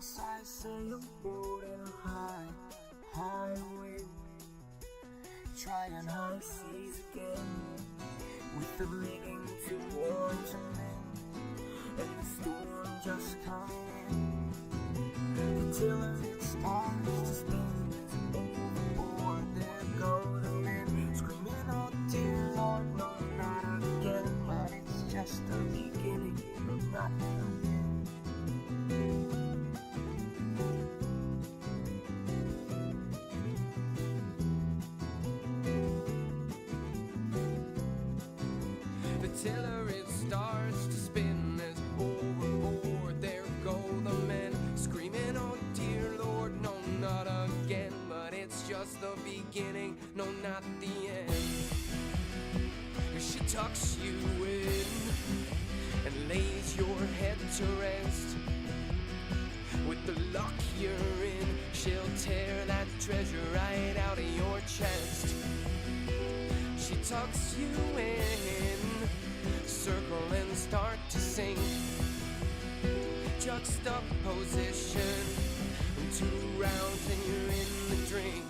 bottle-sized sailboat in a high wind, trying high seas again, with the rigging too warm to mend, and the storm just coming in. The tiller it starts to spin, overboard there go the men, screaming, "Oh dear Lord, no, not again." But it's just the beginning, not the end. Tiller it starts to spin as overboard there go the men, screaming, "Oh dear Lord, no, not again." But it's just the beginning, no, not the end. She tucks you in and lays your head to rest. With the luck you're in, she'll tear that treasure right out of your chest. She tucks you in, circle and start to sing. Juxtaposition, 2 rounds and you're in the drink.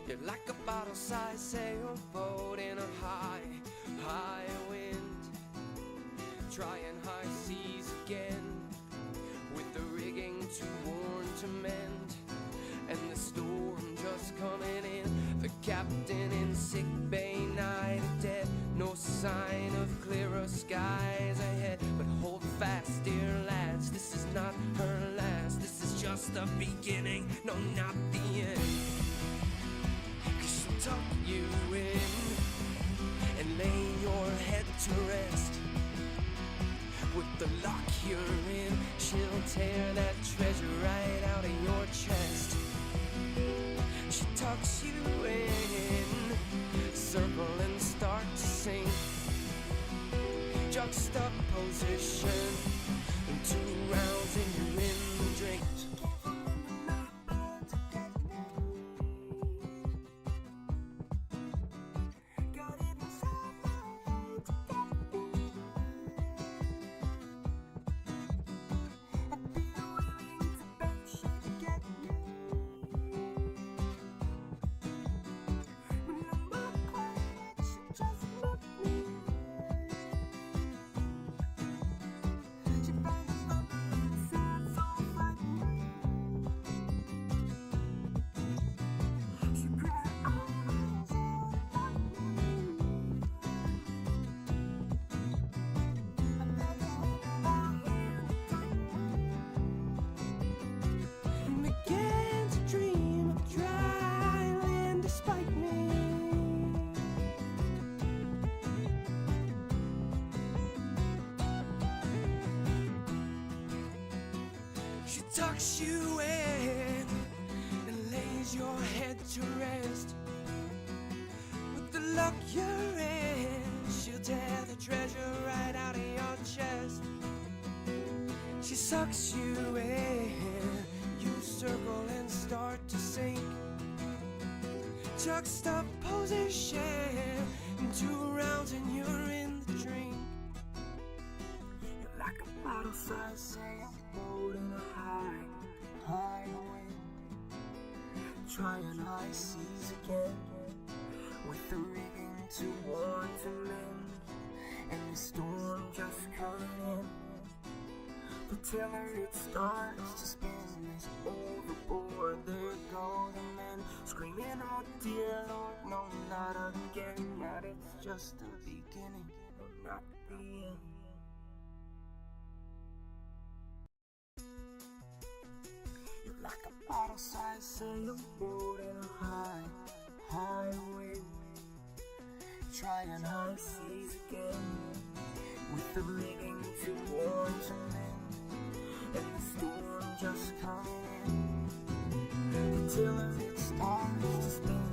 You're like a bottle-sized sailboat in a high wind, trying high seas again, with the rigging too worn to mend, and the storm just coming in. The captain in sick bay, night of dead, no sign of clearer skies ahead. But hold fast, dear lads, this is not her last. This is just the beginning, no, not the end. 'Cause she'll tuck you in and lay your head to rest. With the luck you're in, she'll tear that treasure right out of your chest. She tucks you in, circle and start to sing. Juxtaposition, 2 rounds and you're in the drink. Tucks you in and lays your head to rest. With the luck you're in, she'll tear the treasure right out of your chest. She sucks you in, you circle and start to sink. Juxtaposition, 2 rounds and you're in the drink. You're like a bottle-sized sailboat in a high wind, trying high seas again, with the rigging too worn to mend, and the storm just coming in. The tiller it starts to spin as overboard there go the men, screaming, "Oh dear Lord, no, not again." But it's just the beginning, not the end. You're like a bottle-sized sailboat in a high wind, trying high seas again, with the rigging too worn to mend, and the storm just coming in. The tiller it starts to spin,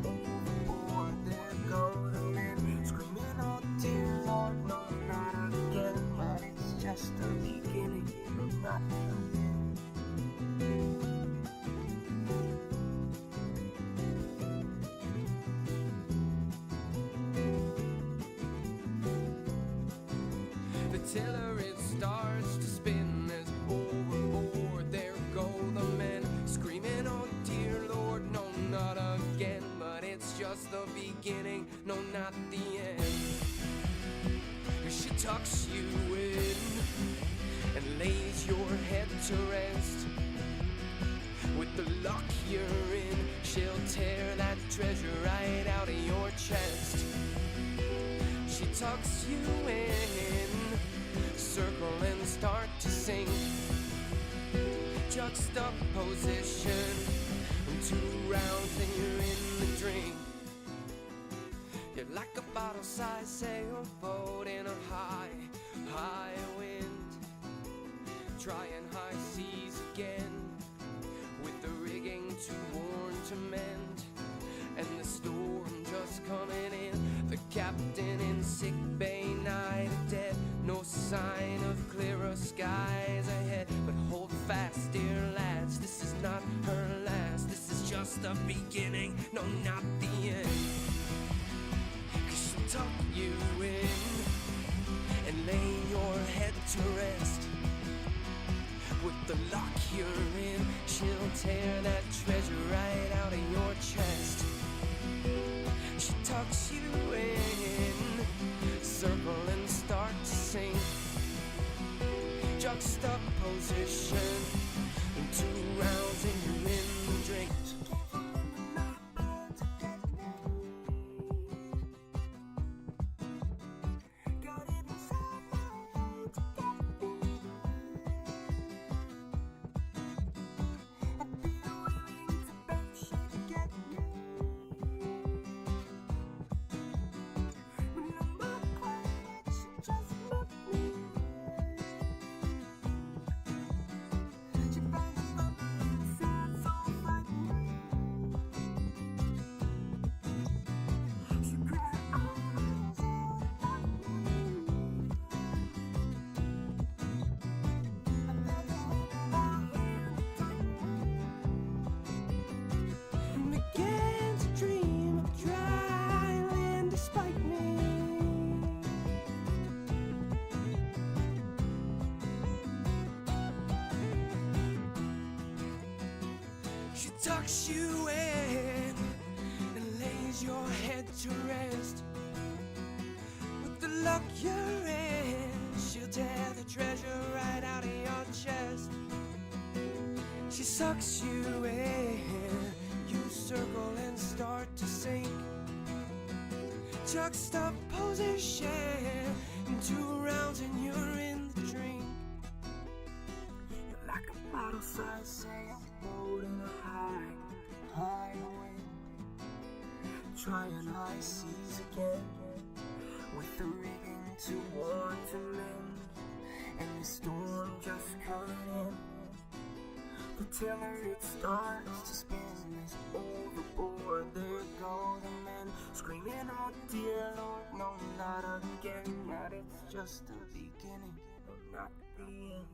overboard there go the men, screaming, "Oh dear Lord, no, not again." But it's just the beginning, not the end. The tiller it starts to spin as overboard beginning, no, not the end. She tucks you in and lays your head to rest. With the luck you're in, she'll tear that treasure right out of your chest. She tucks you in, circle and start to sing. Juxtaposition, 2 rounds and you're in the drink. You're like a bottle-sized sailboat in a high, high wind, trying high seas again, with the rigging too worn to mend, and the storm just coming in. The captain in sick bay, night of dead, no sign of clearer skies ahead. But hold fast, dear lads, this is not her last. This is just the beginning, no, not the end. Tuck you in and lay your head to rest. With the luck you're in, she'll tear that treasure right out of your chest. She tucks you in, circle and start to sing. Juxtaposition, 2 rounds and you're in the drink. She tucks you in and lays your head to rest. With the luck you're in, she'll tear the treasure right out of your chest. She sucks you in, you circle and start to sink. Juxtaposition, 2 rounds and you're in the drink. You're like a bottle-sized sailboat in a high, high wind, trying high seas again, with the rigging too worn to mend, and the storm just coming in. The tiller it starts to spin, is overboard, there go the men, screaming, oh dear Lord, no, not again. That it's just the beginning, no, not the end.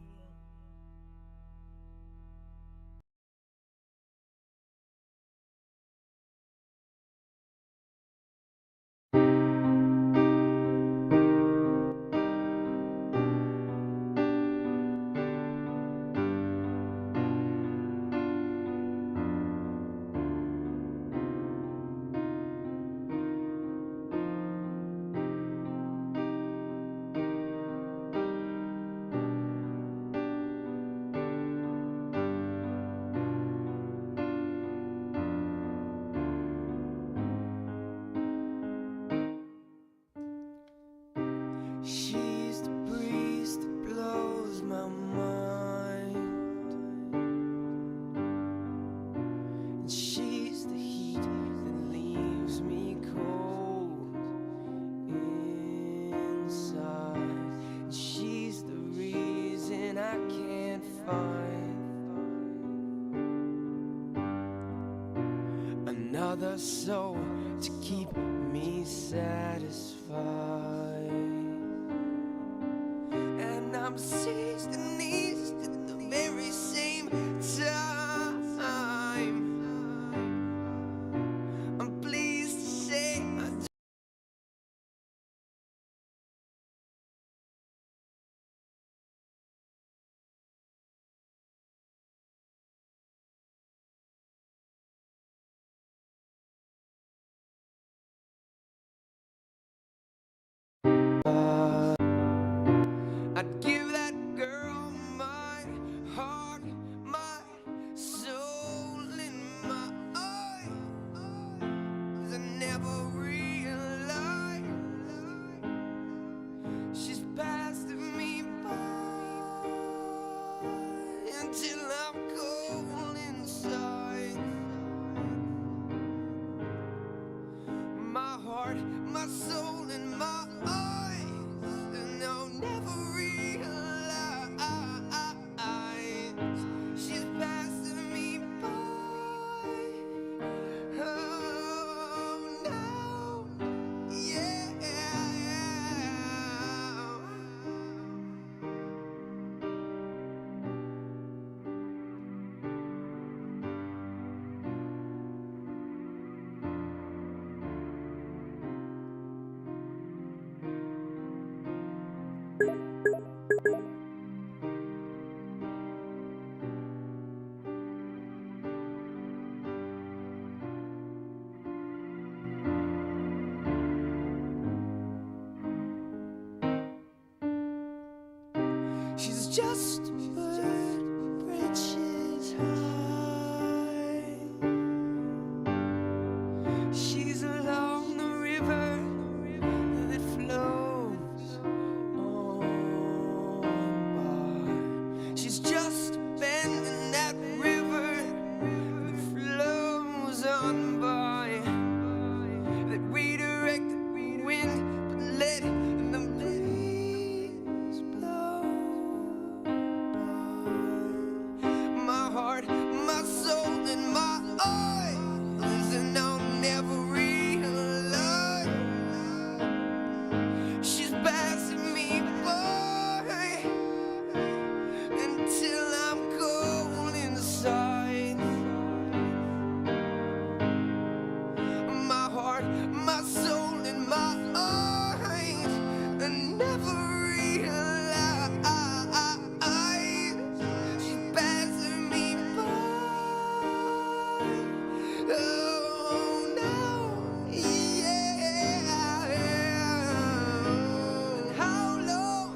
She's the breeze that blows my mind, and she's the heat that leaves me cold inside, and she's the reason I can't find another soul to keep me satisfied. And I'm seized and eased at the very same time. I'm pleased to say I just a bird, bridges high. She's along the river that flows on by. She's just a bend in that river that flows on by. That redirect the wind, but let the breeze blow by. My heart, my soul, and my eyes, and I'll never realize she's passing me by until I'm cold inside. My heart, my soul, and my eyes, and never realize she's passing me by. Oh no, yeah. And how long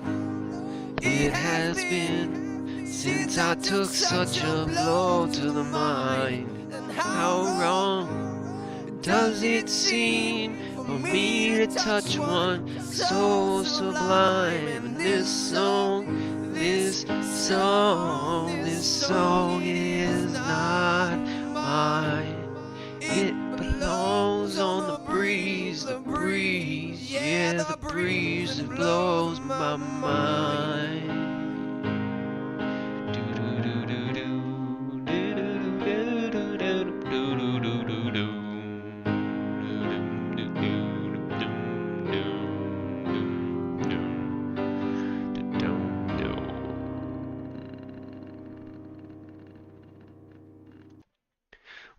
It has been since I took such a blow to the mind. and How wrong does it seem for me to touch one so sublime? And this song is not mine. It belongs on the breeze, yeah, the breeze that blows my mind.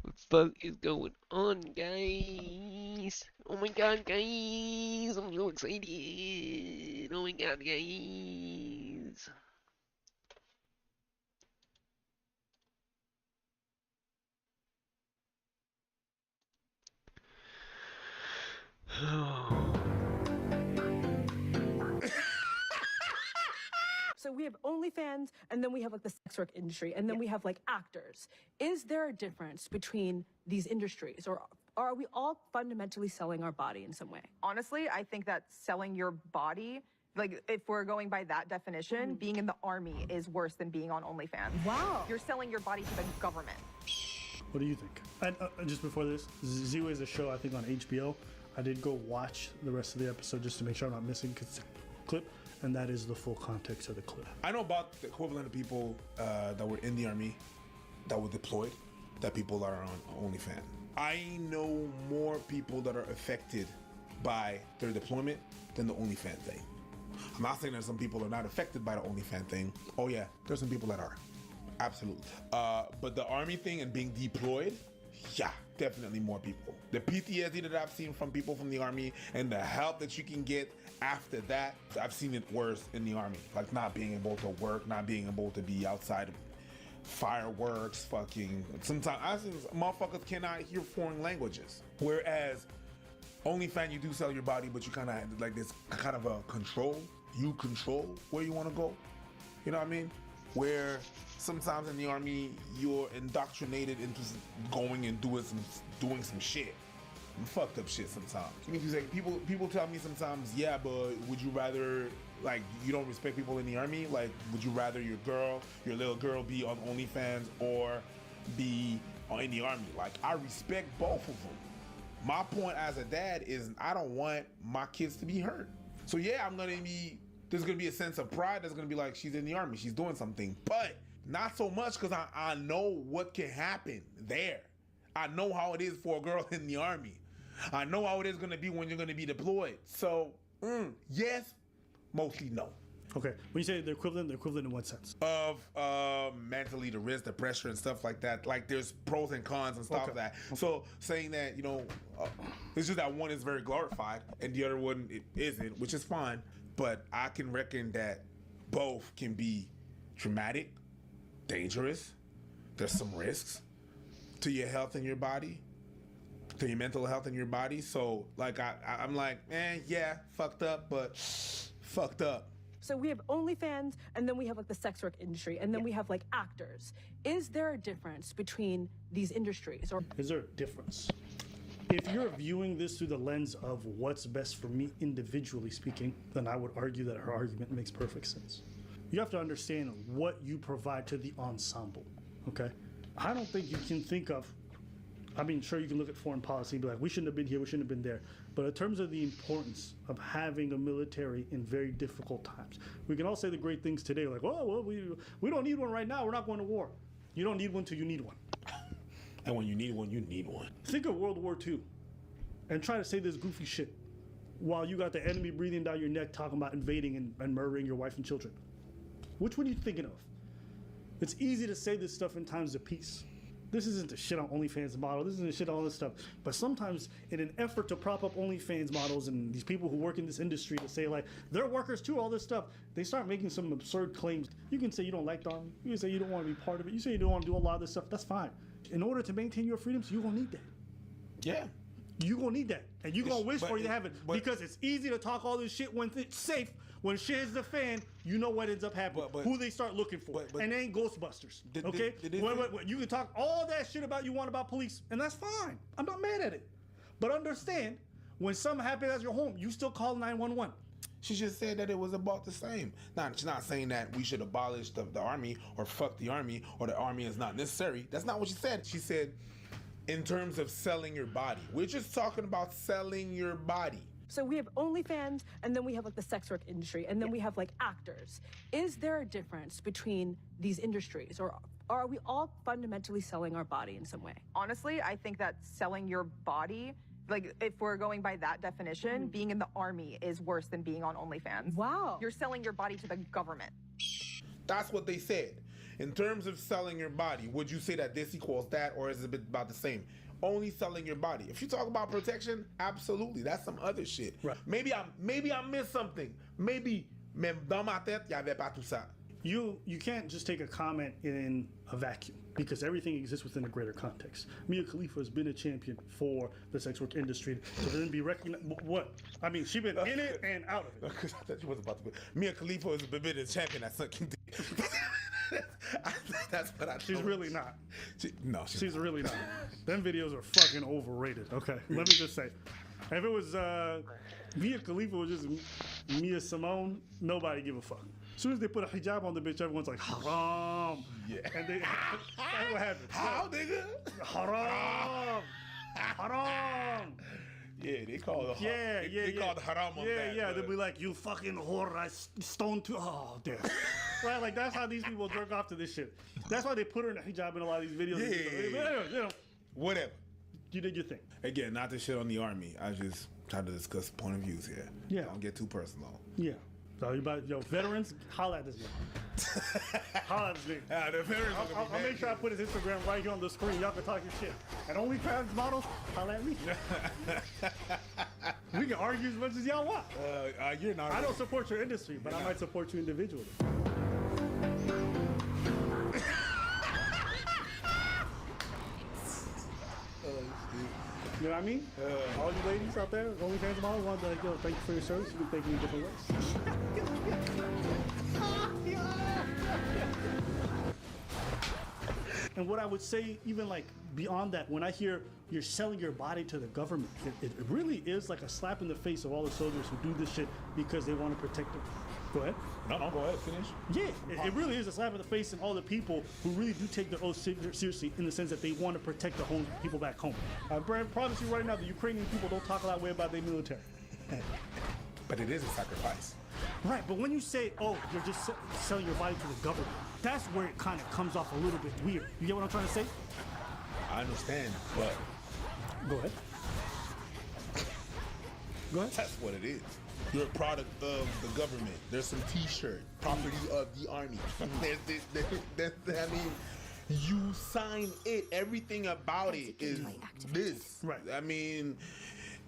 What the fuck is going on, guys? Oh my god, guys! I'm so excited! Oh my god, guys! So we have OnlyFans, and then we have like the sex work industry, and then we have like actors. Is there a difference between these industries, or are we all fundamentally selling our body in some way? Honestly, I think that selling your body, like if we're going by that definition, being in the army is worse than being on OnlyFans. Wow. You're selling your body to the government. What do you think? And just before this, Z-Way is a show I think on HBO. I did go watch the rest of the episode just to make sure I'm not missing a clip, and that is the full context of the clip. I know about the equivalent of people that were in the army, that were deployed, that people are on OnlyFans. I know more people that are affected by their deployment than the OnlyFans thing. I'm not saying that some people are not affected by the OnlyFans thing. Oh yeah, there's some people that are. Absolutely. But the army thing and being deployed, yeah, definitely more people. The PTSD that I've seen from people from the army and the help that you can get after that, I've seen it worse in the army. Like not being able to work, not being able to be outside of fireworks, fucking. Sometimes I've seen motherfuckers cannot hear foreign languages. Whereas OnlyFans, you do sell your body, but you kind of like this kind of a control. You control where you want to go. You know what I mean? Where sometimes in the army you're indoctrinated into going and doing some shit. Fucked up shit sometimes. People tell me sometimes, yeah, but would you rather, like, you don't respect people in the army? Like, would you rather your little girl be on OnlyFans or be in the army? Like, I respect both of them. My point as a dad is I don't want my kids to be hurt. So yeah, there's gonna be a sense of pride that's gonna be like, she's in the army, she's doing something, but not so much because I know what can happen there. I know how it is for a girl in the army. I know how it is gonna be when you're gonna be deployed. So, yes, mostly no. Okay, when you say the equivalent in what sense? Of mentally, the risk, the pressure, and stuff like that. Like there's pros and cons and stuff like that. So saying that, it's just that one is very glorified and the other one it isn't, which is fine. But I can reckon that both can be traumatic, dangerous. There's some risks to your health and your body, to your mental health and your body. So like I'm like, yeah, fucked up, but fucked up. So we have OnlyFans, and then we have like the sex work industry, and then we have like actors. Is there a difference between these industries, or Is there a difference? If you're viewing this through the lens of what's best for me individually speaking, then I would argue that her argument makes perfect sense. You have to understand what you provide to the ensemble, okay? I don't think you can think of, I mean, sure, you can look at foreign policy and be like, we shouldn't have been here, we shouldn't have been there. But in terms of the importance of having a military in very difficult times, we can all say the great things today, like, oh, well, we don't need one right now, we're not going to war. You don't need one till you need one. And when you need one, you need one. Think of World War II and try to say this goofy shit while you got the enemy breathing down your neck talking about invading and murdering your wife and children. Which one are you thinking of? It's easy to say this stuff in times of peace. This isn't the shit on OnlyFans model. This isn't the shit on all this stuff. But sometimes in an effort to prop up OnlyFans models and these people who work in this industry to say like, they're workers too, all this stuff, they start making some absurd claims. You can say you don't like the army. You can say you don't want to be part of it. You say you don't want to do a lot of this stuff. That's fine. In order to maintain your freedoms, you're going to need that. Yeah. You're going to need that. And you're going to wish but for you to it- have it. but- Because it's easy to talk all this shit when it's safe. When shit hits the fan, you know what ends up happening. But- who they start looking for. but- And they ain't Ghostbusters. Did- okay? did they Wait, think- you can talk all that shit about you want about police, and that's fine. I'm not mad at it. But understand, when something happens at your home, you still call 911. She just said that it was about the same. She's not saying that we should abolish the army or fuck the army or the army is not necessary. That's not what she said. She said, in terms of selling your body. We're just talking about selling your body. so we have OnlyFans, and then we have like the sex work industry, and then we have like actors. Is there a difference between these industries, or are we all fundamentally selling our body in some way? Honestly, I think that selling your body, like if we're going by that definition, being in the army is worse than being on OnlyFans. Wow. You're selling your body to the government. That's what they said. In terms of selling your body, would you say that this equals that, or is it about the same? Only selling your body. If you talk about protection, absolutely, that's some other shit. Right. Maybe I missed something. Maybe, même dans ma tête, y avait pas tout ça. You can't just take a comment in a vacuum because everything exists within a greater context. Mia Khalifa has been a champion for the sex work industry to then be recognized. What? I mean, she's been in it and out of it. Because I thought you was about to. Mia Khalifa is a bit of champion at sucking dick. That's what I. She's told really her. not. No, She's really not. Them videos are fucking overrated. Okay, let me just say, if it was Mia Khalifa was just Mia Simone, nobody give a fuck. As soon as they put a hijab on the bitch, everyone's like haram. Yeah. And they that's what happens. How, nigga? Haram. Haram. Yeah, they call the Yeah, they call the haram on that. Yeah, but- they'll be like, you fucking whore, I stoned to, oh, damn. Right, like that's how these people jerk off to this shit. That's why they put her in a hijab in a lot of these videos. Yeah. You know, Whatever. you did your thing. Again, not to shit on the army. I just try to discuss point of views here. Yeah. Don't get too personal. Yeah. So you about, veterans, holla at this nigga. Holla at this nigga. The veterans are gonna I'll be mad. make sure I put his Instagram right here on the screen. Y'all can talk your shit. And OnlyFans models, holla at me. We can argue as much as y'all want. You're not. I don't support your industry, but I might support you individually. You know what I mean? All you ladies out there, OnlyFans models, want to like, yo, thank you for your service. You can thank me in different ways. And what I would say, even like beyond that, when I hear you're selling your body to the government, it really is like a slap in the face of all the soldiers who do this shit because they want to protect them. Go ahead. No, go ahead, finish. Yeah, it really is a slap in the face in all the people who really do take their oath seriously in the sense that they want to protect the home people back home. I promise you right now, the Ukrainian people don't talk a lot way about their military. But it is a sacrifice. Right, but when you say, oh, you're just selling your body to the government, that's where it kind of comes off a little bit weird. You get what I'm trying to say? I understand, but Go ahead. Go ahead. that's what it is. You're a product of the government. There's some T-shirt, property of the army. I mean, you sign it. Everything about it is this. Right. I mean,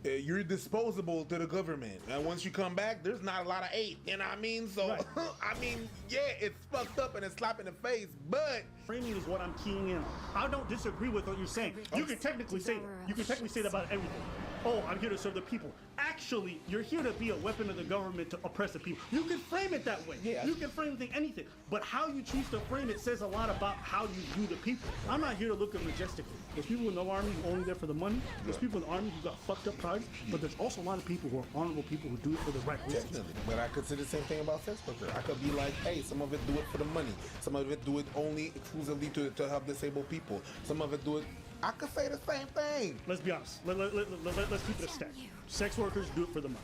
you're disposable to the government. And once you come back, there's not a lot of aid. You know what I mean? So, Right. I mean, yeah, it's fucked up and it's slap in the face, but Framing is what I'm keying in on. I don't disagree with what you're saying. You can technically say that. You can technically say that about everything. oh, I'm here to serve the people. Actually, you're here to be a weapon of the government to oppress the people. You can frame it that way. Yeah. You can frame anything. But how you choose to frame it says a lot about how you view the people. I'm not here to look at majestically. There's people in the army who are only there for the money. There's people in the army who got fucked up priorities. But there's also a lot of people who are honorable people who do it for the right reasons. Definitely. But I could say the same thing about sex workers. I could be like, hey, some of it do it for the money. Some of it do it only exclusively to help disabled people. Some of it do it. I could say the same thing. Let's be honest. Let's keep it a stack. Sex workers do it for the money.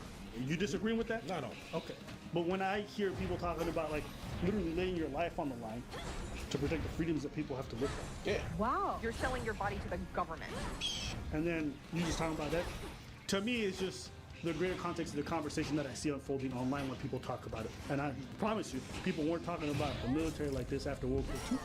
You disagreeing with that? No. Okay. But when I hear people talking about like literally laying your life on the line to protect the freedoms that people have to live by, Yeah. Wow. You're selling your body to the government. and then you just talking about that, to me it's just the greater context of the conversation that I see unfolding online when people talk about it. And I promise you, people weren't talking about the military like this after World War II.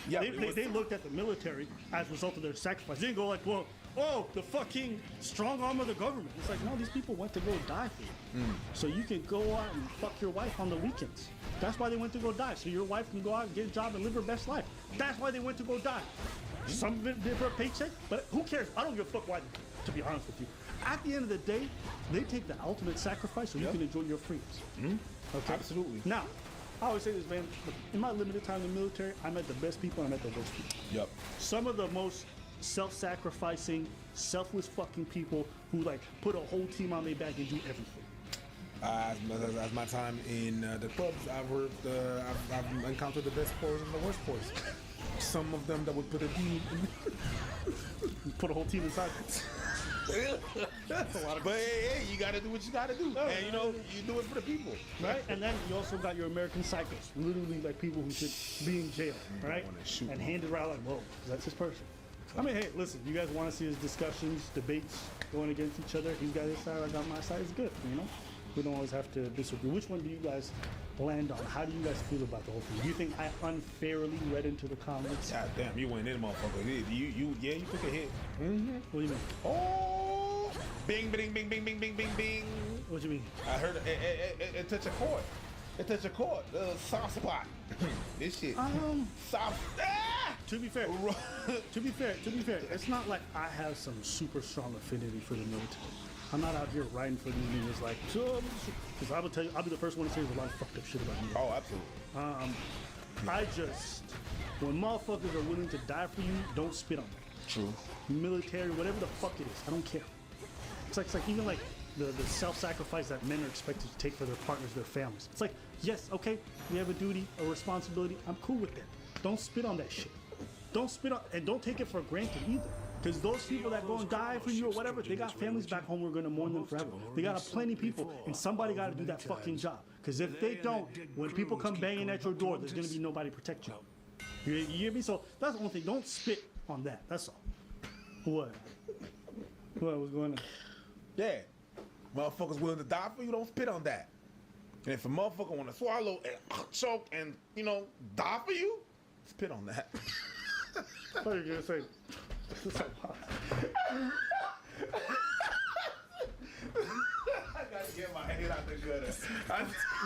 Yeah, They looked at the military as a result of their sacrifice. They didn't go like, well, oh, the fucking strong arm of the government. It's like, no, these people went to go die for you. So you can go out and fuck your wife on the weekends. That's why they went to go die. So your wife can go out and get a job and live her best life. That's why they went to go die. Some of it did for a paycheck, but who cares? I don't give a fuck why, to be honest with you. At the end of the day, they take the ultimate sacrifice so you can enjoy your freedoms. Okay? Absolutely. Now, I always say this, man. Look, in my limited time in the military, I met the best people and I met the worst people. Yep. Some of the most self-sacrificing, selfless fucking people who like put a whole team on their back and do everything. As my time in the clubs, I've encountered the best players and the worst players. Some of them that would put a team, Put a whole team inside. That's a lot of. But hey, you gotta do what you gotta do, and you know you do it for the people, Right? And then you also got your American psychos, literally like people who should be in jail, right? wanna shoot And them. handed around like, whoa, that's his person. I mean, hey, listen, you guys want to see his discussions, debates going against each other? He's got his side, I got my side. It's good, you know? We don't always have to disagree. Which one do you guys land on? How do you guys feel about the whole thing? Do you think I unfairly read into the comments? God damn, you went in, motherfucker. You took a hit. What do you mean? Oh, bing, bing, bing, bing, bing, bing, bing, bing. What do you mean? I heard it touched a chord. It touched a chord. Soft spot. This shit. Soft. Ah! To be fair, to be fair, it's not like I have some super strong affinity for the military. I'm not out here writing for these niggas like, because I will tell you, I'll be the first one to say there's a lot of fucked up shit about me. Oh, absolutely. I just, when motherfuckers are willing to die for you, don't spit on them. True. Military, whatever the fuck it is, I don't care. It's like even like the self-sacrifice that men are expected to take for their partners, their families. It's like, yes, okay, we have a duty, a responsibility. I'm cool with that. Don't spit on that shit. Don't spit on, and don't take it for granted either. Because those people that go and die for you or whatever, they got families back home who are going to mourn them forever. They got plenty of people, and somebody got to do that fucking job. Because if they don't, when people come banging at your door, there's going to be nobody to protect you. You hear me? So that's the only thing. Don't spit on that. That's all. What? What was going on? Yeah. Motherfuckers willing to die for you, don't spit on that. And if a motherfucker want to swallow and choke and, you know, die for you, spit on that. I thought you were going to say. I gotta get my head out the gutter.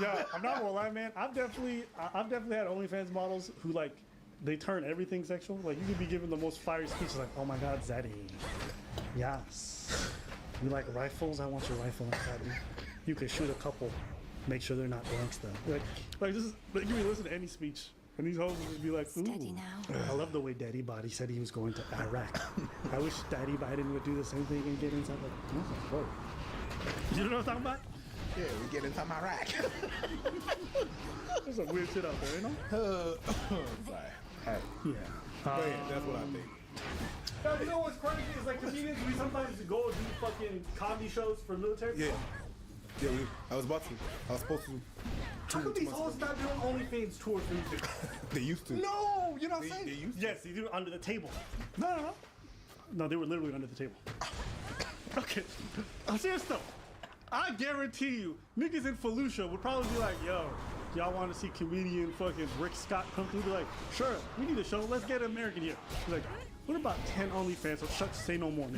Yeah, I'm not gonna lie, man. I've definitely had OnlyFans models who like they turn everything sexual. Like you could be given the most fiery speeches, like, "Oh my God, Zaddy, yes, you like rifles? I want your rifle inside me. You could shoot a couple, make sure they're not blanks though." Like this is like you can listen to any speech. And these hoes would just be like, ooh, I love the way Daddy Body said he was going to Iraq. I wish Daddy Biden would do the same thing and get inside. Like, oh, whoa. You know what I'm talking about? Yeah, we get into my rack. There's some weird shit out there, you know? Sorry. Hey. Yeah. But yeah, that's what I think. You know what's crazy is like comedians, we sometimes go do fucking comedy shows for military. Yeah. Yeah, I was supposed to. How come these hoes not doing OnlyFans tours for you? They used to. No, you're not saying. They used to. Yes, they do it under the table. No. No, they were literally under the table. Okay. I'm serious though. I guarantee you, niggas in Fallujah would probably be like, yo, y'all want to see comedian fucking Rick Scott come through? Be like, sure, we need a show. Let's get an American here. He's like, what about 10 OnlyFans? So Chuck, say no more.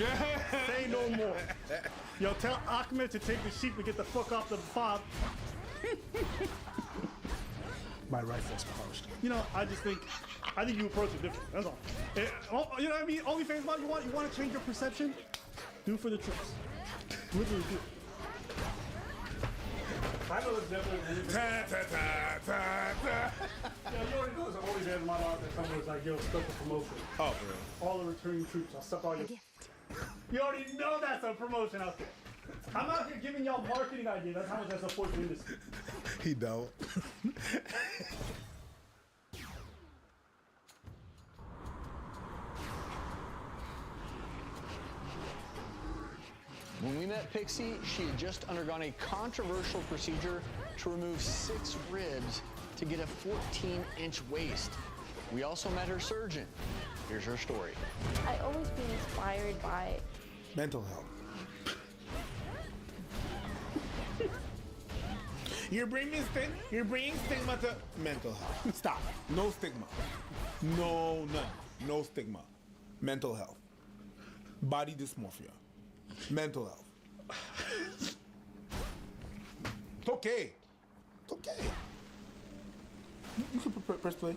Say no more. Yo, tell Ahmed to take the sheep and get the fuck off the fob. My rifle's polished. You know, I think you approach it different. That's all. You know what I mean? OnlyFans, you want to change your perception? Do it for the troops. Literally do it. I know it's definitely. Ta, ta, ta, ta, ta. Yeah, you already know it's always had my out there somewhere. It's like, yo, stuff a promotion. Oh, bro. All the returning troops, I'll suck all your. You already know that's a promotion out there. I'm out here giving y'all marketing ideas. That's how much I support the industry. He don't. When we met Pixie, she had just undergone a controversial procedure to remove 6 ribs to get a 14-inch waist. We also met her surgeon. Here's her story. I always been inspired by Mental health. You're bringing stigma to mental health. Stop. No stigma. No, none. No stigma. Mental health. Body dysmorphia. Mental health. It's okay. It's okay. You can press play.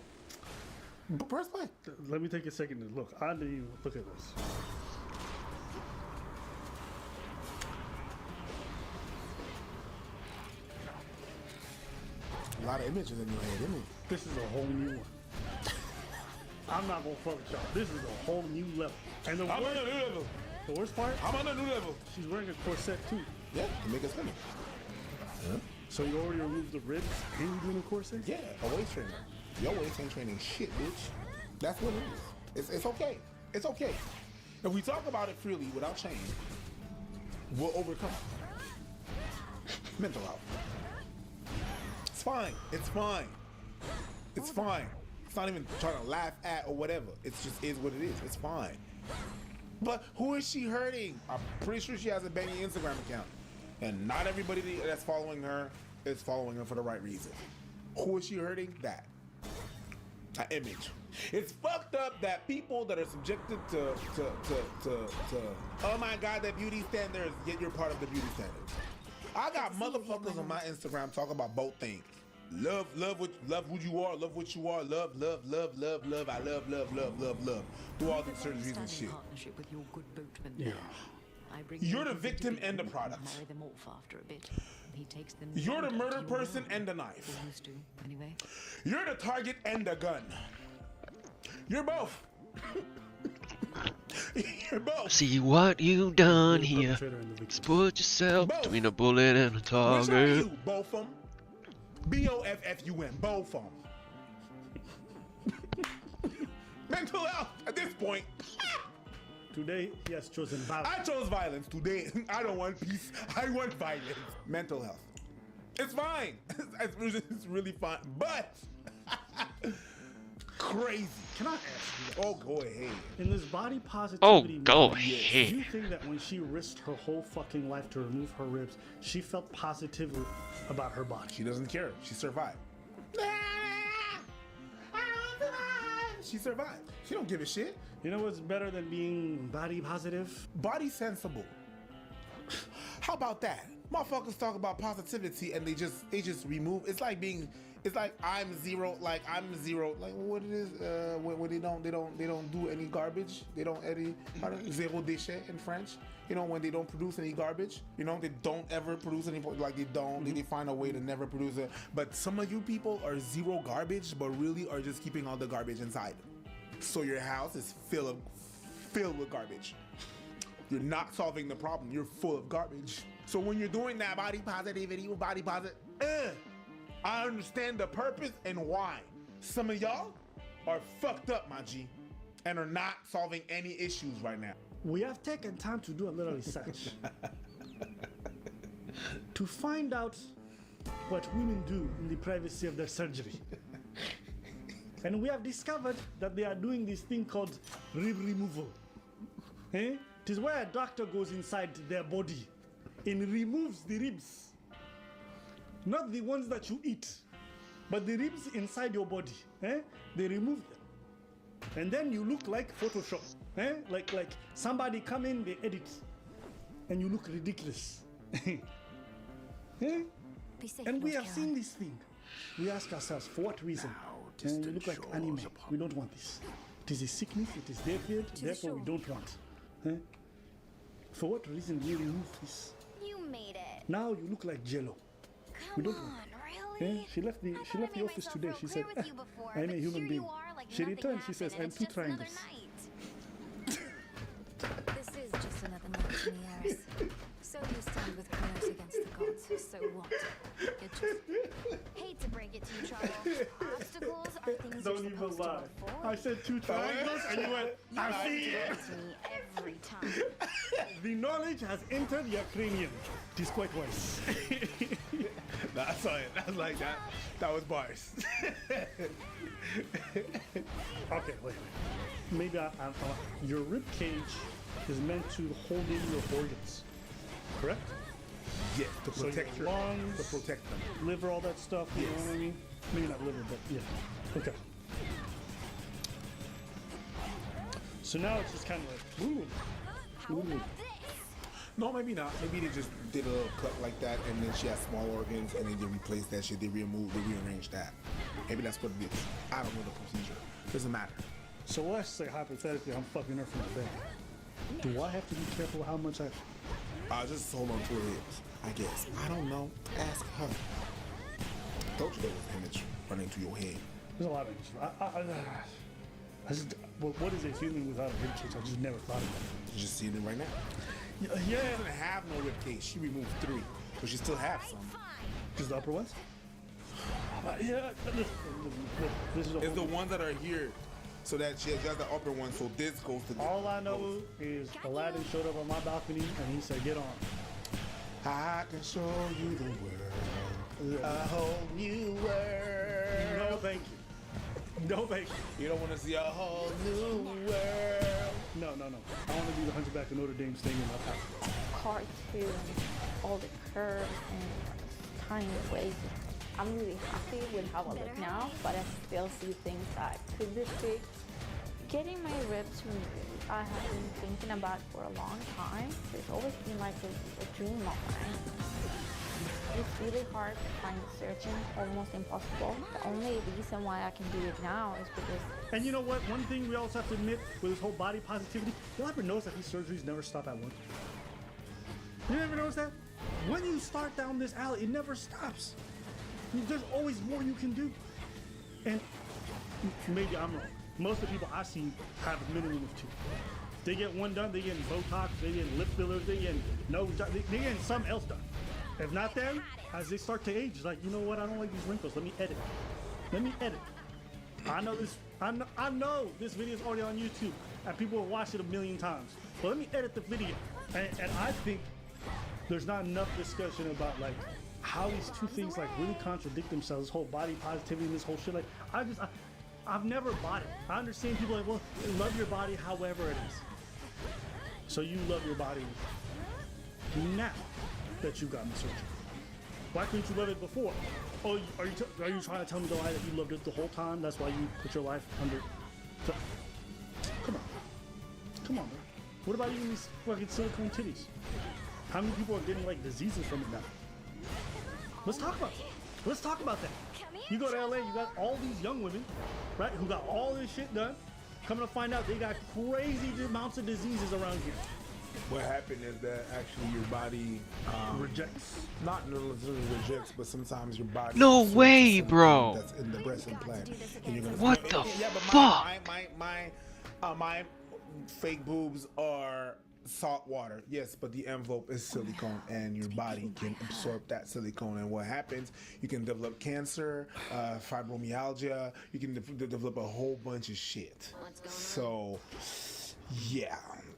Press play. Let me take a second to look. I didn't even look at this. A lot of images in your head, isn't it? This is a whole new one. I'm not gonna fuck with y'all. This is a whole new level. And the I'm on worst, a new level. the worst part, I'm on a new level. she's wearing a corset too. Yeah, to make us slimmer. So you already removed the ribs and you doing a corset? Yeah, a waist trainer. Your waist ain't training shit, bitch. That's what it is. It's okay. It's okay. If we talk about it freely without shame, we'll overcome it. Mental health. It's fine. It's fine. It's fine. It's not even trying to laugh at or whatever. It just is what it is. It's fine. But who is she hurting? I'm pretty sure she has a banging Instagram account. And not everybody that's following her is following her for the right reason. Who is she hurting? That image. It's fucked up that people that are subjected to oh my god, the beauty standards, yet you're part of the beauty standards. I got motherfuckers on my Instagram talk about both things. Love who you are, love what you are, love, I love. Do all the surgeries and shit. Partnership with your good boatman. Yeah. I bring You're them the victim to and the England product. Marry them off after a bit. He takes them. You're the down murder to your person world. and the knife. Or used to, anyway. You're the target and the gun. You're both. You're both. See what you done The here. perpetrator and the victim. Just put yourself Both. between a bullet and a Which one are target. you? Both of them. BOFFUM. Both of them. Mental health at this point. Today, he has chosen violence. I chose violence today. I don't want peace. I want violence. Mental health. It's fine. It's really fine. But crazy. Can I ask you, Oh, go ahead. in this body Oh, positivity go movement, do ahead. you think that when she risked her whole fucking life to remove her ribs, she felt positively about her body? She doesn't care. She survived. She survived. She don't give a shit. You know what's better than being body positive? Body sensible. How about that? Motherfuckers talk about positivity and they just remove. It's like I'm zero. Like what it is when they don't do any garbage. They don't any zéro déchet in French. You know, when they don't produce any garbage. You know, they don't ever produce any. Like they find a way to never produce it. But some of you people are zero garbage, but really are just keeping all the garbage inside. So your house is filled with garbage. You're not solving the problem. You're full of garbage. So when you're doing that body positivity, I understand the purpose and why. Some of y'all are fucked up, my G, and are not solving any issues right now. We have taken time to do a little research to find out what women do in the privacy of their surgery. And we have discovered that they are doing this thing called rib removal. Eh? It is where a doctor goes inside their body and removes the ribs. Not the ones that you eat, but the ribs inside your body. Eh? They remove them. And then you look like Photoshop. Eh? Like somebody come in, they edit. And you look ridiculous. Eh? Be safe, And we Lord have Caroline. seen this thing. We ask ourselves, for what reason? And you look like anime. We don't want this. It is a sickness, it is therefore we shore. don't want. Eh? For what reason do you remove this? You made it. Now you look like Jello. We Come don't- on, Yeah, really? she left the I she thought left I the made office myself today. real She clear said, with you before, "I'm a but human here being." you are, like She nothing returned. She says, happened, "I'm and two it's just another triangles." night. This is just another night in the Eris. So you stand with Kronos against the gods. So what? It just hate to break it to you, Trouble. Obstacles are things Don't you're even supposed lie. to avoid. I said 2 triangles, and you went, You "I have see to it." do it to me every time. The knowledge has entered your cranium. It is quite wise. Nah, I saw it. That was like that. That was bars. Okay, wait. Maybe your rib cage is meant to hold in your organs, correct? Yes, to So protect your your lungs, to protect them. liver, all that stuff. You know Yes. what I mean? Maybe not liver, but yeah. Okay. So now it's just kind of like, ooh. How about this? No, maybe not. Maybe they just did a little cut like that, and then she has small organs, and then they replaced that shit. They rearranged that. Maybe that's what it is. I don't know the procedure. Doesn't matter. So let's say hypothetically I'm fucking her from the back. Do I have to be careful how much I... Just hold on to her hips, I guess. I don't know. Ask her. Told you there was an image running through your head. There's a lot of issues. I just, what is a human without a rib cage? I just never thought of that. You just seeing it right now. Yeah, She doesn't have no rib cage. She removed 3, but she still has some. just the upper ones. Yeah, this is a It's the whole, ones that are here, so that she has the upper one. So this goes to. all I know is Aladdin showed up on my balcony and he said, "Get on." I can show you the world, a whole new world. No, thank you. No, thank you. You don't want to see a whole new world. No. I want to be the Hunchback of Notre Dame staying in my house. Cartoon, all the curves and tiny ways. I'm really happy with how I look now, but I still see things that could be fixed. Getting my ribs removed, I have been thinking about for a long time. It's always been like a dream of mine. It's really hard to find a surgeon, almost impossible. The only reason why I can do it now is because And you know what? One thing we also have to admit with this whole body positivity, you'll ever notice that these surgeries never stop at one. You ever notice that? When you start down this alley, it never stops. There's always more you can do. And maybe I'm wrong. Most of the people I see have a minimum of 2. They get one done, they get Botox, they get lip fillers, they get nose job, they get something else done. If not them, as they start to age, it's like, you know what, I don't like these wrinkles, let me edit. I know this video is already on YouTube and people will watch it 1,000,000 times. But let me edit the video. And I think there's not enough discussion about like how these two things like really contradict themselves. This whole body positivity and this whole shit. Like I've never bought it. I understand people are like, well, love your body however it is. So you love your body now that you've gotten the surgery. Why couldn't you love it before? Oh, are you trying to tell me the lie that you loved it the whole time? That's why you put your life under. Come on, man. What about even these fucking silicone titties? How many people are getting like diseases from it now? Let's talk about that. You go to LA, you got all these young women, right, who got all this shit done. Coming to find out they got crazy amounts of diseases around here. What happened is that actually your body Rejects. not necessarily rejects, but sometimes your body. No absorbs way, the silicone bro. That's in the breast implant. And you're gonna What the but fuck? my fake boobs are salt water. Yes, but the envelope is silicone, and your body can absorb that silicone. And what happens? You can develop cancer, fibromyalgia. You can develop a whole bunch of shit. So, yeah.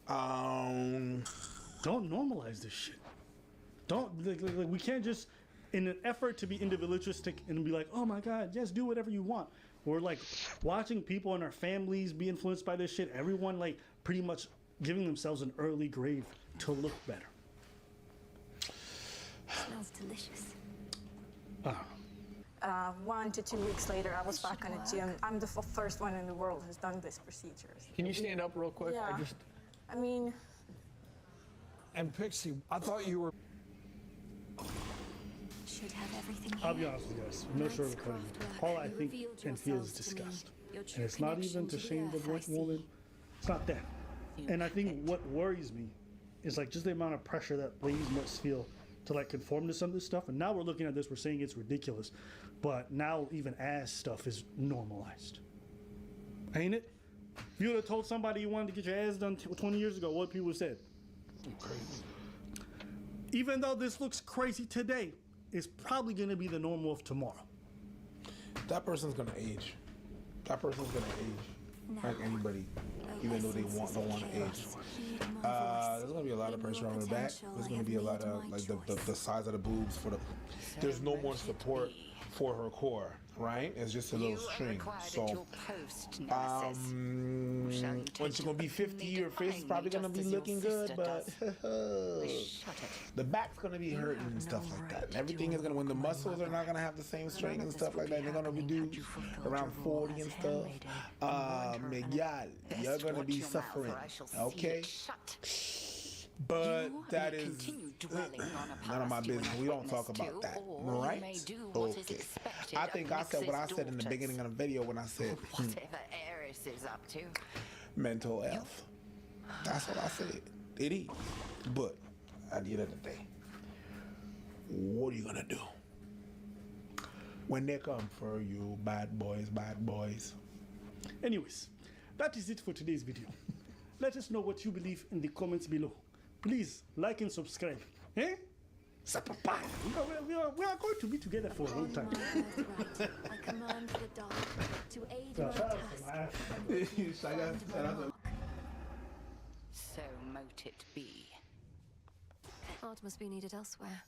Don't normalize this shit. Don't like, we can't just in an effort to be individualistic and be like, oh my god, yes, do whatever you want. We're like watching people in our families be influenced by this shit. Everyone like pretty much giving themselves an early grave to look better. Smells delicious. 1 to 2 weeks later, I was back on the gym. I'm the first one in the world who's done this procedures. Can you stand up real quick? Yeah. I mean, And Pixie, I thought you were. Should have everything I'll be here. honest with you guys, no sugarcoating. All I think and feel is disgust. And it's not even to shame the white woman. It's not that. And I think what worries me is like just the amount of pressure that ladies must feel to like conform to some of this stuff. And now we're looking at this, we're saying it's ridiculous, but now even ass stuff is normalized, ain't it? If you would have told somebody you wanted to get your ass done 20 years ago, what people said? You're crazy. Even though this looks crazy today, it's probably going to be the normal of tomorrow. That person's gonna age. That person's gonna age like anybody, even though they don't want to age. There's gonna be a lot of pressure on her back. There's gonna be a lot of like the size of the boobs for the. There's no more support for her core, right? It's just a little string. So, when she's gonna be 50, her face is probably gonna be looking good, but the back's gonna be hurting and stuff like that. And everything is gonna, when the muscles are not gonna have the same strength and stuff like that, they're gonna be due around 40 and stuff. Miguel, you're gonna be suffering, okay? But that is none of my business. We don't talk about that, right? Okay. I think I said what I said in the beginning of the video when I said Eris is up to. mental health. That's what I said. It is. But at the end of the day, what are you gonna do when they come for you, bad boys, bad boys? Anyways, that is it for today's video. Let us know what you believe in the comments below. Please like and subscribe. Eh? Sapapa. We are going to be together for a long time. I command the dark to aid my task. So mote it be. Art must be needed elsewhere.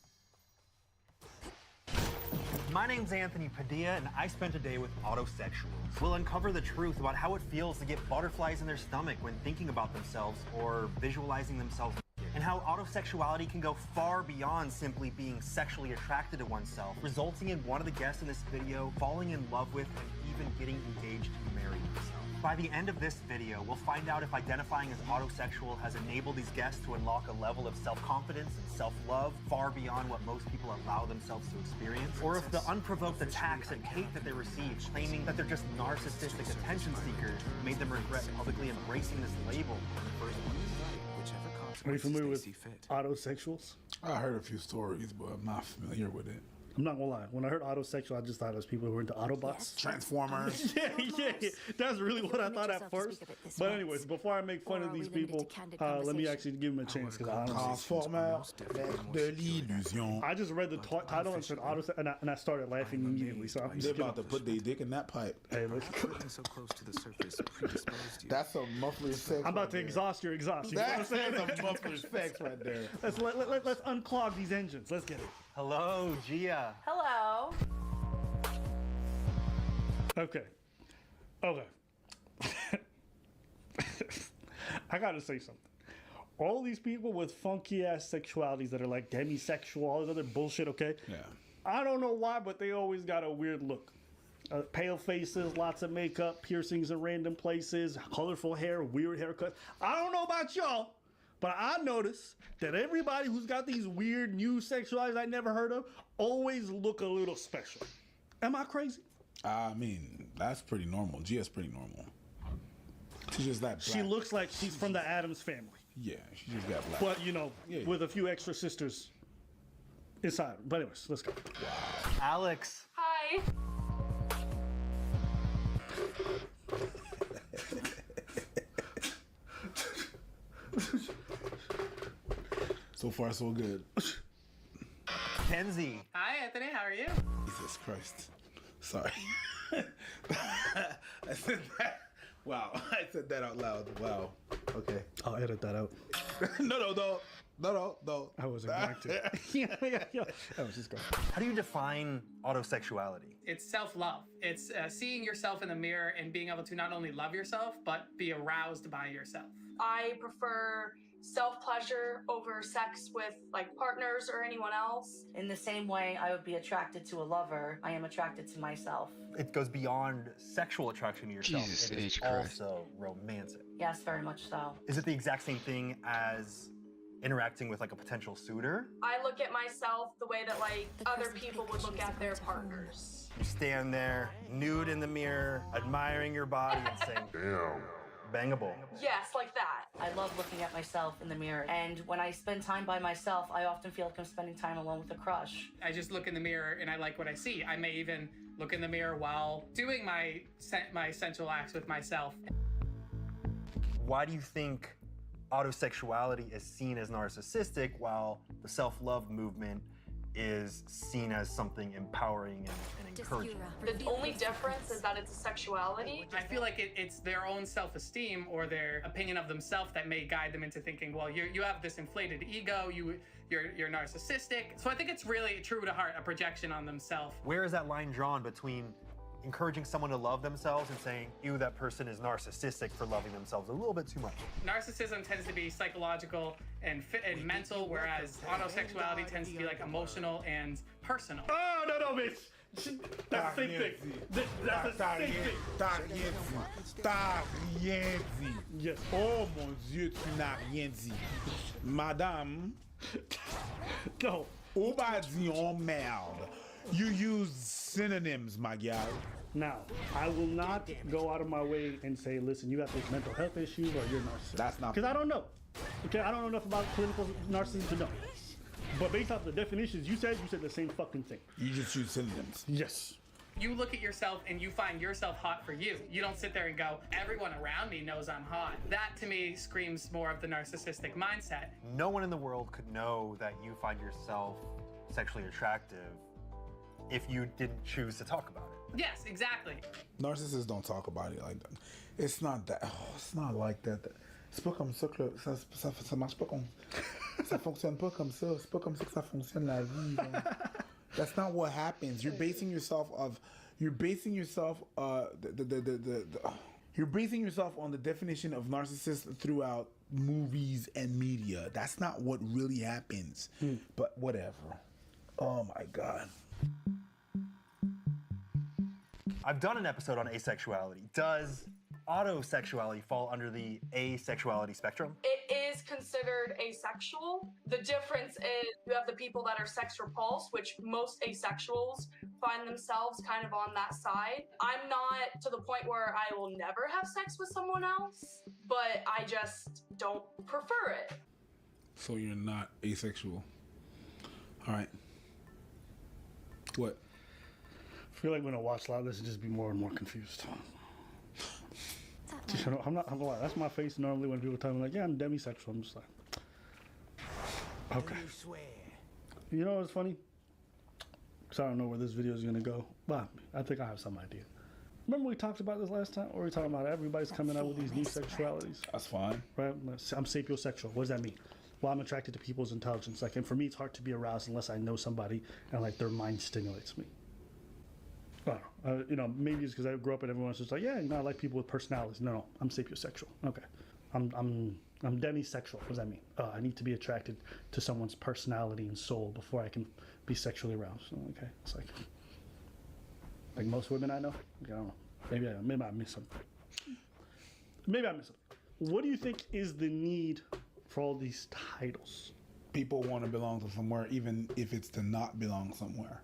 My name's Anthony Padilla, and I spent a day with autosexuals. We'll uncover the truth about how it feels to get butterflies in their stomach when thinking about themselves or visualizing themselves, and how autosexuality can go far beyond simply being sexually attracted to oneself, resulting in one of the guests in this video falling in love with and even getting engaged to marry himself. By the end of this video, we'll find out if identifying as autosexual has enabled these guests to unlock a level of self-confidence and self-love far beyond what most people allow themselves to experience, or if the unprovoked attacks and hate that they received, claiming that they're just narcissistic attention seekers, made them regret publicly embracing this label in the first place. Are you familiar with autosexuals? I heard a few stories, but I'm not familiar with it. I'm not gonna lie. When I heard autosexual, I just thought it was people who were into Autobots. Transformers. yeah. That's really what I thought at first. But anyways, before I make fun of these people, let me actually give them a chance because I honestly. Transformers de l'illusion. I just read the title and said autosexual, and I started laughing immediately. So I'm They're about to put their dick in that pipe. Hey, listen. So close to the surface predisposed you. That's a muffler's sex. I'm about to exhaust your exhaust. You know what I'm saying? That's a muffler's sex right there. Let's unclog these engines. Let's get it. Hello, Gia. Hello. Okay. I gotta say something. All these people with funky ass sexualities that are like demisexual, all this other bullshit, okay? Yeah. I don't know why, but they always got a weird look. Pale faces, lots of makeup, piercings in random places, colorful hair, weird haircuts. I don't know about y'all, but I noticed that everybody who's got these weird new sexualities I never heard of always look a little special. Am I crazy? I mean, that's pretty normal. Gia's pretty normal. She's just that black. She looks like she's from the Addams family. Yeah, she just got black. But, you know, with a few extra sisters inside. But anyways, let's go. Wow. Alex. Hi. So far, so good. Kenzie. Hi, Anthony. How are you? Jesus Christ. Sorry. I said that. Wow. I said that out loud. Wow. Okay. I'll edit that out. No. I wasn't going to. yeah. I was just going. How do you define autosexuality? It's self-love. It's seeing yourself in the mirror and being able to not only love yourself, but be aroused by yourself. I prefer self-pleasure over sex with like partners or anyone else. In the same way I would be attracted to a lover, I am attracted to myself. It goes beyond sexual attraction to yourself. Jesus it is H. Christ. also romantic. Yes, very much so. Is it the exact same thing as interacting with like a potential suitor? I look at myself the way that like other people would look at their partners. You stand there, nude in the mirror, admiring your body and saying, damn, bangable. Yes, like that. I love looking at myself in the mirror. And when I spend time by myself, I often feel like I'm spending time alone with a crush. I just look in the mirror and I like what I see. I may even look in the mirror while doing my sensual acts with myself. Why do you think autosexuality is seen as narcissistic while the self-love movement is seen as something empowering and encouraging? The only difference is that it's a sexuality. I feel like it's their own self-esteem or their opinion of themselves that may guide them into thinking, well, you have this inflated ego, you're narcissistic. So I think it's really true to heart, a projection on themselves. Where is that line drawn between encouraging someone to love themselves and saying, ew, that person is narcissistic for loving themselves a little bit too much? Narcissism tends to be psychological and mental, whereas autosexuality tends to be like emotional and personal. Oh, no, bitch. That's the same thing. That's the same thing. T'as rien dit. Yes. Oh mon Dieu, tu n'as rien dit. Madame. No. Ou pas dit on merde. You use synonyms, my gal. Now, I will not go out of my way and say, listen, you have this mental health issue or you're narcissistic. That's not. Because I don't know. Okay, I don't know enough about clinical narcissism to know. But based off the definitions you said the same fucking thing. You just use synonyms. Yes. You look at yourself and you find yourself hot for you. You don't sit there and go, everyone around me knows I'm hot. That to me screams more of the narcissistic mindset. No one in the world could know that you find yourself sexually attractive if you didn't choose to talk about it. Yes, exactly. Narcissists don't talk about it like that. It's not that. Oh, it's not like that. C'est pas comme ça que ça marche pas comme. Ça fonctionne pas comme ça. C'est pas comme ça que ça fonctionne la vie. That's not what happens. You're basing yourself on the definition of narcissist throughout movies and media. That's not what really happens. But whatever. Oh my God. I've done an episode on asexuality. Does autosexuality fall under the asexuality spectrum? It is considered asexual. The difference is you have the people that are sex repulsed, which most asexuals find themselves kind of on that side. I'm not to the point where I will never have sex with someone else, but I just don't prefer it. So you're not asexual. All right. What? I feel like when I watch a lot of this, just be more and more confused. I'm not gonna lie. That's my face normally when people tell me like, yeah, I'm demisexual. I'm just like, okay. You know what's funny? Because I don't know where this video is gonna go. But I think I have some idea. Remember we talked about this last time? Or we were talking about everybody's coming out with these new sexualities. That's fine. Right? I'm sapiosexual. What does that mean? Well, I'm attracted to people's intelligence. Like, and for me, it's hard to be aroused unless I know somebody and like their mind stimulates me. Maybe it's because I grew up and everyone's just like, yeah, I like people with personalities. No, I'm sapiosexual. Okay, I'm demisexual. What does that mean? I need to be attracted to someone's personality and soul before I can be sexually aroused. Okay, it's like most women I know. I don't know. Maybe I missed something. What do you think is the need for all these titles? People want to belong to somewhere, even if it's to not belong somewhere.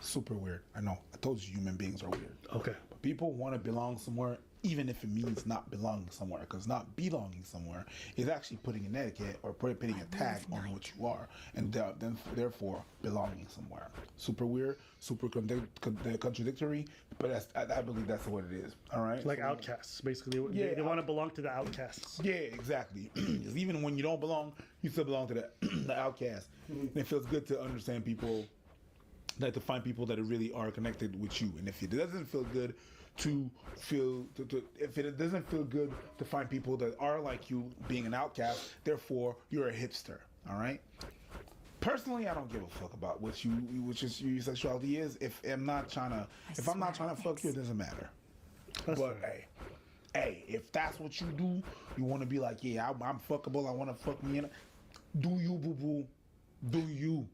Super weird. I know. I told you human beings are weird. Okay. But people want to belong somewhere, even if it means not belonging somewhere. Because not belonging somewhere is actually putting an etiquette or putting a tag on what you are, and then therefore belonging somewhere. Super weird, super contradictory. But I believe that's what it is. All right. Like outcasts, basically. They want to belong to the outcasts. Yeah, exactly. Even when you don't belong, you still belong to the outcast. And it feels good to understand people. Like to find people that really are connected with you, and if it doesn't feel good if it doesn't feel good to find people that are like you, being an outcast, therefore you're a hipster. All right. Personally, I don't give a fuck about what your sexuality is. If I'm not trying to fuck you, it doesn't matter. But hey, if that's what you do, you want to be like, yeah, I'm fuckable. I want to fuck me. Do you, boo boo? Do you?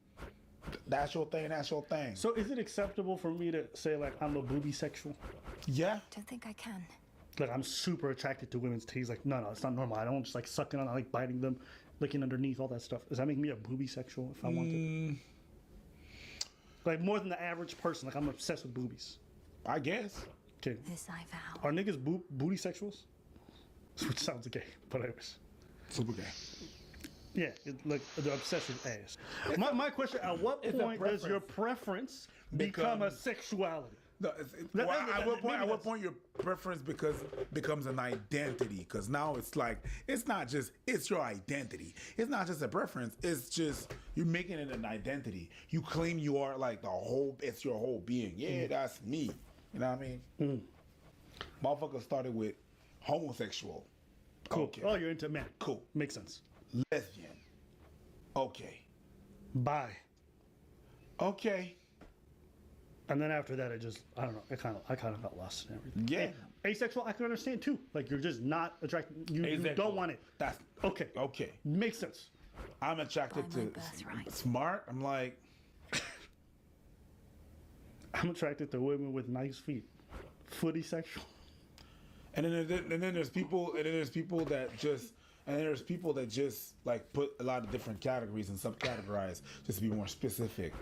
That's your thing. That's your thing. So is it acceptable for me to say like I'm a booby sexual? Yeah. Don't think I can. Like I'm super attracted to women's titties. Like no, it's not normal. I don't just like sucking on. I like biting them, licking underneath, all that stuff. Does that make me a booby sexual if I wanted? Like more than the average person. Like I'm obsessed with boobies. I guess. Okay. This I vow. Are niggas booty sexuals? Which sounds gay, but anyways. Super gay. Yeah, like they're obsessed with ass. My question: at what It's a point does your preference. preference become a sexuality? No, at what point your preference becomes an identity? Because now it's like it's your identity. It's not just a preference. It's just you're making it an identity. You claim you are like it's your whole being. Yeah, that's me. You know what I mean? Motherfucker started with homosexual. Cool. Okay. Oh, you're into men. Cool. Makes sense. Lesbian. Okay. Bi. Okay. And then after that, I don't know. I kind of got lost in everything. Yeah. Asexual, I can understand too. Like you're just not attracted. You don't want it. That's okay. Okay. Makes sense. I'm attracted to smart. I'm like, I'm attracted to women with nice feet. Footy sexual. And then there's people that just like put a lot of different categories and subcategorize just to be more specific.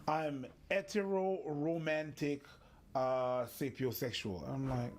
I'm hetero romantic sapiosexual. I'm like,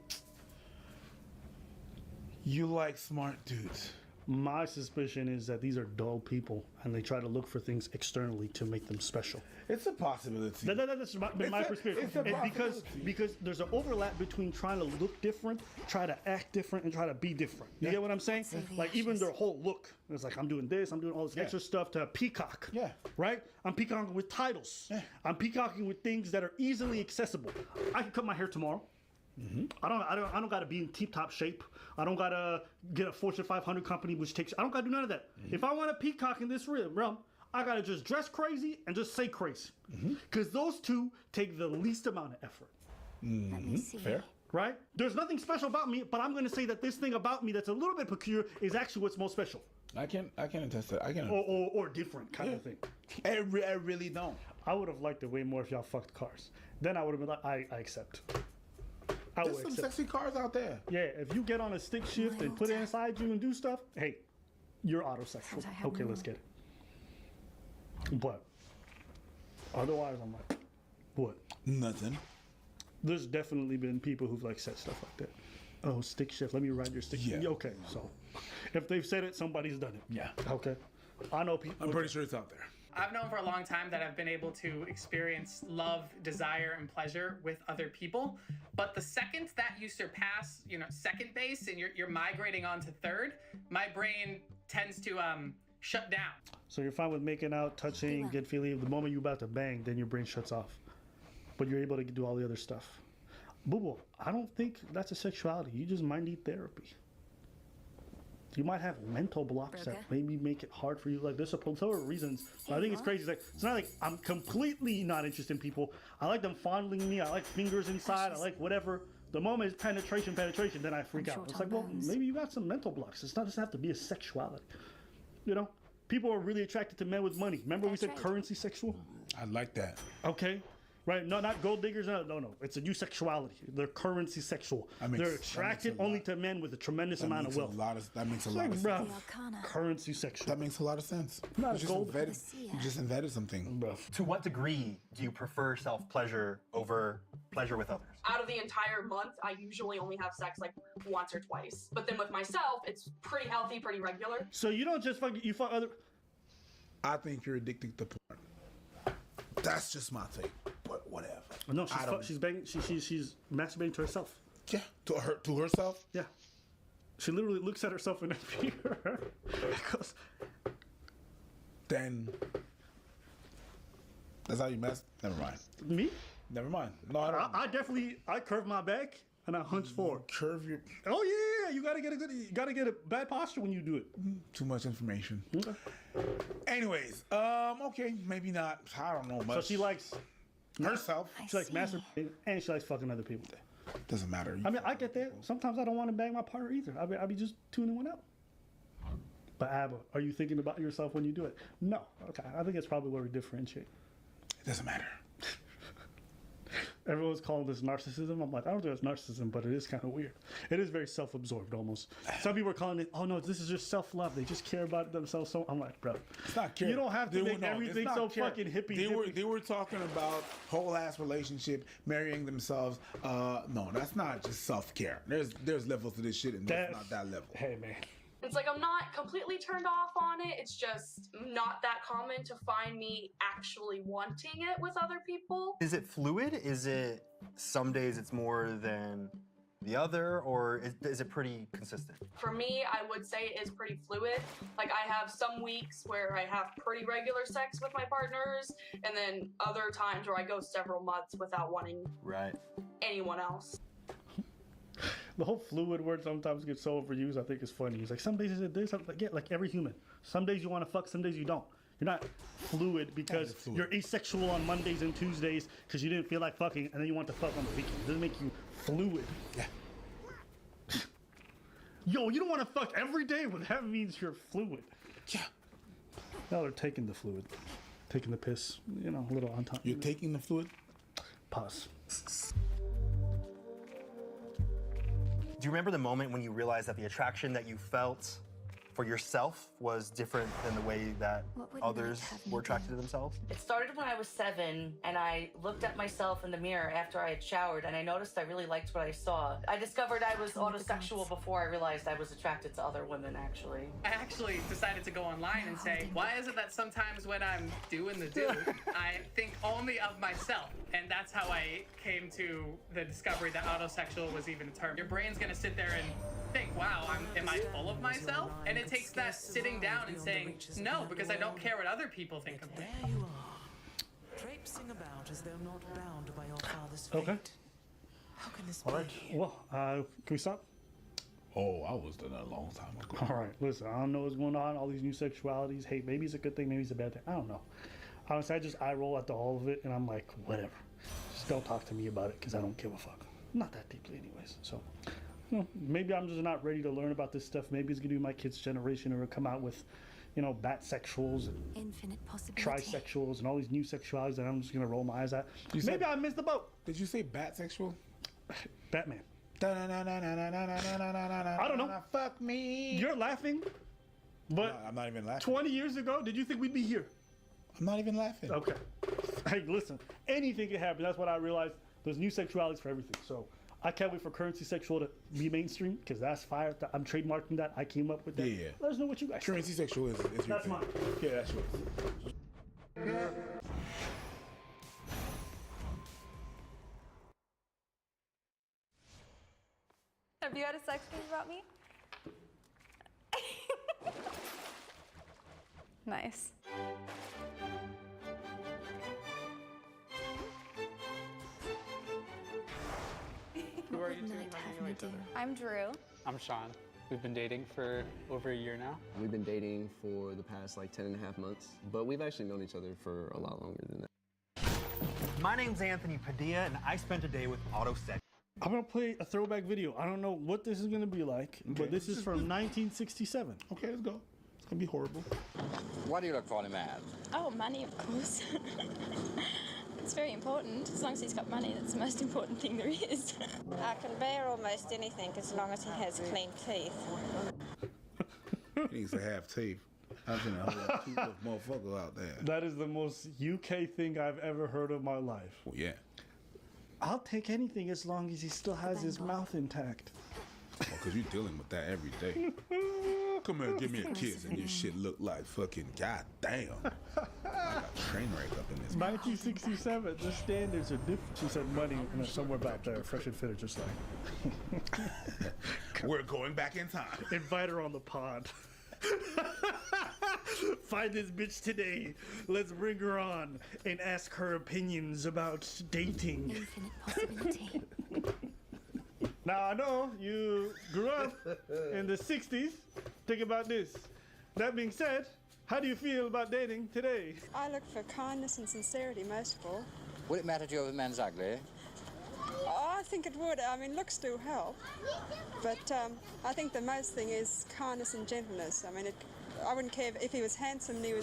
you like smart dudes. My suspicion is that these are dull people and they try to look for things externally to make them special. It's a possibility. That's my perspective. Because there's an overlap between trying to look different, try to act different, and try to be different. You get what I'm saying? Like even their whole look. It's like I'm doing this, I'm doing all this extra stuff to peacock. Yeah. Right? I'm peacocking with titles. Yeah. I'm peacocking with things that are easily accessible. I can cut my hair tomorrow. Mm-hmm. I don't gotta be in tip-top shape. I don't gotta get a Fortune 500 company which takes. I don't gotta do none of that. Mm-hmm. If I want to peacock in this realm, I gotta just dress crazy and just say crazy, because those two take the least amount of effort. Let me see. Fair. Right? There's nothing special about me, but I'm gonna say that this thing about me that's a little bit peculiar is actually what's most special. I can attest that. I can. Or different kind of thing. I really don't. I would have liked it way more if y'all fucked cars. Then I would have been like, I accept. There's some sexy cars out there. Yeah, if you get on a stick shift and put it inside you and do stuff, hey, you're autosexual. Okay, let's get it. But otherwise, I'm like, what? Nothing. There's definitely been people who've like said stuff like that. Oh, stick shift. Let me ride your stick. Yeah. Okay, so if they've said it, somebody's done it. Yeah. Okay. I know people. I'm pretty sure it's out there. I've known for a long time that I've been able to experience love, desire, and pleasure with other people. But the second that you surpass, second base and you're migrating on to third, my brain tends to shut down. So you're fine with making out, touching, get feeling. The moment you're about to bang, then your brain shuts off. But you're able to do all the other stuff. Boo-boo, I don't think that's a sexuality. You just might need therapy. You might have mental blocks that maybe make it hard for you. Like there's several reasons. But I think it's crazy. It's not like I'm completely not interested in people. I like them fondling me. I like fingers inside. I like whatever. The moment it's penetration, then I freak out. It's like, well, maybe you got some mental blocks. It doesn't have to be a sexuality. People are really attracted to men with money. Remember we said currency sexual? I like that. Okay. Right, no, not gold diggers. No. It's a new sexuality. They're currency sexual. They're attracted only to men with a tremendous amount of wealth. That makes a lot of sense. Currency sexual. That makes a lot of sense. Not gold. You just invented something. To what degree do you prefer self-pleasure over pleasure with others? Out of the entire month, I usually only have sex like once or twice. But then with myself, it's pretty healthy, pretty regular. So you don't just fuck other. I think you're addicted to porn. That's just my take. But whatever. No, she's banging. She's masturbating to herself. Yeah, to herself. Yeah, she literally looks at herself in the mirror. Because then that's how you mess. Never mind. Me? Never mind. No, I don't. I definitely curve my back and I hunch forward. Curve your. Oh yeah, you gotta get a bad posture when you do it. Too much information. Okay. Anyways, okay, maybe not. I don't know much. So she likes herself. She likes masturbating and she likes fucking other people. Doesn't matter. I mean, I get that. Sometimes I don't want to bang my partner either. I be just tuning one out. But Abba, are you thinking about yourself when you do it? No. Okay, I think that's probably where we differentiate. It doesn't matter. Everyone's calling this narcissism. I'm like, I don't think it's narcissism, but it is kind of weird. It is very self-absorbed almost. Some people are calling it, oh no, this is just self-love. They just care about themselves. So I'm like, bro, it's not care. You don't have to make everything so fucking hippie. They were talking about whole ass relationship, marrying themselves. No, that's not just self-care. There's levels to this shit, and that's not that level. Hey man, It's like I'm not completely turned off on it. It's just not that common to find me actually wanting it with other people. Is it fluid? Is it some days it's more than the other, or is it pretty consistent? For me, I would say it is pretty fluid. Like I have some weeks where I have pretty regular sex with my partners, and then other times where I go several months without wanting anyone else. The whole fluid word sometimes gets so overused. I think it's funny. It's like some days there's something, yeah, like every human. Some days you want to fuck, some days you don't. You're not fluid because you're asexual on Mondays and Tuesdays because you didn't feel like fucking, and then you want to fuck on the weekend. It doesn't make you fluid. Yeah. Yo, you don't want to fuck every day, but that means you're fluid. Yeah. Now they're taking the fluid, taking the piss. You know, a little on top. You're taking the fluid? Pause. Do you remember the moment when you realized that the attraction that you felt for yourself was different than the way that others were attracted to themselves? It started when I was 7, and I looked at myself in the mirror after I had showered, and I noticed I really liked what I saw. I discovered I was autosexual before I realized I was attracted to other women, actually. I actually decided to go online and say, why is it that sometimes when I'm doing the do, I think only of myself? And that's how I came to the discovery that autosexual was even a term. Your brain's gonna sit there and think, wow, am I full of myself? And it takes that sitting down and saying, no, because I don't care what other people think of me. There you are, traipsing about as though not bound by your father's fate. Okay. How can this All right. be? Well, can we stop? Oh, I was done a long time ago. All right. Listen, I don't know what's going on. All these new sexualities. Hey, maybe it's a good thing. Maybe it's a bad thing. I don't know. Honestly, I just eye roll at the all of it, and I'm like, whatever. Just don't talk to me about it because I don't give a fuck. Not that deeply, anyways. So. You know, maybe I'm just not ready to learn about this stuff. Maybe it's gonna be my kid's generation or come out with, you know, batsexuals and infinite possibility. trisexuals and all these new sexualities that I'm just gonna roll my eyes at. Maybe I missed the boat. Did you say batsexual? Batman. I I don't know. Fuck me. You're laughing, but I'm not even laughing. 20 years ago, did you think we'd be here? I'm not even laughing. Okay. Hey, listen, anything can happen. That's what I realized. There's new sexualities for everything. So I can't wait for Currency Sexual to be mainstream because that's fire. I'm trademarking that. I came up with that. Yeah. Let us know what you guys Currency Sexual is your That's thing. mine. Yeah, that's yours. Have you had a sex dream about me? Nice. Who are you two reminding each other? I'm Drew. I'm Sean. We've been dating for over a year now. We've been dating for the past like 10 and a half months, but we've actually known each other for a lot longer than that. My name's Anthony Padilla, and I spent a day with AutoSex. I'm gonna play a throwback video. I don't know what this is gonna be like, but this is from 1967. Okay, let's go. It's gonna be horrible. Why do you look for a man? Oh, money, of course. It's very important. As long as he's got money, that's the most important thing there is. I can bear almost anything as long as he has clean teeth. He needs to have teeth. I've been a whole toothless motherfucker out there. That is the most UK thing I've ever heard of my life. Well, yeah. I'll take anything as long as he still has his mouth intact. Because you're dealing with that every day. Come here, give me a kiss, and your shit look like fucking goddamn. I got a train wreck up in this. 1967, the standards are different. She said money somewhere back there. Fresh and Fit are just like. We're going back in time. Invite her on the pod. Find this bitch today. Let's bring her on and ask her opinions about dating. Infinite possibility. Now I know you grew up in the 60s. Think about this. That being said, how do you feel about dating today? I look for kindness and sincerity most of all. Would it matter to you if a man's ugly? Oh, I think it would. I mean, looks do help. But I think the most thing is kindness and gentleness. I mean, I wouldn't care if he was handsome and he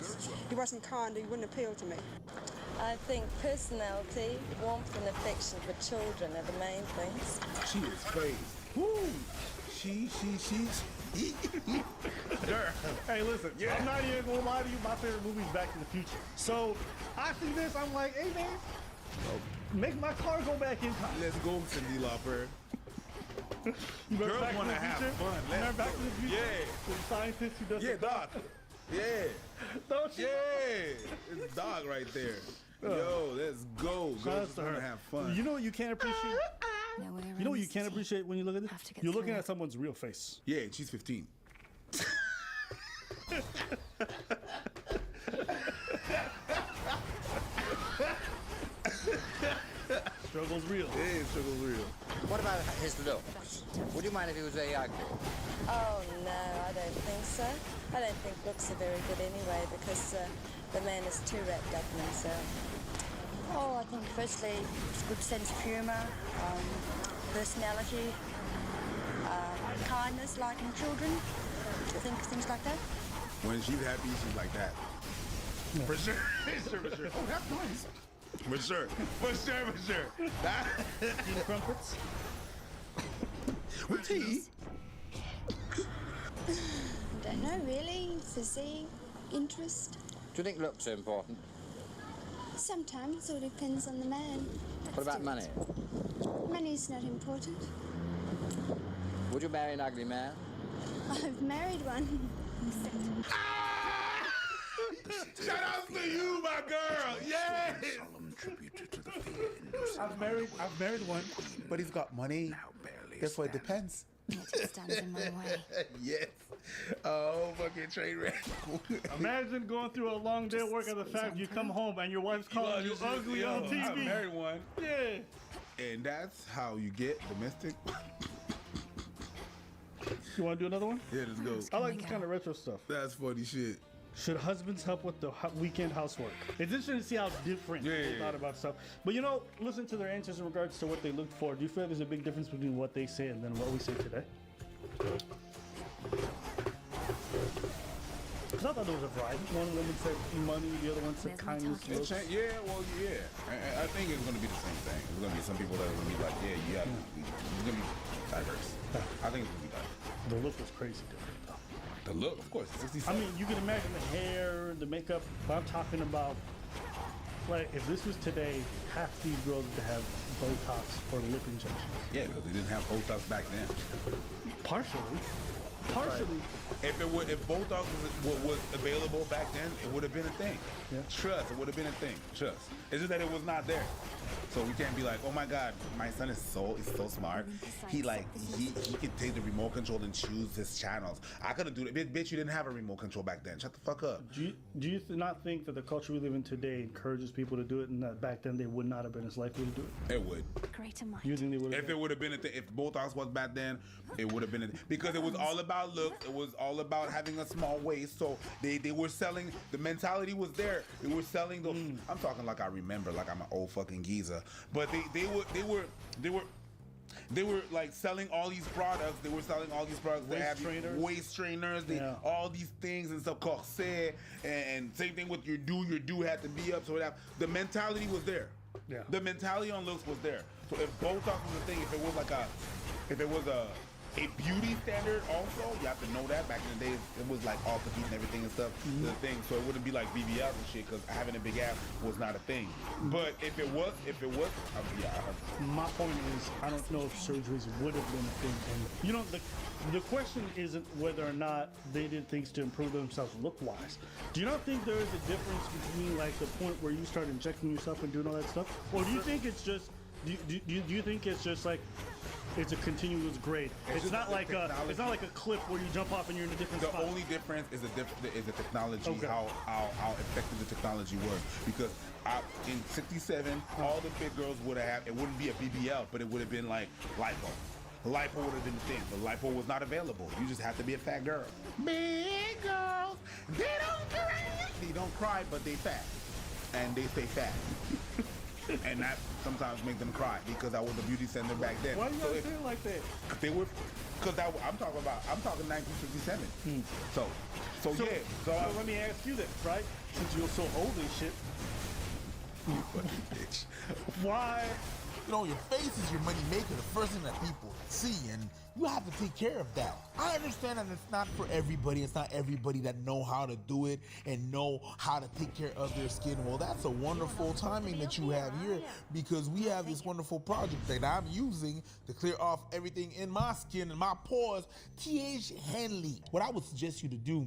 wasn't kind, he wouldn't appeal to me. I think personality, warmth and affection for children are the main things. She is phased. Woo! She's... Hey, listen, I'm not even gonna lie to you. My favorite movie is Back to the Future. So I see this, I'm like, hey man, make my car go back in time. Let's go, Cindy Lauper. Girls want to have fun. Remember Back to the Future? Yeah. The scientist who does Yeah, the Doc. Yeah. Don't you? Yeah. It's Doc right there. Yo, let's go. Girls just want to have fun. You know what you can't appreciate? You know what you can't appreciate when you look at this? You're looking at someone's real face. Yeah, she's 15. Struggle's real. Yeah, struggle's real. What about his looks? Would you mind if he was very ugly? Oh, no, I don't think so. I don't think looks are very good anyway because the man is too wrapped up in himself. Oh, I think firstly, good sense of humour, personality, kindness, liking children. I think things like that. When she's happy, she's like that. For sure. For sure. Oh, that's nice. For sure. For sure. Eating crumpets? With tea? I don't know, really. Physique, interest. Do you think looks are important? Sometimes it all depends on the man. What about money? Money's not important. Would you marry an ugly man? I've married one. Shout out to you, my girl. Yes. I've married one, but he's got money. Therefore, it depends. It stands in my way. Yes. Oh, fucking train wreck. Imagine going through a long day at work at the factory. You come home and your wife's calling you ugly on TV. I married one. Yeah. And that's how you get domestic. You want to do another one? Yeah, let's go. I like this kind of retro stuff. That's funny shit. Should husbands help with the weekend housework? It's interesting to see how different they thought about stuff. But you know, listen to their answers in regards to what they looked for. Do you feel there's a big difference between what they say and then what we say today? Because I thought there was a variety. One woman said money, the other one said kindness. Yeah, well, yeah. I think it's going to be the same thing. There's going to be some people that are going to be like, yeah, you have, it's going to be diverse. I think it's going to be diverse. The look was crazy different, though. The look, of course. 67. I mean, you can imagine the hair, the makeup, but I'm talking about, like, if this was today, half these girls would have Botox or lip injections. Yeah, because they didn't have Botox back then. Partially. If Botox was available back then, it would have been a thing. Yeah. Trust, it would have been a thing. Trust. It's just that it was not there. So we can't be like, oh my God, my son is so smart. He can take the remote control and choose his channels. I couldn't do that. Bitch, you didn't have a remote control back then. Shut the fuck up. Do you not think that the culture we live in today encourages people to do it, and that back then they would not have been as likely to do it? It would. Greater mind. You think they would? If it would have been a thing, if Botox was back then, it would have been because it was all about looks. It was all about having a small waist. So they were selling. The mentality was there. They were selling those. I'm talking like I remember, like I'm an old fucking geezer. But they were like selling all these products. They were selling all these products. They have waist trainers. All these things and stuff, corset, and same thing with your do had to be up. So the mentality was there. Yeah. The mentality on looks was there. So if Botox was a thing, if it was a beauty standard also, you have to know that. Back in the days, it was like all compete and everything and stuff. The thing, so it wouldn't be like BBL and shit because having a big ass was not a thing. But if it was, my point is, I don't know if surgeries would have been a thing. And you know, the question isn't whether or not they did things to improve themselves look-wise. Do you not think there is a difference between like the point where you start injecting yourself and doing all that stuff, or do you think it's just? Do you think it's just like it's a continuous grade? It's not like a clip where you jump off and you're in a different spot. The only difference is the technology, how effective the technology was. Because in '67, all the big girls would have it wouldn't be a BBL, but it would have been like lipo. Lipo would have been the thing, but lipo was not available. You just have to be a fat girl. Big girls, they don't cry. They don't cry, but they fat, and they stay fat. And that sometimes make them cry because I was a beauty center back then. Why do you say it like that? They were, I'm talking 1967. So yeah. So let me ask you this, right? Since you're so old and shit, you fucking bitch. Why You know, your face is your money maker, the first thing that people see, and you have to take care of that. I understand that it's not for everybody. It's not everybody that know how to do it and know how to take care of their skin. Well, that's a wonderful timing that you have here, because we have this wonderful project that I'm using to clear off everything in my skin and my pores. TH Henley. What I would suggest you to do,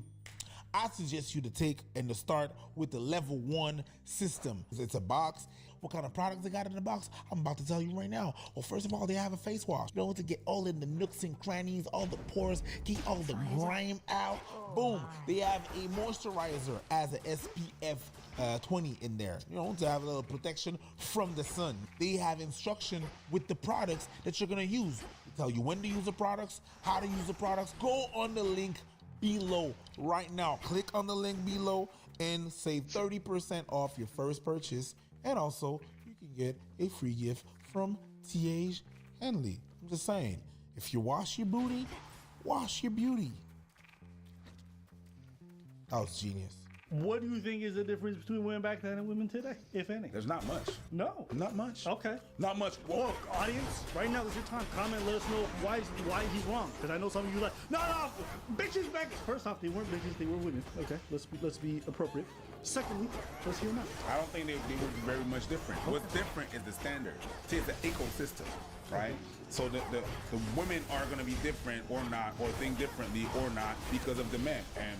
I suggest you to take and to start with the level 1 system. It's a box. What kind of products they got in the box? I'm about to tell you right now. Well, first of all, they have a face wash. You know, to get all in the nooks and crannies, all the pores, get all the grime out. Boom. They have a moisturizer as an SPF 20 in there, you know, to have a little protection from the sun. They have instruction with the products that you're gonna use. They tell you when to use the products, how to use the products. Go on the link below right now. Click on the link below and save 30% off your first purchase. And also, you can get a free gift from TH Henley. I'm just saying, if you wash your booty, wash your beauty. That was genius. What do you think is the difference between women back then and women today, if any? There's not much. No. Not much. Okay. Not much. Well, audience, right now is your time. Comment, let us know why he's wrong. Because I know some of you like, no, bitches back. First off, they weren't bitches, they were women. Okay, let's be appropriate. Secondly, let's hear them out. I don't think they would be very much different. What's different is the standard. See, it's an ecosystem, right? So the women are going to be different or not, or think differently or not because of the men. And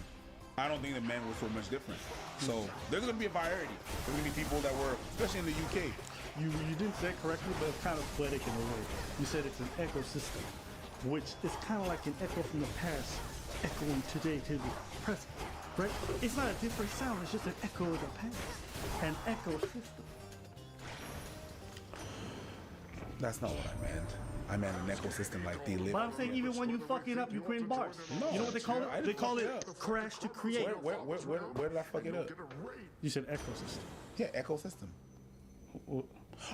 I don't think the men were so much different. So there's going to be a variety. There's going to be people that were, especially in the UK. You didn't say it correctly, but it's kind of poetic in a way. You said it's an ecosystem, which is kind of like an echo from the past, echoing today to the present, right? It's not a different sound, it's just an echo of the past, an ecosystem. That's not what I meant. I meant an ecosystem like they live. But I'm saying even when you fucking up, you create bars. No, you know what they call it? They call it up. crash to create. Where did I fuck it up? You said ecosystem. Yeah, ecosystem.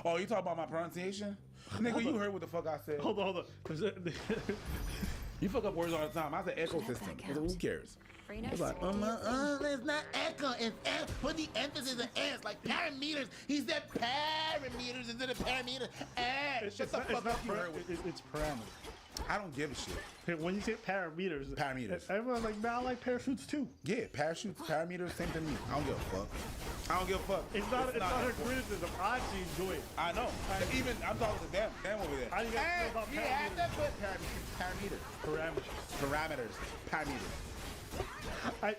Oh, you talking about my pronunciation? Nigga, you heard what the fuck I said. Hold on. You fuck up words all the time. I said ecosystem. Who cares? It's like, it's not echo, it's put the emphasis in S, like parameters. He said parameters instead of parameters. Shut the fuck up. It's parameters. I don't give a shit. When you say parameters, everyone's like, man, I like parachutes too. Yeah, parachutes, parameters, same to me. I don't give a fuck. I don't give a fuck. It's not a criticism. I actually enjoy it. I know. Even I'm talking to them over there. How do you guys feel about parameters? Yeah, that's what parameters.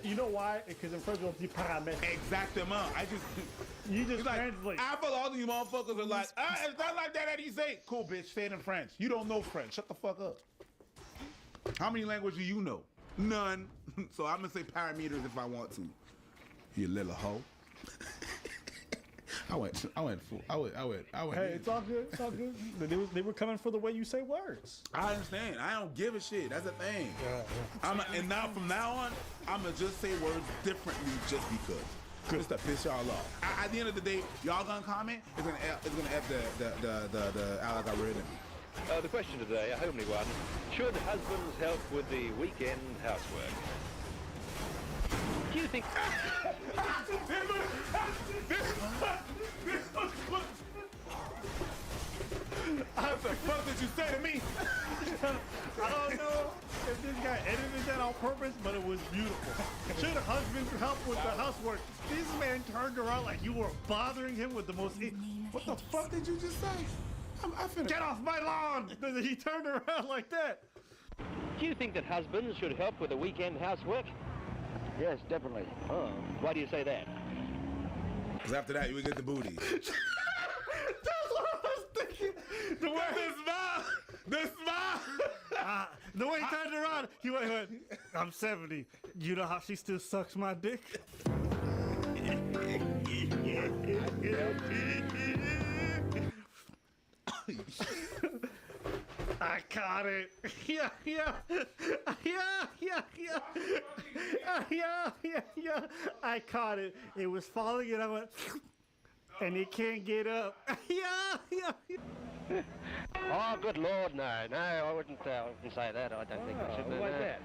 You know why? Because in French, it's parameters. Exactement. You just like, translate. I feel all these motherfuckers are like, it's not like that. How do you say it? Cool, bitch. Say it in French. You don't know French. Shut the fuck up. How many languages do you know? None. So I'm gonna say parameters if I want to. You little hoe. I went. Hey, it's all good. It's all good. They were coming for the way you say words. I understand. I don't give a shit. That's the thing. Yeah. And now from now on, I'm gonna just say words differently just because. Just to piss y'all off. At the end of the day, y'all gonna comment. It's gonna F the algorithm. The question today, a homely one: should husbands help with the weekend housework? Do you think? What the fuck did you say to me? I don't know if this guy edited that on purpose, but it was beautiful. Should husbands help with the housework? This man turned around like you were bothering him with the most. What the fuck did you just say? Get off my lawn! He turned around like that. Do you think that husbands should help with the weekend housework? Yes, definitely. Oh, why do you say that? Because after that, you would get the booty. That's what I was thinking. The way the smile. The way he turned around, he went, I'm 70. You know how she still sucks my dick? I caught it. Yeah. I caught it. It was falling and I went, and it can't get up. Yeah. Oh, good Lord, no, I wouldn't say that. I don't think I should. Why that?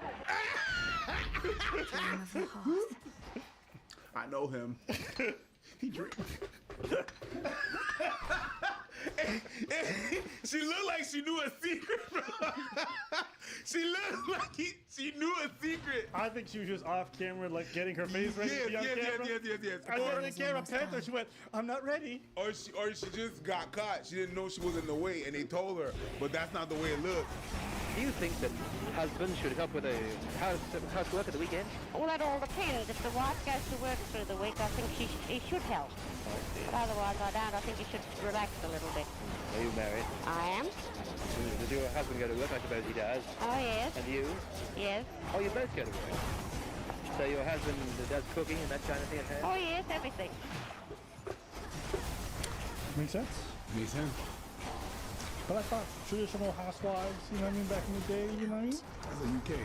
I know him. He drinks. She looked like she knew a secret. She looked like she knew a secret. I think she was just off camera, like getting her face ready to be on camera. Yes. And then the camera panned her. She went, "I'm not ready." Or she just got caught. She didn't know she was in the way, and they told her. But that's not the way it looked. Do you think that husbands should help with a housework at the weekend? Well, that all depends. If the wife goes to work through the week, I think he should help. But otherwise, I don't. I think he should relax a little bit. Are you married? I am. Does your husband go to work? I suppose he does. Oh, yes. And you? Yes. Oh, you both go to work. So your husband does cooking and that kind of thing at home? Oh, yes, everything. Makes sense. Makes sense. But I thought traditional housewives, you know what I mean, back in the day, you know what I mean? That's the UK.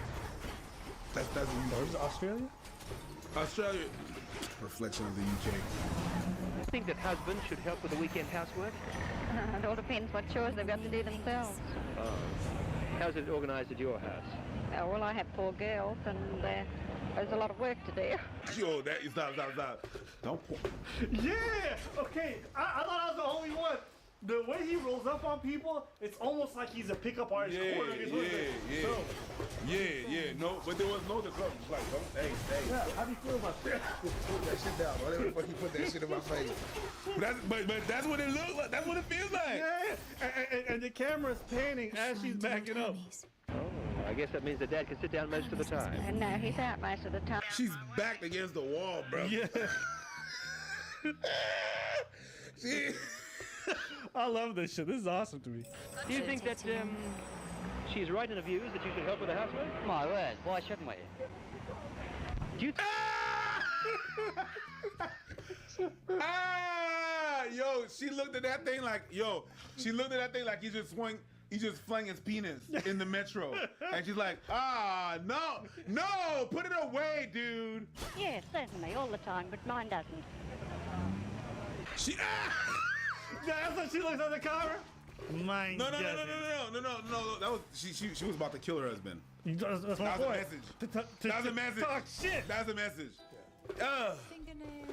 That's the UK. Or is it Australia? Australia. Reflection of the UK. Do you think that husbands should help with the weekend housework? It all depends what chores they've got to do themselves. Oh. How's it organised at your house? Well, I have 4 girls, and there's a lot of work to do. Yo, stop. Don't point. Yeah! Okay, I thought I was the only one. The way he rolls up on people, it's almost like he's a pickup artist. No, but there was no decorum. It's like, hey. Yeah, how do you feel about that? Put that shit down. Whatever the fuck you put that shit in my face. But that's what it looks like. That's what it feels like. Yeah, and the camera's panning as she's backing up. Oh, I guess that means the dad can sit down most of the time. No, he's out most of the time. She's backed against the wall, bro. Yeah. I love this shit. This is awesome to me. Do you think that she's right in her views that you should help with the housework? My word, why shouldn't we? Do you Yo, she looked at that thing like, he just flung his penis in the metro. And she's like, no, put it away, dude. Yes, certainly, all the time, but mine doesn't. That's what she looks at the camera? Mine No. doesn't. That was she was about to kill her husband. That's my point. That's a message. Talk shit. That's a message.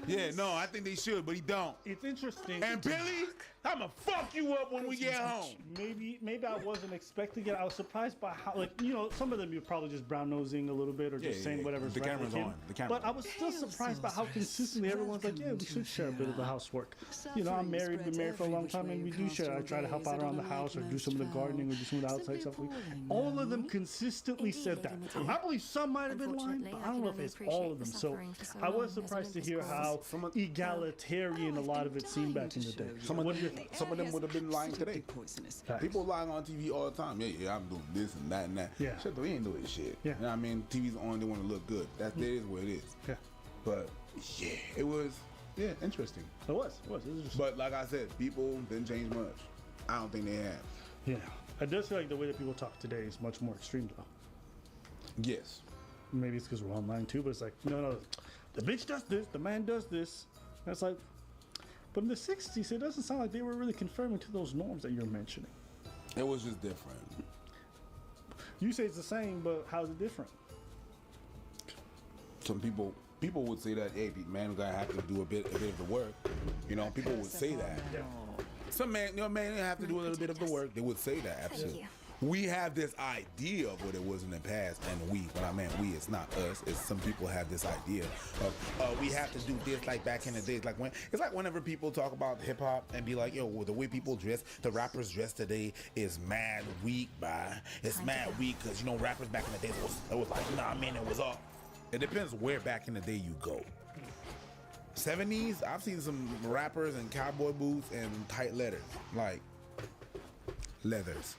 Yeah, no, I think they should, but he don't. It's interesting. And Billy, I'ma fuck you up when we get home. Maybe I wasn't expecting it. I was surprised by how, some of them you're probably just brown nosing a little bit or just saying whatever's The right camera's with him. on. The camera's But I was still surprised by how consistently everyone's like, yeah, we should share a bit of the housework. I'm married, been married for a long time, and we do share. I try to help out around the house or do some of the gardening or do some of the outside stuff. All of them consistently said that. I believe some might have been lying, but I don't know if it's all of them. So I was surprised to hear how egalitarian a lot of it seemed back in the day. Some of them would have been lying today. People lying on TV all the time. Yeah, I'm doing this and that and that. Yeah. Shut the, we ain't doing shit. Yeah. You know what I mean? TV's on, they want to look good. That is what it is. Yeah. But yeah, it was interesting. It was interesting. But like I said, people didn't change much. I don't think they have. Yeah. It does feel like the way that people talk today is much more extreme though. Yes. Maybe it's because we're online too, but it's like, no, the bitch does this, the man does this. And it's like, but in the 60s, it doesn't sound like they were really conforming to those norms that you're mentioning. It was just different. You say it's the same, but how's it different? Some people would say that, hey, man, gonna have to do a bit of the work. You know, people would say that. Some man have to do a little bit of the work. They would say that, absolutely. We have this idea of what it was in the past, and when I meant we, it's not us. It's some people have this idea of we have to do this like back in the days. It's like whenever people talk about hip hop and be like, yo, well, the way people dress, the rappers dress today is mad weak, it's mad weak because rappers back in the days it was like, nah, man, it was all. It depends where back in the day you go. 70s, I've seen some rappers in cowboy boots and tight leathers, like leathers.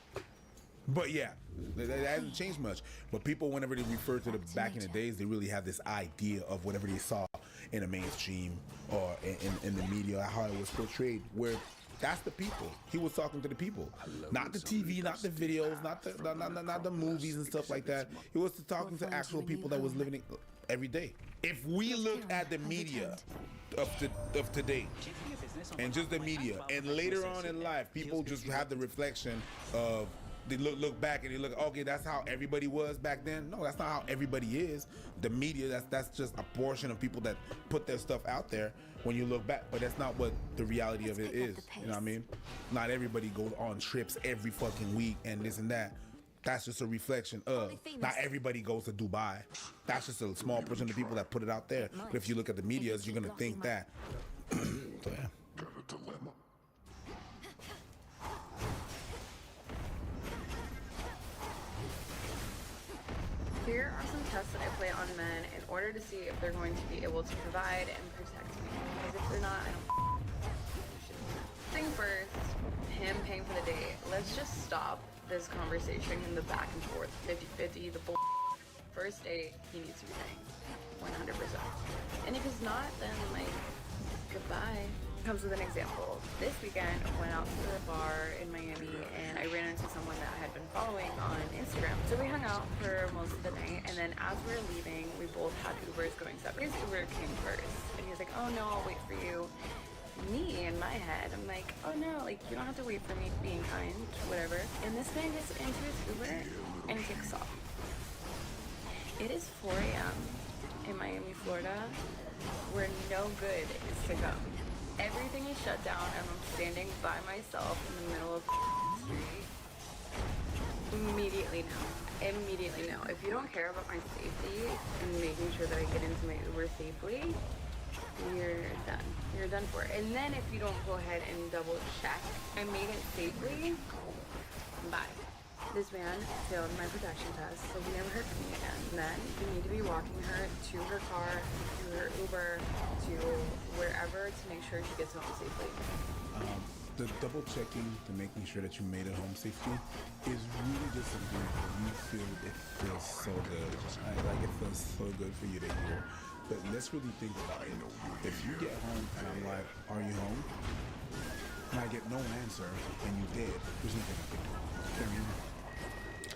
But yeah, that hasn't changed much. But people, whenever they refer to the back in the days, they really have this idea of whatever they saw in the mainstream or in the media, how it was portrayed, where that's the people. He was talking to the people. Not the TV, not the videos, not the movies and stuff like that. He was talking to actual people that was living it every day. If we look at the media of today, and just the media, and later on in life, people just have the reflection of they look back and they look, okay, that's how everybody was back then. No, that's not how everybody is. The media, that's just a portion of people that put their stuff out there when you look back, but that's not what the reality of it is. You know what I mean? Not everybody goes on trips every fucking week and this and that. That's just a reflection of, not everybody goes to Dubai. That's just a small portion of the people that put it out there. But if you look at the media, you're gonna think that. So, yeah. Here are some tests that I play on men in order to see if they're going to be able to provide and protect me. Because if they're not, I don't. Thing first, him paying for the date. Let's just stop this conversation in the back and forth, 50-50, the bull. First date, he needs to be paying, 100%. And if he's not, then like, goodbye. Comes with an example. This weekend, I went out to a bar in Miami and I ran into someone that I had been following on Instagram. So we hung out for most of the night, and then as we were leaving, we both had Ubers going separate. His Uber came first, and he was like, "Oh no, I'll wait for you." Me, in my head, I'm like, "Oh no, like you don't have to wait for me, being kind, whatever." And this man gets into his Uber and takes off. It is 4 a.m. in Miami, Florida, where no good is to come. Everything is shut down and I'm standing by myself in the middle of the street. Immediately no. If you don't care about my safety and making sure that I get into my Uber safely, you're done. You're done for. And then if you don't go ahead and double check I made it safely, bye. This man failed my protection test, so he never heard from me again. And then you need to be walking her to her car, to her Uber, to wherever to make sure she gets home safely. The double checking to making sure that you made it home safely is really just something you feel, it feels so good. Like it feels so good for you to hear. But let's really think about it. If you get home and I'm like, "Are you home?" and I get no answer and you did, there's nothing I can do. You know what I mean?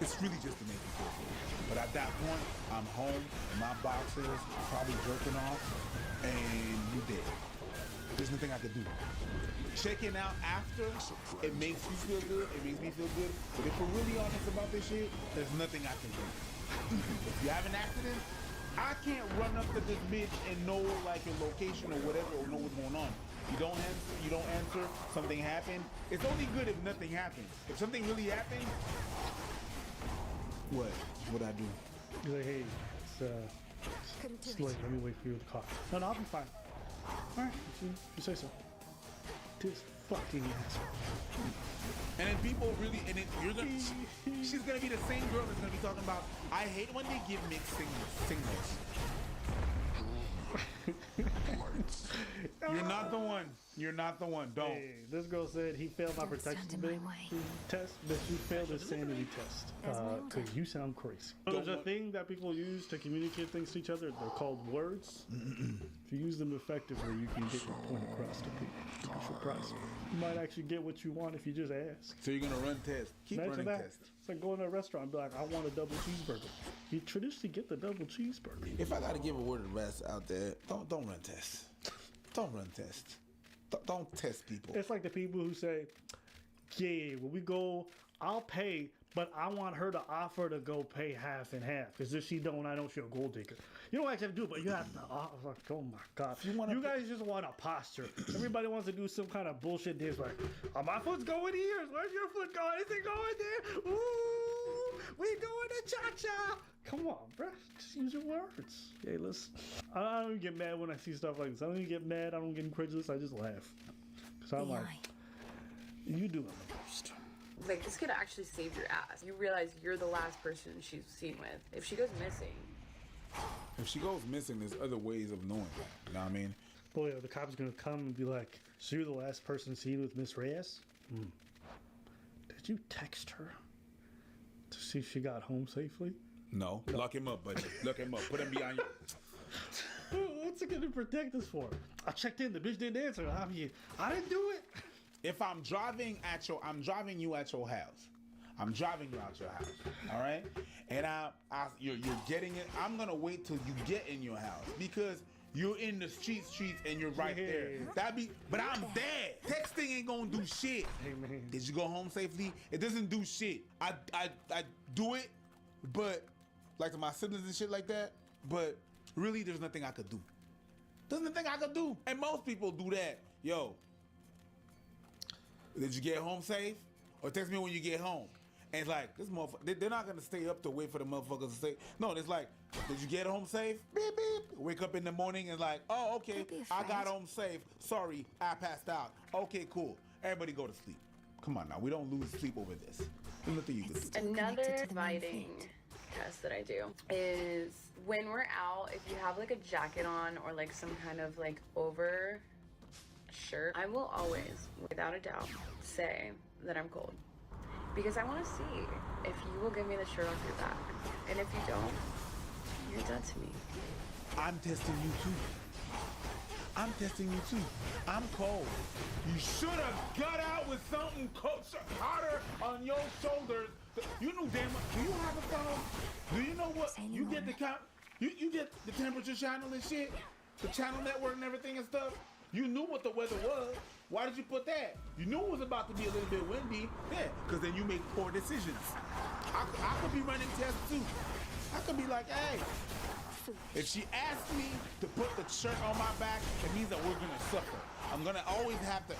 It's really just to make you feel good. But at that point, I'm home in my boxers, probably jerking off, and you did. There's nothing I could do. Checking out after, it makes you feel good, it makes me feel good. But if we're really honest about this shit, there's nothing I can do. If you have an accident, I can't run up to this bitch and know like your location or whatever, or know what's going on. You don't answer, something happened. It's only good if nothing happens. If something really happened, what'd I do? You're like, "Hey, it's late. Let me wait for you with the car." No, I'll be fine. All right, you say so. This fucking asshole. And then people really, and then she's gonna be the same girl that's gonna be talking about, "I hate when they give mixed signals." You're not the one. You're not the one. Don't. Hey, this girl said he failed my protection test, but you failed his sanity test. Because you sound crazy. There's a thing that people use to communicate things to each other. They're called words. If you use them effectively, you can get your point across to people. I'm surprised. You might actually get what you want if you just ask. So you're going to run tests. Keep running tests. It's like going to a restaurant and be like, "I want a double cheeseburger." You traditionally get the double cheeseburger. If I got to give a word of rest out there, don't run tests. Don't run tests. Don't test people. It's like the people who say, "Yeah, when we go, I'll pay, but I want her to offer to go pay half and half. Because if she don't, I know she'll gold digger." You don't actually have to do it, but you have to offer. Like, oh my God. You guys just want a posture. Everybody wants to do some kind of bullshit dance like, "Oh, my foot's going here. Where's your foot going? Is it going there? Ooh, we doing a cha-cha." Come on, bro. Just use your words. Hey, listen. I don't even get mad when I see stuff like this. I don't even get mad. I don't get incredulous. I just laugh. Because I'm like, you doing the most. Like, this could actually save your ass. You realize you're the last person she's seen with. If she goes missing. If she goes missing, there's other ways of knowing that. You know what I mean? Boy, the cop's going to come and be like, "So you're the last person seen with Miss Reyes? Did you text her to see if she got home safely?" No. Lock him up, buddy. Lock him up. Put him behind you. What's it going to protect us for? I checked in. The bitch didn't answer. I didn't do it. If I'm driving you at your house. I'm driving you out your house. All right? And you're getting it. I'm going to wait till you get in your house because you're in the streets and you're right there. That'd be, but I'm dead. Texting ain't gonna do shit. Amen. Did you go home safely? It doesn't do shit. I do it, but like to my siblings and shit like that. But really, there's nothing I could do. There's nothing I could do. And most people do that. Yo, did you get home safe? Or text me when you get home. And it's like, this motherfucker, they're not gonna stay up to wait for the motherfuckers to say, no, it's like, did you get home safe? Beep, beep. Wake up in the morning and like, oh, okay, I got home safe. Sorry, I passed out. Okay, cool. Everybody go to sleep. Come on now, we don't lose sleep over this. There's nothing you can do. Another inviting test that I do is when we're out, if you have like a jacket on or like some kind of like over shirt, I will always, without a doubt, say that I'm cold. Because I want to see if you will give me the shirt off your back. And if you don't, you're dead to me. I'm testing you too. I'm testing you too. I'm cold. You should have got out with something hotter on your shoulders. You know damn well. Do you have a phone? Do you know what? You get the count. You get the temperature channel and shit. The channel network and everything and stuff. You knew what the weather was. Why did you put that? You knew it was about to be a little bit windy. Yeah, because then you make poor decisions. I could be running tests too. I could be like, hey, if she asks me to put the shirt on my back, it means that we're gonna suffer. I'm gonna always have to,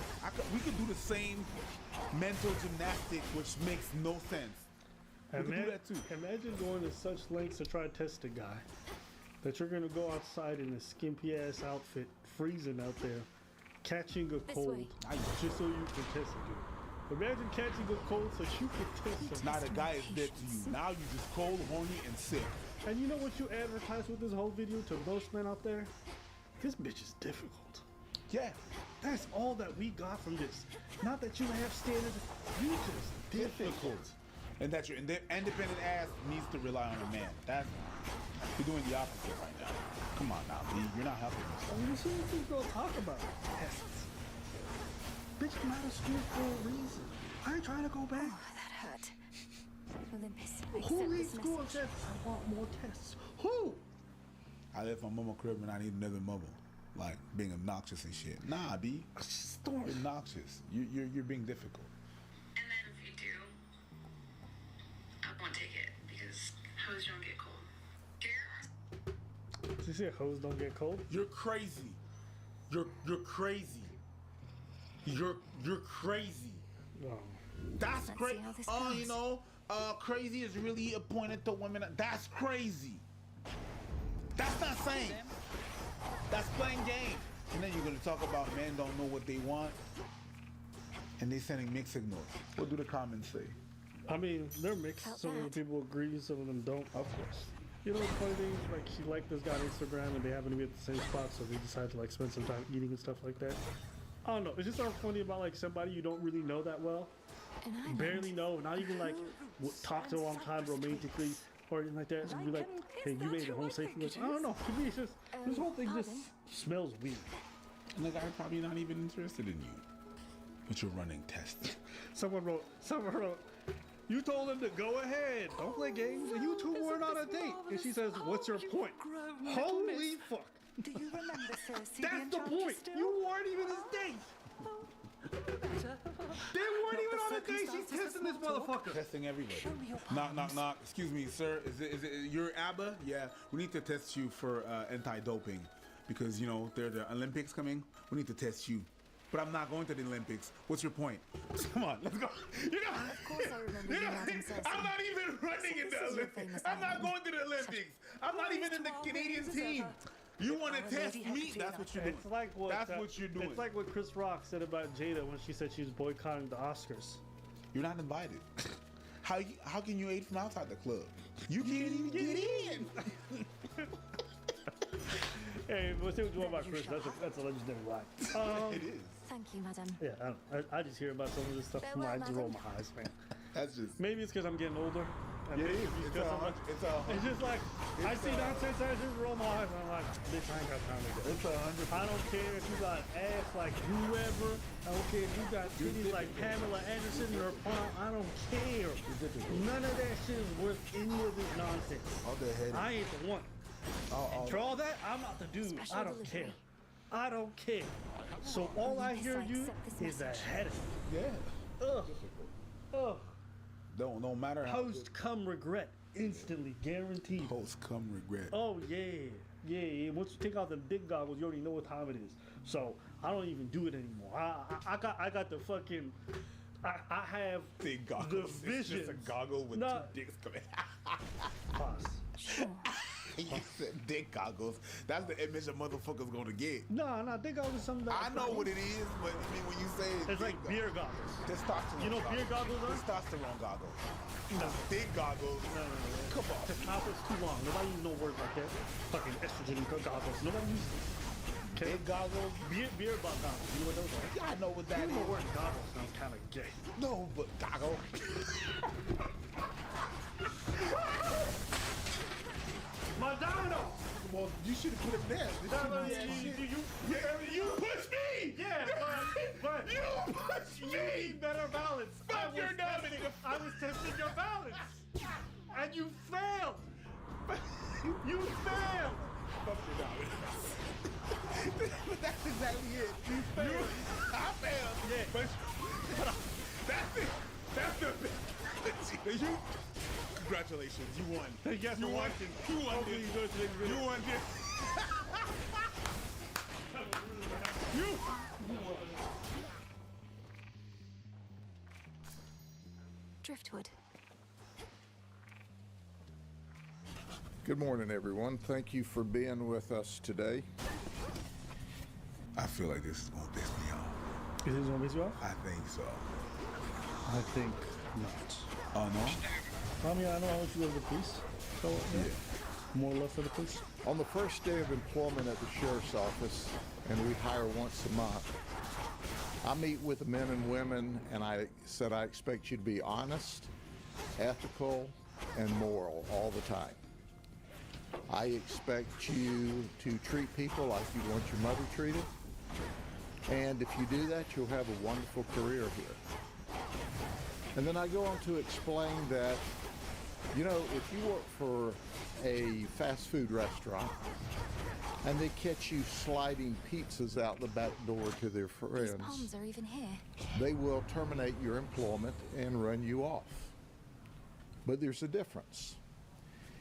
we could do the same mental gymnastics, which makes no sense. We could do that too. Imagine going to such lengths to try to test a guy that you're gonna go outside in a skimpy ass outfit, freezing out there, catching a cold, just so you can test it. Imagine catching a cold so you can test it. Now the guy is dead to you. Now you're just cold, horny, and sick. And you know what you advertise with this whole video to most men out there? This bitch is difficult. Yeah. That's all that we got from this. Not that you have standards, you just difficult. And that your independent ass needs to rely on a man. You're doing the opposite right now. Come on now, B. You're not helping yourself. I mean, see what this girl talk about. Tests. Bitch, I'm out of school for a reason. I ain't trying to go back. Oh, that hurt. Olympus, who leaves school and says, I want more tests? Who? I left my mama crib and I need another mama. Like, being obnoxious and shit. Nah, B. You're obnoxious. You're being difficult. And then if you do, I won't take it because hoes don't get cold. Did you say hoes don't get cold? You're crazy. You're crazy. You're crazy. No. That's crazy. Oh, you know, crazy is really appointed to women. That's crazy. That's not sane. That's playing games. And then you're gonna talk about men don't know what they want, and they sending mixed signals. What do the comments say? I mean, they're mixed. Some of the people agree, some of them don't. Of course. You know the funny thing? Like, she liked this guy on Instagram, and they happen to be at the same spot, so they decide to like spend some time eating and stuff like that. I don't know. It's just so funny about like somebody you don't really know that well, barely know, not even like talk to a long time romantically or anything like that, and be like, "Hey, you made it home safely." I don't know. To me, it's just this whole thing just smells weird. And the guy probably not even interested in you, but you're running tests. Someone wrote. You told him to go ahead, don't play games, and you two weren't on a date. And she says, what's your point? Holy fuck. Do you remember Cersei? That's the point. You weren't even his date. They weren't even on a date. She's testing this motherfucker. Testing everybody. Knock, knock, knock. Excuse me, sir. Is it you're ABBA? Yeah. We need to test you for anti-doping because, you know, there are the Olympics coming. We need to test you. But I'm not going to the Olympics. What's your point? Come on, let's go. You know, of course I remember you having sex. I'm not even running in the Olympics. I'm not going to the Olympics. I'm not even in the Canadian team. You want to test me? That's what you're doing. It's like what you're doing. It's like what Chris Rock said about Jada when she said she was boycotting the Oscars. You're not invited. How can you aid from outside the club? You can't even get in. Hey, we'll see what you want about Chris. That's a legendary line. It is. Thank you, madam. Yeah, I just hear about some of this stuff and I just roll my eyes, man. That's just. Maybe it's because I'm getting older. Yeah, it's just like I see nonsense. I just roll my eyes. And I'm like, bitch, I ain't got time to go. It's 100%. I don't care if you got ass like whoever. I don't care if you got titties like Pamela Anderson or Prom. I don't care. None of that shit is worth any of this nonsense. All the head. I ain't the one. For all that, I'm not the dude. I don't care. I don't care. So all I hear you is a headache. Yeah. Ugh. Ugh. Don't matter how. Post come regret instantly, guaranteed. Post come regret. Oh yeah. Once you take out the big goggles, you already know what time it is. So I don't even do it anymore. I got the fucking. I have big goggles. The vision. It's just a goggle with two dicks coming. Pause. You said dick goggles. That's the image a motherfucker's gonna get. No, dick goggles is something that I know what it is, but I mean when you say it's like beer goggles. Testosterone. You know beer goggles are? Testosterone goggles. No. Dick goggles. No. Come on. The topic's too long. Nobody uses no words like that. Fucking estrogen goggles. Nobody uses Dick goggles. Beer goggles. You know what those are? Yeah, I know what that is. The word goggles sounds kind of gay. No, but goggle. Madonna! Well, you should have put it there. You pushed me! Yeah, but you pushed me! Better balance. Fuck your dummy! I was testing your balance. And you failed! You failed! Fuck your dummy. But that's exactly it. You failed. I failed. Yeah. But that's it. That's the you. Congratulations, you won. Hey, guys, you for won. watching. You won Hopefully this. you go to the video. You won this. You. Driftwood. Good morning, everyone. Thank you for being with us today. I feel like this is gonna piss me off. Is this gonna piss you off? I think so. I think not. Oh no? I mean, I know how much you love the police. So, yeah. More love for the police. On the first day of employment at the sheriff's office, and we hire once a month, I meet with the men and women, and I said I expect you to be honest, ethical, and moral all the time. I expect you to treat people like you want your mother treated, and if you do that, you'll have a wonderful career here. And then I go on to explain that, you know, if you work for a fast food restaurant and they catch you sliding pizzas out the back door to their friends, These palms are even here. they will terminate your employment and run you off. But there's a difference.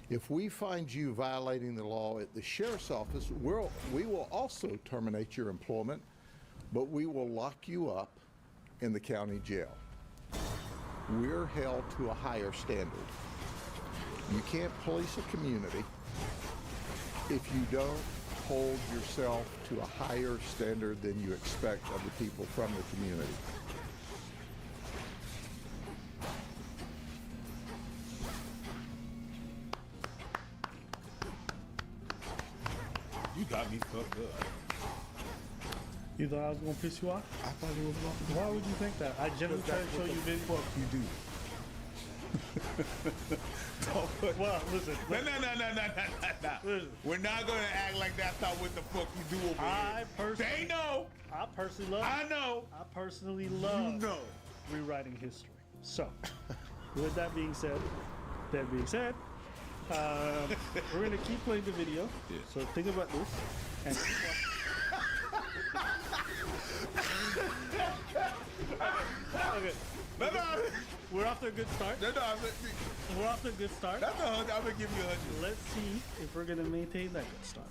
If we find you violating the law at the sheriff's office, we will also terminate your employment, but we will lock you up in the county jail. We're held to a higher standard. You can't police a community if you don't hold yourself to a higher standard than you expect of the people from the community. You got me fucked up. You thought I was gonna piss you off? I thought it was wrong. Why would you think that? I generally try to show you video. Fuck you do. Well, listen. No. We're not gonna act like that's not what the fuck you do over here. They know. I personally love. I know. I personally love. You know. Rewriting history. So, with that being said, we're gonna keep playing the video. Yeah. So think about this and keep okay. No. We're off to a good start. No. We're off to a good start. That's 100. I'm gonna give you 100. Let's see if we're gonna maintain that good start.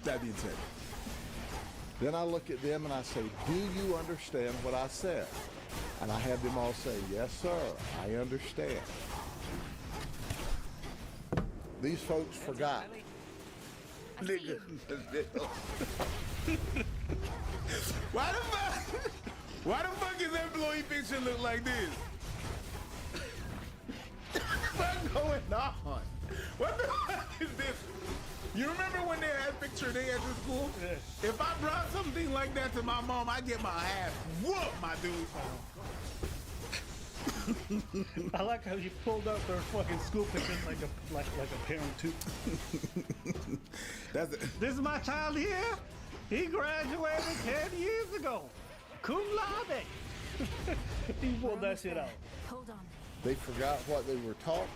That being said, Then I look at them and I say, do you understand what I said? And I have them all say, yes, sir, I understand. These folks forgot. nigga. Why the fuck his employee picture look like this? What's going on? What the fuck is this? You remember when they had picture day at the school? Yeah. If I brought something like that to my mom, I get my ass whooped, my dude. I like how you pulled out their fucking school pictures like a parent too. This is my child here. He graduated 10 years ago. Cum laude. He pulled that shit out. Hold on. They forgot what they were taught.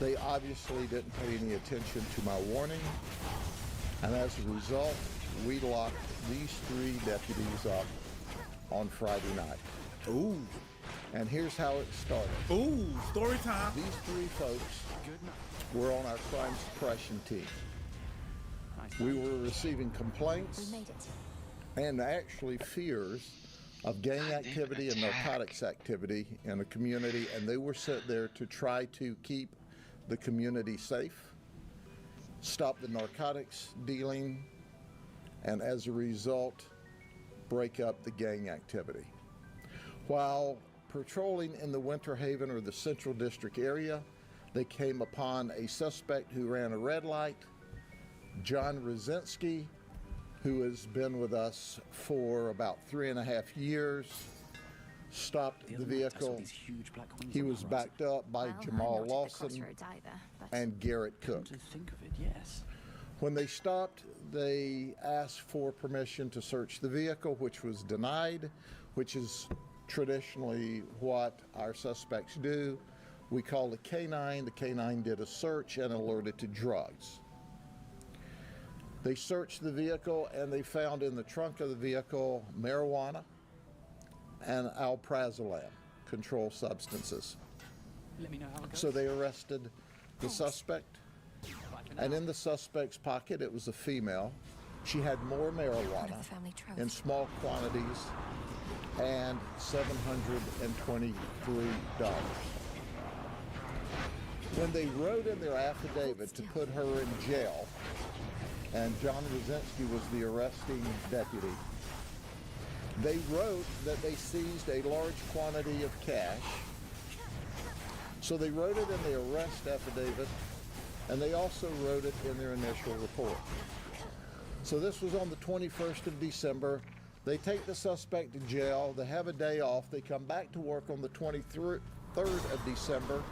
They obviously didn't pay any attention to my warning, and as a result, we locked these 3 deputies up on Friday night. Ooh. And here's how it started. Ooh, story time. These 3 folks were on our crime suppression team. We were receiving complaints and actually fears of gang activity and narcotics activity in the community, and they were sent there to try to keep the community safe, stop the narcotics dealing, and as a result, break up the gang activity. While patrolling in the Winter Haven or the Central District area, they came upon a suspect who ran a red light, John Rosinski, who has been with us for about 3.5 years, stopped the vehicle. He was backed up by Jamal Lawson and Garrett Cook. When they stopped, they asked for permission to search the vehicle, which was denied, which is traditionally what our suspects do. We called a canine. The canine did a search and alerted to drugs. They searched the vehicle and they found in the trunk of the vehicle marijuana and alprazolam, controlled substances. Let me know how it goes. So they arrested the suspect, and in the suspect's pocket it was a female. She had more marijuana in small quantities and $723. When they wrote in their affidavit to put her in jail, and John Rosinski was the arresting deputy, they wrote that they seized a large quantity of cash. So they wrote it in the arrest affidavit, and they also wrote it in their initial report. So this was on the 21st of December. They take the suspect to jail. They have a day off. They come back to work on the 23rd of December,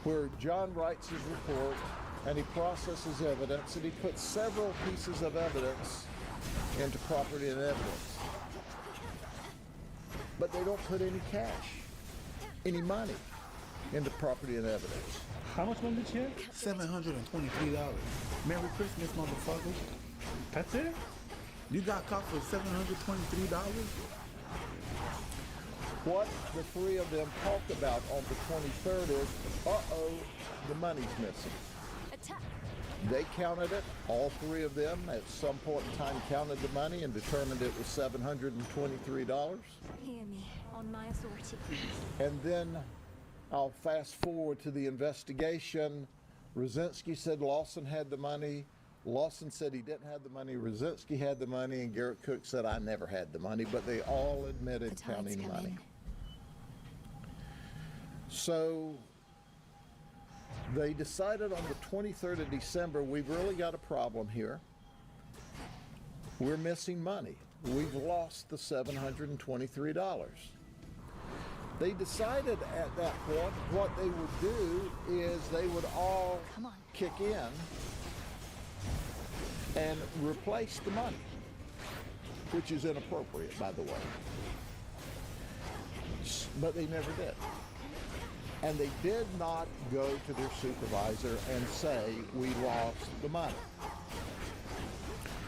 where John writes his report and he processes evidence, and he puts several pieces of evidence into property and evidence. But they don't put any cash, any money into property and evidence. How much money did you have? $723. Merry Christmas, motherfucker. That's it? You got caught for $723? What the 3 of them talked about on the 23rd is, uh-oh, the money's missing. They counted it, all 3 of them at some point in time counted the money and determined it was $723. Hear me, on my authority. And then I'll fast forward to the investigation. Rosinski said Lawson had the money. Lawson said he didn't have the money. Rosinski had the money, and Garrett Cook said I never had the money, but they all admitted counting money. So they decided on the 23rd of December, we've really got a problem here. We're missing money. We've lost the $723. They decided at that point what they would do is they would all kick in and replace the money, which is inappropriate, by the way. But they never did. And they did not go to their supervisor and say, we lost the money.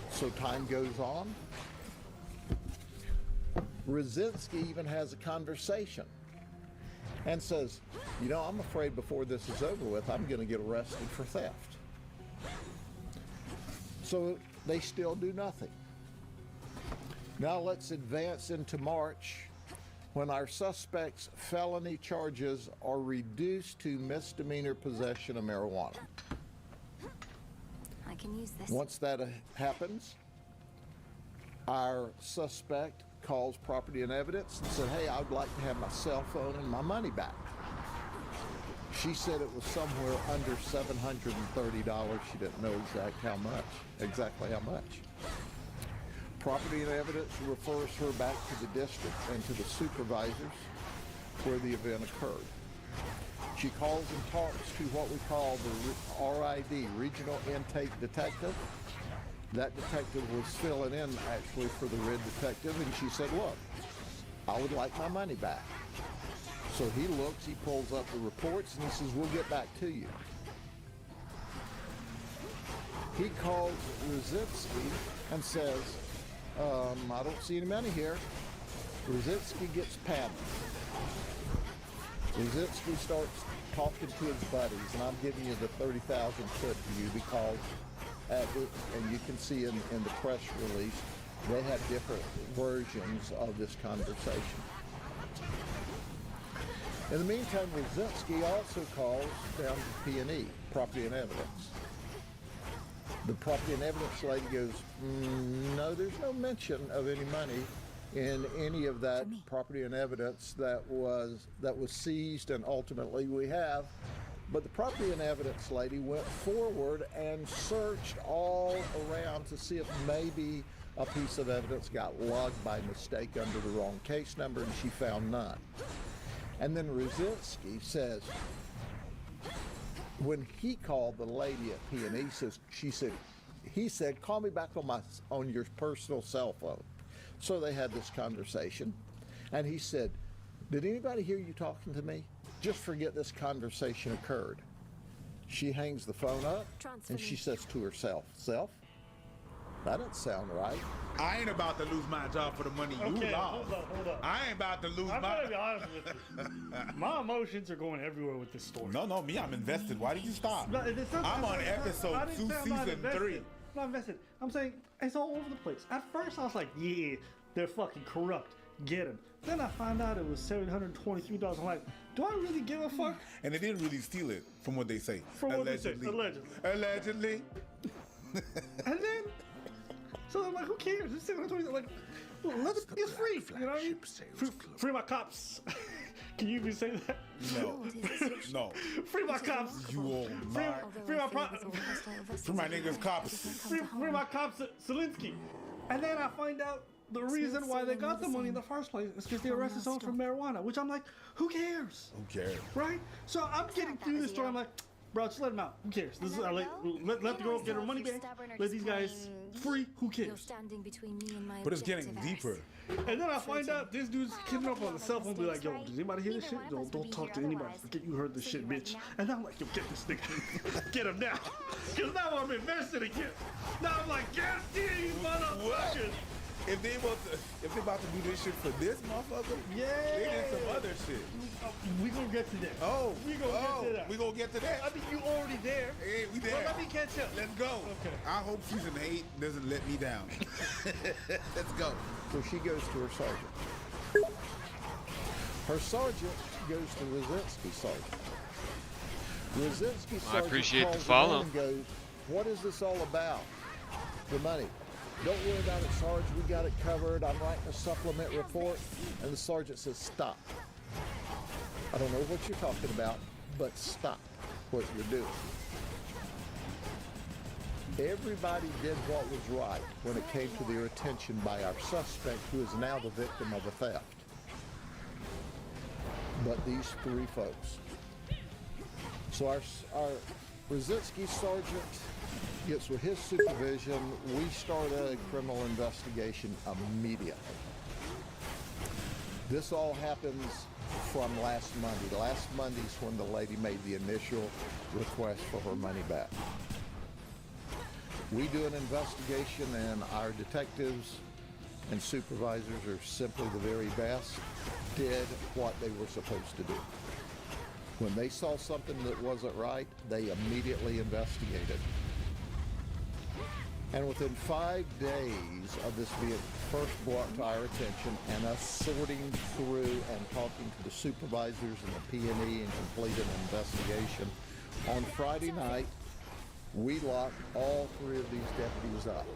So time goes on. Rosinski even has a conversation and says, you know, I'm afraid before this is over with, I'm going to get arrested for theft. So they still do nothing. Now let's advance into March, when our suspect's felony charges are reduced to misdemeanor possession of marijuana. I can use this. Once that happens, our suspect calls property and evidence and said, hey, I'd like to have my cell phone and my money back. She said it was somewhere under $730. She didn't know exactly how much. Property and evidence refers her back to the district and to the supervisors where the event occurred. She calls and talks to what we call the RID, Regional Intake Detective. That detective was filling in actually for the RID detective, and she said, look, I would like my money back. So he looks, he pulls up the reports, and he says, we'll get back to you. He calls Rositsky and says, I don't see any money here. Rositsky gets panicked. Rositsky starts talking to his buddies, and I'm giving you the 30,000 foot view because, and you can see in the press release, they have different versions of this conversation. In the meantime, Rositsky also calls down to P&E, Property and Evidence. The Property and Evidence lady goes, no, there's no mention of any money in any of that property and evidence that was seized and ultimately we have. But the Property and Evidence lady went forward and searched all around to see if maybe a piece of evidence got logged by mistake under the wrong case number, and she found none. And then Rositsky says, when he called the lady at P&E, he said, call me back on your personal cell phone. So they had this conversation, and he said, did anybody hear you talking to me? Just forget this conversation occurred. She hangs the phone up, and she says to herself, that doesn't sound right. I ain't about to lose my job for the money you lost. Hold up. I ain't about to lose I'm gonna be honest with you. My emotions are going everywhere with this story. No, me, I'm invested. Why did you stop? No, I'm on episode 2, season 3. I'm not invested. I'm saying it's all over the place. At first, I was like, yeah, they're fucking corrupt. Get them. Then I found out it was $723. I'm like, do I really give a fuck? And they didn't really steal it, from what they say. From what they say, allegedly. And then, so I'm like, who cares? It's $720. Like, it's free. You know what I mean? Free my cops. Can you even say that? No. Free my cops. You all free my niggas cops. Free my cops, Zelensky. And then I find out the reason why they got the money in the first place is because they arrested someone for marijuana, which I'm like, who cares? Who cares? Right? So I'm getting through this story. I'm like, bro, just let him out. Who cares? This is let the girl get her money back. Let these guys free. Who cares? But it's getting deeper. And then I find out this dude's kidding up on the cell phone. Be like, yo, does anybody hear this shit? Yo, don't talk to anybody. Forget you heard this shit, bitch. And I'm like, yo, get this nigga. Get him now. Because now I'm invested again. Now I'm like, get these motherfuckers. If they about to do this shit for this motherfucker, yeah, they did some other shit. We gonna get to that. We gonna get to that. I mean, you already there. Hey, we there. Well, let me catch up. Let's go. Okay. I hope season 8 doesn't let me down. Let's go. So she goes to her sergeant. Her sergeant goes to Rositsky's sergeant. Rositsky's sergeant I appreciate calls the follow. And goes, what is this all about? The money. Don't worry about it, Sarge. We got it covered. I'm writing a supplement report. And the sergeant says, stop. I don't know what you're talking about, but stop what you're doing. Everybody did what was right when it came to their attention by our suspect, who is now the victim of a theft. But these 3 folks. So our Rositsky sergeant gets with his supervision. We start a criminal investigation immediately. This all happens from last Monday. Last Monday's when the lady made the initial request for her money back. We do an investigation, and our detectives and supervisors are simply the very best, did what they were supposed to do. When they saw something that wasn't right, they immediately investigated. And within 5 days of this being first brought to our attention and us sorting through and talking to the supervisors and the P&E and completing an investigation, on Friday night, we locked all 3 of these deputies up.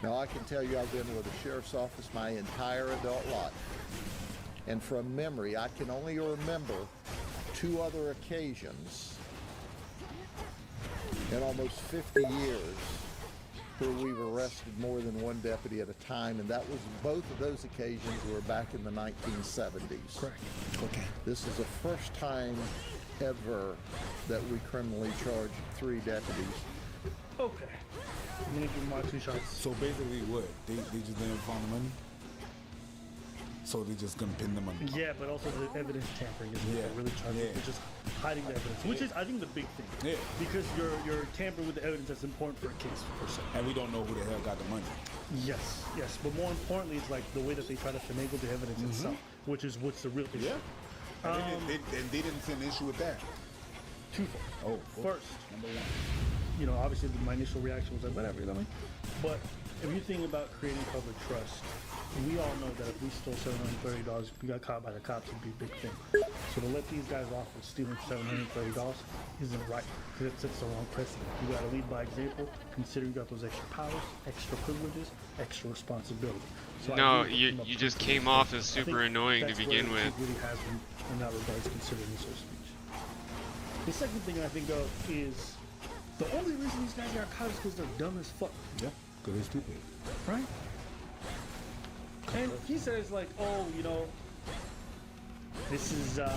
Now, I can tell you I've been with the sheriff's office my entire adult life. And from memory, I can only remember 2 other occasions in almost 50 years where we've arrested more than 1 deputy at a time, and that was both of those occasions were back in the 1970s. Correct. Okay. This is the first time ever that we criminally charged 3 deputies. Okay. I'm gonna give my 2 shots. So basically what? They just didn't find the money? So they're just gonna pin them on. Yeah, but also the evidence tampering is what they're really trying to do. They're just hiding the evidence, which is, I think, the big thing. Yeah. Because you're tampering with the evidence that's important for a case, per se. And we don't know who the hell got the money. Yes, yes. But more importantly, it's like the way that they try to finagle the evidence itself, which is what's the real issue. Yeah. And they didn't see an issue with that. Twofold. Oh, first, number one. You know, obviously my initial reaction was like, whatever, you know what I mean? But if you think about creating public trust, we all know that if we stole $730, we got caught by the cops, it'd be a big thing. So to let these guys off with stealing $730 isn't right, because it sets the wrong precedent. You got to lead by example, consider you got those extra powers, extra privileges, extra responsibility. So no, you just came off as super annoying to begin with. Really has been, in that regards, considering this whole speech. The second thing I think of is the only reason these guys got caught is because they're dumb as fuck. Yeah, because they're stupid. Right? And he says, like, oh, you know, this is the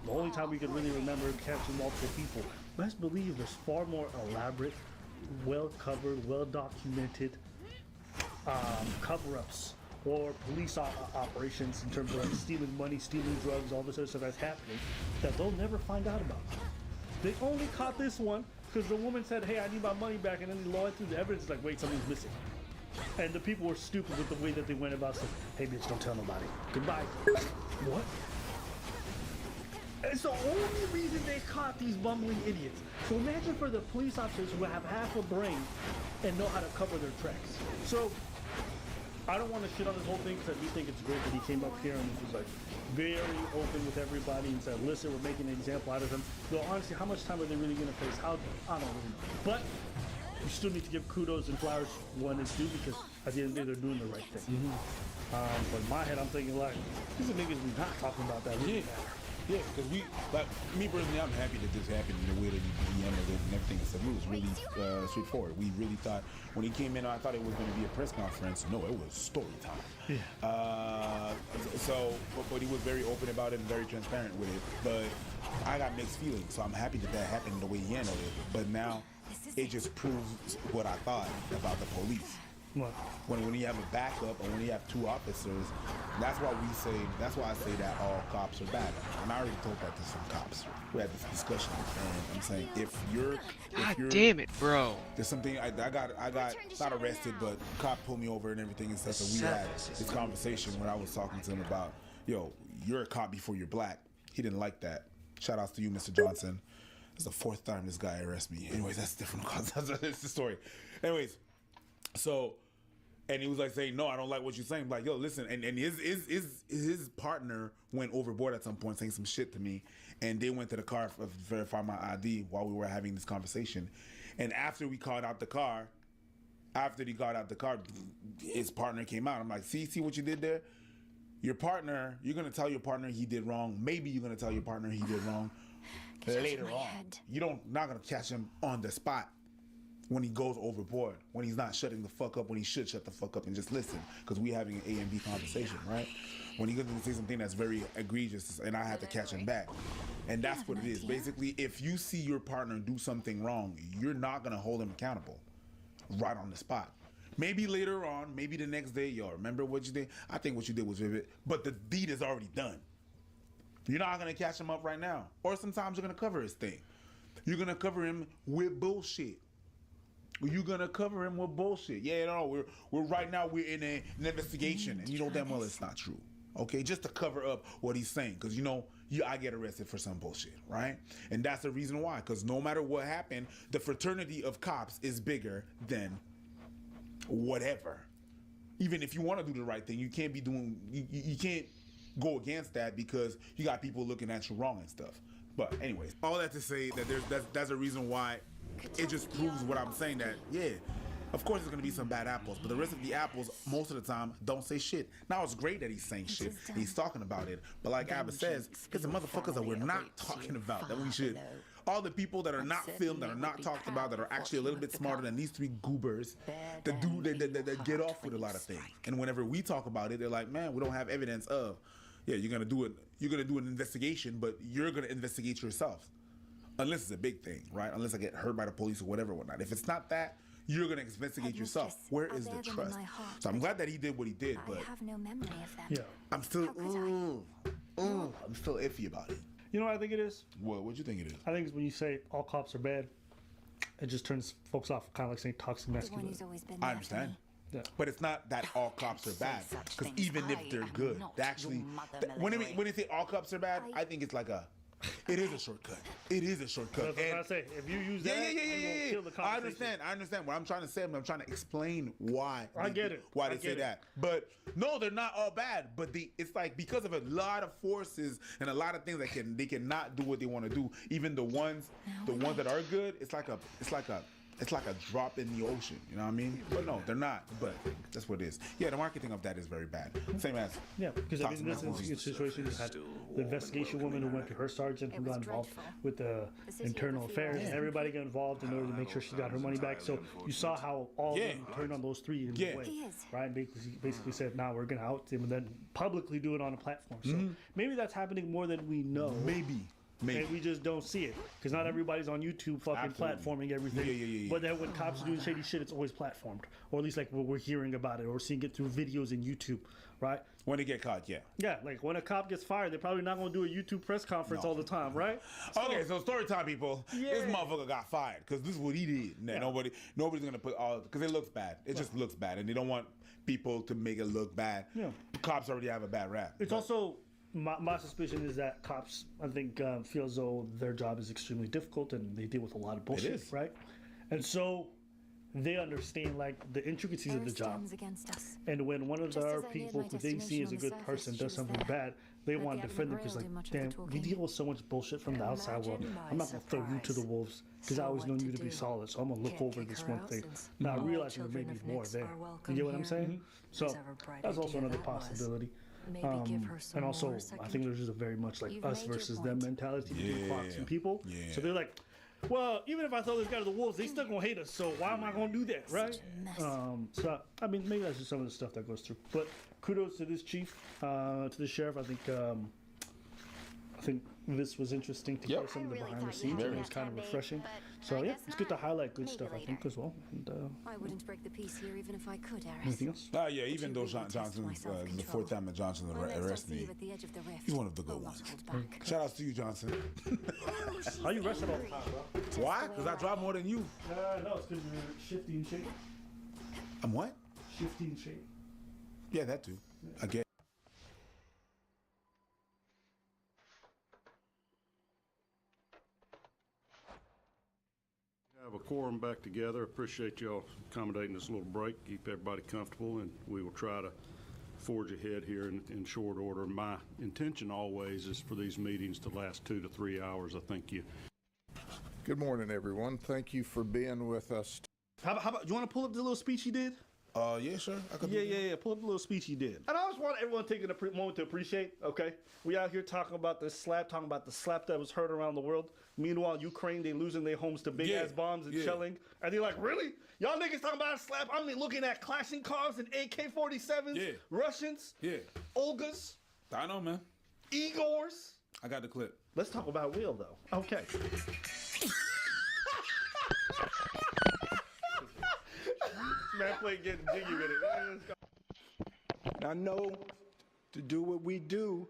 only time we could really remember catching multiple people. Best believe there's far more elaborate, well-covered, well-documented cover-ups or police operations in terms of like stealing money, stealing drugs, all this other stuff that's happening that they'll never find out about. They only caught this one because the woman said, hey, I need my money back, and then they lawed through the evidence, like, wait, something's missing. And the people were stupid with the way that they went about stuff. Hey, bitch, don't tell nobody. Goodbye. What? It's the only reason they caught these bumbling idiots. So imagine for the police officers who have half a brain and know how to cover their tracks. So I don't want to shit on this whole thing because I do think it's great that he came up here and he was like very open with everybody and said, listen, we're making an example out of them. Though honestly, how much time are they really going to face? I don't really know. But you still need to give kudos and flowers when it's due because at the end of the day, they're doing the right thing. But in my head, I'm thinking like, these are niggas we not talking about that really matter. Yeah, because like me personally, I'm happy that this happened in the way that he handled it and everything. So it was really straightforward. We really thought, when he came in, I thought it was going to be a press conference. No, it was story time. Yeah. But he was very open about it and very transparent with it. But I got mixed feelings, so I'm happy that happened the way he handled it. But now, it just proves what I thought about the police. What? When you have a backup or when you have two officers, that's why I say that all cops are bad. And I already told that to some cops. We had this discussion, and I'm saying if you're damn it, bro. There's something I got not arrested, but cop pulled me over and everything and stuff. And we had this conversation when I was talking to him about, yo, you're a cop before you're black. He didn't like that. Shout outs to you, Mr. Johnson. It's the fourth time this guy arrests me. Anyways, that's different. That's the story. Anyways, so, and he was like saying, no, I don't like what you're saying. I'm like, yo, listen, and his partner went overboard at some point saying some shit to me, and they went to the car to verify my ID while we were having this conversation. And after he got out the car, his partner came out. I'm like, see what you did there? Your partner, you're gonna tell your partner he did wrong. Maybe you're gonna tell your partner he did wrong later on. You're not gonna catch him on the spot when he goes overboard, when he's not shutting the fuck up, when he should shut the fuck up and just listen, because we having an A and B conversation, right? When he's gonna say something that's very egregious and I have to catch him back. And that's what it is. Basically, if you see your partner do something wrong, you're not gonna hold him accountable right on the spot. Maybe later on, maybe the next day, yo, remember what you did? I think what you did was vivid, but the deed is already done. You're not gonna catch him up right now. Or sometimes you're gonna cover his thing. You're gonna cover him with bullshit. You're gonna cover him with bullshit. Yeah, no, we're right now we're in an investigation, and you know damn well it's not true. Okay, just to cover up what he's saying, because I get arrested for some bullshit, right? And that's the reason why, because no matter what happened, the fraternity of cops is bigger than whatever. Even if you want to do the right thing, you can't be doing. You can't go against that because you got people looking at you wrong and stuff. But anyways, all that to say that that's a reason why it just proves what I'm saying, that yeah, of course there's gonna be some bad apples, but the rest of the apples most of the time don't say shit. Now it's great that he's saying shit, he's talking about it, but like Abba says, it's the motherfuckers that we're not talking about that we should. All the people that are not filmed, that are not talked about, that are actually a little bit smarter than these three goobers that get off with a lot of things. And whenever we talk about it, they're like, man, we don't have evidence of. Yeah, you're gonna do an investigation, but you're gonna investigate yourself. Unless it's a big thing, right? Unless I get hurt by the police or whatever, whatnot. If it's not that, you're gonna investigate yourself. Where is the trust? So I'm glad that he did what he did, but I have no memory of them. Yeah. I'm still, I'm still iffy about it. You know what I think it is? What you think it is? I think it's when you say all cops are bad, it just turns folks off, kind of like saying toxic masculinity. I understand. Yeah. But it's not that all cops are bad. Because even if they're good, they actually, when they say all cops are bad, I think it's like it is a shortcut. It is a shortcut. That's what I say. If you use that, yeah. kill the I understand what I'm trying to say. I'm trying to explain why. I get it. Why they say that. But no, they're not all bad. But it's like because of a lot of forces and a lot of things that they cannot do what they want to do. Even the ones that are good, it's like a drop in the ocean, you know what I mean? But no, they're not. But that's what it is. Yeah, the marketing of that is very bad. Same as because I mean, this situation had the investigation woman who went to her sergeant who got involved with the internal affairs, and everybody got involved in order to make sure she got her money back. So you saw how all of them turned on those three in a way. Right? Basically said, "Now we're gonna out them," and then publicly do it on a platform. So maybe that's happening more than we know. Maybe. And we just don't see it because not everybody's on YouTube fucking platforming everything. Yeah. But then when cops are doing shady shit, it's always platformed, or at least like we're hearing about it or seeing it through videos in YouTube, right? When they get caught, yeah. Yeah, like when a cop gets fired, they're probably not going to do a YouTube press conference all the time, right? Okay, so story time, people. This motherfucker got fired because this is what he did. Nobody's gonna put all because it looks bad. It just looks bad, and they don't want people to make it look bad. Yeah, cops already have a bad rap. It's also. My suspicion is that cops, I think, feel as though their job is extremely difficult and they deal with a lot of bullshit, right? And so they understand like the intricacies of the job. And when one of our people who they see as a good person does something bad, they want to defend them because like, damn, we deal with so much bullshit from the outside world. I'm not gonna throw you to the wolves because I always known you to be solid. So I'm gonna look over this one thing, not realizing there may be more there. You get what I'm saying? So that's also another possibility. And also, I think there's just a very much like us versus them mentality between Fox and people. So they're like, well, even if I throw this guy to the wolves, they still gonna hate us. So why am I gonna do that, right? So I mean, maybe that's just some of the stuff that goes through. But kudos to this chief, to the sheriff. I think this was interesting to hear some of the behind the scenes. It was kind of refreshing. So yeah, it's good to highlight good stuff, I think, as well. And, I wouldn't break the peace here even if I could, Aris. Anything else? Yeah, even though Johnson, the fourth time that Johnson arrested me, he's one of the good ones. Shout out to you, Johnson. How you arrested all the time, bro? Why? Because I drive more than you. No, it's because you're shifty in shape. I'm what? Shifty in shape. Yeah, that too. I get. Have a quorum back together. Appreciate y'all accommodating this little break. Keep everybody comfortable, and we will try to forge ahead here in short order. My intention always is for these meetings to last 2 to 3 hours. I think you. Good morning, everyone. Thank you for being with us. How about you want to pull up the little speech he did? Yeah, sure. Yeah. Pull up the little speech he did. And I just want everyone taking a moment to appreciate, okay? We out here talking about the slap that was heard around the world. Meanwhile, Ukraine, they losing their homes to big-ass bombs and shelling. And they're like, really? Y'all niggas talking about a slap? I'm looking at Kalashnikovs and AK-47s, Russians, Olgas. I know, man. Igors. I got the clip. Let's talk about Will, though. Okay. Man, play getting jiggy with it. I know to do what we do,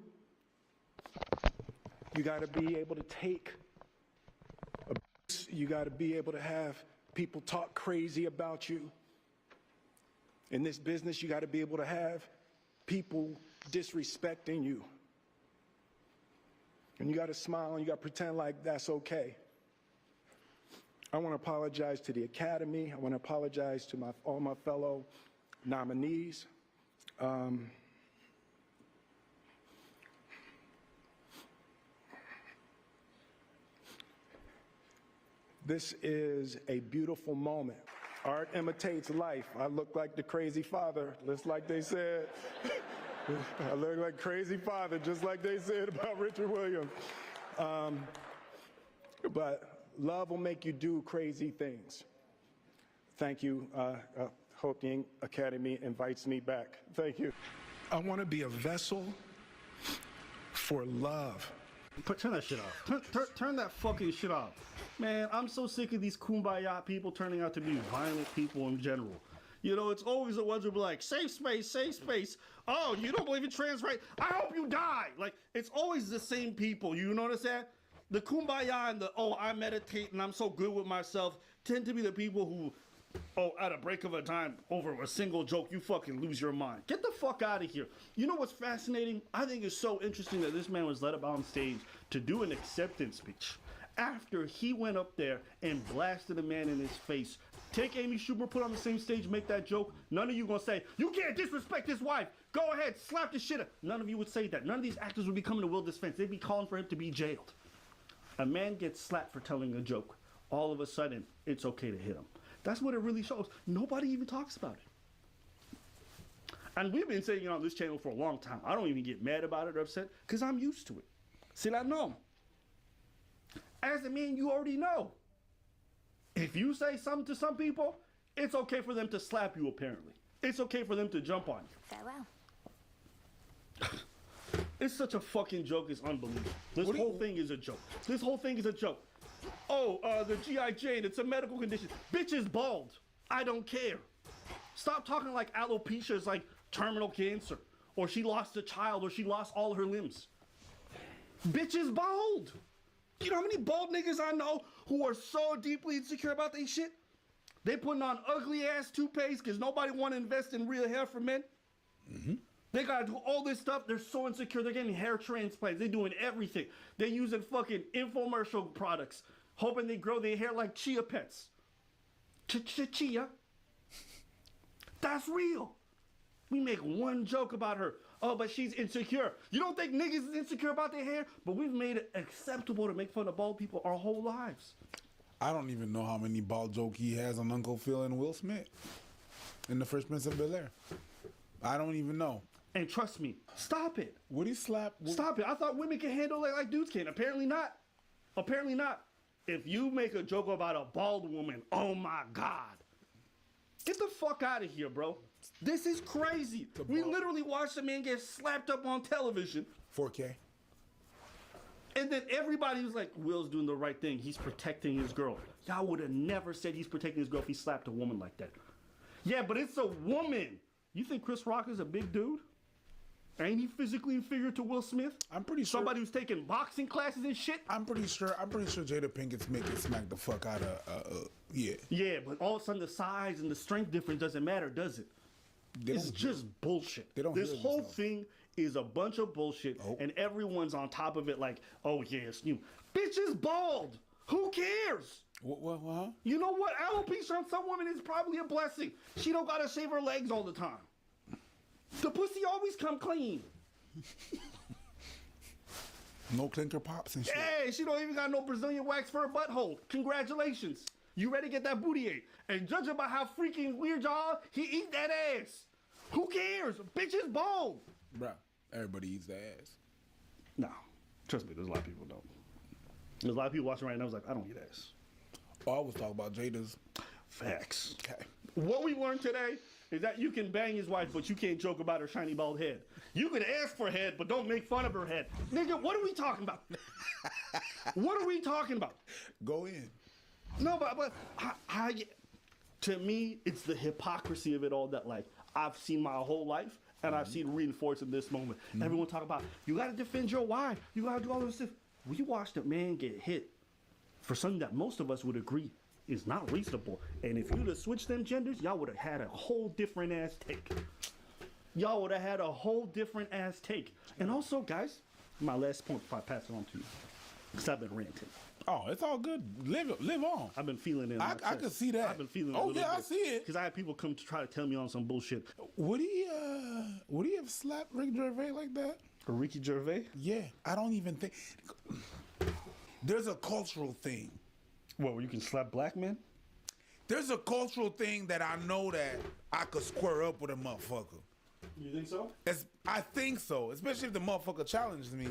you got to be able to take abuse. You got to be able to have people talk crazy about you. In this business, you got to be able to have people disrespecting you. And you got to smile and you got to pretend like that's okay. I want to apologize to the Academy. I want to apologize to all my fellow nominees. This is a beautiful moment. Art imitates life. I look like the crazy father, just like they said. I look like crazy father, just like they said about Richard Williams. But love will make you do crazy things. Thank you. I hope the Academy invites me back. Thank you. I want to be a vessel for love. Turn that shit off. Turn that fucking shit off. Man, I'm so sick of these kumbaya people turning out to be violent people in general. You know, it's always the ones who be like, safe space, safe space. Oh, you don't believe in trans rights? I hope you die. Like, it's always the same people. You notice that? The kumbaya and the, oh, I meditate and I'm so good with myself tend to be the people who, oh, at a break of a time over a single joke, you fucking lose your mind. Get the fuck out of here. You know what's fascinating? I think it's so interesting that this man was let up on stage to do an acceptance speech after he went up there and blasted a man in his face. Take Amy Schumer, put on the same stage, make that joke. None of you gonna say, you can't disrespect his wife. Go ahead, slap the shit out. None of you would say that. None of these actors would be coming to Will defense. They'd be calling for him to be jailed. A man gets slapped for telling a joke. All of a sudden, it's okay to hit him. That's what it really shows. Nobody even talks about it. And we've been saying it on this channel for a long time. I don't even get mad about it or upset because I'm used to it. C'est la norme. As a man, you already know. If you say something to some people, it's okay for them to slap you, apparently. It's okay for them to jump on you. Farewell. It's such a fucking joke, it's unbelievable. This whole thing is a joke. This whole thing is a joke. Oh, the G.I. Jane, it's a medical condition. Bitch is bald. I don't care. Stop talking like alopecia is like terminal cancer, or she lost a child, or she lost all her limbs. Bitch is bald. You know how many bald niggas I know who are so deeply insecure about their shit? They putting on ugly ass toupees because nobody want to invest in real hair for men. Mm-hmm. They gotta do all this stuff. They're so insecure. They're getting hair transplants. They're doing everything. They're using fucking infomercial products, hoping they grow their hair like chia pets. Chia. That's real. We make one joke about her. Oh, but she's insecure. You don't think niggas is insecure about their hair? But we've made it acceptable to make fun of bald people our whole lives. I don't even know how many bald joke he has on Uncle Phil and Will Smith in The Fresh Prince of Bel-Air. I don't even know. And trust me, stop it. Would he slap? Stop it. I thought women can handle it like dudes can. Apparently not. Apparently not. If you make a joke about a bald woman, oh my God. Get the fuck out of here, bro. This is crazy. We literally watched a man get slapped up on television. 4K. And then everybody was like, Will's doing the right thing. He's protecting his girl. Y'all would have never said he's protecting his girl if he slapped a woman like that. Yeah, but it's a woman. You think Chris Rock is a big dude? Ain't he physically inferior to Will Smith? I'm pretty sure. Somebody who's taking boxing classes and shit? I'm pretty sure Jada Pinkett Smith gets smacked the fuck out of, yeah. Yeah, but all of a sudden the size and the strength difference doesn't matter, does it? It's just bullshit. This whole thing is a bunch of bullshit, and everyone's on top of it like, oh yeah, it's new. Bitch is bald. Who cares? What? You know what? Alopecia on some women is probably a blessing. She don't gotta shave her legs all the time. The pussy always come clean. No clinker pops and shit. Hey, she don't even got no Brazilian wax for her butthole. Congratulations. You ready to get that booty ate? And judging by how freaking weird y'all, he eat that ass. Who cares? Bitch is bald. Bruh, everybody eats that ass. No. Trust me, there's a lot of people don't. There's a lot of people watching right now who's like, I don't eat ass. Oh, I was talking about Jada's. Facts. Okay. What we learned today is that you can bang his wife, but you can't joke about her shiny bald head. You can ask for head, but don't make fun of her head. Nigga, what are we talking about? What are we talking about? Go in. No, but to me, it's the hypocrisy of it all that, like, I've seen my whole life, and I've seen reinforced in this moment. Everyone talk about, you got to defend your wife. You got to do all this stuff. We watched a man get hit for something that most of us would agree is not reasonable. And if you'd have switched them genders, y'all would have had a whole different ass take. Y'all would have had a whole different ass take. And also, guys, my last point before I pass it on to you, because I've been ranting. Oh, it's all good. Live on. I've been feeling it. I can see that. I've been feeling it. Oh yeah, I see it. Because I had people come to try to tell me on some bullshit. Would he have slapped Ricky Gervais like that? Or Ricky Gervais? Yeah, I don't even think. There's a cultural thing. What, where you can slap black men? There's a cultural thing that I know that I could square up with a motherfucker. You think so? I think so, especially if the motherfucker challenges me.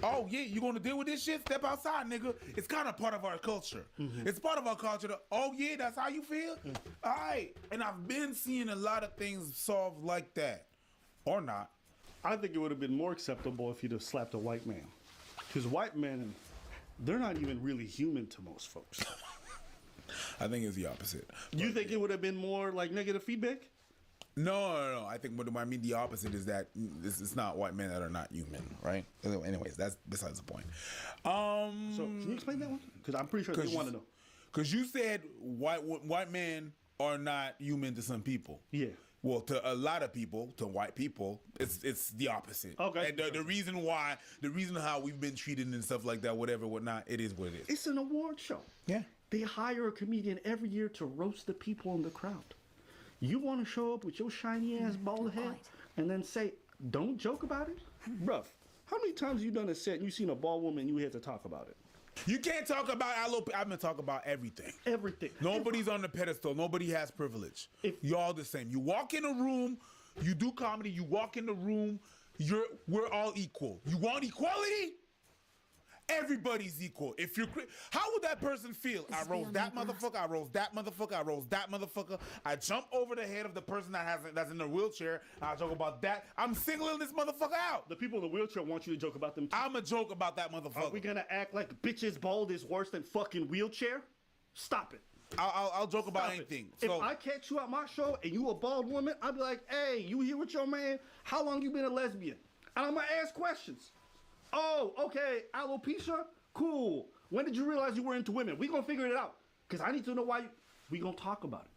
Oh yeah, you gonna deal with this shit? Step outside, nigga. It's kind of part of our culture. It's part of our culture. Oh yeah, that's how you feel? All right. And I've been seeing a lot of things solved like that. Or not. I think it would have been more acceptable if you'd have slapped a white man. Because white men they're not even really human to most folks. I think it's the opposite. You think it would have been more like negative feedback? No. I think what I mean the opposite is that it's not white men that are not human, right? Anyways, that's besides the point. So can you explain that one? Because I'm pretty sure they want to know. Because you said white men are not human to some people. Yeah. Well, to a lot of people, to white people, it's the opposite. Okay. And the reason how we've been treated and stuff like that, whatnot, it is what it is. It's an award show. Yeah. They hire a comedian every year to roast the people in the crowd. You want to show up with your shiny ass bald head and then say, don't joke about it? Bruh, how many times you done a set and you seen a bald woman and you had to talk about it? You can't talk about alopecia. I'm gonna talk about everything. Everything. Nobody's on the pedestal. Nobody has privilege. You're all the same. You walk in a room, you do comedy. You walk in the room, we're all equal. You want equality? Everybody's equal. If you're, how would that person feel? I roast that motherfucker. I roast that motherfucker. I roast that motherfucker. I jump over the head of the person that's in a wheelchair. I joke about that. I'm singling this motherfucker out. The people in the wheelchair want you to joke about them too. I'm a joke about that motherfucker. Are we gonna act like bitches bald is worse than fucking wheelchair? Stop it. I'll joke about anything. If I catch you at my show and you a bald woman, I'll be like, hey, you here with your man? How long you been a lesbian? And I'm gonna ask questions. Oh, okay, alopecia? Cool. When did you realize you were into women? We gonna figure it out. Because I need to know why we gonna talk about it.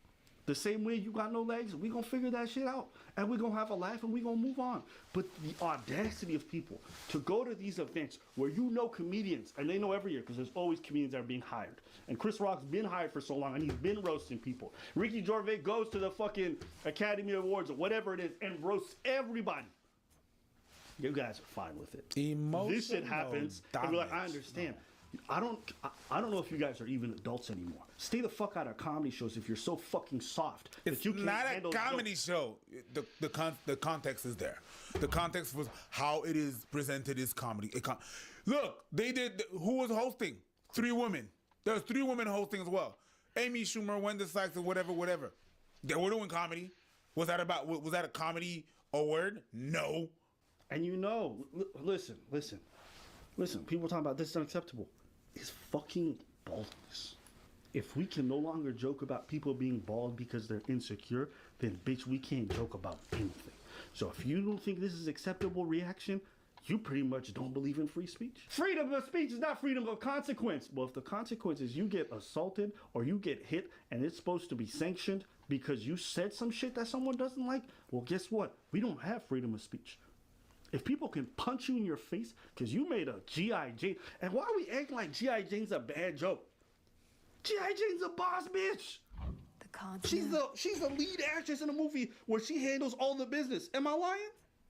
The same way you got no legs, we gonna figure that shit out. And we gonna have a laugh and we gonna move on. But the audacity of people to go to these events where you know comedians, and they know every year because there's always comedians that are being hired. And Chris Rock's been hired for so long and he's been roasting people. Ricky Gervais goes to the fucking Academy Awards or whatever it is and roasts everybody. You guys are fine with it. This shit happens, and we're like, I understand. I don't know if you guys are even adults anymore. Stay the fuck out of comedy shows if you're so fucking soft. It's not a comedy show. The context is there. The context was how it is presented is comedy. Look, they did. Who was hosting? 3 women. There's 3 women hosting as well. Amy Schumer, Wanda Sykes, and whatever. They were doing comedy. Was that a comedy award? No. And you know, listen. People talking about this is unacceptable. It's fucking baldness. If we can no longer joke about people being bald because they're insecure, then bitch, we can't joke about anything. So if you don't think this is acceptable reaction, you pretty much don't believe in free speech. Freedom of speech is not freedom of consequence. Well, if the consequence is you get assaulted or you get hit and it's supposed to be sanctioned because you said some shit that someone doesn't like, well, guess what? We don't have freedom of speech. If people can punch you in your face because you made a G.I. Jane, and why are we acting like G.I. Jane's a bad joke? G.I. Jane's a boss bitch. She's the lead actress in a movie where she handles all the business. Am I lying?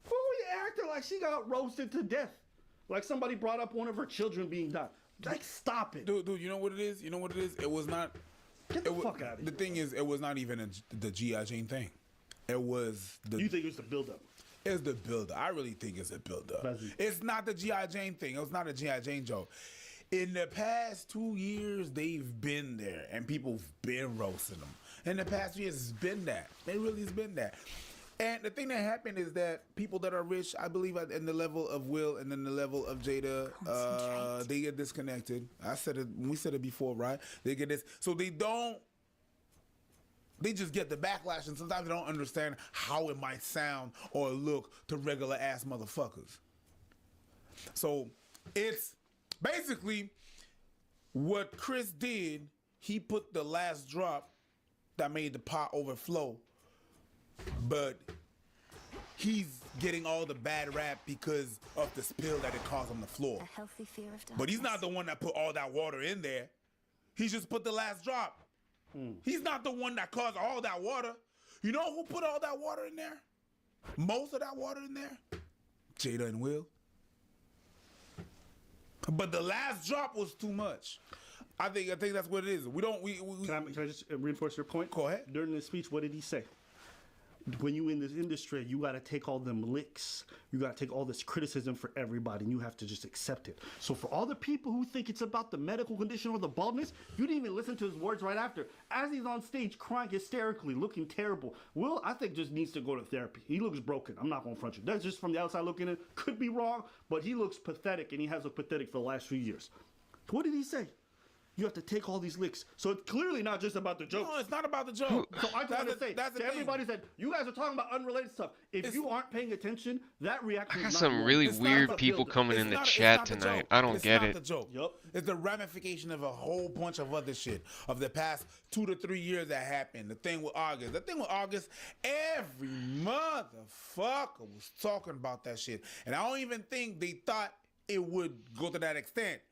Who are you acting like she got roasted to death? Like somebody brought up one of her children being done. Like, stop it. Dude, you know what it is? It was not... Get the fuck out of here. The thing is, it was not even the G.I. Jane thing. It was the... You think it was the build-up? It's the build-up. I really think it's a build-up. It's not the G.I. Jane thing. It was not a G.I. Jane joke. In the past 2 years, they've been there, and people have been roasting them. In the past years, it's been that. It really has been that. And the thing that happened is that people that are rich, I believe, in the level of Will and then the level of Jada, they get disconnected. I said it. We said it before, right? They get this. So they don't. They just get the backlash, and sometimes they don't understand how it might sound or look to regular ass motherfuckers. So it's basically what Chris did. He put the last drop that made the pot overflow, but he's getting all the bad rap because of the spill that it caused on the floor. A healthy fear of darkness. But he's not the one that put all that water in there. He just put the last drop. He's not the one that caused all that water. You know who put all that water in there? Most of that water in there? Jada and Will. But the last drop was too much. I think that's what it is. Can I just reinforce your point? Go ahead. During the speech, what did he say? When you in this industry, you got to take all them licks. You got to take all this criticism for everybody, and you have to just accept it. So for all the people who think it's about the medical condition or the baldness, you didn't even listen to his words right after. As he's on stage crying hysterically, looking terrible. Will, I think, just needs to go to therapy. He looks broken. I'm not going to front you. That's just from the outside looking in. Could be wrong, but he looks pathetic, and he has looked pathetic for the last few years. What did he say? You have to take all these licks. So it's clearly not just about the joke. No, it's not about the joke. So I just want to say that's the to thing. everybody that you guys are talking about unrelated stuff. If you aren't paying attention, that reaction I got is not some normal. really It's not weird about people building. coming in the chat tonight. I don't get It's it. not the joke. Yep. It's the ramification of a whole bunch of other shit of the past 2 to 3 years that happened. The thing with August. Every motherfucker was talking about that shit. And I don't even think they thought it would go to that extent.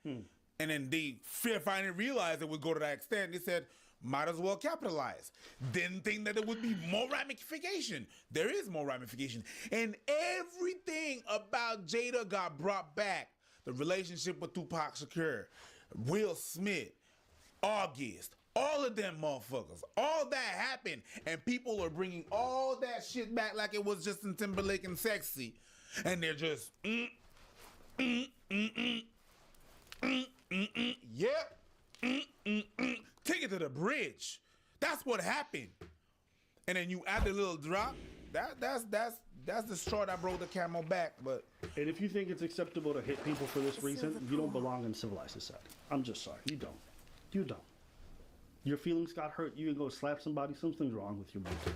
And then they finally realized it would go to that extent. They said, might as well capitalize. Didn't think that there would be more ramification. There is more ramification. And everything about Jada got brought back. The relationship with Tupac Shakur, Will Smith, August, all of them motherfuckers. All that happened. And people are bringing all that shit back like it was Justin Timberlake and Sexy. And they're just, yep. Take it to the bridge. That's what happened. And then you add the little drop. That's the straw that broke the camel back. But And if you think it's acceptable to hit people for this reason, you don't belong in civilized society. I'm just sorry. You don't. You don't. Your feelings got hurt. You can go slap somebody. Something's wrong with you, mental.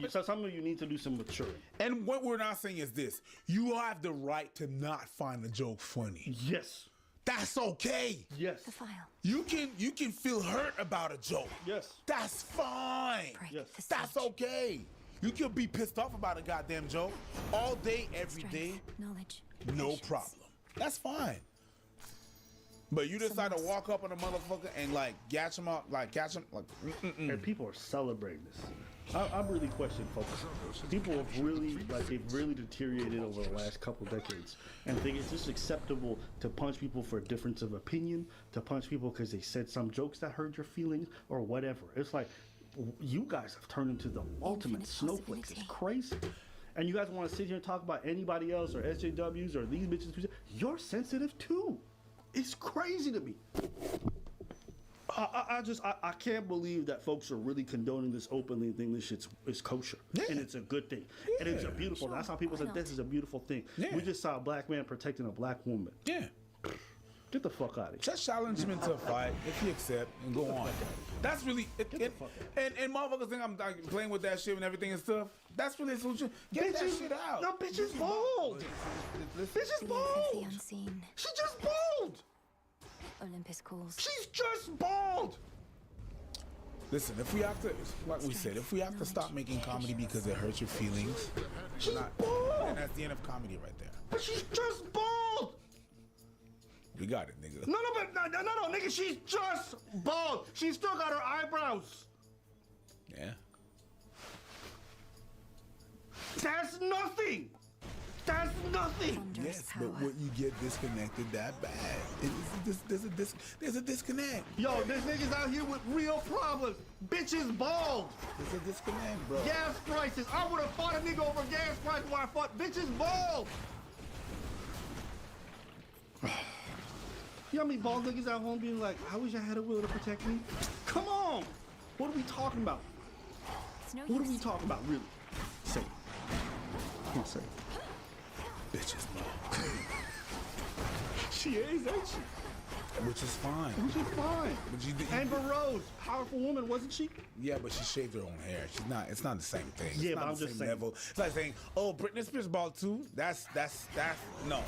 So some of you need to do some maturing. And what we're not saying is this: you have the right to not find the joke funny. Yes. That's okay. Yes. The file. You can feel hurt about a joke. Yes. That's fine. Yes. That's okay. You can be pissed off about a goddamn joke all day, every day. Knowledge. No problem. That's fine. But you decide to walk up on a motherfucker and like catch him up, And people are celebrating this. I'm really questioning folks. People have really, they've really deteriorated over the last couple decades, and think it's just acceptable to punch people for a difference of opinion, to punch people because they said some jokes that hurt your feelings or whatever. It's like you guys have turned into the ultimate snowflakes. It's crazy. And you guys want to sit here and talk about anybody else or SJWs or these bitches? You're sensitive too. It's crazy to me. I can't believe that folks are really condoning this openly and think this shit is kosher. Yeah. And it's a good thing. Yeah. And it's a beautiful thing. That's how people say this is a beautiful thing. Yeah. We just saw a black man protecting a black woman. Yeah. Get the fuck out of here. Just challenge him into a fight if he accept and go on. That's really and motherfuckers think I'm like, playing with that shit and everything and stuff. That's really a solution. Get that shit out. No, bitch is bold. Bitch is bold. She just bold. Olympus calls. She's just bald. Listen, if we have to, like we said, if we have to stop making comedy because it hurts your feelings, she's bald. And that's the end of comedy right there. But she's just bald. We got it, nigga. No, nigga, she's just bald. She's still got her eyebrows. Yeah. That's nothing. That's nothing. Yes, but what you get disconnected that bad. There's a disconnect. Yo, this nigga's out here with real problems. Bitch is bald. There's a disconnect, bro. Gas prices. I would have fought a nigga over gas prices while I fought. Bitch is bald. You know how many bald niggas at home being like, I wish I had a will to protect me? Come on. What are we talking about? What are we talking about, really? Say it. Come on, say it. Bitches, She is, ain't she? Which is fine. Which is fine. But Amber Rose, powerful woman, wasn't she? Yeah, but she shaved her own hair. She's not. It's not the same thing. Yeah, it's but not I'm the just same saying. level. It's like saying, "Oh, Britney Spears bald too." That's no,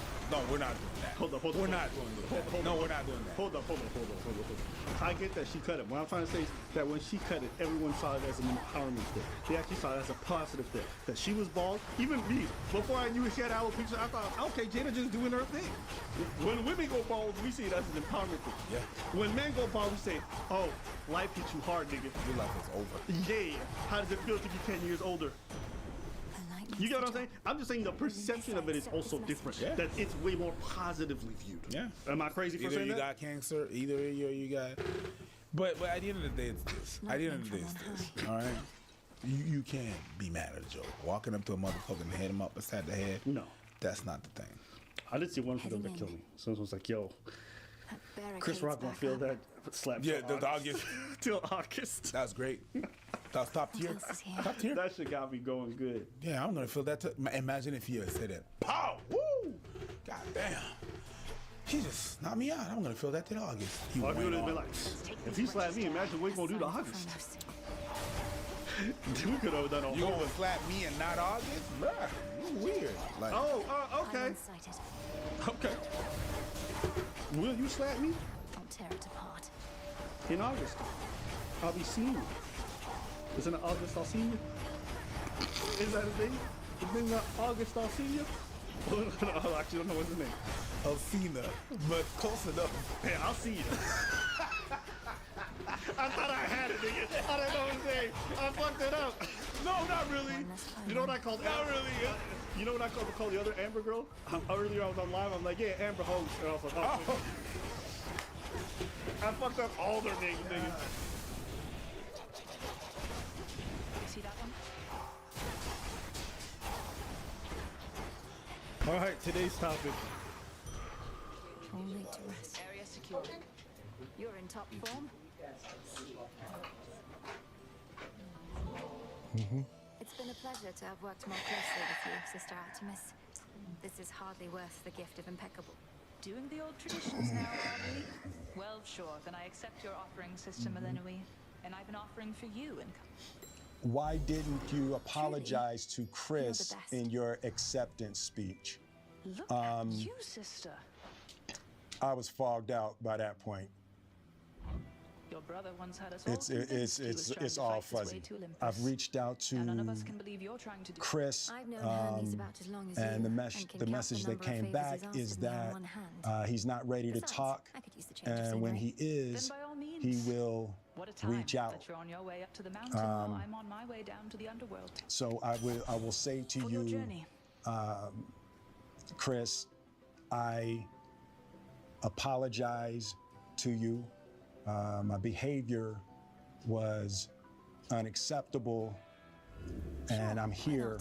we're not doing that. Hold up. We're not doing that. No, we're not doing that. Hold up. I get that she cut it. What I'm trying to say is that when she cut it, everyone saw it as an empowerment thing. They actually saw it as a positive thing. That she was bald. Even me, before I knew she had our picture, I thought, okay, Jada just doing her thing. When women go bald, we see it as an empowerment thing. Yeah. When men go bald, we say, oh, life hit you hard, nigga. Your life is over. Yeah. How does it feel to be 10 years older? You get what I'm saying? I'm just saying the perception of it is also different. Yeah. That it's way more positively viewed. Yeah. Am I crazy for either saying you that? got cancer, either you got. But at the end of the day, it's this. At the end of the day, it's this. All right. You can't be mad at a joke. Walking up to a motherfucker and hit him up beside the head. No. That's not the thing. I did see one for them that killed me. Someone was like, yo, Chris Rock won't feel that slap. Yeah, the August. Till August. That was great. That was top tier. Top tier. That shit got me going good. Yeah, I'm gonna feel that. Imagine if you had said that. Pow! Woo! God damn. He just knocked me out. I'm gonna feel that till August. He Well, went would have been off. like, if he slapped me, imagine what he's gonna do to August. We could have done a You whole. gonna slap me and not August? Bruh, you weird. Like, Okay. Okay. Will you slap me? I'll tear it apart. In August. I'll be seeing you. Isn't it August I'll see you? Is that a thing? The thing that August I'll see you? I actually don't know what's the name. Alcina, but close enough. Hey, I'll see you. I thought I had it, nigga. I don't know his name. I fucked it up. No, not really. You know what I called? Not really. You know what I called the other Amber girl? Earlier I was on live. I'm like, yeah, Amber Host. And I was like, oh. I fucked up all their names, nigga. You see that one? All right, today's topic. All need to rest. Area secure. You're in top form. It's been a pleasure to have worked more closely with you, Sister Artemis. This is hardly worth the gift of impeccable. Doing the old traditions now, are we? Well, sure. Then I accept your offering, Sister Melenui. And I've an offering for you in Why didn't you apologize to Chris in your acceptance speech? Look at you, sister. I was fogged out by that point. Your brother once had us all convinced he was trying It's to all fight his way fuzzy. to Olympus. I've reached out to Now none of us can believe you're trying to do Chris, I've known Hermes about as long as and you, the and can the count message the that number of came favors back he's asked is of me on that one hand. he's not ready to Besides, talk, I could use the change of and when scenery. he is, Then by all means. he will What a time reach out. that you're on your way up to the mountain while I'm on my way down to the underworld. So I will say to For your you, journey. Chris, I apologize to you. My behavior was unacceptable, and I'm here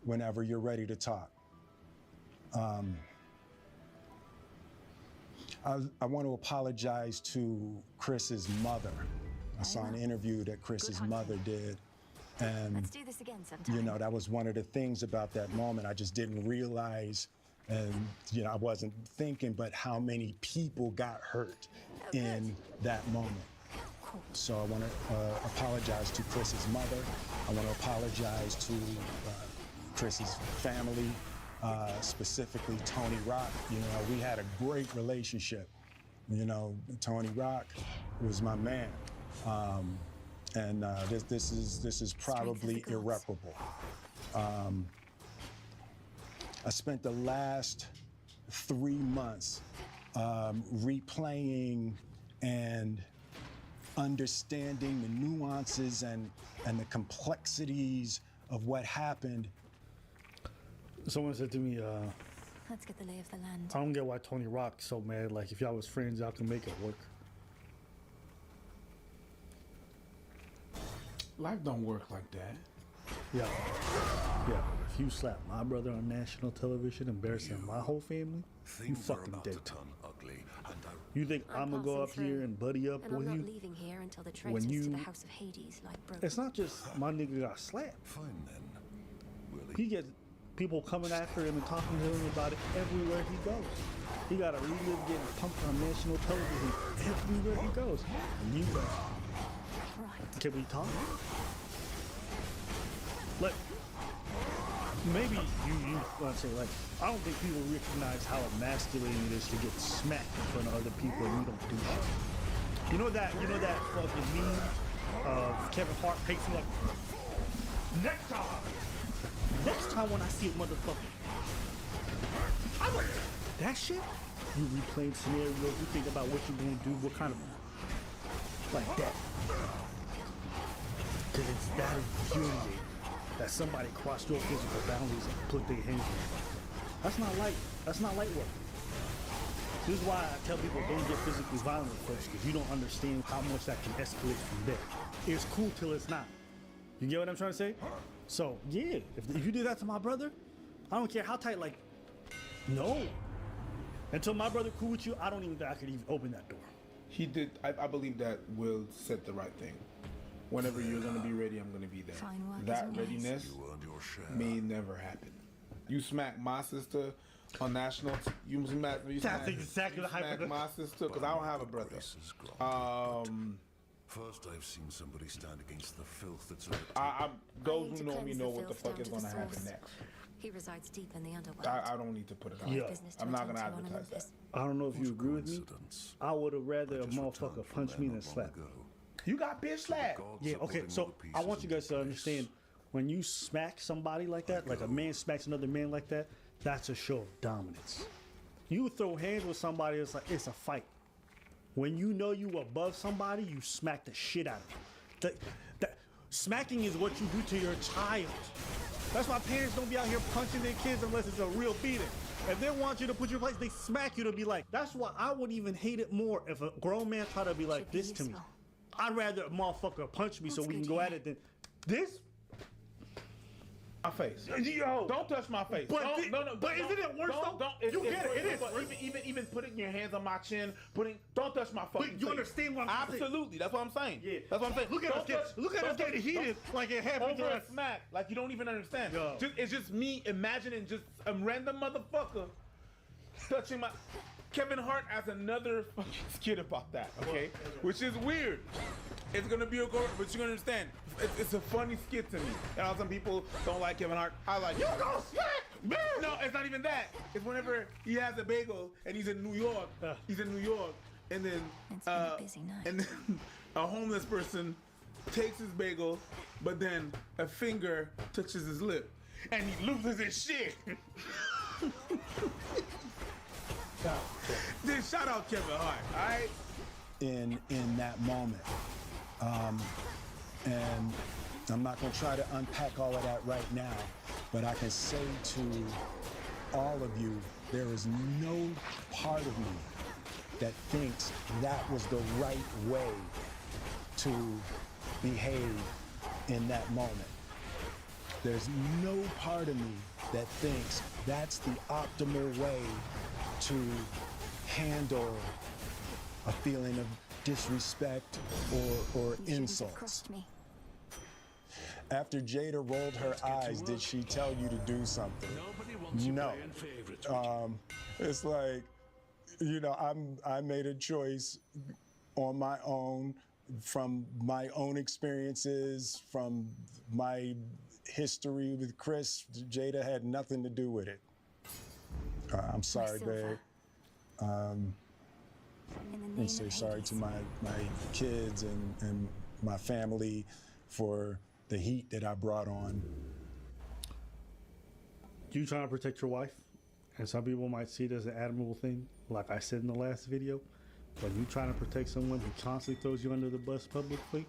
whenever you're ready to talk. I want to apologize to Chris's mother. I saw an interview that Chris's mother did, and Let's do this again sometime. you know, that was one of the things about that moment. I just didn't realize, and you know, I wasn't thinking, but how many people got hurt in that moment. So I want to apologize to Chris's mother. I want to apologize to Chris's family, specifically Tony Rock. You know, we had a great relationship. You know, Tony Rock was my man. And this is probably irreparable. I spent the last 3 months replaying and understanding the nuances and the complexities of what happened. Someone said to me, Let's get the lay of the land. I don't get why Tony Rock's so mad. Like, if y'all was friends, y'all can make it work. Life don't work like that. Yeah. If you slap my brother on national television, embarrassing my whole family, you fucking dead. You think I'm gonna go up here and buddy up And I'm with not you? leaving here until the When traitors to you- the House of Hades like broken. It's not just my nigga got slapped. Fine then. He gets people coming after him and talking to him about it everywhere he goes. He got a relive getting pumped on national television everywhere he goes. And you, can we talk? Like, maybe you want to say, like, I don't think people recognize how emasculating it is to get smacked in front of other people and you don't do shit. You know that fucking meme of Kevin Hart pacing like, next time when I see a motherfucker, I'm like, that shit? You replaying scenarios, you think about what you're gonna do, what kind of, like that. Cause it's that infuriating that somebody crossed your physical boundaries and put their hands on you. That's not light work. This is why I tell people don't get physically violent first, because you don't understand how much that can escalate from there. It's cool till it's not. You get what I'm trying to say? So yeah, if you do that to my brother, I don't care how tight, like, no. Until my brother cool with you, I don't even think I could even open that door. He did. I believe that Will said the right thing. Whenever you're gonna be ready, I'm gonna be there. Fine work, That isn't it? readiness You earned your share. may never happen. You smack my sister On national, you smack That's exactly the hype. my sister because I don't have a brother. First, I've seen somebody stand against the filth that's. Those who know me know what the fuck is gonna happen next. He resides deep in the underworld. I don't need to put it out. Yeah. I'm not gonna advertise that. I don't know if you agree with me. I would have rather a motherfucker punch me than slap me. You got bitch slapped. Yeah, okay, so I want you guys to understand, when you smack somebody like that, like a man smacks another man like that, that's a show of dominance. You throw hands with somebody, it's like, it's a fight. When you know you above somebody, you smack the shit out of them. Smacking is what you do to your child. That's why parents don't be out here punching their kids unless it's a real beating. If they want you to put your place, they smack you to be like, that's why I would even hate it more if a grown man tried to be like this to me. I'd rather a motherfucker punch me so we can go at it than this. My face. Yo, don't touch my face. But But isn't it worse though? You get it. It is. Even putting your hands on my chin, don't touch my fucking face. You understand what I'm saying? Absolutely. That's what I'm saying. Yeah. That's what I'm saying. Look at us getting heated like it happened to over us. a smack. Like you don't even understand. Yo. It's just me imagining just a random motherfucker touching my. Kevin Hart has another fucking skit about that, okay? Which is weird. It's gonna be a gore, but you're gonna understand. It's a funny skit to me. And how some people don't like Kevin Hart. I like You go smack me! No, it's not even that. It's whenever he has a bagel and he's in New York. And then and then a homeless person takes his bagel, but then a finger touches his lip, and he loses his shit. Then shout out Kevin Hart, all right? In that moment, and I'm not going to try to unpack all of that right now, but I can say to all of you, there is no part of me that thinks that was the right way to behave in that moment. There's no part of me that thinks that's the optimal way to handle a feeling of disrespect or insults. After Jada rolled her eyes, did she tell you to do something? No. It's like, you know, I made a choice on my own, from my own experiences, from my history with Chris. Jada had nothing to do with it. I'm sorry, babe. And say sorry to my kids and my family for the heat that I brought on. You trying to protect your wife, and some people might see it as an admirable thing, like I said in the last video. But you trying to protect someone who constantly throws you under the bus publicly,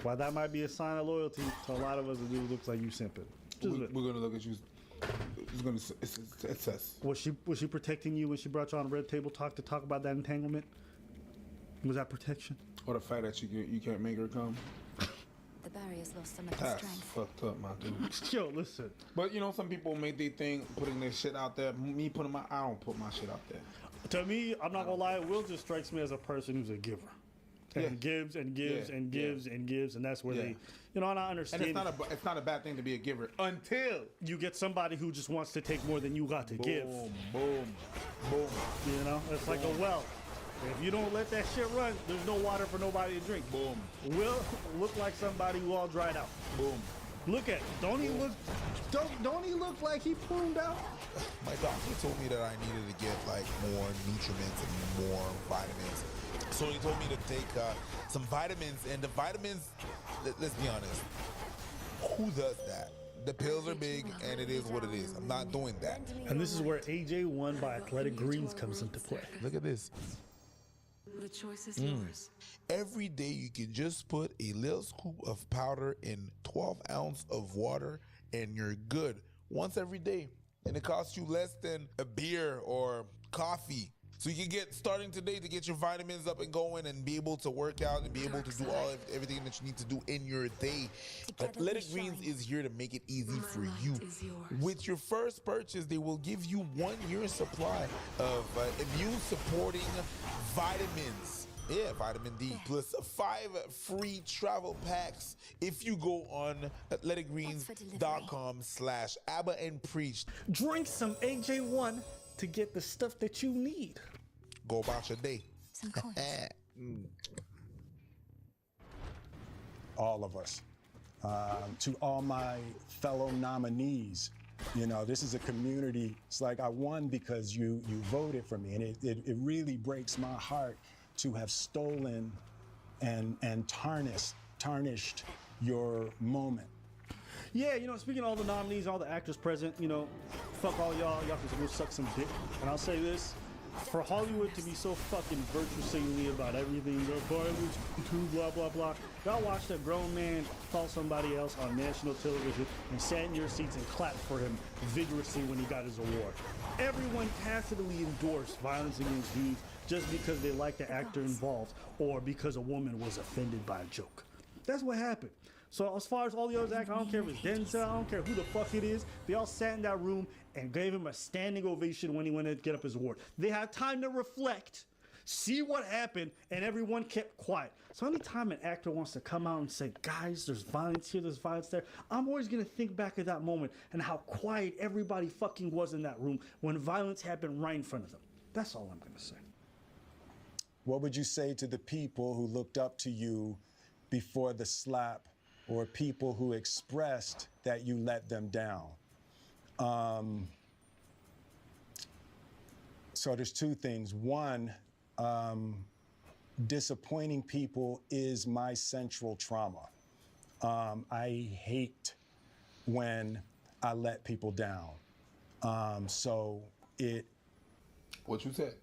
while that might be a sign of loyalty, to a lot of us it looks like you simping. We're gonna look at you. It's us. Was she protecting you when she brought you on Red Table Talk to talk about that entanglement? Was that protection? Or the fact that you can't make her come? The barrier's lost some of its That's strength. fucked up, my dude. Yo, listen. But you know, some people make their thing putting their shit out there. I don't put my shit out there. To me, I'm not gonna lie, Will just strikes me as a person who's a giver. And gives and gives and gives and gives, and that's where they, you know, and I understand. And it's not a bad thing to be a giver until you get somebody who just wants to take more than you got to give. Boom. You know, it's like a well. If you don't let that shit run, there's no water for nobody to drink. Boom. Will look like somebody who all dried out. Boom. Look at him. Don't he look like he pruned out? My doctor told me that I needed to get like more nutriments and more vitamins. So he told me to take some vitamins, and the vitamins, let's be honest, who does that? The pills are big, and it is what it is. I'm not doing that. And this is where AJ1 by Athletic Greens comes into play. Look at this. The choice is yours. Every day you can just put a little scoop of powder in 12 ounces of water, and you're good. Once every day. And it costs you less than a beer or coffee. So you can get starting today to get your vitamins up and going and be able to work out and be able to do everything that you need to do in your day. Athletic Greens is here to make it easy for you. With your first purchase, they will give you 1 year supply of immune supporting vitamins. Yeah, vitamin D plus 5 free travel packs if you go on athleticgreens.com/Abba and Preach. Drink some AJ1 to get the stuff that you need. Go about your day. All of us. To all my fellow nominees, you know, this is a community. It's like I won because you voted for me, and it really breaks my heart to have stolen and tarnished your moment. Yeah, you know, speaking of all the nominees, all the actors present, you know, fuck all y'all can go suck some dick. And I'll say this, for Hollywood to be so fucking virtue signaling about everything, the violence, blah, blah, blah. Y'all watched a grown man call somebody else on national television and sat in your seats and clapped for him vigorously when he got his award. Everyone tacitly endorsed violence against dudes just because they like the actor involved or because a woman was offended by a joke. That's what happened. So as far as all the other actors, I don't care if it's Denzel, I don't care who the fuck it is, they all sat in that room and gave him a standing ovation when he went to get up his award. They had time to reflect, see what happened, and everyone kept quiet. So anytime an actor wants to come out and say, guys, there's violence here, there's violence there, I'm always gonna think back at that moment and how quiet everybody fucking was in that room when violence happened right in front of them. That's all I'm gonna say. What would you say to the people who looked up to you before the slap, or people who expressed that you let them down? So there's two things. One, disappointing people is my central trauma. I hate when I let people down. What you said,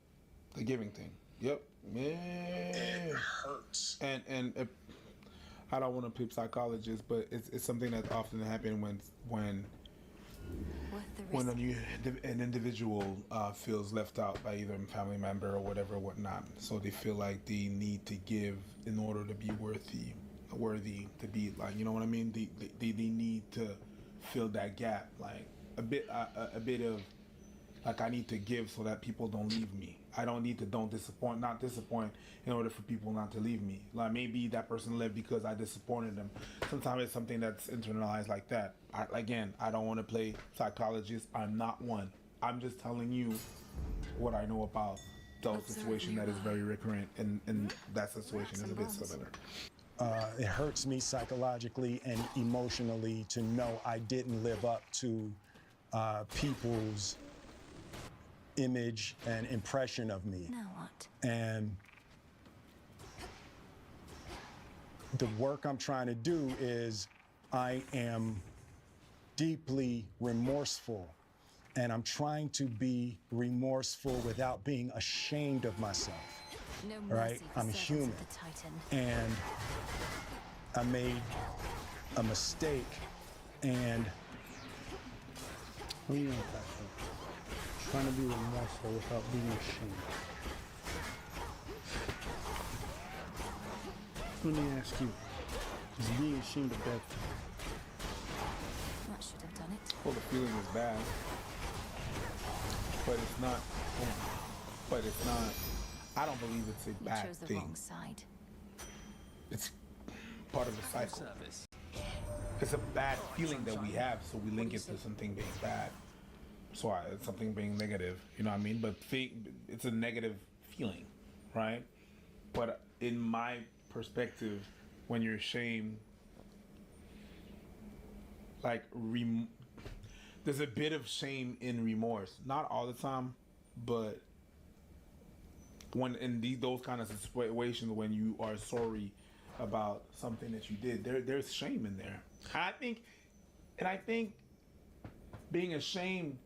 the giving thing. Yep. Man. It hurts. And I don't want to play psychologist, but it's something that often happens when an individual feels left out by either a family member or whatnot. So they feel like they need to give in order to be worthy to be, like, you know what I mean? They need to fill that gap, like a bit of like, I need to give so that people don't leave me. I don't need to not disappoint in order for people not to leave me. Like, maybe that person left because I disappointed them. Sometimes it's something that's internalized like that. I don't want to play psychologist. I'm not one. I'm just telling you what I know about those situations that is very recurrent, and that situation is a bit similar. It hurts me psychologically and emotionally to know I didn't live up to people's image and impression of me. Now what? And the work I'm trying to do is I am deeply remorseful, and I'm trying to be remorseful without being ashamed of myself. No right? I'm human, and I made a mistake, and what do you mean by that? Trying to be remorseful without being ashamed. Let me ask you, is being ashamed a bad thing? That should have done it. Well, the feeling is bad, but it's not. I don't believe it's a bad chose the thing. wrong side. It's part of the cycle. It's a bad feeling that we have, so we link it to something being bad. So it's something being negative, you know what I mean? But it's a negative feeling, right? But in my perspective, when you're ashamed, like there's a bit of shame in remorse. Not all the time, but when in those kind of situations when you are sorry about something that you did, there's shame in there. I think being ashamed.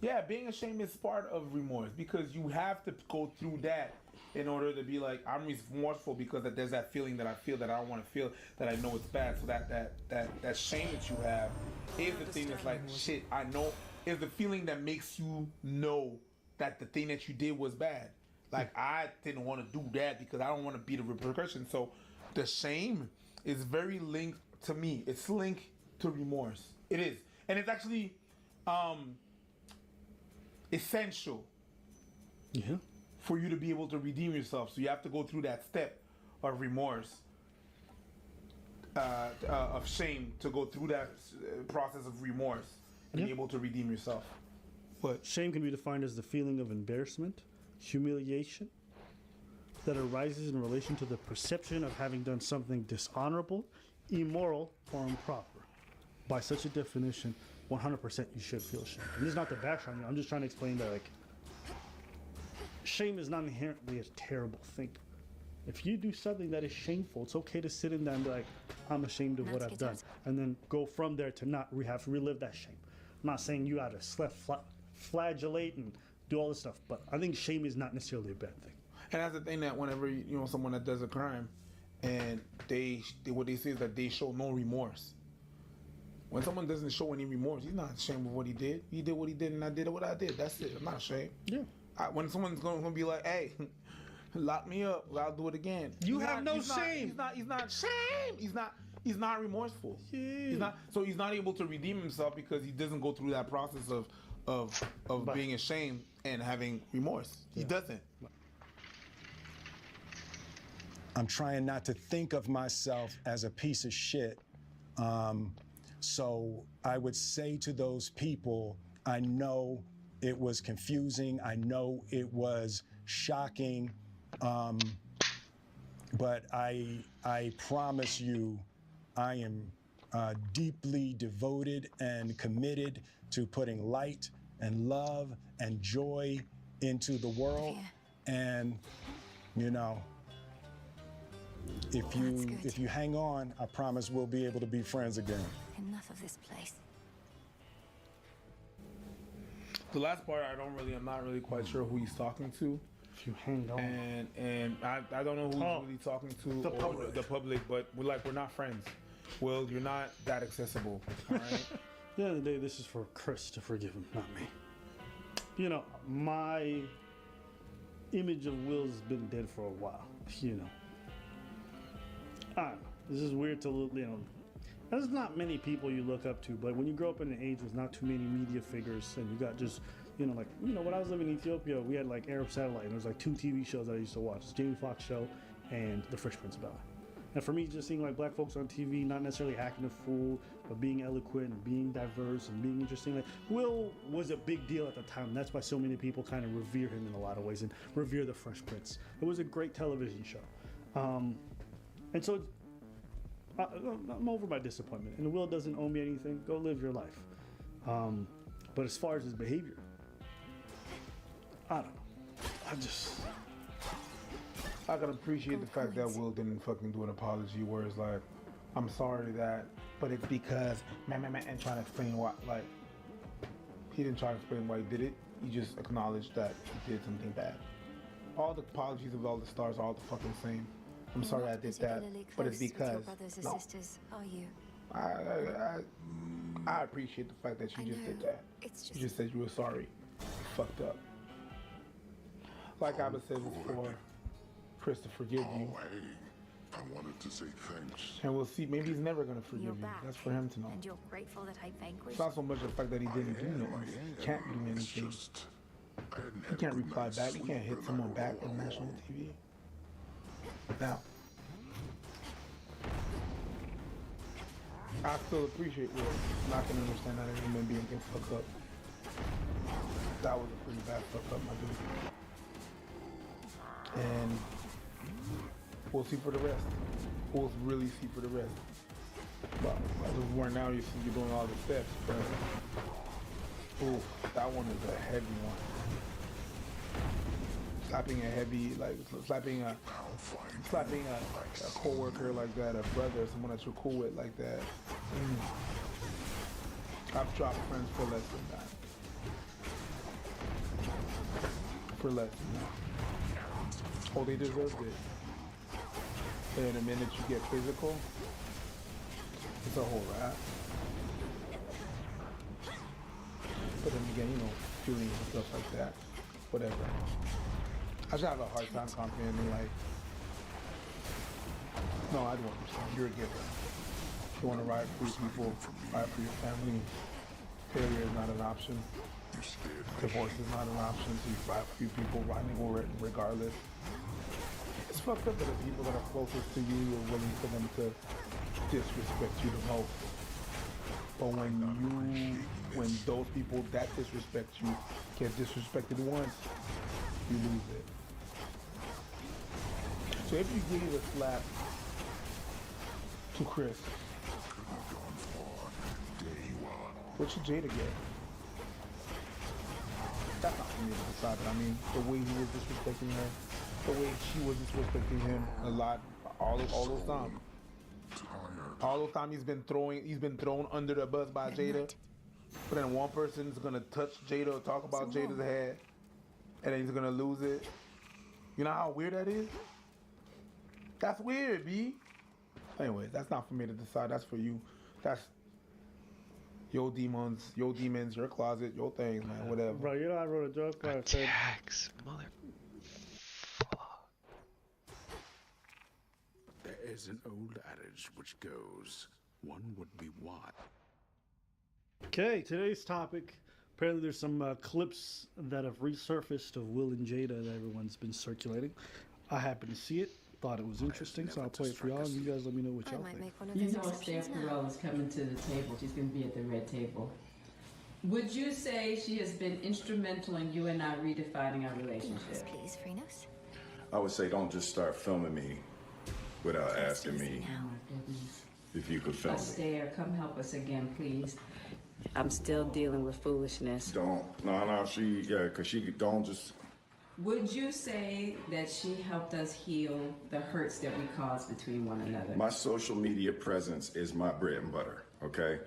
Yeah, being ashamed is part of remorse, because you have to go through that in order to be like, I'm remorseful because there's that feeling that I feel that I don't want to feel, that I know it's bad. So that shame that you have is the thing that's like, shit, I know, is the feeling that makes you know that the thing that you did was bad. Like, I didn't want to do that because I don't want to be the repercussion. So the shame is very linked to me. It's linked to remorse. It is. And it's actually essential for you to be able to redeem yourself. So you have to go through that step of remorse, of shame, to go through that process of remorse and be able to redeem yourself. But shame can be defined as the feeling of embarrassment, humiliation that arises in relation to the perception of having done something dishonorable, immoral, or improper. By such a definition, 100% you should feel shame. And this is not to bash on you. I'm just trying to explain that, like, shame is not inherently a terrible thing. If you do something that is shameful, it's okay to sit in there and be like, I'm ashamed of what I've done. And then go from there to not have to relive that shame. I'm not saying you gotta flagellate and do all this stuff, but I think shame is not necessarily a bad thing. And that's the thing, that whenever, you know, someone that does a crime, and they what they say is that they show no remorse. When someone doesn't show any remorse, he's not ashamed of what he did. He did what he did, and I did what I did. That's it. I'm not ashamed. Yeah. When someone's going to be like, hey, lock me up, I'll do it again. You have no shame. He's not shame. He's not remorseful. Yeah. He's not able to redeem himself because he doesn't go through that process of being ashamed and having remorse. He doesn't. I'm trying not to think of myself as a piece of shit. So I would say to those people, I know it was confusing. I know it was shocking. But I promise you, I am deeply devoted and committed to putting light and love and joy into the world. And, you know, if you hang on, I promise we'll be able to be friends again. Enough of this place. The last part, I'm not really quite sure who he's talking to. If you hang on. And I don't know who he's really talking to, the public, but we're not friends. Will, you're not that accessible, all right? At the end of the day, this is for Chris to forgive him, not me. You know, my image of Will's been dead for a while, you know. I don't know. This is weird to look, you know. There's not many people you look up to, but when you grow up in an age with not too many media figures, and you got just, you know, like, you know, when I was living in Ethiopia, we had like Arab Satellite, and there was like 2 TV shows that I used to watch: the Jamie Foxx show and The Fresh Prince of Bel-Air. And for me, just seeing like black folks on TV, not necessarily acting a fool, but being eloquent and being diverse and being interesting, like, Will was a big deal at the time. And that's why so many people kind of revere him in a lot of ways and revere The Fresh Prince. It was a great television show. And so I'm over my disappointment. And Will doesn't owe me anything. Go live your life. But as far as his behavior, I don't know. I can appreciate the fact that Will didn't fucking do an apology where it's like, I'm sorry that, but it's because, and trying to explain why, like, he didn't try to explain why he did it. He just acknowledged that he did something bad. All the apologies of all the stars are all the fucking same. I'm sorry I did that, but it's because, no. Sisters, are you? I appreciate the fact that you just did that. You just said you were sorry. You fucked up. Like I've said before, Chris to forgive you. I wanted to say thanks. And we'll see. Maybe he's never gonna forgive you. That's for him to know. And you're grateful that I vanquished. It's not so much the fact that he didn't do anything. He can't do anything. He can't reply back. He can't hit someone back on national TV. Now, I still appreciate Will. I can understand that a human being can fuck up. That was a pretty bad fuck up, my dude. And we'll see for the rest. We'll really see for the rest. But as of right now, you see you're doing all the steps. But, ooh, that one is a heavy one. Slapping a heavy, like slapping a co-worker like that, a brother, someone that you're cool with like that. I've dropped friends for less than that. For less than that. Oh, they deserved it. And the minute you get physical, it's a whole wrap. But then again, you know, feelings and stuff like that. Whatever. I just have a hard time comprehending, like, no, I don't understand. You're a giver. You want to ride for your people, ride for your family. Failure is not an option. Divorce is not an option, so you find a few people riding over it regardless. It's fucked up that the people that are closest to you are willing for them to disrespect you the most. But when those people that disrespect you get disrespected once, you lose it. So if you give a slap to Chris, what should Jada get? That's not for me to decide, but I mean, the way he was disrespecting her, the way she was disrespecting him a lot, all those times. All those times he's been thrown under the bus by Jada. But then one person's gonna touch Jada or talk about Jada's head, and then he's gonna lose it. You know how weird that is? That's weird, B. Anyways, that's not for me to decide. That's for you. That's your demons, your closet, your things, man. Whatever. Bro, you know I wrote a joke where I said, Attacks, mother. There is an old adage which goes, one would be wise. Okay, today's topic. Apparently there's some clips that have resurfaced of Will and Jada that everyone's been circulating. I happened to see it, thought it was interesting, so I'll play it for y'all, and you guys let me know what y'all think. You know Steph Carell is coming to the table. She's going to be at the red table. Would you say she has been instrumental in you and I redefining our relationship? Please, Frenos. I would say don't just start filming me without asking me if you could film me. Astaire, come help us again, please. I'm still dealing with foolishness. No, because she don't just... Would you say that she helped us heal the hurts that we caused between one another? My social media presence is my bread and butter, okay?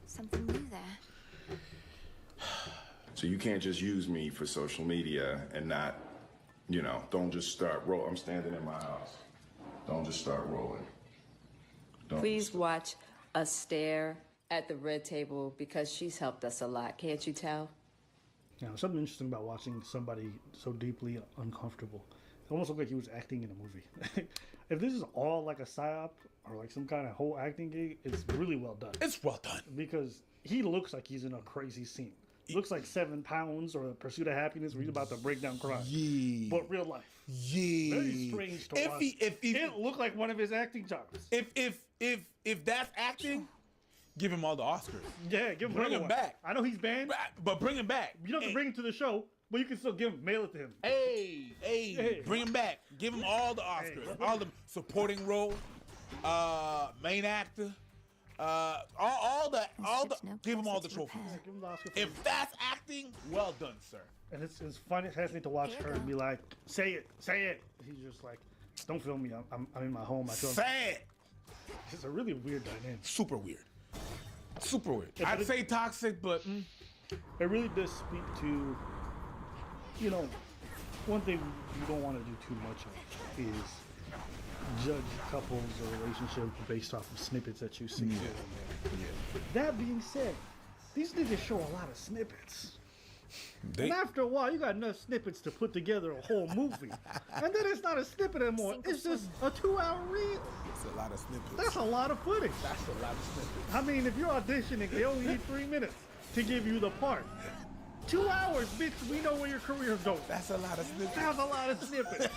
Something new there. So you can't just use me for social media and not, don't just start rolling. I'm standing in my house. Don't just start rolling. Please watch Astaire at the red table because she's helped us a lot. Can't you tell? Now, something interesting about watching somebody so deeply uncomfortable. It almost looked like he was acting in a movie. If this is all like a psyop or like some kind of whole acting gig, it's really well done. It's well done. Because he looks like he's in a crazy scene. Looks like 7 Pounds or The Pursuit of Happiness where he's about to break down crime. Yeah. But real life. Yeah. Very strange to watch. It looked like one of his acting jobs. If that's acting, give him all the Oscars. Yeah, give him bring him back. I know he's banned, but bring him back. You don't have to bring him to the show, but you can still mail it to him. Hey, bring him back. Give him all the Oscars, all the supporting role, main actor, give him all the trophies. Give him the Oscar. If that's acting, well done, sir. And it's funny, it's fascinating to watch her and be like, say it. He's just like, don't film me. I'm in my home. Say it. It's a really weird dynamic. Super weird. I'd say toxic, but it really does speak to, one thing you don't want to do too much of is judge couples or relationships based off of snippets that you see here and there. That being said, these niggas show a lot of snippets. And after a while, you got enough snippets to put together a whole movie. And then it's not a snippet anymore. It's just a 2-hour reel. It's a lot of snippets. That's a lot of footage. That's a lot of snippets. I mean, if you're auditioning, they only need 3 minutes to give you the part. 2 hours, bitch, we know where your career's going. That's a lot of snippets. That's a lot of snippets.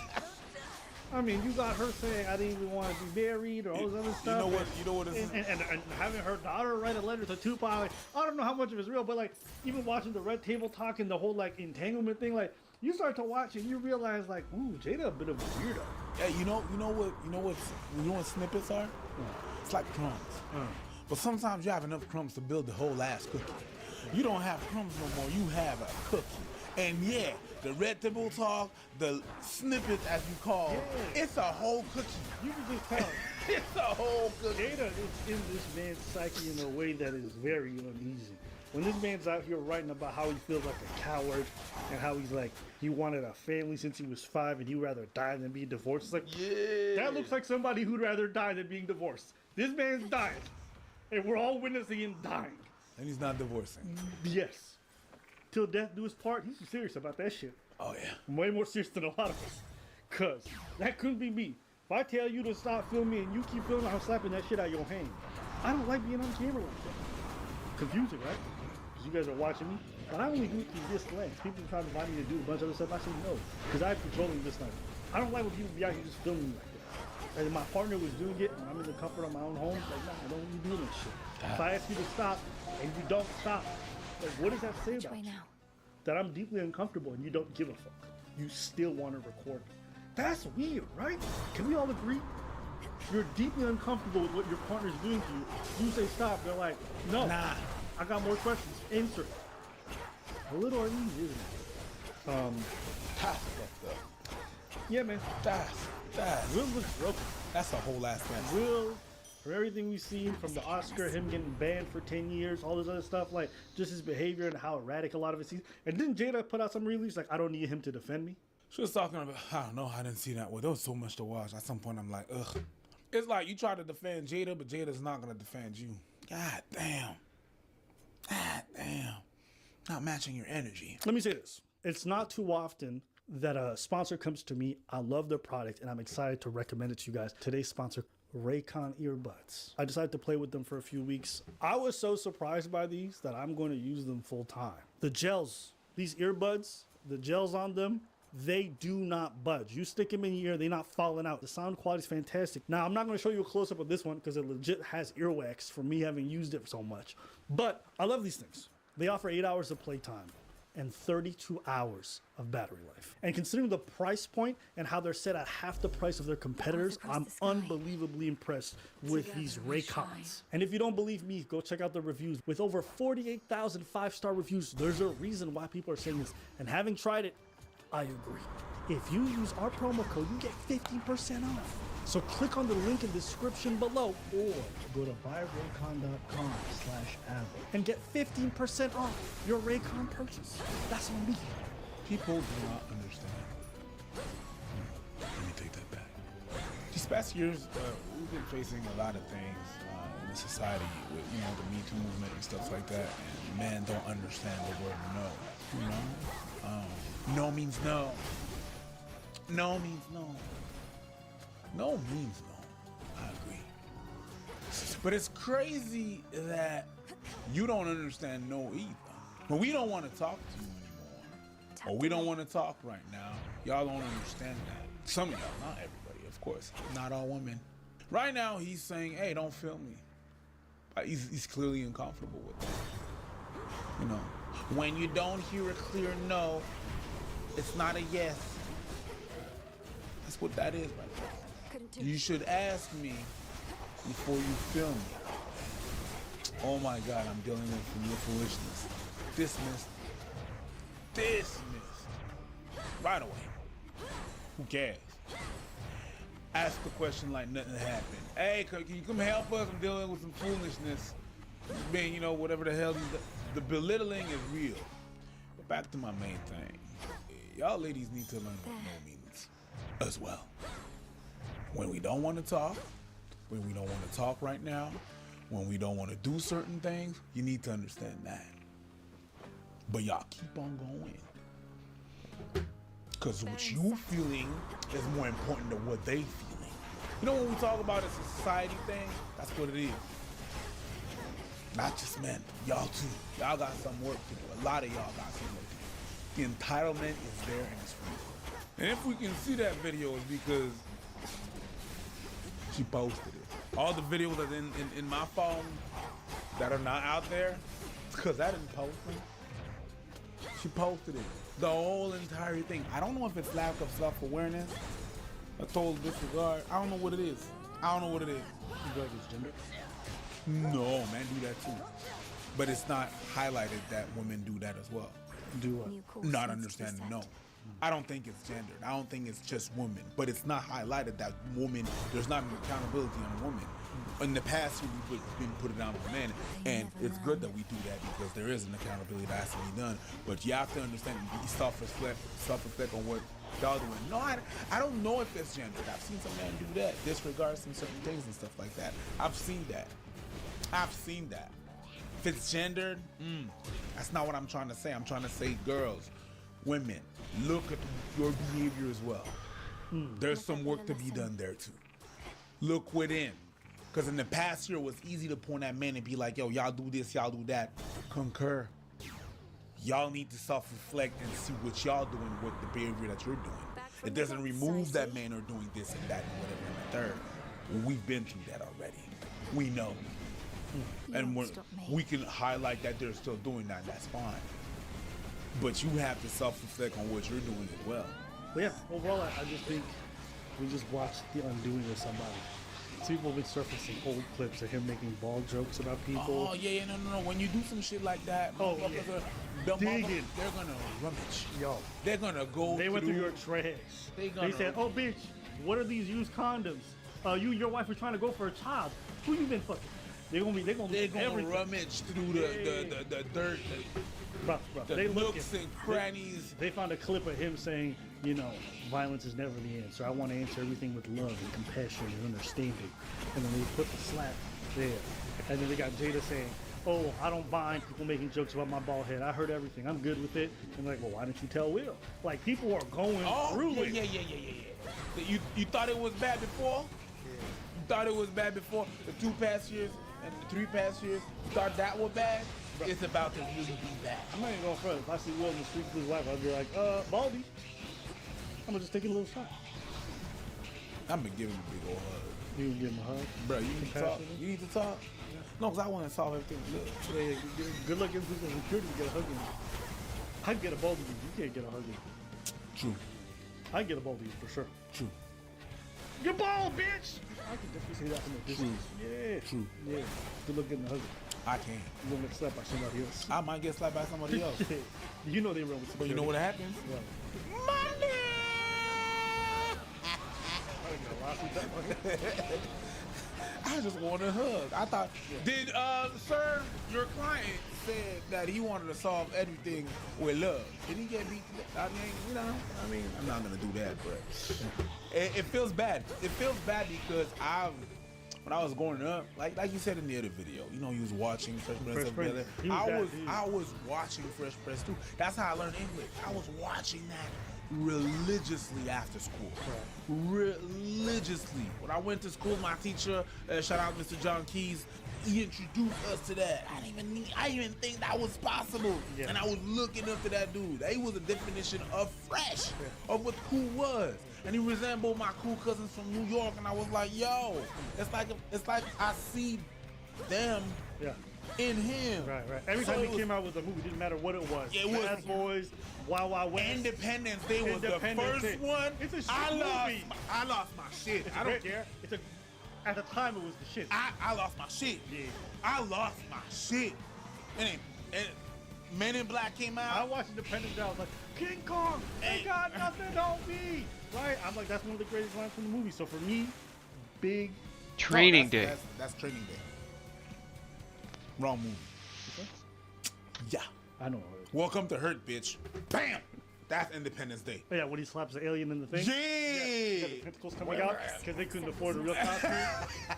I mean, you got her saying, I didn't even want to be married or all this other stuff. You know what is... And having her daughter write a letter to Tupac, like, I don't know how much of it's real, but like, even watching the Red Table Talk and the whole like entanglement thing, like, you start to watch and you realize like, ooh, Jada a bit of a weirdo. Yeah, you know what snippets are? It's like crumbs. But sometimes you have enough crumbs to build the whole ass cookie. You don't have crumbs no more, you have a cookie. And yeah, the Red Table Talk, the snippets as you call, it's a whole cookie. You can just tell. It's a whole cookie. Jada is in this man's psyche in a way that is very uneasy. When this man's out here writing about how he feels like a coward and how he's like, he wanted a family since he was 5 and he'd rather die than be divorced. It's like, that looks like somebody who'd rather die than being divorced. This man's dying. And we're all witnessing him dying. And he's not divorcing. Yes. Till death do his part, he's serious about that shit. Oh, yeah. Way more serious than a lot of us. Because that couldn't be me. If I tell you to stop filming and you keep filming, I'm slapping that shit out of your hand. I don't like being on camera like that. Confusing, right? Because you guys are watching me. But I only do it through this lens. People try to invite me to do a bunch of other stuff. I say no. Because I have control of this lens. I don't like when people be out here just filming me like that. And my partner was doing it when I'm in the comfort of my own home. Like, nah, I don't want you doing this shit. If I ask you to stop and you don't stop, like, what does that say about you? That I'm deeply uncomfortable and you don't give a fuck. You still want to record me. That's weird, right? Can we all agree? You're deeply uncomfortable with what your partner's doing to you. You say stop, they're like, no. Nah. I got more questions. Answer. A little uneasy, isn't it? That's fucked up. Yeah, man. That's Will looks broken. That's a whole ass mess. Will, for everything we've seen from the Oscar, him getting banned for 10 years, all this other stuff, like just his behavior and how erratic a lot of it seems. And didn't Jada put out some release like, I don't need him to defend me? She was talking about, I don't know, I didn't see that. Well, there was so much to watch. At some point, I'm like, ugh. It's like you try to defend Jada, but Jada's not going to defend you. God damn. God damn. Not matching your energy. Let me say this. It's not too often that a sponsor comes to me. I love their product and I'm excited to recommend it to you guys. Today's sponsor, Raycon earbuds. I decided to play with them for a few weeks. I was so surprised by these that I'm going to use them full time. The gels, these earbuds, the gels on them, they do not budge. You stick them in your ear, they're not falling out. The sound quality is fantastic. Now, I'm not going to show you a close-up of this one because it legit has earwax for me having used it so much. But I love these things. They offer 8 hours of playtime and 32 hours of battery life. And considering the price point and how they're set at half the price of their competitors, I'm unbelievably impressed with these Raycons. And if you don't believe me, go check out the reviews. With over 48,000 5-star reviews, there's a reason why people are saying this. And having tried it, I agree. If you use our promo code, you get 15% off. So click on the link in the description below or go to buyraycon.com/Avo and get 15% off your Raycon purchase. That's on me. People do not understand. Let me take that back. These past years, we've been facing a lot of things in the society with, the Me Too movement and stuff like that. And men don't understand the word no. No means no. No means no. No means no. I agree. But it's crazy that you don't understand no either. When we don't want to talk to you anymore, or we don't want to talk right now, y'all don't understand that. Some of y'all, not everybody, of course. Not all women. Right now, he's saying, hey, don't film me. He's clearly uncomfortable with that. When you don't hear a clear no, it's not a yes. That's what that is right there. You should ask me before you film me. Oh my God, I'm dealing with your foolishness. Dismissed. Right away. Who cares? Ask the question like nothing happened. Hey, can you come help us? I'm dealing with some foolishness. Being, whatever the hell. The belittling is real. But back to my main thing. Y'all ladies need to learn what no means as well. When we don't want to talk, when we don't want to talk right now, when we don't want to do certain things, you need to understand that. But y'all keep on going. Because what you feeling is more important than what they feeling. When we talk about it's a society thing, that's what it is. Not just men, y'all too. Y'all got some work to do. A lot of y'all got some work to do. The entitlement is there and it's real. And if we can see that video, it's because she posted it. All the videos that in my phone that are not out there, it's because I didn't post them. She posted it. The whole entire thing. I don't know if it's lack of self-awareness, a total disregard. I don't know what it is. You feel like it's gender? No, men do that too. But it's not highlighted that women do that as well. Do what? Not understanding, no. I don't think it's gendered. I don't think it's just women. But it's not highlighted that woman, there's not an accountability on a woman. In the past, we've been put it on men, and it's good that we do that because there is an accountability that has to be done. But you have to understand, self-reflect on what y'all doing. No, I don't know if it's gendered. I've seen some men do that, disregard some certain things and stuff like that. I've seen that. If it's gendered, that's not what I'm trying to say. I'm trying to say, girls, women, look at your behavior as well. There's some work to be done there too. Look within. Because in the past year, it was easy to point at men and be like, yo, y'all do this, y'all do that. Concur. Y'all need to self-reflect and see what y'all doing with the behavior that you're doing. It doesn't remove that men are doing this and that and whatever and the third. We've been through that already. We know. And we can highlight that they're still doing that. That's fine. But you have to self-reflect on what you're doing as well. But yeah, overall, I just think we just watched the undoing of somebody. People have been surfacing old clips of him making ball jokes about people. Oh, yeah, no. When you do some shit like that, they're gonna rummage. Yo. They're gonna go They went through your trash. They said, oh, bitch, what are these used condoms? You and your wife are trying to go for a child. Who you been fucking? They're gonna rummage through the dirt, they nooks and crannies. They found a clip of him saying, you know, violence is never the answer. I want to answer everything with love and compassion and understanding. And then they put the slap there. And then they got Jada saying, oh, I don't mind people making jokes about my bald head. I heard everything. I'm good with it. And like, well, why didn't you tell Will? Like, people are going through it. Yeah. You thought it was bad before? You thought it was bad before? The 2 past years and the 3 past years? You thought that was bad? Bro. It's about to really be bad. I'm not even going further. If I see Will in the street with his wife, I'll be like, Baldy. I'm gonna just take a little shot. I'm gonna give him a big old hug. You gonna give him a hug? Bro, you need to talk? You need to talk? No, because I want to solve everything. Good luck getting people in security to get a hug in you. I can get a Baldy. You can't get a hug in you. True. I can get a Baldy for sure. True. You're bald, bitch! I can definitely see that from a distance. Yeah. True. Yeah. Good luck getting a hug. I can't. You're gonna get slapped by somebody else. I might get slapped by somebody else. You know they run with security. But you know what happens? What? Money! I just want a hug. I thought, did sir, your client said that he wanted to solve everything with love. Did he get beat? I mean, I'm not gonna do that, but it feels bad. It feels bad because when I was growing up, like you said in the other video, you know, you was watching Fresh Prince of Bel-Air. I was watching Fresh Prince too. That's how I learned English. I was watching that religiously after school. Religiously. When I went to school, my teacher, shout out Mr. John Keys, he introduced us to that. I didn't even think that was possible. Yeah. And I was looking up to that dude. He was a definition of fresh, of what cool was. And he resembled my cool cousins from New York, and I was like, yo, it's like I see them in him. Right. Every time he came out with a movie, didn't matter what it was. It was Bad Boys, Wild Wild West. Independence Day was the first one. It's a shit movie. I lost my shit. I don't care. At the time, it was the shit. I lost my shit. Yeah. I lost my shit. And Men in Black came out. I watched Independence Day. I was like, King Kong, they got nothing on me. Right? I'm like, that's one of the greatest lines from the movie. So for me, big Training Day. That's Training Day. Wrong movie. Yeah. I know. Welcome to Hurt, bitch. Bam! That's Independence Day. Oh, yeah, when he slaps the alien in the thing. Yeah! The tentacles coming out because they couldn't afford a real costume.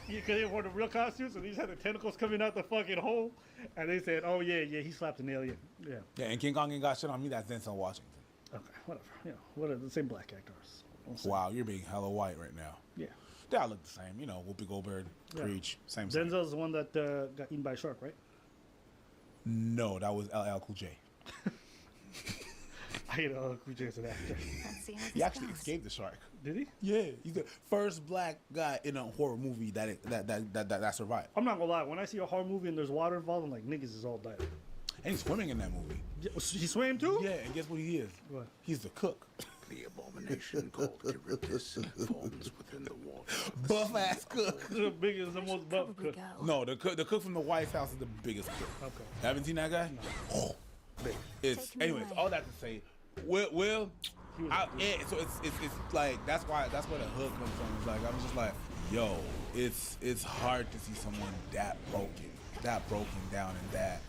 Because they afford a real costume, so they just had the tentacles coming out the fucking hole. And they said, oh, yeah, he slapped an alien. Yeah. Yeah, and King Kong ain't got shit on me. That's Denzel Washington. Okay, whatever. Yeah, whatever. The same black actors. Wow, you're being hella white right now. Yeah. They all look the same. You know, Whoopi Goldberg, Preach, same. Denzel's the one that got eaten by a shark, right? No, that was LL Cool J. I hate LL Cool J as an actor. He actually escaped the shark. Did he? Yeah, he's the first black guy in a horror movie that survived. I'm not gonna lie. When I see a horror movie and there's water involved, I'm like, niggas is all dead. And he's swimming in that movie. He swam too? Yeah, and guess what he is? What? He's the cook. The abomination called Charybdis forms within the water. Buff ass cook. The biggest, the most buff cook. No, the cook from the White House is the biggest cook. Okay. Haven't seen that guy? No. Oh, anyways, all that to say, Will, so it's like that's where the hook comes from. It's like I'm just like, yo, it's hard to see someone that broken down and that.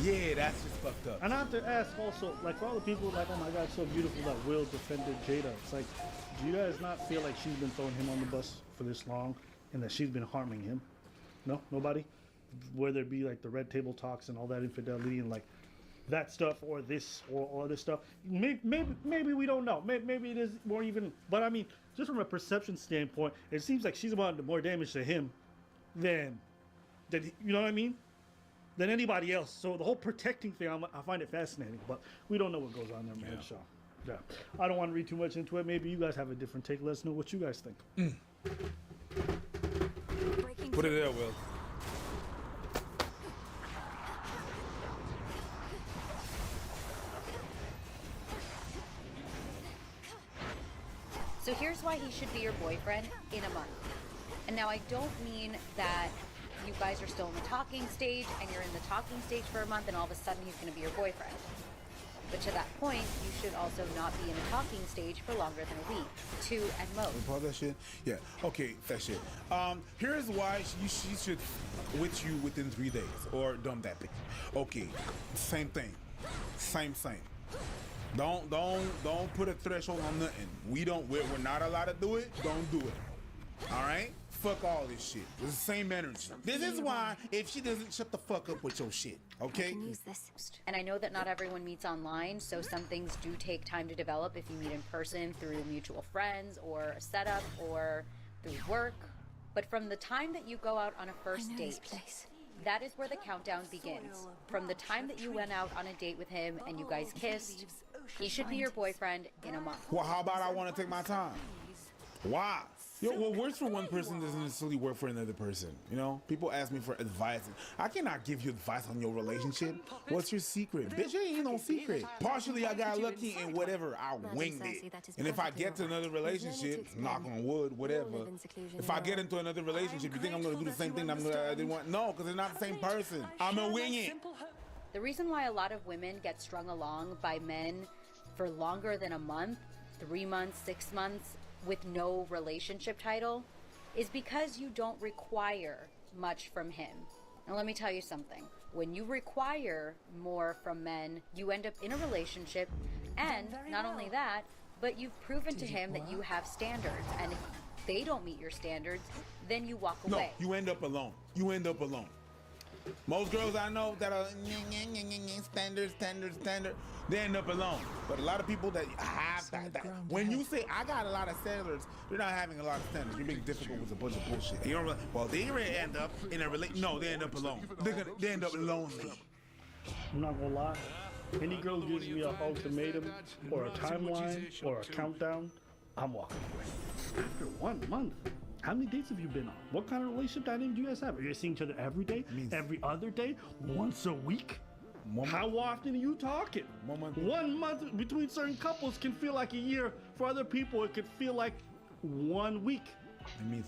Yeah, that's just fucked up. And I have to ask also, like, for all the people like, oh my God, so beautiful that Will defended Jada. It's like, do you guys not feel like she's been throwing him on the bus for this long and that she's been harming him? No? Nobody? Whether it be like the red table talks and all that infidelity and like that stuff or this or other stuff. Maybe we don't know. Maybe it is more even. But I mean, just from a perception standpoint, it seems like she's about more damage to him than you know what I mean? Than anybody else. So the whole protecting thing, I find it fascinating, but we don't know what goes on there, man. So, yeah, I don't want to read too much into it. Maybe you guys have a different take. Let us know what you guys think. Put it there, Will. So here's why he should be your boyfriend in a month. And now I don't mean that you guys are still in the talking stage and you're in the talking stage for a month and all of a sudden he's going to be your boyfriend. But to that point, you should also not be in a talking stage for longer than a week, 2 at most. Pause that shit? Yeah. Okay, that shit. Here's why she should with you within 3 days or dump that bitch. Okay, same thing. Same. Don't put a threshold on nothing. We're not allowed to do it. Don't do it. All right? Fuck all this shit. It's the same energy. This is why if she doesn't shut the fuck up with your shit, okay? And I know that not everyone meets online, so some things do take time to develop if you meet in person through mutual friends or a setup or through work. But from the time that you go out on a first date, that is where the countdown begins. From the time that you went out on a date with him and you guys kissed, he should be your boyfriend in a month. Well, how about I want to take my time? Why? What works for one person doesn't necessarily work for another person. You know, people ask me for advice. I cannot give you advice on your relationship. What's your secret? Bitch, ain't no secret. Partially, I got lucky and whatever, I winged it. And if I get to another relationship, knock on wood, whatever. If I get into another relationship, you think I'm going to do the same thing I didn't want? No, because they're not the same person. I'm going to wing it. The reason why a lot of women get strung along by men for longer than a month, 3 months, 6 months, with no relationship title is because you don't require much from him. Now let me tell you something. When you require more from men, you end up in a relationship, and not only that, but you've proven to him that you have standards, and if they don't meet your standards, then you walk away. No, you end up alone. Most girls I know that are standard, they end up alone. But a lot of people that have that when you say I got a lot of standards, you're not having a lot of standards. You're being difficult with a bunch of bullshit. You don't really, well, they end up in a relationship. No, they end up alone. They end up lonely. I'm not gonna lie. Any girl gives me an ultimatum or a timeline or a countdown, I'm walking away. After 1 month. How many dates have you been on? What kind of relationship dynamic do you guys have? Are you seeing each other every day? Every other day? Once a week? How often are you talking? 1 month between certain couples can feel like a year. For other people, it could feel like 1 week.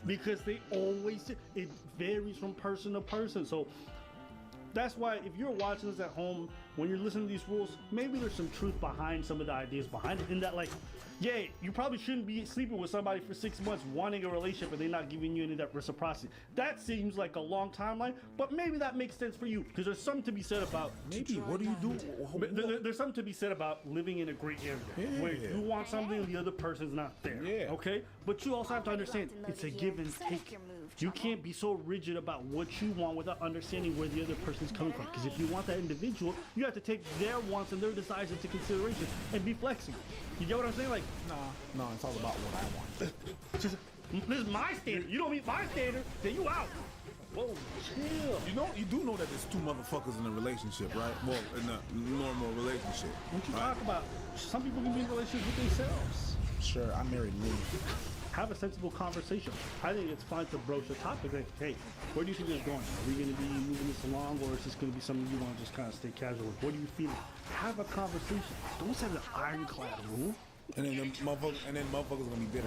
Because they always, it varies from person to person. So that's why if you're watching this at home, when you're listening to these rules, maybe there's some truth behind some of the ideas behind it. In that, like, yeah, you probably shouldn't be sleeping with somebody for 6 months wanting a relationship and they're not giving you any of that reciprocity. That seems like a long timeline, but maybe that makes sense for you because there's something to be said about what do you do? There's something to be said about living in a gray area where you want something and the other person's not there. Okay? But you also have to understand it's a give and take. You can't be so rigid about what you want without understanding where the other person's coming from. Because if you want that individual, you have to take their wants and their desires into consideration and be flexible. You get what I'm saying? Like, no, it's all about what I want. This is my standard. You don't meet my standard, then you out. Whoa, chill. You do know that there's 2 motherfuckers in a relationship, right? Well, in a normal relationship. What you talk about? Some people can be in relationships with themselves. Sure, I married Lou. Have a sensible conversation. I think it's fine to broach the topic. Like, hey, where do you think this is going? Are we going to be moving this along, or is this going to be something you want to just kind of stay casual with? What do you feel? Have a conversation. Don't set an ironclad rule. And then motherfuckers gonna be bitter.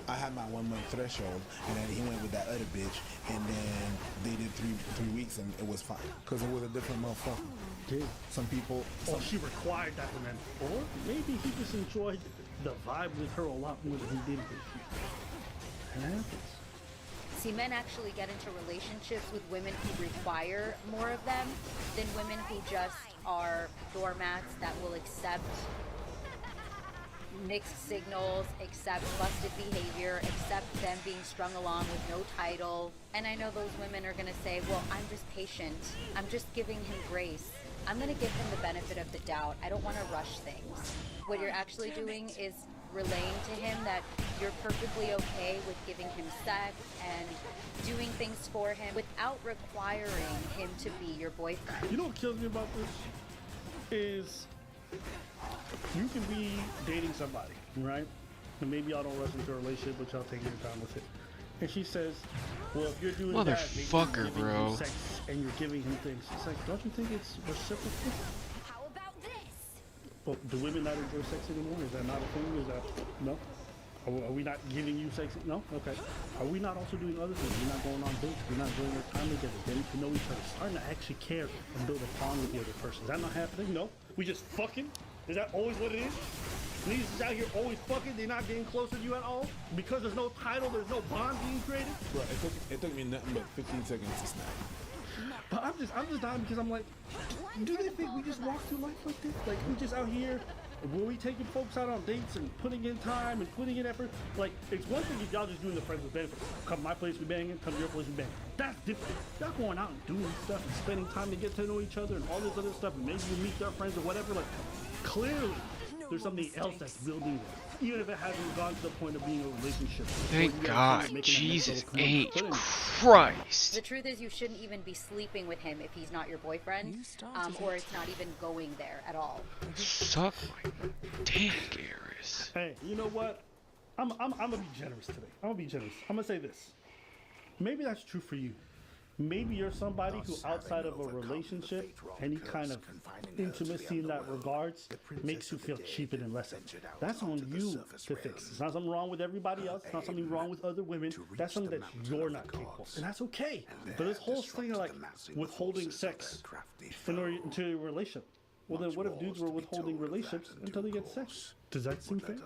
I had my 1 month threshold, and then he went with that other bitch, and then they did three weeks, and it was fine because it was a different motherfucker. Okay. Some people. She required that from him, or maybe he just enjoyed the vibe with her a lot more than he did with you. It happens. See, men actually get into relationships with women who require more of them than women who just are doormats that will accept mixed signals, accept busted behavior, accept them being strung along with no title. And I know those women are going to say, well, I'm just patient. I'm just giving him grace. I'm going to give him the benefit of the doubt. I don't want to rush things. What you're actually doing is relaying to him that you're perfectly okay with giving him sex and doing things for him without requiring him to be your boyfriend. You know what kills me about this is you can be dating somebody, right? And maybe y'all don't rush into a relationship, but y'all taking your time with it. And she says, well, if you're doing that, maybe you're giving him sex and you're giving him things. It's like, don't you think it's reciprocal? How about this? Well, do women not enjoy sex anymore? Is that not a thing? Is that, no? Are we not giving you sex? No? Okay. Are we not also doing other things? We're not going on dates. We're not enjoying our time together. Getting to know each other. Starting to actually care and build a bond with the other person. Is that not happening? No? We just fucking? Is that always what it is? Niggas is out here always fucking, they're not getting closer to you at all? Because there's no title, there's no bond being created? Bro, it took me nothing but 15 seconds to snap. But I'm just dying because I'm like, do they think we just walk through life like this? Like, we just out here, were we taking folks out on dates and putting in time and putting in effort? Like, it's one thing if y'all just doing the friends with benefits. Come to my place, we banging, come to your place, we banging. That's different. Y'all going out and doing stuff and spending time to get to know each other and all this other stuff and maybe you meet their friends or whatever. Like, clearly, there's something else that's building there, even if it hasn't gone to the point of being a relationship. Thank God, Jesus H. Christ. The truth is you shouldn't even be sleeping with him if he's not your boyfriend, or it's not even going there at all. Suck my dick, Garrus. Hey, you know what? I'm gonna be generous today. I'm gonna be generous. I'm gonna say this. Maybe that's true for you. Maybe you're somebody who, outside of a relationship, any kind of intimacy in that regards, makes you feel cheated and less than. That's on you to fix. It's not something wrong with everybody else. It's not something wrong with other women. That's something that you're not capable of. And that's okay. But this whole thing of like withholding sex into a relationship. Well, then what if dudes were withholding relationships until they get sex? Does that seem fair?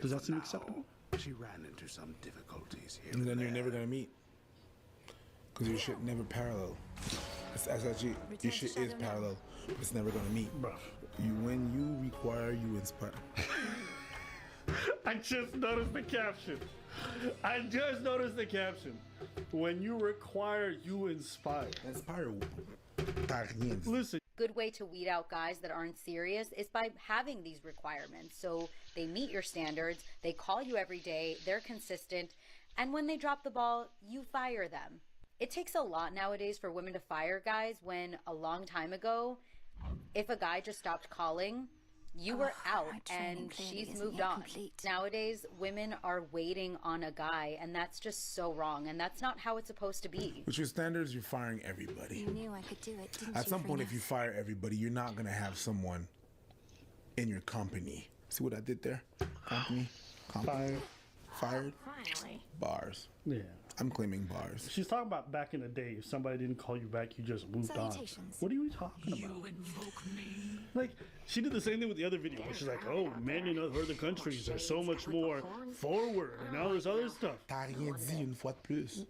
Does that seem acceptable? She ran into some difficulties here. And then you're never gonna meet. Because your shit never parallel. It's actually, your shit is parallel, but it's never gonna meet. When you require, you inspire. I just noticed the caption. When you require, you inspire. Inspire. Listen. Good way to weed out guys that aren't serious is by having these requirements. So they meet your standards, they call you every day, they're consistent, and when they drop the ball, you fire them. It takes a lot nowadays for women to fire guys when a long time ago, if a guy just stopped calling, you were out and she's moved on. Nowadays, women are waiting on a guy and that's just so wrong and that's not how it's supposed to be. With your standards, you're firing everybody. You knew I could do it, didn't At you, some point, if Venus? you fire everybody, you're not gonna have someone in your company. See what I did there? Company. Fired. Finally. Bars. Yeah. I'm claiming bars. She's talking about back in the day, if somebody didn't call you back, you just moved on. What are you talking about? Like, she did the same thing with the other video, where she's like, oh, men in other countries are so much more forward and all this other stuff.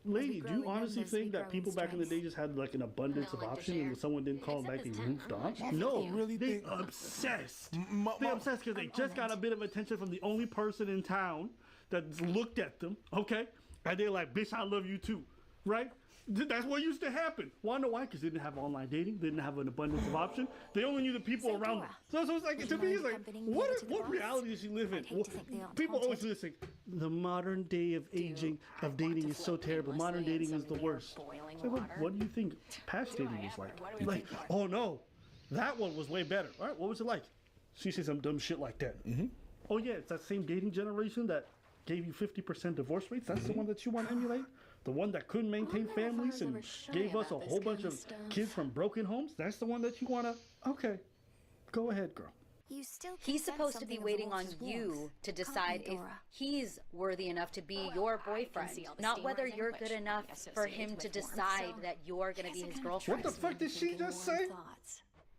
Lady, do you honestly think that people back in the day just had like an abundance of options and when someone didn't call them back, they moved on? No, really they obsessed. They obsessed because they just got a bit of attention from the only person in town that looked at them, okay? And they're like, bitch, I love you too, right? That's what used to happen. Wanna know why? Because they didn't have online dating. They didn't have an abundance of options. They only knew the people around them. So it's like, to me, it's like, what reality does she live in? People always do this thing. The modern day of aging, of dating is so terrible. Modern dating is the worst. It's like, what do you think past dating was like? Like, oh no, that one was way better. All right, what was it like? She said some dumb shit like that. Oh yeah, it's that same dating generation that gave you 50% divorce rates. That's the one that you want to emulate. The one that couldn't maintain families and gave us a whole bunch of kids from broken homes. That's the one that you want to. Okay, go ahead, girl. He's supposed to be waiting on you to decide if he's worthy enough to be your boyfriend, not whether you're good enough for him to decide that you're going to be his girlfriend. What the fuck did she just say?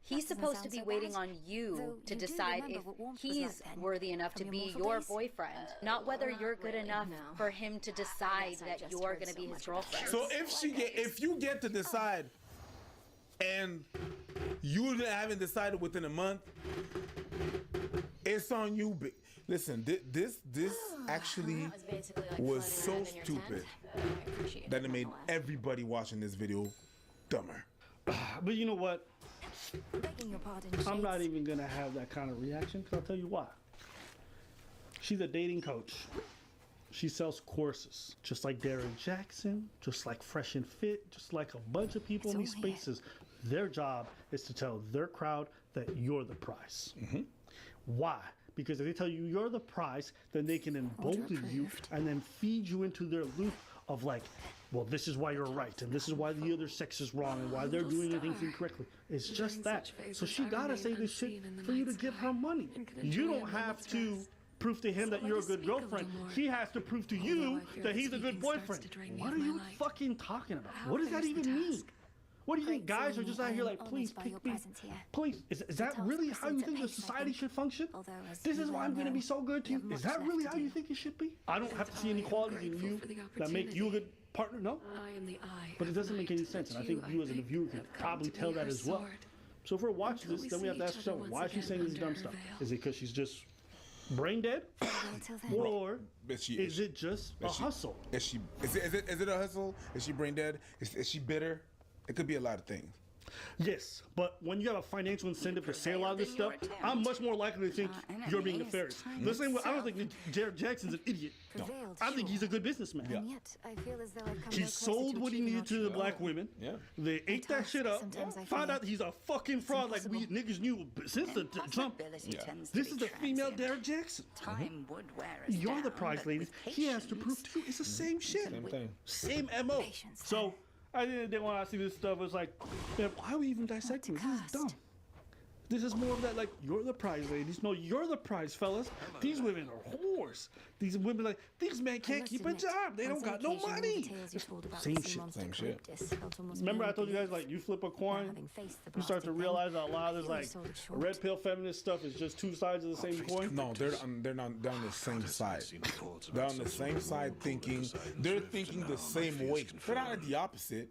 He's supposed to be waiting on you to decide if he's worthy enough to be your boyfriend, not whether you're good enough for him to decide that you're going to be his girlfriend. So if you get to decide and you haven't decided within a month, it's on you. Listen, this actually was so stupid that it made everybody watching this video dumber. But you know what? Begging your pardon, I'm not even gonna have that kind of reaction because I'll tell you why. She's a dating coach. She sells courses, just like Darren Jackson, just like Fresh and Fit, just like a bunch of people in these spaces. Their job is to tell their crowd that you're the prize. Why? Because if they tell you you're the prize, then they can embolden you and then feed you into their loop of like, well, this is why you're right, and this is why the other sex is wrong, and why they're doing things incorrectly. It's just that. So she gotta say this shit for you to give her money. You don't have to prove to him that you're a good girlfriend. He has to prove to you that he's a good boyfriend. What are you fucking talking about? What does that even mean? What do you think guys are just out here like, please pick me? Please, is that really how you think the society should function? This is why I'm going to be so good to you? Is that really how you think it should be? I don't have to see any qualities in you that make you a good partner, no? But it doesn't make any sense, and I think you as a viewer can probably tell that as well. So if we're watching this, then we have to ask ourselves, why is she saying this dumb stuff? Is it because she's just brain dead? Or is it just a hustle? Is it a hustle? Is she brain dead? Is she bitter? It could be a lot of things. Yes, but when you have a financial incentive to say a lot of this stuff, I'm much more likely to think you're being nefarious. The same way, I don't think Jared Jackson's an idiot. No. I think he's a good businessman. And yet, I feel as though I've come He no closer sold to what he achieving needed to the black women. They ate that shit up. Sometimes I Found feel out he's a fucking fraud like we niggas knew since the jump. This is the female Derek Jackson. Time would wear us You're the down, prize, but ladies. with He has to prove to you it's the same shit. Same thing. Same MO. So, I didn't when I see this stuff, it's like, man, why are we even dissecting this? This is dumb. This is more of that, like, you're the prize, ladies. No, you're the prize, fellas. These women are whores. These women, like, these men can't keep a job. They don't got no money. Same shit. Remember I told you guys, like, you flip a coin, you start to realize that a lot of this, like, red pill feminist stuff is just two sides of the same coin? No, they're not down the same side. They're on the same side thinking. They're thinking the same way. They're not the opposite.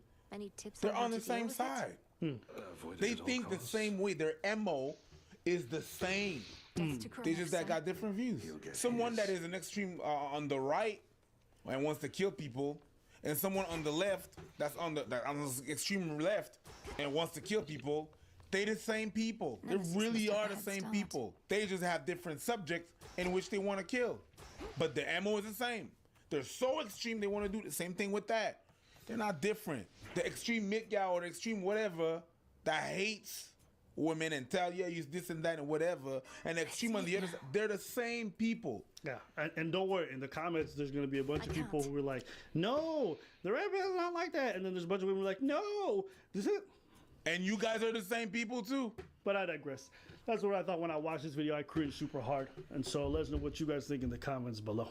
They're on the same side. They think the same way. Their MO is the same. They just got different views. Someone that is an extreme on the right and wants to kill people, and someone on the left that's on the extreme left and wants to kill people. They the same people. They really are the same people. They just have different subjects in which they want to kill. But the MO is the same. They're so extreme they want to do the same thing with that. They're not different. The extreme mid guy or the extreme whatever that hates women and tell you this and that and whatever, and the extreme on the other side, they're the same people. Yeah, and don't worry, in the comments there's going to be a bunch of people who are like, no, the red pill is not like that, and then there's a bunch of women who are like, no, this is. And you guys are the same people too. But I digress. That's what I thought when I watched this video. I cringed super hard, and so let us know what you guys think in the comments below.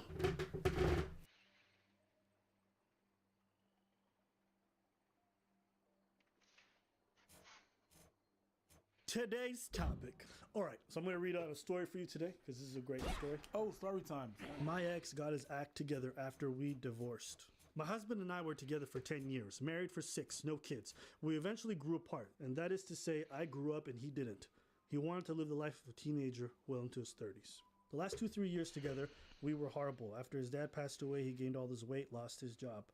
Today's topic. All right, so I'm going to read out a story for you today because this is a great story. Oh, story time. My ex got his act together after we divorced. My husband and I were together for 10 years, married for 6, no kids. We eventually grew apart, and that is to say, I grew up and he didn't. He wanted to live the life of a teenager well into his 30s. The last 2-3 years together, we were horrible. After his dad passed away, he gained all this weight, lost his job.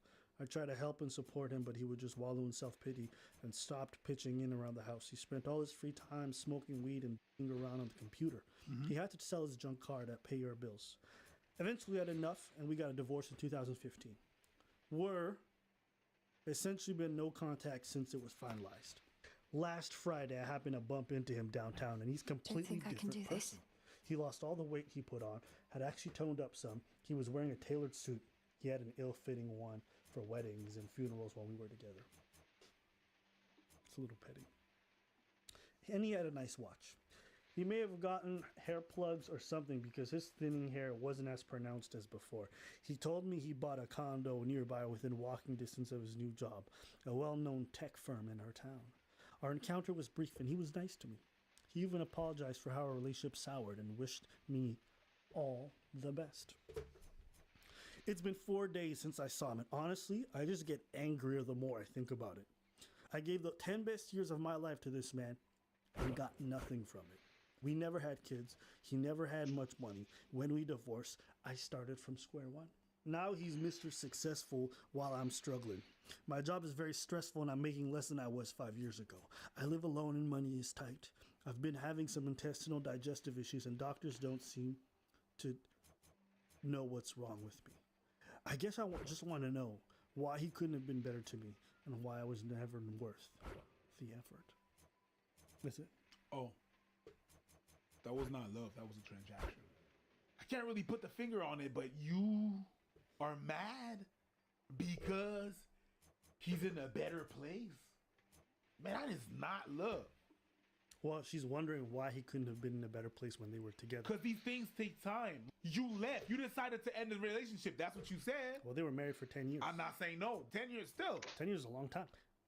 I tried to help and support him, but he would just wallow in self-pity and stopped pitching in around the house. He spent all his free time smoking weed and being around on the computer. He had to sell his junk car to pay our bills. Eventually we had enough, and we got a divorce in 2015. We're essentially been no contact since it was finalized. Last Friday, I happened to bump into him downtown, and he's completely different person. He lost all the weight he put on, had actually toned up some. He was wearing a tailored suit. He had an ill-fitting one for weddings and funerals while we were together. It's a little petty. And he had a nice watch. He may have gotten hair plugs or something because his thinning hair wasn't as pronounced as before. He told me he bought a condo nearby within walking distance of his new job, a well-known tech firm in our town. Our encounter was brief and he was nice to me. He even apologized for how our relationship soured and wished me all the best. It's been 4 days since I saw him, and honestly, I just get angrier the more I think about it. I gave the 10 best years of my life to this man and got nothing from it. We never had kids. He never had much money. When we divorced, I started from square one. Now he's Mr. Successful while I'm struggling. My job is very stressful and I'm making less than I was 5 years ago. I live alone and money is tight. I've been having some intestinal digestive issues and doctors don't seem to know what's wrong with me. I guess I just want to know why he couldn't have been better to me and why I was never worth the effort. That's it. Oh, that was not love. That was a transaction. I can't really put the finger on it, but you are mad because he's in a better place. Man, that is not love. Well, she's wondering why he couldn't have been in a better place when they were together. Because these things take time. You left. You decided to end the relationship. That's what you said. Well, they were married for 10 years. I'm not saying no. 10 years still. 10 years is a long time.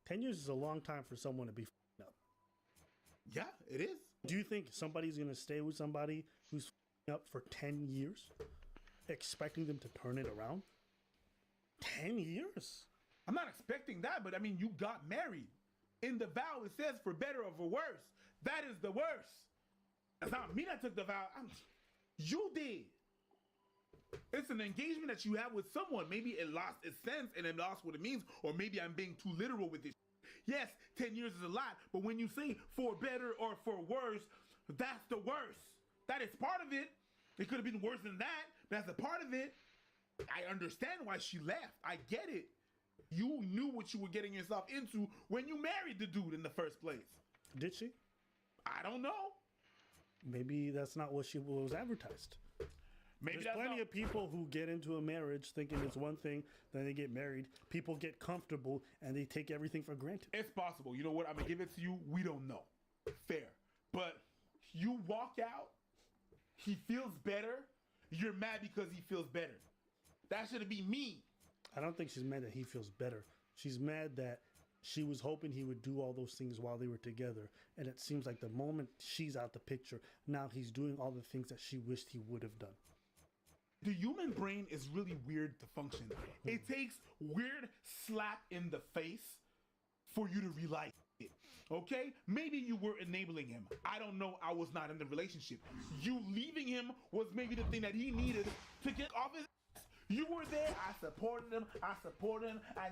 10 years is a long time for someone to be f***ing up. Yeah, it is. Do you think somebody's going to stay with somebody who's f***ing up for 10 years, expecting them to turn it around? 10 years? I'm not expecting that, but I mean, you got married. In the vow, it says for better or for worse. That is the worst. It's not me that took the vow. You did. It's an engagement that you have with someone. Maybe it lost its sense and it lost what it means, or maybe I'm being too literal with this. Yes, 10 years is a lot, but when you say for better or for worse, that's the worst. That is part of it. It could have been worse than that. That's a part of it. I understand why she left. I get it. You knew what you were getting yourself into when you married the dude in the first place. Did she? I don't know. Maybe that's not what she was advertised. Maybe There's plenty of people who get into a marriage thinking it's one thing, then they get married. People get comfortable and they take everything for granted. It's possible. You know what? I'm going to give it to you. We don't know. Fair. But you walk out, he feels better. You're mad because he feels better. That should be me. I don't think she's mad that he feels better. She's mad that she was hoping he would do all those things while they were together. And it seems like the moment she's out the picture, now he's doing all the things that she wished he would have done. The human brain is really weird to function. It takes weird slap in the face for you to realize it. Okay? Maybe you were enabling him. I don't know. I was not in the relationship. You leaving him was maybe the thing that he needed to get off his ass. You were there. I supported him. I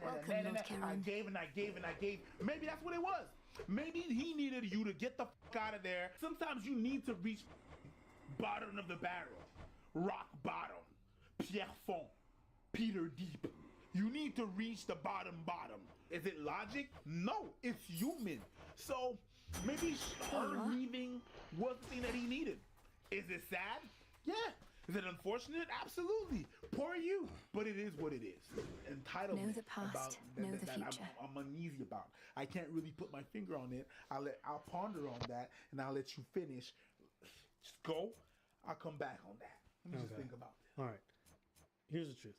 gave and I gave and I gave. Maybe that's what it was. Maybe he needed you to get the fuck out of there. Sometimes you need to reach bottom of the barrel. Rock bottom. Pierre Fond. Peter Deep. You need to reach the bottom. Is it logic? No, it's human. So maybe her leaving was the thing that he needed. Is it sad? Yeah. Is it unfortunate? Absolutely. Poor you. But it is what it is. Entitlement. Know the past. Know the future. I'm uneasy about. I can't really put my finger on it. I'll ponder on that and I'll let you finish. Just go. I'll come back on that. Let me just think about it. All right. Here's the truth.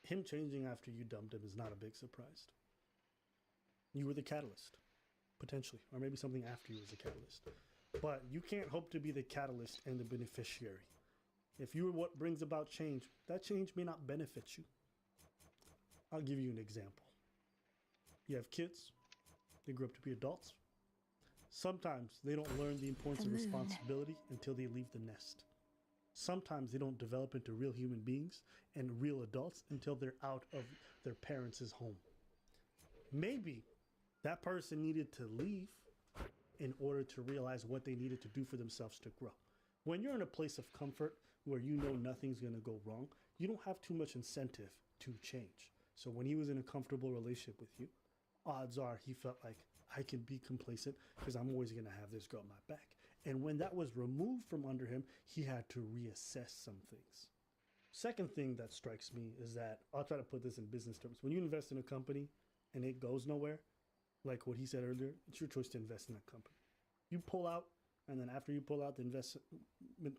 Him changing after you dumped him is not a big surprise. You were the catalyst, potentially, or maybe something after you was the catalyst. But you can't hope to be the catalyst and the beneficiary. If you are what brings about change, that change may not benefit you. I'll give you an example. You have kids. They grow up to be adults. Sometimes they don't learn the importance of responsibility until they leave the nest. Sometimes they don't develop into real human beings and real adults until they're out of their parents' home. Maybe that person needed to leave in order to realize what they needed to do for themselves to grow. When you're in a place of comfort where you know nothing's going to go wrong, you don't have too much incentive to change. So when he was in a comfortable relationship with you, odds are he felt like, I can be complacent because I'm always going to have this girl at my back. And when that was removed from under him, he had to reassess some things. Second thing that strikes me is that, I'll try to put this in business terms. When you invest in a company and it goes nowhere, like what he said earlier, it's your choice to invest in that company. You pull out, and then after you pull out, the investment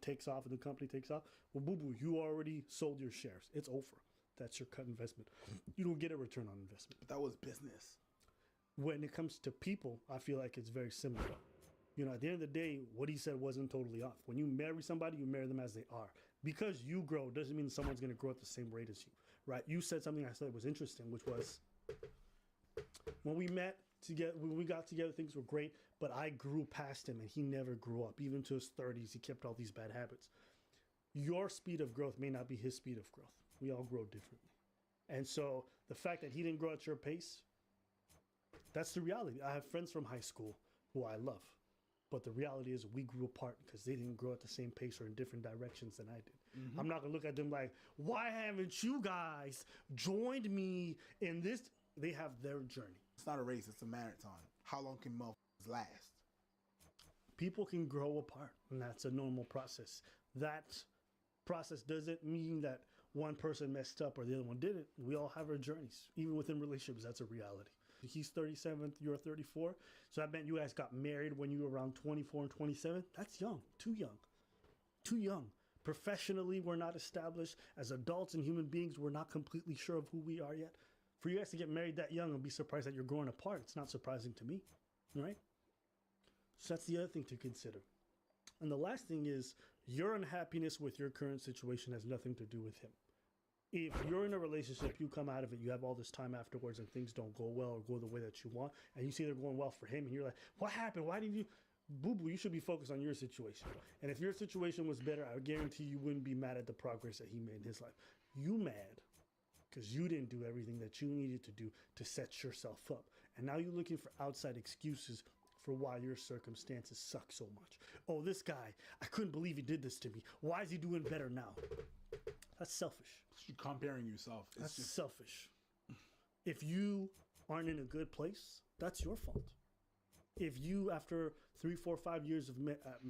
takes off and the company takes off. Well, boo-boo, you already sold your shares. It's over. That's your cut investment. You don't get a return on investment. But that was business. When it comes to people, I feel like it's very similar. You know, at the end of the day, what he said wasn't totally off. When you marry somebody, you marry them as they are. Because you grow doesn't mean someone's going to grow at the same rate as you, right? You said something I said was interesting, which was when we met together, when we got together, things were great, but I grew past him and he never grew up. Even to his 30s, he kept all these bad habits. Your speed of growth may not be his speed of growth. We all grow differently. And so the fact that he didn't grow at your pace, that's the reality. I have friends from high school who I love, But the reality is we grew apart because they didn't grow at the same pace or in different directions than I did. Mhm. I'm not going to look at them like, why haven't you guys joined me in this? They have their journey. It's not a race, it's a marathon. How long can motherfuckers last? People can grow apart, and that's a normal process. That process doesn't mean that one person messed up or the other one didn't. We all have our journeys. Even within relationships, that's a reality. He's 37, you're 34. So I bet you guys got married when you were around 24 and 27. That's young. Too young. Too young. Professionally, we're not established. As adults and human beings, we're not completely sure of who we are yet. For you guys to get married that young and be surprised that you're growing apart, it's not surprising to me. Right? So that's the other thing to consider. And the last thing is your unhappiness with your current situation has nothing to do with him. If you're in a relationship, you come out of it, you have all this time afterwards and things don't go well or go the way that you want, and you see they're going well for him, and you're like, what happened? Why did you... Boo-boo, you should be focused on your situation. And if your situation was better, I guarantee you wouldn't be mad at the progress that he made in his life. You mad because you didn't do everything that you needed to do to set yourself up. And now you're looking for outside excuses for why your circumstances suck so much. Oh, this guy, I couldn't believe he did this to me. Why is he doing better now? That's selfish. You're comparing yourself. It's That's just selfish. If you aren't in a good place, that's your fault. If you, after 3, 4, 5 years of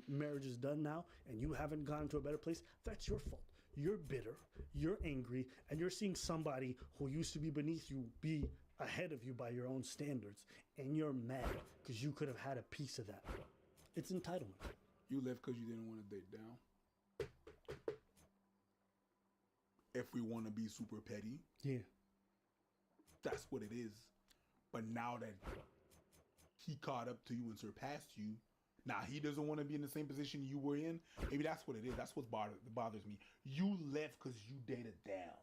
marriage is done now, and you haven't gotten to a better place, that's your fault. You're bitter, you're angry, and you're seeing somebody who used to be beneath you be ahead of you by your own standards, and you're mad because you could have had a piece of that. It's entitlement. You left because you didn't want to date down. If we want to be super petty, yeah, that's what it is. But now that he caught up to you and surpassed you, now he doesn't want to be in the same position you were in. Maybe that's what it is. That's what bothers me. You left because you dated down.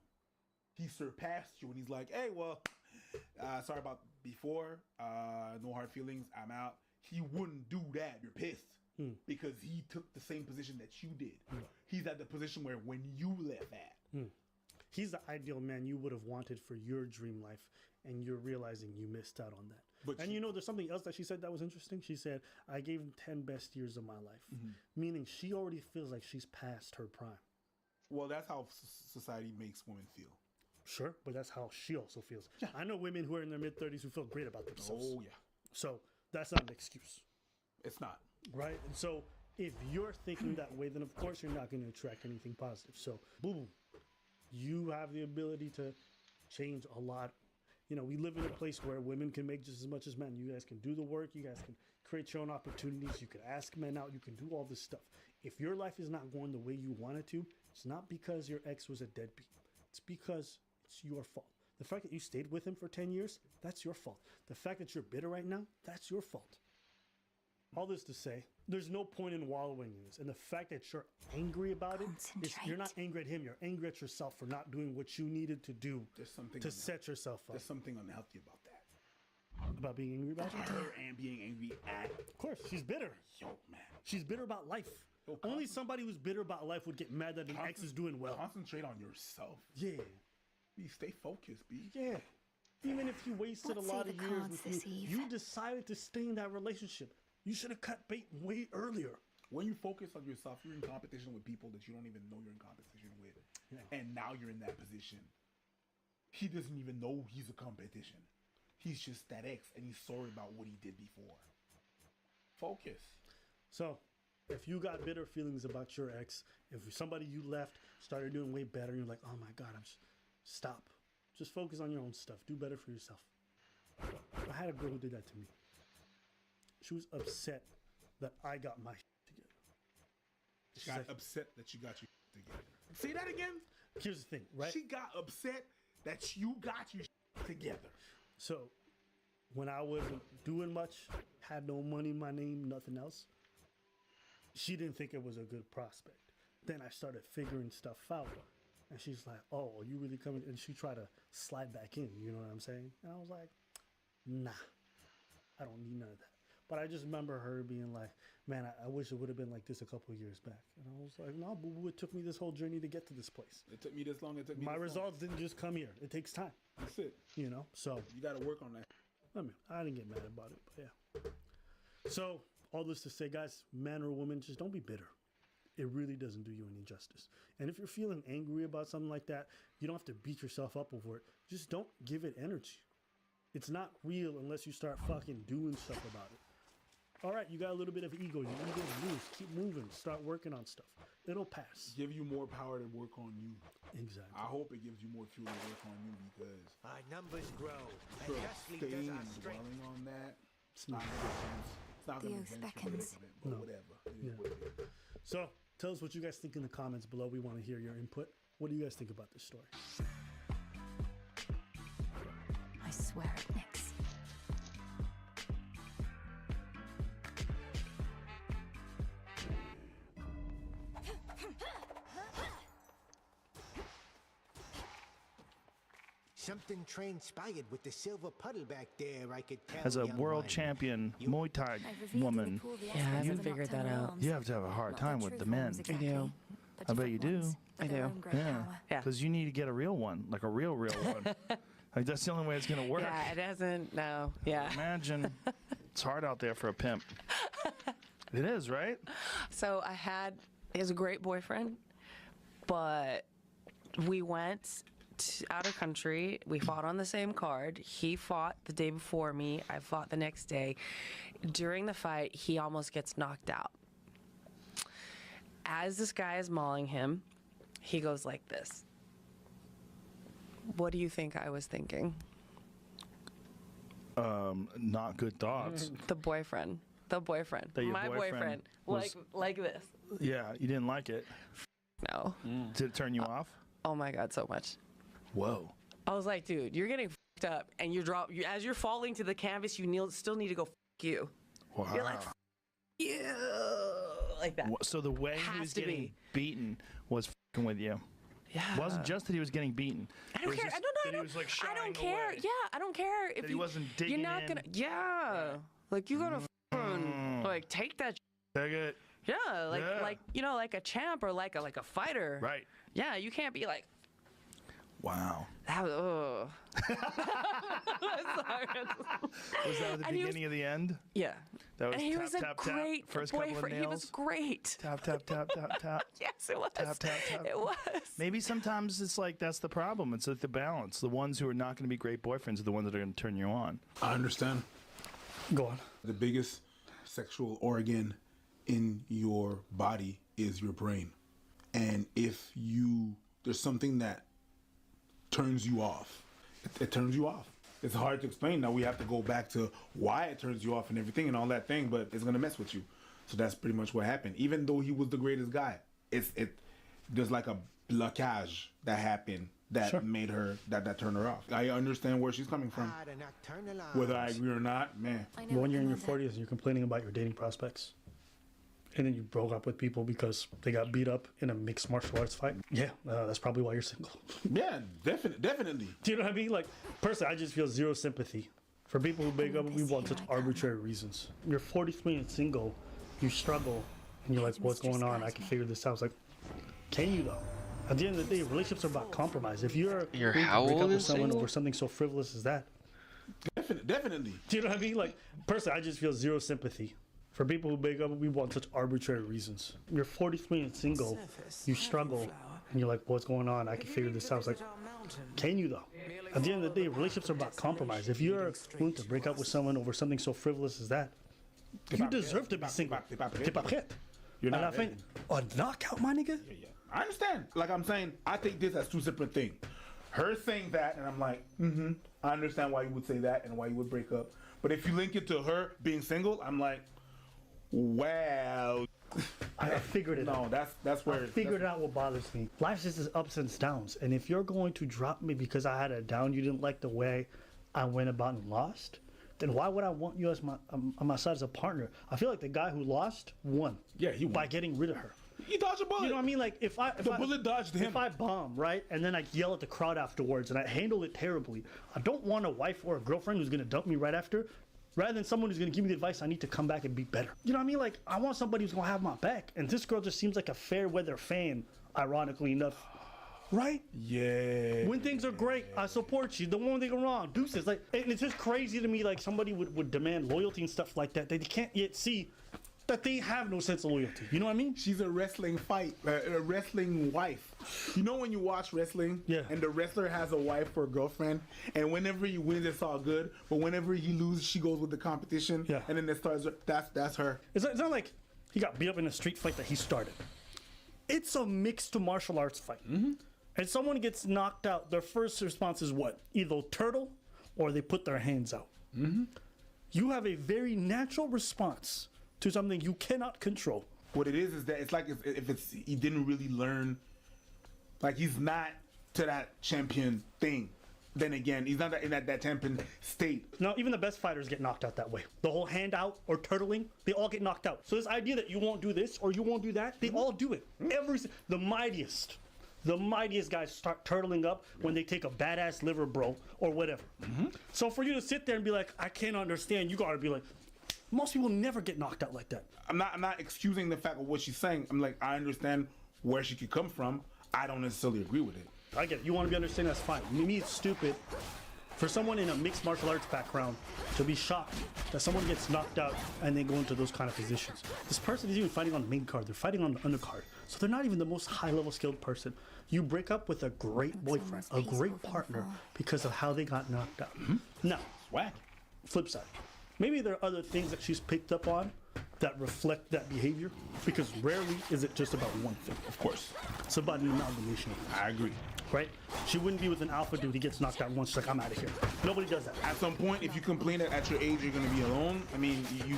He surpassed you and he's like, hey, well, sorry about before. No hard feelings. I'm out. He wouldn't do that. You're pissed because he took the same position that you did. He's at the position where when you left at. He's the ideal man you would have wanted for your dream life, and you're realizing you missed out on that. But and you know, there's something else that she said that was interesting. She said, I gave him 10 best years of my life, meaning she already feels like she's past her prime. Well, that's how society makes women feel. Sure, but that's how she also feels. Yeah. I know women who are in their mid-30s who feel great about themselves. Oh, yeah. So that's not an excuse. It's not. Right? And so if you're thinking that way, then of course you're not going to attract anything positive. So, boom. You have the ability to change a lot. You know, we live in a place where women can make just as much as men. You guys can do the work. You guys can create your own opportunities. You can ask men out. You can do all this stuff. If your life is not going the way you want it to, it's not because your ex was a deadbeat. It's because it's your fault. The fact that you stayed with him for 10 years, that's your fault. The fact that you're bitter right now, that's your fault. All this to say, there's no point in wallowing in this. And the fact that you're angry about it, you're not angry at him. You're angry at yourself for not doing what you needed to do to set yourself up. There's something unhealthy about that. About being angry about it? Her and being angry at. Of course, she's bitter. Yo, man. She's bitter about life. Only somebody who's bitter about life would get mad that an ex is doing well. Concentrate on yourself. Yeah. B, stay focused, B. Yeah. Even if you wasted a lot of years with you, you decided to stay in that relationship. You should have cut bait way earlier. When you focus on yourself, you're in competition with people that you don't even know you're in competition with. Yeah. And now you're in that position. He doesn't even know he's a competition. He's just that ex, and he's sorry about what he did before. Focus. So, if you got bitter feelings about your ex, if somebody you left started doing way better, you're like, oh my God, stop. Just focus on your own stuff. Do better for yourself. I had a girl who did that to me. She was upset that I got my together. She got upset that you got your together. Say that again? Here's the thing, right? She got upset that you got your together. So, when I wasn't doing much, had no money in my name, nothing else, she didn't think it was a good prospect. Then I started figuring stuff out. And she's like, oh, are you really coming? And she tried to slide back in, you know what I'm saying? And I was like, nah, I don't need none of that. But I just remember her being like, man, I wish it would have been like this a couple of years back. And I was like, no, boo-boo, it took me this whole journey to get to this place. It took me this long. My results didn't just come here. It takes time. That's it. You know, so. You got to work on that. I mean, I didn't get mad about it, but yeah. So, All this to say, guys, man or woman, just don't be bitter. It really doesn't do you any justice. And if you're feeling angry about something like that, you don't have to beat yourself up over it. Just don't give it energy. It's not real unless you start fucking doing stuff about it. All right, you got a little bit of ego. Your ego's loose. Keep moving. Start working on stuff. It'll pass. Give you more power to work on you. Exactly. I hope it gives you more fuel to work on you because our numbers grow. Bro, staying and dwelling on that, it's not going to beckons. But whatever. It is what it is. So, tell us what you guys think in the comments below. We want to hear your input. What do you guys think about this story? I swear it, Nix. Something transpired with the silver puddle back there, I could tell. As a young world one. champion Muay Thai woman, Yeah, I haven't figured that out. you have to have a hard time with the men. I do. I bet you do. I do. Yeah. Yeah. Because you need to get a real one, like a real one. Like that's the only way it's gonna work. Yeah, it doesn't. No. Yeah. Imagine, it's hard out there for a pimp. It is, right? So he was a great boyfriend, but we went out of country. We fought on the same card. He fought the day before me. I fought the next day. During the fight, he almost gets knocked out. As this guy is mauling him, he goes like this. What do you think I was thinking? Not good thoughts. The boyfriend. That your My boyfriend. was- Like this. Yeah, you didn't like it. No. Did it turn you off? Oh my God, so much. Whoa. I was like, dude, you're getting f***ed up, and as you're falling to the canvas, you still need to go f*** you. Wow. You're like, f*** you, like that. So the way he Has was to getting be. beaten was f***ing with you. Yeah. It wasn't just that he was getting beaten. I don't care. I don't care. Yeah, I don't care if he wasn't digging You're not in. gonna. Yeah. Like you gotta like take that. Take it. Yeah. Like like a champ or like a fighter. Right. Yeah. You can't be like. Wow. That was. Sorry. Was that the beginning of the end? Yeah. That was And he tap, was a tap, great tap. First couple of boyfriend. He was nails. great. Tap, tap, tap, tap, tap. Yes, it was. Tap, tap, tap. It was. Maybe sometimes it's like that's the problem. It's like the balance. The ones who are not going to be great boyfriends are the ones that are going to turn you on. I understand. Go on. The biggest sexual organ in your body is your brain. And if there's something that turns you off, it turns you off. It's hard to explain. Now we have to go back to why it turns you off and everything and all that thing, but it's gonna mess with you. So that's pretty much what happened. Even though he was the greatest guy, there's like a blockage that happened that made her that turned her off. I understand where she's coming from. Whether I agree or not, man. When you're in your 40s and you're complaining about your dating prospects, and then you broke up with people because they got beat up in a mixed martial arts fight, that's probably why you're single. Yeah, definitely. Do you know what I mean? Like, personally, I just feel zero sympathy for people who break up with people on such arbitrary reasons. You're 43 and single, you struggle, and you're like, what's going on? I can figure this out. It's like, can you though? At the end of the day, relationships are about compromise. If you're going to how break up old with is someone single? over something so frivolous as that, definitely. do you know what I mean? Like, personally, I just feel zero sympathy for people who break up with people on such arbitrary reasons. You're 43 and single, you struggle, and you're like, what's going on? I can figure this out. It's like, can you though? At the end of the day, relationships are about compromise. If you're willing to break up with someone over something so frivolous as that, you deserve to be single. T'es pas prête. You're not À la fin, a knockout, my nigga? I understand. Like I'm saying, I take this as two separate things. Her saying that, and I'm like, I understand why you would say that and why you would break up. But if you link it to her being single, I'm like, wow. I figured it out. No, that's where I figured out what bothers me. Life's just ups and downs. And if you're going to drop me because I had a down, you didn't like the way I went about and lost, then why would I want you as on my side as a partner? I feel like the guy who lost won. Yeah, he won. By getting rid of her. He dodged a bullet. You know what I mean? Like if the bullet dodged him. If I bomb, right, and then I yell at the crowd afterwards and I handle it terribly, I don't want a wife or a girlfriend who's gonna dump me right after, rather than someone who's gonna give me the advice I need to come back and be better. You know what I mean? Like I want somebody who's gonna have my back. And this girl just seems like a fair weather fan, ironically enough. Right? Yeah. When things are great, I support you. The one thing wrong, deuces. Like, and it's just crazy to me. Like somebody would demand loyalty and stuff like that. They can't yet see that they have no sense of loyalty. You know what I mean? She's a wrestling wife. You know when you watch wrestling, and the wrestler has a wife or a girlfriend, and whenever he wins, it's all good. But whenever he loses, she goes with the competition, and then it starts. That's her. It's not like he got beat up in a street fight that he started. It's a mixed martial arts fight, and someone gets knocked out. Their first response is what? Either turtle, or they put their hands out. You have a very natural response to something you cannot control. What it is that it's like if he didn't really learn, like he's not to that champion thing. Then again, he's not in that champion state. Now, even the best fighters get knocked out that way. The whole hand out or turtling, they all get knocked out. So this idea that you won't do this or you won't do that, they all do it. The mightiest guys start turtling up when they take a badass liver bro or whatever. So for you to sit there and be like, I can't understand, you gotta be like, most people never get knocked out like that. I'm not excusing the fact of what she's saying. I'm like, I understand where she could come from. I don't necessarily agree with it. I get it. You want to be understanding, that's fine. Me, it's stupid for someone in a mixed martial arts background to be shocked that someone gets knocked out and they go into those kind of positions. This person isn't even fighting on the main card. They're fighting on the undercard. So they're not even the most high-level skilled person. You break up with a great boyfriend, a great partner, because of how they got knocked out. Now, flip side. Maybe there are other things that she's picked up on that reflect that behavior, because rarely is it just about one thing. Of course. It's about an amalgamation. I agree. Right? She wouldn't be with an alpha dude. He gets knocked out once. She's like, I'm out of here. Nobody does that. At some point, if you complain that at your age you're going to be alone, I mean, you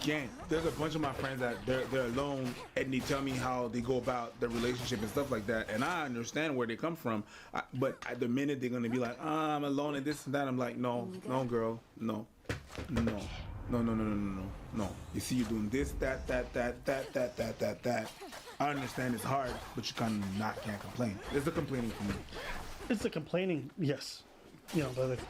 can't. There's a bunch of my friends that they're alone, and they tell me how they go about their relationship and stuff like that, and I understand where they come from. But at the minute they're going to be like, I'm alone and this and that, I'm like, no, girl, no. You see, you're doing this, that. I understand it's hard, but you can't complain. It's the complaining for me. It's the complaining, yes. You know, but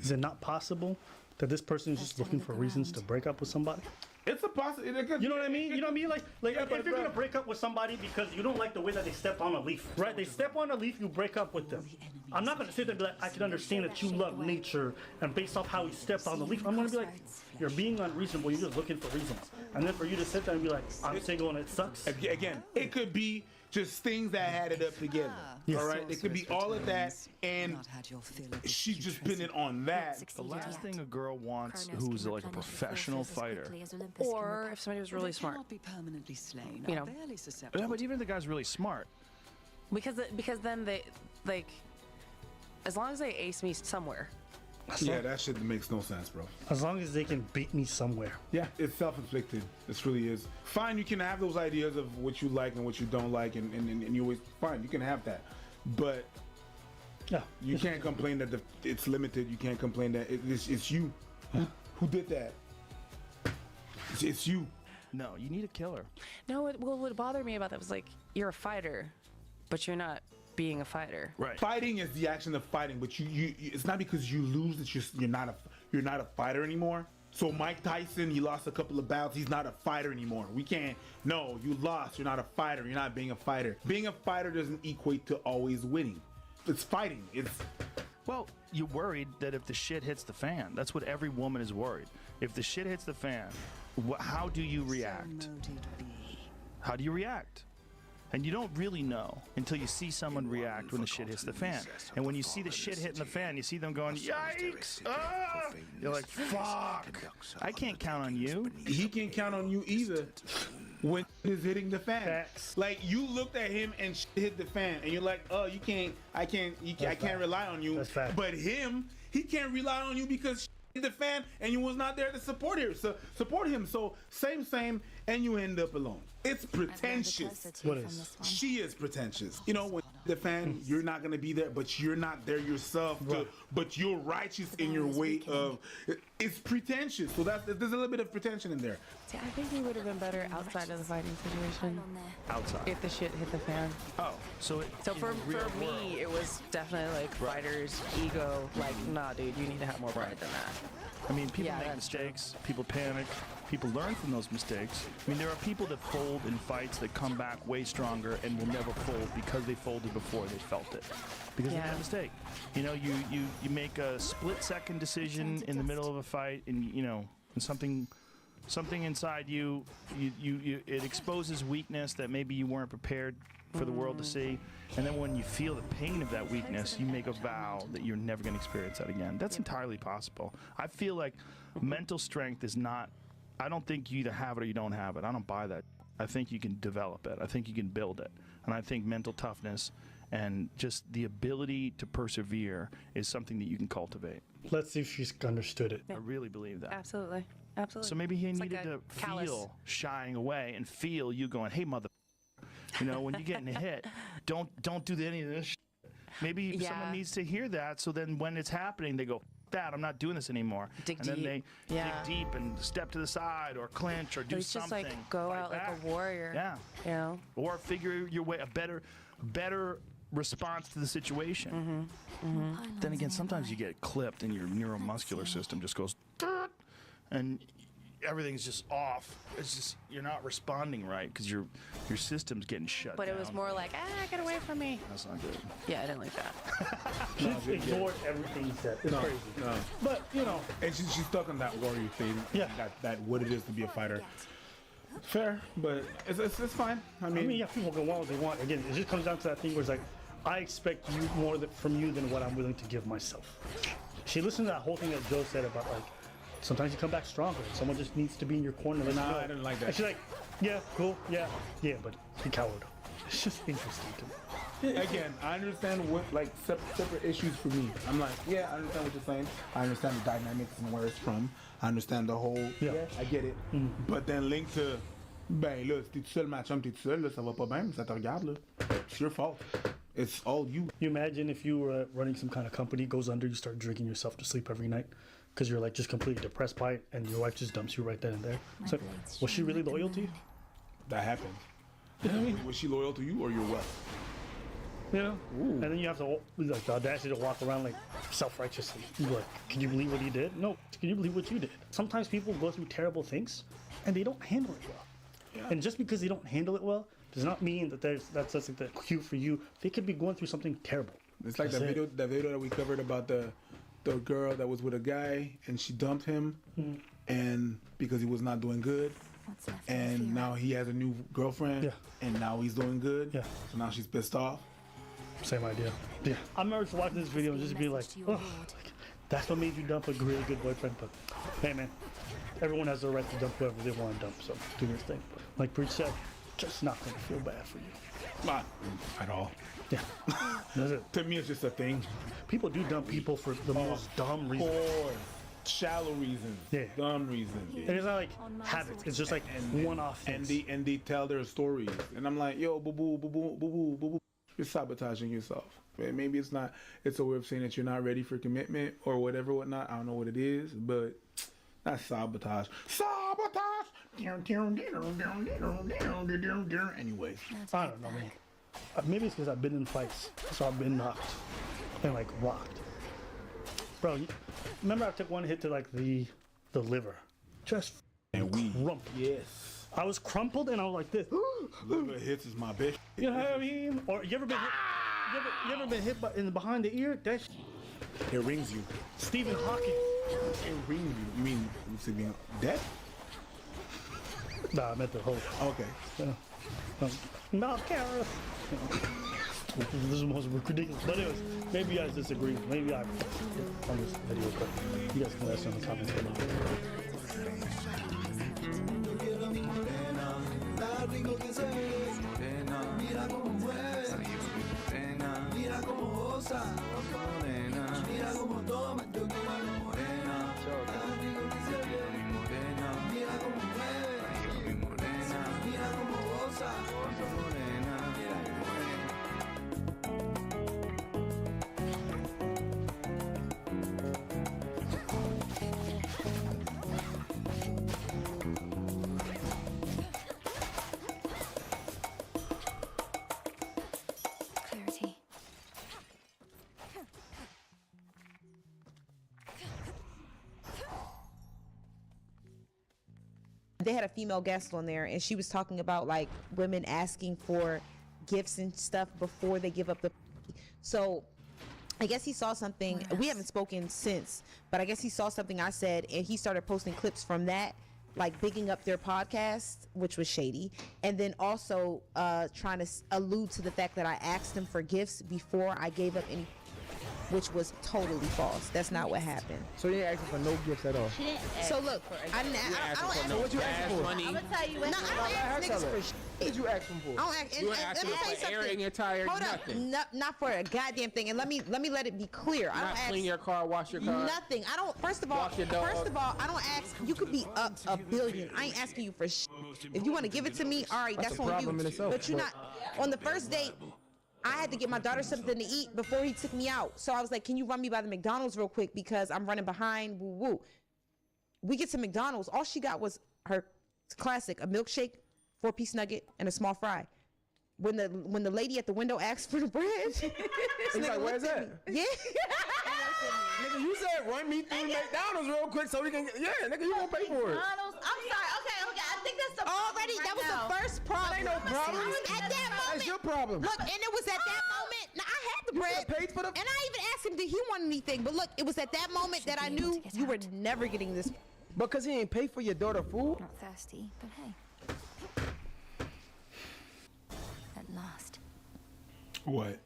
is it not possible that this person is just looking for reasons to break up with somebody? It's a possibility. You know what I mean? You know what I mean? Like if you're gonna break up with somebody because you don't like the way that they stepped on a leaf, right? They step on a leaf, you break up with them. I'm not gonna sit there and be like, I can understand that you love nature, and based off how he stepped on the leaf, I'm gonna be like, you're being unreasonable. You're just looking for reasons. And then for you to sit there and be like, I'm single and it sucks. Again, it could be just things that added up together. Yes. All right, it could be all of that, and she's just pinning on that. The last thing a girl wants who's like a professional fighter, or if somebody was really smart. You know, yeah, but even if the guy's really smart, because then they like, as long as they ace me somewhere. Yeah, that shit makes no sense, bro. As long as they can beat me somewhere. Yeah, it's self-inflicted. This really is. Fine, you can have those ideas of what you like and what you don't like, and you always, fine, you can have that. But yeah, you can't complain that it's limited. You can't complain that it's you. Who did that? It's you. No, you need a killer. No, what bothered me about that was like, you're a fighter, but you're not being a fighter. Right. Fighting is the action of fighting, but you it's not because you lose that you're not a fighter anymore. So Mike Tyson, he lost a couple of bouts. He's not a fighter anymore. We can't. No, you lost. You're not a fighter. You're not being a fighter. Being a fighter doesn't equate to always winning. It's fighting. Well, you're worried that if the shit hits the fan, that's what every woman is worried. If the shit hits the fan, how do you react? How do you react? And you don't really know until you see someone react when the shit hits the fan. And when you see the shit hitting the fan, you see them going, yikes! Ah! You're like, fuck! I can't count on you. He can't count on you either when it's hitting the fan. Facts. Like, you looked at him and shit hit the fan, and you're like, oh, I can't rely on you. That's fact. But him, he can't rely on you because shit hit the fan, and you was not there to support him. So same, and you end up alone. It's pretentious. What is? She is pretentious. You know, when the fan, you're not gonna be there, but you're not there yourself. But you're righteous in your way of. It's pretentious. So there's a little bit of pretension in there. See, I think he would have been better outside of the fighting situation. Outside. If the shit hit the fan. Oh, so for me, it was definitely like fighters, ego. Like, nah, dude, you need to have more pride than that. I mean, people make mistakes, people panic, people learn from those mistakes. I mean, there are people that fold in fights that come back way stronger and will never fold because they folded before they felt it. Because they made a mistake. You know, you make a split-second decision in the middle of a fight, and and something Something inside you, it exposes weakness that maybe you weren't prepared for the world to see. And then when you feel the pain of that weakness, you make a vow that you're never going to experience that again. That's entirely possible. I feel like mental strength is not, I don't think you either have it or you don't have it. I don't buy that. I think you can develop it. I think you can build it. And I think mental toughness and just the ability to persevere is something that you can cultivate. Let's see if she's understood it. I really believe that. Absolutely. Absolutely. So maybe he It's needed like a to callus. feel shying away and feel you going, hey, mother, you know, when you're getting hit, don't do any of this shit. Maybe someone needs to hear that, so then when it's happening, they go, that, I'm not doing this anymore. Dig and then deep. they Yeah. dig deep and step to the side or clinch or do It's just something. like go fight out back. like a warrior. Yeah. You know? Or figure your way, a better response to the situation. Then again, sometimes you get clipped and your neuromuscular system just goes, and everything's just off. It's just, you're not responding right because your system's getting shut But down. it was more like, get away from me. That's not good. Yeah, I didn't like that. She's ignored everything he said. It's crazy. No. But, you know. And she's stuck on that warrior thing. Yeah. That what it is to be a fighter. Fair, but it's fine. I mean, yeah, people can want what they want. Again, it just comes down to that thing where it's like, I expect you more from you than what I'm willing to give myself. She listened to that whole thing that Joe said about like, sometimes you come back stronger. Someone just needs to be in your corner. And let you Nah, know. I didn't like that. And she's like, yeah, cool, yeah, but you coward. It's just interesting to me. Again, I understand what like separate issues for me. I'm like, yeah, I understand what you're saying. I understand the dynamics and where it's from. I understand the whole. Yeah, I get it. But then link to, ben là, si t'es tout seul, match-up, t'es tout seul, là, ça va pas bien, ça te regarde là. It's your fault. It's all you. You imagine if you were running some kind of company, goes under, you start drinking yourself to sleep every night because you're like just completely depressed by it, and your wife just dumps you right then and there. It's like, was she really loyal to you? That happened. Was she loyal to you or your wealth? You know? And then you have to like the audacity to walk around like self-righteously. You're like, can you believe what he did? No. Can you believe what you did? Sometimes people go through terrible things and they don't handle it well. Yeah. And just because they don't handle it well does not mean that that's like the cue for you. They could be going through something terrible. It's like that video that we covered about the girl that was with a guy and she dumped him, and because he was not doing good, and now he has a new girlfriend, and now he's doing good. Yeah. So now she's pissed off. Same idea. Yeah. I remember watching this video and just being like, oh, that's what made you dump a really good boyfriend. But hey, man, everyone has the right to dump whoever they want to dump. So do your thing. But like Breach said, just not gonna feel bad for you. Not at all. Yeah. That's it. To me, it's just a thing. People do dump people for the most dumb reasons. Shallow reasons. Yeah. Dumb reasons. And it's not like habits. It's just like one-off things. And they tell their stories. And I'm like, yo, boo boo, boo boo, boo boo, boo boo. You're sabotaging yourself. Maybe it's not. It's a way of saying that you're not ready for commitment or whatever, whatnot. I don't know what it is, but that's sabotage. Sabotage. Anyways, I don't know, man. Maybe it's because I've been in fights, so I've been knocked and like rocked. Bro, remember I took one hit to like the liver, just crumpled. Yes. I was crumpled and I was like this. Liver hits is my bitch. You know what I mean? Or you ever been hit? You ever been hit in behind the ear? That it rings you. Stephen Hawking. It rings you. You mean you being dead? Nah, I meant the whole. Okay. Not Kara. This is the most ridiculous. But anyways, maybe you guys disagree. Maybe I on this video, but you guys can let us know in the comments below. Clarity. They had a female guest on there and she was talking about like women asking for gifts and stuff before they give up the. So I guess he saw something. We haven't spoken since, but I guess he saw something I said and he started posting clips from that. like bigging up their podcast, which was shady, and then also trying to allude to the fact that I asked them for gifts before I gave up any, which was totally false. That's not what happened. So you ain't asking for no gifts at all? So look, I don't ask So what you asking for? I'm gonna tell you what. No, I don't ask niggas for shit. What did you ask them for? I don't ask. You ain't asking for airing your tires, Hold nothing. up, not for a goddamn thing. And let me let it be clear. I Not don't ask. clean your car, wash your car. Nothing. I don't. First of all, Walk your dog. I don't ask. You could be a billion. I ain't asking you for shit. If you want to give it to me, all right, That's that's a on problem you. in itself, But you're but- not on the first date. I had to get my daughter something to eat before he took me out. So I was like, can you run me by the McDonald's real quick because I'm running behind, woo woo. We get to McDonald's. All she got was her classic, a milkshake, 4-piece nugget, and a small fry. When the lady at the window asked for the bread, He's like, where's that? Yeah. Nigga, you said run me through McDonald's real quick so we can. Yeah, nigga, you gonna pay for it. McDonald's. I'm sorry. Okay. I think that's the Already, problem that was right now. the first problem. That ain't no problem. At that moment, That's your problem. Look, and it was at that moment. Now I had the You bread, could've paid for the- and I even asked him did he want anything. But look, it was at that moment that I knew you were never getting this. Because he ain't pay for your daughter food. Not thirsty, but hey. At last. What?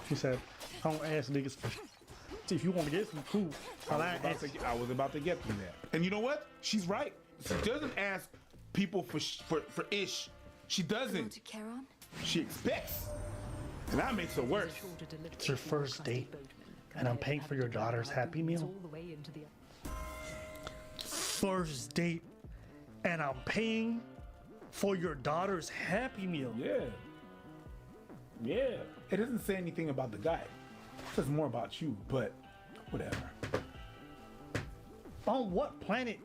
She said, I don't ask niggas for shit. If you want to get some food, I was about to get to that. And you know what? She's right. She doesn't ask people for ish. She doesn't. She expects. And that makes it worse. It's your first date, and I'm paying for your daughter's Happy Meal. First date, and I'm paying for your daughter's Happy Meal. Yeah. Yeah. It doesn't say anything about the guy. It says more about you, but whatever. On what planet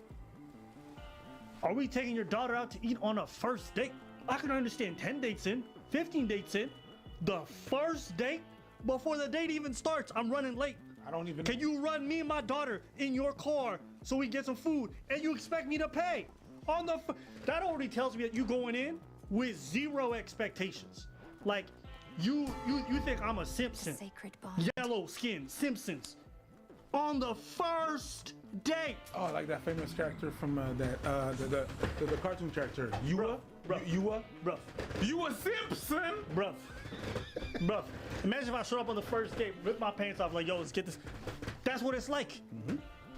are we taking your daughter out to eat on a first date? I can understand 10 dates in, 15 dates in. The first date? Before the date even starts, I'm running late. I don't even. Can you run me and my daughter in your car so we get some food and you expect me to pay? That already tells me that you going in with zero expectations. Like, you think I'm a Simpson. Sacred bond. Yellow skin, Simpsons. On the first date. Oh, like that famous character from the cartoon character, Yua? Yua? Bruh. Yua Simpson? Bruh. Imagine if I showed up on the first date, rip my pants off, like, yo, let's get this. That's what it's like. Mm-hmm.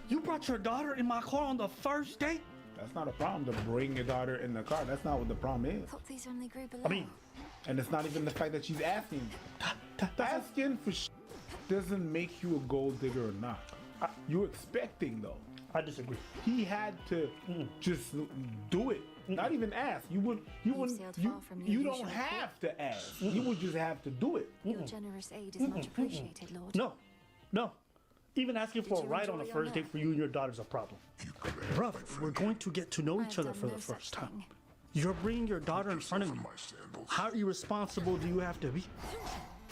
You brought your daughter in my car on the first date? That's not a problem to bring your daughter in the car. That's not what the problem is. Thought these only grew below. I mean, and it's not even the fact that she's asking. Asking for doesn't make you a gold digger or not. You're expecting though. I disagree. He had to just do it. Not even ask. You don't have to ask. You would just have to do it. Your generous aid is much appreciated, Lord. No. Even asking for a ride on a first date for you and your daughter's a problem. Brother, we're going to get to know each other for the first time. You're bringing your daughter in front of me. How irresponsible do you have to be?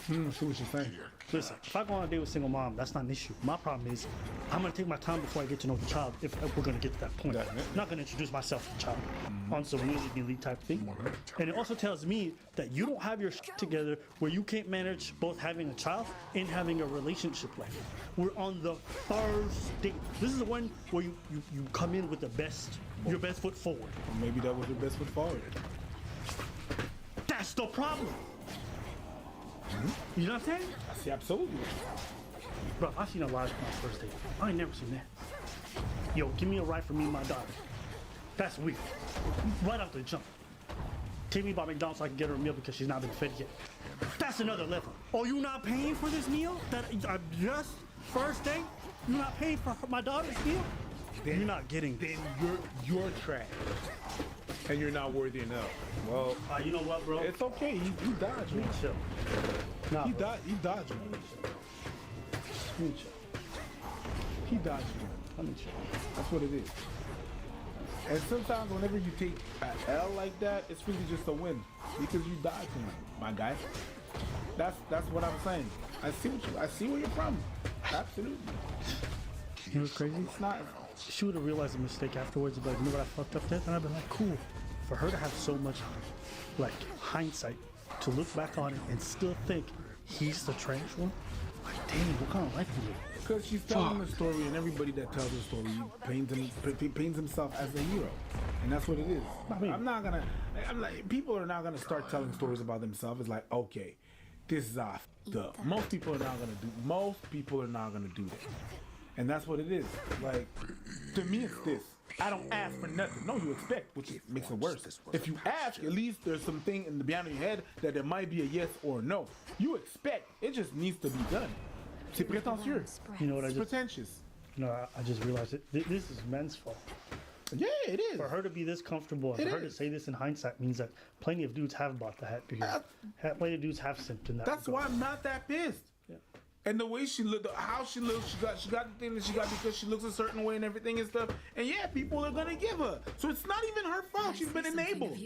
See what you're saying. Listen, if I go on a date with a single mom, that's not an issue. My problem is, I'm gonna take my time before I get to know the child if we're gonna get to that point. I'm not gonna introduce myself to the child on some willy-nilly type thing. And it also tells me that you don't have your shit together where you can't manage both having a child and having a relationship like it. We're on the first date. This is the one where you come in with your best foot forward. Well, maybe that was your best foot forward. That's the problem. You know what I'm saying? I see, absolutely. Bro, I've seen a lot of my first date. I ain't never seen that. Yo, give me a ride for me and my daughter. That's weird. Right off the jump. Take me by McDonald's so I can get her a meal because she's not been fed yet. That's another level. Oh, you not paying for this meal? That just first date? You not paying for my daughter's meal? Then you're not getting this. Then you're trash. And you're not worthy enough. Well, you know what, bro? It's okay. You dodged me. Chill. Nah, he dodged me. He dodged me. That's what it is. And sometimes whenever you take an L like that, it's really just a win because you dodged me, my guy. That's what I'm saying. I see where you're from. Absolutely. You know what's crazy? It's not. She would have realized the mistake afterwards, but you know what I fucked up there? And I'd been like, cool. For her to have so much, like, hindsight to look back on it and still think he's the trash one, like, Dang, what kind of life do you live? Because she's telling the story, and everybody that tells the story paints himself as a hero, and that's what it is. I'm like, people are not gonna start telling stories about themselves. It's like, okay, this is off. Most people are not gonna do that, and that's what it is. Like, to me, it's this. I don't ask for nothing. No, you expect, which makes it worse. If you ask, at least there's something in the behind of your head that there might be a yes or a no. You expect. It just needs to be done. C'est prétentieux. You know what It's pretentious. You know, I just realized it. This is men's fault. Yeah, it is. For her to be this comfortable and for her to say this in hindsight means that plenty of dudes have bought the hat because plenty of dudes have simped in that. That's why I'm not that pissed. Yeah. And the way she looked, how she looks, she got the thing that she got because she looks a certain way and everything and stuff. And yeah, people are gonna give her. So it's not even her fault. She's been enabled.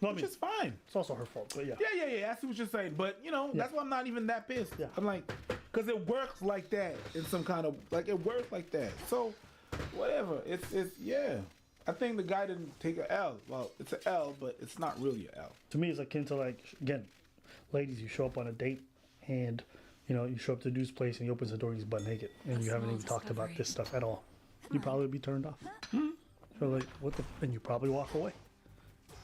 No, which is fine. It's also her fault, but yeah. Yeah. I see what you're saying, but you know, that's why I'm not even that pissed. Yeah. I'm like, because it works like that in some kind of it works like that. So whatever. It's yeah. I think the guy didn't take a L. Well, it's an L, but it's not really an L. To me, it's akin to again, ladies, you show up on a date and you show up to the dude's place and he opens the door, he's butt naked, and you haven't even talked about this stuff at all. You'd probably be turned off. So like, what the? And you probably walk away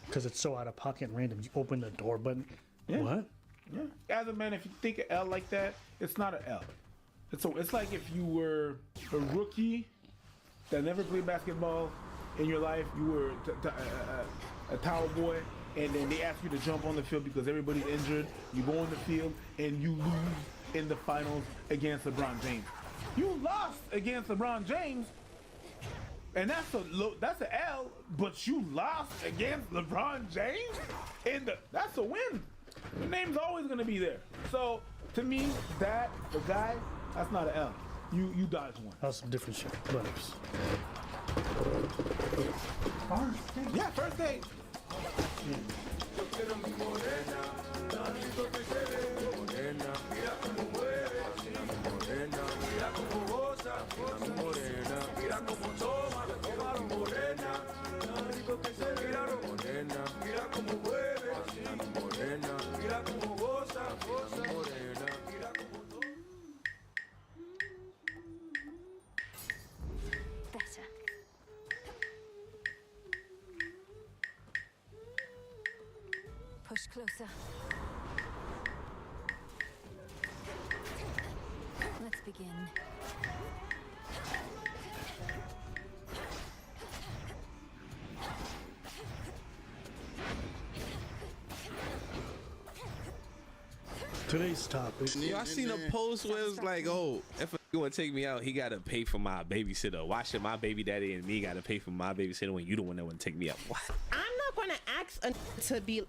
because it's so out of pocket and random. You open the door button. Yeah. What? Yeah. As a man, if you think an L like that, it's not an L. It's like if you were a rookie that never played basketball in your life, you were a tower boy, and then they ask you to jump on the field because everybody's injured. You go on the field and you lose in the finals against LeBron James. You lost against LeBron James, and that's an L. But you lost against LeBron James, that's a win. The name's always gonna be there. So to me, the guy, that's not an L. You dodged one. That's some different shit. But yeah, first date. Better. Push closer. Let's begin. today's topic. Yo, I seen a post where it's like, oh, if you want to take me out, he got to pay for my babysitter. Why should my baby daddy and me got to pay for my babysitter when you the one that want to take me out? What? I'm not going to ask to be,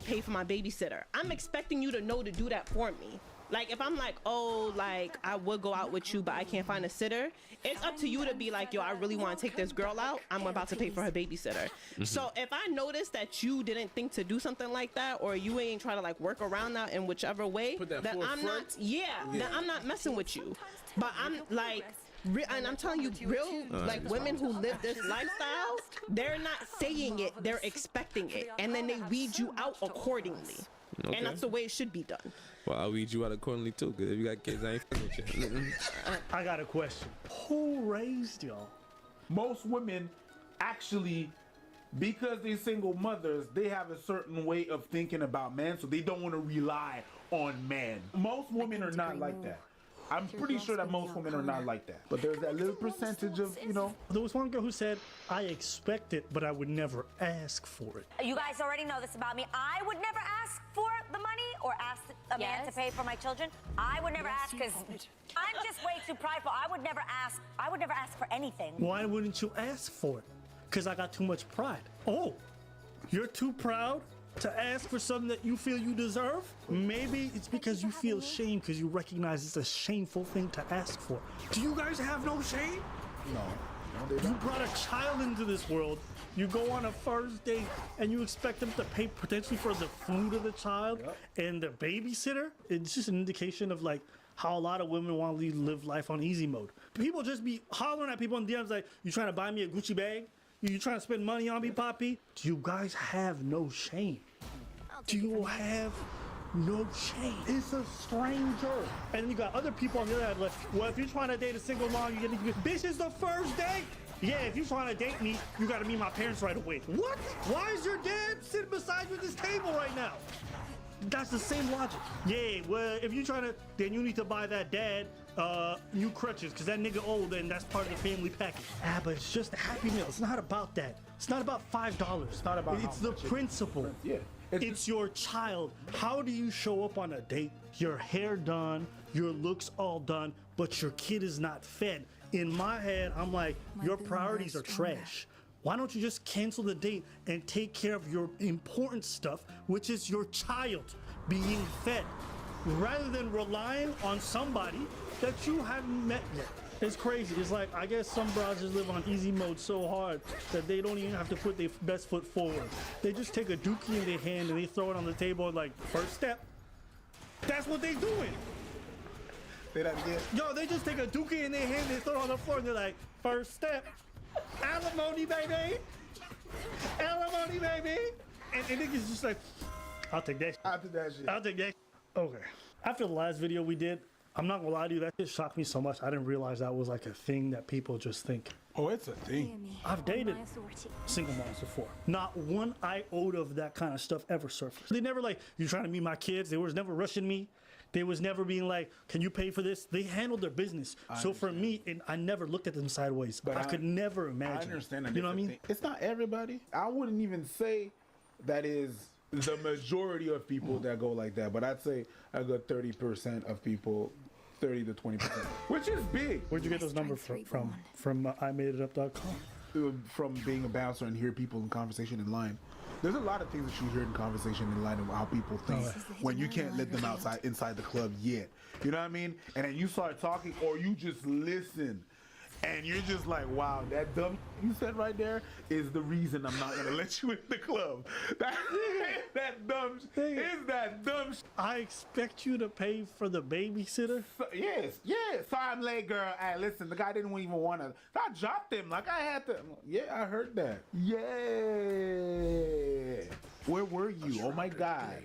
pay for my babysitter. I'm expecting you to know to do that for me. Like, if I'm like, I would go out with you, but I can't find a sitter, it's up to you to be like, yo, I really want to take this girl out. I'm about to pay for her babysitter. Mm-hmm. So if I notice that you didn't think to do something like that, or you ain't trying to, work around that in whichever way, then I'm not, then I'm not messing with you. But I'm, and I'm telling you, real, women who live this lifestyle, they're not saying it, they're expecting it. And then they weed you out accordingly. Okay. And that's the way it should be done. Well, I'll weed you out accordingly too, because if you got kids, I ain't fucking with you. I got a question. Who raised y'all? Most women actually, because they're single mothers, they have a certain way of thinking about men, so they don't want to rely on men. Most women are not like that. I'm pretty sure that most women are not like that. But there's that little percentage of, There was one girl who said, I expect it, but I would never ask for it. You guys already know this about me. I would never ask for the money or ask a man to pay for my children. I would never ask because I'm just way too prideful. I would never ask for anything. Why wouldn't you ask for it? Because I got too much pride. Oh, you're too proud to ask for something that you feel you deserve? Maybe it's because you feel shame because you recognize it's a shameful thing to ask for. Do you guys have no shame? No. You brought a child into this world. You go on a first date and you expect them to pay potentially for the food of the child and the babysitter. It's just an indication of how a lot of women want to live life on easy mode. People just be hollering at people in DMs like, you trying to buy me a Gucci bag? You trying to spend money on me, Poppy? Do you guys have no shame? Do you have no shade. It's a stranger. And then you got other people on the other hand like, well, if you're trying to date a single mom, you get bitch, it's the first date. Yeah, if you're trying to date me, you gotta meet my parents right away. What? Why is your dad sitting beside you at this table right now? That's the same logic. Yeah, well, if you're trying to, then you need to buy that dad new crutches, because that nigga old and that's part of the family package. But it's just a Happy Meal. It's not about that. It's not about $5. It's not about It's the principle. Yeah. It's your child. How do you show up on a date? Your hair done, your looks all done, but your kid is not fed. In my head, I'm like, your priorities are trash. Why don't you just cancel the date and take care of your important stuff, which is your child being fed, rather than relying on somebody that you haven't met yet? It's crazy. It's like, I guess some bros just live on easy mode so hard that they don't even have to put their best foot forward. They just take a dookie in their hand and they throw it on the table and like, first step. That's what they doing. Say that again. Yo, they just take a dookie in their hand, they throw it on the floor and they're like, first step. Alimony, baby. Alimony, baby. And niggas just like, I'll take that shit. I'll take that shit. I'll take that. Okay. After the last video we did, I'm not gonna lie to you, that just shocked me so much. I didn't realize that was like a thing that people just think. Oh, it's a thing. I've dated single moms before. Not one iota of that kind of stuff ever surfaced. They never like, you trying to meet my kids? They was never rushing me. They was never being like, can you pay for this? They handled their business. So for me, I never looked at them sideways. But I could never imagine. I understand that. You know what I mean? It's not everybody. I wouldn't even say that is the majority of people that go like that. But I'd say a good 30% of people, 30 to 20%, which is big. Where'd you get those numbers from? From imadeitup.com? From being a bouncer and hear people in conversation in line. There's a lot of things that you hear in conversation in line of how people think when you can't let them inside the club yet. You know what I mean? And then you start talking or you just listen and you're just like, wow, that dumb you said right there is the reason I'm not gonna let you in the club. That dumb is that dumb. I expect you to pay for the babysitter? Yes. So I'm late, girl. Hey, listen, the guy didn't even want to. I dropped him like I had to. Yeah, I heard that. Yeah. Where were you? Oh my God.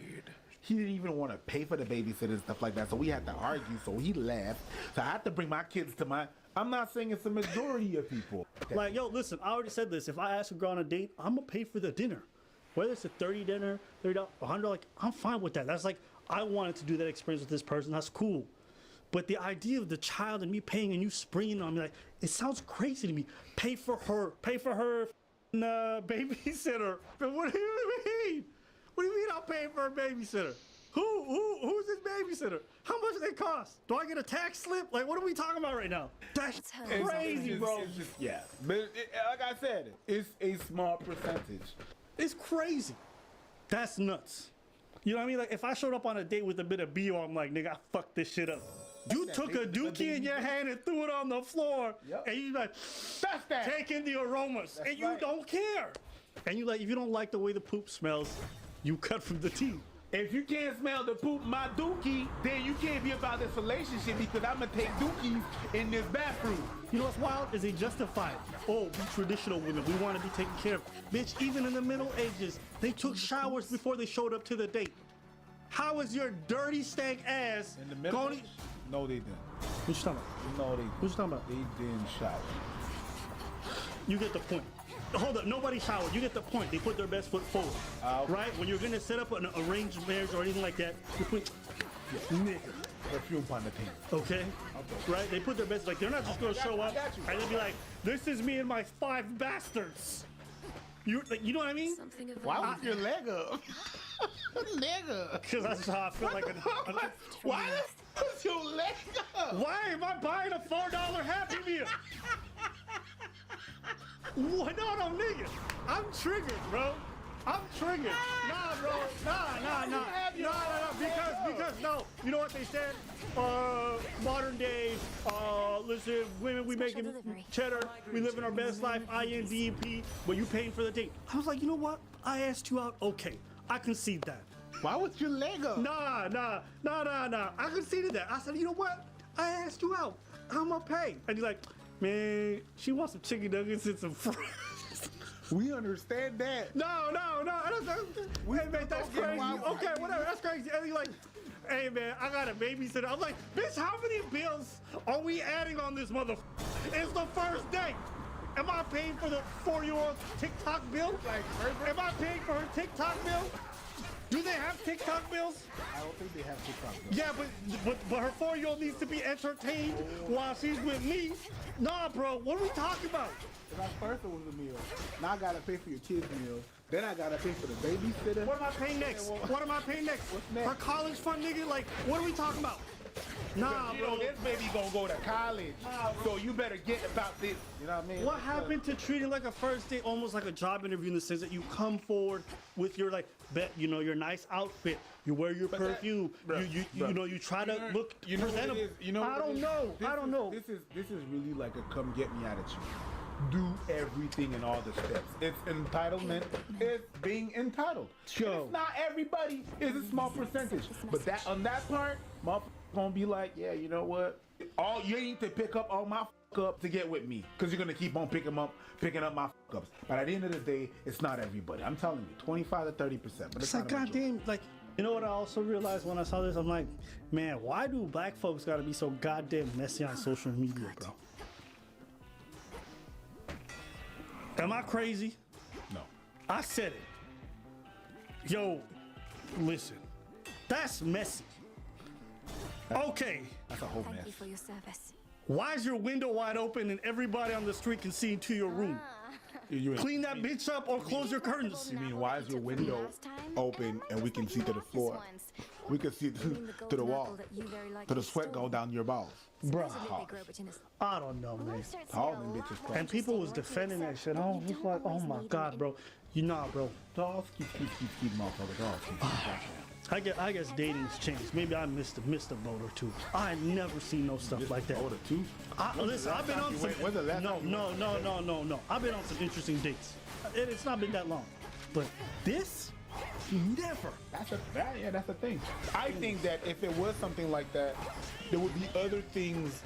He didn't even want to pay for the babysitter and stuff like that, so we had to argue, so he left. So I had to bring my kids to my... I'm not saying it's the majority of people. Like, yo, listen, I already said this. If I ask a girl on a date, I'm going to pay for the dinner. Whether it's a $30 dinner, $30, $100, like, I'm fine with that. That's like, I wanted to do that experience with this person. That's cool. But the idea of the child and me paying and you springing on me, like, it sounds crazy to me. Pay for her babysitter. But what do you mean? What do you mean I'm paying for a babysitter? Who's this babysitter? How much do they cost? Do I get a tax slip? Like, what are we talking about right now? That's crazy, bro. Yeah, but like I said, it's a small percentage. It's crazy. That's nuts. You know what I mean? Like, if I showed up on a date with a bit of BO, I'm like, nigga, I fucked this shit up. You took a dookie in your hand and threw it on the floor, and you like, that's that. Taking the aromas, and you don't care. And you like, if you don't like the way the poop smells, you cut from the team. If you can't smell the poop, my dookie, then you can't be about this relationship because I'm gonna take dookies in this bathroom. You know what's wild? Is they justify it. Oh, we traditional women, we want to be taken care of. Bitch, even in the Middle Ages, they took showers before they showed up to the date. How is your dirty stank ass in the Middle Ages? No, they didn't. What you talking about? No, they. What you talking about? They didn't shower. You get the point. Hold up, nobody showered. You get the point. They put their best foot forward. Right? When you're gonna set up an arranged marriage or anything like that, you put nigga. Perfume on the team. Okay? Right? They put their best, like, they're not just gonna show up and they'll be like, this is me and my 5 bastards. You know what I mean? Why was your leg up? Nigga. Because that's how I feel like Why was your leg up? Why am I buying a $4 Happy Meal? What? No, nigga. I'm triggered, bro. I'm triggered. Nah, bro. Nah. Because no. You know what they said? Modern day, listen, women, we making cheddar. We living our best life, INDP, but you paying for the date. I was like, you know what? I asked you out. Okay, I concede that. Why was your leg up? Nah. I conceded that. I said, you know what? I asked you out. I'm gonna pay. And you're like, man, she wants some chicken nuggets and some fries. We understand that. No. Hey man, that's crazy. Okay, whatever, that's crazy. And he's like, hey man, I got a babysitter. I'm like, bitch, how many bills are we adding on this mother? It's the first day. Am I paying for the 4-year-old's TikTok bill? Am I paying for her TikTok bill? Do they have TikTok bills? I don't think they have TikTok bills. Yeah, but her 4-year-old needs to be entertained while she's with me. Nah, bro, what are we talking about? If I first it was a meal, now I gotta pay for your kids' meal. Then I gotta pay for the babysitter. What am I paying next? What am I paying next? What's next? Her college fund, nigga? Like, what are we talking about? Nah, you bro. know, this baby gonna go to college, so you better get about this. You know what I mean? What happened to treating like a first date almost like a job interview in the sense that you come forward with your like your nice outfit, you wear your perfume, you try to look presentable. I don't know. This is really like a come get me attitude. Do everything in all the steps. It's entitlement. It's being entitled. Sure. It's not everybody. It's a small percentage. But that on that part, motherfuckers gonna be like, yeah, you know what? All you need to pick up all my up to get with me, because you're gonna keep on picking up my ups. But at the end of the day, it's not everybody. I'm telling you, 25 to 30%. But it's like goddamn, like, you know what I also realized when I saw this? I'm like, man, why do black folks gotta be so goddamn messy on social media, bro? Am I crazy? No. I said it. Yo, listen, that's messy. Okay. That's a whole Thank mess. you for your service. Why is your window wide open and everybody on the street can see into your room? Clean that bitch up or close your curtains. You mean, why is your window open and we can see to the floor? We can see to the wall. To the sweat go down your balls. Bruh. I don't know, man. All them bitches close. And people was defending that shit. Oh, it's like, oh my God, bro. You know, bro. Dogs keep motherfucker. Dogs keep. I guess dating's changed. Maybe I missed a boat or two. I never seen no stuff like that. Boat or two? Listen, I've been on some. No. I've been on some interesting dates. It's not been that long, but this, never. That's the thing. I think that if it was something like that, there would be other things.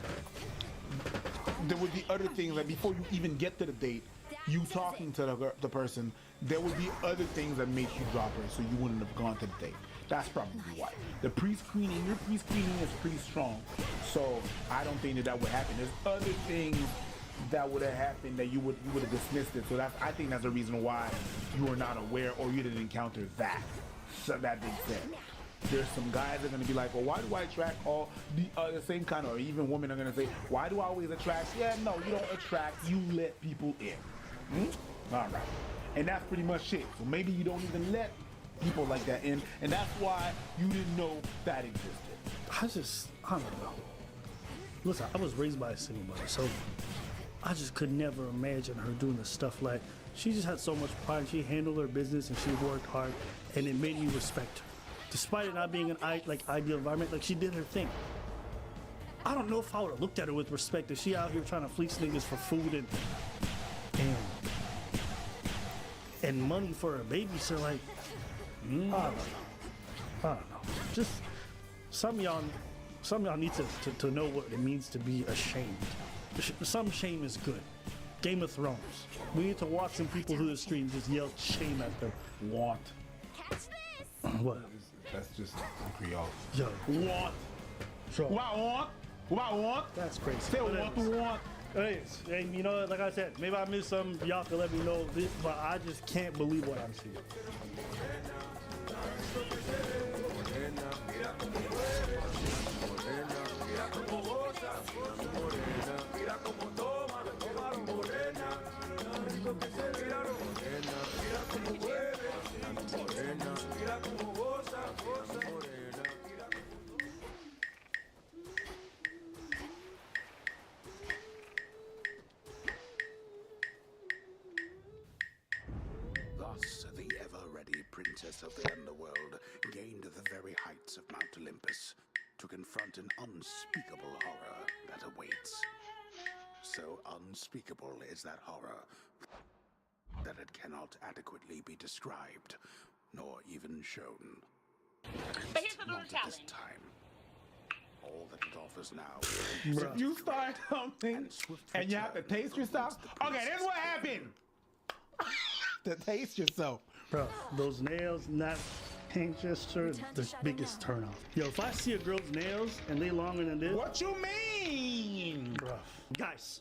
Like before you even get to the date, you talking to the person, there would be other things that made you drop her, so you wouldn't have gone to the date. That's probably why. Your pre-screening is pretty strong, so I don't think that would happen. There's other things that would have happened that you would have dismissed it. So I think that's the reason why you were not aware or you didn't encounter that. So that being said, there's some guys that are gonna be like, well, why do I attract all the same kind of, or even women are gonna say, why do I always attract? Yeah, no, you don't attract. You let people in. All right, and that's pretty much it. So maybe you don't even let people like that in, and that's why you didn't know that existed. I don't know. Listen, I was raised by a single mother, so I just could never imagine her doing the stuff like, she just had so much pride. She handled her business and she worked hard, and it made me respect her. Despite it not being an ideal environment, like, she did her thing. I don't know if I would have looked at her with respect if she out here trying to fleece niggas for food and money for a babysitter. Like, I don't know. Just some of y'all need to know what it means to be ashamed. Some shame is good. Game of Thrones. We need to walk some people through the street and just yell shame at them. Want. What? That's just Creole. Yo. Want. So, want. That's crazy. Say want. Anyways, and you know, like I said, maybe I missed some. Y'all can let me know this, but I just can't believe what I'm seeing. Thus, the ever-ready princess of the underworld gained the very heights of Mount Olympus to confront an unspeakable horror that awaits. So unspeakable is that horror that it cannot adequately be described, nor even shown. But here's the Not at this challenge. time. All that it offers now. If you start something and you have to taste yourself, okay, this is what happened. To taste yourself. Bro, those nails and that paint gesture, the biggest turnoff. Yo, if I see a girl's nails and they longer than this, What you mean? bro, guys.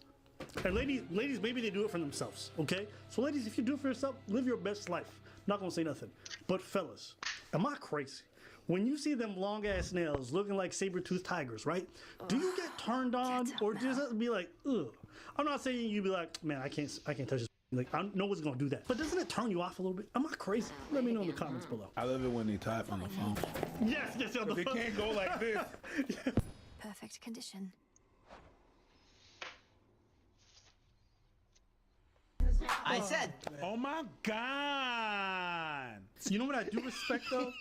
And ladies, maybe they do it for themselves, okay? So ladies, if you do it for yourself, live your best life. Not gonna say nothing. But fellas, am I crazy? When you see them long ass nails looking like saber-toothed tigers, right? Do you get turned on, or does it be like, ugh? I'm not saying you be like, man, I can't touch this. Like, I know what's gonna do that. But doesn't it turn you off a little bit? Am I crazy? Let me know in the comments below. I love it when they type on the phone. Yes, on the They phone. can't go like this. Perfect condition. I said. Oh my God. You know what I do respect though?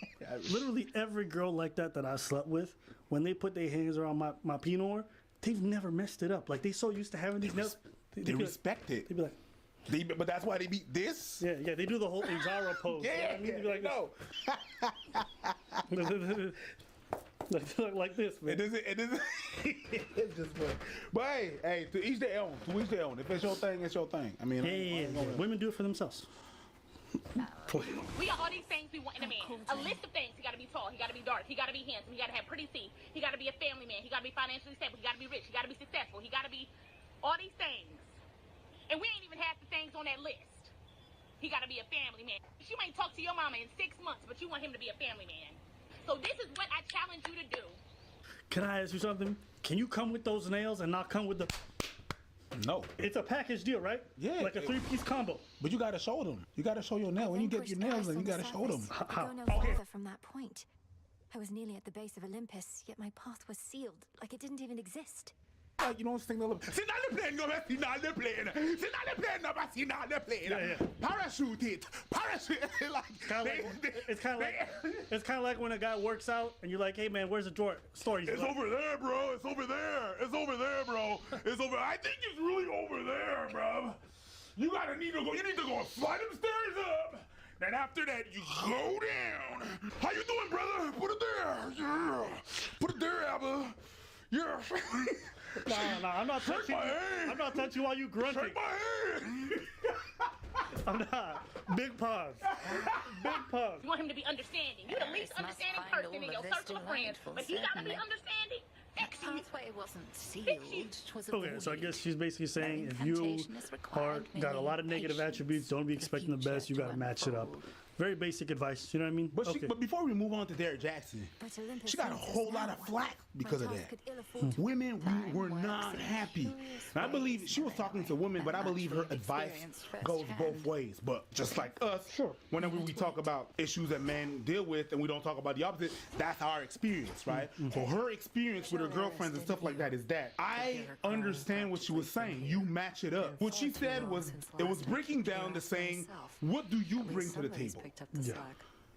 Literally every girl like that I slept with, when they put their hands around my pinor, they've never messed it up. Like they so used to having these nails. They respect it. They be like, but that's why they beat this. Yeah, they do the whole Injara pose. Yeah, you know what I mean? They be like, like this, man. It isn't. It's just fun. But hey, to each their own. To each their own. If it's your thing, it's your thing. I mean, yeah. Women do it for themselves. We got all these things we want in a man. A list of things. He got to be tall. He got to be dark. He got to be handsome. He got to have pretty teeth. He got to be a family man. He got to be financially stable. He got to be rich. He got to be successful. He got to be all these things. And we ain't even half the things on that list. He got to be a family man. You may talk to your mama in 6 months, but you want him to be a family man. So this is what I challenge you to do. Can I ask you something? Can you come with those nails and not come with the... No. It's a package deal, right? Yeah. Like a 3-piece combo. But you gotta show them. You gotta show your nail. When you get your nails done, you gotta show them. I go no further from that point. I was nearly at the base of Olympus, yet my path was sealed, like it didn't even exist. You don't think they'll... C'est dans le plane, no, c'est dans le plane. C'est dans le plane, no, c'est dans le plane. Yeah. Parachute it. Parachute it. Like, it's kind of like when a guy works out and you're like, hey man, where's the store? It's over there, bro. It's over there. It's over there, bro. It's over. I think it's really over there, bro. You need to go slide them stairs up. Then after that, you go down. How you doing, brother? Put it there. Yeah. Put it there, Abba. Yeah. No, I'm not touching you. I'm not touching you while you grunting. Shake my hand. I'm not. Big pause. Big pause. You want him to be understanding. You're the least understanding person in your circle of friends, but he got to be understanding. Pathway wasn't sealed. Okay, so I guess she's basically saying if you got a lot of negative attributes, don't be expecting the best. You got to match it up. Very basic advice, you know what I mean? But before we move on to Derek Jackson, she got a whole lot of flack because of that. Women were not happy. And I believe she was talking to women, but I believe her advice goes both ways. But just like us, whenever we talk about issues that men deal with and we don't talk about the opposite, that's our experience, right? So her experience with her girlfriends and stuff like that is that. I understand what she was saying. You match it up. What she said was, it was breaking down to saying, what do you bring to the table? Yeah.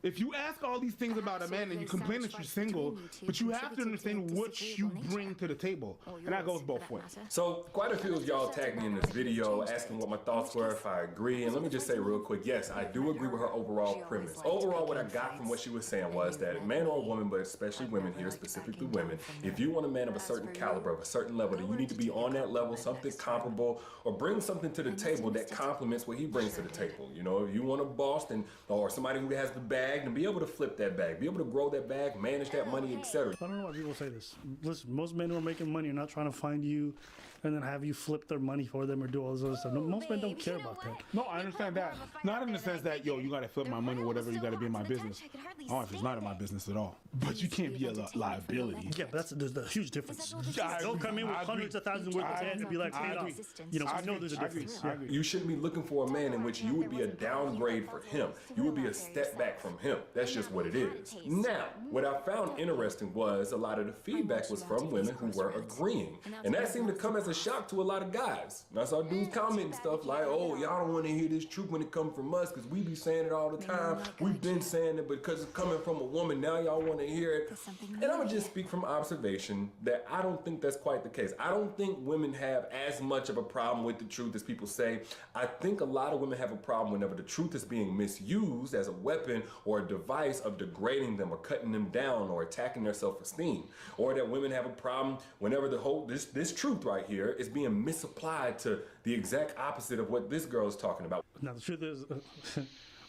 If you ask all these things about a man and you complain that you're single, but you have to understand what you bring to the table. And that goes both ways. So quite a few of y'all tagged me in this video asking what my thoughts were, if I agree. And let me just say real quick, yes, I do agree with her overall premise. Overall, what I got from what she was saying was that man or woman, but especially women here, specifically women, if you want a man of a certain caliber, of a certain level, then you need to be on that level, something comparable, or bring something to the table that complements what he brings to the table. You know, if you want a boss or somebody who has the bag, and be able to flip that bag, be able to grow that bag, manage that money, etc. I don't know why people say this. Listen, most men who are making money are not trying to find you and then have you flip their money for them or do all this other stuff. No, most men don't care about that. No, I understand that. Not in the sense that, yo, you gotta flip my money or whatever, you gotta be in my business. Oh, if it's not in my business at all. But you can't be a liability. Yeah, but there's a huge difference. Don't come in with hundreds of thousands worth of debt and be like, hey, no. You know, I know there's a difference. Yeah. You shouldn't be looking for a man in which you would be a downgrade for him. You would be a step back from him. That's just what it is. Now, what I found interesting was a lot of the feedback was from women who were agreeing. And that seemed to come as a shock to a lot of guys. And I saw dudes commenting stuff like, oh, y'all don't want to hear this truth when it comes from us because we be saying it all the time. We've been saying it, but because it's coming from a woman, now y'all want to hear it. And I'm going to just speak from observation that I don't think that's quite the case. I don't think women have as much of a problem with the truth as people say. I think a lot of women have a problem whenever the truth is being misused as a weapon or a device of degrading them or cutting them down or attacking their self-esteem. Or that women have a problem whenever the whole, this truth right here is being misapplied to the exact opposite of what this girl is talking about. Now, the truth is,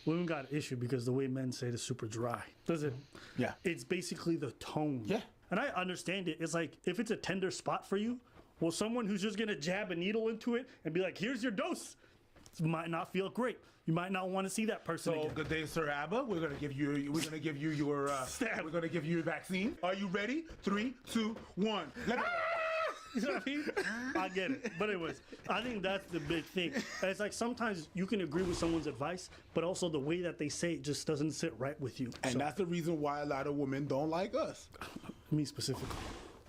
women got an issue because the way men say it is super dry. Does it? Yeah. It's basically the tone. Yeah. And I understand it. It's like, if it's a tender spot for you, well, someone who's just gonna jab a needle into it and be like, here's your dose, it might not feel great. You might not want to see that person So again. good day, Sir Abba. We're gonna give you your we're gonna give you your vaccine. Are you ready? 3, 2, 1. Let me. You know what I mean? I get it. But anyways, I think that's the big thing. It's like sometimes you can agree with someone's advice, but also the way that they say it just doesn't sit right with you. And that's the reason why a lot of women don't like us. Me specifically.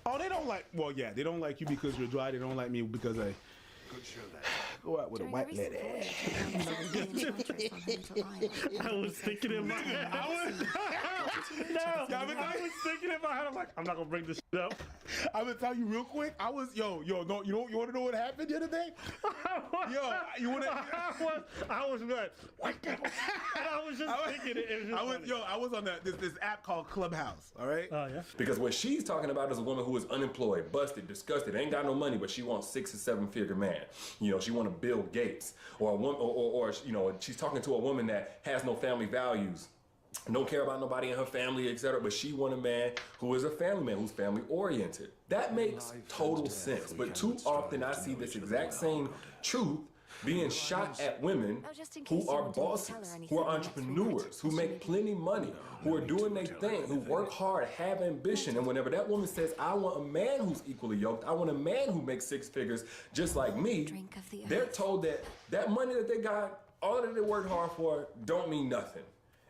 Oh, they don't like. Well, yeah, they don't like you because you're dry. They don't like me because I go out with a white lady. I was thinking in my head. I was thinking in my head. I'm like, I'm not gonna bring this shit up. I'm gonna tell you real quick. I was no, you want to know what happened the other day? You want to? I was good. White people. And I was just thinking it. I was on this app called Clubhouse. All right. Oh yeah. Because what she's talking about is a woman who is unemployed, busted, disgusted, ain't got no money, but she wants 6 or 7 figure man. You know, she want to Bill Gates, or a woman, or you know, she's talking to a woman that has no family values, don't care about nobody in her family, etc. But she want a man who is a family man, who's family oriented. That makes total sense. But too often I see this exact same truth being shot at women who are bosses, who are entrepreneurs, who make plenty money, who are doing their thing, who work hard, have ambition. And whenever that woman says, I want a man who's equally yoked, I want a man who makes 6 figures just like me, they're told that that money that they got, all that they worked hard for, don't mean nothing.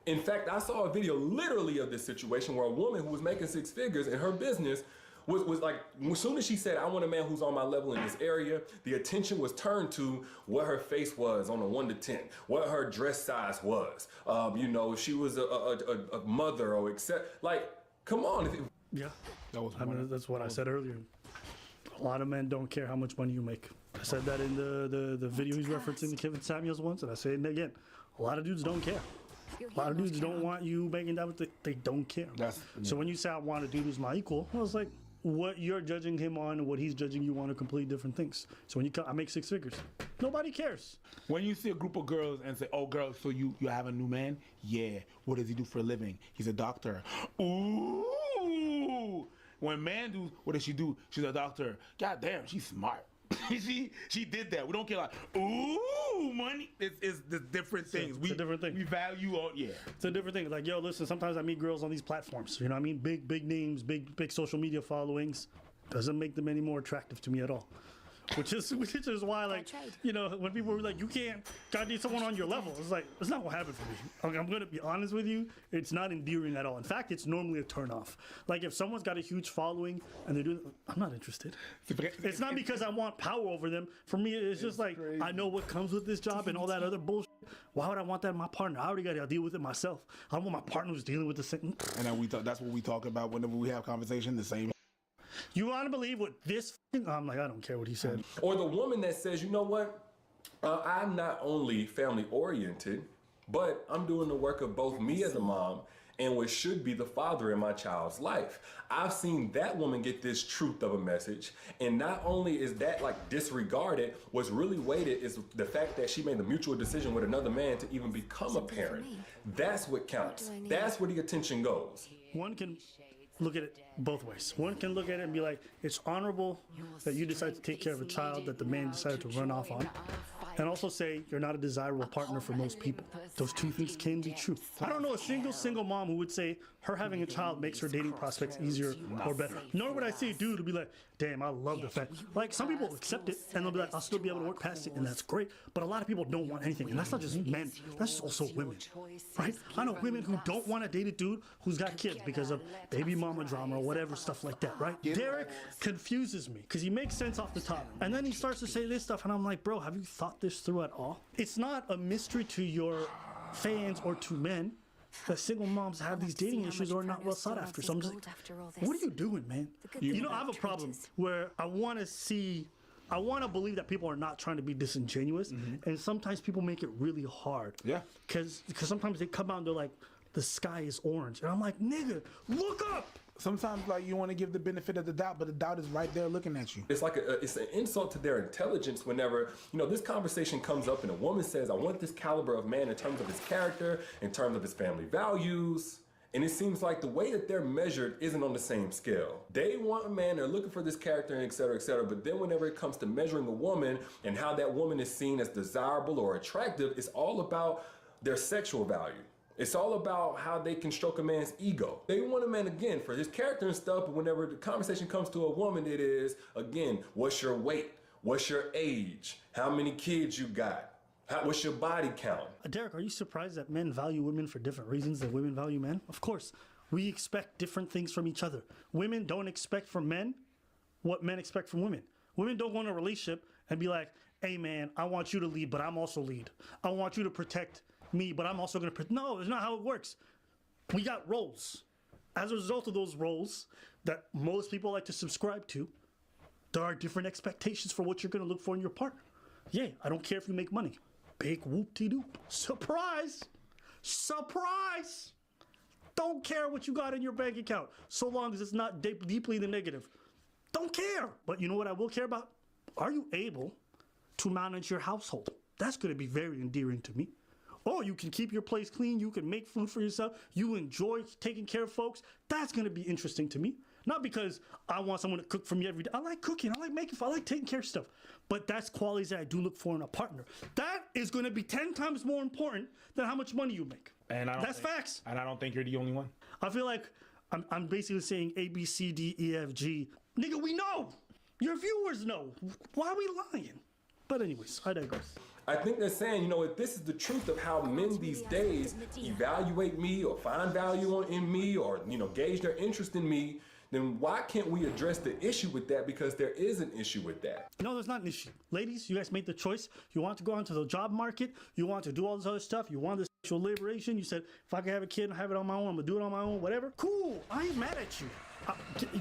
In fact, I saw a video literally of this situation where a woman who was making 6 figures in her business was like, as soon as she said, I want a man who's on my level in this area, the attention was turned to what her face was on a 1 to 10, what her dress size was, you know, if she was a mother or except, like, come on. Yeah. That's what I said earlier. A lot of men don't care how much money you make. I said that in the video he's referencing the Kevin Samuels once, and I say it again. A lot of dudes don't care. A lot of dudes don't want you making that, but they don't care. So when you say I want a dude who's my equal, I was like, what you're judging him on and what he's judging you on are completely different things. So when you come, I make 6 figures. Nobody cares. When you see a group of girls and say, oh, girls, so you have a new man? Yeah. What does he do for a living? He's a doctor. Ooh. When man do, what does she do? She's a doctor. God damn, she's smart. she did that. We don't care like, ooh, money. It's the different things. It's a different thing. We value all, yeah. It's a different thing. Like, yo, listen, sometimes I meet girls on these platforms. You know what I mean? Big names, big social media followings. Doesn't make them any more attractive to me at all. Which is why, like, you know, when people were like, you can't, gotta need someone on your level. It's like, it's not what happened for me. I'm gonna be honest with you, it's not endearing at all. In fact, it's normally a turnoff. Like, if someone's got a huge following and they're doing, I'm not interested. It's not because I want power over them. For me, it's just like, crazy. I know what comes with this job and all that other bullshit. Why would I want that in my partner? I already gotta deal with it myself. I don't want my partner who's dealing with the same. And then that's what we talk about whenever we have conversation, the same. You want to believe what this? I'm like, I don't care what he said. Or the woman that says, you know what? I'm not only family oriented, but I'm doing the work of both me as a mom and what should be the father in my child's life. I've seen that woman get this truth of a message, and not only is that like disregarded, what's really weighted is the fact that she made the mutual decision with another man to even become a parent. That's what counts. That's where the attention goes. One can look at it both ways. One can look at it and be like, it's honorable that you decide to take care of a child that the man decided to run off on. And also say you're not a desirable partner for most people. Those two things can be true. I don't know a single mom who would say her having a child makes her dating prospects easier or better. Nor would I see a dude who be like, damn, I love the fact. Like, some people accept it and they'll be like, I'll still be able to work past it, and that's great. But a lot of people don't want anything. And that's not just men, that's also women, right? I know women who don't want to date a dude who's got kids because of baby mama drama or whatever, stuff like that, right? Derek confuses me because he makes sense off the top. And then he starts to say this stuff and I'm like, bro, have you thought this through at all? It's not a mystery to your fans or to men that single moms have these dating issues or are not well sought after. So I'm just like, what are you doing, man? You know, I have a problem where I want to believe that people are not trying to be disingenuous, and sometimes people make it really hard. Yeah. Because sometimes they come out and they're like, the sky is orange. And I'm like, nigga, look up. sometimes like you want to give the benefit of the doubt, but the doubt is right there looking at you. It's like it's an insult to their intelligence whenever, you know, this conversation comes up and a woman says, I want this caliber of man in terms of his character, in terms of his family values. And it seems like the way that they're measured isn't on the same scale. They want a man, they're looking for this character, and et cetera, but then whenever it comes to measuring a woman and how that woman is seen as desirable or attractive, it's all about their sexual value. It's all about how they can stroke a man's ego. They want a man, again, for his character and stuff, but whenever the conversation comes to a woman, it is, again, what's your weight? What's your age? How many kids you got? What's your body count? Derek, are you surprised that men value women for different reasons than women value men? Of course. We expect different things from each other. Women don't expect from men what men expect from women. Women don't go in a relationship and be like, hey man, I want you to lead, but I'm also lead. I want you to protect me, but I'm also going to protect. No, it's not how it works. We got roles. As a result of those roles that most people like to subscribe to, there are different expectations for what you're going to look for in your partner. Yeah, I don't care if you make money. Big whoop-de-doop. Surprise! Surprise! Don't care what you got in your bank account, so long as it's not deeply in the negative. Don't care. But you know what I will care about? Are you able to manage your household? That's going to be very endearing to me. Oh, you can keep your place clean. You can make food for yourself. You enjoy taking care of folks. That's going to be interesting to me. Not because I want someone to cook for me every day. I like cooking. I like making food. I like taking care of stuff. But that's qualities that I do look for in a partner. That is going to be 10 times more important than how much money you make. And that's facts. And I don't think you're the only one. I feel like I'm basically saying A, B, C, D, E, F, G. Nigga, we know. Your viewers know. Why are we lying? But anyways, I digress. I think they're saying, you know, if this is the truth of how men these days evaluate me or find value in me or, you know, gauge their interest in me, then why can't we address the issue with that? Because there is an issue with that. No, there's not an issue. Ladies, you guys made the choice. You want to go into the job market. You want to do all this other stuff. You want this sexual liberation. You said, if I can have a kid and have it on my own, I'm going to do it on my own, whatever. Cool. I ain't mad at you.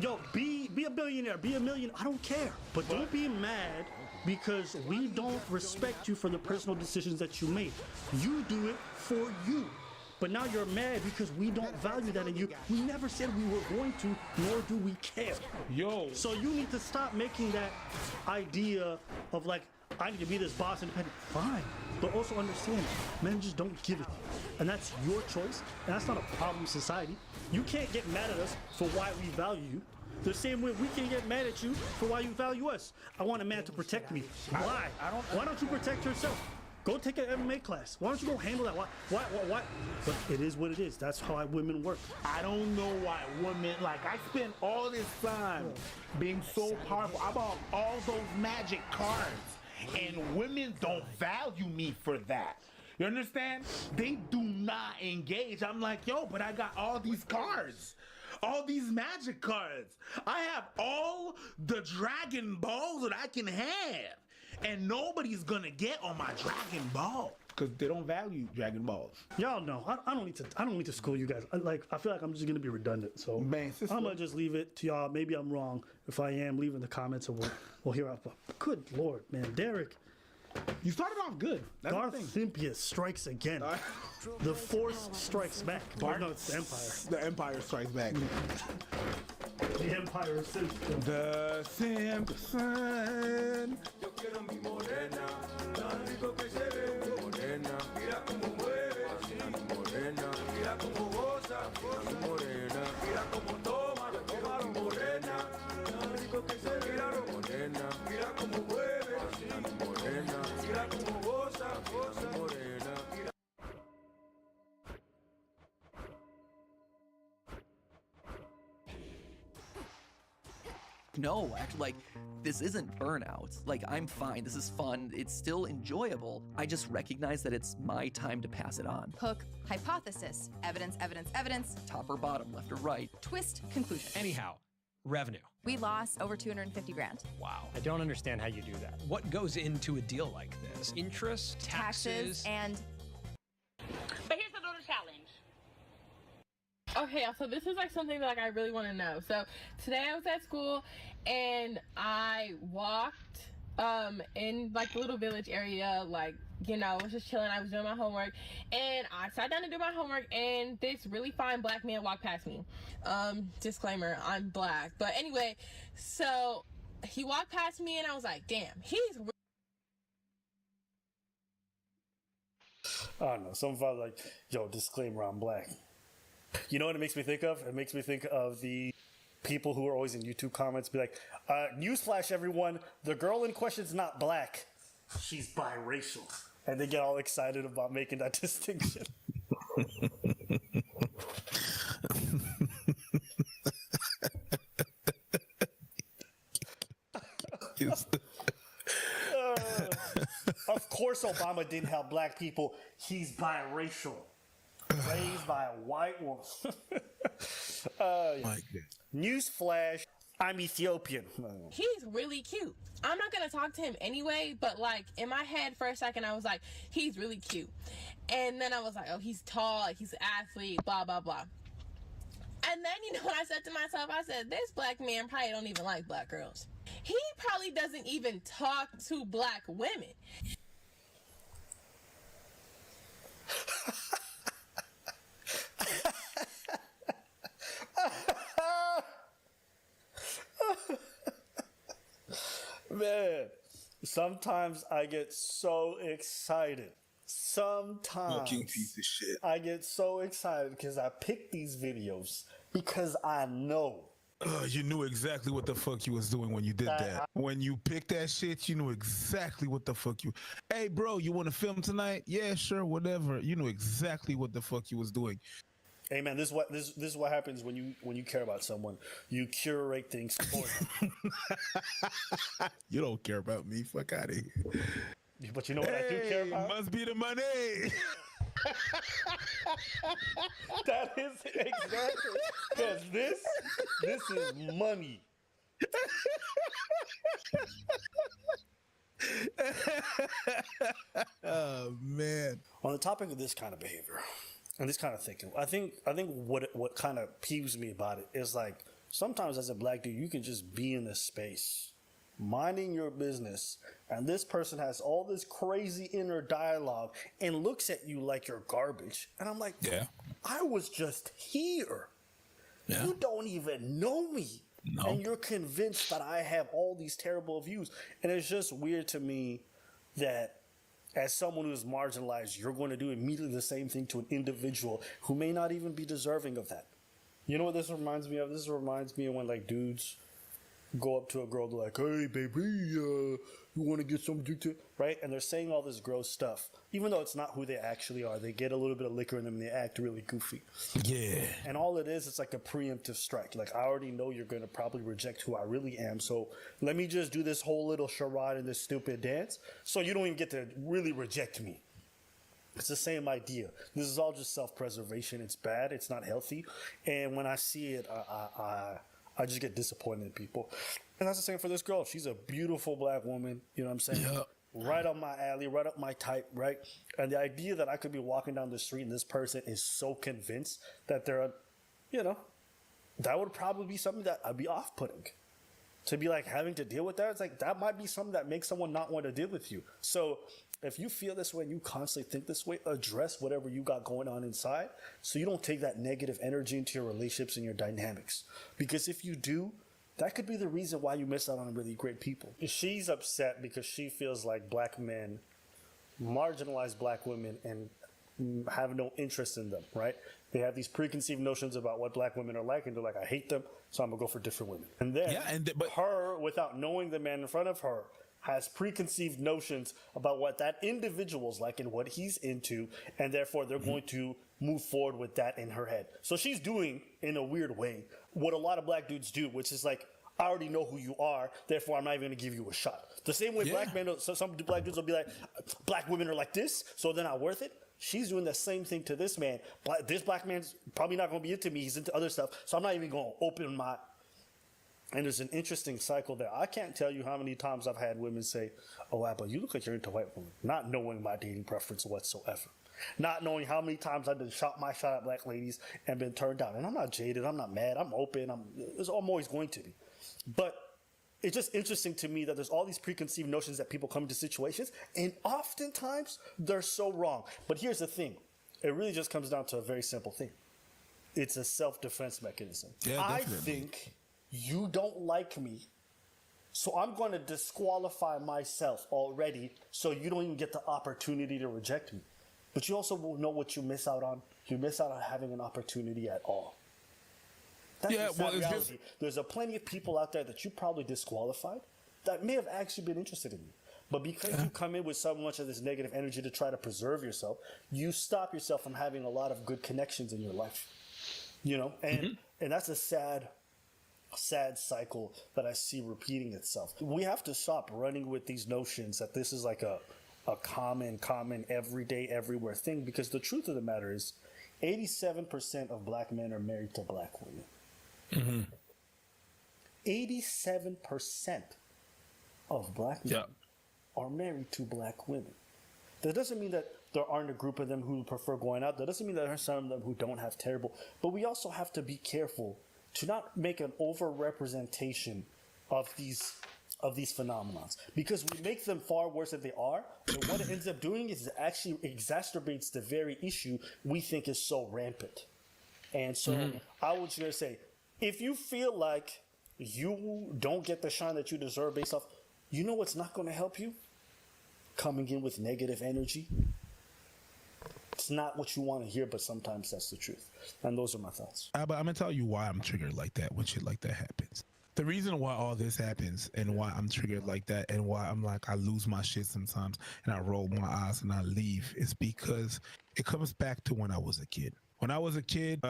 Yo, be a billionaire, be a millionaire. I don't care. But don't be mad because we don't respect you for the personal decisions that you made. You do it for you. But now you're mad because we don't value that in you. We never said we were going to, nor do we care. Yo. So you need to stop making that idea of like, I need to be this boss independent. Fine. But also understand, men just don't give it. And that's your choice. And that's not a problem in society. You can't get mad at us for why we value you. The same way we can get mad at you for why you value us. I want a man to protect me. Why? Why don't you protect yourself? Go take an MMA class. Why don't you go handle that? Why? But it is what it is. That's how women work. I don't know why women, like, I spent all this time being so powerful. I bought all those magic cards, and women don't value me for that. You understand? They do not engage. I'm like, yo, but I got all these cards. All these magic cards. I have all the Dragon Balls that I can have. And nobody's gonna get on my Dragon Ball. Because they don't value Dragon Balls. Y'all know. I don't need to school you guys. I feel like I'm just gonna be redundant. So man, I'm gonna just leave it to y'all. Maybe I'm wrong. If I am, leave in the comments and we'll hear out. Good Lord, man. Derek. You started off good. That's Darth Sympius strikes again. The Force strikes back. No, it's the Empire. The Empire strikes back. The Empire of Simpson. The Simpson. No, actually, like, this isn't burnout. Like, I'm fine. This is fun. It's still enjoyable. I just recognize that it's my time to pass it on. Hook, hypothesis, evidence, evidence, evidence. Top or bottom, left or right. Twist, conclusion. Anyhow, revenue. We lost over 250 grand. Wow. I don't understand how you do that. What goes into a deal like this? Interest, taxes, and... But here's another challenge. Okay, so this is like something that I really want to know. So today I was at school and I walked in like the little village area, like you know, was just chilling. I was doing my homework, and I sat down to do my homework, and this really fine black man walked past me. Disclaimer, I'm black. But anyway, so he walked past me, and I was like, damn, he's I don't know. Some father like, yo, disclaimer, I'm black. You know what it makes me think of? It makes me think of the people who are always in YouTube comments be like, newsflash, everyone, the girl in question's not black. She's biracial. And they get all excited about making that distinction. Of course Obama didn't have black people. He's biracial. Raised by a white woman. Newsflash, I'm Ethiopian. he's really cute. I'm not gonna talk to him anyway, but like in my head for a second I was like, he's really cute. And then I was like, oh, he's tall, like he's an athlete, blah blah blah. And then, you know what I said to myself? I said, this black man probably don't even like black girls. He probably doesn't even talk to black women. Man, sometimes I get so excited. Sometimes Fucking piece of shit. I get so excited because I pick these videos because I know. You knew exactly what the fuck you was doing when you did that. When you picked that shit, you knew exactly what the fuck you. Hey, bro, you want to film tonight? Yeah, sure, whatever. You knew exactly what the fuck you was doing. Hey man, this is what happens when you care about someone. You curate things for them. You don't care about me. Fuck out of here. But you know what I do care about? Must be the money. That is exactly because this is money. Oh man. On the topic of this kind of behavior and this kind of thinking, I think what kind of peeves me about it is like sometimes as a black dude you can just be in this space minding your business and this person has all this crazy inner dialogue and looks at you like you're garbage, and I'm like, yeah, I was just here. Yeah. You don't even know me. No. And you're convinced that I have all these terrible views. And it's just weird to me that as someone who's marginalized, you're going to do immediately the same thing to an individual who may not even be deserving of that. You know what this reminds me of? This reminds me of when like dudes go up to a girl, they're like, hey baby, you want to get some dick, right? And they're saying all this gross stuff, even though it's not who they actually are. They get a little bit of liquor in them and they act really goofy. Yeah. And all it is, it's like a preemptive strike. Like, I already know you're going to probably reject who I really am, so let me just do this whole little charade and this stupid dance so you don't even get to really reject me. It's the same idea. This is all just self-preservation. It's bad. It's not healthy. And when I see it, I just get disappointed in people. And that's the same for this girl. She's a beautiful black woman. You know what I'm saying? Yep. Right up my alley, right up my type, right? And the idea that I could be walking down the street and this person is so convinced that they're, that would probably be something that I'd be off-putting. To be like having to deal with that, it's like that might be something that makes someone not want to deal with you. So if you feel this way and you constantly think this way, address whatever you got going on inside so you don't take that negative energy into your relationships and your dynamics. Because if you do, that could be the reason why you miss out on really great people. She's upset because she feels like black men marginalize black women and have no interest in them, right? They have these preconceived notions about what black women are like, and they're like, I hate them, so I'm going to go for different women. And then her, without knowing the man in front of her, has preconceived notions about what that individual's like and what he's into, and therefore they're going to move forward with that in her head. So she's doing, in a weird way, what a lot of black dudes do, which is like, I already know who you are, therefore I'm not even going to give you a shot. The same way black men, some black dudes will be like, black women are like this, so they're not worth it. She's doing the same thing to this man. This black man's probably not going to be into me. He's into other stuff, so I'm not even going to open my... And there's an interesting cycle there. I can't tell you how many times I've had women say, oh, Abba, you look like you're into white women, not knowing my dating preference whatsoever. Not knowing how many times I've shot my shot at black ladies and been turned down. And I'm not jaded. I'm not mad. I'm open. I'm always going to be. But it's just interesting to me that there's all these preconceived notions that people come into situations, and oftentimes they're so wrong. But here's the thing. It really just comes down to a very simple thing. It's a self-defense mechanism. Yeah, I definitely. think you don't like me, so I'm going to disqualify myself already so you don't even get the opportunity to reject me. But you also will know what you miss out on. You miss out on having an opportunity at all. That's Yeah, the sad well, it's reality. There's a plenty of people out there that you probably disqualified that may have actually been interested in you. But because you come in with so much of this negative energy to try to preserve yourself, you stop yourself from having a lot of good connections in your life. You know? And that's a sad cycle that I see repeating itself. We have to stop running with these notions that this is like a common, everyday, everywhere thing, because the truth of the matter is 87% of black men are married to black women. 87% of black men are married to black women. That doesn't mean that there aren't a group of them who prefer going out. That doesn't mean that there are some of them who don't have terrible. But we also have to be careful to not make an over-representation of these phenomenons, because we make them far worse than they are. And what it ends up doing is it actually exacerbates the very issue we think is so rampant. And so I was going to say, if you feel like you don't get the shine that you deserve based off, you know what's not going to help you? Coming in with negative energy. It's not what you want to hear, but sometimes that's the truth. And those are my thoughts. But I'm gonna tell you why I'm triggered like that when shit like that happens. The reason why all this happens and why I'm triggered like that and why I'm like, I lose my shit sometimes and I roll my eyes and I leave is because it comes back to when I was a kid. When I was a kid,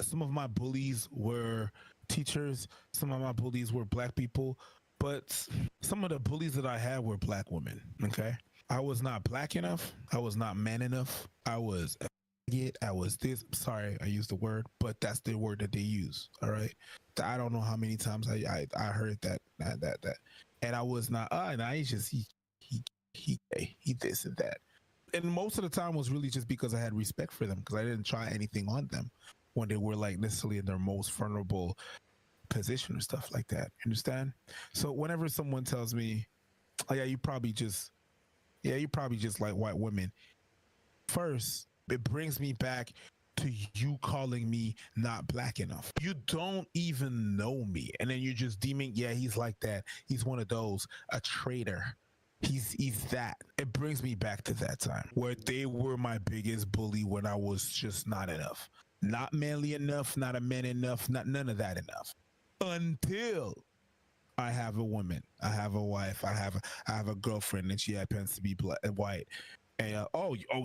some of my bullies were teachers. Some of my bullies were black people, but some of the bullies that I had were black women. Okay. I was not black enough. I was not man enough. I was a faggot. I was this. Sorry, I used the word, but that's the word that they use. All right. I don't know how many times I heard that, and I was not. And I just he this and that, and most of the time was really just because I had respect for them because I didn't try anything on them when they were like necessarily in their most vulnerable position or stuff like that. Understand? So whenever someone tells me, "Oh yeah, you probably just like white women," first it brings me back to you calling me not black enough. You don't even know me, and then you're just deeming, yeah, he's like that. He's one of those, a traitor. He's that. It brings me back to that time where they were my biggest bully when I was just not enough, not manly enough, not a man enough, not none of that enough. Until I have a woman, I have a wife, I have a girlfriend, and she happens to be black and white. And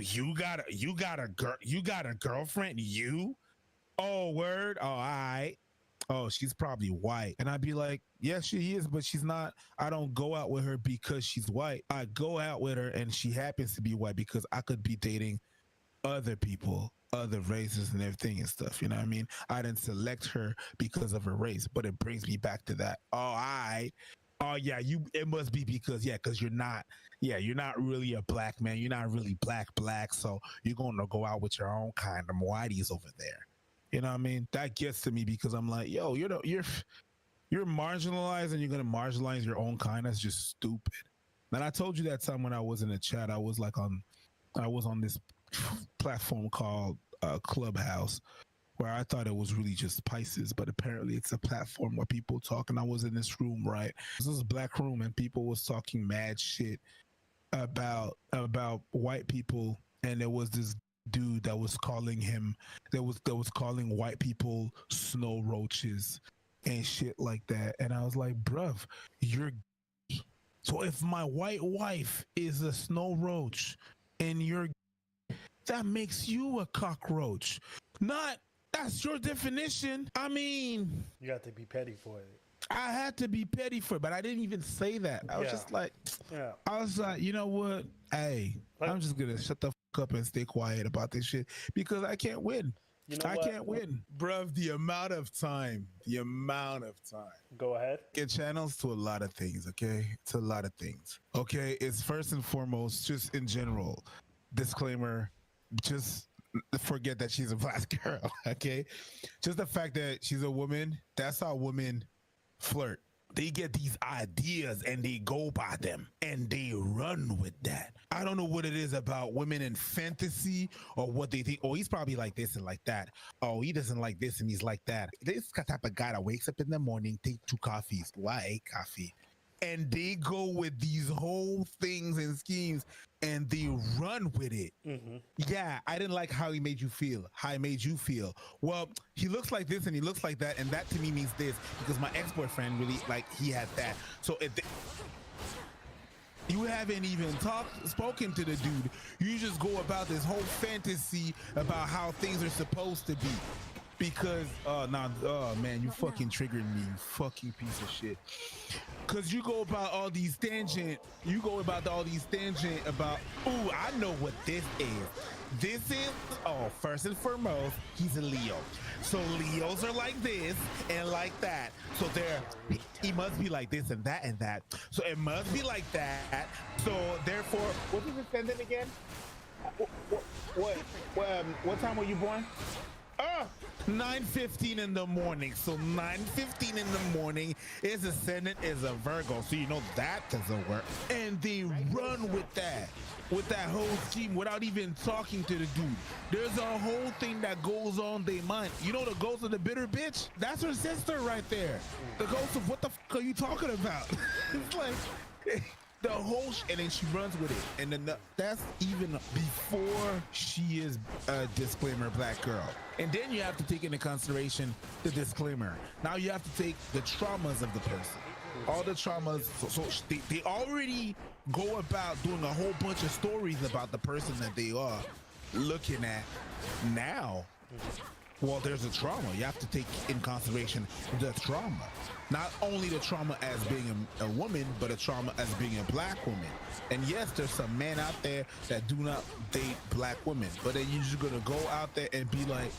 you got a girlfriend? You? Oh, word. Oh, all right. Oh, she's probably white. And I'd be like, yeah, she is, but she's not. I don't go out with her because she's white. I go out with her and she happens to be white because I could be dating other people, other races and everything and stuff. You know what I mean? I didn't select her because of her race, but it brings me back to that. Oh, all right. Oh yeah, it must be because you're not really a black man. You're not really black, so you're gonna go out with your own kind of whiteys over there. You know what I mean? That gets to me because I'm like, yo, you're marginalized and you're gonna marginalize your own kind. That's just stupid. And I told you that time when I was in the chat, I was on this platform called Clubhouse, where I thought it was really just Pisces, but apparently it's a platform where people talk. And I was in this room, right? This was a black room, and people was talking mad shit about white people, and there was this dude that was calling calling white people snow roaches and shit like that. And I was like, bruv, you're gay. So if my white wife is a snow roach and you're gay, that makes you a cockroach. That's your definition. I mean, you got to be petty for it. I had to be petty for it, but I didn't even say that. I was just like, I was like, you know what? Hey, I'm just gonna shut the fuck up and stay quiet about this shit because I can't win. I can't win, bruv. The amount of time. Go ahead. It channels to a lot of things. Okay, it's a lot of things. Okay, it's first and foremost just in general. Disclaimer. Just forget that she's a black girl, okay? Just the fact that she's a woman, that's how women flirt. They get these ideas and they go by them and they run with that. I don't know what it is about women in fantasy or what they think. Oh, he's probably like this and like that. Oh, he doesn't like this and he's like that. This type of guy that wakes up in the morning, take 2 coffees. Why coffee? And they go with these whole things and schemes and they run with it. Yeah, I didn't like how he made you feel. How he made you feel. Well, he looks like this and he looks like that, and that to me means this because my ex-boyfriend really like he had that. So if you haven't even spoken to the dude, you just go about this whole fantasy about how things are supposed to be. Because man, you fucking triggered me, you fucking piece of shit. Cause you go about all these tangent about, ooh, I know what this is. This is, first and foremost, he's a Leo. So Leos are like this and like that. So he must be like this and that and that. So it must be like that. So therefore, what is it sending again? What time were you born? 9:15 in the morning. So 9:15 in the morning, his ascendant is a Virgo. So you know that doesn't work. And they run with that whole scheme without even talking to the dude. There's a whole thing that goes on their mind. You know the ghost of the bitter bitch? That's her sister right there. The ghost of what the fuck are you talking about? It's like the whole and then she runs with it, and then that's even before she is a disclaimer black girl. And then you have to take into consideration the disclaimer. Now you have to take the traumas of the person, all the traumas. So they already go about doing a whole bunch of stories about the person that they are looking at now. Well, there's a trauma. You have to take in consideration the trauma. Not only the trauma as being a woman, but a trauma as being a black woman. And yes, there's some men out there that do not date black women, but then you're just gonna go out there and be like,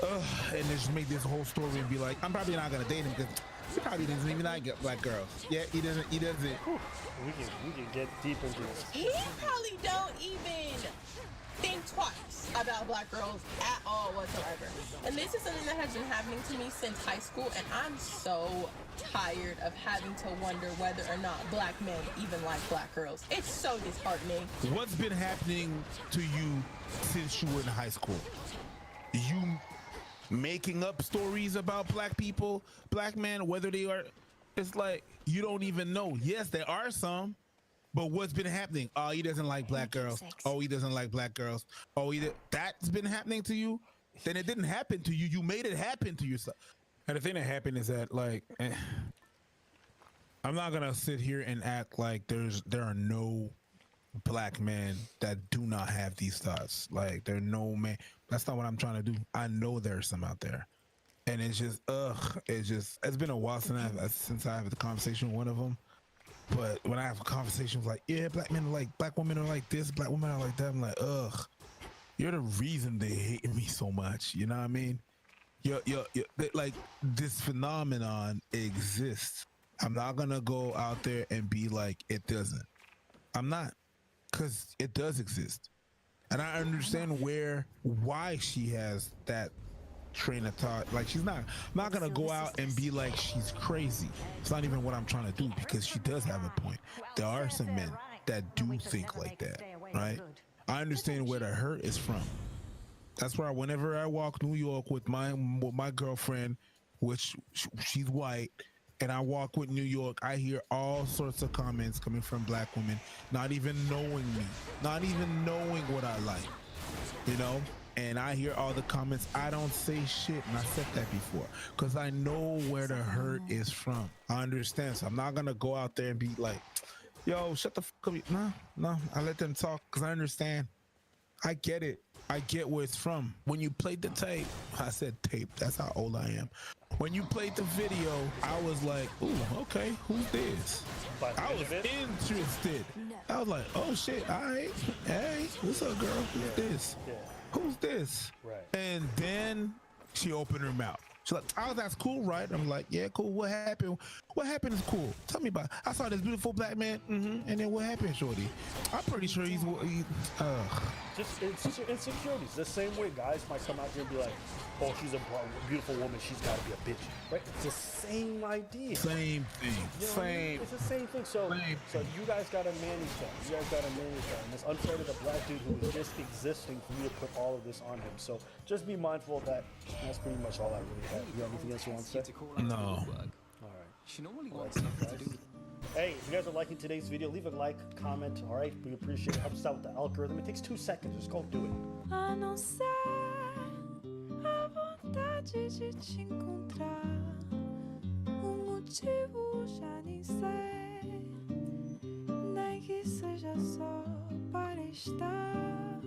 ugh, and just make this whole story and be like, I'm probably not gonna date him because he probably doesn't even like black girls. Yeah, he doesn't. We can get deep into this. He probably don't even think twice about black girls at all whatsoever. And this is something that has been happening to me since high school, and I'm so tired of having to wonder whether or not black men even like black girls. It's so disheartening. What's been happening to you since you were in high school? You making up stories about black people, black men, whether they are, it's like you don't even know. Yes, there are some. But what's been happening? Oh, he doesn't like black girls. Oh, he doesn't like black girls. Oh, that's been happening to you? Then it didn't happen to you. You made it happen to yourself. And the thing that happened is that, like, I'm not gonna sit here and act like there are no black men that do not have these thoughts. Like, there are no man. That's not what I'm trying to do. I know there's some out there, and it's just, it's been a while since I have a conversation with one of them. But when I have conversations like, yeah, black men are like, black women are like this, black women are like that, I'm like, ugh, you're the reason they hate me so much. You know what I mean? You're like, this phenomenon exists. I'm not gonna go out there and be like, it doesn't. I'm not, because it does exist. And I understand why she has that train of thought. Like, I'm not gonna go out and be like she's crazy. It's not even what I'm trying to do, because she does have a point. There are some men that do think like that, right? I understand where the hurt is from. That's why whenever I walk New York with my girlfriend, which she's white, and I walk with New York, I hear all sorts of comments coming from black women, not even knowing me, not even knowing what I like, you know? And I hear all the comments. I don't say shit, and I said that before, because I know where the hurt is from. I understand, so I'm not gonna go out there and be like, yo, shut the fuck up. No, I let them talk, because I understand. I get it. I get where it's from. When you played the tape, I said tape, that's how old I am. When you played the video, I was like, ooh, okay, who's this? I was interested. I was like, oh shit, all right, hey, what's up, girl? Who's this? Who's this? Right. And then she opened her mouth. She's like, oh, that's cool, right? I'm like, yeah, cool. What happened? What happened is cool. Tell me about it. I saw this beautiful black man. And then what happened, shorty? I'm pretty sure he's just insecurities. The same way guys might come out here and be like, oh, she's a beautiful woman, she's got to be a bitch, right? It's the same idea. Same thing. You know what I mean? It's the same thing. So you guys got to manage that. You guys got to manage that. And it's unfair to the black dude who is just existing for you to put all of this on him. So just be mindful of that. And that's pretty much all I really have. You have anything else you want to say? No. All right. She normally wants something to do. Hey, if you guys are liking today's video, leave a like, comment, all right? We appreciate it. Helps us out with the algorithm. It takes 2 seconds. Just go do it. A não ser a vontade de te encontrar, o motivo já nem sei, nem que seja só para estar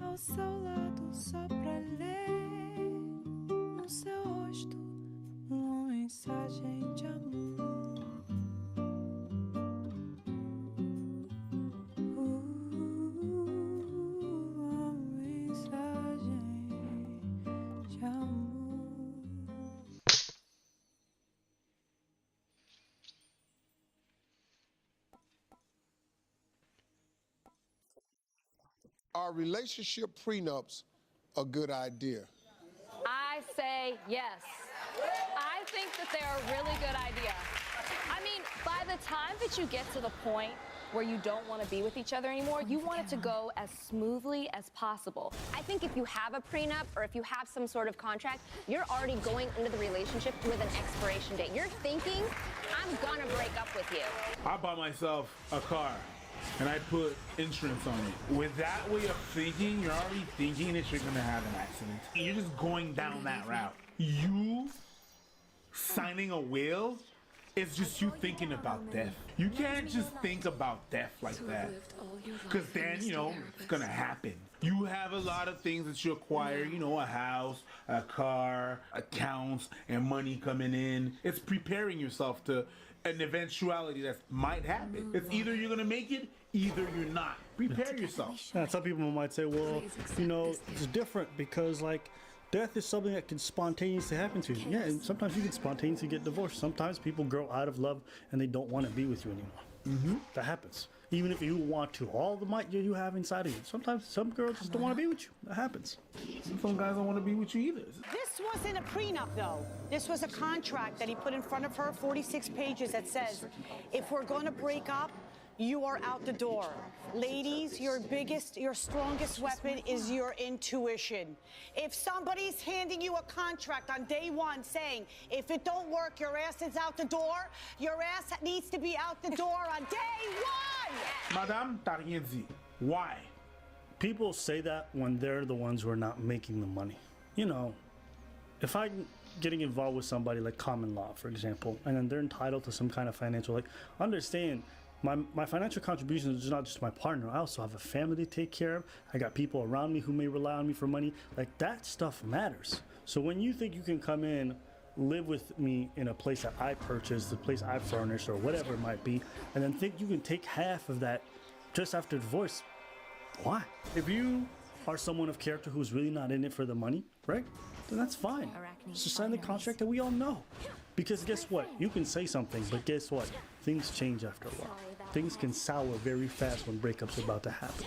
ao seu lado, só pra ler no seu rosto uma mensagem de amor. Are relationship prenups a good idea? I say yes. I think that they're a really good idea. I mean, by the time that you get to the point where you don't want to be with each other anymore, you want it to go as smoothly as possible. I think if you have a prenup or if you have some sort of contract, you're already going into the relationship with an expiration date. You're thinking, I'm gonna break up with you. I bought myself a car and I put insurance on it. With that way of thinking, you're already thinking that you're gonna have an accident. You're just going down that route. You signing a will is just you thinking about death. You can't just think about death like that, because then, you know, it's gonna happen. You have a lot of things that you acquire, you know, a house, a car, accounts, and money coming in. It's preparing yourself to an eventuality that might happen. It's either you're gonna make it, either you're not. Prepare yourself. Yeah, some people might say, well, you know, it's different because, like, death is something that can spontaneously happen to you. Yeah, and sometimes you can spontaneously get divorced. Sometimes people grow out of love and they don't want to be with you anymore. That happens. Even if you want to, all the might you have inside of you. Sometimes some girls just don't want to be with you. That happens. Some guys don't want to be with you either. This wasn't a prenup, though. This was a contract that he put in front of her, 46 pages, that says, if we're going to break up, you are out the door. Ladies, your strongest weapon is your intuition. If somebody's handing you a contract on day one saying, if it don't work, your ass is out the door, your ass needs to be out the door on day one! Madame Tarienzi, why? People say that when they're the ones who are not making the money. You know, if I'm getting involved with somebody like common law, for example, and then they're entitled to some kind of financial, like, understand, my financial contribution is not just my partner. I also have a family to take care of. I got people around me who may rely on me for money. Like, that stuff matters. So when you think you can come in, live with me in a place that I purchased, the place I furnished, or whatever it might be, and then think you can take half of that just after divorce, why? If you are someone of character who's really not in it for the money, right? Then that's fine. Just sign the contract that we all know. Because guess what? You can say something, but guess what? Things change after a while. Things can sour very fast when breakups are about to happen.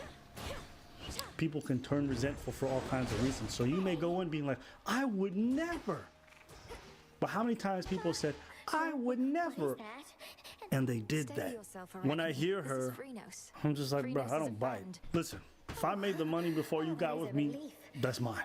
People can turn resentful for all kinds of reasons. So you may go in being like, I would never. But how many times people said, I would never. And they did that. When I hear her, I'm just like, bro, I don't buy it. Listen, if I made the money before you got with me, that's mine.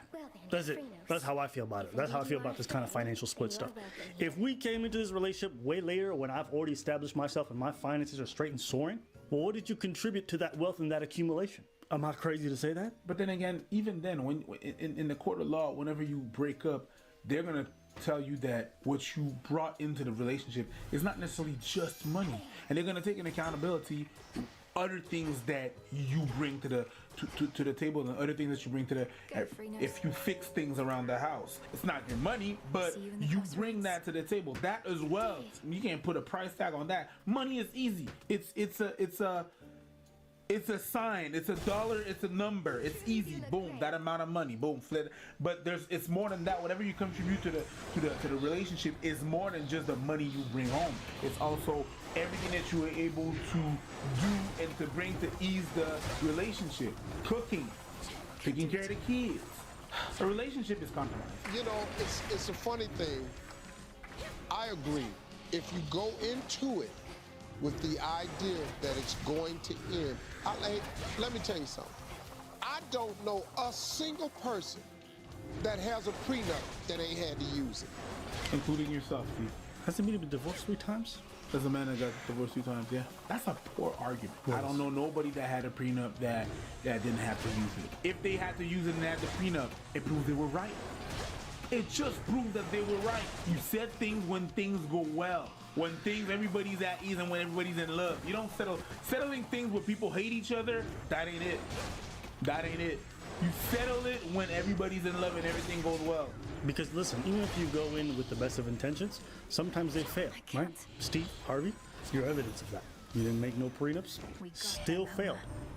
That's it. That's how I feel about it. That's how I feel about this kind of financial split stuff. If we came into this relationship way later when I've already established myself and my finances are straight and soaring, well, what did you contribute to that wealth and that accumulation? Am I crazy to say that? But then again, even then, when in the court of law, whenever you break up, they're going to tell you that what you brought into the relationship is not necessarily just money. And they're going to take an accountability other things that you bring to the table and other things that you bring to the if you fix things around the house. It's not your money, but you bring that to the table. That as well. You can't put a price tag on that. Money is easy. It's a sign, it's a dollar, it's a number, it's easy. Boom, that amount of money, boom, flip. But it's more than that. Whatever you contribute to the relationship is more than just the money you bring home. It's also everything that you are able to do and to bring to ease the relationship. Cooking, taking care of the kids. A relationship is compromise. You know, it's a funny thing. I agree. If you go into it with the idea that it's going to end, let me tell you something. I don't know a single person that has a prenup that ain't had to use it. Including yourself, Steve. Hasn't been divorced 3 times? There's a man that got divorced 2 times, yeah. That's a poor argument. I don't know nobody that had a prenup that didn't have to use it. If they had to use it and had the prenup, it proves they were right. It just proves that they were right. You said things when things go well. When everybody's at ease and when everybody's in love. You don't settling things where people hate each other, that ain't it. That ain't it. You settle it when everybody's in love and everything goes well. Because listen, even if you go in with the best of intentions, sometimes they fail, right? Steve, Harvey, you're evidence of that. You didn't make no prenups, still failed.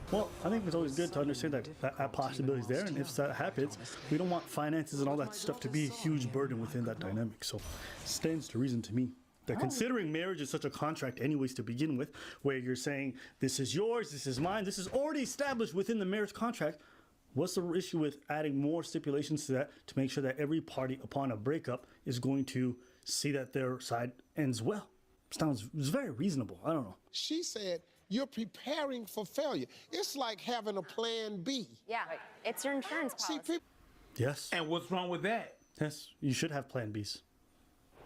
Well, I think it's always good to understand that possibility is there, and if that happens, we don't want finances and all that stuff to be a huge burden within that dynamic. So, stands to reason to me that considering marriage is such a contract anyways to begin with, where you're saying, this is yours, this is mine, this is already established within the marriage contract, what's the issue with adding more stipulations to that to make sure that every party upon a breakup is going to see that their side ends well? It's very reasonable. I don't know. She said, you're preparing for failure. It's like having a plan B. Yeah, it's your insurance policy. Yes. And what's wrong with that? Yes, you should have plan Bs.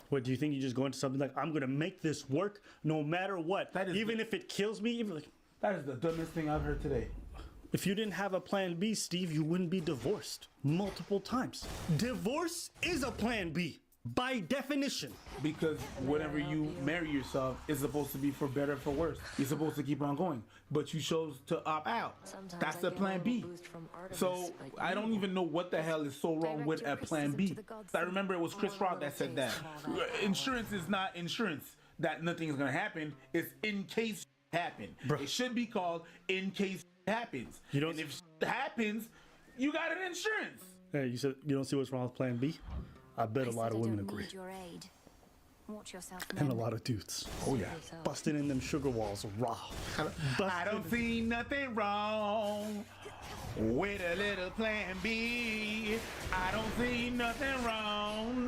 What, do you think you just go into something like, I'm going to make this work no matter what, even if it kills me? That is the dumbest thing I've heard today. If you didn't have a plan B, Steve, you wouldn't be divorced multiple times. Divorce is a plan B, by definition. Because whenever you marry yourself, it's supposed to be for better or for worse. You're supposed to keep on going. But you chose to opt out. That's the plan B. So I don't even know what the hell is so wrong with a plan B. I remember it was Chris Rock that said that. Insurance is not insurance that nothing is going to happen. It's in case it happen. It should be called in case happens. And if it happens, you got an insurance. Hey, you said you don't see what's wrong with plan B? I bet a lot of women agree. Watch yourself. And a lot of dudes. Oh yeah. Busting in them sugar walls raw. I don't see nothing wrong with a little plan B. I don't see nothing wrong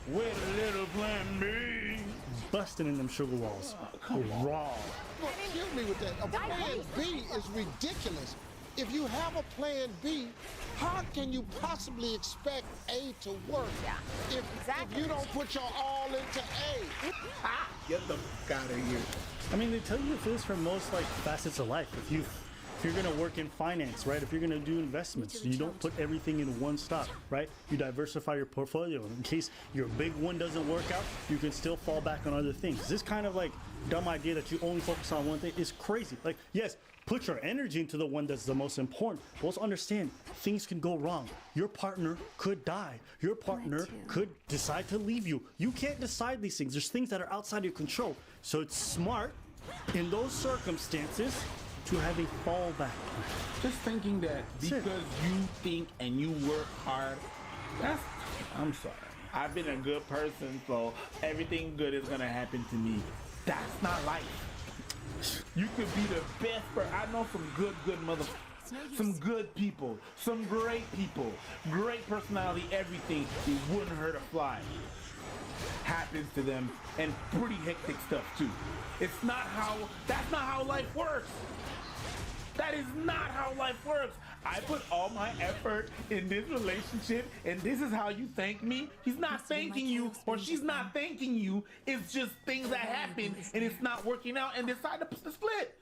with a little plan B. Busting in them sugar walls raw. Excuse me with that. A plan B is ridiculous. If you have a plan B, how can you possibly expect A to work? If you don't put your all into A. Get the fuck out of here. I mean, they tell you this for most facets of life. If you're gonna work in finance, right? If you're gonna do investments, you don't put everything in one stock, right? You diversify your portfolio. In case your big one doesn't work out, you can still fall back on other things. This kind of dumb idea that you only focus on one thing is crazy. Yes, put your energy into the one that's the most important. But also understand, things can go wrong. Your partner could die. Your partner could decide to leave you. You can't decide these things. There's things that are outside your control. So it's smart in those circumstances to have a fallback. Just thinking that because you think and you work hard, I'm sorry. I've been a good person, so everything good is gonna happen to me. That's not life. You could be the best, but I know some good motherfuckers. Some good people, some great people, great personality, everything. It wouldn't hurt a fly. Happens to them, and pretty hectic stuff too. That's not how life works. That is not how life works. I put all my effort in this relationship, and this is how you thank me? He's not thanking you, or she's not thanking you. It's just things that happen, and it's not working out, and decide to split.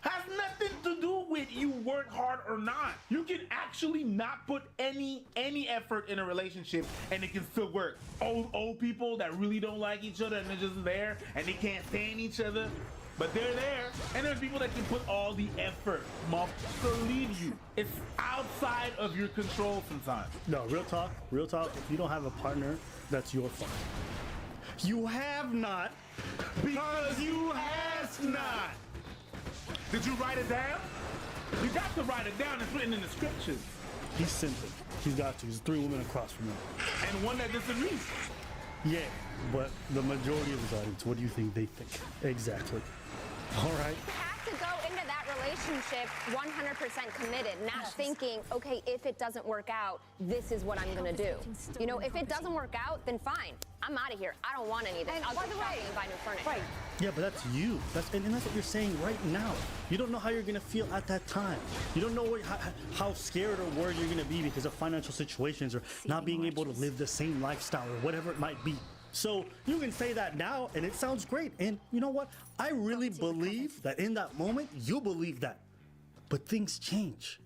Has nothing to do with you work hard or not. You can actually not put any effort in a relationship, and it can still work. Old people that really don't like each other, and they're just there, and they can't stand each other. But they're there, and there's people that can put all the effort. Motherfucker, leave you. It's outside of your control sometimes. No, real talk. If you don't have a partner, that's your fault. You have not, because you asked not. Did you write it down? You got to write it down. It's written in the scriptures. He's simple. He's got to. There's 3 women across from him. And one that disagrees. Yeah, but the majority of the audience, what do you think they think? Exactly. All right. You have to go into that relationship 100% committed, not thinking, okay, if it doesn't work out, this is what I'm gonna do. You know, if it doesn't work out, then fine. I'm out of here. I don't want any of this. I'll go shopping and buy new furniture. Right. Yeah, but that's you. And that's what you're saying right now. You don't know how you're gonna feel at that time. You don't know how scared or worried you're gonna be because of financial situations or not being able to live the same lifestyle or whatever it might be. So you can say that now and it sounds great. And you know what? I really believe that in that moment, you believe that. But things change.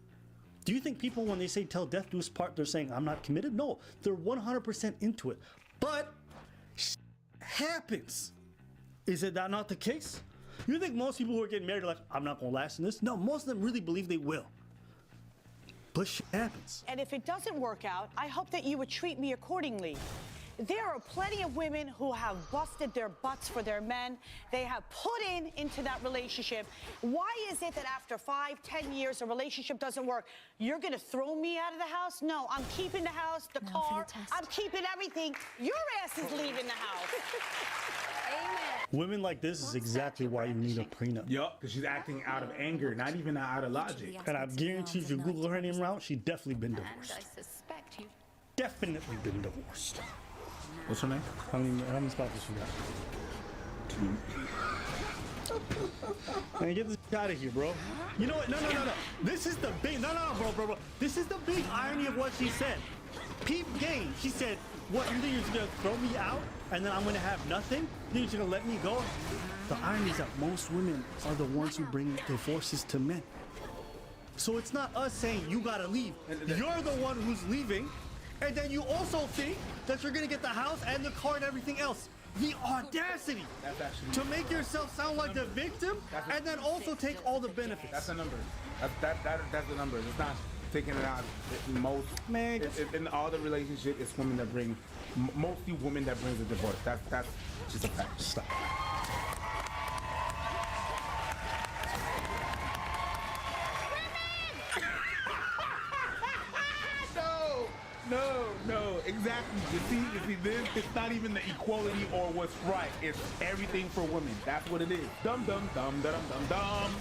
Do you think people, when they say till death do us part, they're saying, I'm not committed? No, they're 100% into it. But happens. Is it that not the case? You think most people who are getting married are like, I'm not gonna last in this? No, most of them really believe they will. But shit happens. And if it doesn't work out, I hope that you would treat me accordingly. There are plenty of women who have busted their butts for their men. They have put into that relationship. Why is it that after 5, 10 years, a relationship doesn't work? You're gonna throw me out of the house? No, I'm keeping the house, the car. I'm keeping everything. Your ass is leaving the house. Amen. Women like this is exactly why you need a prenup. Yup, because she's acting out of anger, not even out of logic. And I guarantee if you Google her name around, she's definitely been divorced. I suspect you. Definitely been divorced. What's her name? How many spouses you got? Man, get this out of here, bro. You know what? No. This is the big, no, bro. This is the big irony of what she said. Peep game. She said, what, you think you're just gonna throw me out and then I'm gonna have nothing? You think you're gonna let me go? The irony is that most women are the ones who bring divorces to men. So it's not us saying you gotta leave. You're the one who's leaving. And then you also think that you're gonna get the house and the car and everything else. The audacity to make yourself sound like the victim and then also take all the benefits. That's the number. That's the number. It's not taking it out. Most man, in all the relationship, it's women that bring, mostly women that brings the divorce. That's just a fact. Stop. No, exactly. You see, this, it's not even the equality or what's right. It's everything for women. That's what it is. Dum.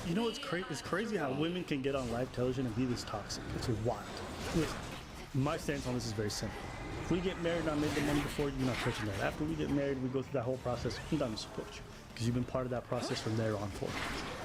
You know what's crazy? It's crazy how women can get on live television and be this toxic. It's wild. Listen, my stance on this is very simple. If we get married and I made the money before, you're not touching that. After we get married, we go through that whole process. I'm going to support you because you've been part of that process from there on forward.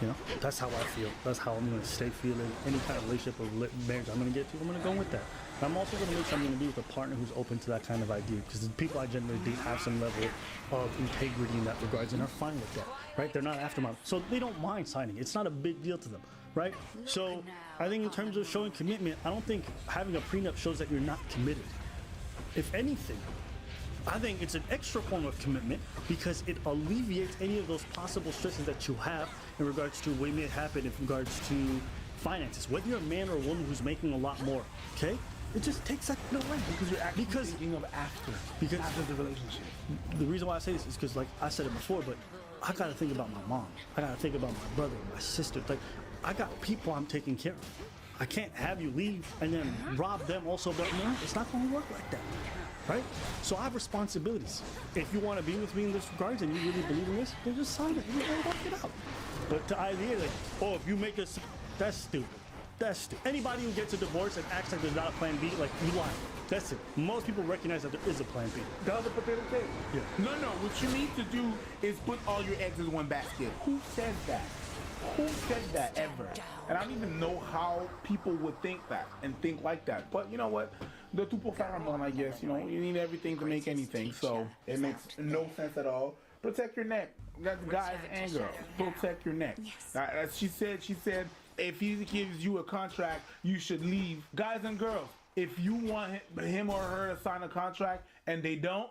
You know, that's how I feel. That's how I'm going to stay feeling. Any kind of relationship or marriage I'm going to get to, I'm going to go with that. And I'm also going to make sure I'm going to be with a partner who's open to that kind of idea because the people I generally date have some level of integrity in that regards and are fine with that, right? They're not after my, so they don't mind signing. It's not a big deal to them, right? So I think in terms of showing commitment, I don't think having a prenup shows that you're not committed. If anything, I think it's an extra form of commitment because it alleviates any of those possible stresses that you have in regards to what may happen in regards to finances. Whether you're a man or a woman who's making a lot more, okay? It just takes that away. Because you're actually thinking of after the relationship. The reason why I say this is because, like I said it before, but I gotta think about my mom. I gotta think about my brother, my sister. Like, I got people I'm taking care of. I can't have you leave and then rob them also, but no, it's not gonna work like that, right? So I have responsibilities. If you wanna be with me in this regards and you really believe in this, then just sign it. You don't work it out. But the idea that, oh, if you make us, that's stupid. That's stupid. Anybody who gets a divorce and acts like there's not a plan B, like, you lie. That's it. Most people recognize that there is a plan B. Does it put it okay? Yeah. No. What you need to do is put all your eggs in one basket. Who says that? Who said that ever? And I don't even know how people would think that and think like that. But you know what? The tupo faramon, I guess. You know, you need everything to make anything. So it makes no sense at all. Protect your neck. That's guys and girls. Protect your neck. Yes. She said, if he gives you a contract, you should leave. Guys and girls, if you want him or her to sign a contract and they don't,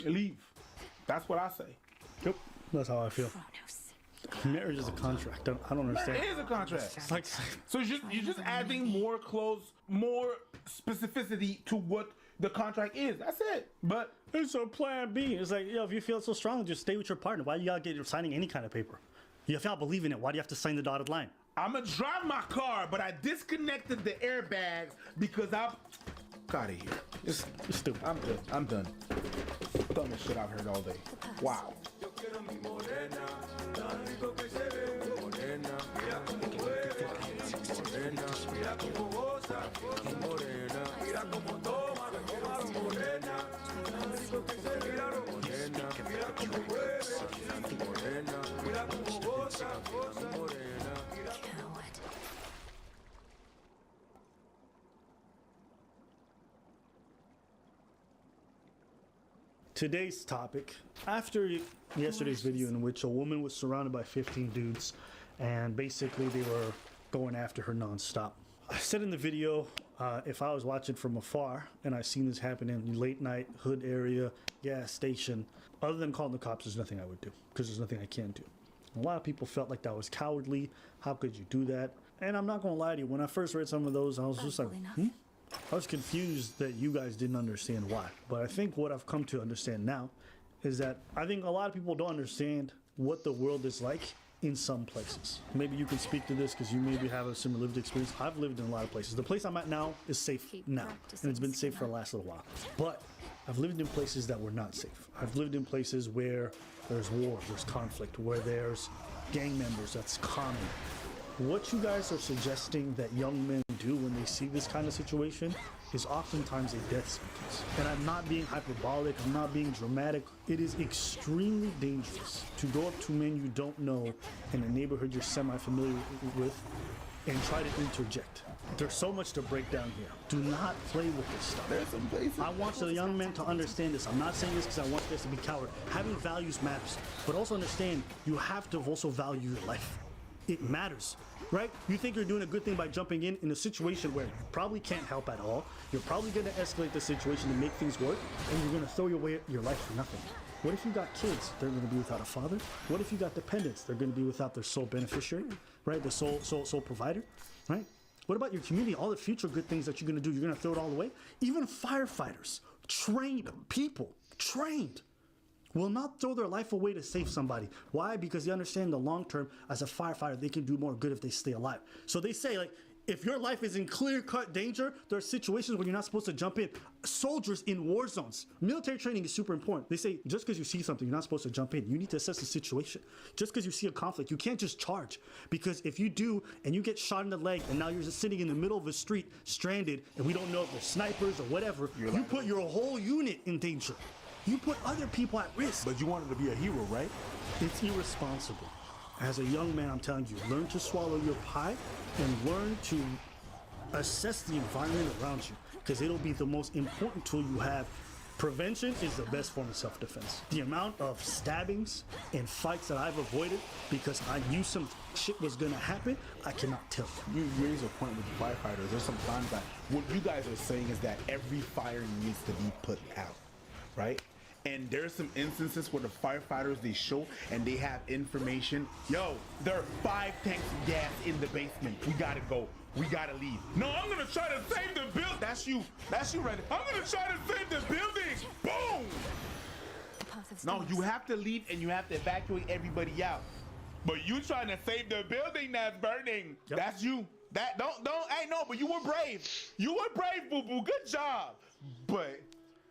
leave. That's what I say. Yep, that's how I feel. Marriage is a contract. I don't understand. It is a contract. It's like, so you're just adding more specificity to what the contract is. That's it. But it's a plan B. It's like, if you feel so strong, just stay with your partner. Why you gotta get signing any kind of paper? If y'all believe in it, why do you have to sign the dotted line? I'm gonna drive my car, but I disconnected the airbags because I'm out of here. It's stupid. I'm done. Dumbest shit I've heard all day. Wow. morena, mi morena, tan rico que se ve, mi morena, mira como mueve, morena, mira como goza, mi morena, mira como toma, mi morena, tan rico que se ve, morena, mira como mueve, mi morena, mira como goza, mi morena, mira como... Today's topic, after yesterday's video in which a woman was surrounded by 15 dudes and basically they were going after her nonstop. I said in the video, if I was watching from afar and I seen this happen in late night, hood area, gas station, other than calling the cops, there's nothing I would do because there's nothing I can do. A lot of people felt like that was cowardly. How could you do that? And I'm not gonna lie to you, when I first read some of those, I was just like, I was confused that you guys didn't understand why. But I think what I've come to understand now is that I think a lot of people don't understand what the world is like in some places. Maybe you can speak to this because you maybe have a similar lived experience. I've lived in a lot of places. The place I'm at now is safe now, and it's been safe for the last little while. But I've lived in places that were not safe. I've lived in places where there's war, there's conflict, where there's gang members, that's common. What you guys are suggesting that young men do when they see this kind of situation is oftentimes a death sentence. And I'm not being hyperbolic, I'm not being dramatic. It is extremely dangerous to go up to men you don't know in a neighborhood you're semi-familiar with and try to interject. There's so much to break down here. Do not play with this stuff. There's some places. I want the young men to understand this. I'm not saying this because I want this to be coward. Having values matters, but also understand you have to also value your life. It matters, right? You think you're doing a good thing by jumping in a situation where you probably can't help at all. You're probably going to escalate the situation to make things work, and you're going to throw away your life for nothing. What if you got kids? They're going to be without a father. What if you got dependents? They're going to be without their sole beneficiary, right? The sole provider, right? What about your community? All the future good things that you're going to do, you're going to throw it all away? Even firefighters, trained people, trained, will not throw their life away to save somebody. Why? Because they understand the long term, as a firefighter, they can do more good if they stay alive. So they say, like, if your life is in clear-cut danger, there are situations where you're not supposed to jump in. Soldiers in war zones, military training is super important. They say, just because you see something, you're not supposed to jump in. You need to assess the situation. Just because you see a conflict, you can't just charge. Because if you do, and you get shot in the leg, and now you're just sitting in the middle of a street, stranded, and we don't know if they're snipers or whatever, you put your whole unit in danger. You put other people at risk. But you wanted to be a hero, right? It's irresponsible. As a young man, I'm telling you, learn to swallow your pride and learn to assess the environment around you, because it'll be the most important tool you have. Prevention is the best form of self-defense. The amount of stabbings and fights that I've avoided because I knew some shit was gonna happen, I cannot tell you. You raise a point with the firefighters. There's some times that what you guys are saying is that every fire needs to be put out, right? And there's some instances where the firefighters, they show and they have information. Yo, there are 5 tanks of gas in the basement. We gotta go. We gotta leave. No, I'm gonna try to save the building. That's you. That's you right there. I'm gonna try to save the building. Boom! No, you have to leave and you have to evacuate everybody out. But you trying to save the building that's burning. Yep. That's you. That hey, no, but you were brave. You were brave, boo-boo. Good job. But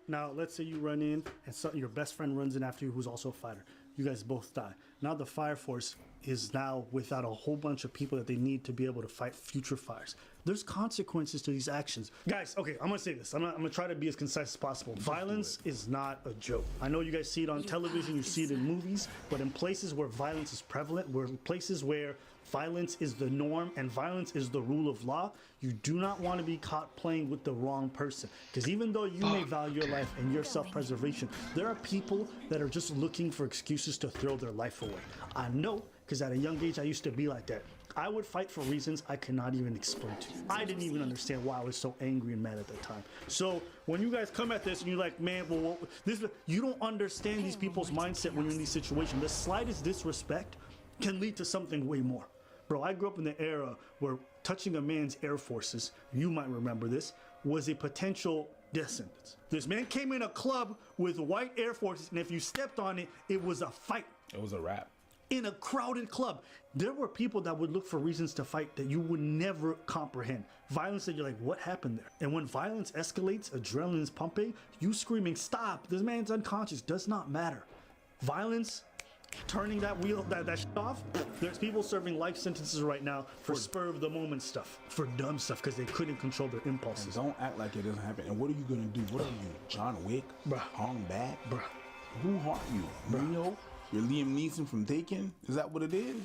now, let's say you run in and your best friend runs in after you who's also a fighter. You guys both die. Now the fire force is now without a whole bunch of people that they need to be able to fight future fires. There's consequences to these actions. Guys, okay, I'm gonna say this. I'm gonna try to be as concise as possible. Violence is not a joke. I know you guys see it on television, you see it in movies, but in places where violence is prevalent, where places where violence is the norm and violence is the rule of law, you do not want to be caught playing with the wrong person. Because even though you may value your life and your self-preservation, there are people that are just looking for excuses to throw their life away. I know, because at a young age I used to be like that. I would fight for reasons I cannot even explain to you. I didn't even understand why I was so angry and mad at that time. So when you guys come at this and you're like, man, well, you don't understand these people's mindset when you're in these situations. The slightest disrespect can lead to something way more. Bro, I grew up in the era where touching a man's Air Forces, you might remember this, was a potential death sentence. This man came in a club with white Air Forces, and if you stepped on it, it was a fight. It was a wrap. In a crowded club, there were people that would look for reasons to fight that you would never comprehend. Violence that you're like, what happened there? And when violence escalates, adrenaline's pumping, you screaming, stop, this man's unconscious, does not matter. Violence turning that wheel, that shit off. There's people serving life sentences right now for spur of the moment stuff, for dumb stuff, because they couldn't control their impulses. And don't act like it doesn't happen. And what are you gonna do? What are you, John Wick? Bruh. Hong Bak? Bruh. Who harmed you? Neo? You're Liam Neeson from Taken? Is that what it is?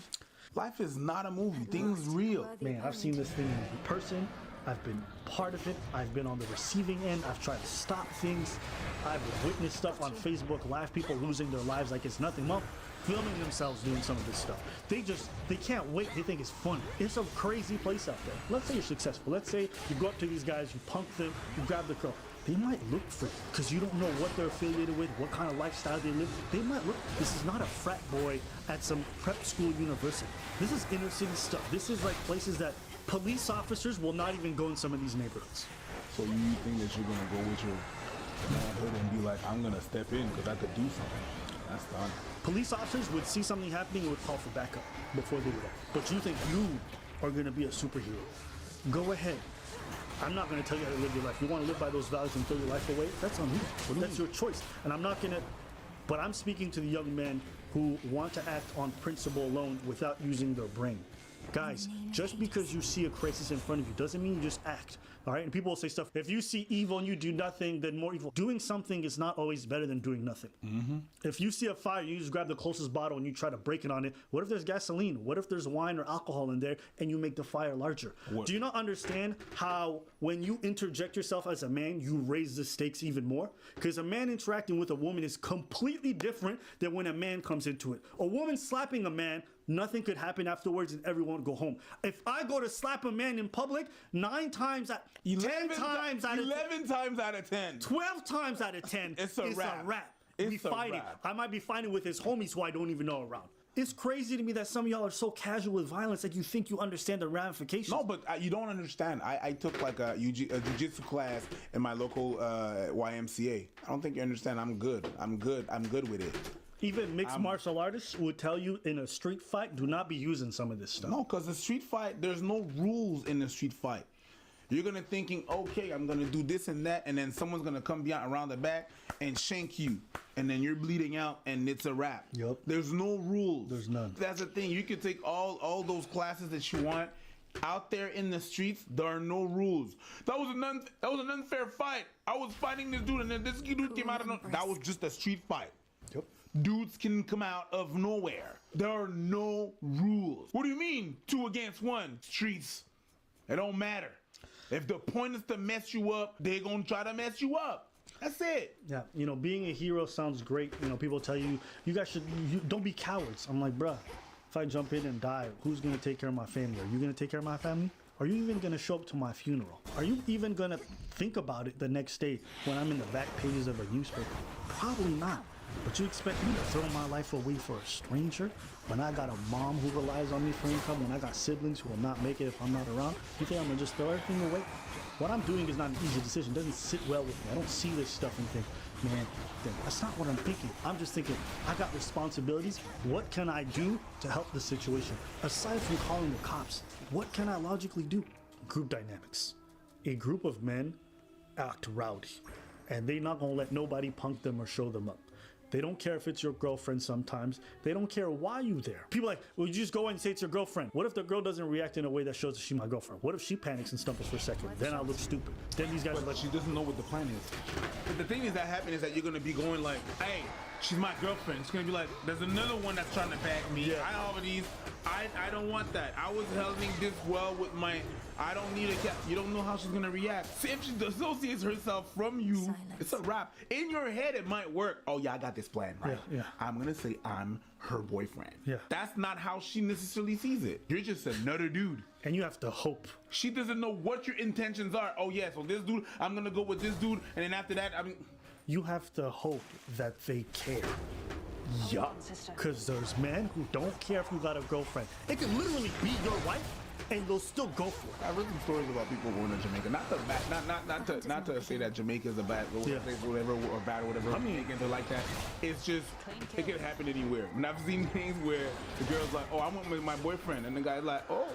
Life is not a movie. Things real. Man, I've seen this thing in person. I've been part of it. I've been on the receiving end. I've tried to stop things. I've witnessed stuff on Facebook Live, people losing their lives like it's nothing. Well, filming themselves doing some of this stuff. They can't wait. They think it's fun. It's a crazy place out there. Let's say you're successful. Let's say you go up to these guys, you punk them, you grab the girl. They might look for you because you don't know what they're affiliated with, what kind of lifestyle they live. They might look. This is not a frat boy at some prep school university. This is inner city stuff. This is like places that police officers will not even go in some of these neighborhoods. So you think that you're gonna go with your manhood and be like, I'm gonna step in because I could do something? That's done. Police officers would see something happening and would call for backup before they do that. But you think you are gonna be a superhero. Go ahead. I'm not gonna tell you how to live your life. You wanna live by those values and throw your life away? That's on you. That's your choice. And I'm not gonna, but I'm speaking to the young men who want to act on principle alone without using their brain. Guys, just because you see a crisis in front of you doesn't mean you just act. All right, and people will say stuff, if you see evil and you do nothing, then more evil. Doing something is not always better than doing nothing. If you see a fire, you just grab the closest bottle and you try to break it on it. What if there's gasoline? What if there's wine or alcohol in there and you make the fire larger? Do you not understand how when you interject yourself as a man, you raise the stakes even more? Because a man interacting with a woman is completely different than when a man comes into it. A woman slapping a man, nothing could happen afterwards and everyone would go home. If I go to slap a man in public, 11 times out of 10, 12 times out of 10, it's a rap. It's we a fighting. rap. I might be fighting with his homies who I don't even know around. It's crazy to me that some of y'all are so casual with violence that you think you understand the ramifications. No, but you don't understand. I took like a jiu-jitsu class in my local YMCA. I don't think you understand. I'm good. I'm good with it. Even mixed martial artists would tell you in a street fight, do not be using some of this stuff. No, because the street fight, there's no rules in the street fight. You're gonna thinking, okay, I'm gonna do this and that, and then someone's gonna come beyond around the back and shank you, and then you're bleeding out, and it's a wrap. Yep. There's no rules. There's none. That's the thing. You can take all those classes that you want. Out there in the streets, there are no rules. That was an unfair fight. I was fighting this dude, and then this dude came out of nowhere. That was just a street fight. Yep. Dudes can come out of nowhere. There are no rules. What do you mean? 2 against 1. Streets. It don't matter. If the point is to mess you up, they're gonna try to mess you up. That's it. Yeah, being a hero sounds great. People tell you, you guys should, don't be cowards. I'm like, bruh, if I jump in and die, who's gonna take care of my family? Are you gonna take care of my family? Are you even gonna show up to my funeral? Are you even gonna think about it the next day when I'm in the back pages of a newspaper? Probably not. But you expect me to throw my life away for a stranger when I got a mom who relies on me for income, when I got siblings who will not make it if I'm not around? You think I'm gonna just throw everything away? What I'm doing is not an easy decision. It doesn't sit well with me. I don't see this stuff and think, man, that's not what I'm thinking. I'm just thinking, I got responsibilities. What can I do to help the situation? Aside from calling the cops, what can I logically do? Group dynamics. A group of men act rowdy, and they're not gonna let nobody punk them or show them up. They don't care if it's your girlfriend sometimes. They don't care why you there. People are like, well, you just go and say it's your girlfriend. What if the girl doesn't react in a way that shows that she's my girlfriend? What if she panics and stumbles for a second? Then I look stupid. Then these guys are like, she doesn't know what the plan is. But the thing is that happens is that you're gonna be going like, hey, she's my girlfriend. It's gonna be like, there's another one that's trying to bag me. Yeah. I offer these. I don't want that. I was holding this well with my. I don't need a cat. You don't know how she's gonna react. See, if she dissociates herself from you, it's a wrap. In your head, it might work. Oh yeah, I got this plan, right? Yeah. I'm gonna say I'm her boyfriend. Yeah. That's not how she necessarily sees it. You're just another dude. And you have to hope. She doesn't know what your intentions are. Oh yeah, so this dude, I'm gonna go with this dude, and then after that, you have to hope that they care. Yeah, because there's men who don't care if you got a girlfriend. It could literally be your wife, and they'll still go for it. I've read some stories about people going to Jamaica. Not to say that Jamaica is a bad place, whatever, or bad or whatever. I mean, they're like that. It's just it can happen anywhere. And I've seen things where the girl's like, "Oh, I went with my boyfriend," and the guy's like, "Oh,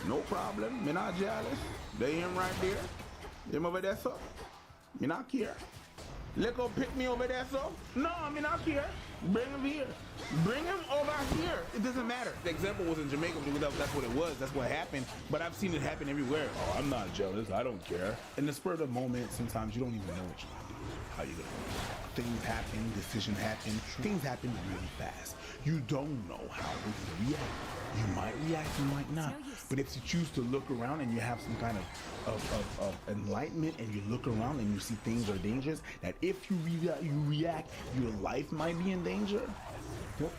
no problem. Me not jealous. They him right there. Him over there, so me not care." Let go pick me over there, so? No, I mean, out here. Bring him here. Bring him over here. It doesn't matter. The example was in Jamaica because that's what it was. That's what happened. But I've seen it happen everywhere. Oh, I'm not jealous. I don't care. In the spur of the moment, sometimes you don't even know what you're going to do. How you going to do. Things happen. Decisions happen. Things happen really fast. You don't know how to react. You might react, you might not. But if you choose to look around and you have some kind of enlightenment and you look around and you see things are dangerous, that if you react, your life might be in danger. Yep.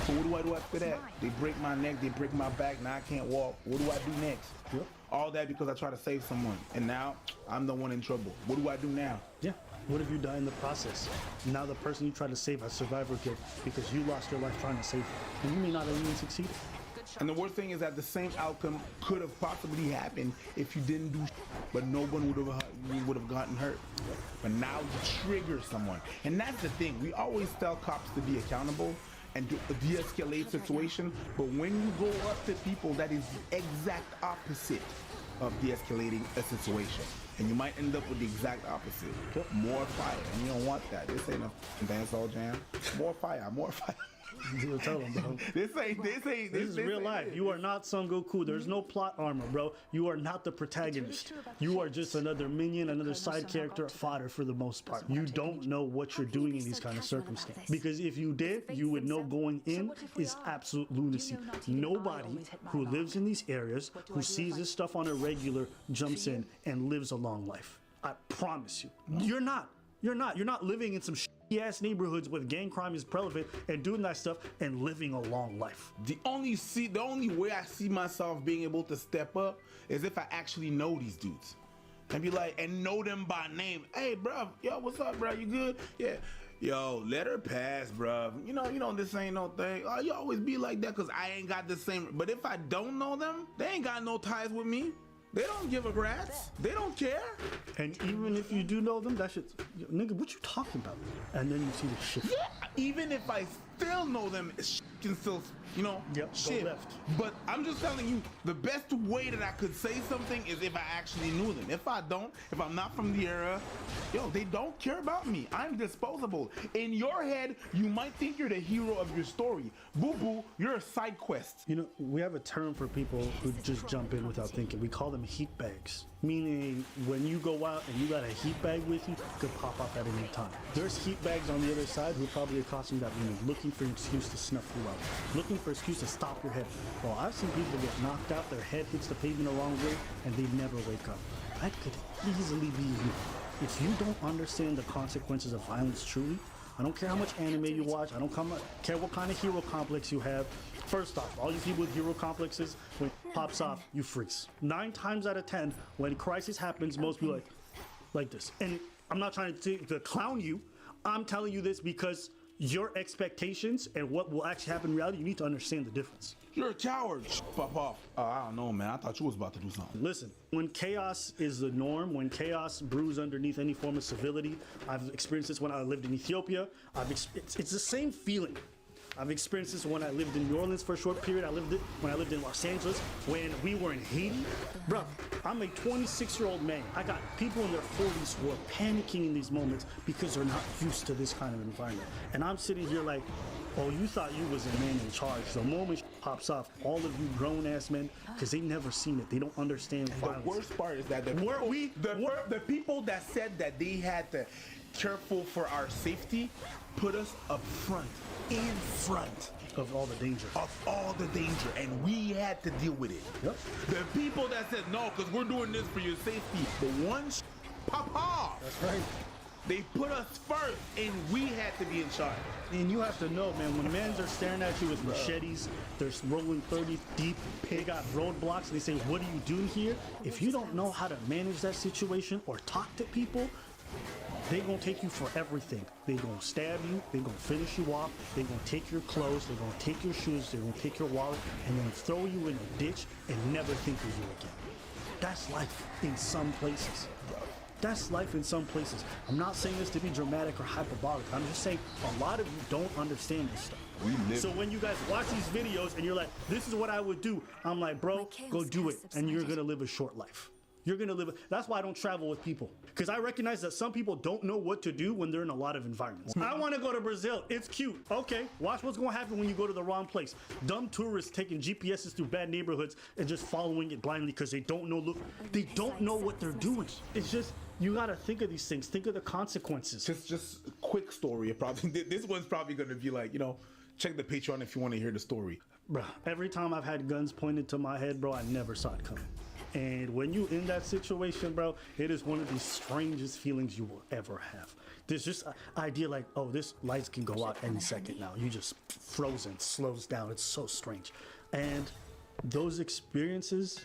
So what do I do after that? They break my neck, they break my back, now I can't walk. What do I do next? Yep. All that because I try to save someone. And now I'm the one in trouble. What do I do now? Yeah. What if you die in the process? Now the person you try to save has survivor guilt because you lost your life trying to save them. And you may not have even succeeded. And the worst thing is that the same outcome could have possibly happened if you didn't do but no one would have gotten hurt. But now you trigger someone. And that's the thing. We always tell cops to be accountable and to de-escalate situation, but when you go up to people, that is the exact opposite of de-escalating a situation. And you might end up with the exact opposite. More fire, and you don't want that. This ain't a dancehall jam. More fire, more fire. You'll tell them, bro. This is real life. You are not Son Goku. There's no plot armor, bro. You are not the protagonist. You are just another minion, another side character, fodder for the most part. You don't know what you're doing in these kind of circumstances. Because if you did, you would know going in is absolute lunacy. Nobody who lives in these areas, who sees this stuff on a regular, jumps in and lives a long life. I promise you. You're not. You're not living in some ass neighborhoods with gang crime is prevalent and doing that stuff and living a long life. The only way I see myself being able to step up is if I actually know these dudes and be like, and know them by name. Hey, bro, yo, what's up, bro? You good? Yeah. Yo, let her pass, bro. You know, this ain't no thing. Oh, you always be like that because I ain't got the same. But if I don't know them, they ain't got no ties with me. They don't give a rat's. They don't care. And even if you do know them, that shit's, nigga, what you talking about? And then you see the shit. Yeah, even if I still know them, shit can still, shit. Left. But I'm just telling you, the best way that I could say something is if I actually knew them. If I don't, if I'm not from the era, they don't care about me. I'm disposable. In your head, you might think you're the hero of your story. Boo-boo, you're a side quest. We have a term for people who just jump in without thinking. We call them heat bags. Meaning, when you go out and you got a heat bag with you, it could pop up at any time. There's heat bags on the other side who probably are costing that woman, looking for an excuse to snuff you out, looking for an excuse to stop your head. Well, I've seen people get knocked out, their head hits the pavement the wrong way, and they never wake up. That could easily be you. If you don't understand the consequences of violence truly, I don't care how much anime you watch, I don't care what kind of hero complex you have. First off, all you people with hero complexes, when it pops off, you freeze. 9 times out of 10, when crisis happens, most people like this. And I'm not trying to clown you. I'm telling you this because your expectations and what will actually happen in reality, you need to understand the difference. You're a coward. Pop off. I don't know, man. I thought you was about to do something. Listen, when chaos is the norm, when chaos brews underneath any form of civility, I've experienced this when I lived in Ethiopia. It's the same feeling. I've experienced this when I lived in New Orleans for a short period. When I lived in Los Angeles, when we were in Haiti. Bro, I'm a 26-year-old man. I got people in their 40s who are panicking in these moments because they're not used to this kind of environment. And I'm sitting here like, oh, you thought you was a man in charge. The moment pops off, all of you grown-ass men, because they never seen it. They don't understand violence. The worst part is that the people that said that they had to careful for our safety put us up front. In front of all the danger. And we had to deal with it. Yep. The people that said no, because we're doing this for your safety, the ones pop off. That's right. They put us first, and we had to be in charge. And you have to know, man, when mans are staring at you with machetes, they're rolling 30 deep, they got roadblocks, and they say, what are you doing here? If you don't know how to manage that situation or talk to people, they gonna take you for everything. They gonna stab you, they gonna finish you off, they gonna take your clothes, they gonna take your shoes, they gonna take your wallet, and then throw you in a ditch and never think of you again. That's life in some places. That's life in some places. I'm not saying this to be dramatic or hyperbolic. I'm just saying a lot of you don't understand this stuff. So when you guys watch these videos and you're like, this is what I would do, I'm like, bro, go do it, and you're gonna live a short life. You're gonna live. That's why I don't travel with people, because I recognize that some people don't know what to do when they're in a lot of environments. I want to go to Brazil. It's cute. Okay, watch what's gonna happen when you go to the wrong place. Dumb tourists taking GPSs through bad neighborhoods and just following it blindly because they don't know. They don't know what they're doing. It's just, you gotta think of these things. Think of the consequences. Just a quick story. Probably this one's probably gonna be like, check the Patreon if you want to hear the story. Bro, every time I've had guns pointed to my head, bro, I never saw it coming. And when you in that situation, bro, it is one of the strangest feelings you will ever have. There's just an idea like, oh, this lights can go out any second now. You just frozen, slows down. It's so strange. And those experiences,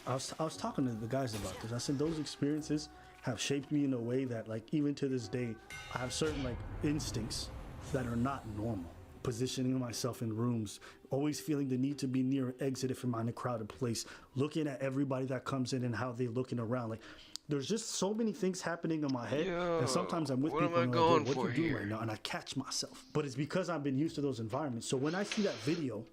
I was talking to the guys about this. I said those experiences have shaped me in a way that, like, even to this day, I have certain like instincts that are not normal. Positioning myself in rooms, always feeling the need to be near an exit if I'm in a crowded place, looking at everybody that comes in and how they're looking around. Like, there's just so many things happening in my head, and sometimes I'm with people and I'm like, what you do right now? And I catch myself. But it's because I've been used to those environments. So when I see that video,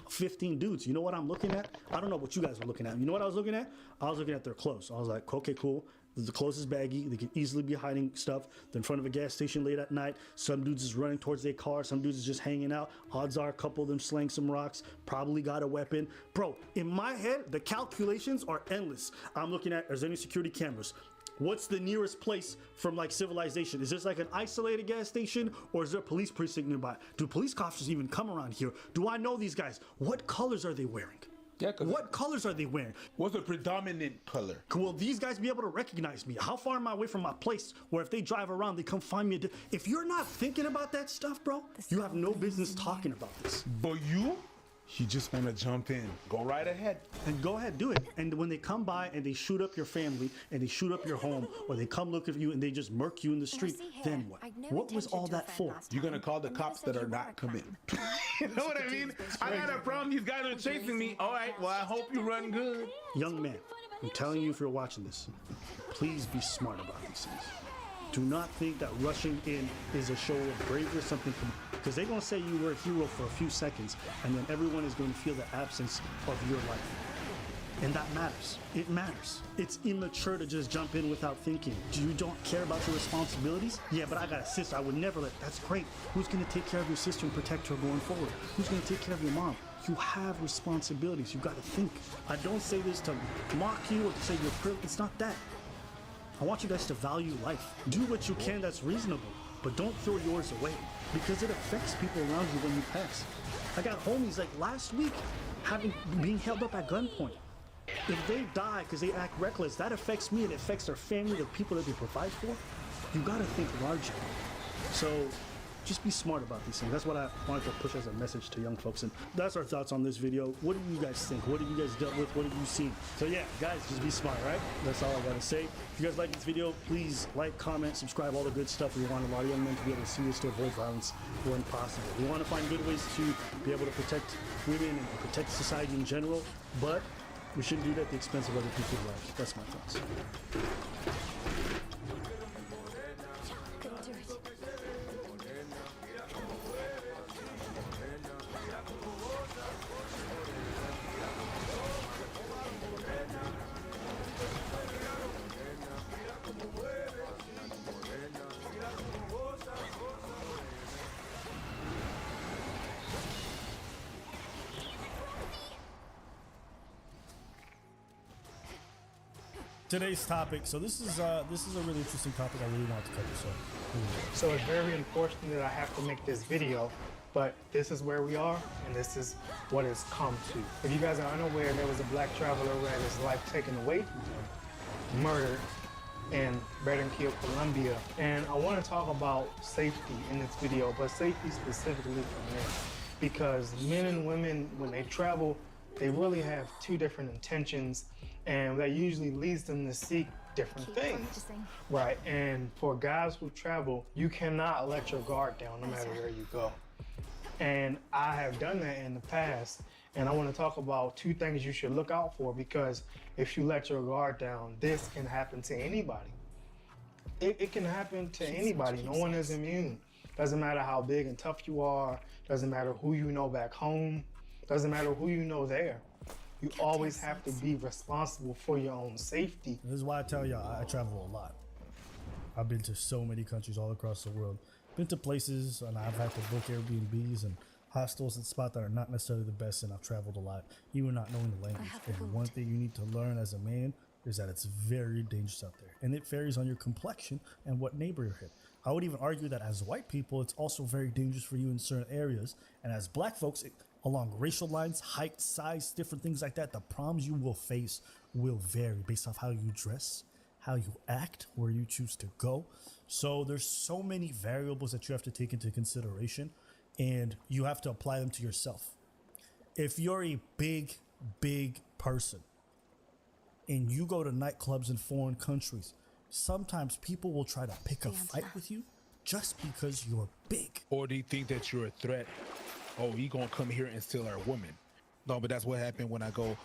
15 dudes, you know what I'm looking at? I don't know what you guys were looking at. You know what I was looking at? I was looking at their clothes. I was like, okay, cool. The clothes is baggy. They could easily be hiding stuff. They're in front of a gas station late at night. Some dudes is running towards their car. Some dudes is just hanging out. Odds are a couple of them slang some rocks. Probably got a weapon. Bro, in my head, the calculations are endless. I'm looking at, is there any security cameras? What's the nearest place from like civilization? Is this like an isolated gas station, or is there a police precinct nearby? Do police officers even come around here? Do I know these guys? What colors are they wearing? Yeah, what colors are they wearing? What's the predominant color? Will these guys be able to recognize me? How far am I away from my place where if they drive around, they come find me? If you're not thinking about that stuff, bro, you have no business talking about this. But you just want to jump in. Go right ahead. And go ahead, do it. And when they come by and they shoot up your family and they shoot up your home, or they come look at you and they just murk you in the street, then what? What was all that for? You're going to call the cops that are not coming. You know what I mean? I got a problem. These guys are chasing me. All right, well, I hope you run good. Young man, I'm telling you, if you're watching this, please be smart about these things. Do not think that rushing in is a show of bravery or something, because they're going to say you were a hero for a few seconds, and then everyone is going to feel the absence of your life. And that matters. It matters. It's immature to just jump in without thinking. You don't care about your responsibilities? Yeah, but I got a sister. I would never let. That's great. Who's going to take care of your sister and protect her going forward? Who's going to take care of your mom? You have responsibilities. You got to think. I don't say this to mock you or to say you're privileged. It's not that. I want you guys to value life. Do what you can that's reasonable, but don't throw yours away, because it affects people around you when you pass. I got homies like last week being held up at gunpoint. If they die because they act reckless, that affects me and it affects their family, the people that they provide for. You gotta think larger. So just be smart about these things. That's what I wanted to push as a message to young folks. And that's our thoughts on this video. What do you guys think? What have you guys dealt with? What have you seen? So yeah, guys, just be smart, right? That's all I gotta say. If you guys like this video, please like, comment, subscribe, all the good stuff. We want a lot of young men to be able to see this, to avoid violence when possible. We want to find good ways to be able to protect women and protect society in general, but we shouldn't do that at the expense of other people's lives. That's my thoughts. Today's topic. So this is a really interesting topic. I really want to cover. So it's very unfortunate that I have to make this video, but this is where we are, and this is what it's come to. If you guys are unaware, there was a black traveler who had his life taken away from him, murdered in Barranquilla, Colombia. And I want to talk about safety in this video, but safety specifically for men, because men and women, when they travel, they really have two different intentions, and that usually leads them to seek different things. Right, and for guys who travel, you cannot let your guard down no matter where you go. And I have done that in the past, and I want to talk about two things you should look out for, because if you let your guard down, this can happen to anybody. It can happen to anybody. No one is immune. Doesn't matter how big and tough you are, doesn't matter who you know back home, doesn't matter who you know there. You always have to be responsible for your own safety. This is why I tell y'all I travel a lot. I've been to so many countries all across the world. Been to places and I've had to book Airbnbs and hostels and spots that are not necessarily the best, and I've traveled a lot, even not knowing the language. And one thing you need to learn as a man is that it's very dangerous out there. And it varies on your complexion and what neighborhood. I would even argue that as white people, it's also very dangerous for you in certain areas. And as black folks, along racial lines, height, size, different things like that, the problems you will face will vary based off how you dress, how you act, where you choose to go. So there's so many variables that you have to take into consideration, and you have to apply them to yourself. If you're a big person and you go to nightclubs in foreign countries, sometimes people will try to pick a fight with you just because you're big. Or they think that you're a threat. Oh, you gonna come here and steal our woman. No, but that's what happened when I go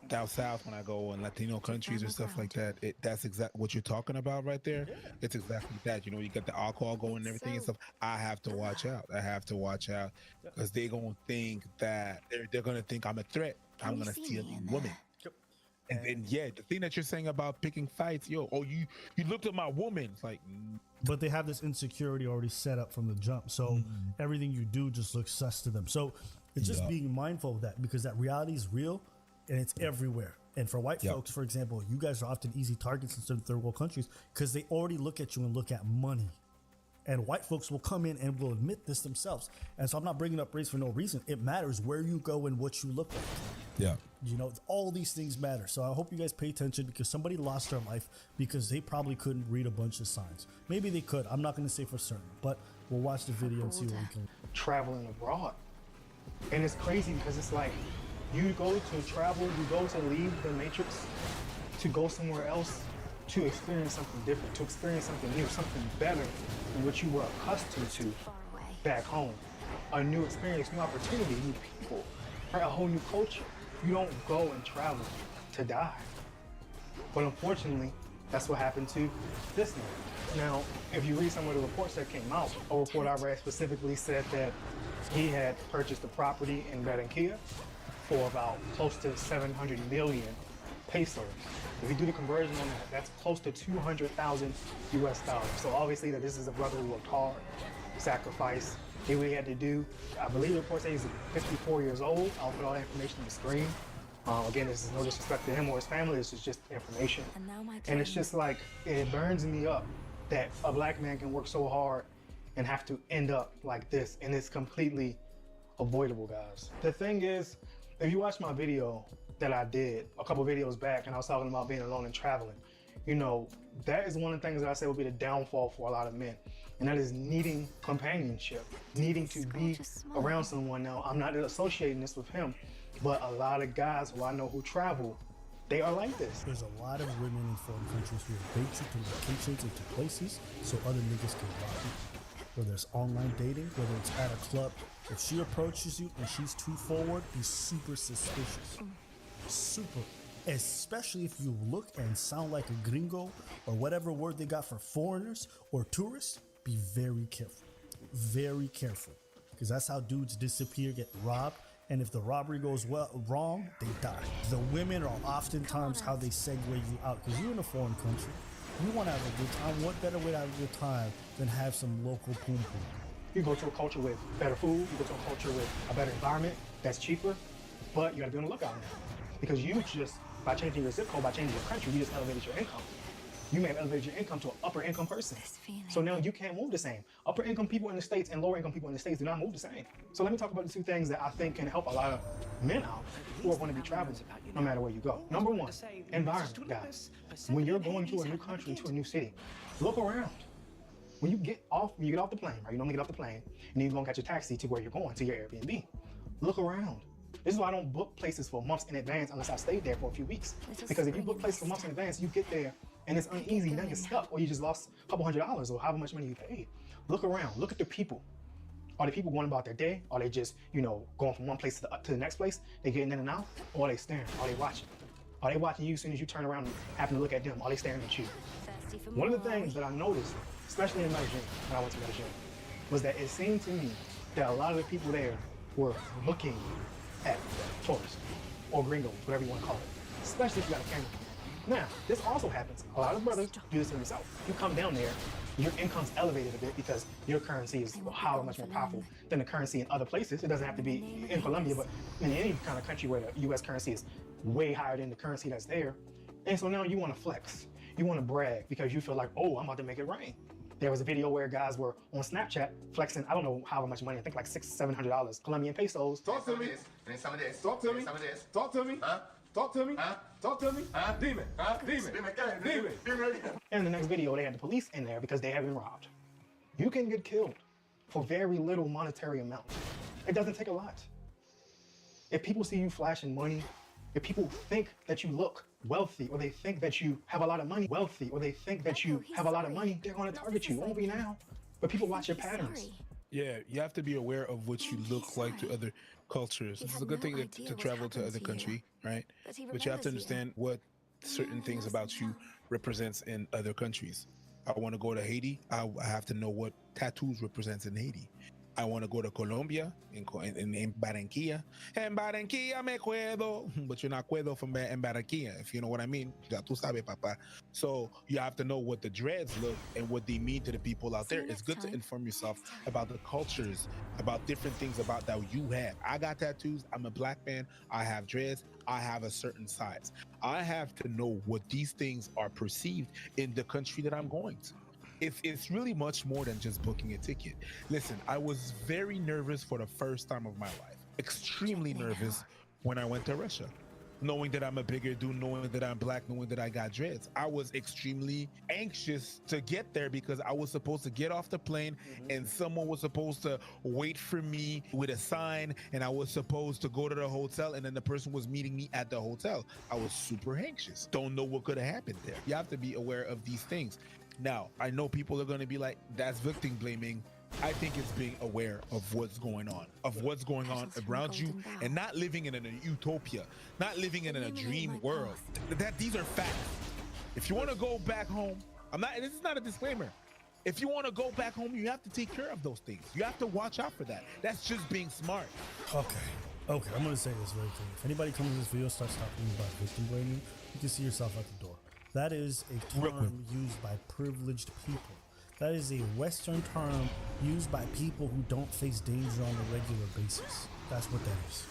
down south, when I go in Latino countries or stuff like that. That's exactly what you're talking about right there. Yeah. It's exactly that. You know, you got the alcohol going and everything and stuff. I have to watch out. Because they're gonna think that they're gonna think I'm a threat. I'm gonna steal a woman. And then, the thing that you're saying about picking fights, you looked at my woman. It's like, but they have this insecurity already set up from the jump. So everything you do just looks sus to them. So it's just being mindful of that, because that reality is real and it's everywhere. And for white folks, for example, you guys are often easy targets in certain third world countries because they already look at you and look at money. And white folks will come in and will admit this themselves. And so I'm not bringing up race for no reason. It matters where you go and what you look like. Yeah. You know, all these things matter. So I hope you guys pay attention, because somebody lost their life because they probably couldn't read a bunch of signs. Maybe they could. I'm not going to say for certain, but we'll watch the video and see what we can. Traveling abroad. And it's crazy because it's like you go to travel, you go to leave the matrix to go somewhere else to experience something different, to experience something new, something better than what you were accustomed to back home. A new experience, new opportunity, new people, a whole new culture. You don't go and travel to die. But unfortunately, that's what happened to this man. Now, if you read some of the reports that came out, a report I read specifically said that he had purchased a property in Barranquilla for about close to 700 million pesos. If you do the conversion on that, that's close to 200,000 US dollars. So obviously that this is a brother who worked hard, sacrificed, did what he had to do. I believe the report says he's 54 years old. I'll put all that information on the screen. Again, this is no disrespect to him or his family, this is just information. And it's just like, it burns me up that a black man can work so hard and have to end up like this, and it's completely avoidable, guys. The thing is, if you watch my video that I did a couple videos back, and I was talking about being alone and traveling, you know, that is one of the things that I say will be the downfall for a lot of men, and that is needing companionship, needing to be around someone. Now, I'm not associating this with him, but a lot of guys who I know who travel, they are like this. There's a lot of women in foreign countries who are bait you to locations and to places so other niggas can rob you. Whether it's online dating, whether it's at a club, if she approaches you and she's too forward, be super suspicious. Super. Especially if you look and sound like a gringo or whatever word they got for foreigners or tourists, be very careful. Very careful. Because that's how dudes disappear, get robbed. And if the robbery goes wrong, they die. The women are oftentimes how they segue you out, because you're in a foreign country. You want to have a good time. What better way to have a good time than have some local poom poom? You go to a culture with better food, you go to a culture with a better environment that's cheaper, but you gotta be on the lookout now. Because you just, by changing your zip code, by changing your country, you just elevated your income. You may have elevated your income to an upper income person. So now you can't move the same. Upper income people in the States and lower income people in the States do not move the same. So let me talk about the two things that I think can help a lot of men out who are going to be traveling no matter where you go. Number one, environment, guys. When you're going to a new country, to a new city, look around. When you get off the plane, right? You normally get off the plane and you go and catch a taxi to where you're going, to your Airbnb. Look around. This is why I don't book places for months in advance unless I stayed there for a few weeks. Because if you book places for months in advance, you get there and it's uneasy, now you're stuck, or you just lost a couple $100 or however much money you paid. Look around, look at the people. Are the people going about their day? Are they just, going from one place to the next place? They getting in and out? Or are they staring? Are they watching? Are they watching you as soon as you turn around and happen to look at them? Are they staring at you? One of the things that I noticed, especially in Medellin, when I went to Medellin, was that it seemed to me that a lot of the people there were looking at tourists. or gringos, whatever you want to call it, especially if you got a camera. Now, this also happens. A lot of brothers do this in the South. You come down there, your income's elevated a bit because your currency is how much more powerful than the currency in other places. It doesn't have to be in Colombia, but in any kind of country where the U.S. currency is way higher than the currency that's there. And so now you want to flex. You want to brag because you feel like, oh, I'm about to make it rain. There was a video where guys were on Snapchat flexing, I don't know how much money, I think like $600-700 Colombian pesos. Talk to me. Some of this. Talk to me. Some of this. Talk to me. Huh? Talk to me. Huh? Talk to me. Huh? Demon. Huh? Demon. Demon. And in the next video, they had the police in there because they have been robbed. You can get killed for very little monetary amount. It doesn't take a lot. If people see you flashing money, if people think that you look wealthy, or they think that you have a lot of money, they're going to target you. It won't be now, but people watch your patterns. Yeah, you have to be aware of what you look like to other cultures. It's a good thing to travel to other country, right? But you have to understand what certain things about you represents in other countries. I want to go to Haiti. I have to know what tattoos represents in Haiti. I want to go to Colombia, in Barranquilla. En Barranquilla me cuedo. But you're not cuedo from en Barranquilla, if you know what I mean. Ya tú sabes, papa. So you have to know what the dreads look and what they mean to the people out there. It's good to inform yourself about the cultures, about different things about that you have. I got tattoos. I'm a black man. I have dreads. I have a certain size. I have to know what these things are perceived in the country that I'm going to. It's really much more than just booking a ticket. Listen, I was very nervous for the first time of my life. Extremely nervous when I went to Russia. Knowing that I'm a bigger dude, knowing that I'm black, knowing that I got dreads. I was extremely anxious to get there because I was supposed to get off the plane and someone was supposed to wait for me with a sign, and I was supposed to go to the hotel, and then the person was meeting me at the hotel. I was super anxious. Don't know what could have happened there. You have to be aware of these things. Now, I know people are going to be like, that's victim blaming. I think it's being aware of what's going on around you, and not living in a utopia, not living in a dream world. These are facts. If you want to go back home, this is not a disclaimer. If you want to go back home, you have to take care of those things. You have to watch out for that. That's just being smart. Okay, I'm going to say this very clearly. If anybody comes in this video starts talking about victim blaming, you can see yourself at the door. That is a term used by privileged people. That is a Western term used by people who don't face danger on a regular basis. That's what that is.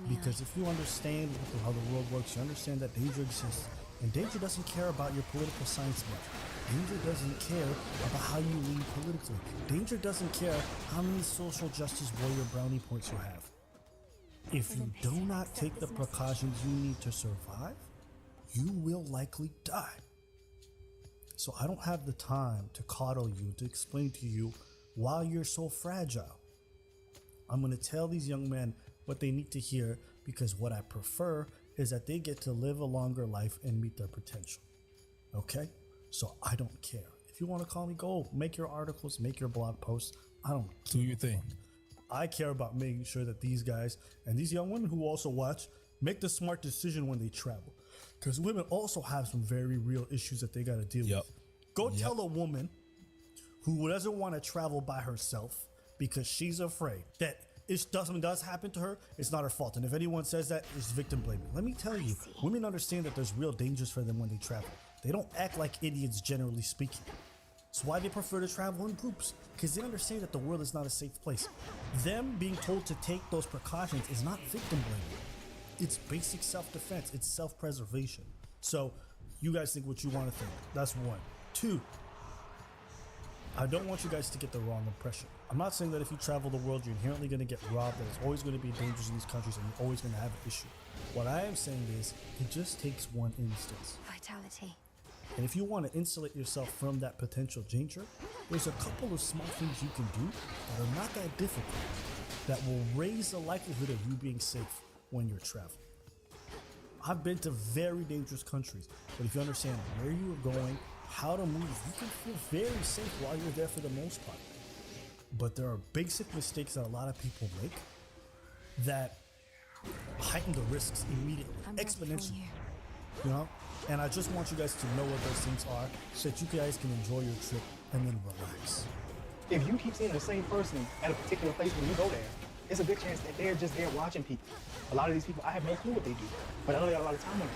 Because if you understand how the world works, you understand that danger exists. And danger doesn't care about your political science much. Danger doesn't care about how you lean politically. Danger doesn't care how many social justice warrior brownie points you have. If you do not take the precautions you need to survive, you will likely die. So I don't have the time to coddle you, to explain to you why you're so fragile. I'm going to tell these young men what they need to hear, because what I prefer is that they get to live a longer life and meet their potential. Okay? So I don't care. If you want to call me, go make your articles, make your blog posts. I don't care. Do your thing. I care about making sure that these guys and these young women who also watch make the smart decision when they travel. Because women also have some very real issues that they got to deal with. Go tell a woman who doesn't want to travel by herself because she's afraid that if something does happen to her, it's not her fault. And if anyone says that, it's victim blaming. Let me tell you, women understand that there's real dangers for them when they travel. They don't act like idiots, generally speaking. That's why they prefer to travel in groups, because they understand that the world is not a safe place. Them being told to take those precautions is not victim blaming. It's basic self-defense. It's self-preservation. So you guys think what you want to think. That's one. Two, I don't want you guys to get the wrong impression. I'm not saying that if you travel the world, you're inherently going to get robbed, that it's always going to be dangerous in these countries, and you're always going to have an issue. What I am saying is, it just takes one instance. Vitality. And if you want to insulate yourself from that potential danger, there's a couple of small things you can do that are not that difficult, that will raise the likelihood of you being safe when you're traveling. I've been to very dangerous countries, but if you understand where you are going, how to move, you can feel very safe while you're there for the most part. But there are basic mistakes that a lot of people make that heighten the risks immediately, exponentially. You know? And I just want you guys to know what those things are so that you guys can enjoy your trip and then relax. If you keep seeing the same person at a particular place when you go there, it's a good chance that they're just there watching people. A lot of these people, I have no clue what they do, but I know they got a lot of time on it.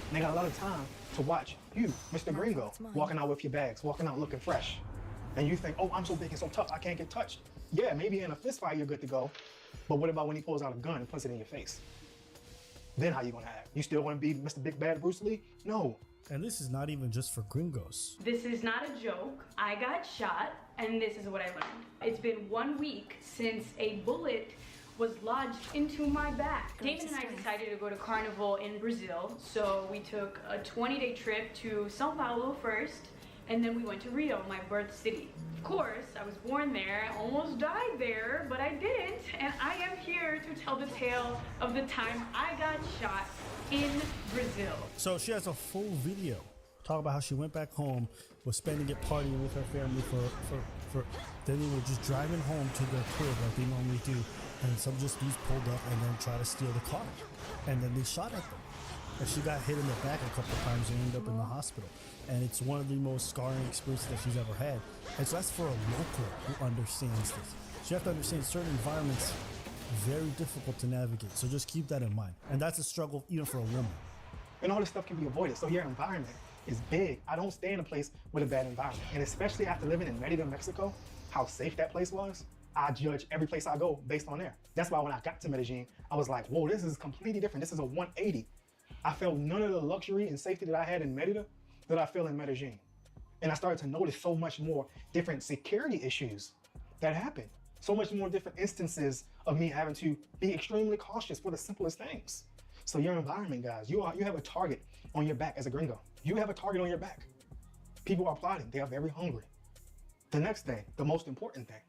And they got a lot of time to watch you, Mr. Gringo, walking out with your bags, walking out looking fresh. And you think, oh, I'm so big and so tough, I can't get touched. Yeah, maybe in a fist fight you're good to go, but what about when he pulls out a gun and puts it in your face? Then how you gonna act? You still wanna be Mr. Big Bad Bruce Lee? No. And this is not even just for gringos. This is not a joke. I got shot, and this is what I learned. It's been 1 week since a bullet was lodged into my back. Damon and I decided to go to Carnival in Brazil, so we took a 20-day trip to Sao Paulo first, and then we went to Rio, my birth city. Of course, I was born there, almost died there, but I didn't, and I am here to tell the tale of the time I got shot in Brazil. So she has a full video talk about how she went back home, was spending it partying with her family for then they were just driving home to their crib like they normally do, and some just dudes pulled up and then tried to steal the car, and then they shot at them, and she got hit in the back a couple of times and ended up in the hospital. And it's one of the most scarring experiences that she's ever had. And so that's for a local who understands this. So you have to understand certain environments very difficult to navigate. So just keep that in mind. And that's a struggle even for a woman. And all this stuff can be avoided. So your environment is big. I don't stay in a place with a bad environment. And especially after living in Merida, Mexico, how safe that place was, I judge every place I go based on there. That's why when I got to Medellin, I was like, whoa, this is completely different. This is a 180. I felt none of the luxury and safety that I had in Merida that I feel in Medellin. And I started to notice so much more different security issues that happen. So much more different instances of me having to be extremely cautious for the simplest things. So your environment, guys, you have a target on your back as a gringo. You have a target on your back. People are plotting, they are very hungry. The next thing, the most important thing,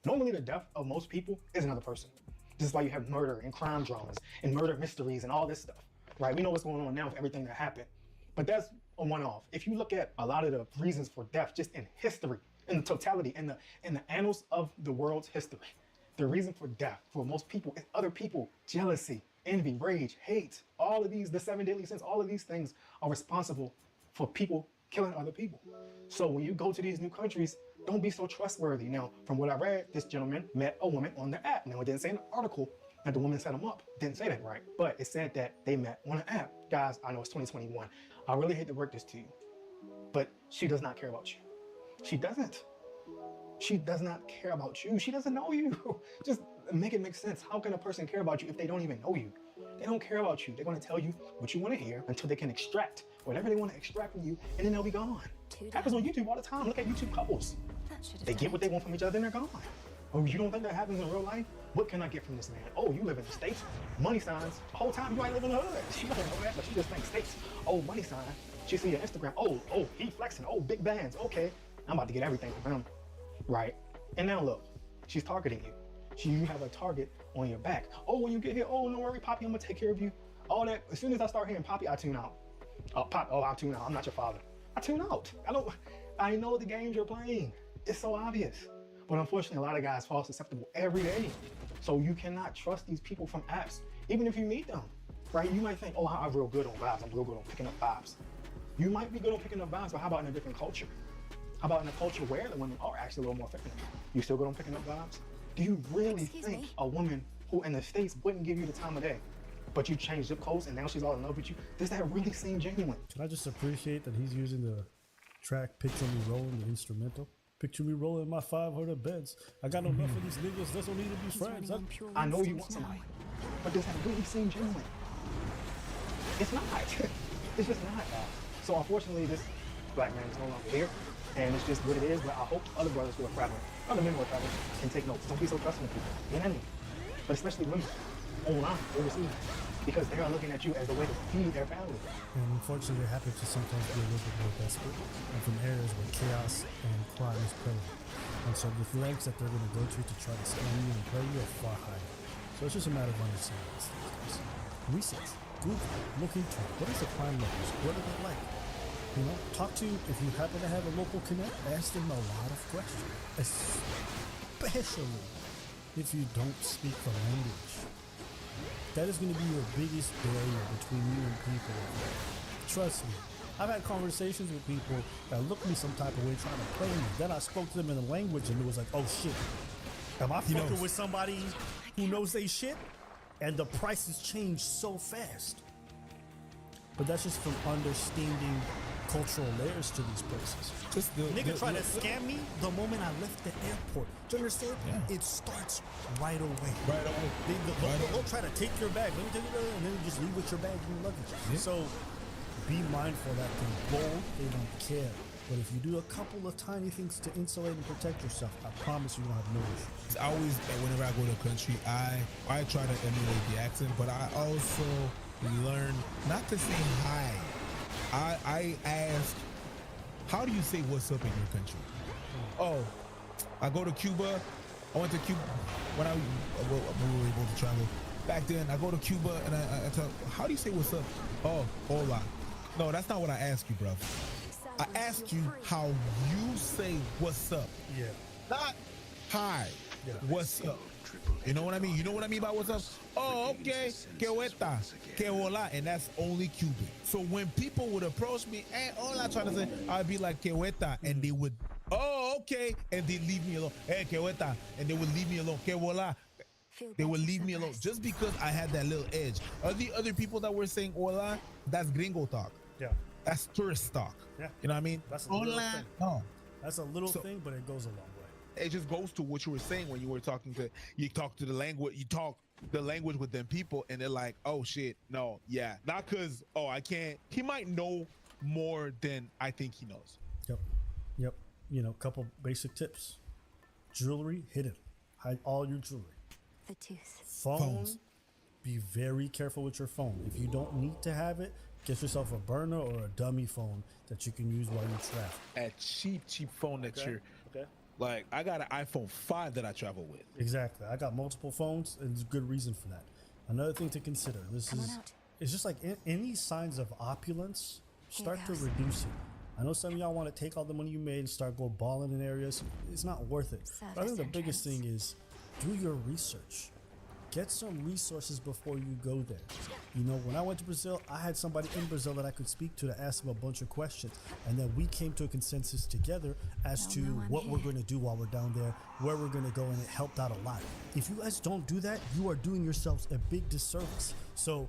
normally the death of most people is another person. This is why you have murder and crime dramas and murder mysteries and all this stuff, right? We know what's going on now with everything that happened, but that's a one-off. If you look at a lot of the reasons for death just in history, in the totality, in the annals of the world's history, the reason for death for most people is other people, jealousy, envy, rage, hate, all of these, the 7 deadly sins, all of these things are responsible for people killing other people. So when you go to these new countries, don't be so trustworthy. Now, from what I read, this gentleman met a woman on the app. Now, it didn't say in the article that the woman set him up. It didn't say that, right? But it said that they met on an app. Guys, I know it's 2021. I really hate to break this to you, but she does not care about you. She doesn't. She does not care about you. She doesn't know you. Just make it make sense. How can a person care about you if they don't even know you? They don't care about you. They're going to tell you what you want to hear until they can extract whatever they want to extract from you, and then they'll be gone. Happens on YouTube all the time. Look at YouTube couples. They get what they want from each other, and they're gone. Oh, you don't think that happens in real life? What can I get from this man? Oh, you live in the States? Money signs. The whole time you ain't living in the hood. She doesn't know that, but she just thinks States. Oh, money sign. She see your Instagram. Oh, he flexing. Oh, big bands. Okay, I'm about to get everything from him. Right? And now look, she's targeting you. You have a target on your back. Oh, when you get here, oh, don't worry, Poppy, I'm gonna take care of you. All that, as soon as I start hearing Poppy, I tune out. I tune out. I'm not your father. I tune out. I know the games you're playing. It's so obvious. But unfortunately, a lot of guys fall susceptible every day. So you cannot trust these people from apps, even if you meet them, right? You might think, oh, I'm real good on vibes. I'm real good on picking up vibes. You might be good on picking up vibes, but how about in a different culture? How about in a culture where the women are actually a little more feminine? You still good on picking up vibes? Do you really think a woman who in the States wouldn't give you the time of day, but you changed zip codes and now she's all in love with you? Does that really seem genuine? Can I just appreciate that he's using the track Picture Me Rolling, the instrumental? Picture me rolling my 500 beds. I got enough of these niggas that don't need to be friends. I know you want somebody, but does that really seem genuine? It's not. It's just not. So unfortunately, this black man is no longer here, and it's just what it is. But I hope other brothers who are traveling, other men who are traveling, can take notes. Don't be so trusting of people, in any, but especially women, online, overseas, because they are looking at you as a way to feed their family. And unfortunately, it happens to sometimes be a little bit more desperate, and from areas where chaos and crime is prevalent. And so the lengths that they're going to go to try to scam you and play you are far higher. So it's just a matter of understanding these things. Research, Google, look into it. What is the crime levels? What are they like? You know, talk to, if you happen to have a local connect, ask them a lot of questions, especially if you don't speak the language. That is going to be your biggest barrier between you and people. Trust me. I've had conversations with people that looked me some type of way trying to play me. Then I spoke to them in a language and it was like, oh shit. Am I fucking with somebody who knows they shit? And the prices change so fast. But that's just from understanding cultural layers to these places. Just Nigga try to scam me the moment I left the airport. Do you understand? Yeah. It starts right away. Right away. They'll try to take your bag. Let me take it, and then you just leave with your bag and your luggage. Yeah. So be mindful that they're bold, they don't care. But if you do a couple of tiny things to insulate and protect yourself, I promise you won't have no issues. It's always, whenever I go to a country, I try to emulate the accent, but I also learn not to say hi. I ask, how do you say what's up in your country? Oh, I go to Cuba. I went to Cuba when we were able to travel. Back then, I go to Cuba and I tell, how do you say what's up? Oh, hola. No, that's not what I ask you, bro. I asked you how you say what's up. Yeah. Not hi. Yeah. What's up? You know what I mean? You know what I mean by what's up? Oh, okay. Que hueta. Que hola. And that's only Cuban. So when people would approach me, and all I try to say, I'd be like, que hueta. And they would, oh, okay. And they leave me alone. Hey, que hueta. And they would leave me alone. Que hola. They would leave me alone just because I had that little edge. Other people that were saying hola, that's gringo talk. Yeah. That's tourist talk. Yeah. You know what I mean? That's a little thing. No. That's a little thing, but it goes a long way. It just goes to what you were saying when you were talking to, you talk the language with them people, and they're like, oh shit, no, yeah. Not because, oh, I can't, he might know more than I think he knows. Yep. You know, couple basic tips. Jewelry, hidden. Hide all your jewelry. The tooth. Phones. Be very careful with your phone. If you don't need to have it, get yourself a burner or a dummy phone that you can use while you travel. A cheap phone that you're, like, I got an iPhone 5 that I travel with. Exactly. I got multiple phones, and there's a good reason for that. Another thing to consider, it's just like any signs of opulence, start to reduce it. I know some of y'all want to take all the money you made and start go balling in areas. It's not worth it. But I think the biggest thing is do your research. Get some resources before you go there. You know, when I went to Brazil, I had somebody in Brazil that I could speak to ask them a bunch of questions. And then we came to a consensus together as to what we're going to do while we're down there, where we're going to go, and it helped out a lot. If you guys don't do that, you are doing yourselves a big disservice. So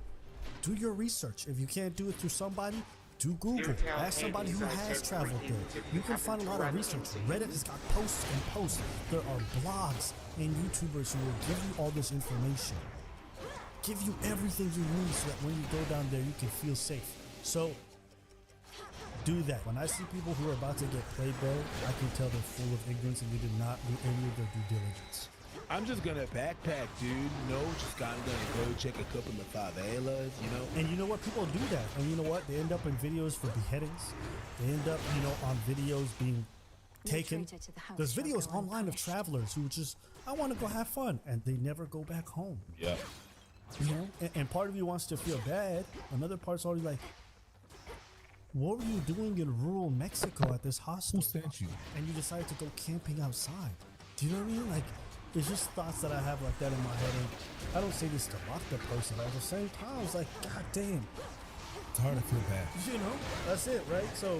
do your research. If you can't do it through somebody, do Google. Ask somebody who has traveled there. You can find a lot of research. Reddit has got posts and posts. There are blogs and YouTubers who will give you all this information. Give you everything you need so that when you go down there, you can feel safe. So do that. When I see people who are about to get played, bro, I can tell they're full of ignorance and they did not do any of their due diligence. I'm just gonna backpack, dude. No, just gonna go check a couple of favelas, you know. And you know what? People do that, and you know what? They end up in videos for beheadings. They end up, you know, on videos being taken. There's videos online of travelers who just, I want to go have fun, and they never go back home. Yeah. You know, and part of you wants to feel bad. Another part's already like, what were you doing in rural Mexico at this hostel? Who sent you? And you decided to go camping outside. Do you know what I mean? Like, it's just thoughts that I have like that in my head, and I don't say this to mock the person, but at the same time, it's like, God damn. It's hard to feel bad. You know, that's it, right? So,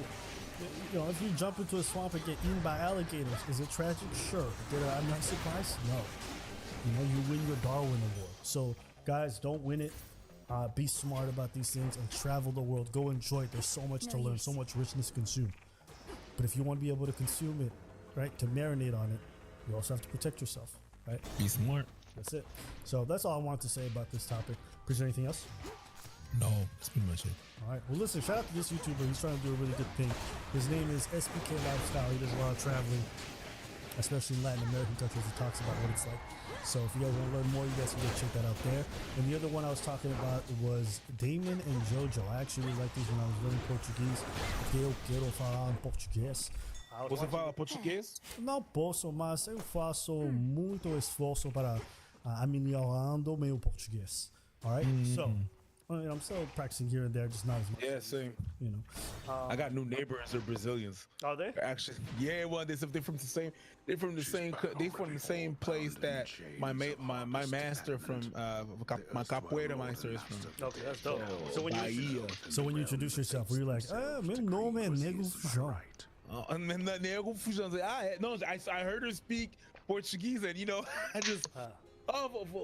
you know, if you jump into a swamp and get eaten by alligators, is it tragic? Sure. Did I not surprised? No. You know, you win your Darwin Award. So, guys, don't win it. Be smart about these things and travel the world. Go enjoy it. There's so much to learn, so much richness to consume. But if you want to be able to consume it, right, to marinate on it, you also have to protect yourself, right? Be smart. That's it. So that's all I wanted to say about this topic. Is there anything else? No, that's pretty much it. All right. Well, listen, shout out to this YouTuber. He's trying to do a really good thing. His name is SPK Lifestyle. He does a lot of traveling, especially in Latin American countries. He talks about what it's like. So if you guys want to learn more, you guys can go check that out there. And the other one I was talking about was Damon and Jojo. I actually really like these when I was learning Portuguese. Eu quero falar em português. Você fala português? Não posso, mas eu faço muito esforço para melhorando meu português. All right? So, I'm still practicing here and there, just not as much. Yeah, same. You know, I got new neighbors. They're Brazilians. Are they? Actually, yeah. Well, they're from the same. They're from the same place that my master from my capoeira master is from. Okay, that's dope. So when you introduce yourself, were you like, meu nome é Nego Fujão? And then Nego Fujão. No, I heard her speak Portuguese, and you know, I just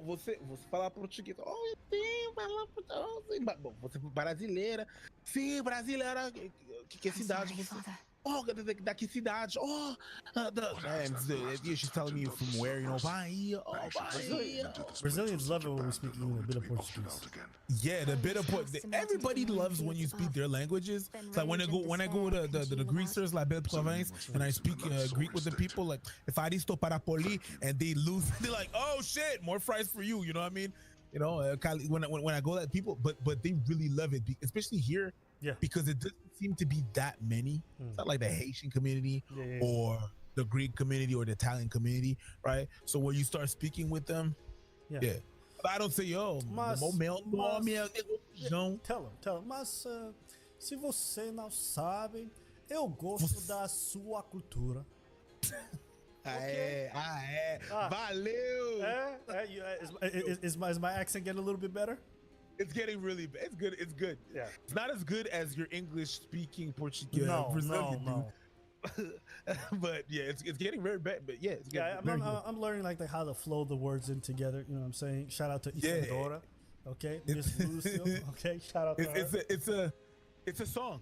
você fala português. Oh, sim, fala português. Você brasileira. Sim, brasileira. Que cidade você? Oh, daqui cidade. Oh, she's telling me from where, you know, Bahia. Oh, Bahia. Brazilians love it when we speak even a bit of Portuguese. Yeah, the bit of everybody loves when you speak their languages. It's like when I go to the Greasers, like Belle Province, and I speak Greek with the people, like if I disto para poli, and they lose, they're like, oh shit, more fries for you. You know what I mean? You know, when I go at people, but they really love it, especially here. Yeah, because it doesn't seem to be that many. It's not like the Haitian community or the Greek community or the Italian community, right? So when you start speaking with them, yeah. But I don't say, yo, tell him. Mas se você não sabe, eu gosto da sua cultura. Valeu. Is my accent getting a little bit better? It's getting really bad. It's good. It's good. Yeah. It's not as good as your English speaking Portuguese. Brazilian dude. But yeah, it's getting very bad. But yeah, it's getting I'm learning like how to flow the words in together. You know what I'm saying? Shout out to Isadora. Okay, Miss Lucille. Okay, shout out to her. It's a song.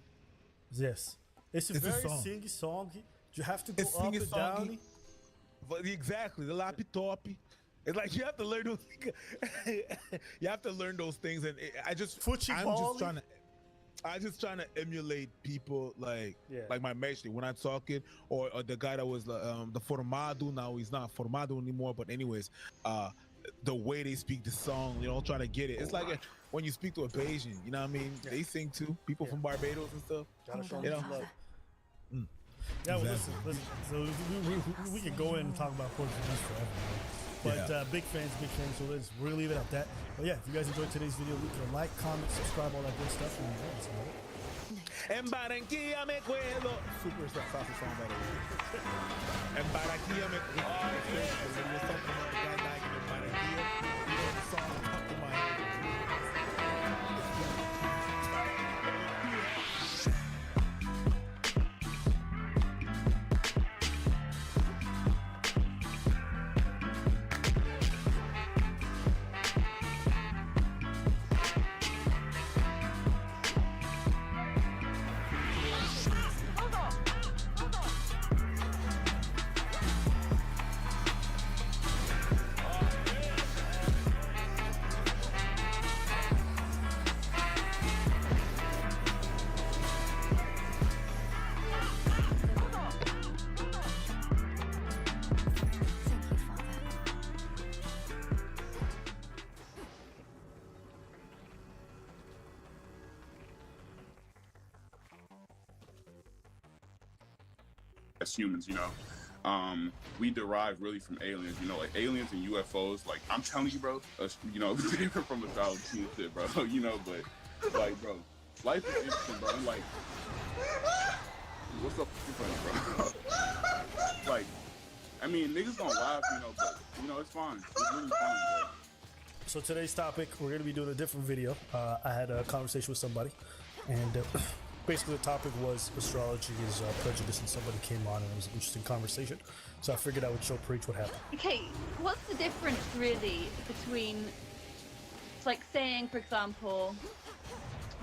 Yes, it's a very singy song. You have to go up and down. But exactly, the laptop. It's like you have to learn those. You have to learn those things, and I'm just trying to emulate people like my mestre when I'm talking, or the guy that was the formado. Now he's not formado anymore, but anyways, the way they speak the song, you know, trying to get it. It's like when you speak to a Bayesian, you know what I mean? They sing too. People from Barbados and stuff. You know. Yeah, well, listen. So we could go in and talk about Portuguese forever. But big fans, so we're gonna leave it at that. But yeah, if you guys enjoyed today's video, leave a like, comment, subscribe, all that good stuff. En Barranquilla me cuelo. Super saucy song, by the way. En Barranquilla me cuelo. As humans, you know, we derive really from aliens, you know, like aliens and UFOs. Like I'm telling you, bro, you know, different from astrology and shit, bro. You know, but like, bro, life is interesting, bro. I'm like, what's up, bro? Like, I mean, niggas gonna laugh, you know, but you know, it's fine. It's really fine, bro. So today's topic, we're gonna be doing a different video. I had a conversation with somebody, and basically the topic was astrology is prejudice, and somebody came on and it was an interesting conversation. So I figured I would show Preach what happened. Okay, what's the difference really between, it's like saying, for example,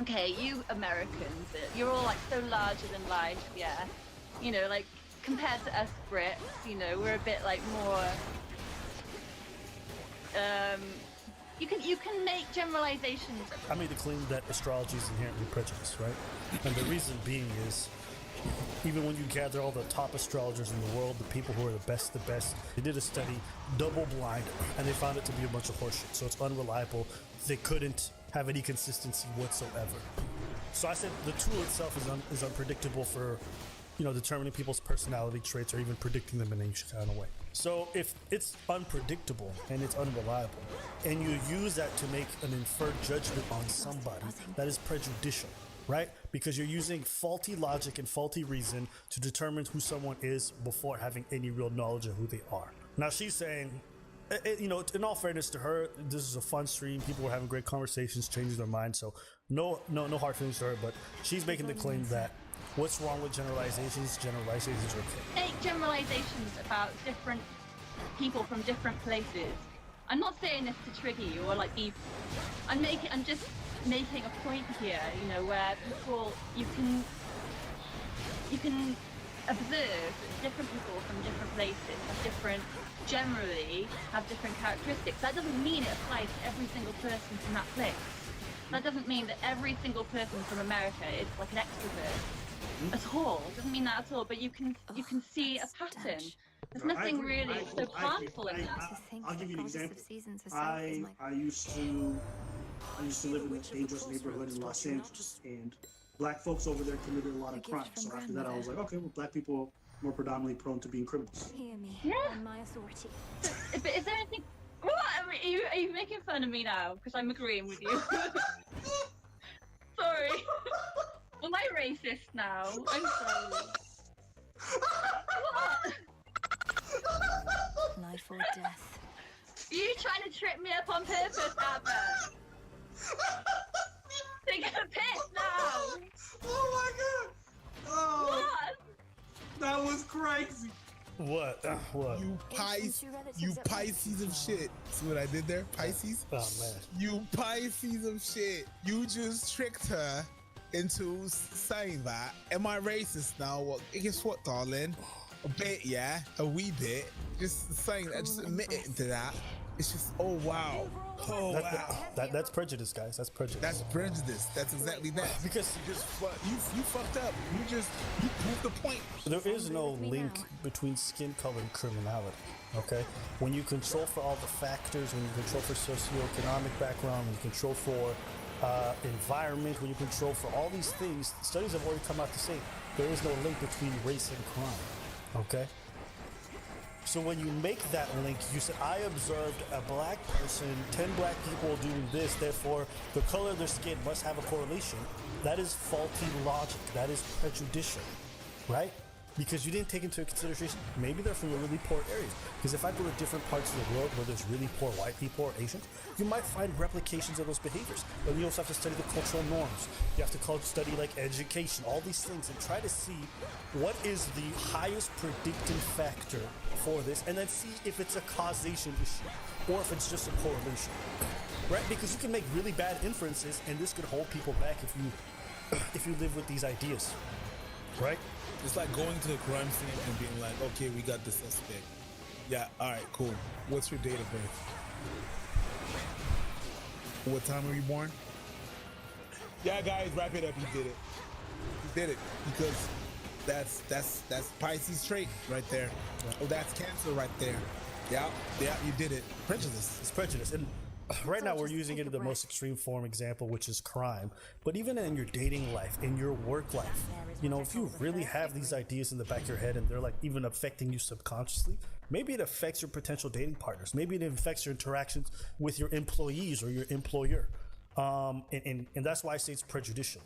okay, you Americans, you're all like so larger than life, yeah. You know, like compared to us Brits, you know, we're a bit like more, you can make generalizations. I made the claim that astrology is inherently prejudiced, right? And the reason being is, even when you gather all the top astrologers in the world, the people who are the best, they did a study, double blind, and they found it to be a bunch of horseshit. So it's unreliable. They couldn't have any consistency whatsoever. So I said the tool itself is unpredictable for, you know, determining people's personality traits or even predicting them in any kind of way. So if it's unpredictable and it's unreliable, and you use that to make an inferred judgment on somebody, that is prejudicial, right? Because you're using faulty logic and faulty reason to determine who someone is before having any real knowledge of who they are. Now she's saying, you know, in all fairness to her, this is a fun stream. People were having great conversations, changing their minds. So no hard feelings to her, but she's making the claim that what's wrong with generalizations? Generalizations are okay. Make generalizations about different people from different places. I'm not saying this to trigger you or like be. I'm just making a point here, you know, where people you can observe that different people from different places generally have different characteristics. That doesn't mean it applies to every single person from that place. That doesn't mean that every single person from America is like an extrovert at all. It doesn't mean that at all. But you can see a pattern. There's nothing really so harmful in that. I'll give you an example. I used to live in a dangerous neighborhood in Los Angeles, and black folks over there committed a lot of crimes. So after that, I was like, okay, well, black people are more predominantly prone to being criminals. Hear me. Yeah. On my authority. But is there anything? What? Are you making fun of me now? Because I'm agreeing with you. Sorry. Am I racist now? I'm sorry. What? Life or death. Are you trying to trip me up on purpose, Abba? Take a piss now! Oh my god! Oh, what? That was crazy. What? What? You Pisces of shit. See what I did there? Pisces? Oh man. You Pisces of shit. You just tricked her into saying that. Am I racist now? Well, guess what, darling? A bit, yeah. A wee bit. Just saying that. Just admit it into that. It's just, oh wow. Oh wow. That's prejudice, guys. That's prejudice. That's prejudice. That's exactly that. Because you fucked up. You proved the point. There is no link between skin color and criminality. Okay? When you control for all the factors, when you control for socioeconomic background, when you control for environment, when you control for all these things, studies have already come out to say there is no link between race and crime. Okay? So when you make that link, you said, I observed a black person, 10 black people doing this, therefore the color of their skin must have a correlation. That is faulty logic. That is prejudicial, right? Because you didn't take into consideration, maybe they're from a really poor area. Because if I go to different parts of the world where there's really poor white people or Asians, you might find replications of those behaviors. But you also have to study the cultural norms. You have to study like education, all these things, and try to see what is the highest predicting factor for this, and then see if it's a causation issue or if it's just a correlation, right? Because you can make really bad inferences, and this could hold people back if you live with these ideas, right? It's like going to the crime scene and being like, okay, we got the suspect. Yeah, all right, cool. What's your date of birth? What time were you born? Yeah, guys, wrap it up. He did it. He did it because that's Pisces trait right there. Oh, that's Cancer right there. Yeah, you did it. Prejudice. It's prejudice. And right now we're using it in the most extreme form example, which is crime. But even in your dating life, in your work life, you know, if you really have these ideas in the back of your head and they're like even affecting you subconsciously, maybe it affects your potential dating partners. Maybe it affects your interactions with your employees or your employer. And that's why I say it's prejudicial.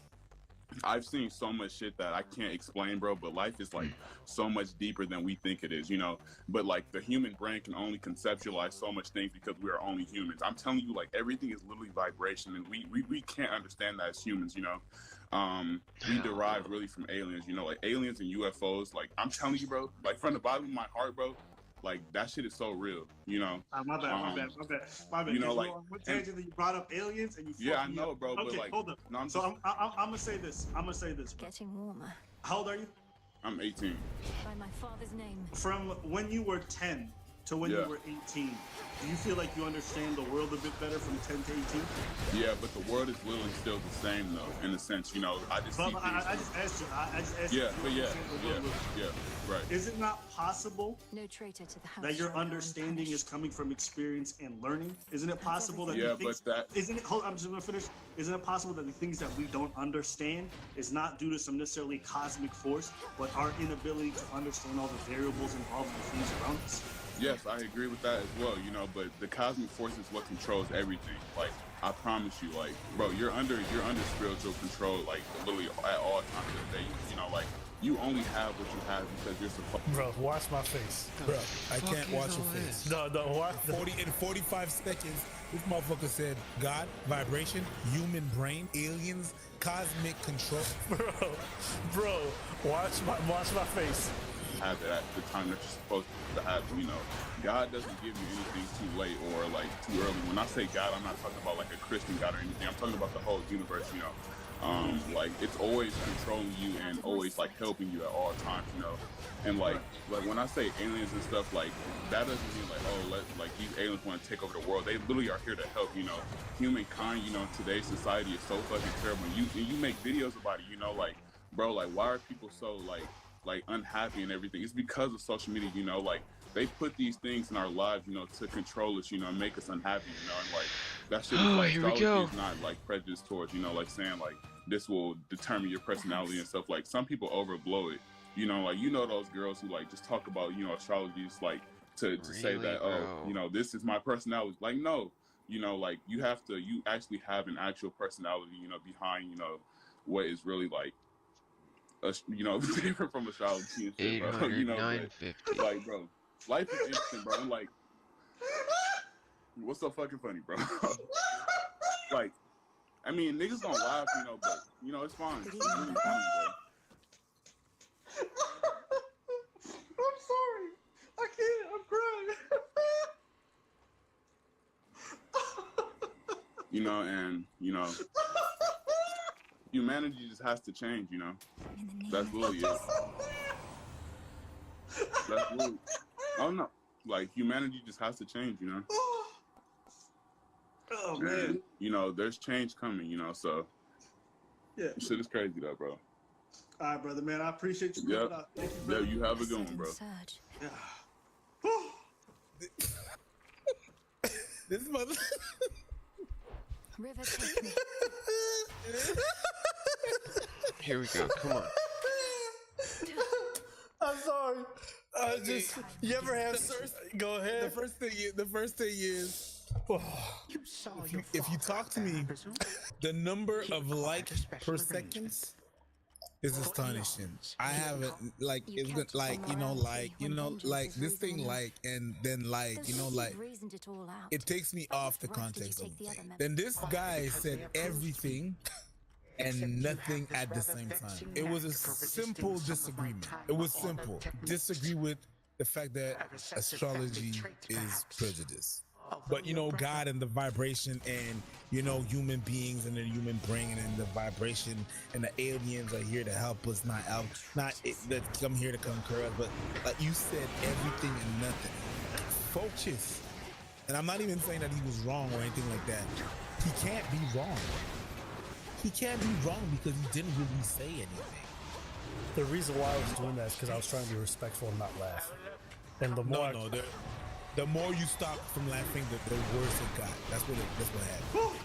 I've seen so much shit that I can't explain, bro, but life is like so much deeper than we think it is, you know? But like the human brain can only conceptualize so much things because we are only humans. I'm telling you, like everything is literally vibration, and we can't understand that as humans, you know? We derive really from aliens, you know, like aliens and UFOs. Like I'm telling you, bro, like from the bottom of my heart, bro, like that shit is so real, you know. My bad. You know, like what tangent that you brought up aliens and you. Yeah, I know, bro. Okay, but like, hold up. No, I'm gonna say this. Bro. Getting warmer. How old are you? I'm 18. By my father's name. From when you were 10 to when you were 18, do you feel like you understand the world a bit better from 10 to 18? Yeah, but the world is literally still the same though, in a sense, you know. I just I just asked you. Yeah, right. Is it not possible no traitor to the house that your understanding is coming from experience and learning? Isn't it possible that I'm just gonna finish. Isn't it possible that the things that we don't understand is not due to some necessarily cosmic force, but our inability to understand all the variables involved in the things around us? Yes, I agree with that as well, you know, but the cosmic force is what controls everything. Like, I promise you, like, bro, you're under spiritual control, like, literally at all times of the day. You know, like, you only have what you have because you're supposed to. Bro, watch my face. Bro, I can't watch your face. No, watch. In 45 seconds, this motherfucker said God, vibration, human brain, aliens, cosmic control. Bro, watch my face. have it at the time that you're supposed to have it. You know, God doesn't give you anything too late or like too early. When I say God, I'm not talking about like a Christian God or anything. I'm talking about the whole universe. You know, like it's always controlling you and always like helping you at all times. You know, and like when I say aliens and stuff, like that doesn't mean like, oh, like these aliens want to take over the world. They literally are here to help. You know, humankind. You know, today's society is so fucking terrible. And you make videos about it. You know, like, bro, like why are people so like unhappy and everything? It's because of social media. You know, like they put these things in our lives, you know, to control us, you know, and make us unhappy, you know, and like that shit is like astrology is not like prejudice towards, you know, like saying like this will determine your personality and stuff. Like some people overblow it, you know, like you know those girls who like just talk about, you know, astrology is like to say that, oh, you know, this is my personality. Like no, you know, like you actually have an actual personality, you know, behind, you know, what is really like you know, different from astrology and shit, bro. You know, but, like, bro, life is interesting, bro. And, like, what's so fucking funny, bro? Like, I mean, niggas gonna laugh, you know, but you know, it's fine. It's really funny, bro. I'm sorry. I can't. I'm crying. You know, and you know, humanity just has to change, you know. That's really it. That's really. Oh no, like humanity just has to change, you know. Oh man. And, you know, there's change coming, you know. So yeah, shit is crazy, though, bro. All right, brother, man. I appreciate you. Yep. Thank you, Yeah, you have a good one, bro. This mother. River, take me. Here we go. Come on. I'm sorry. You ever have? Go ahead. The first thing is, if you talk to me, the number of likes per second is astonishing. I haven't like it's good, like like this thing and then it takes me off the context of the thing. Then this guy said everything and nothing at the same time. It was a simple disagreement. It was simple. Disagree with the fact that astrology is prejudice. But you know, God and the vibration and you know, human beings and the human brain and the vibration and the aliens are here to help us, not come here to conquer us. But like you said, everything and nothing. Focus. And I'm not even saying that he was wrong or anything like that. He can't be wrong. He can't be wrong because he didn't really say anything. The reason why I was doing that is because I was trying to be respectful and not laugh. And the more the more you stop from laughing, the worse it got. That's what happened.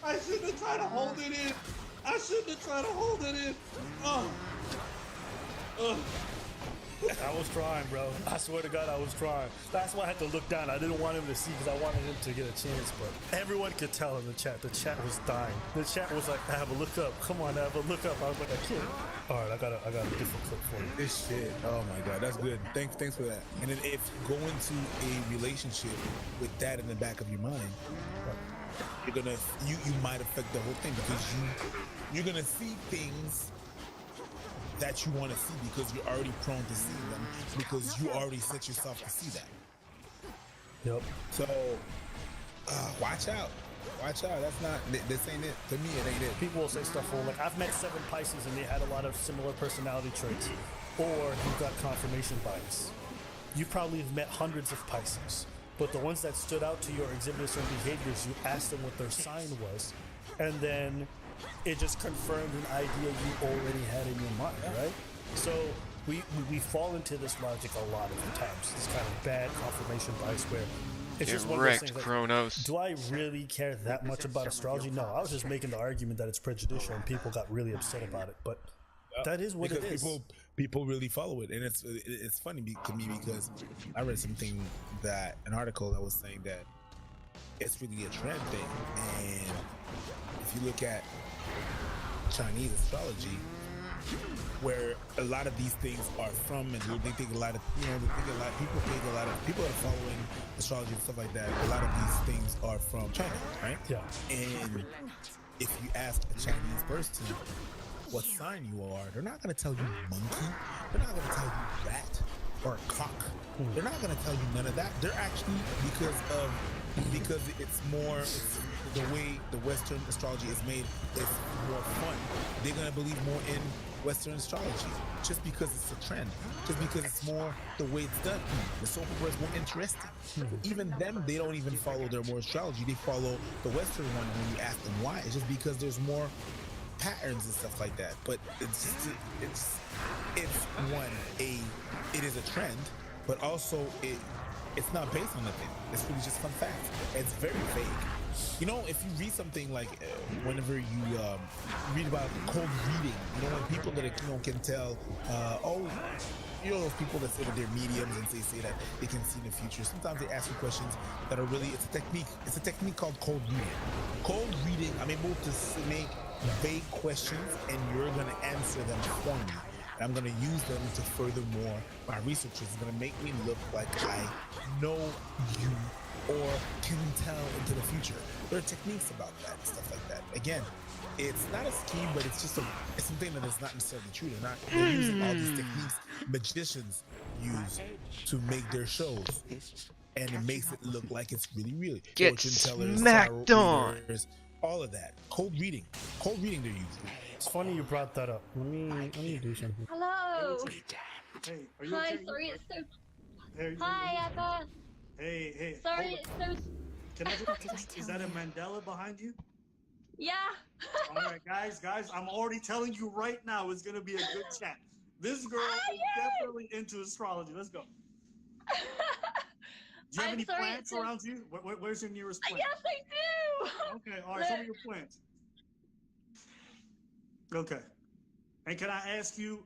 I shouldn't have tried to hold it in. I was trying, bro. I swear to God, I was trying. That's why I had to look down. I didn't want him to see because I wanted him to get a chance, but everyone could tell in the chat. The chat was dying. The chat was like, Ava, look up. Come on, Ava, look up. I was like, I can't. All right, I got a different clip for you. This shit. Oh my God, that's good. Thanks for that. And then if you go into a relationship with that in the back of your mind, you might affect the whole thing because you're gonna see things that you want to see because you're already prone to see them because you already set yourself to see that. Yep. So watch out. This ain't it. To me, it ain't it. People will say stuff like, I've met 7 Pisces and they had a lot of similar personality traits. Or you've got confirmation bias. You probably have met hundreds of Pisces, but the ones that stood out to you or exhibited certain behaviors, you asked them what their sign was, and then it just confirmed an idea you already had in your mind, right? So we fall into this logic a lot of the times. This kind of bad confirmation bias where it's just one of those things like, Kronos. do I really care that much about astrology? No, I was just making the argument that it's prejudicial and people got really upset about it, but that is what it is. People really follow it, and it's funny to me because I read an article that was saying that it's really a trend thing, and if you look at Chinese astrology, where a lot of these things are from, and they think a lot of people that are following astrology and stuff like that. A lot of these things are from China, right? Yeah. And if you ask a Chinese person what sign you are, they're not going to tell you monkey. They're not going to tell you rat or cock. They're not going to tell you none of that. They're actually, because it's the way the Western astrology is made, it's more fun. They're going to believe more in Western astrology just because it's a trend, just because it's more the way it's done. The soap opera is more interesting. Even them, they don't even follow their more astrology. They follow the Western one when you ask them why. It's just because there's more patterns and stuff like that. But it is a trend, but also it's not based on nothing. It's really just fun facts. It's very vague. You know, if you read something like whenever you read about cold reading, you know, when people that can tell, those people that say that they're mediums and they say that they can see the future. Sometimes they ask you questions that are really, it's a technique. It's a technique called cold reading. Cold reading, I'm able to make vague questions and you're going to answer them for me. And I'm going to use them to further more my research. It's going to make me look like I know you or can tell into the future. There are techniques about that and stuff like that. Again, it's not a scheme, but it's just it's something that is not necessarily true. They're using all these techniques magicians use to make their shows, and it makes it look like it's really Get smacked on. Readers, all of that. Cold reading they're using. It's funny you brought that up. Let me do something. Hello. Hey, are you Hi, okay? sorry, it's so. Hey, Hi, Abba. Hey. Sorry, it's so. Can I just, is that a Mandela behind you? Yeah. All right, guys, I'm already telling you right now, it's gonna be a good chat. This girl is definitely into astrology. Let's go. Do you have any plants around you? Where's your nearest plant? Yes, I do. Okay, all right, some of your plants. Okay. And can I ask you,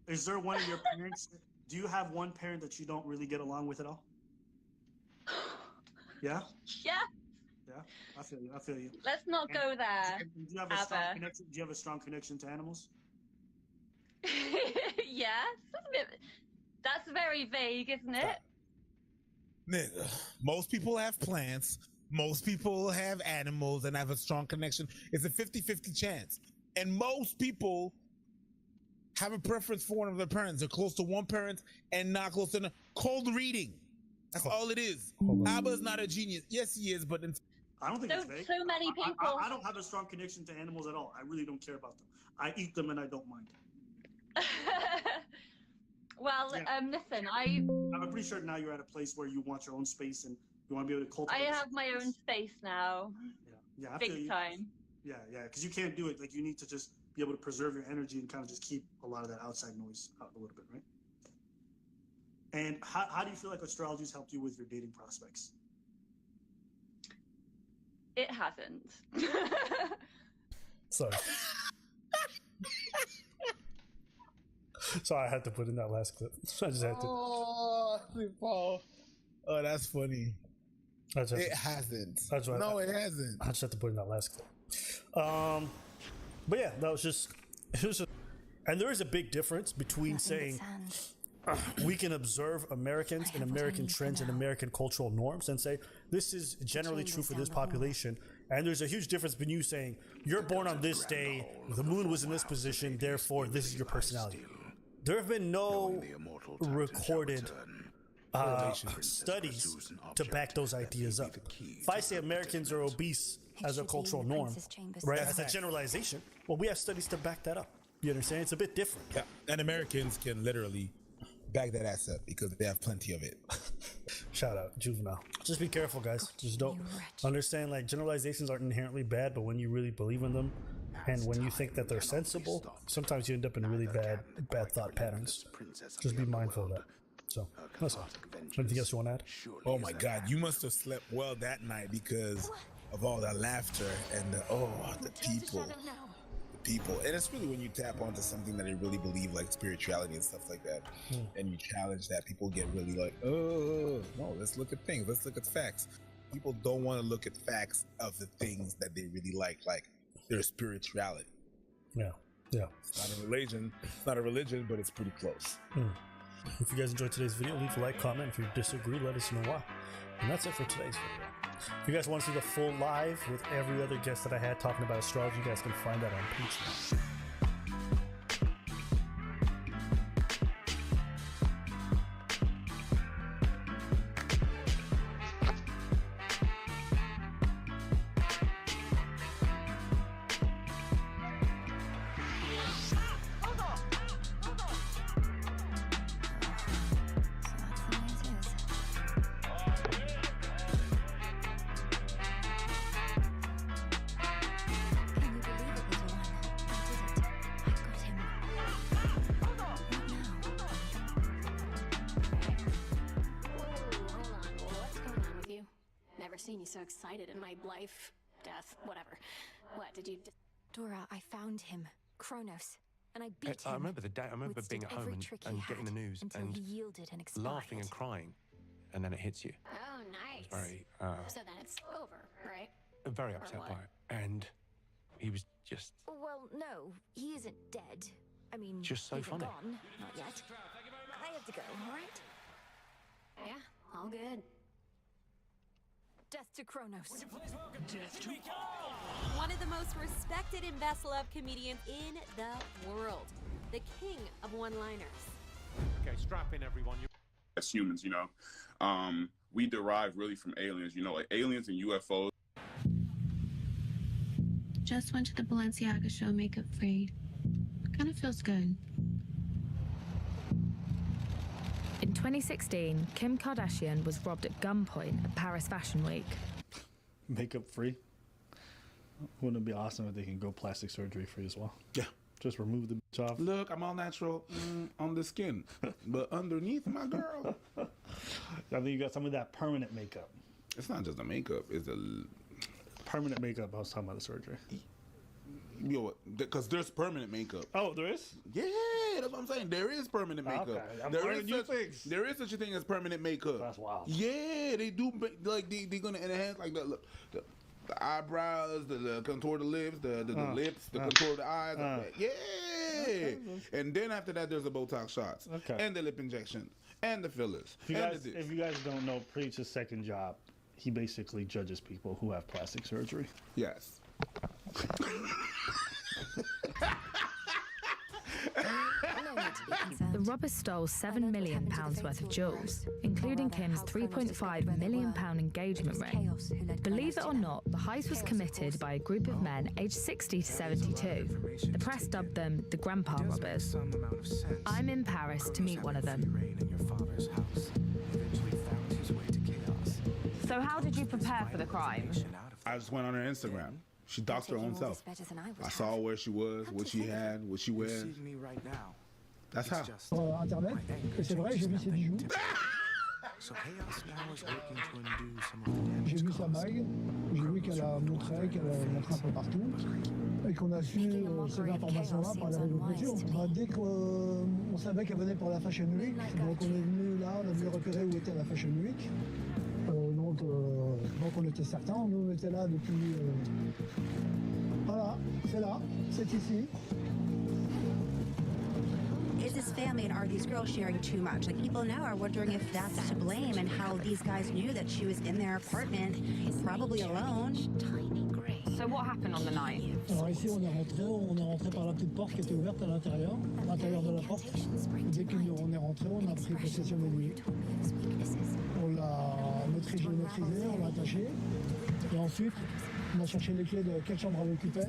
is there one of your parents, do you have one parent that you don't really get along with at all? Yeah? Yeah. Yeah, I feel you. Let's not go there. Do you have a strong connection? Do you have a strong connection to animals? Yes. That's very vague, isn't it? Nigga, most people have plants. Most people have animals and have a strong connection. It's a 50-50 chance. And most people have a preference for one of their parents. They're close to one parent and not close to another. Cold reading. That's all it is. Abba's not a genius. Yes, he is, but I don't think it's vague. So many people. I don't have a strong connection to animals at all. I really don't care about them. I eat them and I don't mind. Well, Yeah. Listen, I'm pretty sure now you're at a place where you want your own space and you want to be able to cultivate. I have my own space now. Yeah, I feel Big you. time. Yeah, because you can't do it. Like, you need to just be able to preserve your energy and kind of just keep a lot of that outside noise out a little bit, right? And how do you feel like astrology's helped you with your dating prospects? It hasn't. Sorry. Sorry, I had to put in that last clip. I just had to. Oh, that's funny. It hasn't. No, it hasn't. I just had to put in that last clip. But yeah, that was just. And there is a big difference between saying we can observe Americans and American trends and American cultural norms and say this is generally true for this population. And there's a huge difference between you saying you're born on this day, the moon was in this position, therefore this is your personality. There have been no recorded studies to back those ideas up. If I say Americans are obese as a cultural norm, right, as a generalization, well, we have studies to back that up. You understand? It's a bit different. Yeah, and Americans can literally back that ass up because they have plenty of it. Shout out, Juvenile. Just be careful, guys. Just don't understand, like, generalizations aren't inherently bad, but when you really believe in them and when you think that they're sensible, sometimes you end up in really bad thought patterns. Just be mindful of that. So, that's all. Anything else you want to add? Oh my God, you must have slept well that night because of all that laughter and the people. And it's really when you tap onto something that they really believe, like spirituality and stuff like that, and you challenge that, people get really like, oh, no, let's look at things. Let's look at facts. People don't want to look at facts of the things that they really like their spirituality. Yeah. Yeah. It's not a religion. It's not a religion, but it's pretty close. If you guys enjoyed today's video, leave a like, comment. If you disagree, let us know why. And that's it for today's video. If you guys want to see the full live with every other guest that I had talking about astrology, you guys can find that on Patreon. Seen you so excited in my life, death, whatever. What did you? Dora, I found him, Kronos, and I beat him. I remember the day. I remember being at home and getting the news and he yielded and expired. laughing and crying, and then it hits you. Oh, nice. I was very, so then it's over, right? very upset by it, and he was just Well, no, he isn't dead. I mean, Just so he isn't funny. gone, not yet. I have to go. All right? Yeah, all good. Death to Kronos. Death to one of the most respected and best loved comedians in the world. The king of one-liners. Okay, strap in, everyone. As humans, you know, we derive really from aliens, you know, like aliens and UFOs. Just went to the Balenciaga show makeup free. Kind of feels good. In 2016, Kim Kardashian was robbed at gunpoint at Paris Fashion Week. Makeup free? Wouldn't it be awesome if they can go plastic surgery free as well? Yeah. Just remove the bitch off. Look, I'm all natural on the skin, but underneath, my girl. I think you got some of that permanent makeup. It's not just the makeup; it's the permanent makeup. I was talking about the surgery. Yo, because there's permanent makeup. Oh, there is? Yeah, that's what I'm saying. There is permanent makeup. Okay, I'm There learning is new such, things. There is such a thing as permanent makeup. That's wild. Yeah, they do. Like they're gonna enhance like the eyebrows, the contour of the lips, the lips, the contour of the eyes. Yeah. And then after that, there's the Botox shots, and the lip injection, and the fillers. If you guys don't know, Preach's second job, he basically judges people who have plastic surgery. Yes. The robbers stole £7 million worth of jewels, including Kim's £3.5 million engagement ring. Believe it or not, the heist was committed by a group of men aged 60 to 72. The press dubbed them the Grandpa Robbers. I'm in Paris to meet one of them. So how did you prepare for the crime? I just went on her Instagram. She doxed her own self. I saw where she was, what she had, what she wears. That's how. Internet, et c'est vrai, j'ai vu ses bijoux. J'ai vu sa bague, j'ai vu qu'elle a montré un peu partout, et qu'on a su ces informations-là par les réseaux sociaux. Dès qu'on savait qu'elle venait pour la Fashion Week, donc on est venu là, on a vu repérer où était la Fashion Week. Donc on était certains, nous on était là depuis... Voilà, c'est là, c'est ici. Is this family and are these girls sharing too much? Like, people now are wondering if that's to blame and how these guys knew that she was in their apartment, probably alone. So what happened on the night? Alors ici on est rentré par la petite porte qui était ouverte à l'intérieur de la porte. Dès qu'on est rentré, on a pris possession des nuits. On l'a maîtrisé, on l'a attaché. Et ensuite, on a cherché les clés de quelle chambre elle occupait.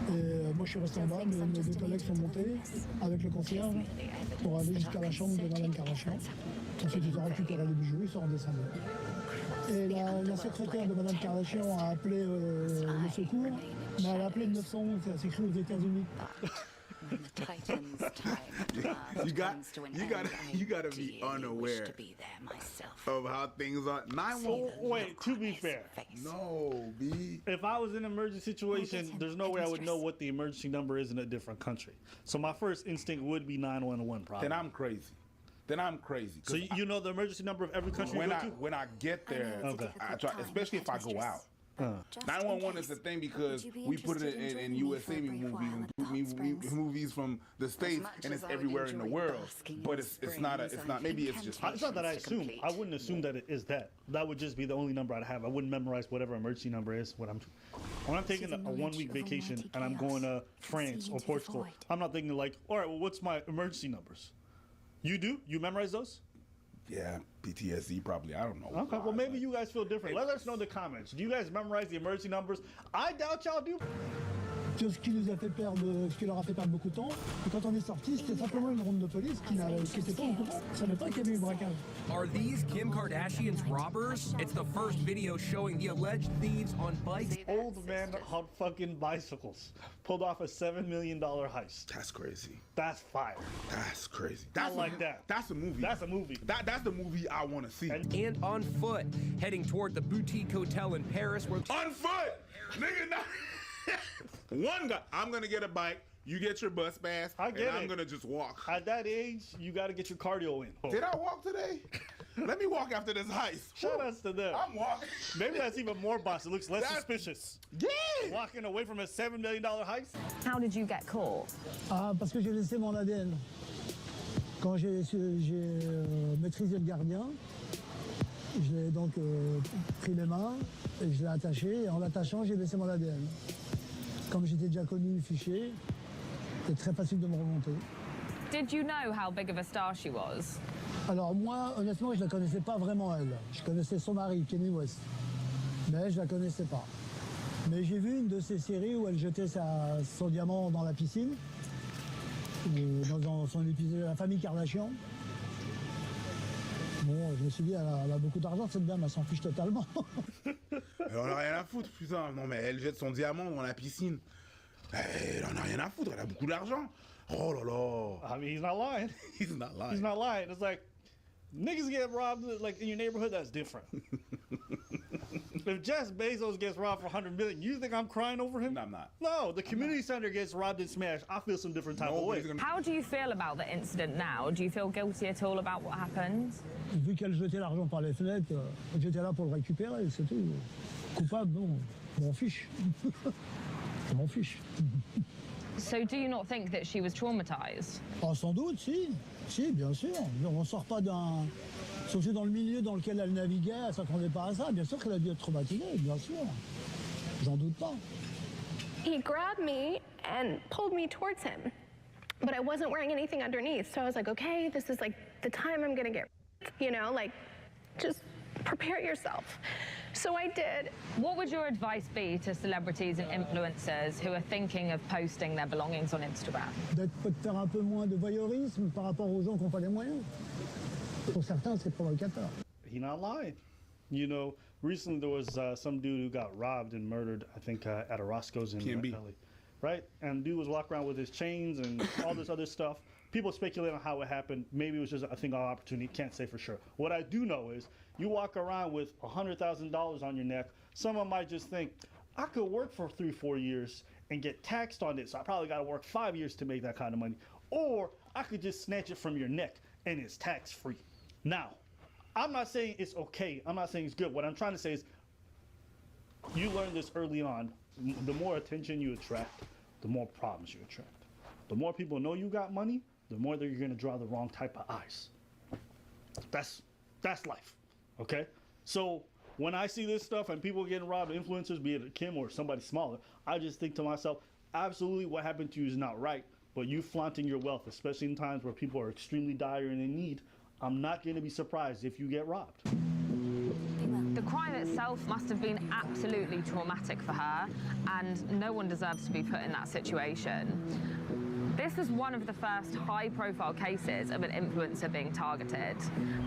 Et moi je suis resté en bas, mes deux collègues sont montés avec le concierge pour aller jusqu'à la chambre de Madame Kardashian. Ensuite ils ont récupéré les bijoux, ils sont redescendus. Et la secrétaire de Madame Kardashian a appelé le secours, mais elle a appelé le 911, c'est écrit aux États-Unis. You gotta be unaware of how things are. 911. Wait, to be fair. No, B. If I was in an emergency situation, there's no way I would know what the emergency number is in a different country. So my first instinct would be 911 probably. Then I'm crazy. So you know the emergency number of every country when you go to? When I get there, I try, especially if I go out. 911 is a thing because we put it in USA movies from the States, and it's everywhere in the world. But it's not. Maybe it's just. It's not that I assume. I wouldn't assume that it is that. That would just be the only number I'd have. I wouldn't memorize whatever emergency number is. When I'm taking a 1 week vacation and I'm going to France or Portugal, I'm not thinking like, all right, well, what's my emergency numbers? You do? You memorize those? Yeah, PTSD probably. I don't know. Okay, well maybe you guys feel different. Let us know in the comments. Do you guys memorize the emergency numbers? I doubt y'all do. Ce qui nous a fait perdre, ce qui leur a fait perdre beaucoup de temps, et quand on est sorti, c'était simplement une ronde de police qui n'était pas au courant. Ça savait pas qu'il y avait eu braquage. Are these Kim Kardashian's robbers? It's the first video showing the alleged thieves on bikes. Old men on fucking bicycles pulled off a $7 million heist. That's crazy. That's fire. That's crazy. I like that. That's a movie. That's a movie. That's the movie I want to see. And on foot, heading toward the boutique hotel in Paris where... On foot! Nigga, not... One guy, I'm gonna get a bike, you get your bus pass, I'm gonna just walk. At that age, you gotta get your cardio in. Did I walk today? Let me walk after this heist. Shout outs to them. I'm walking. Maybe that's even more boss. It looks less suspicious. Yeah! Walking away from a $7 million heist? How did you get caught? Ah, parce que j'ai laissé mon ADN. Quand j'ai maîtrisé le gardien, je l'ai donc pris les mains et je l'ai attaché. Et en l'attachant, j'ai laissé mon ADN. Comme j'étais déjà connu, fiché, c'était très facile de me remonter. Did you know how big of a star she was? Alors moi, honnêtement, je la connaissais pas vraiment elle. Je connaissais son mari, Kenny West. Mais je la connaissais pas. Mais j'ai vu une de ces séries où elle jetait son diamant dans la piscine. Dans son épisode La famille Kardashian. Bon, je me suis dit, elle a beaucoup d'argent, cette dame, elle s'en fiche totalement. Elle en a rien à foutre, putain. Non, mais elle jette son diamant dans la piscine. Elle en a rien à foutre, elle a beaucoup d'argent. Oh là là. I mean, he's not lying. He's not lying. He's not lying. It's like, niggas get robbed like in your neighborhood, that's different. If Jeff Bezos gets robbed for $100 million, you think I'm crying over him? No, I'm not. No, the community center gets robbed and smashed. I feel some different type of way. How do you feel about the incident now? Do you feel guilty at all about what happened? Vu qu'elle jetait l'argent par les fenêtres, j'étais là pour le récupérer, c'est tout. Coupable, non, je m'en fiche. Je m'en fiche. So do you not think that she was traumatized? Oh, sans doute, si. Si, bien sûr. On sort pas d'un... Surtout dans le milieu dans lequel elle naviguait, elle s'attendait pas à ça. Bien sûr qu'elle a dû être traumatisée, bien sûr. J'en doute pas. He grabbed me and pulled me towards him, but I wasn't wearing anything underneath. So I was like, okay, this is like the time I'm gonna get, you know, like, just prepare yourself. So I did. What would your advice be to celebrities and influencers who are thinking of posting their belongings on Instagram? De faire un peu moins de voyeurisme par rapport aux gens qui n'ont pas les moyens. For certains, c'est provocateur. He's not lying. You know, recently there was some dude who got robbed and murdered, I think, at a Roscoe's in LA. Right? And dude was walking around with his chains and all this other stuff. People speculate on how it happened. Maybe it was just, I think, an opportunity. Can't say for sure. What I do know is you walk around with $100,000 on your neck. Someone might just think, I could work for 3-4 years and get taxed on it, so I probably got to work 5 years to make that kind of money. Or I could just snatch it from your neck and it's tax-free. Now, I'm not saying it's okay. I'm not saying it's good. What I'm trying to say is you learn this early on. The more attention you attract, the more problems you attract. The more people know you got money, the more that you're going to draw the wrong type of eyes. That's life, okay? So when I see this stuff and people getting robbed, influencers, be it Kim or somebody smaller, I just think to myself, absolutely what happened to you is not right, but you flaunting your wealth, especially in times where people are extremely dire and in need, I'm not going to be surprised if you get robbed. The crime itself must have been absolutely traumatic for her, and no one deserves to be put in that situation. This was one of the first high-profile cases of an influencer being targeted,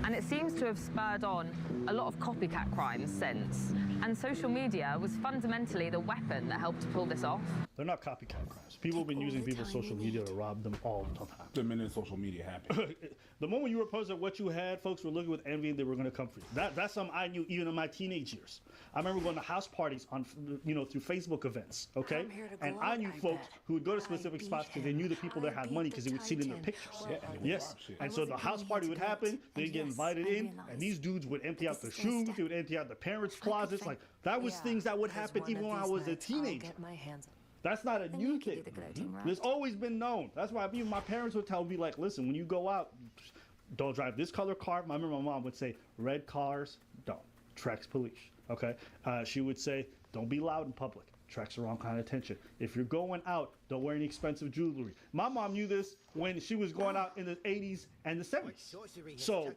and it seems to have spurred on a lot of copycat crimes since. And social media was fundamentally the weapon that helped to pull this off. They're not copycat crimes. People have been using people's social media to rob them all the time. The minute social media happened. The moment you were posting what you had, folks were looking with envy and they were going to come for you. That's something I knew even in my teenage years. I remember going to house parties on, through Facebook events, okay? And I knew folks who would go to specific spots because they knew the people that had money because they would see it in their pictures. Yeah, and they would Yes. rob shit. And so the house party would happen, they'd get invited in, and these dudes would empty out the shoes, they would empty out the parents' closets. Like, that was things that would happen even when I was a teenager. That's not a new thing. It's always been known. That's why even my parents would tell me, like, listen, when you go out, don't drive this color car. I remember my mom would say, red cars, don't. Attracts police. Okay? She would say, don't be loud in public. Attracts the wrong kind of attention. If you're going out, don't wear any expensive jewelry. My mom knew this when she was going out in the 80s and the 70s. So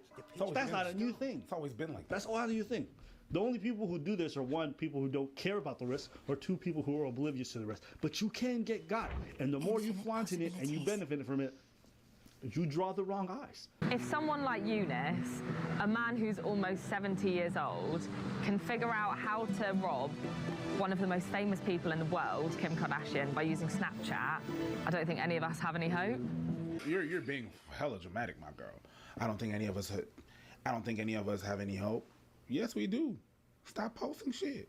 that's not a new thing. It's always been like that. That's not a new thing. The only people who do this are, one, people who don't care about the risk, or two, people who are oblivious to the risk. But you can get got. And the more you flaunt it and you benefit from it, you draw the wrong eyes. If someone like Eunice, a man who's almost 70 years old, can figure out how to rob one of the most famous people in the world, Kim Kardashian, by using Snapchat, I don't think any of us have any hope. You're being hella dramatic, my girl. I don't think any of us have any hope. Yes, we do. Stop posting shit.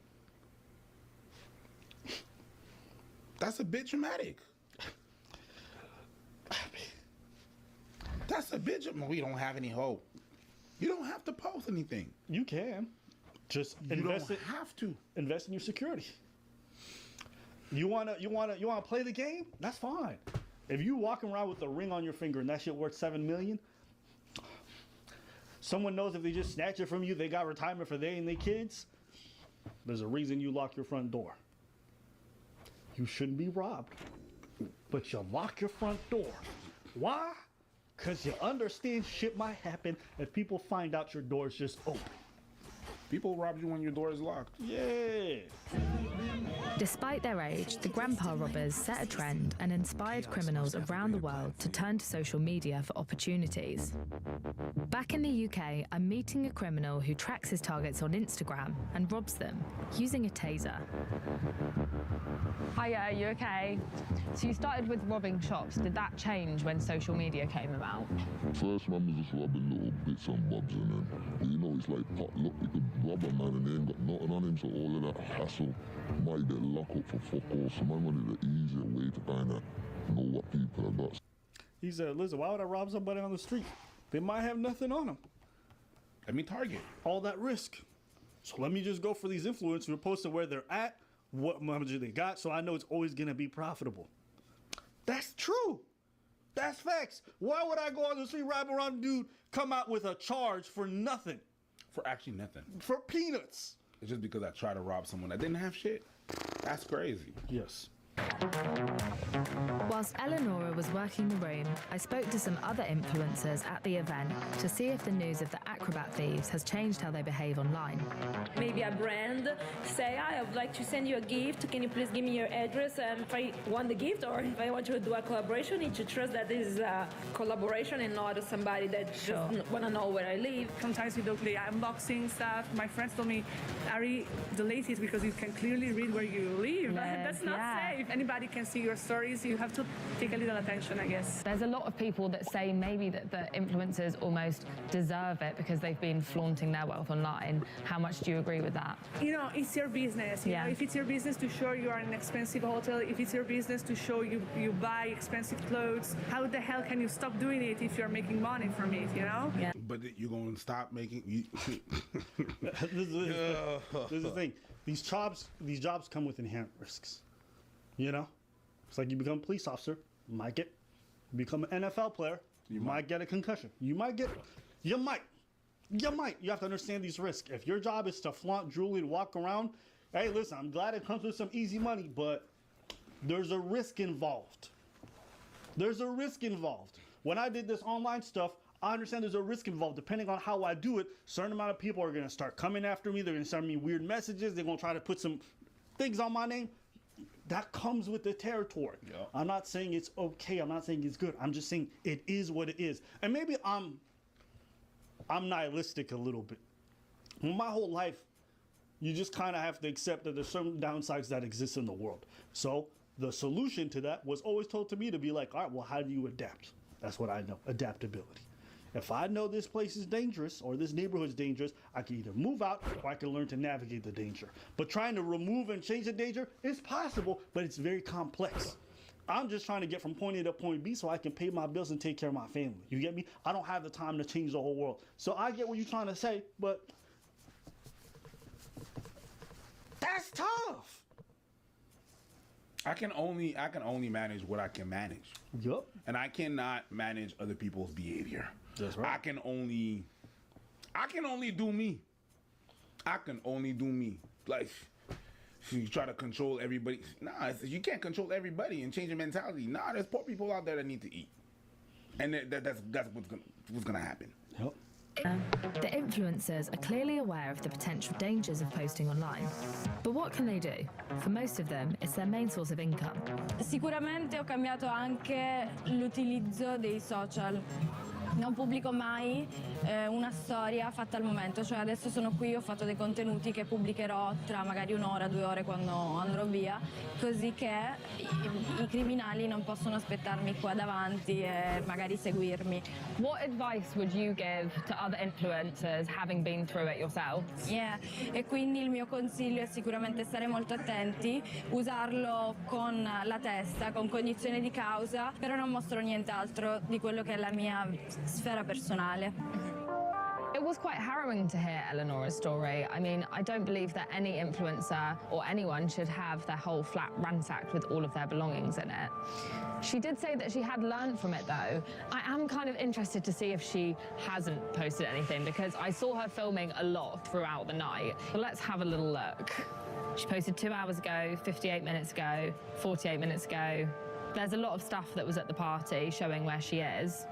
That's a bit dramatic. That's a bit dramatic. We don't have any hope. You don't have to post anything. You can. Just invest in your security. You wanna play the game? That's fine. If you walking around with a ring on your finger and that shit worth $7 million, someone knows if they just snatch it from you, they got retirement for they and their kids. There's a reason you lock your front door. You shouldn't be robbed, but you lock your front door. Why? Because you understand shit might happen if people find out your door is just open. People rob you when your door is locked. Yeah. Despite their age, the grandpa robbers set a trend and inspired criminals around the world to turn to social media for opportunities. Back in the UK, I'm meeting a criminal who tracks his targets on Instagram and robs them using a taser. Hiya, you okay? So you started with robbing shops. Did that change when social media came about? First, man was just robbing little bits and bobs, and then, you know, it's like potluck. You could rob a man and they ain't got nothing on him, so all of that hassle might get locked up for fuck all. So man wanted the easier way to kind of know what people have got. He said, listen, why would I rob somebody on the street? They might have nothing on them. Let me target. All that risk. So let me just go for these influencers who are posting where they're at, what money they got, so I know it's always going to be profitable. That's true. That's facts. Why would I go on the street, rob around a dude, come out with a charge for nothing? For actually nothing. For peanuts. It's just because I tried to rob someone that didn't have shit. That's crazy. Yes. Whilst Eleonora was working the room, I spoke to some other influencers at the event to see if the news of the Acrobat thieves has changed how they behave online. Maybe a brand say, I would like to send you a gift. Can you please give me your address? If I want the gift or if I want to do a collaboration, you should trust that this is a collaboration and not somebody that just want to know where I live. Sometimes we do the unboxing stuff. My friends told me, Ari, delete it because you can clearly read where you live. That's not safe. Anybody can see your stories. You have to take a little attention, I guess. There's a lot of people that say maybe that the influencers almost deserve it because they've been flaunting their wealth online. How much do you agree with that? You know, it's your business. You know, if it's your business to show you are in an expensive hotel, if it's your business to show you buy expensive clothes, how the hell can you stop doing it if you're making money from it, you know? Yeah. But you're going to stop making... This is the thing. These jobs come with inherent risks. You know? It's like you become a police officer, you might become an NFL player, you might get a concussion. You might. You have to understand these risks. If your job is to flaunt jewelry and walk around, hey, listen, I'm glad it comes with some easy money, but there's a risk involved. When I did this online stuff, I understand there's a risk involved. Depending on how I do it, certain amount of people are going to start coming after me. They're going to send me weird messages. They're going to try to put some things on my name. That comes with the territory. Yeah. I'm not saying it's okay. I'm not saying it's good. I'm just saying it is what it is. And maybe I'm nihilistic a little bit. My whole life, you just kind of have to accept that there's certain downsides that exist in the world. So the solution to that was always told to me to be like, all right, well, how do you adapt? That's what I know, adaptability. If I know this place is dangerous or this neighborhood is dangerous, I can either move out or I can learn to navigate the danger. But trying to remove and change the danger is possible, but it's very complex. I'm just trying to get from point A to point B so I can pay my bills and take care of my family. You get me? I don't have the time to change the whole world. So I get what you're trying to say, but that's tough. I can only manage what I can manage. Yup. And I cannot manage other people's behavior. That's right. I can only do me. I can only do me. Like, you try to control everybody. Nah, you can't control everybody and change your mentality. Nah, there's poor people out there that need to eat, and that's what's gonna happen. Yep. The influencers are clearly aware of the potential dangers of posting online. But what can they do? For most of them, it's their main source of income. Sicuramente ho cambiato anche l'utilizzo dei social. Non pubblico mai una storia fatta al momento, cioè adesso sono qui, ho fatto dei contenuti che pubblicherò tra magari 1 ora, 2 ore quando andrò via, così che i criminali non possono aspettarmi qua davanti e magari seguirmi. What advice would you give to other influencers having been through it yourself? Yeah. E quindi il mio consiglio è sicuramente stare molto attenti, usarlo con la testa, con cognizione di causa, però non mostro nient'altro di quello che è la mia sfera personale. It was quite harrowing to hear Eleanora's story. I mean, I don't believe that any influencer or anyone should have their whole flat ransacked with all of their belongings in it. She did say that she had learned from it though. I am kind of interested to see if she hasn't posted anything because I saw her filming a lot throughout the night. So let's have a little look. She posted 2 hours ago, 58 minutes ago, 48 minutes ago. There's a lot of stuff that was at the party showing where she is.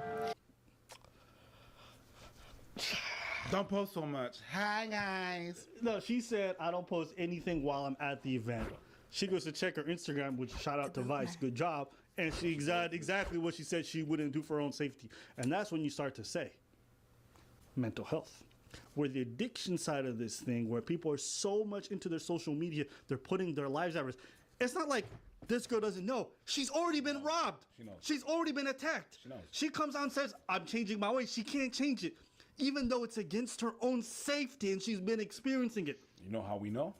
Don't post so much. Hi, guys. No, she said, I don't post anything while I'm at the event. She goes to check her Instagram, which shout out to Vice, good job. And she exactly what she said she wouldn't do for her own safety. And that's when you start to say mental health. Where the addiction side of this thing, where people are so much into their social media, they're putting their lives at risk. It's not like this girl doesn't know. She's already been robbed. She knows. She's already been attacked. She knows. She comes out and says, I'm changing my ways. She can't change it, even though it's against her own safety and she's been experiencing it. You know how we know?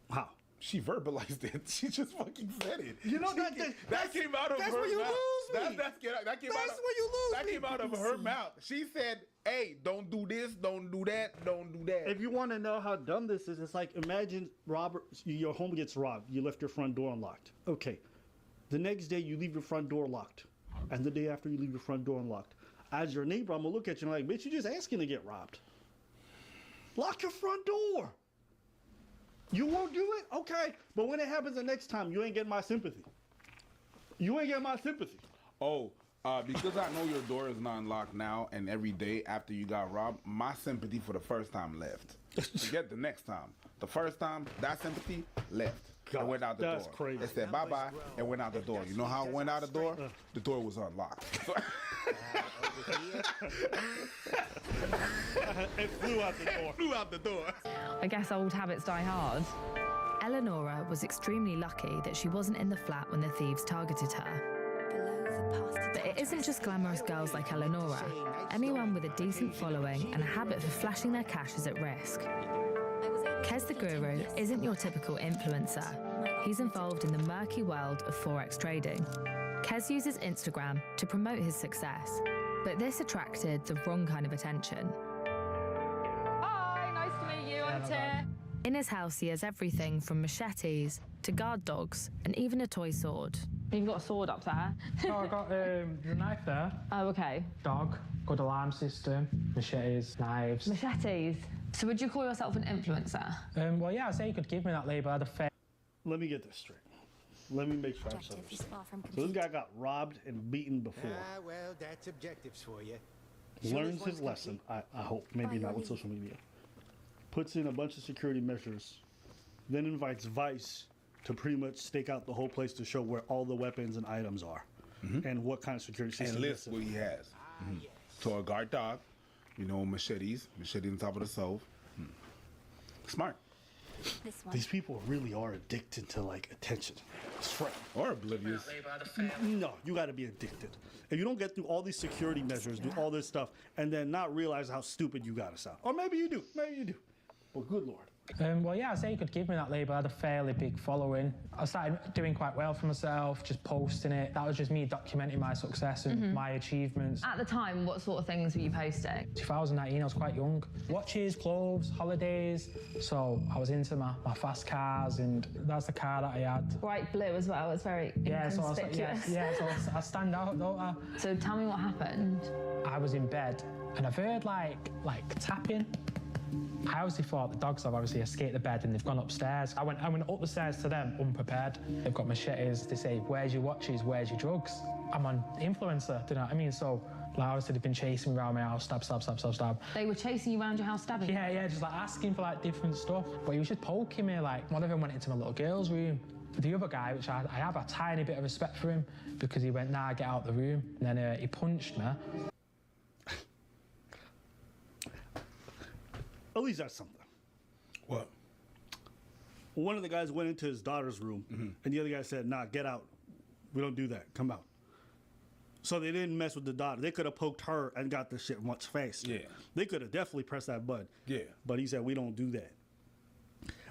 How? She verbalized it. She just fucking said it. You know, that came out of her mouth. That's where you lose me. That came That's where you lose That me. came out of her mouth. She said, hey, don't do this, don't do that, don't do that. If you want to know how dumb this is, it's like, imagine your home gets robbed. You left your front door unlocked. Okay. The next day, you leave your front door locked. And the day after, you leave your front door unlocked. As your neighbor, I'm going to look at you and like, bitch, you're just asking to get robbed. Lock your front door. You won't do it? Okay. But when it happens the next time, you ain't getting my sympathy. You ain't getting my sympathy. Oh, because I know your door is not unlocked now, and every day after you got robbed, my sympathy for the first time left. Forget the next time. The first time, that sympathy left. God, it went out the door. that's crazy. It said bye-bye, and went out the door. You know how it went out the door? The door was unlocked. It flew out the door. Flew out the door. I guess old habits die hard. Eleanora was extremely lucky that she wasn't in the flat when the thieves targeted her. But it isn't just glamorous girls like Eleanora. Anyone with a decent following and a habit for flashing their cash is at risk. Kez the Guru isn't your typical influencer. He's involved in the murky world of Forex trading. Kez uses Instagram to promote his success, but this attracted the wrong kind of attention. Hi, nice to meet you. I'm Tia. In his house, he has everything from machetes to guard dogs and even a toy sword. You've got a sword up there. No, I got the knife there. Oh, okay. Dog, good alarm system, machetes, knives. Machetes. So would you call yourself an influencer? Well, yeah, I'd say you could give me that label. I had a fair... Let me get this straight. Let me make sure I'm so this guy got robbed and beaten before. Well, that's objectives for you. Learns his lesson, I hope. Maybe not with social media. Puts in a bunch of security measures, then invites Vice to pretty much stake out the whole place to show where all the weapons and items are and what kind of security system. And list what he has. So a guard dog, you know, machete on top of the stove. Smart. These people really are addicted to like attention. It's right. Or oblivious. No, you got to be addicted. If you don't get through all these security measures, do all this stuff, and then not realize how stupid you got to sound. Or maybe you do. Maybe you do. But good Lord. Well, yeah, I'd say you could give me that label. I had a fairly big following. I started doing quite well for myself, just posting it. That was just me documenting my success and my achievements. At the time, what sort of things were you posting? 2019, I was quite young. Watches, clothes, holidays. So I was into my fast cars, and that's the car that I had. Bright blue as well. It's very inconspicuous. So I stand out, don't I? So tell me what happened. I was in bed, and I've heard like tapping. I obviously thought the dogs have obviously escaped the bed and they've gone upstairs. I went up the stairs to them, unprepared. They've got machetes. They say, "Where's your watches? Where's your drugs?" I'm on influencer, do you know what I mean? So, like, obviously they've been chasing me around my house, stab. They were chasing you around your house, stabbing you? Yeah, just like asking for like different stuff. But he was just poking me. Like, one of them went into my little girl's room. The other guy, which I have a tiny bit of respect for him, because he went, "Nah, get out the room." And then he punched me. At least that's something. What? One of the guys went into his daughter's room, and the other guy said, "Nah, get out. We don't do that. Come out." So they didn't mess with the daughter. They could have poked her and got the shit much faster. Yeah. They could have definitely pressed that button. Yeah. But he said, "We don't do that."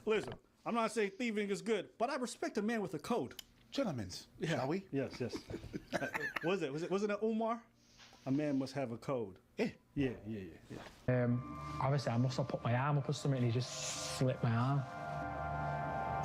Listen, I'm not saying thieving is good, but I respect a man with a code. Gentlemen's, shall we? Yes. Wasn't it Omar? A man must have a code. Yeah. Obviously, I must have put my arm up or something, and he just slipped my arm.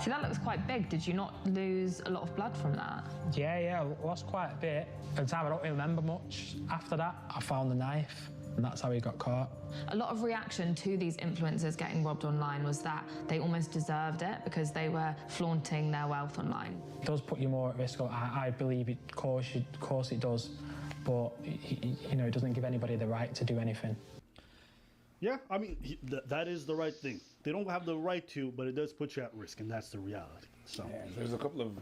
See, that looks quite big. Did you not lose a lot of blood from that? Yeah, I lost quite a bit. At the time, I don't remember much. After that, I found the knife, and that's how he got caught. A lot of reaction to these influencers getting robbed online was that they almost deserved it because they were flaunting their wealth online. It does put you more at risk. I believe it, of course it does, but it doesn't give anybody the right to do anything. Yeah, I mean, that is the right thing. They don't have the right to, but it does put you at risk, and that's the reality. So yeah, there's a couple of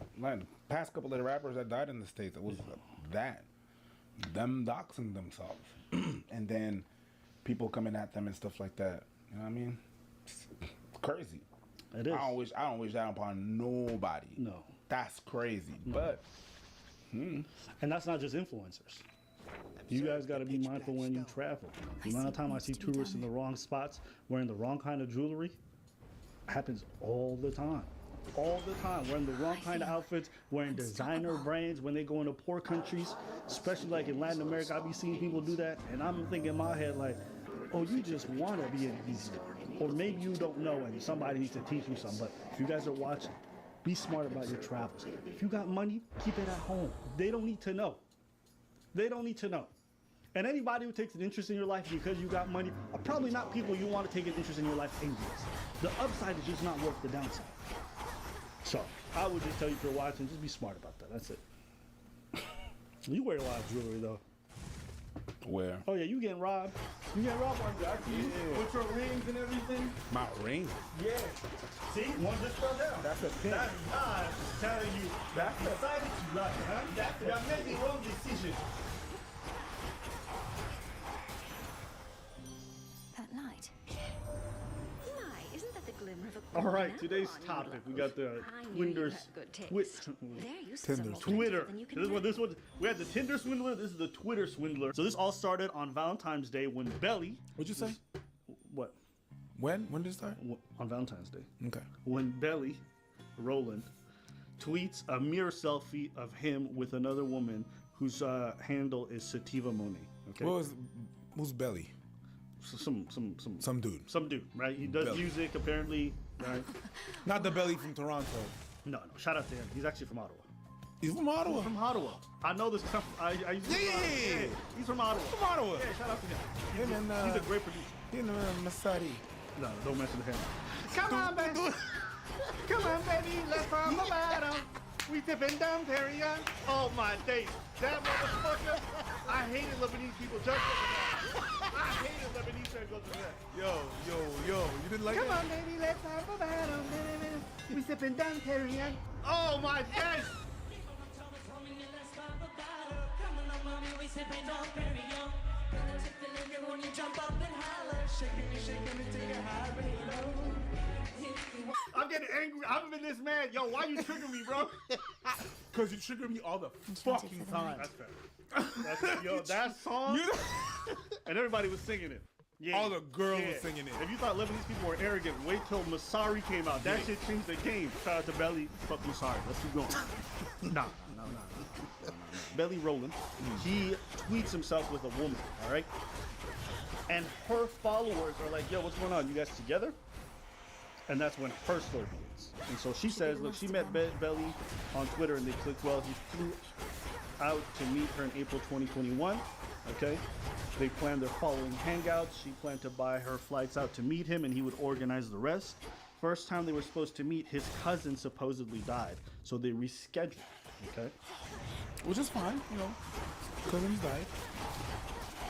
past couple of rappers that died in the States. It was them doxing themselves, and then people coming at them and stuff like that. You know what I mean? It's crazy. It is. I don't wish that upon nobody. No, that's crazy. No. But and that's not just influencers. You guys got to be mindful when you travel. The amount of time I see tourists in the wrong spots wearing the wrong kind of jewelry happens all the time. All the time. Wearing the wrong kind of outfits, wearing designer brands when they go into poor countries, especially like in Latin America. I be seeing people do that, and I'm thinking in my head like, oh, you just want to be an easy. Or maybe you don't know and somebody needs to teach you something. But if you guys are watching, be smart about your travels. If you got money, keep it at home. They don't need to know. They don't need to know. And anybody who takes an interest in your life because you got money are probably not people you want to take an interest in your life anyways. The upside is just not worth the downside. So I would just tell you if you're watching, just be smart about that. That's it. You wear a lot of jewelry though. Where? Oh yeah, you getting robbed. You getting robbed on with your rings and everything. My rings? Yeah. See, one just fell down. That's a pin. That's God telling you. That's the side that you like, huh? You're making wrong decisions. That night. My, isn't that the glimmer of a All right, today's topic. We got the Twitter. This one. We had the Tinder swindler. This is the Twitter swindler. So this all started on Valentine's Day when Belly. What'd you say? What? When? When did it start? On Valentine's Day. Okay. When Belly, Roland, tweets a mirror selfie of him with another woman whose handle is Sativa Monet. Okay. Who's Belly? Some dude. Some dude, right? He does Belly. music apparently, right? Not the Belly from Toronto. No. Shout out to him. He's actually from Ottawa. He's from Ottawa? He's from Ottawa. I know this. I used to Yeah. He's from Ottawa. From Ottawa. Yeah, shout out to him. Him and, He's a great producer. Him and Masari. No, don't mess with him. Come on, baby. Come on, baby. Let's from the bottom. We dipping down, Perrier. Oh, my days. That motherfucker. I hated Lebanese people just I hated Lebanese trying to go through that. Yo. You didn't like Come that? on, baby. Let's have a battle. We dipping down, Perrier. Oh, my days. I'm getting angry. I haven't been this mad. Yo, why you triggering me, bro? Because you trigger me all the fucking time. That's fair. Yo, that song, and everybody was singing it. All the girls were singing it. If you thought Lebanese people were arrogant, wait till Masari came out. That shit changed the game. Shout out to Belly. Fuck Masari. Let's keep going. Nah. Belly rolling. He tweets himself with a woman, all right? And her followers are like, yo, what's going on? You guys together? And that's when her story begins. And so she says, look, she met Belly on Twitter and they clicked well. He flew out to meet her in April 2021, okay? They planned their following hangouts. She planned to buy her flights out to meet him and he would organize the rest. First time they were supposed to meet, his cousin supposedly died. So they rescheduled, okay? Which is fine, you know. Cousins died.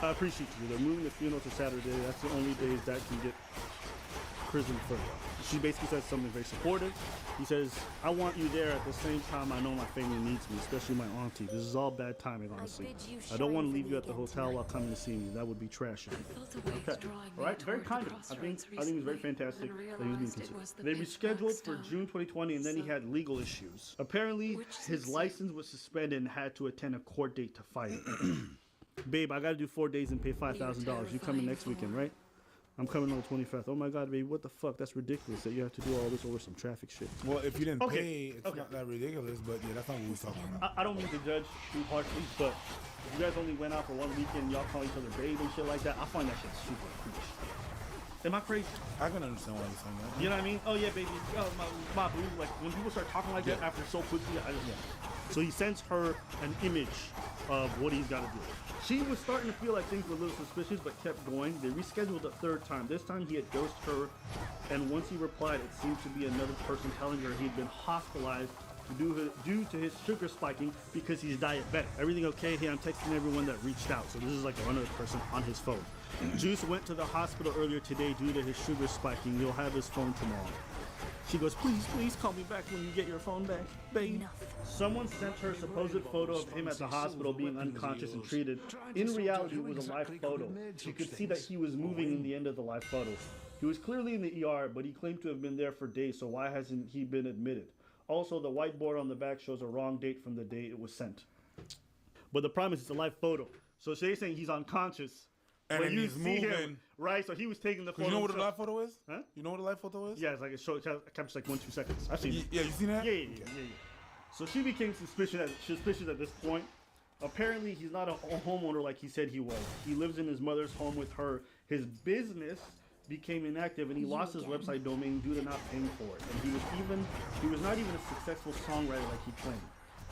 I appreciate you. They're moving the funeral to Saturday. That's the only days that can get prison further. She basically says something very supportive. He says, I want you there at the same time I know my family needs me, especially my auntie. This is all bad timing, honestly. I don't want to leave you at the hotel while coming to see me. That would be trashy. Okay. All right, very kind of him. I think it was very fantastic that he was being considered. They rescheduled for June 2020 and then he had legal issues. Apparently, his license was suspended and had to attend a court date to fight it. Babe, I got to do 4 days and pay $5,000. You coming next weekend, right? I'm coming on the 25th. Oh my God, baby, what the fuck? That's ridiculous that you have to do all this over some traffic shit. Well, if you didn't pay, it's not that ridiculous, but yeah, that's not what we're talking about. I don't mean to judge too harshly, but if you guys only went out for 1 weekend, y'all call each other babe and shit like that, I find that shit super cringe. Am I crazy? I can understand why you're saying that. You know what I mean? Oh yeah, baby, my boo. Like when people start talking like that after so quickly, So he sends her an image of what he's got to do. She was starting to feel like things were a little suspicious, but kept going. They rescheduled a third time. This time he had ghosted her, and once he replied, it seemed to be another person telling her he'd been hospitalized due to his sugar spiking because he's diabetic. Everything okay? Hey, I'm texting everyone that reached out. So this is like another person on his phone. Juice went to the hospital earlier today due to his sugar spiking. He'll have his phone tomorrow. She goes, please call me back when you get your phone back, babe. Someone sent her a supposed photo of him at the hospital being unconscious and treated. In reality, it was a live photo. She could see that he was moving in the end of the live photo. He was clearly in the ER, but he claimed to have been there for days, so why hasn't he been admitted? Also, the whiteboard on the back shows a wrong date from the day it was sent. But the problem is it's a live photo. So they're saying he's unconscious. And when you he's see moving. him, right? So he was taking the photo. You know what a live photo is? Huh? You know what a live photo is? Yeah, it's like it captures like 1-2 seconds. I've seen it. Yeah, you seen that? Yeah. So she became suspicious at this point. Apparently, he's not a homeowner like he said he was. He lives in his mother's home with her. His business became inactive, and he lost his website domain due to not paying for it. And he was not even a successful songwriter like he claimed.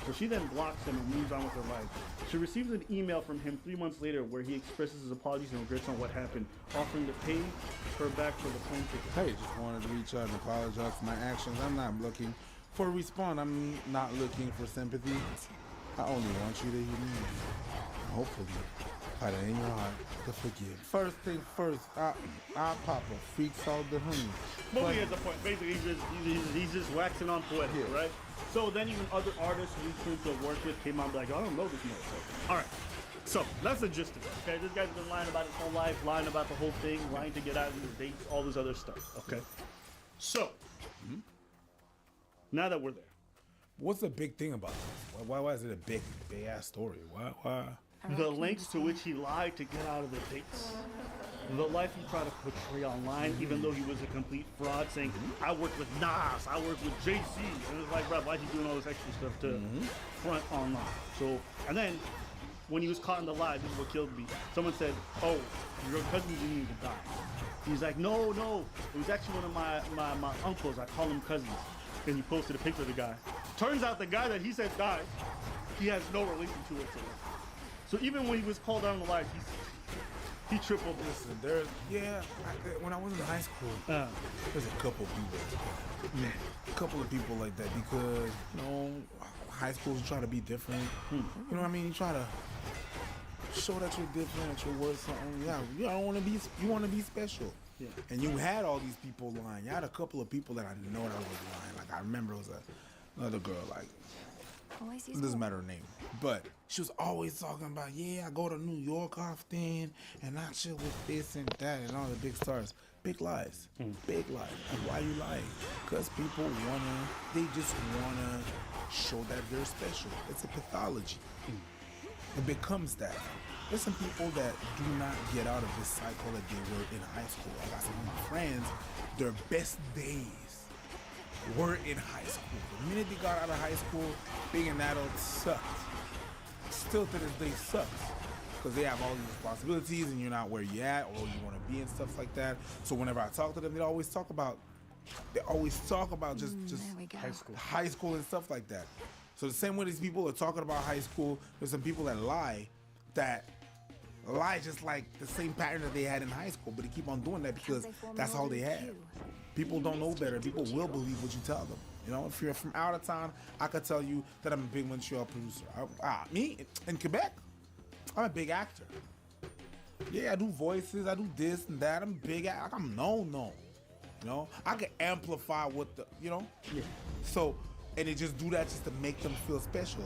So she then blocks him and moves on with her life. She receives an email from him 3 months later where he expresses his apologies and regrets on what happened, offering to pay her back for the plane ticket. Hey, just wanted to reach out and apologize for my actions. I'm not looking for a response. I'm not looking for sympathy. I only want you to hear me. Hopefully, find it in your heart to forgive. First thing first, I pop a freak salt the honey. But he has a point. Basically, he's just waxing on poetic, right? So then even other artists who seem to have worked with came out and be like, I don't know this motherfucker. All right. So that's the gist of it. Okay, this guy's been lying about his whole life, lying about the whole thing, lying to get out of his dates, all this other stuff. Okay. So now that we're there, what's the big thing about this? Why is it a big ass story? Why? The lengths to which he lied to get out of the dates. The life he tried to portray online, even though he was a complete fraud, saying, I work with Nas, I work with JC. And it's like, bro, why is he doing all this extra stuff to front online? So, and then when he was caught in the lie, this is what killed me. Someone said, oh, your cousin didn't even die. He's like, no, it was actually one of my uncles. I call him cousins. And he posted a picture of the guy. Turns out the guy that he said died, he has no relation to it. So even when he was called out on the lie, he tripled this. When I was in high school, there's a couple of people like that because, you know, high schools try to be different. You know what I mean? You try to show that you're different, that you're worth something. Yeah, you want to be special. Yeah. And you had all these people lying. You had a couple of people that I know that was lying. Like I remember it was another girl, like, it doesn't matter her name, but she was always talking about, I go to New York often, and I chill with this and that, and all the big stars. Big lies. Big lies. And why you lying? Because people they just wanna show that they're special. It's a pathology. It becomes that. there's some people that do not get out of this cycle that they were in high school. I got some of my friends, their best days were in high school. The minute they got out of high school, being an adult sucked. Still to this day sucks. Because they have all these responsibilities and you're not where you're at or you want to be and stuff like that. So whenever I talk to them, they always talk about just high school and stuff like that. So the same way these people are talking about high school, there's some people that lie just like the same pattern that they had in high school, but they keep on doing that because that's all they had. People don't know better. People will believe what you tell them. You know, if you're from out of town, I could tell you that I'm a big Montreal producer. Me, in Quebec, I'm a big actor. Yeah, I do voices, I do this and that. I'm a big actor. I'm known. You know, I can amplify what the, you know? Yeah. So, and they just do that just to make them feel special.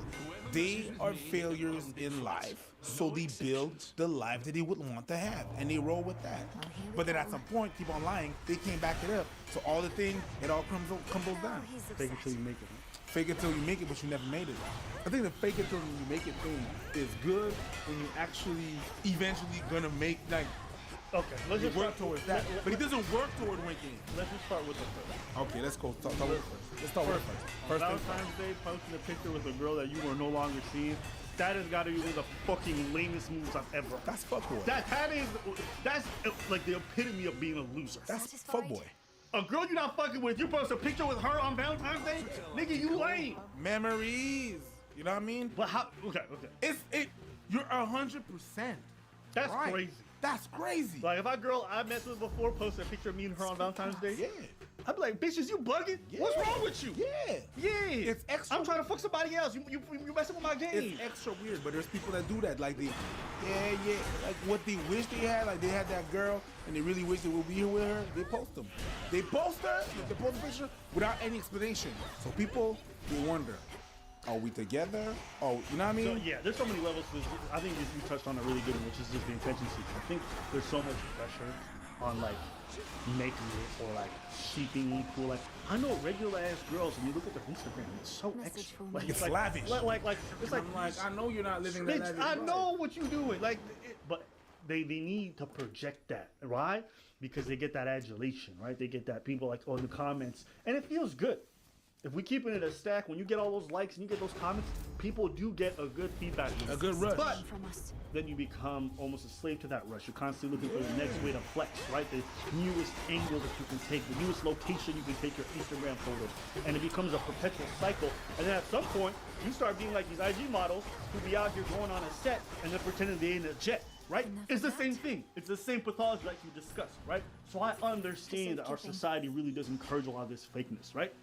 They are failures in life, so they build the life that they would want to have, and they roll with that. But then at some point, keep on lying, they can't back it up. So all the thing, it all crumbles down. Fake it till you make it. Fake it till you make it, but you never made it. I think the fake it till you make it thing is good when you actually eventually gonna make, like, okay, let's just work towards that. But he doesn't work toward winking. Let's just start with the first. Okay, let's go. Start with it first. Let's start with it first. Valentine's Day, posting a picture with a girl that you were no longer seeing. That has got to be one of the fucking lamest moves I've ever. That's fuckboy. That's like the epitome of being a loser. That's fuckboy. A girl you're not fucking with, you post a picture with her on Valentine's Day? Nigga, you lame. Memories. You know what I mean? But how? Okay. You're 100%. That's right. crazy. That's crazy. Like if a girl I met with before posted a picture of me and her on Valentine's Day, yeah, I'd be like, bitches, you bugging? Yeah. What's wrong with you? Yeah. It's extra. I'm trying to fuck somebody else. You messing with my game. It's extra weird, but there's people that do that. Like like what they wish they had. Like they had that girl and they really wish they would be here with her. They post them. They post her. They post a picture without any explanation. So people will wonder. Are we together? Oh, you know what I mean? So, yeah, there's so many levels to this. I think you touched on a really good one, which is just the attention seeking. I think there's so much pressure on like making it or like seeking equal. Like I know regular ass girls, when you look at their Instagram, it's so extra. Like it's lavish. Like it's like I'm like I know you're not living that lavish. I know what you're doing. Like, but they need to project that, right? Because they get that adulation, right? They get that people like in the comments, and it feels good. If we keep it in a stack, when you get all those likes and you get those comments, people do get a good feedback loop. A good rush. But then you become almost a slave to that rush. You're constantly looking for the next way to flex, right? The newest angle that you can take, the newest location you can take your Instagram photos. And it becomes a perpetual cycle. And then at some point, you start being like these IG models who be out here going on a set and then pretending they're in a jet. Right? It's the same thing. It's the same pathology like you discussed, right? So I understand that our society really does encourage a lot of this fakeness, right?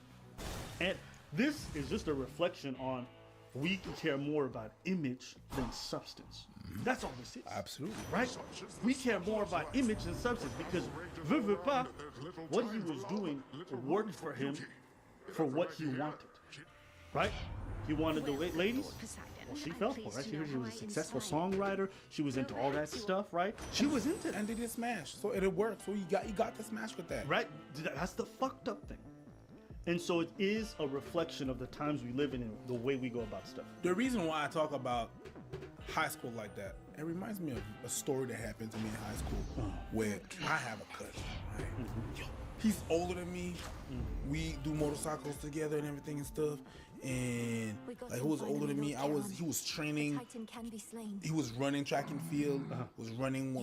And this is just a reflection on we care more about image than substance. That's all this is. Absolutely. Right? We care more about image than substance because veut pas, what he was doing worked for him for what he wanted. Right? He wanted the ladies. Well, she fell for it, right? She was a successful songwriter. She was into all that stuff, right? She was into it. And they did smash. So it worked. So you got to smash with that. Right? That's the fucked up thing. And so it is a reflection of the times we live in and the way we go about stuff. The reason why I talk about high school like that, it reminds me of a story that happened to me in high school where I have a cousin, right? He's older than me. We do motorcycles together and everything and stuff. And like, who was older than me? He was training. He was running track and field. Was running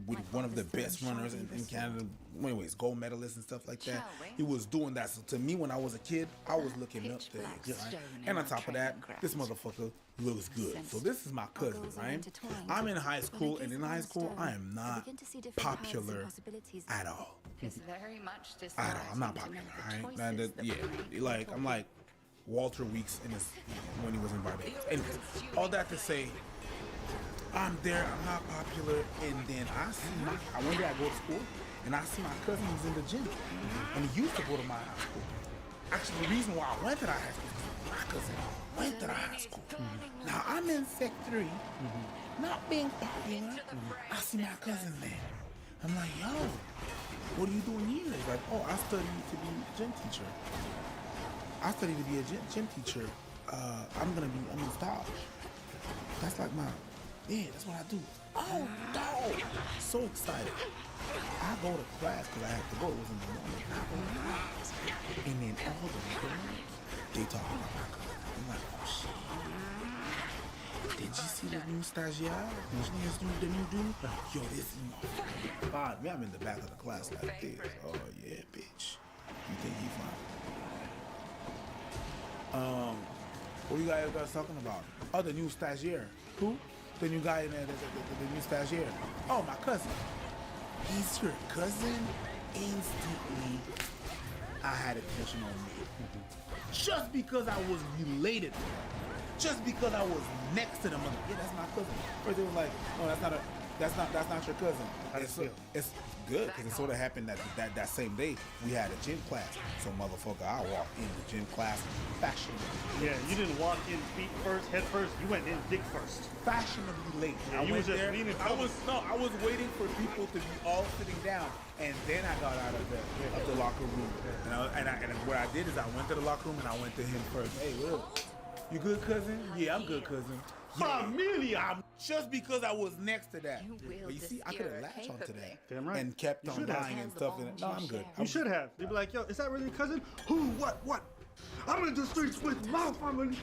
with one of the best runners in Canada. Anyways, gold medalists and stuff like that. He was doing that. So to me, when I was a kid, I was looking up to him. Right? And on top of that, this motherfucker looks good. So this is my cousin, right? I'm in high school, and in high school, I am not popular at all. At all. I'm not popular, right? And like I'm like Walter Weeks when he was in Barbados. Anyways, all that to say, I'm there, I'm not popular, and then one day I go to school, and I see my cousin was in the gym, and he used to go to my high school. Actually, the reason why I went to that high school is because my cousin went to that high school. Now, I'm in Sec 3, not being popular. I see my cousin there. I'm like, yo, what are you doing here? He's like, oh, I studied to be a gym teacher. I studied to be a gym teacher. I'm in stage. That's like my Yeah, that's what I do. Oh, dog. So excited. I go to class because I have to go. It was in the morning. I go to class. And then all the girls, they talk about my cousin. I'm like, oh, shit. Did you see the new stagiaire? The new dude? Yo, this is fine. Me, I'm in the back of the class like this. Oh, yeah, bitch. You think he fine? What you guys talking about? Oh, the new stagiaire. Who? The new guy in there, the new stagiaire. Oh, my cousin. He's your cousin? Instantly, I had attention on me. Just because I was related to him. Just because I was next to the mother. Yeah, that's my cousin. First they was like, no, that's not your cousin. It's good because it sort of happened that same day we had a gym class. So motherfucker, I walked in the gym class fashionably. Yeah, you didn't walk in feet first, head first. You went in dick first. Fashionably late. Yeah, I was there. I was waiting for people to be all sitting down, and then I got out of the locker room. And what I did is I went to the locker room and I went to him first. Hey, look. You good, cousin? Yeah, I'm good, cousin. Familia! Just because I was next to that. But you see, I could have latched onto that. Damn right. And kept on lying and stuff. No, I'm good. You should have. They'd be like, yo, is that really your cousin? Who? What? I'm in the streets with my family.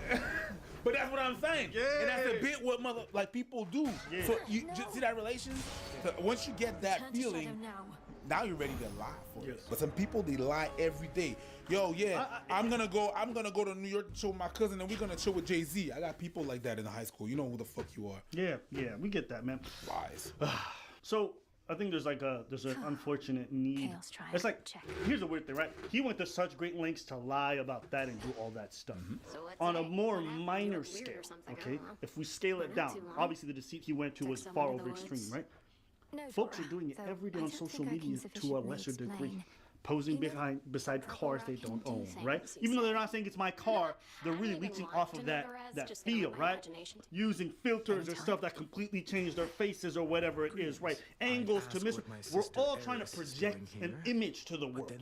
But that's what I'm saying. Yeah. And that's a bit what people do. Yeah. So you just see that relation? So once you get that feeling, now you're ready to lie for it. But some people, they lie every day. Yo, yeah, I'm gonna go to New York to chill with my cousin, and we're gonna chill with Jay-Z. I got people like that in high school. You know who the fuck you are. Yeah, we get that, man. Lies. So I think there's an unfortunate need. It's like, here's the weird thing, right? He went to such great lengths to lie about that and do all that stuff. On a more minor scale, okay? If we scale it down, obviously the deceit he went to was far over extreme, right? Folks are doing it every day on social media to a lesser degree. Posing beside cars they don't own, right? Even though they're not saying it's my car, they're really leeching off of that feel, right? Using filters or stuff that completely change their faces or whatever it is, right? Angles to miss. We're all trying to project an image to the world.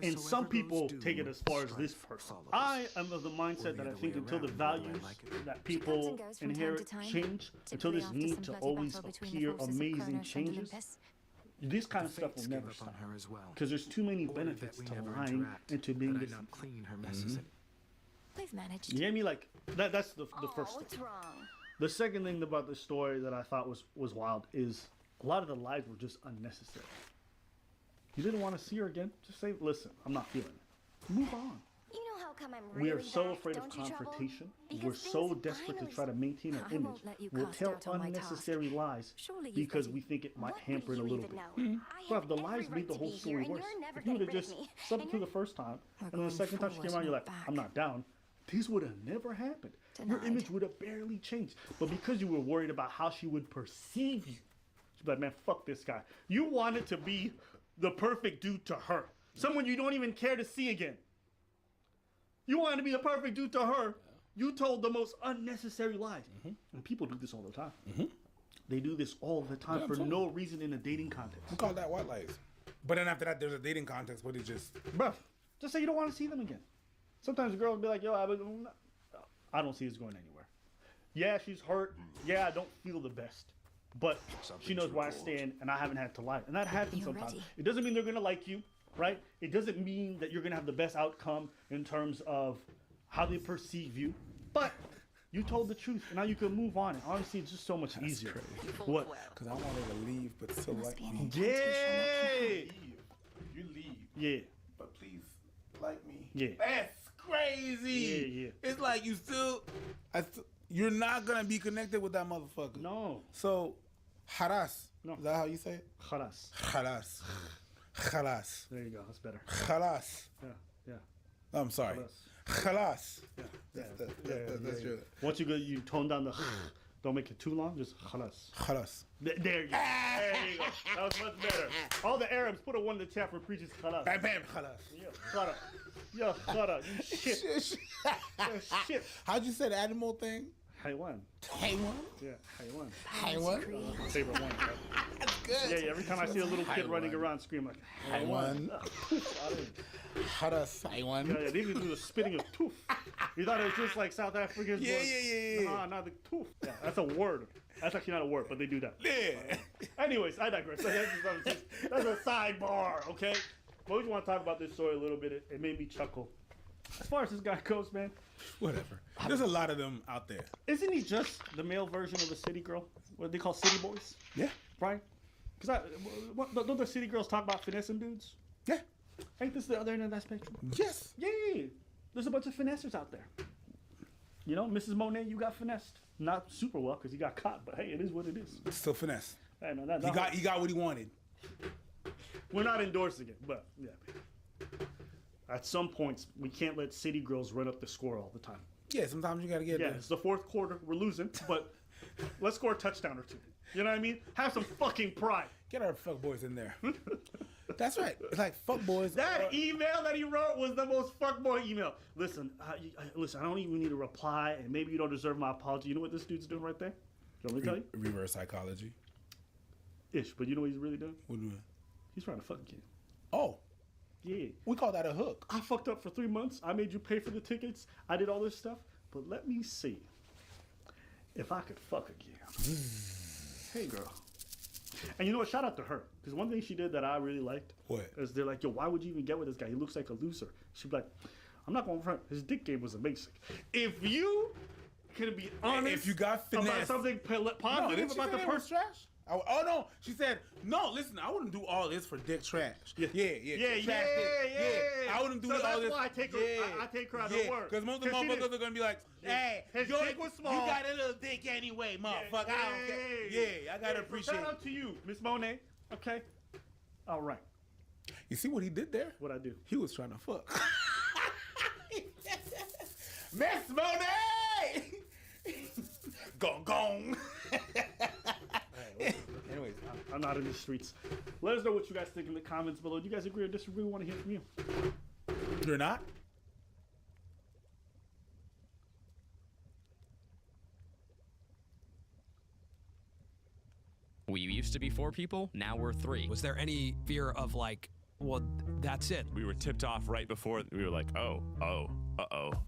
And some people take it as far as this person. I am of the mindset that I think until the values that people inherit change, until this need to always appear amazing changes, this kind of stuff will never stop. Because there's too many benefits to lying and to being deceitful. We've managed. You hear me? Like, that's the first thing. The second thing about the story that I thought was wild is a lot of the lies were just unnecessary. You didn't want to see her again? Just say, listen, I'm not feeling it. Move on. You know how come I'm really We are so back, afraid of don't you, confrontation. Trouble? We're so desperate to try to maintain our image. We'll tell unnecessary lies because we think it might hamper it a little bit. But the lies made the whole story worse. If you would have just slept through the first time, and then the second time she came out, you're like, I'm not down. This would have never happened. Your image would have barely changed. But because you were worried about how she would perceive you, she'd be like, man, fuck this guy. You wanted to be the perfect dude to her. Someone you don't even care to see again. You wanted to be the perfect dude to her. You told the most unnecessary lies. And people do this all the time. They do this all the time for no reason in a dating context. We call that white lies. But then after that, there's a dating context where they just... Bruh, just say you don't want to see them again. Sometimes a girl will be like, yo, I don't see this going anywhere. Yeah, she's hurt. Yeah, I don't feel the best. But she knows where I stand, and I haven't had to lie. And that happens sometimes. It doesn't mean they're going to like you. Right? It doesn't mean that you're going to have the best outcome in terms of how they perceive you. But you told the truth, and now you can move on. And honestly, it's just so much easier. What? Because I want her to leave, but still like me. Yeah! You leave. Yeah. But please, like me. Yeah. That's crazy. Yeah. It's like you you're not going to be connected with that motherfucker. No. So, haras. No. Is that how you say it? Haras. Haras. Khalas. There you go. That's better. Khalas. Yeah. I'm sorry. Khalas. Yeah. That's true. Once you tone down the don't make it too long, just khalas. Khalas. There you go. There you go. That was much better. All the Arabs, put a one in the chat for preaches khalas. Bam, bam, khalas. Yeah, khara. You shit. Shit. How'd you say the animal thing? Haiwan. Haiwan? Yeah, Haiwan. Haiwan? Favorite one. That's good. Yeah, every time I see a little kid running around, scream like, Haiwan. How does Haiwan? Yeah, they even do the spitting of tooth. You thought it was just like South Africans? Yeah. Nah, not the tooth. Yeah, that's a word. That's actually not a word, but they do that. Yeah. Anyways, I digress. That's a sidebar, okay? But we just want to talk about this story a little bit. It made me chuckle. As far as this guy goes, man. Whatever. There's a lot of them out there. Isn't he just the male version of a city girl? What they call city boys? Yeah. Right? Because don't the city girls talk about finessing dudes? Yeah. Ain't this the other end of that spectrum? Yes. Yeah. There's a bunch of finessers out there. You know, Mrs. Monet, you got finessed. Not super well because he got caught, but hey, it is what it is. It's still finesse. Hey, no, He got what he wanted. We're not endorsing it, but yeah. At some points, we can't let city girls run up the score all the time. Yeah, sometimes you got to get it's the fourth quarter. We're losing, but let's score a touchdown or two. You know what I mean? Have some fucking pride. Get our fuck boys in there. That's right. It's like fuck boys. That email that he wrote was the most fuckboy email. Listen, listen. I don't even need a reply, and maybe you don't deserve my apology. You know what this dude's doing right there? You want me to tell you? Reverse psychology. Ish, but you know what he's really doing? What doing? He's trying to fuck a kid. Oh. Yeah. We call that a hook. I fucked up for 3 months. I made you pay for the tickets. I did all this stuff. But let me see if I could fuck again. Hey, girl. And you know what? Shout out to her. Because one thing she did that I really liked. What? Is they're like, yo, why would you even get with this guy? He looks like a loser. She'd be like, I'm not going to front. His dick game was amazing. If you can be honest if you got finesse about something positive about the person. Trash? Oh no, she said no. Listen, I wouldn't do all this for dick trash. Yeah. I wouldn't do so all that's this. Why I take her. I take her out of word. Because most of the motherfuckers are gonna be like, "Hey, his dick was small. You got a little dick anyway, motherfucker." I don't care. Yeah, I gotta appreciate. Shout out to you, Miss Monet. Okay. All right. You see what he did there? What I do? He was trying to fuck. Miss Monet. Gong gong. Anyways, I'm not in the streets. Let us know what you guys think in the comments below. Do you guys agree or disagree? We want to hear from you. You're not? We used to be 4 people, now we're 3. Was there any fear of like, well, that's it? We were tipped off right before. We were like, uh-oh.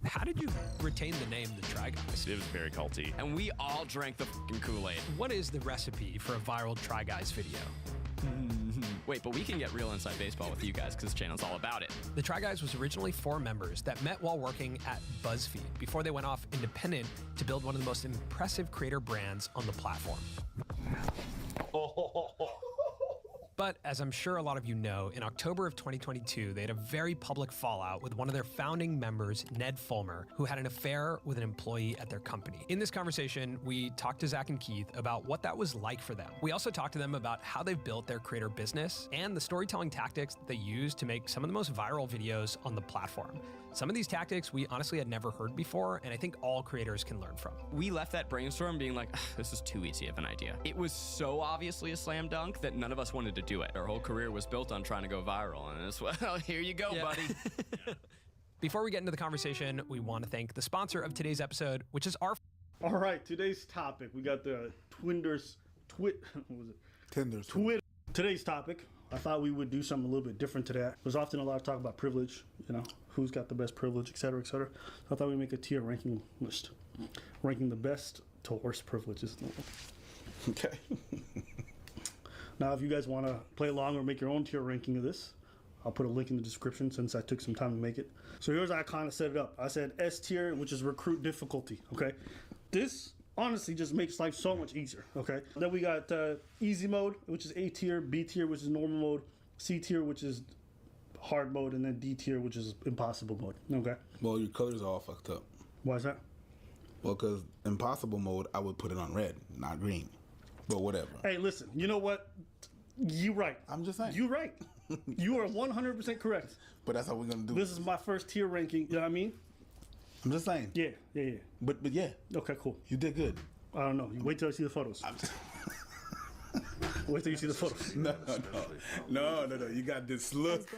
How did you retain the name The Try Guys? It was very culty. And we all drank the fucking Kool-Aid. What is the recipe for a viral Try Guys video? Wait, but we can get real inside baseball with you guys because this channel's all about it. The Try Guys was originally 4 members that met while working at BuzzFeed before they went off independent to build one of the most impressive creator brands on the platform. But as I'm sure a lot of you know, in October of 2022, they had a very public fallout with one of their founding members, Ned Fulmer, who had an affair with an employee at their company. In this conversation, we talked to Zach and Keith about what that was like for them. We also talked to them about how they've built their creator business and the storytelling tactics that they use to make some of the most viral videos on the platform. Some of these tactics we honestly had never heard before, and I think all creators can learn from. We left that brainstorm being like, this is too easy of an idea. It was so obviously a slam dunk that none of us wanted to do it. Our whole career was built on trying to go viral, and it's, well, here you go, buddy. Before we get into the conversation, we want to thank the sponsor of today's episode, which is our... All right, today's topic, we got the Twinders, what was it? Tinders. Twitter. Today's topic, I thought we would do something a little bit different to that. There's often a lot of talk about privilege, you know, who's got the best privilege, et cetera, et cetera. So I thought we'd make a tier ranking list, ranking the best to worst privileges in the world. Okay. Now, if you guys want to play along or make your own tier ranking of this, I'll put a link in the description since I took some time to make it. So here's how I kind of set it up. I said S tier, which is recruit difficulty, okay? This honestly just makes life so much easier, okay? Then we got easy mode, which is A tier, B tier, which is normal mode, C tier, which is hard mode, and then D tier, which is impossible mode, okay? Well, your colors are all fucked up. Why is that? Well, because impossible mode, I would put it on red, not green. But whatever. Hey, listen, you know what? You're right. I'm just saying. You're right. You are 100% correct. But that's how we're going to do This is my first tier ranking, you know what I mean? I'm just saying. Yeah. But yeah. Okay, cool. You did good. I don't know. You wait till I see the photos. Wait till you see the photo. No. You got this look.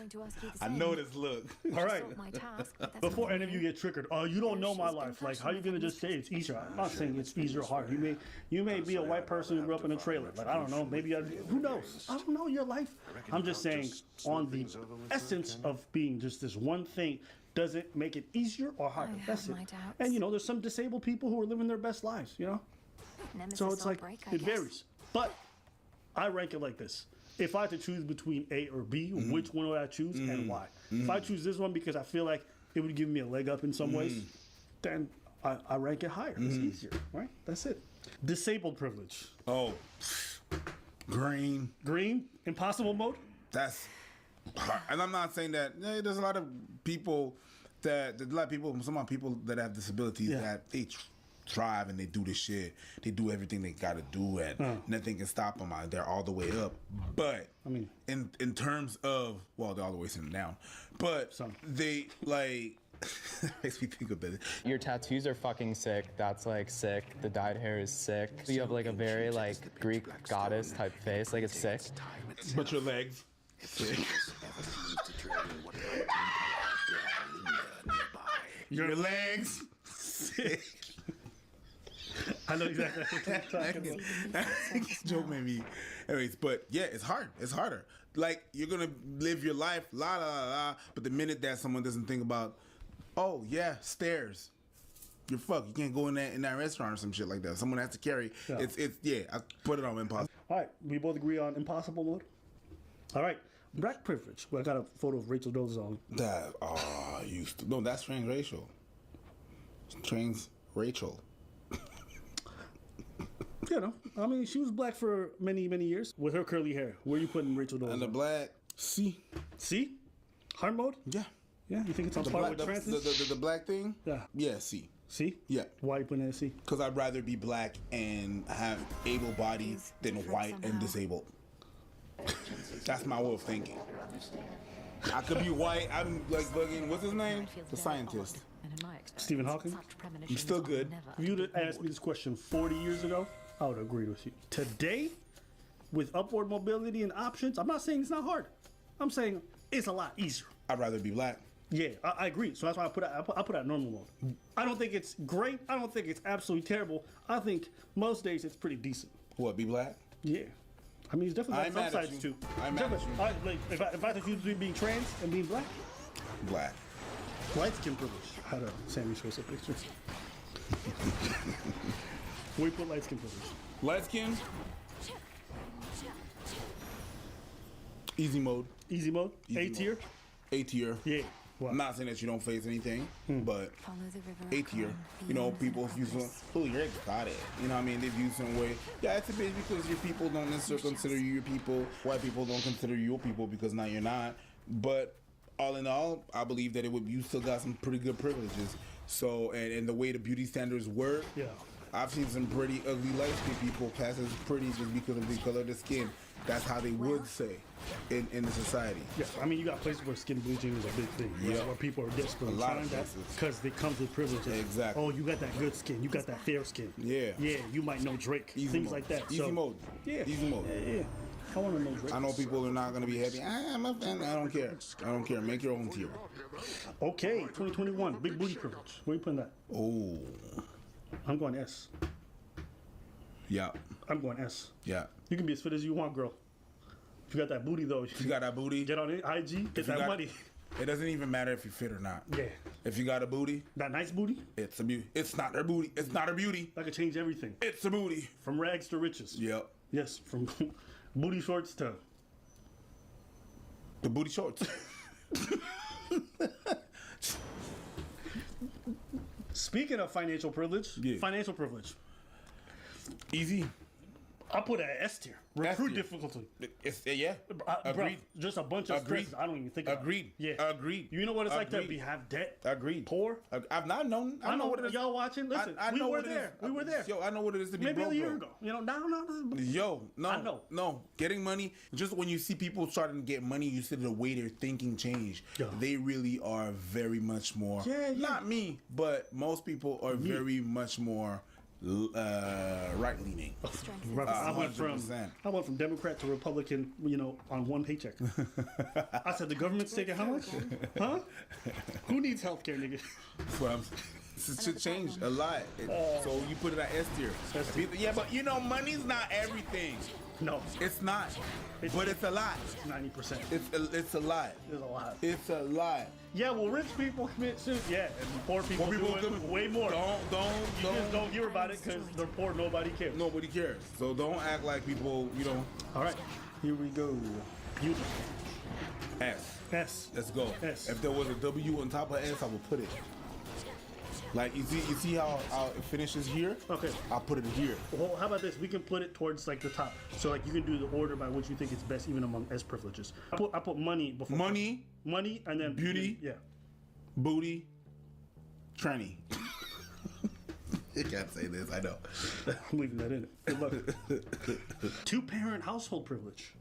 I know this look. All right. Before any of you get triggered, you don't know my life. Like, how are you gonna just say it's easier? I'm not saying it's easier or hard. You may be a white person who grew up in a trailer. Like, I don't know. Maybe who knows? I don't know your life. I'm just saying, on the essence of being just this one thing, does it make it easier or harder? That's it. And there's some disabled people who are living their best lives. So it's like it varies. But I rank it like this. If I had to choose between A or B, which one would I choose and why? If I choose this one because I feel like it would give me a leg up in some ways, then I rank it higher. It's easier, right? That's it. Disabled privilege. Oh, green. Green? Impossible mode? That's hard. And I'm not saying that. There's a lot of people some people that have disabilities that they thrive and they do this shit. They do everything they gotta do and nothing can stop them. They're all the way up. But I mean, in terms of they're all the way sitting down. But they like makes me think of that. Your tattoos are fucking sick. That's like sick. The dyed hair is sick. You have like a very like Greek goddess type face. Like it's sick. But your legs sick. Your legs sick. I know exactly what you're talking about. Joke made me. Anyways, but yeah, it's hard. It's harder. Like, you're gonna live your life, la la la la, but the minute that someone doesn't think about, oh yeah, stairs, you're fucked. You can't go in that restaurant or some shit like that. Someone has to carry. Yeah. It's I put it on impossible. All right, we both agree on impossible mode. All right, black privilege. Well, I got a photo of Rachel Dolezal. No, that's transracial. Trans Rachel. I mean, she was black for many, many years with her curly hair. Where are you putting Rachel Dolezal? And the black C. Hard mode? Yeah. Yeah, you think it's on par with trans? The black thing? Yeah. Yeah, C. C? Yeah. Why are you putting it at C? Because I'd rather be black and have able body than white and disabled. That's my way of thinking. I could be white. I'm like bugging. What's his name? The scientist. Stephen Hawking? I'm still good. If you'd asked me this question 40 years ago, I would agree with you. Today, with upward mobility and options, I'm not saying it's not hard. I'm saying it's a lot easier. I'd rather be black. Yeah, I agree. So that's why I put it at normal mode. I don't think it's great. I don't think it's absolutely terrible. I think most days it's pretty decent. What, be black? Yeah. I mean, it's definitely got some sides too. I'm mad at you. If I had to choose between being trans and being black? Black. Light skin privilege. How to Sammy Sosa picture. We put light skin privilege. Light skin? Easy mode. Easy mode? A tier? A tier. Yeah. Wow. I'm not saying that you don't face anything, but A tier. People view some, you're exotic. You know what I mean? They view some way. Yeah, it's a bitch because your people don't necessarily consider you your people. White people don't consider you your people because now you're not. But all in all, I believe that you still got some pretty good privileges. So, and the way the beauty standards work, I've seen some pretty ugly light-skinned people pass as pretty just because of the color of the skin. That's how they would say in the society. Yeah, I mean, you got places where skin bleaching is a big thing. Right? Where people are desperate trying that because it comes with privileges. Exactly. Oh, you got that good skin. You got that fair skin. Yeah. Yeah, you might know Drake. Easy things mode. like that. Easy mode. Yeah. Easy mode. Yeah. I want to know Drake. I know people are not going to be happy. I'm a fan. I don't care. I don't care. Make your own tier. Okay, 2021. Big booty privilege. Where you putting that? Oh. I'm going S. Yeah. I'm going S. Yeah. You can be as fit as you want, girl. If you got that booty, though. If you got that booty. Get on IG. Get that money. It doesn't even matter if you're fit or not. Yeah. If you got a booty. That nice booty. It's a beauty. It's not her booty. It's not her beauty. That could change everything. It's a booty. From rags to riches. Yep. Yes. From booty shorts to the booty shorts. Speaking of financial privilege, financial privilege. Easy. I put it at S tier. Recruit difficulty. Yeah. Agreed. Bro, just a bunch of stresses. I don't even think about Agreed. Yeah. Agreed. You know what it's like to have debt? Agreed. Poor? I've not known. I know what it is. Y'all watching? Listen, we were there. We were there. Yo, I know what it is to be broke. Maybe a year ago. You know, now. Yo, no. I know. No. Getting money, just when you see people starting to get money, you see the way they're thinking change. Yeah. They really are very much more. Yeah. Not me, but most people are very much more right leaning. I went from Democrat to Republican, on one paycheck. I said the government's taking how much? Huh? Who needs health care, nigga? That's what I'm saying. This should change a lot. So you put it at S tier. Yeah, but money's not everything. No, it's not. But it's a lot. 90%. It's a lot. It's a lot. It's a lot. Yeah, well, rich people commit suicide. Yeah, and poor people do it way more. Don't hear about it because they're poor. Nobody cares. Nobody cares. So don't act like people. All right, here we go. Beauty. S. Let's go. S. If there was a W on top of S, I would put it. Like you see how it finishes here? Okay. I'll put it here. Well, how about this? We can put it towards like the top. So like you can do the order by which you think is best, even among S privileges. I put money before. Money, and then beauty. Yeah. Booty. Tranny. You can't say this. I know. I'm leaving that in. Good luck. 2-parent household privilege.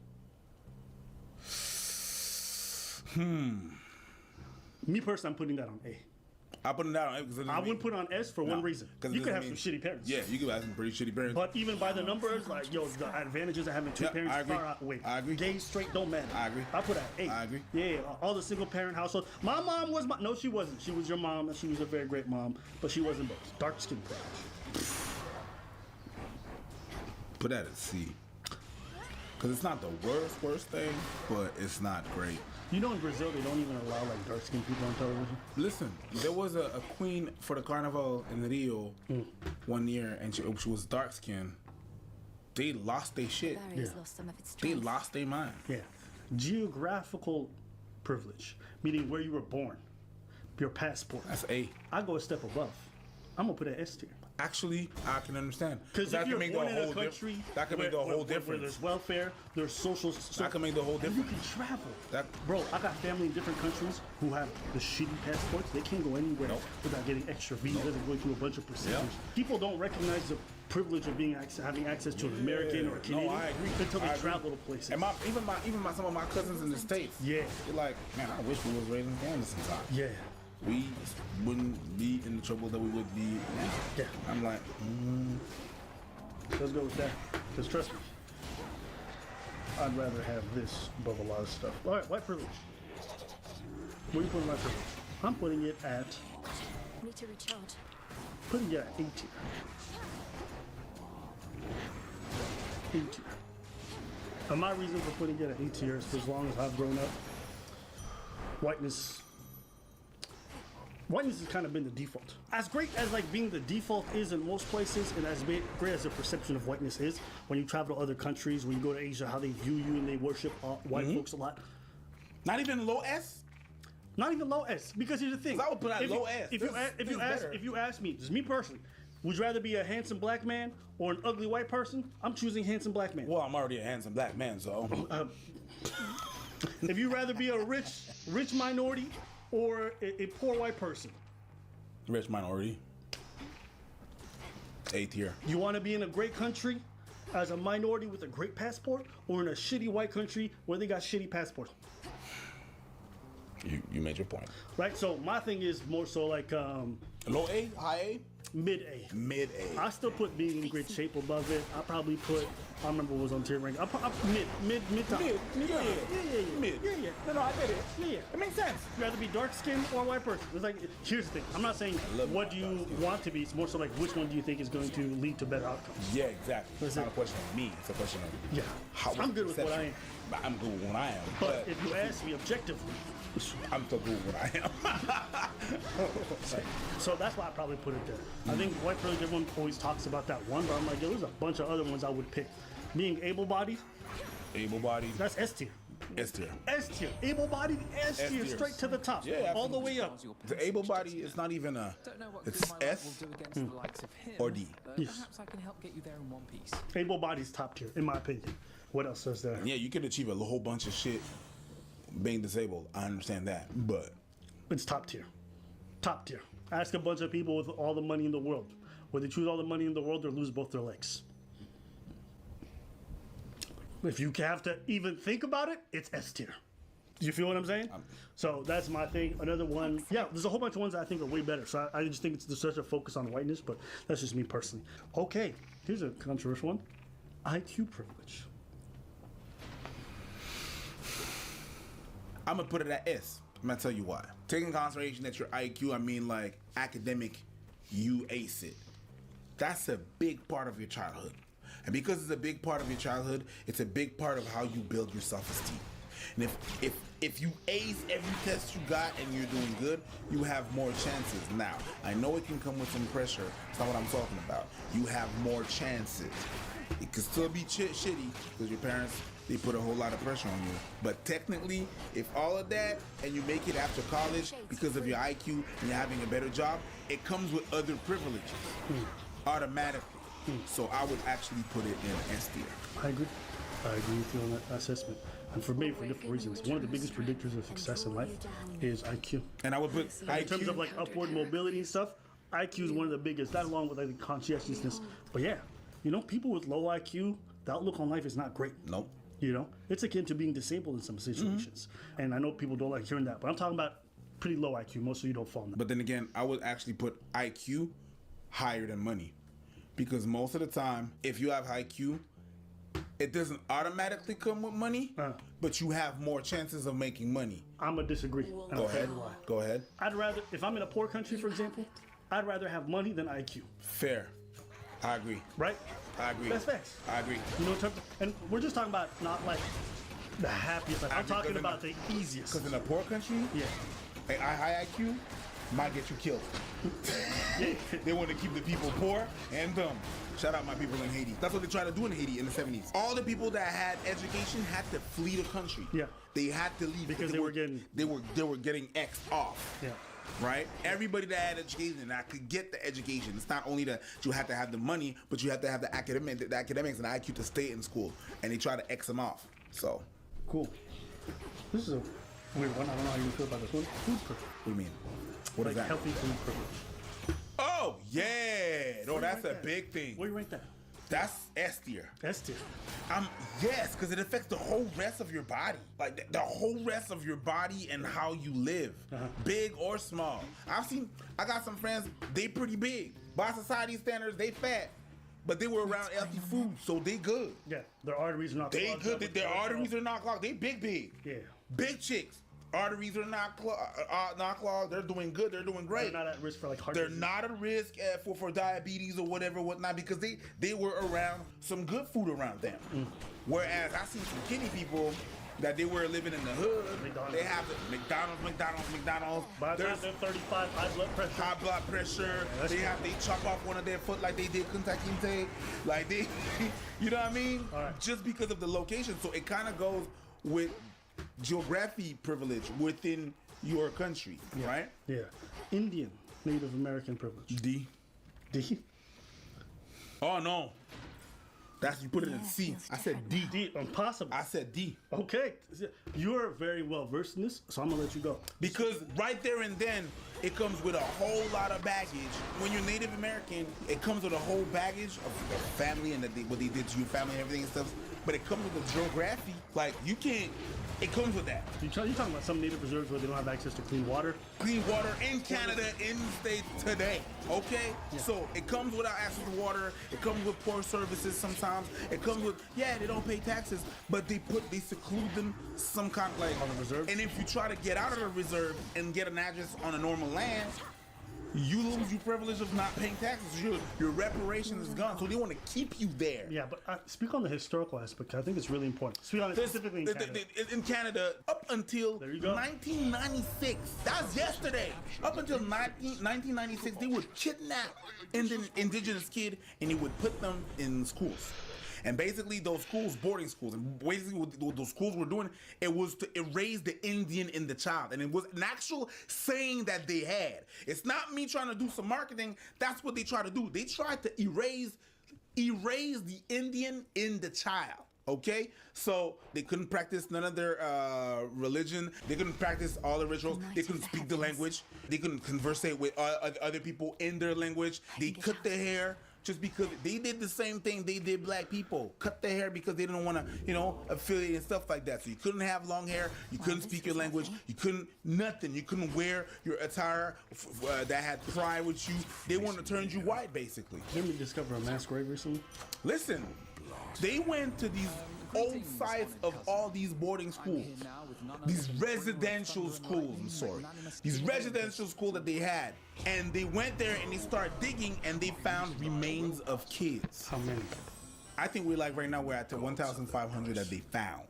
Me personally, I'm putting that on A. I put it down on A because I wouldn't put it on S for one reason. You could have some shitty parents. Yeah, you could have some pretty shitty parents. But even by the numbers, like, the advantages of having 2 parents far outweigh. I agree. Gay, straight, don't matter. I agree. I put it at A. I agree. Yeah, all the single parent households. My mom was no, she wasn't. She was your mom, and she was a very great mom, but she wasn't both. Dark skin privilege. Put that at C. Because it's not the worst thing, but it's not great. In Brazil, they don't even allow like dark-skinned people on television. Listen, there was a queen for the carnival in Rio one year, and she was dark-skinned. They lost their shit. Yeah. They lost their mind. Yeah. Geographical privilege, meaning where you were born, your passport. That's A. I go a step above. I'm gonna put an S tier. Actually, I can understand. Because if you're born in a country that can make the whole difference. Where there's welfare, there's social... That can make the whole difference. You can travel. Bro, I got family in different countries who have the shitty passports. They can't go anywhere without getting extra visas and going through a bunch of procedures. People don't recognize the privilege of having access to an American or a Canadian until they travel to places. And even some of my cousins in the States. Yeah. They're like, man, I wish we was raised in Canada sometime. Yeah. We wouldn't be in the trouble that we would be now. Yeah. I'm like, Let's go with that. Because trust me, I'd rather have this above a lot of stuff. All right, white privilege. Where are you putting white privilege? I'm putting it at... Need to recharge. Putting it at A tier. A tier. And my reason for putting it at A tier is for as long as I've grown up, whiteness has kind of been the default. As great as like being the default is in most places, and as great as the perception of whiteness is, when you travel to other countries, when you go to Asia, how they view you and they worship white folks a lot. Not even low S? Not even low S, because here's the thing. I would put out low S. If you ask me, just me personally, would you rather be a handsome black man or an ugly white person? I'm choosing handsome black man. Well, I'm already a handsome black man, so. If you rather be a rich minority or a poor white person? Rich minority. A tier. You want to be in a great country as a minority with a great passport, or in a shitty white country where they got shitty passports? You made your point. Right, so my thing is more so like... low A? High A? Mid A. Mid A. I still put being in great shape above it. I probably put... I remember what was on tier rank. Mid top. Mid. Yeah. Mid. Yeah. No, I get it. Yeah. It makes sense. You rather be dark skinned or a white person. It's like, here's the thing. I'm not saying what do you want to be. It's more so like which one do you think is going to lead to better outcomes. Yeah, exactly. It's not a question of me. It's a question of how I'm good with what I am. I'm good with what I am. But if you ask me objectively, I'm so good with what I am. So that's why I probably put it there. I think white privilege, everyone always talks about that one, but I'm like, there's a bunch of other ones I would pick. Being able-bodied. Able-bodied. That's S tier. S tier. S tier. Able-bodied S tier, straight to the top. Yeah, all the way up. The able-body is not even a. It's S or D. Yes. Perhaps I can help get you there in one piece. Able-body's top tier, in my opinion. What else is there? Yeah, you can achieve a whole bunch of shit being disabled. I understand that, but it's top tier. Top tier. Ask a bunch of people with all the money in the world. Where they choose all the money in the world, they lose both their legs. If you have to even think about it, it's S tier. You feel what I'm saying? So that's my thing. Another one, yeah, there's a whole bunch of ones that I think are way better. So I just think there's such a focus on whiteness, but that's just me personally. Okay, here's a controversial one. IQ privilege. I'm gonna put it at S. I'm gonna tell you why. Taking consideration that your IQ, I mean like academic, you ace it. That's a big part of your childhood. And because it's a big part of your childhood, it's a big part of how you build your self-esteem. And if you ace every test you got and you're doing good, you have more chances. Now, I know it can come with some pressure. That's not what I'm talking about. You have more chances. It could still be shitty because your parents, they put a whole lot of pressure on you. But technically, if all of that and you make it after college because of your IQ and you're having a better job, it comes with other privileges automatically. So I would actually put it in S tier. I agree with you on that assessment. And for me, for different reasons, one of the biggest predictors of success in life is IQ. And I would put IQ in terms of like upward mobility and stuff. IQ is one of the biggest. That along with like conscientiousness. But yeah, you know, people with low IQ, the outlook on life is not great. Nope. You know, it's akin to being disabled in some situations. And I know people don't like hearing that, but I'm talking about pretty low IQ. Most of you don't fall in that. But then again, I would actually put IQ higher than money. Because most of the time, if you have IQ, it doesn't automatically come with money, but you have more chances of making money. I'm going to disagree. Go ahead. Why. Go ahead. I'd rather, if I'm in a poor country, for example, I'd rather have money than IQ. Fair. I agree. Right? I agree. That's facts. I agree. You know, in terms of, and we're just talking about not like the happiest life. I'm talking about the easiest. Because in a poor country, a high IQ might get you killed. They want to keep the people poor and dumb. Shout out my people in Haiti. That's what they tried to do in Haiti in the 70s. All the people that had education had to flee the country. Yeah. They had to leave because they were getting X'd off. Yeah. Right? Everybody that had education that could get the education. It's not only that you have to have the money, but you have to have the academics and the IQ to stay in school. And they try to X them off. So cool. This is a weird one. I don't know how you feel about this one. Food privilege. What do you mean? What is that? Healthy food privilege. Oh, yeah. No, that's a big thing. Where you rank that? That's S tier. S tier. Yes, because it affects the whole rest of your body. Like the whole rest of your body and how you live. Big or small. I got some friends, they pretty big. By society standards, they fat. But they were around healthy food, so they good. Yeah, their arteries are not clogged. They good. Their arteries are not clogged. They big. Yeah. Big chicks. Arteries are not clogged. They're doing good. They're doing great. They're not at risk for like heart They're disease. not at risk for diabetes or whatnot, because they were around some good food around them. Whereas I see some skinny people that they were living in the hood. They have the McDonald's. By the time they're 35, high blood pressure. Yeah, they chop off one of their foot like they did Kunta Kinte. Like they, you know what I mean? Just because of the location. So it kind of goes with geography privilege within your country, right? Yeah. Indian, Native American privilege. D. Oh no. You put it in C. I said D. D, impossible. I said D. Okay. You're very well versed in this, so I'm gonna let you go. Because right there and then, it comes with a whole lot of baggage. When you're Native American, it comes with a whole baggage of your family and what they did to your family and everything and stuff. But it comes with the geography. Like, you can't, it comes with that. You're talking about some native reserves where they don't have access to clean water? Clean water in Canada, in the States today, okay? Yeah. So it comes without access to water. It comes with poor services sometimes. It comes with, they don't pay taxes, but they seclude them some kind of like... On the reserve? And if you try to get out of the reserve and get an address on a normal land, you lose your privilege of not paying taxes. Your reparations is gone. So they want to keep you there. Yeah, but speak on the historical aspect. I think it's really important. Speak on it specifically in Canada. In Canada, up until 1996, that was yesterday. Up until 1996, they would kidnap indigenous kids and they would put them in schools. And basically, those schools, boarding schools, and basically what those schools were doing, it was to erase the Indian in the child. And it was an actual saying that they had. It's not me trying to do some marketing. That's what they try to do. They tried to erase the Indian in the child. Okay? So they couldn't practice none of their religion. They couldn't practice all the rituals. They couldn't speak the language. They couldn't conversate with other people in their language. They cut their hair just because they did the same thing they did black people. Cut their hair because they didn't want to, affiliate and stuff like that. So you couldn't have long hair, you couldn't speak your language, you couldn't nothing. You couldn't wear your attire that had pride with you. They wanted to turn you white, basically. Didn't we discover a mass grave recently? Listen, they went to these old sites of all these boarding schools, these residential schools, these residential schools that they had, and they went there and they started digging and they found remains of kids. How many? I think right now we're at the 1,500 that they found.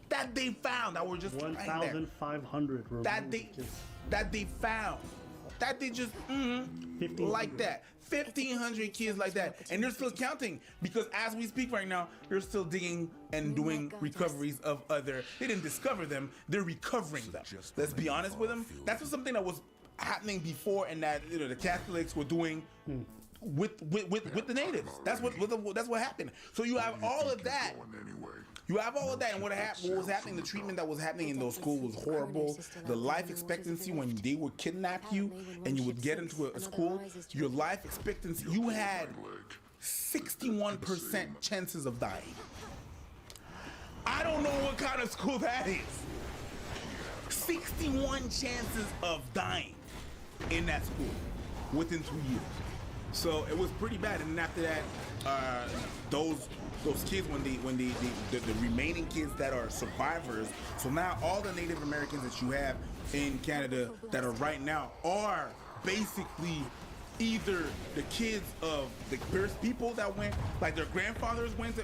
That were just 1,500 that they found. That they just like that. 1,500 kids like that. And they're still counting because as we speak right now, they're still digging and doing recoveries of other. They didn't discover them, they're recovering them. Let's be honest with them. That's something that was happening before and that the Catholics were doing with the natives. That's what happened. So you have all of that. You have all of that, and what was happening, the treatment that was happening in those schools was horrible. The life expectancy when they would kidnap you and you would get into a school, your life expectancy, you had 61% chances of dying. I don't know what kind of school that is. 61 chances of dying in that school within 2 years. So it was pretty bad. And then after that, those kids, when the remaining kids that are survivors, so now all the Native Americans that you have in Canada that are right now are basically either the kids of the first people that went, like their grandparents went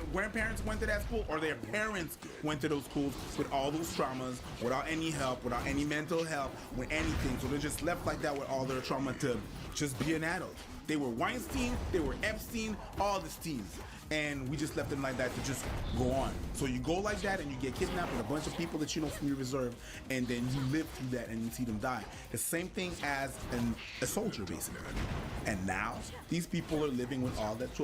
to that school, or their parents went to those schools with all those traumas, without any help, without any mental help, with anything. So they're just left like that with all their trauma to just be an adult. They were Weinstein, they were Epstein, all the Steens. And we just left them like that to just go on. So you go like that and you get kidnapped with a bunch of people that you know from your reserve, and then you live through that and you see them die. The same thing as a soldier, basically. And now these people are living with all that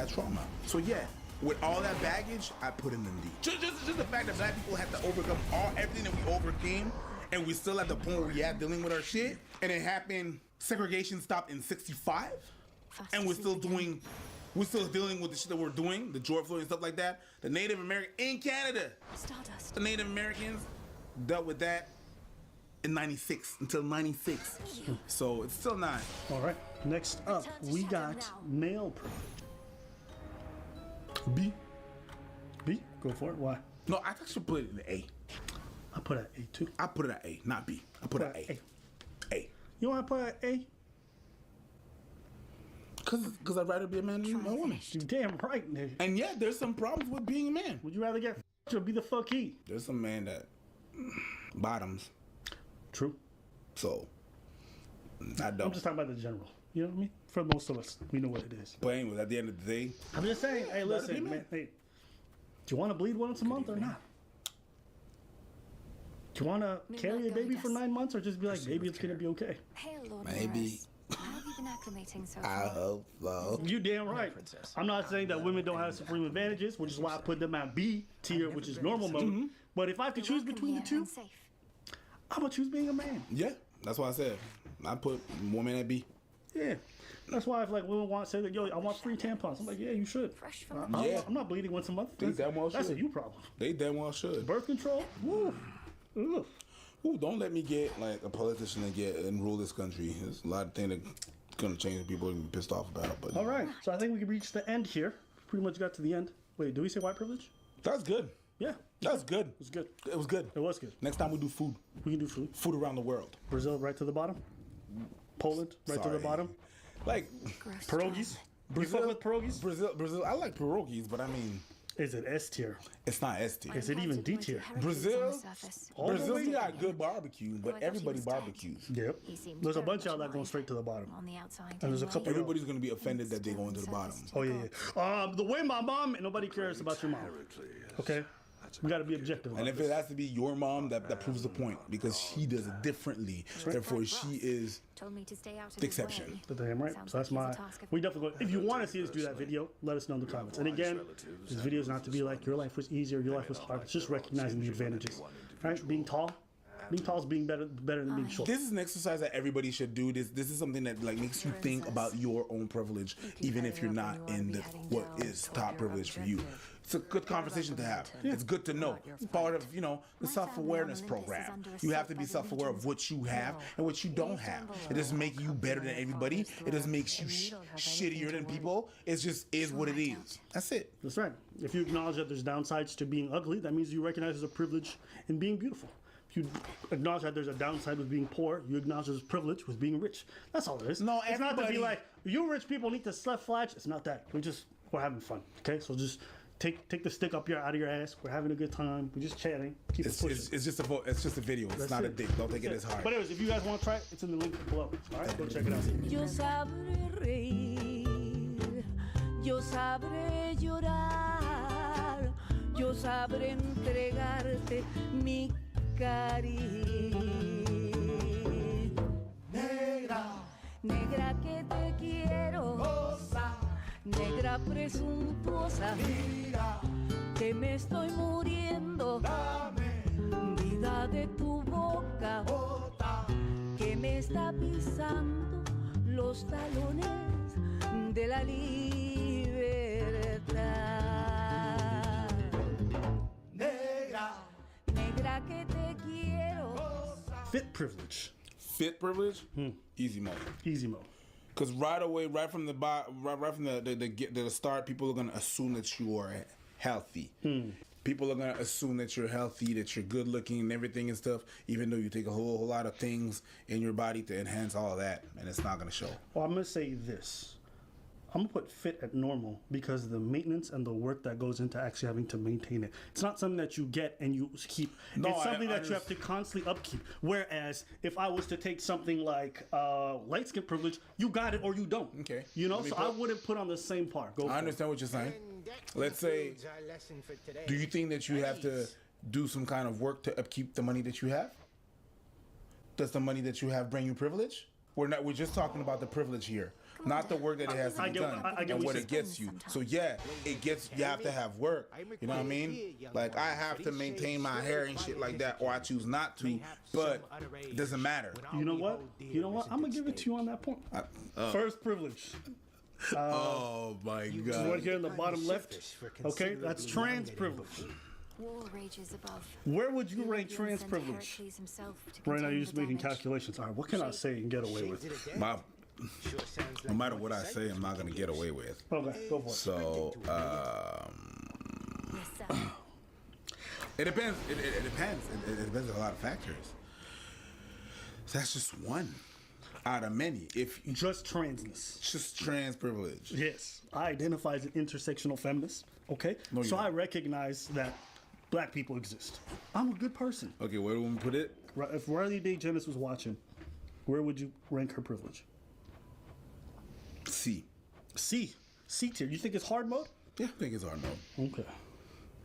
trauma. So yeah, with all that baggage, I put in them deep. Just the fact that black people had to overcome everything that we overcame, and we still at the point where we are dealing with our shit, and it happened. Segregation stopped in '65, and we're still dealing with the shit that we're doing, the George Floyd and stuff like that. The Native American in Canada, the Native Americans dealt with that in '96 until '96. So it's still not. All right. Next up, we got male privilege. B. Go for it. Why? No, I actually put it in the A. I put it at A too. I put it at A, not B. I put it at A. A. You know why I put it at A? Because I'd rather be a man than a woman. You damn right, nigga. And yeah, there's some problems with being a man. Would you rather get or be the fuck he? There's some man that bottoms. True. So, I don't. I'm just talking about the general. You know what I mean? For most of us, we know what it is. But anyways, at the end of the day, I'm just saying, hey, listen, man. Hey, do you want to bleed once a month or not? Do you want to carry a baby for 9 months or just be like, maybe it's going to be okay? Maybe. How have you been acclimating so far? I hope so. You damn right. I'm not saying that women don't have supreme advantages, which is why I put them at B tier, which is normal mode. Mm-hmm. But if I have to choose between the two, I'm going to choose being a man. Yeah, that's why I said I put woman at B. Yeah. That's why if like women say that, yo, I want free tampons. I'm like, yeah, you should. I'm not bleeding once a month. They damn well should. That's a you problem. They damn well should. Birth control? Woo. Ugh. Ooh, don't let me get like a politician and rule this country. There's a lot of things that gonna change people and be pissed off about. But all right, so I think we can reach the end here. Pretty much got to the end. Wait, do we say white privilege? That's good. Yeah, that's good. It was good. It was good. It was good. Next time we do food. We can do food. Food around the world. Brazil right to the bottom. Poland right to the bottom. Like pierogies. Brazil with pierogies. Brazil. I like pierogies, but I mean. Is it S tier? It's not S tier. Is it even D tier? Brazil got good barbecue, but everybody barbecues. Yep. There's a bunch of y'all that going straight to the bottom. On the outside. And there's a couple. Everybody's gonna be offended that they go into the bottom. Oh yeah. The way my mom, nobody cares about your mom. Okay. We got to be objective. And if it has to be your mom, that proves the point because she does it differently. Therefore, she is the exception. Damn right. So that's my. We definitely. If you want to see us do that video, let us know in the comments. And again, this video is not to be like your life was easier, your life was hard. It's just recognizing the advantages. Right? Being tall, Being tall is being better than being short. This is an exercise that everybody should do. This is something that like makes you think about your own privilege, even if you're not in what is top privilege for you. It's a good conversation to have. It's good to know. It's part of, the self-awareness program. You have to be self-aware of what you have and what you don't have. It doesn't make you better than everybody. It doesn't make you shittier than people. It just is what it is. That's it. That's right. If you acknowledge that there's downsides to being ugly, that means you recognize there's a privilege in being beautiful. If you acknowledge that there's a downside with being poor, you acknowledge there's privilege with being rich. That's all it is. No, it's not to be like, you rich people need to slut flash. It's not that. We're having fun. Okay? So just take the stick out of your ass. We're having a good time. We're just chatting. Keep it pushing. It's just a video. It's not a dick. Don't take it as hard. But anyways, if you guys want to try it, it's in the link below. All right, go check it out. Yo sabré reír, yo sabré llorar, yo sabré entregarte mi cariño. Negra, negra que te quiero. Rosa. Negra presuntuosa, mira que me estoy muriendo. Dame vida de tu boca, bota, que me está pisando los talones de la libertad. Negra, negra que te quiero. Fit privilege. Fit privilege? Easy mode. Easy mode. Because right away, right from the start, people are gonna assume that you are healthy. People are gonna assume that you're healthy, that you're good looking, and everything and stuff. Even though you take a whole lot of things in your body to enhance all of that, and it's not gonna show. Well, I'm gonna say this. I'm gonna put fit at normal because of the maintenance and the work that goes into actually having to maintain it. It's not something that you get and you keep. No, it's something that you have to constantly upkeep. Whereas if I was to take something like light skin privilege, you got it or you don't. Okay. So I wouldn't put on the same par. I understand what you're saying. Let's say, do you think that you have to do some kind of work to upkeep the money that you have? Does the money that you have bring you privilege? We're just talking about the privilege here. Not the work that it has to be done and what it gets you. So yeah, you have to have work. You know what I mean? Like I have to maintain my hair and shit like that, or I choose not to, but it doesn't matter. You know what? I'm gonna give it to you on that point. First privilege. Oh my God. Right here in the bottom left. Okay, that's trans privilege. War rages above. Where would you rank trans privilege? Right now, you're just making calculations. All right, what can I say and get away with? No matter what I say, I'm not gonna get away with. Okay, go for it. So, it depends. It depends. It depends on a lot of factors. So that's just one out of many. If just transness, just trans privilege. Yes, I identify as an intersectional feminist. Okay, no, so I recognize that black people exist. I'm a good person. Okay, where do we put it? If Riley Day Janice was watching, where would you rank her privilege? C tier. You think it's hard mode? Yeah, I think it's hard mode. Okay.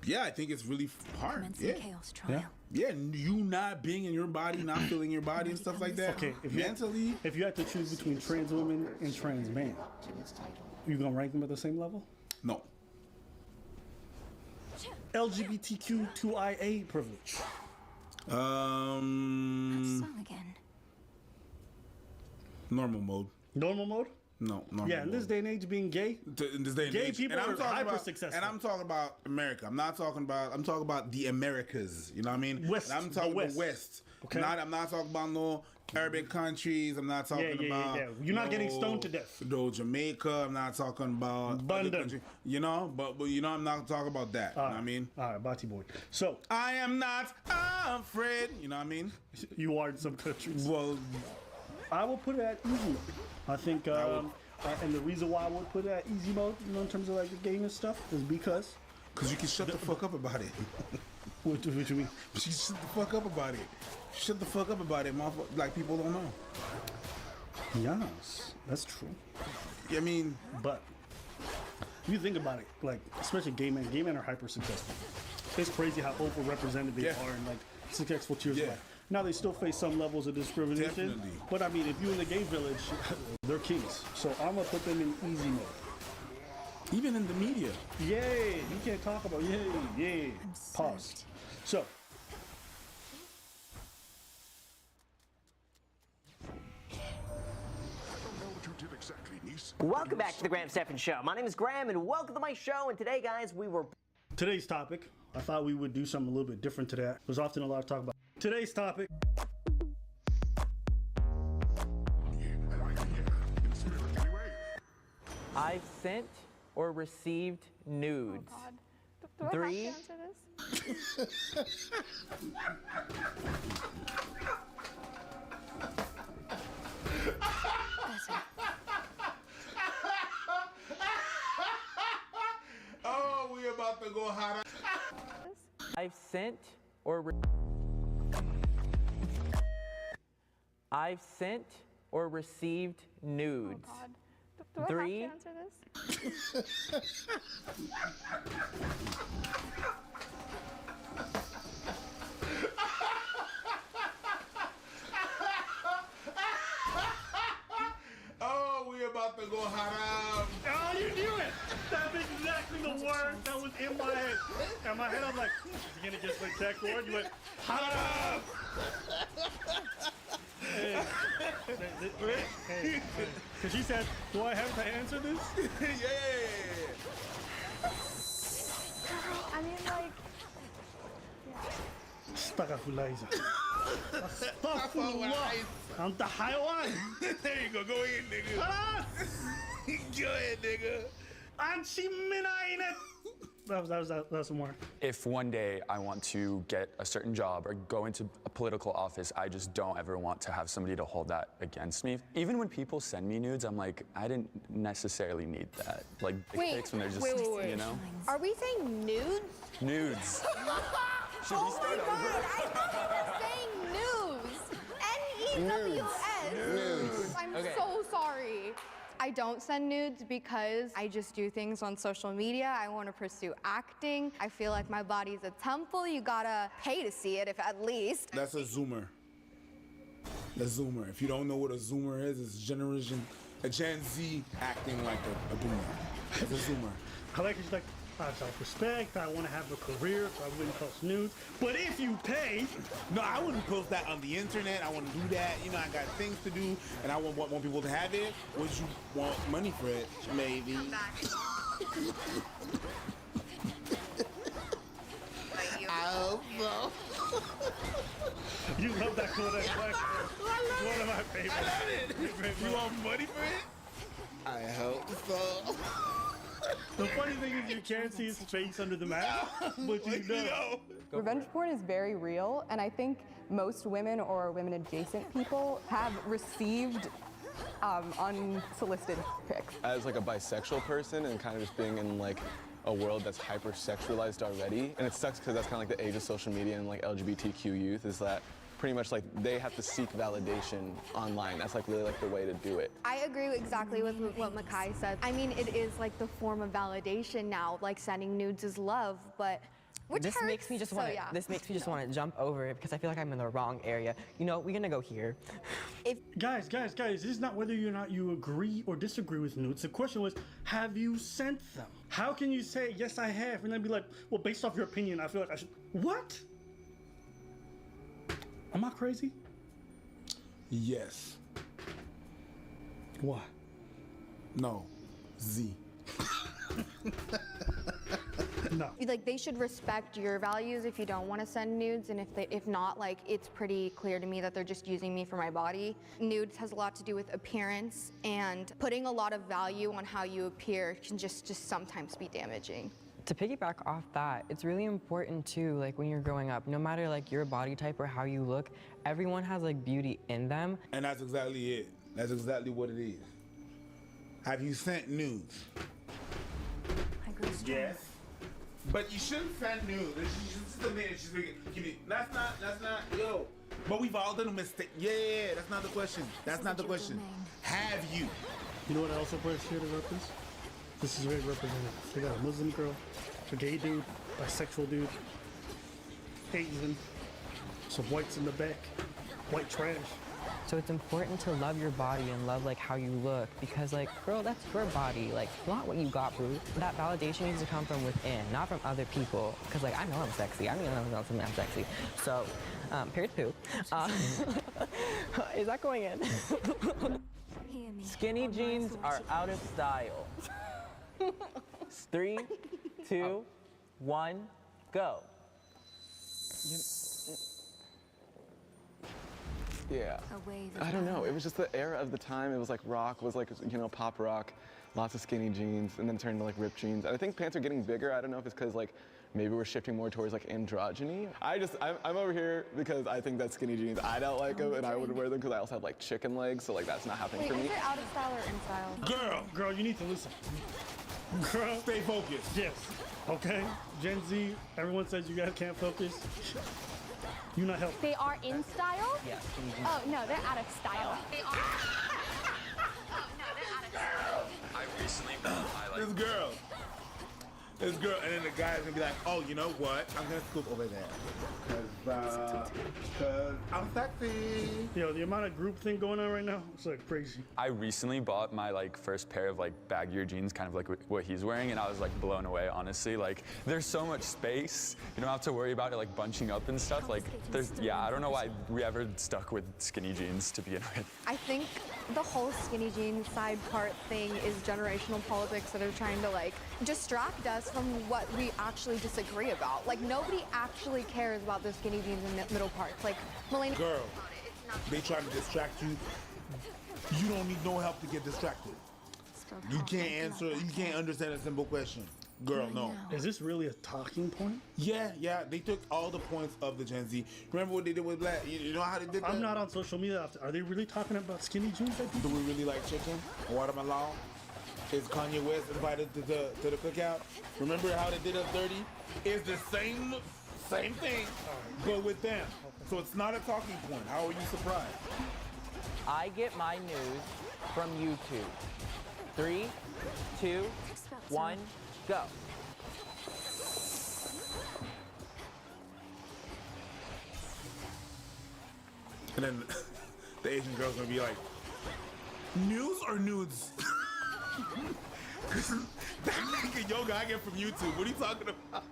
Yeah, I think it's really hard. Yeah. Chaos trial. Yeah, you not being in your body, not feeling your body and stuff like that. Okay, if you had to choose between trans women and trans men, you gonna rank them at the same level? No. LGBTQ2IA privilege. Normal mode. Normal mode? No, normal. Yeah, in this day and age, being gay. In this day and gay age, people are hyper successful. And I'm talking about America. I'm talking about the Americas. You know what I mean? West. And I'm talking about West. Okay. I'm not talking about no Arabic countries. I'm not talking about. Yeah. You're not getting stoned to death. No Jamaica. I'm not talking about. London. You know, but I'm not talking about that. You know what I mean? All right, Bati boy. So I am not afraid. You know what I mean? You are in some countries. Well, I will put it at easy mode. I think, and the reason why I would put it at easy mode, in terms of like the game and stuff, is because you can shut the fuck up about it. What you mean? You shut the fuck up about it. Shut the fuck up about it, motherfucker. Like people don't know. Yes, that's true. I mean, but if you think about it, like especially gay men are hyper successful. It's crazy how overrepresented they are in like successful tiers of life. Now they still face some levels of discrimination. Definitely. But I mean, if you're in the gay village, they're kings. So I'm gonna put them in easy mode. Even in the media. Yay! You can't talk about yay. Pause. So Welcome back to the Graham Stephan Show. My name is Graham, and welcome to my show. And today, guys, Today's topic, I thought we would do something a little bit different today. There's often a lot to talk about. Today's topic. I've sent or received nudes. Do I 3. have to answer this? Oh, we about to go hot. I've sent or I've sent or received nudes. Do I 3. have to answer this? Oh, we about to go hot. Oh, you knew it! That's exactly the word that was in my head. In my head, I'm like, is he gonna just reject the word? You went, hot. Hey. Because she said, do I have to answer this? Yeah. I mean, like, Astaghfirullah. Astaghfirullah. Anta hayawan. There you go. Go in, nigga. Go ahead, nigga. Anchi minainet. That was some more. If one day I want to get a certain job or go into a political office, I just don't ever want to have somebody to hold that against me. Even when people send me nudes, I'm like, I didn't necessarily need that. Like dick pics when they're just, you know? Are we saying nudes? Nudes. Should we Oh start my over? God, I thought we were saying news. N-E-W-S. Nudes. I'm Okay. so sorry. I don't send nudes because I just do things on social media. I want to pursue acting. I feel like my body's a temple. You gotta pay to see it, if at least. That's a Zoomer. The Zoomer. If you don't know what a Zoomer is, it's a Gen Z acting like a boomer. It's a Zoomer. I like it. She's like, I have self-respect. I want to have a career, so I wouldn't post nudes. But if you pay, No, I wouldn't post that on the internet. I wouldn't do that. You know, I got things to do, and I want people to have it. Would you want money for it? Maybe. I hope so. You love that Kodak Black. It's one of my favorites. I love it. You want money for it? I hope so. The funny thing is you can't see his face under the mask, but you know. Revenge porn is very real, and I think most women or women-adjacent people have received unsolicited pics. As like a bisexual person and kind of just being in like a world that's hyper-sexualized already, and it sucks because that's kind of like the age of social media and like LGBTQ youth, is that pretty much like they have to seek validation online. That's like really like the way to do it. I agree exactly with what Makai said. I mean, it is like the form of validation now. Like sending nudes is love, but which this hurts, makes me just want to. yeah. This makes me just want to jump over it because I feel like I'm in the wrong area. You know, we're gonna go here. Guys, this is not whether or not you agree or disagree with nudes. The question was, have you sent them? How can you say, yes, I have, and then be like, well, based off your opinion, I feel like I should. What? Am I crazy? Yes. Why? No. Z. No. Like they should respect your values if you don't want to send nudes, and if not, like it's pretty clear to me that they're just using me for my body. Nudes has a lot to do with appearance, and putting a lot of value on how you appear can just sometimes be damaging. To piggyback off that, it's really important too, like when you're growing up, no matter like your body type or how you look, everyone has like beauty in them. And that's exactly it. That's exactly what it is. Have you sent nudes? Yes. But you shouldn't send nudes. She's a minute. She's making. That's not. Yo. But we've all done a mistake. Yeah. That's not the question. That's not the question. Have you? You know what I also appreciate about this? This is very representative. They got a Muslim girl, a gay dude, bisexual dude, Asian, some whites in the back, white trash. So it's important to love your body and love like how you look because like, girl, that's your body. Like, not what you got, boo. That validation needs to come from within, not from other people. Because like, I know I'm sexy. I mean, I'm sexy. So, period poo. Is that going in? Hear me. Skinny jeans are out of style. 3, 2, 1, go. Yeah. A wave of I don't know. It was just the era of the time. It was like rock was like, you know, pop rock, lots of skinny jeans, and then turned to like ripped jeans. And I think pants are getting bigger. I don't know if it's because like maybe we're shifting more towards like androgyny. I'm over here because I think that skinny jeans, I don't like them, and I would wear them because I also have like chicken legs, so like that's not happening Wait, for me. is it out of style or in style? Girl, you need to listen. Girl, stay focused. Yes. Okay. Gen Z. Everyone says you guys can't focus. You not helping. They are in style? Yeah. Oh, no, they're out of style. They are. I recently bought my like. This girl, and then the guy's gonna be like, oh, you know what? I'm gonna scoop over there. Cause I'm sexy. Yo, the amount of group thing going on right now, it's like crazy. I recently bought my like first pair of like baggier jeans, kind of like what he's wearing, and I was like blown away, honestly. Like there's so much space. You don't have to worry about it like bunching up and stuff. Like I don't know why we ever stuck with skinny jeans to begin with. I think the whole skinny jeans side part thing is generational politics that are trying to like distract us from what we actually disagree about. Like nobody actually cares about the skinny jeans in the middle parts. Like Melania. Girl, they trying to distract you. You don't need no help to get distracted. You can't understand a simple question. Girl, no. Is this really a talking point? Yeah. They took all the points of the Gen Z. Remember what they did with Black? You know how they did that? I'm not on social media. Are they really talking about skinny jeans? Do we really like chicken? Watermelon? Is Kanye West invited to the cookout? Remember how they did us dirty? It's the same thing, but with them. So it's not a talking point. How are you surprised? I get my news from YouTube. 3, 2, 1, go. And then the Asian girl's gonna be like, news or nudes? That naked yoga I get from YouTube. What are you talking about?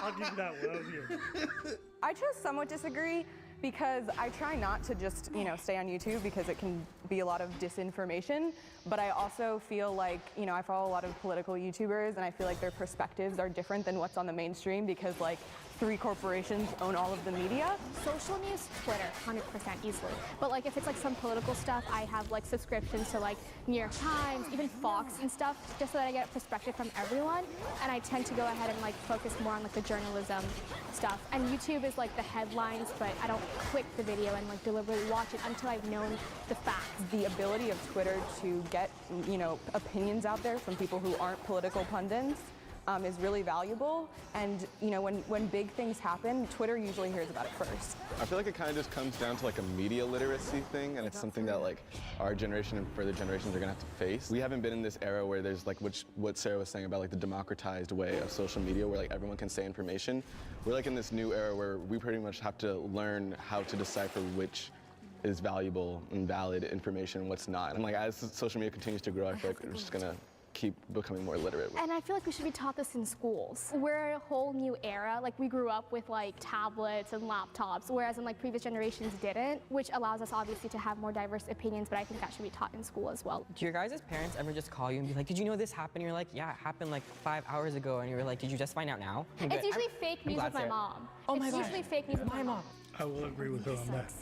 I'll give you that one. That was you. I just somewhat disagree because I try not to just, stay on YouTube because it can be a lot of disinformation, but I also feel like, I follow a lot of political YouTubers and I feel like their perspectives are different than what's on the mainstream because like 3 corporations own all of the media. Social news, Twitter, 100% easily. But like if it's like some political stuff, I have like subscriptions to like New York Times, even Fox and stuff, just so that I get a perspective from everyone. And I tend to go ahead and like focus more on like the journalism stuff. And YouTube is like the headlines, but I don't click the video and like deliberately watch it until I've known the facts. The ability of Twitter to get, opinions out there from people who aren't political pundits is really valuable. And, when big things happen, Twitter usually hears about it first. I feel like it kind of just comes down to like a media literacy thing, and it's something that like our generation and further generations are gonna have to face. We haven't been in this era where there's like what Sarah was saying about like the democratized way of social media where like everyone can say information. We're like in this new era where we pretty much have to learn how to decipher which is valuable and valid information and what's not. And like as social media continues to grow, I feel like we're just gonna keep becoming more literate. And I feel like we should be taught this in schools. We're a whole new era. Like we grew up with like tablets and laptops, whereas in like previous generations didn't, which allows us obviously to have more diverse opinions, but I think that should be taught in school as well. Do your guys' parents ever just call you and be like, did you know this happened? And you're like, yeah, it happened like 5 hours ago. And you're like, did you just find out now? It's usually fake news with my mom. Oh my God. It's usually fake news with my mom. I will agree with her on that.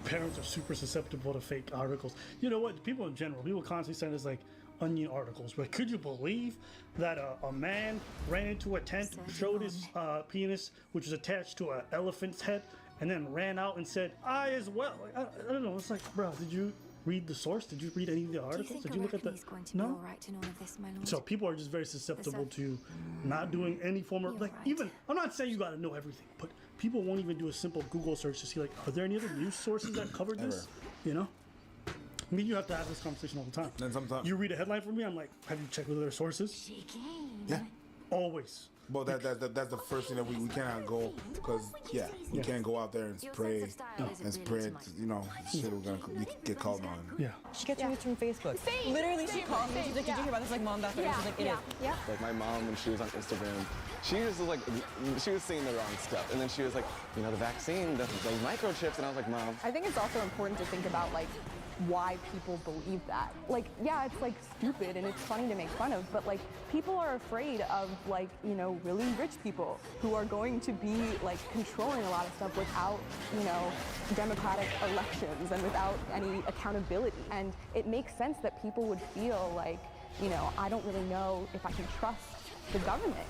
Parents are super susceptible to fake articles. You know what? People in general, people constantly send us like Onion articles. But could you believe that a man ran into a tent, showed his penis, which was attached to an elephant's head, and then ran out and said, I as well. I don't know. It's like, bro, did you read the source? Did you read any of the articles? Did you look at the... No? So people are just very susceptible to not doing any form of, like, even, I'm not saying you got to know everything, but people won't even do a simple Google search to see, like, are there any other news sources that covered this? You know? I mean, you have to have this conversation all the time. And sometimes you read a headline from me, I'm like, have you checked with other sources? Yeah. Always. Well, that's the first thing that we cannot go, because we can't go out there and spray you know, shit we're gonna get called on. Yeah. She gets her news from Facebook. Literally, she called me. She's like, "Did you hear about this?" Like, "Mom, that's right." She's like, "It is." Yeah. Like my mom, when she was on Instagram, she was like, she was saying the wrong stuff, and then she was like, you know, the vaccine, those microchips, and I was like, Mom. I think it's also important to think about like why people believe that. Like, yeah, it's like stupid and it's funny to make fun of, but like people are afraid of like, you know, really rich people who are going to be like controlling a lot of stuff without, you know, democratic elections and without any accountability. And it makes sense that people would feel like, you know, I don't really know if I can trust the government.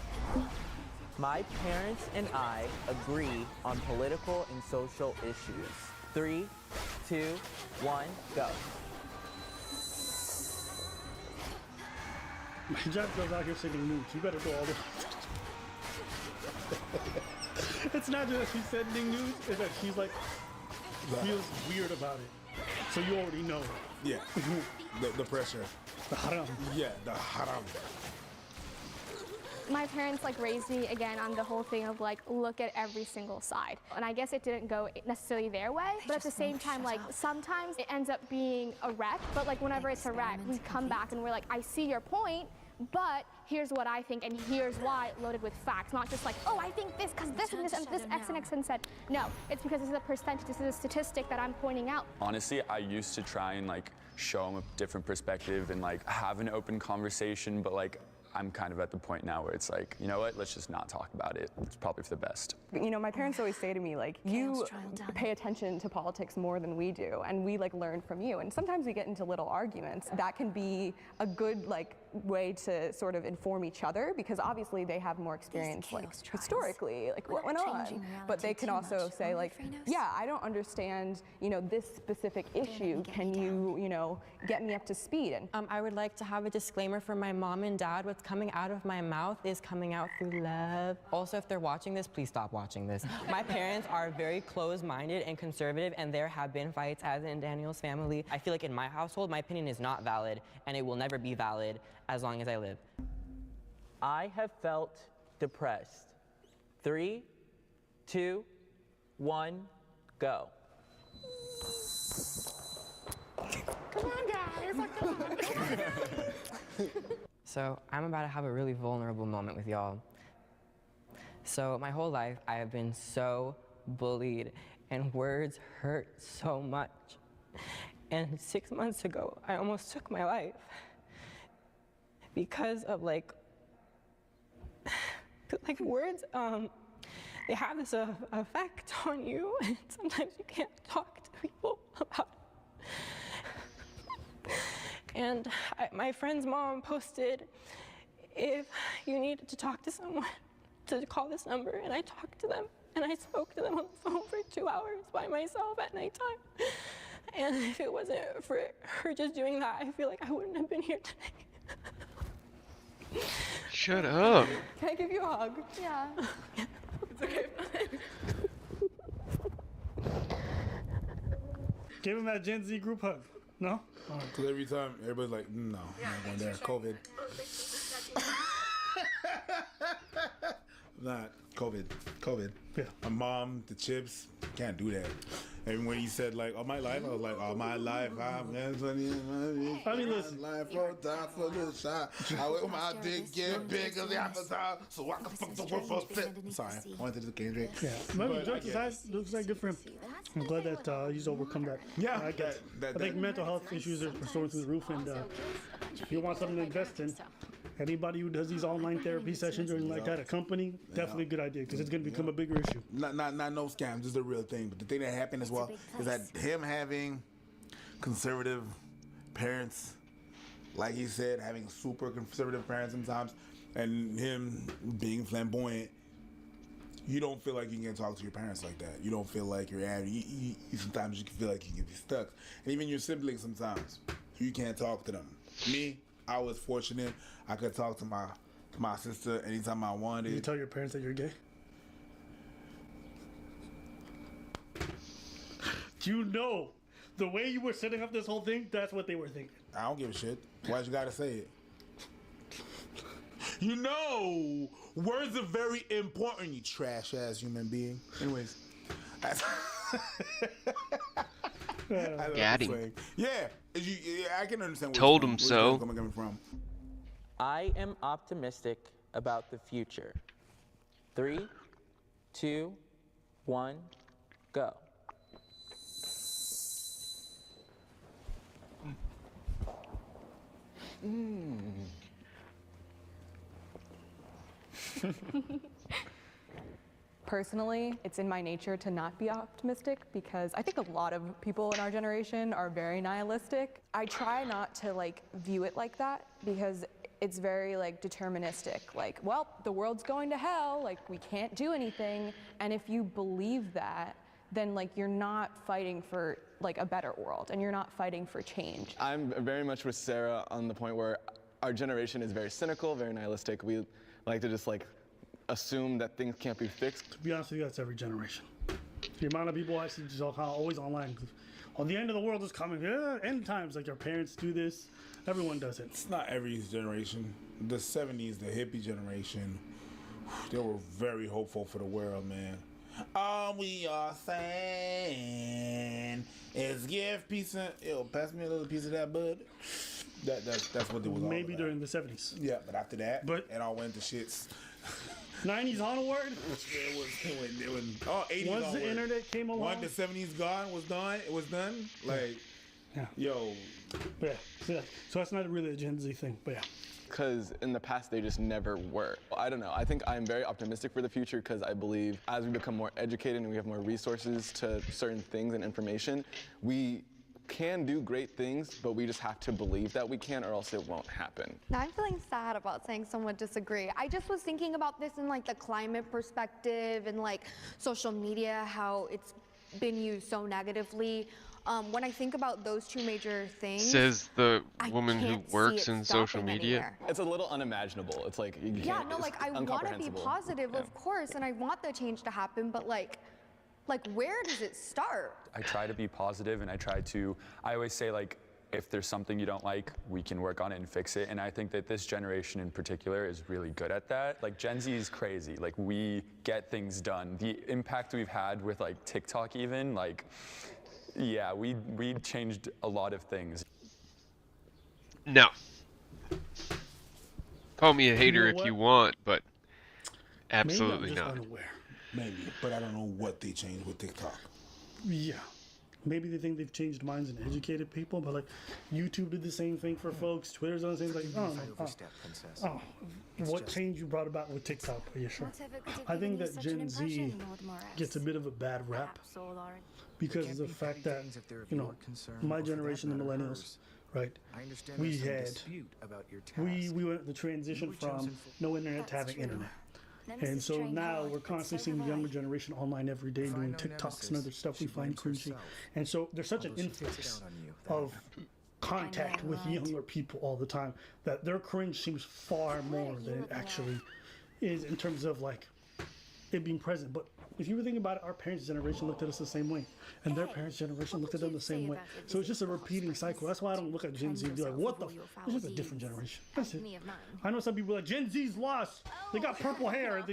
My parents and I agree on political and social issues. 3, 2, 1, go. My job goes out here sending news. You better go all the It's not just that she's sending news, it's that she's like, feels weird about it. So you already know. Yeah. the pressure. The haram. Yeah, the haram. My parents like raised me again on the whole thing of like look at every single side, and I guess it didn't go necessarily their way, but at the same time like sometimes it ends up being a wreck, but like whenever it's a wreck we come back and we're like, I see your point, but here's what I think and here's why, loaded with facts, not just like, oh, I think this because this and this and this X and X and said. No, it's because this is a percentage, this is a statistic that I'm pointing out. Honestly, I used to try and like show them a different perspective and like have an open conversation, but like I'm kind of at the point now where it's like, you know what, let's just not talk about it. It's probably for the best. You know, my parents always say to me, like, you pay attention to politics more than we do, and we like learn from you. And sometimes we get into little arguments. That can be a good like way to sort of inform each other, because obviously they have more experience like historically, like what went on. But they can also say like, yeah, I don't understand, you know, this specific issue. Can you, you know, get me up to speed? And I would like to have a disclaimer for my mom and dad. What's coming out of my mouth is coming out through love. Also, if they're watching this, please stop watching this. My parents are very closed-minded and conservative, and there have been fights, as in Daniel's family. I feel like in my household, my opinion is not valid, and it will never be valid as long as I live. I have felt depressed. 3, 2, 1, go. Come on, guys. Come on. So I'm about to have a really vulnerable moment with y'all. So my whole life, I have been so bullied, and words hurt so much. And 6 months ago, I almost took my life because of like words, they have this effect on you, and sometimes you can't talk to people about it. And my friend's mom posted, if you needed to talk to someone, to call this number, and I talked to them, and I spoke to them on the phone for 2 hours by myself at nighttime. And if it wasn't for her just doing that, I feel like I wouldn't have been here today. Shut up. Can I give you a hug? Yeah. It's okay. Give him that Gen Z group hug. No? Because every time everybody's like, no, I'm not going there. COVID. Not COVID. Yeah. My mom, the chips, can't do that. And when he said like all my life, I was like, all my life, I mean, listen. Life for time for the shot. I let my dick get big as the appetite, so I can fuck the world for fit. Sorry, I wanted to do Kendrick. Yeah. Remember, jokes aside, looks like good for him. I'm glad that he's overcome that. Yeah. I guess. I think mental health issues are soaring through the roof, and if you want something to invest in, anybody who does these online therapy sessions or like that, a company, definitely a good idea, because it's going to become a bigger issue. Not no scams. This is the real thing. But the thing that happened as well is that him having conservative parents, like he said, having super conservative parents sometimes, and him being flamboyant, you don't feel like you can talk to your parents like that. You don't feel like you're sometimes you can feel like you can be stuck. And even your siblings sometimes, you can't talk to them. Me, I was fortunate. I could talk to my sister anytime I wanted. You tell your parents that you're gay? You know, the way you were setting up this whole thing, that's what they were thinking. I don't give a shit. Why'd you gotta say it? You know, words are very important, you trash-ass human being. Anyways. Got him. Yeah, I can understand where Told it's him from, so. where it's coming from. I am optimistic about the future. 3, 2, 1, go. Personally, it's in my nature to not be optimistic because I think a lot of people in our generation are very nihilistic. I try not to view it like that because it's very deterministic. Well, the world's going to hell, we can't do anything. And if you believe that, then you're not fighting for a better world and you're not fighting for change. I'm very much with Sarah on the point where our generation is very cynical, very nihilistic. We like to just assume that things can't be fixed. To be honest with you, that's every generation. The amount of people I see just always online. Oh, the end of the world is coming. Yeah, end times. Your parents do this. Everyone does it. It's not every generation. The 70s, the hippie generation, they were very hopeful for the world, man. All we are saying is give peace and pass me a little piece of that bud. That's what they was all Maybe about. during the 70s. Yeah, but after that, it all went to shits. 90s onward? It was 80s Once onward. the internet came along. Once the 70s gone, it was done. Yo. Yeah. So that's not really a Gen Z thing, but yeah. Because in the past, they just never were. I don't know. I think I'm very optimistic for the future because I believe as we become more educated and we have more resources to certain things and information, we can do great things, but we just have to believe that we can or else it won't happen. Now I'm feeling sad about saying someone disagree. I just was thinking about this in the climate perspective and social media, how it's been used so negatively. When I think about those two major things, Says the woman who can't see works it in social stopping media. anywhere. It's a little unimaginable. It's you can't, Yeah, no, it's I want to be incomprehensible. positive, Yeah. of course, and I want the change to happen, but where does it start? I try to be positive and I always say if there's something you don't like, we can work on it and fix it. And I think that this generation in particular is really good at that. Gen Z is crazy. We get things done. The impact we've had with TikTok even, yeah, we changed a lot of things. No. Call me a hater if what? you want, but absolutely Maybe I'm not. just unaware. Maybe, but I don't know what they changed with TikTok. Yeah. Maybe they think they've changed minds and educated people, but YouTube did the same thing for folks. Twitter's done the same thing. What change you brought about with TikTok? Yeah, sure. I think that Gen Z gets a bit of a bad rap because of the fact that, my generation, the millennials, right? We went the transition from no internet to having internet. And so now we're constantly seeing the younger generation online every day doing TikToks and other stuff we find cringy. And so there's such an influx of contact with younger people all the time that their cringe seems far more than it actually is in terms of it being present. But if you were thinking about it, our parents' generation looked at us the same way, and their parents' generation looked at them the same way. So it's just a repeating cycle. That's why I don't look at Gen Z and be like, what the? It's just a different generation. That's it. I know some people are like, Gen Z's lost. They got purple hair.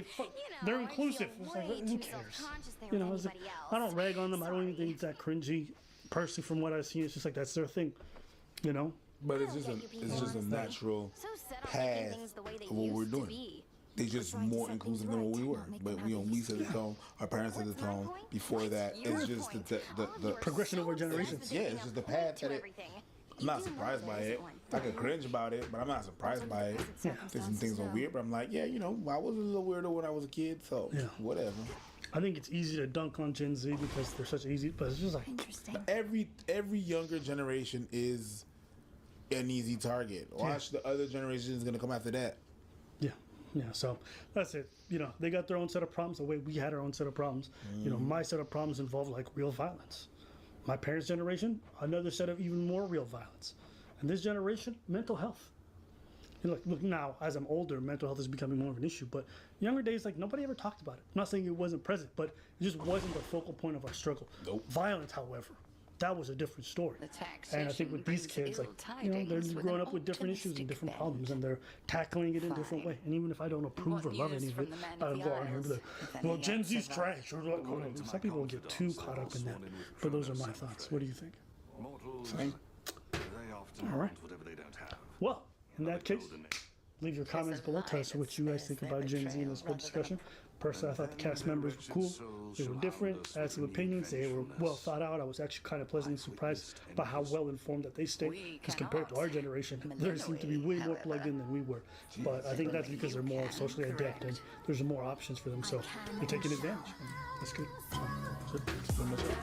They're inclusive. It's who cares? I don't rag on them. I don't even think it's that cringy. Personally, from what I've seen, it's just that's their thing. But it's just a natural path of what we're doing. They just more inclusive than what we were. But we set the tone, our parents set the tone. Before that, it's just the progression over generations. Yeah, it's just the path that I'm not surprised by it. I could cringe about it, but I'm not surprised by it. There's some things are weird, but I'm like, I was a little weirdo when I was a kid, so whatever. I think it's easy to dunk on Gen Z because they're such easy, but it's just every younger generation is an easy target. Watch the other generation is gonna come after that. Yeah, so that's it. They got their own set of problems the way we had our own set of problems. My set of problems involve real violence. My parents' generation, another set of even more real violence. And this generation, mental health. Look now, as I'm older, mental health is becoming more of an issue. But younger days, nobody ever talked about it. I'm not saying it wasn't present, but it just wasn't the focal point of our struggle. Nope. Violence, however, that was a different story. And I think with these kids, like, they're growing up with different issues and different problems, and they're tackling it in a different way. And even if I don't approve or love any of it, I'll go on here and be like, well, Gen Z's trash. Or like, some people get too caught up in that. But those are my thoughts. What do you think? Same. All right. Well, in that case, leave your comments below. Tell us what you guys think about Gen Z in this whole discussion. Personally, I thought the cast members were cool. They were different. I had some opinions. They were well thought out. I was actually kind of pleasantly surprised by how well informed that they stayed. Because compared to our generation, they seem to be way more plugged in than we were. But I think that's because they're more socially adept and there's more options for them. So they're taking advantage. And that's good. So, that's pretty much it.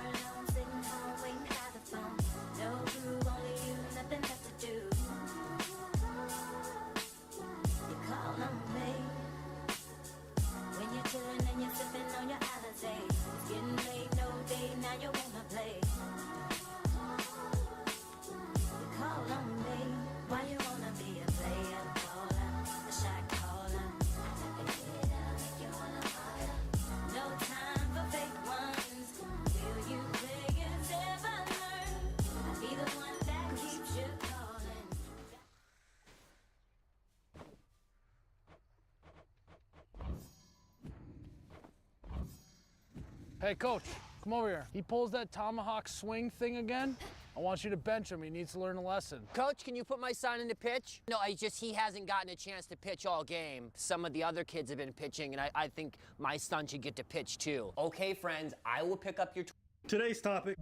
Hey, coach, come over here. He pulls that tomahawk swing thing again. I want you to bench him. He needs to learn a lesson. Coach, can you put my son in the pitch? No, he hasn't gotten a chance to pitch all game. Some of the other kids have been pitching, and I think my son should get to pitch too. Okay, friends, I will pick up your... Today's topic,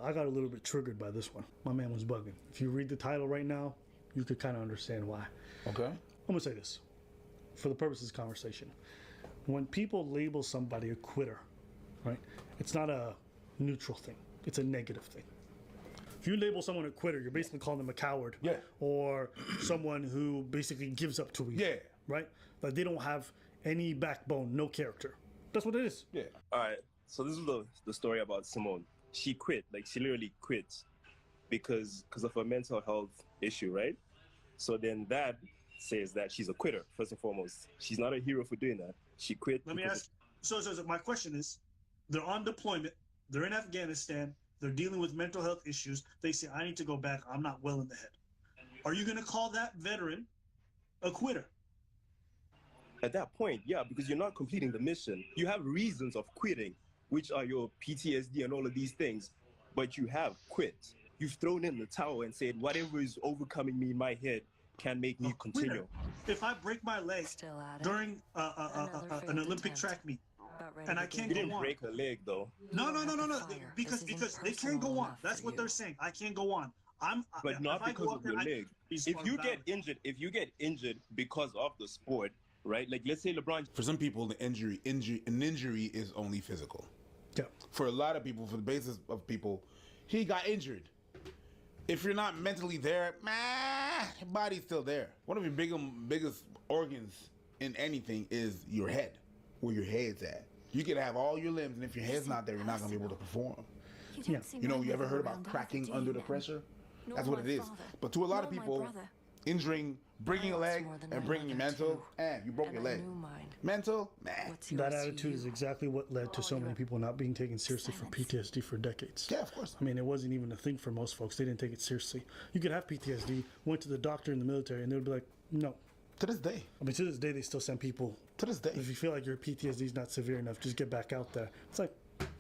I got a little bit triggered by this one. My man was bugging. If you read the title right now, you could kind of understand why. Okay. I'm gonna say this, for the purposes of this conversation. When people label somebody a quitter, right, it's not a neutral thing. It's a negative thing. If you label someone a quitter, you're basically calling them a coward. Yeah. Or someone who basically gives up too easy. Yeah. Right? Like they don't have any backbone, no character. That's what it is. Yeah. All right. So this is the story about Simone. She quit. Like she literally quit because of a mental health issue, right? So then that says that she's a quitter, first and foremost. She's not a hero for doing that. She quit. Let me ask. So my question is, they're on deployment. They're in Afghanistan. They're dealing with mental health issues. They say, I need to go back. I'm not well in the head. Are you going to call that veteran a quitter? At that point, yeah, because you're not completing the mission. You have reasons of quitting, which are your PTSD and all of these things, but you have quit. You've thrown in the towel and said, whatever is overcoming me in my head can make me continue. If I break my leg during an Olympic track meet, and I can't you go didn't on. break a leg, though. No. Because they can't go on. That's what they're saying. I can't go on. But not because of your leg. If you get injured because of the sport, right? Like let's say LeBron. For some people, an injury is only physical. Yeah. For a lot of people, for the basis of people, he got injured. If you're not mentally there, your body's still there. One of your biggest organs in anything is your head, where your head's at. You could have all your limbs, and if your head's not there, you're not going to be able to perform. Yeah. You ever heard about cracking under the pressure? That's what it is. But to a lot of people, breaking a leg and bringing your mental, you broke your leg. Mental, That attitude is exactly what led to so many people not being taken seriously for PTSD for decades. Yeah, of course. I mean, it wasn't even a thing for most folks. They didn't take it seriously. You could have PTSD, went to the doctor in the military, and they would be like, no. To this day. I mean, to this day, they still send people. To this day. If you feel like your PTSD is not severe enough, just get back out there. It's like,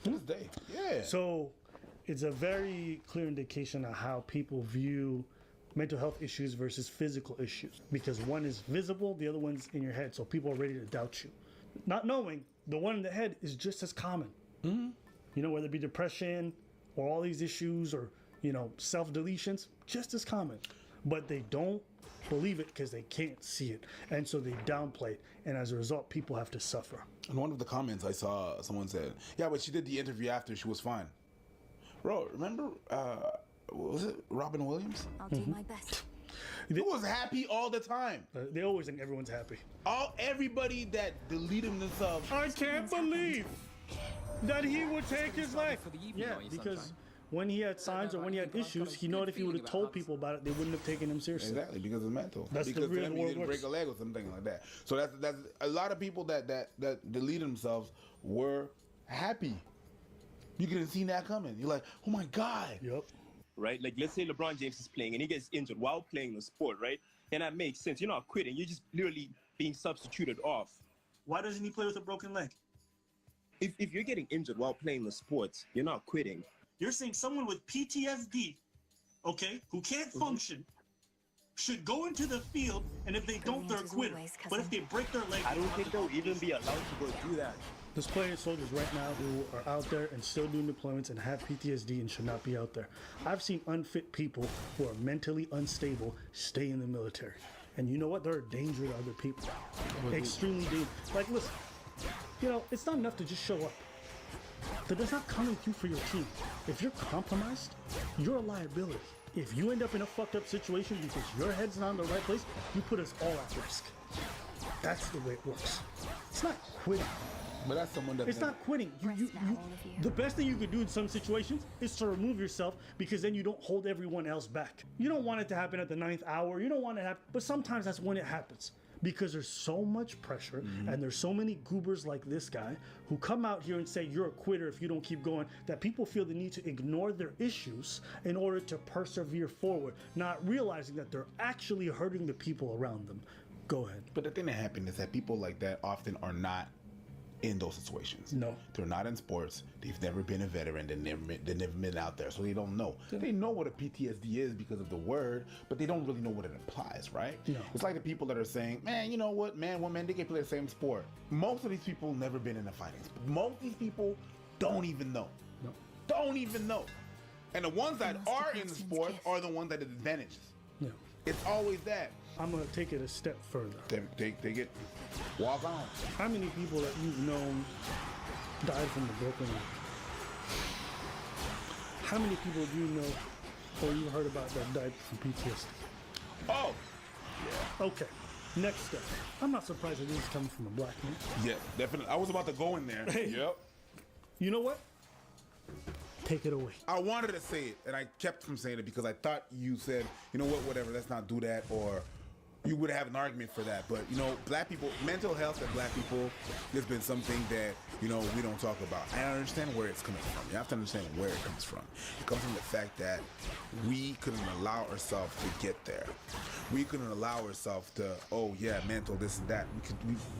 to this day. Yeah. So it's a very clear indication of how people view mental health issues versus physical issues, because one is visible, the other one's in your head, so people are ready to doubt you, not knowing the one in the head is just as common. Whether it be depression or all these issues or self-deletions, just as common, but they don't believe it because they can't see it, and so they downplay it, and as a result people have to suffer. In one of the comments I saw someone said, yeah, but she did the interview after, she was fine. Bro, remember was it Robin Williams? I'll do my best. He was happy all the time. They always think everyone's happy. Everybody that deleted themselves. I can't believe that he would take his life. Yeah, because when he had signs or when he had issues, he know that if he would have told people about it, they wouldn't have taken him seriously. Exactly, because it's mental. That's because the real for them, he world didn't break a leg or something like that. So that's a lot of people that deleted themselves were happy. You could have seen that coming. You're like, oh my God. Yep. Right? Like, let's say LeBron James is playing and he gets injured while playing the sport, right? And that makes sense. You're not quitting. You're just literally being substituted off. Why doesn't he play with a broken leg? If you're getting injured while playing the sport, you're not quitting. You're saying someone with PTSD, okay, who can't function, should go into the field, and if they don't, they're a quitter. But if they break their leg, I don't think they'll even be allowed to go do that. There's plenty of soldiers right now who are out there and still doing deployments and have PTSD and should not be out there. I've seen unfit people who are mentally unstable stay in the military. And you know what? They're a danger to other people. Extremely dangerous. Like, listen, you know, it's not enough to just show up. That's not coming through for your team. If you're compromised, you're a liability. If you end up in a fucked up situation because your head's not in the right place, you put us all at risk. That's the way it works. It's not quitting. But that's someone that... It's not quitting. The best thing you could do in some situations is to remove yourself, because then you don't hold everyone else back. You don't want it to happen at the 9th hour. You don't want it to happen, but sometimes that's when it happens. Because there's so much pressure, and there's so many goobers like this guy who come out here and say you're a quitter if you don't keep going, that people feel the need to ignore their issues in order to persevere forward, not realizing that they're actually hurting the people around them. Go ahead. But the thing that happened is that people like that often are not in those situations. No. They're not in sports. They've never been a veteran. They've never been out there, so they don't know. They know what a PTSD is because of the word, but they don't really know what it implies, right? No. It's like the people that are saying, man, you know what, man, women, they can play the same sport. Most of these people never been in a fighting sport. Most of these people don't even know. No. Don't even know. And the ones that are in the sport are the ones that have advantages. Yeah. It's always that. I'm gonna take it a step further. Take it. Walk on. How many people that you've known died from a broken leg? How many people do you know or you heard about that died from PTSD? Oh! Yeah. Okay. Next step. I'm not surprised that this is coming from a black man. Yeah, definitely. I was about to go in there. Hey. Yep. You know what? Take it away. I wanted to say it, and I kept from saying it because I thought you said, you know what, whatever, let's not do that, or you would have an argument for that. But, you know, black people, mental health and black people, there's been something that, you know, we don't talk about. I understand where it's coming from. You have to understand where it comes from. It comes from the fact that we couldn't allow ourselves to get there. We couldn't allow ourselves to, oh yeah, mental, this and that.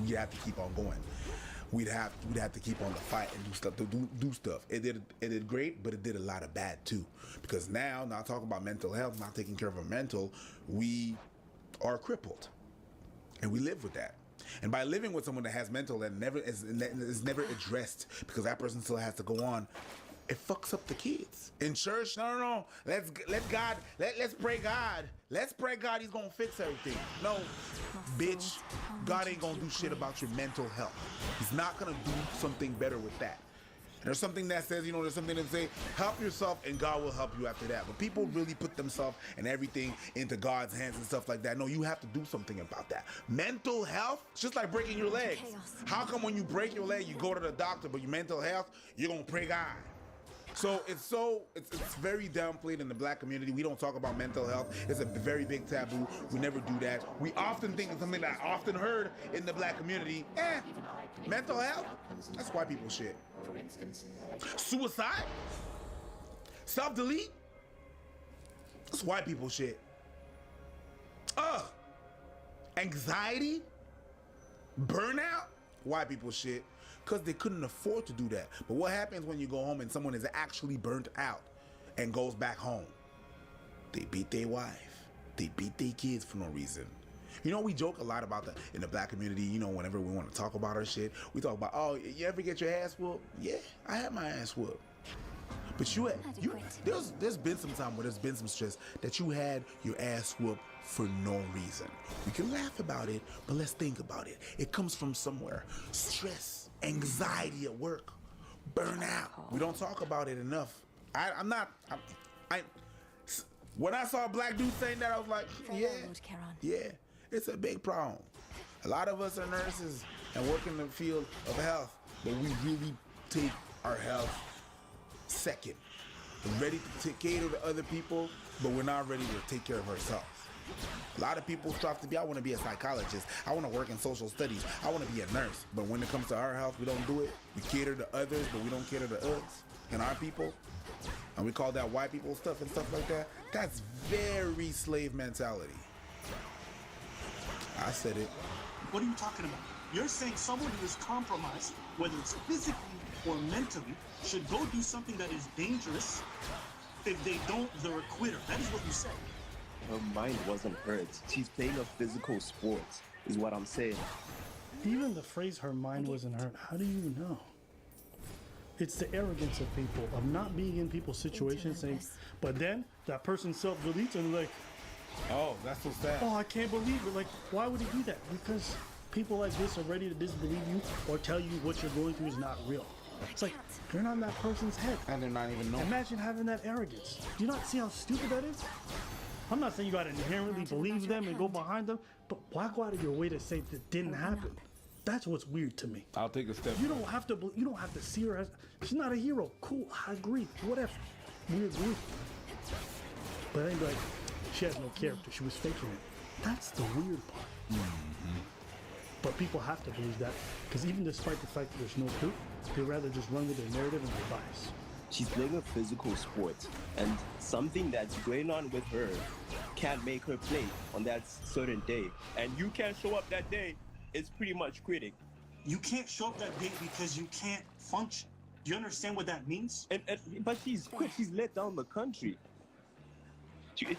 We have to keep on going. We'd have to keep on the fight and do stuff. Do stuff. It did great, but it did a lot of bad too. Because now talking about mental health, not taking care of our mental, we are crippled, and we live with that. And by living with someone that has mental that is never addressed, because that person still has to go on, it fucks up the kids. In church, no. Let's pray God. Let's pray God he's gonna fix everything. No, bitch, God ain't gonna do shit about your mental health. He's not gonna do something better with that. And there's something that says, there's something that say, help yourself and God will help you after that. But people really put themselves and everything into God's hands and stuff like that. No, you have to do something about that. Mental health, it's just like breaking your legs. How come when you break your leg, you go to the doctor, but your mental health, you're gonna pray God? So it's very downplayed in the black community. We don't talk about mental health. It's a very big taboo. We never do that. We often think of something that I often heard in the black community. Mental health? That's white people shit. Suicide? Self-delete? That's white people shit. Anxiety? Burnout? White people shit. Because they couldn't afford to do that. But what happens when you go home and someone is actually burnt out and goes back home? They beat their wife. They beat their kids for no reason. You know, we joke a lot about that in the black community. You know, whenever we want to talk about our shit, we talk about, oh, you ever get your ass whooped? Yeah, I had my ass whooped. But there's been some time where there's been some stress that you had your ass whooped for no reason. We can laugh about it, but let's think about it. It comes from somewhere. Stress. Anxiety at work, burnout. We don't talk about it enough. When I saw a black dude saying that, I was like, yeah, it's a big problem. A lot of us are nurses and work in the field of health, but we really take our health second. ready to cater to other people, but we're not ready to take care of ourselves. A lot of people strive to be, I want to be a psychologist, I want to work in social studies, I want to be a nurse. But when it comes to our health, we don't do it. We cater to others, but we don't cater to us and our people. And we call that white people stuff and stuff like that. That's very slave mentality. I said it. What are you talking about? You're saying someone who is compromised, whether it's physically or mentally, should go do something that is dangerous. If they don't, they're a quitter. That is what you said. Her mind wasn't hurt. She's playing a physical sport, is what I'm saying. Even the phrase "her mind wasn't hurt," how do you know? It's the arrogance of people, of not being in people's situations, saying, but then that person self-deletes and like, oh, that's so sad. Oh, I can't believe it. Like, why would he do that? Because people like this are ready to disbelieve you or tell you what you're going through is not real. It's like, you're not in that person's head. And they're not even knowing. Imagine having that arrogance. Do you not see how stupid that is? I'm not saying you gotta inherently believe them and go behind them, but why go out of your way to say that didn't happen? That's what's weird to me. I'll take a step. You don't have to see her as, she's not a hero. Cool, I agree, whatever. We agree. But then like, she has no character, she was faking it. That's the weird part. Mm-hmm. But people have to believe that, because even despite the fact that there's no proof, they'd rather just run with their narrative and their bias. She's playing a physical sport, and something that's going on with her can't make her play on that certain day. And you can't show up that day, it's pretty much quitting. You can't show up that day because you can't function. Do you understand what that means? But she's quit. She's let down the country. She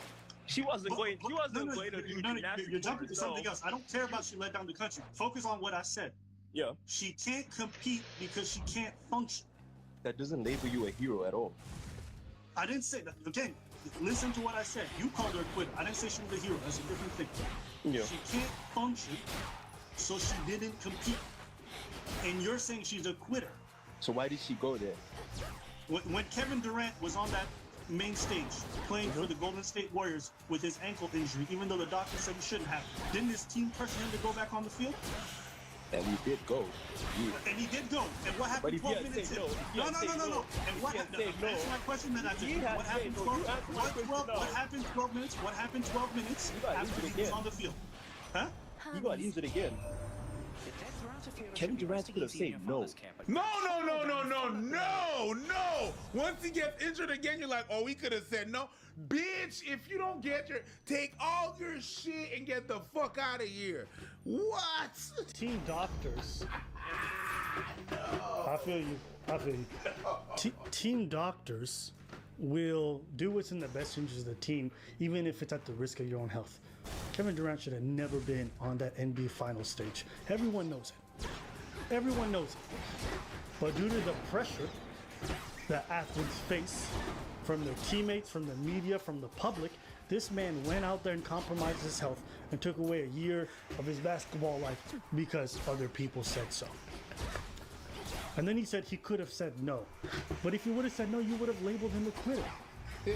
wasn't going. She wasn't going to do gymnastics. You're jumping to something else. I don't care about she let down the country. Focus on what I said. Yeah. She can't compete because she can't function. That doesn't label you a hero at all. I didn't say that. Again, listen to what I said. You called her a quitter. I didn't say she was a hero. That's a different thing. Yeah. She can't function, so she didn't compete. And you're saying she's a quitter. So why did she go there? When Kevin Durant was on that main stage playing for the Golden State Warriors with his ankle injury, even though the doctor said he shouldn't have, didn't his team pressure him to go back on the field? And he did go. And he did go. And what happened 12 minutes in? No. And what happened? Answer my question that I just what happened 12 minutes? What happened 12 minutes after he was on the field? Huh? He got injured again. Kevin Durant could have said no. No. Once he gets injured again, you're like, oh, we could have said no. Bitch, if you don't take all your shit and get the fuck out of here. What? Team doctors. I feel you. Team doctors will do what's in the best interest of the team, even if it's at the risk of your own health. Kevin Durant should have never been on that NBA Finals stage. Everyone knows it. Everyone knows it. But due to the pressure that athletes face from their teammates, from the media, from the public, this man went out there and compromised his health and took away a year of his basketball life because other people said so. And then he said he could have said no. But if he would have said no, you would have labeled him a quitter.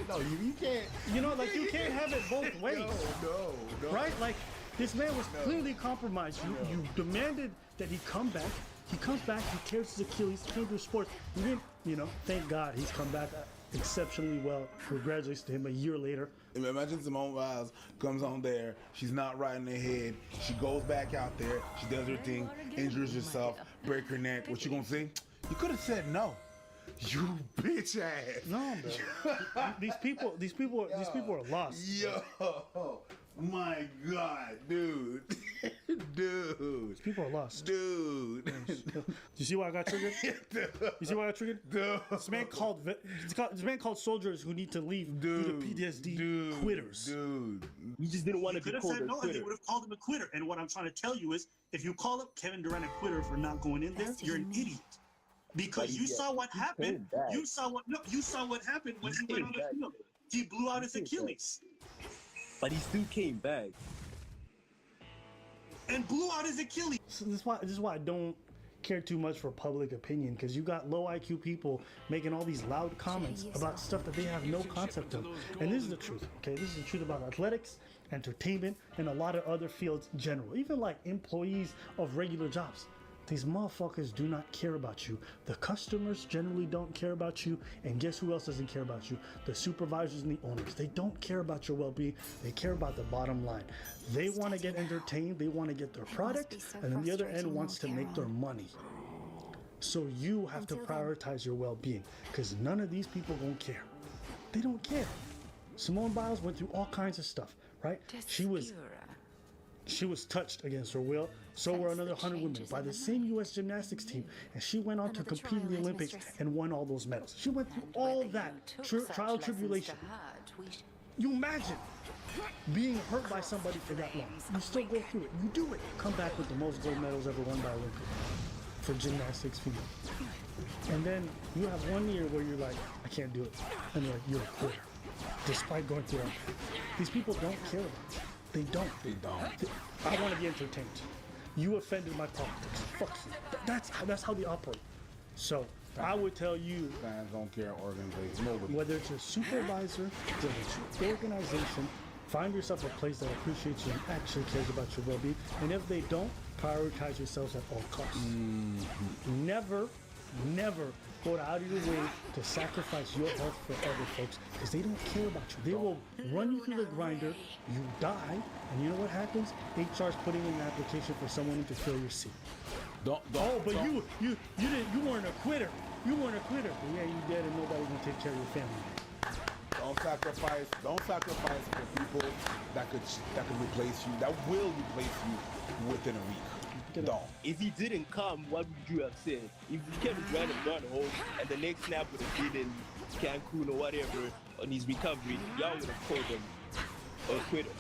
No, you can't. You know, like, you can't have it both ways. No. Right? Like, this man was clearly compromised. You demanded that he come back. He comes back, he tears his Achilles, can't do sports. You didn't, thank God he's come back exceptionally well. Congratulations to him a year later. Imagine Simone Biles comes on there, she's not right in the head, she goes back out there, she does her thing, injures herself, break her neck. What you gonna say? You could have said no. You bitch ass. No, bro. These people are lost. Yo, my God, dude. Dude. These people are lost. Dude. You see why I got triggered? You see why I got triggered? Dude. This man called soldiers who need to leave due to PTSD quitters. Dude. You just didn't want to be called a no, quitter. and they would have called him a quitter. And what I'm trying to tell you is, if you call up Kevin Durant a quitter for not going in there, you're an idiot. Because you saw what happened. You saw what happened when he went on the field. He blew out his Achilles. But he still came back. And blew out his Achilles. So this is why I don't care too much for public opinion, because you got low IQ people making all these loud comments about stuff that they have no concept of. And this is the truth, okay? This is the truth about athletics, entertainment, and a lot of other fields in general. Even like employees of regular jobs. These motherfuckers do not care about you. The customers generally don't care about you. And guess who else doesn't care about you? The supervisors and the owners. They don't care about your well-being. They care about the bottom line. They want to get entertained. They want to get their product. And then the other end wants to make their money. So you have to prioritize your well-being because none of these people won't care. They don't care. Simone Biles went through all kinds of stuff, right? She was touched against her will. So were another 100 women by the same U.S. gymnastics team. And she went on to compete in the Olympics and won all those medals. She went through all that trial tribulation. You imagine being hurt by somebody for that long. You still go through it. You do it. Come back with the most gold medals ever won by Olympic for gymnastics female. And then you have 1 year where you're like, I can't do it. And you're a quitter. Despite going through that. These people don't care about you. They don't. I want to be entertained. You offended my politics. Fuck you. That's how they operate. So I would tell you, fans don't care. Organization, nobody. Whether it's your supervisor, whether it's your organization, find yourself a place that appreciates you and actually cares about your well-being. And if they don't, prioritize yourselves at all costs. Never go out of your way to sacrifice your health for other folks because they don't care about you. They will run you through the grinder, you die, and you know what happens? HR's putting in an application for someone to fill your seat. You weren't a quitter. You weren't a quitter. But yeah, you dead and nobody's gonna take care of your family. Don't sacrifice for people that could replace you, that will replace you within a week. Don't. If he didn't come, what would you have said? If Kevin Durant had gone home and the next snap would have been in Cancun or whatever on his recovery, y'all would have called him a quitter.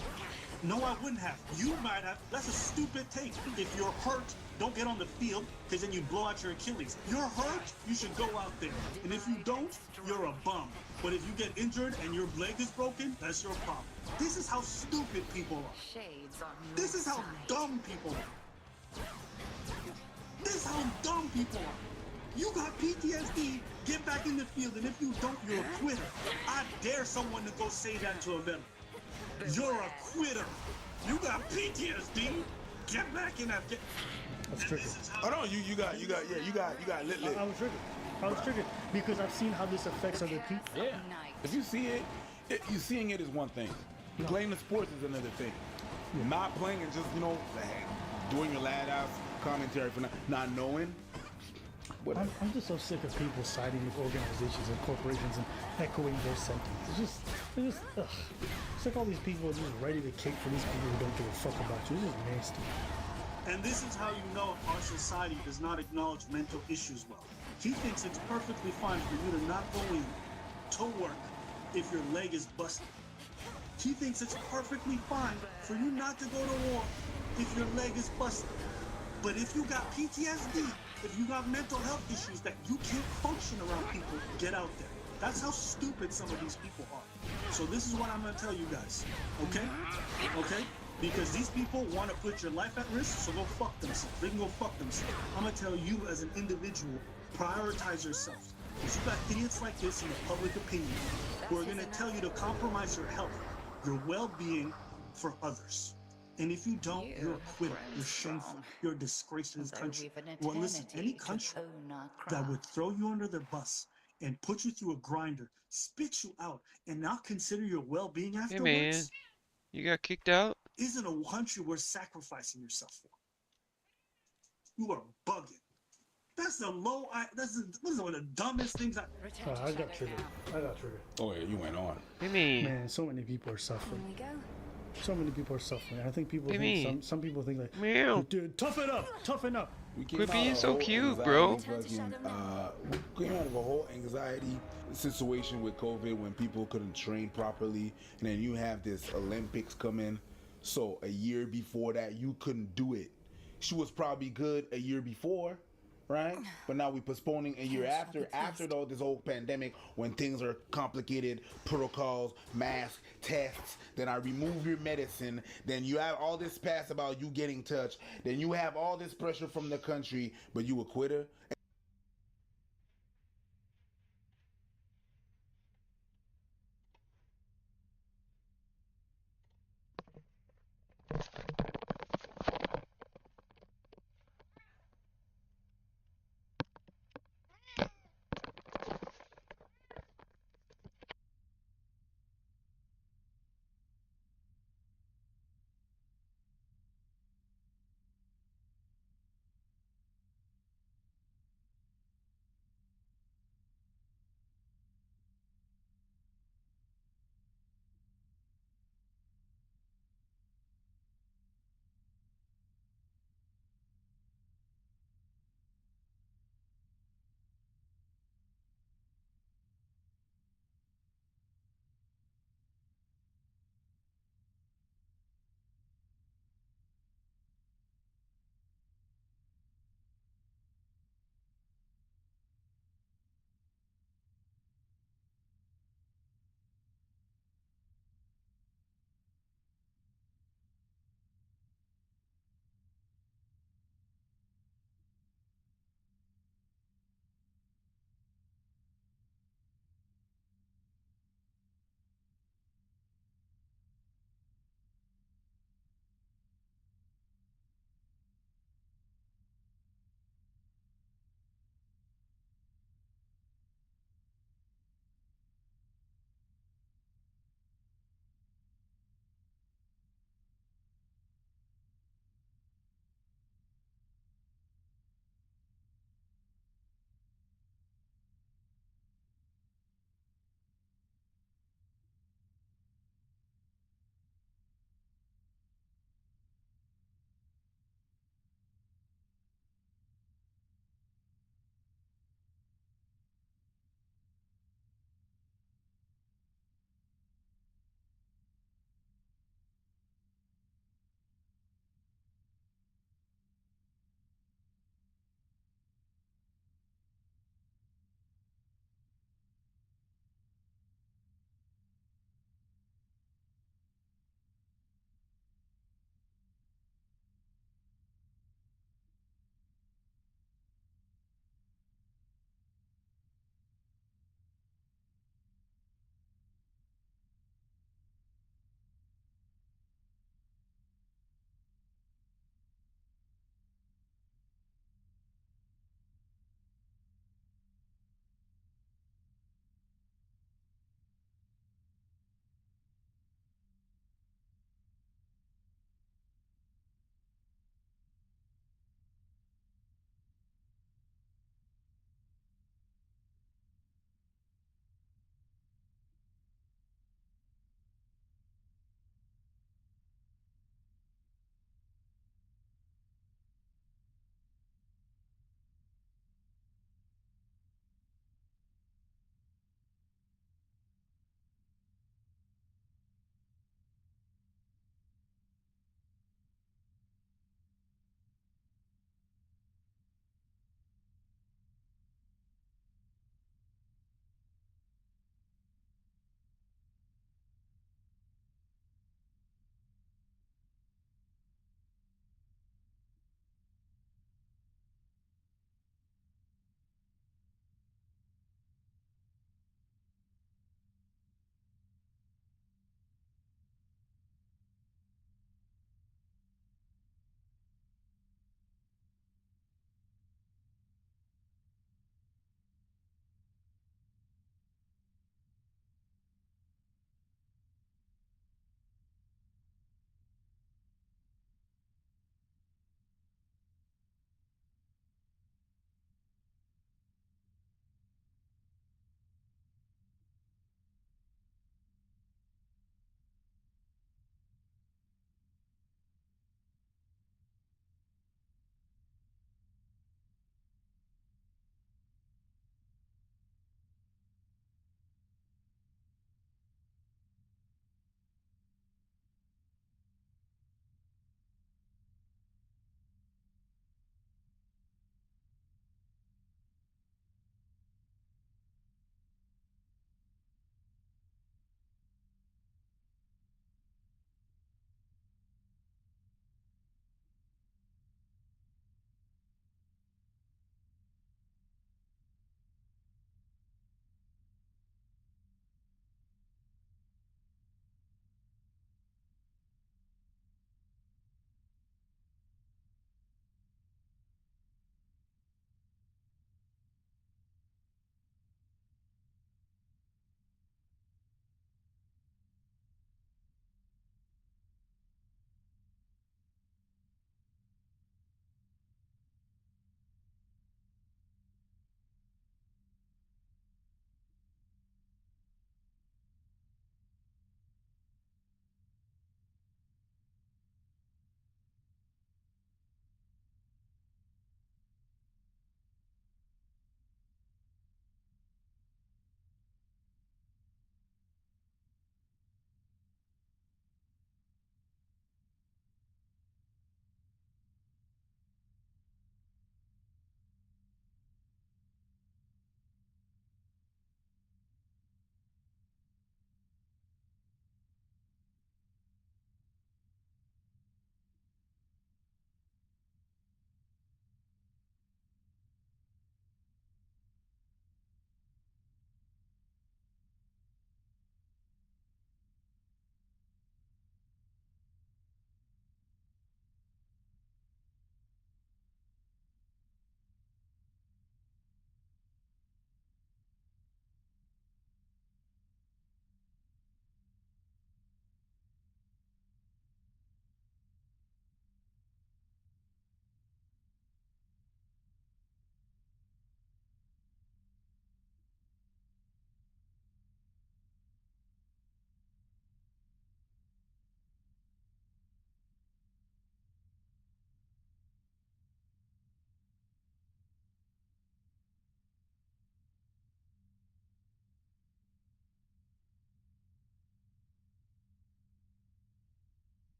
No, I wouldn't have. You might have. That's a stupid take. If you're hurt, don't get on the field because then you blow out your Achilles. You're hurt, you should go out there. And if you don't, you're a bum. But if you get injured and your leg is broken, that's your problem. This is how stupid people are. This is how dumb people are. This is how dumb people are. You got PTSD, get back in the field, and if you don't, you're a quitter. I dare someone to go say that to a veteran. You're a quitter. You got PTSD, get back in that. That's triggered. Oh no, you got lit. I was triggered. I was triggered because I've seen how this affects other people. Yeah. If you see it, you seeing it is one thing. Playing the sports is another thing. You're not playing and just, doing your lad ass commentary for not knowing. I'm just so sick of people siding with organizations and corporations and echoing their sentiments. It's like all these people are just ready to cape for these people who don't give a fuck about you. This is nasty. And this is how you know our society does not acknowledge mental issues well. He thinks it's perfectly fine for you to not go in to work if your leg is busted. He thinks it's perfectly fine for you not to go to war if your leg is busted. But if you got PTSD, if you got mental health issues that you can't function around people, get out there. That's how stupid some of these people are. So this is what I'm gonna tell you guys, okay? Okay? Because these people want to put your life at risk, so go fuck themselves. They can go fuck themselves. I'm gonna tell you as an individual, prioritize yourself. Because you got idiots like this in the public opinion who are gonna tell you to compromise your health, your well-being for others. And if you don't, you're a quitter. You're shameful. You're a disgrace to this country. Well, listen, any country that would throw you under their bus and put you through a grinder, spit you out, and not consider your well-being afterwards. Hey man, you got kicked out? Isn't a country worth sacrificing yourself for. You are bugging. That's the one of the dumbest things I got triggered. Oh yeah, you went on. Man, so many people are suffering. So many people are suffering. I think people think some people think like, dude, toughen up. Quit being so cute, bro. We came out of a whole anxiety situation with COVID when people couldn't train properly, and then you have this Olympics coming. So a year before that, you couldn't do it. She was probably good a year before, right? But now we're postponing a year after though this whole pandemic, when things are complicated, protocols, masks, tests, then I remove your medicine, then you have all this pass about you getting touched, then you have all this pressure from the country, but you a quitter.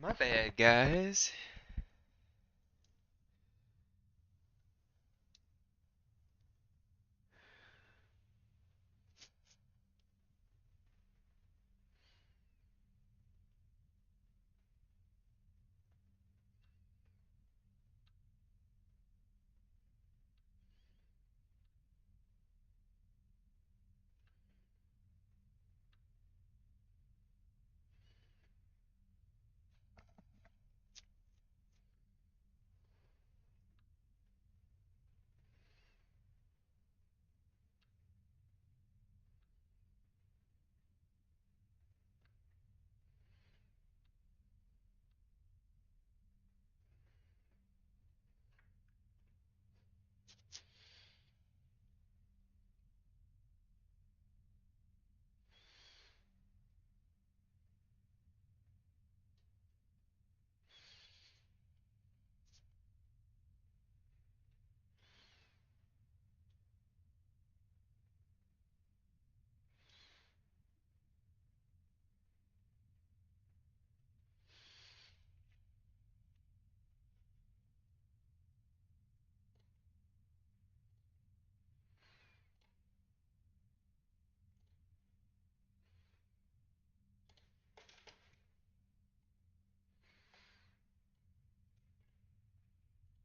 My bad, guys.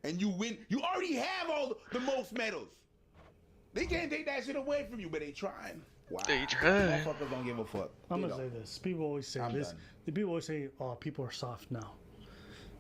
And you win. You already have all the most medals. They can't take that shit away from you, but they trying. Wow. They trying. Motherfuckers don't give a fuck. I'm You gonna know. say this. People always say I'm this. done. The people always say, "Oh, people are soft now."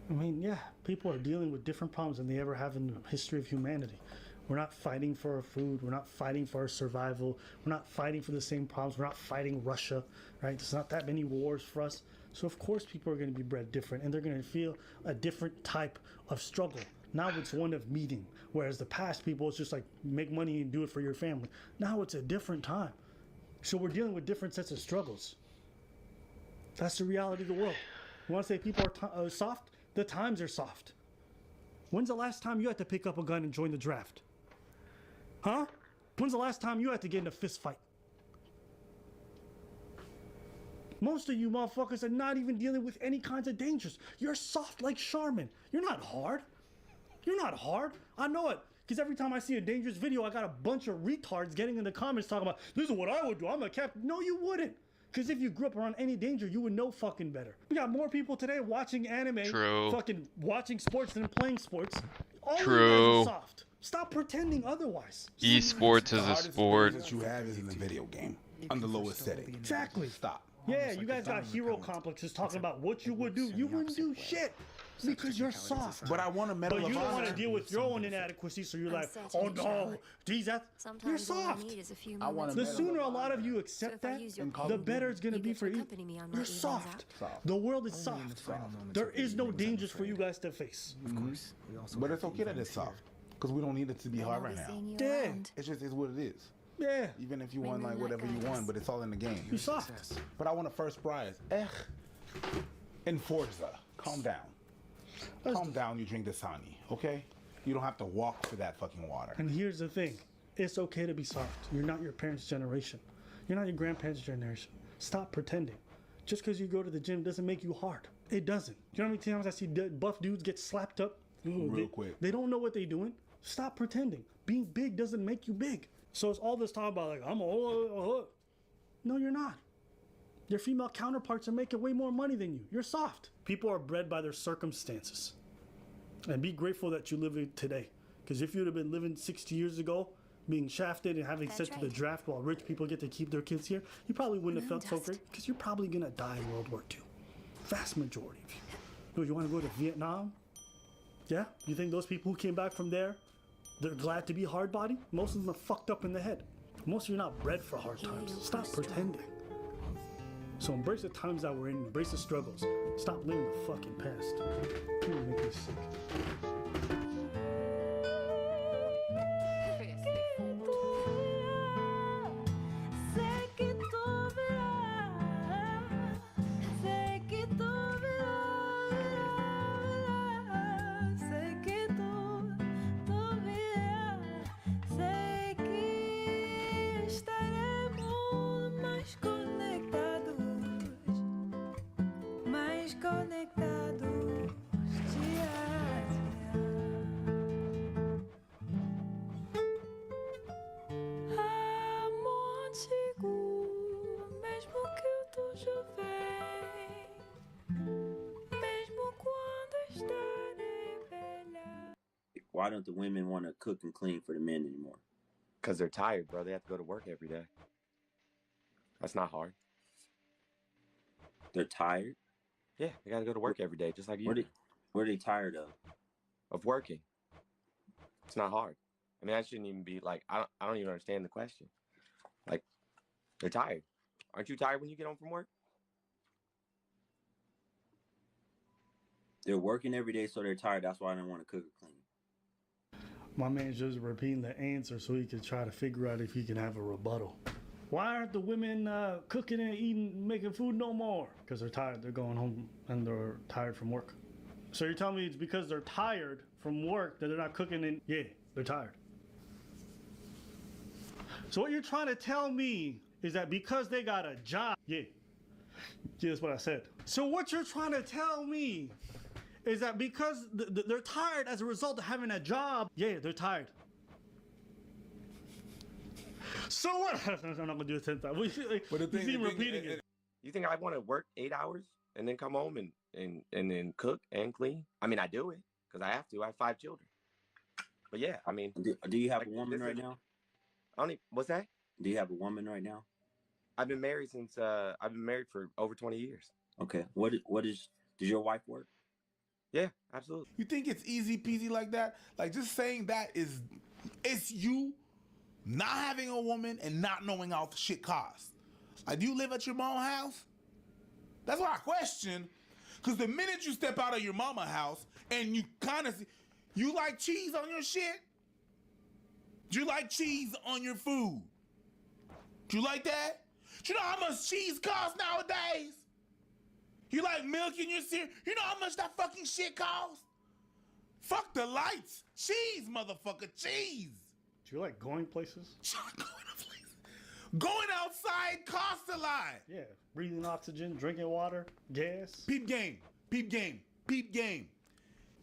I mean, yeah, people are dealing with different problems than they ever have in the history of humanity. We're not fighting for our food. We're not fighting for our survival. We're not fighting for the same problems. We're not fighting Russia, right? There's not that many wars for us. So of course people are going to be bred different, and they're going to feel a different type of struggle. Now it's one of meeting, whereas the past people, it's just like make money and do it for your family. Now it's a different time. So we're dealing with different sets of struggles. That's the reality of the world. You want to say people are soft? The times are soft. When's the last time you had to pick up a gun and join the draft? Huh? When's the last time you had to get in a fist fight? Most of you motherfuckers are not even dealing with any kinds of dangers. You're soft like Charmin. You're not hard. You're not hard. I know it. Because every time I see a dangerous video, I got a bunch of retards getting in the comments talking about, this is what I would do. I'm a captain. No, you wouldn't. Because if you grew up around any danger, you would know fucking better. We got more people today watching anime, True. fucking watching sports than playing sports. All True. you guys are soft. Stop pretending otherwise. Esports is a hardest sport. phase that you have is in the video game, on the lowest setting. Exactly. Stop. Yeah, you guys got hero complexes talking about what you would do. You wouldn't do shit because you're soft. But I want a medal But of you don't want to honor. deal with your own inadequacies, so you're like, oh no, geez, you're Sometimes all I soft. need is a few I want moments. a The medal sooner of a lot of honor. you accept if I that, use your Call the of better it's gonna you be get for to you. accompany me on my You're evenings soft. Soft. The world is soft. There is no dangers for you guys to face. Of course. But it's okay that it's soft. Because we don't need it to be hard right now. Yeah, It's just is what it is. yeah. Even if you won like whatever you won, but it's all in the game. You're soft. But I want a first prize. In Forza. Calm down. Calm down, you drink Dasani, okay? You don't have to walk for that fucking water. And here's the thing. It's okay to be soft. You're not your parents' generation. You're not your grandparents' generation. Stop pretending. Just because you go to the gym doesn't make you hard. It doesn't. You know how many times I see buff dudes get slapped up? Real quick. They don't know what they're doing. Stop pretending. Being big doesn't make you big. So it's all this talk about like, no, you're not. Your female counterparts are making way more money than you. You're soft. People are bred by their circumstances. And be grateful that you live it today. Because if you'd have been living 60 years ago, being shafted and having sex with the draft while rich people get to keep their kids here, you probably wouldn't have felt so great. Because you're probably going to die in World War II. Vast majority of you. No, you want to go to Vietnam? Yeah? You think those people who came back from there, they're glad to be hard body? Most of them are fucked up in the head. Most of you are not bred for hard times. Stop pretending. So embrace the times that we're in, embrace the struggles. Stop living the fucking past. You're gonna make me sick. Mais conectados why don't the women want to cook and clean for the men anymore? Because they're tired, bro. They have to go to work every day. That's not hard. They're tired? Yeah, they got to go to work every day, just like you. What are they tired of? Of working. It's not hard. I mean, that shouldn't even be like, I don't even understand the question. Like, they're tired. Aren't you tired when you get home from work? They're working every day, so they're tired. That's why I don't want to cook or clean. My man's just repeating the answer so he can try to figure out if he can have a rebuttal. Why aren't the women cooking and eating, making food no more? Because they're tired. They're going home and they're tired from work. So you're telling me it's because they're tired from work that they're not cooking and yeah, they're tired. So what you're trying to tell me is that because they got a job, yeah, that's what I said. So what you're trying to tell me is that because they're tired as a result of having a job, yeah, they're tired. So what? I'm not gonna do it 10 times. But the thing, repeating it. You think I want to work 8 hours and then come home and then cook and clean? I mean, I do it because I have to. I have 5 children. But yeah, I mean, do you have a woman right now? What's that? Do you have a woman right now? I've been married since I've been married for over 20 years. Okay. Does your wife work? Yeah, absolutely. You think it's easy peasy like that? Like just saying that it's you not having a woman and not knowing how shit costs. Like, do you live at your mom's house? That's why I question. Because the minute you step out of your mama's house and you kind of you like cheese on your shit? Do you like cheese on your food? Do you like that? Do you know how much cheese costs nowadays? You like milk in your cereal? You know how much that fucking shit costs? Fuck the lights. Cheese, motherfucker, cheese. Do you like going places? Going outside costs a lot. Yeah, breathing oxygen, drinking water, gas. Peep game.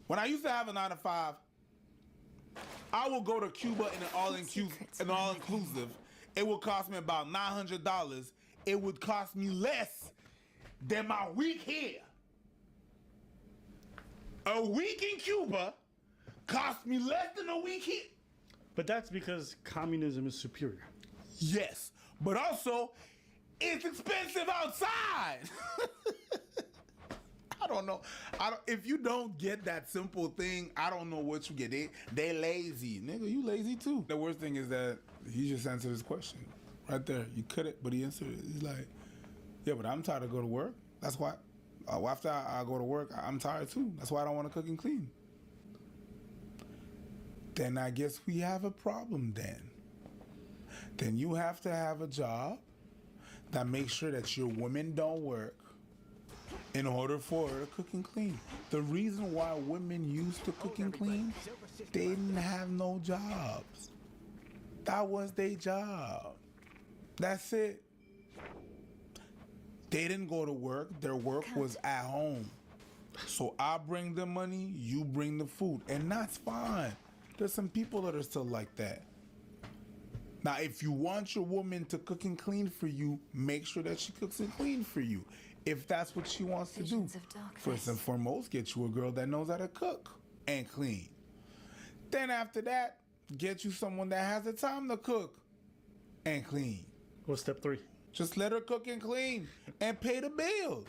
When I used to have a 9 to 5, I will go to Cuba in an all-inclusive. It would cost me about $900. It would cost me less than my week here. A week in Cuba cost me less than a week here. But that's because communism is superior. Yes, but also it's expensive outside. I don't know. If you don't get that simple thing, I don't know what you get. They lazy. Nigga, you lazy too. The worst thing is that he just answered his question. Right there. You couldn't, but he answered it. He's like, yeah, but I'm tired to go to work. That's why. After I go to work, I'm tired too. That's why I don't want to cook and clean. Then I guess we have a problem then. Then you have to have a job that makes sure that your women don't work in order for her to cook and clean. The reason why women used to cook and clean, they didn't have no jobs. That was their job. That's it. They didn't go to work. Their work was at home. So I bring the money, you bring the food, and that's fine. There's some people that are still like that. Now, if you want your woman to cook and clean for you, make sure that she cooks and cleans for you. If that's what she wants to do. First and foremost, get you a girl that knows how to cook and clean. Then after that, get you someone that has the time to cook and clean. What's step 3? Just let her cook and clean and pay the bills.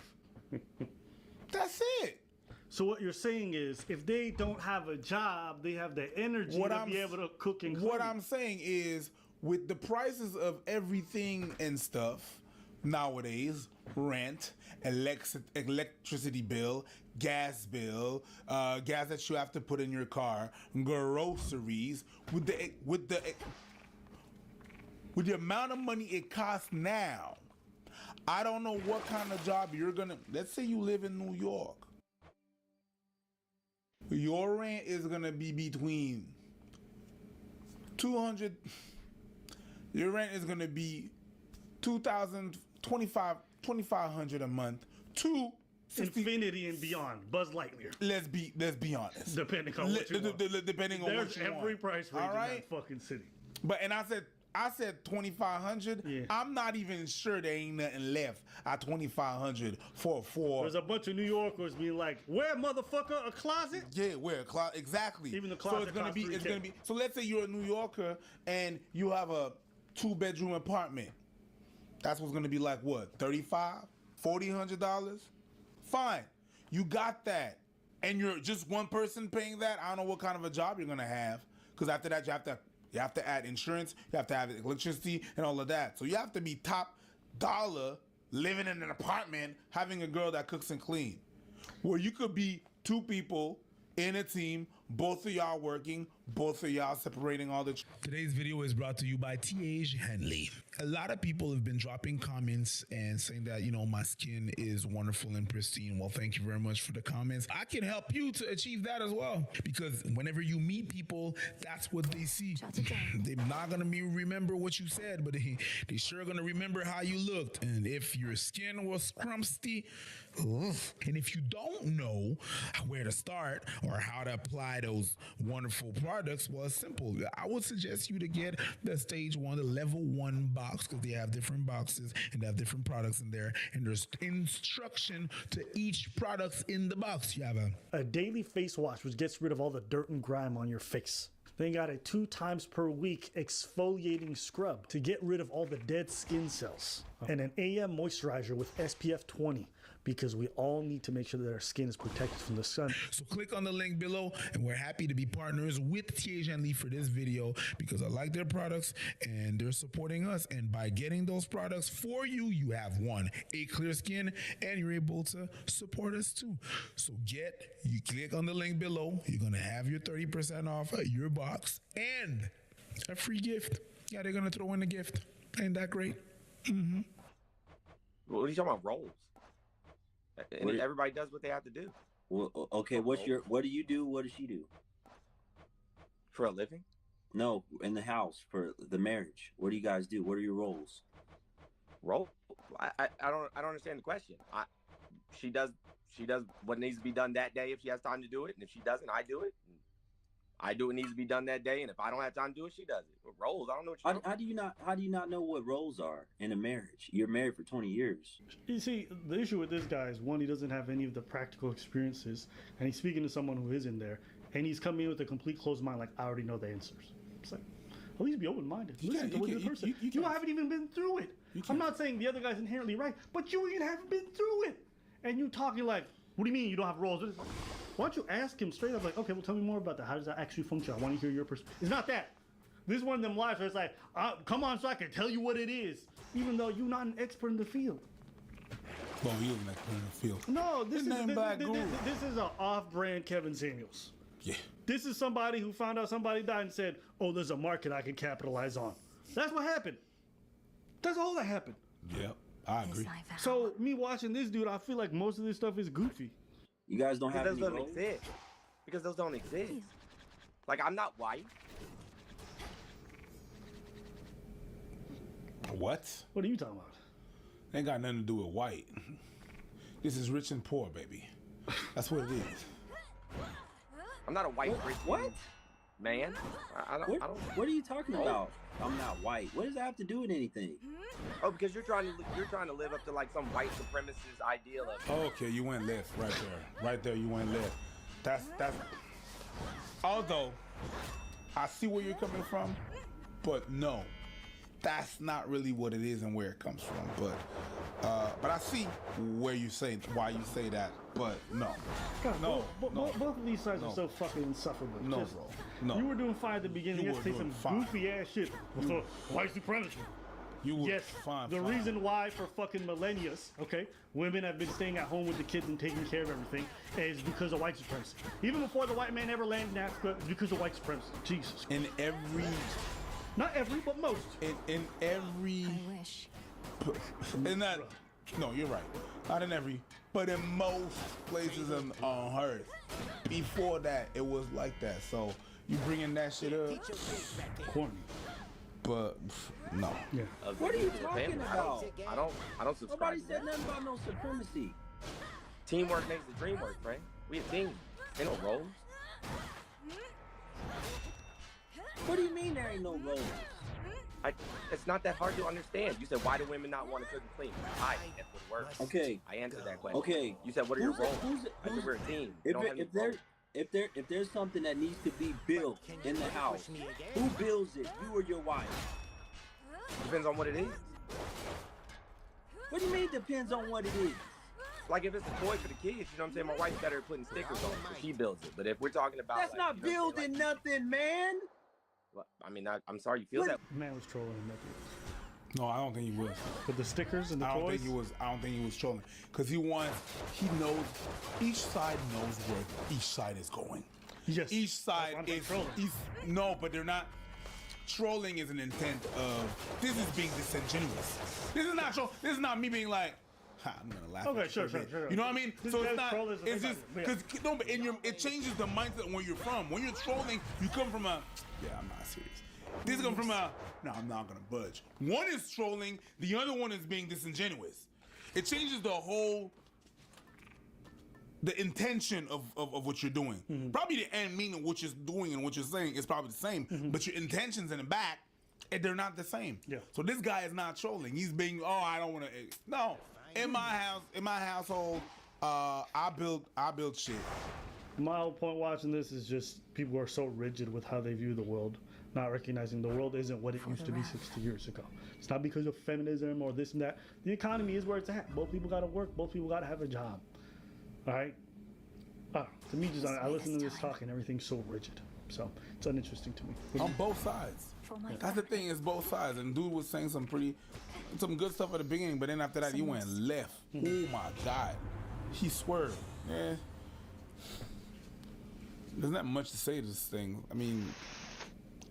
That's it. So what you're saying is, if they don't have a job, they have the energy to be able to cook and clean. What I'm saying is, with the prices of everything and stuff nowadays, rent, electricity bill, gas that you have to put in your car, groceries, with the amount of money it costs now, I don't know what kind of job you're gonna. Let's say you live in New York. Your rent is gonna be between $200. Your rent is gonna be $2,500 a month to infinity and beyond. Buzz Lightyear. Let's be honest. Depending on what you want. Depending on what you want. There's every price range all right? in that fucking city. But and I said I said 2,500. Yeah. I'm not even sure there ain't nothing left at 2,500 for a 4. There's a bunch of New Yorkers being like, "Where, motherfucker, a closet?" Yeah, where a closet? Exactly. Even the closet So it's gonna costs be. It's 3K. gonna be. So let's say you're a New Yorker and you have a 2-bedroom apartment. That's what's gonna be like what? $35, $400? Fine, you got that, and you're just one person paying that. I don't know what kind of a job you're gonna have, because after that you have to add insurance, you have to have electricity and all of that. So you have to be top dollar living in an apartment, having a girl that cooks and clean. Where you could be 2 people in a team, both of y'all working, both of y'all separating all the... Today's video is brought to you by T.H. Henley. A lot of people have been dropping comments and saying that, you know, my skin is wonderful and pristine. Well, thank you very much for the comments. I can help you to achieve that as well, because whenever you meet people, that's what they see. They're not going to remember what you said, but they sure going to remember how you looked. And if your skin was crusty, and if you don't know where to start or how to apply those wonderful products, well, it's simple. I would suggest you to get the stage 1, the level 1 box, because they have different boxes and they have different products in there, and there's instruction to each product in the box. You have a daily face wash, which gets rid of all the dirt and grime on your face. Then got a 2 times per week exfoliating scrub to get rid of all the dead skin cells, and an AM moisturizer with SPF 20, because we all need to make sure that our skin is protected from the sun. So click on the link below, and we're happy to be partners with T.H. Henley for this video, because I like their products and they're supporting us. And by getting those products for you, you have a clear skin, and you're able to support us too. So you click on the link below, you're gonna have your 30% off your box and a free gift. Yeah, they're gonna throw in a gift. Ain't that great? Mm-hmm. What are you talking about, rolls? And everybody does what they have to do. Well, okay, what do you do? What does she do? For a living? No, in the house for the marriage. What do you guys do? What are your roles? Role? I don't understand the question. She does what needs to be done that day if she has time to do it, and if she doesn't, I do it. I do what needs to be done that day, and if I don't have time to do it, she does it. But roles, I don't know what you're How do you not know what roles are in a marriage? You're married for 20 years. You see, the issue with this guy is, one, he doesn't have any of the practical experiences, and he's speaking to someone who is in there, and he's coming in with a complete closed mind, like, I already know the answers. It's like, at least be open-minded. Listen to what the person. You haven't even been through it. I'm not saying the other guy's inherently right, but you even haven't been through it. And you talking like, what do you mean you don't have roles? Why don't you ask him straight up, like, okay, well, tell me more about that. How does that actually function? I want to hear your perspective. It's not that. This is one of them lives where it's like, come on so I can tell you what it is, even though you're not an expert in the field. Well, he was an expert in the field. No, this is an off-brand Kevin Samuels. Yeah. This is somebody who found out somebody died and said, oh, there's a market I can capitalize on. That's what happened. That's all that happened. Yep, I agree. So me watching this dude, I feel like most of this stuff is goofy. You guys don't have those any don't roles? exist. Because those don't exist. Like, I'm not white. What? What are you talking about? Ain't got nothing to do with white. This is rich and poor, baby. That's what it is. I'm not a white Christian man. I don't. What are you talking about? I'm not white. What does that have to do with anything? Oh, because you're trying to live up to like some white supremacist ideal of. Okay, you went left right there. Right there, you went left. That's. Although, I see where you're coming from, but no, that's not really what it is and where it comes from. But I see why you say that. But no, God, no, both of these sides are so fucking insufferable. No, Just, bro. No. You were doing fine at the beginning. You had to say some goofy ass shit. So, white supremacy. You were yes, fine. The reason why for fucking millennia, okay, women have been staying at home with the kids and taking care of everything is because of white supremacy. Even before the white man ever landed in Africa, it's because of white supremacy. Jesus. In every, not every, but most. In every. I wish. In that. No, you're right. Not in every, but in most places on Earth. Before that, it was like that. So you bringing that shit up, corny. But no. Yeah. What are you talking about? I don't subscribe. Nobody to said that. nothing about no supremacy. Teamwork makes the dream work, friend. We a team. Ain't no roles. What do you mean there ain't no roles? It's not that hard to understand. You said, why do women not want to cook and clean? That's what works. Okay. I answered that question. Okay. You said, what are your roles? I Who's said, we're a team. If there's something that needs to be built in the house, who builds it? You or your wife? Depends on what it is. What do you mean depends on what it is? Like if it's a toy for the kids, you know what I'm saying? My wife's better at putting stickers on it, so she builds it. But if we're talking about That's not building nothing, man. Well, I mean, I'm sorry you feel that. Man was trolling him at the end. No, I don't think he was. With the stickers and the I don't toys? think he was. I don't think he was trolling because he knows each side knows where each side is going. Yes. Each side is trolling. No, but they're not. Trolling is an intent of this is being disingenuous. This is not troll. This is not me being like, I'm gonna laugh. Okay, at sure. You know what I mean? This So guy's it's not. troll is a It's thing just about it, because no, but it changes the mindset where you're from. When you're trolling, you come from a I'm not serious. This comes from a no, I'm not gonna budge. One is trolling, the other one is being disingenuous. It changes the intention of what you're doing. Probably the end meaning of what you're doing and what you're saying is probably the same, but your intentions in the back, they're not the same. Yeah. So this guy is not trolling. He's being, I don't want to. No, in my household, I build shit. My whole point watching this is just people are so rigid with how they view the world, not recognizing the world isn't what it used to be 60 years ago. It's not because of feminism or this and that. The economy is where it's at. Both people got to work. Both people got to have a job. All right? To me, just I listen to this talk and everything's so rigid. So it's uninteresting to me. On both sides. That's the thing, it's both sides. And dude was saying some good stuff at the beginning, but then after that, he went left. Oh my God. He swerved. Yeah. There's not much to say to this thing. I mean,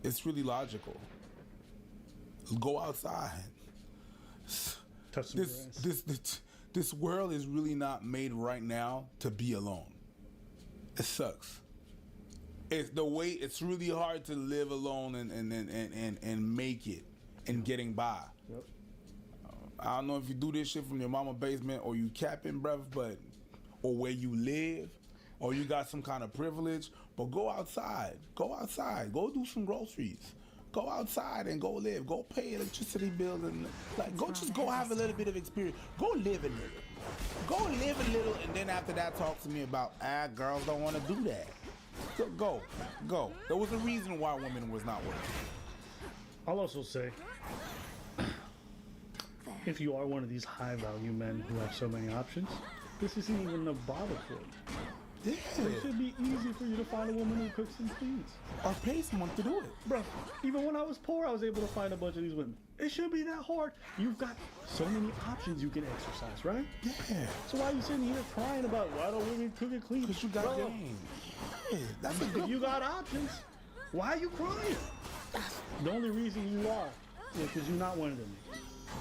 it's really logical. Go outside. Touch some grass. This world is really not made right now to be alone. It sucks. It's really hard to live alone and make it and getting by. Yep. I don't know if you do this shit from your mama basement or you capping, bruv, or where you live, or you got some kind of privilege, but go outside. Go outside. Go do some groceries. Go outside and go live. Go pay electricity bills and go have a little bit of experience. Go live a little. Go live a little, and then after that, talk to me about girls don't want to do that. Go. There was a reason why women was not working. I'll also say, if you are one of these high-value men who have so many options, this isn't even a bother for you. Yeah. It should be easy for you to find a woman who cooks and cleans. Or pay someone to do it. Bro, even when I was poor, I was able to find a bunch of these women. It shouldn't be that hard. You've got so many options you can exercise, right? Yeah. So why are you sitting here crying about why don't women cook and clean? Because you got game. Yeah, that's a good If you got options, why are you crying? The only reason you are is because you're not one of them.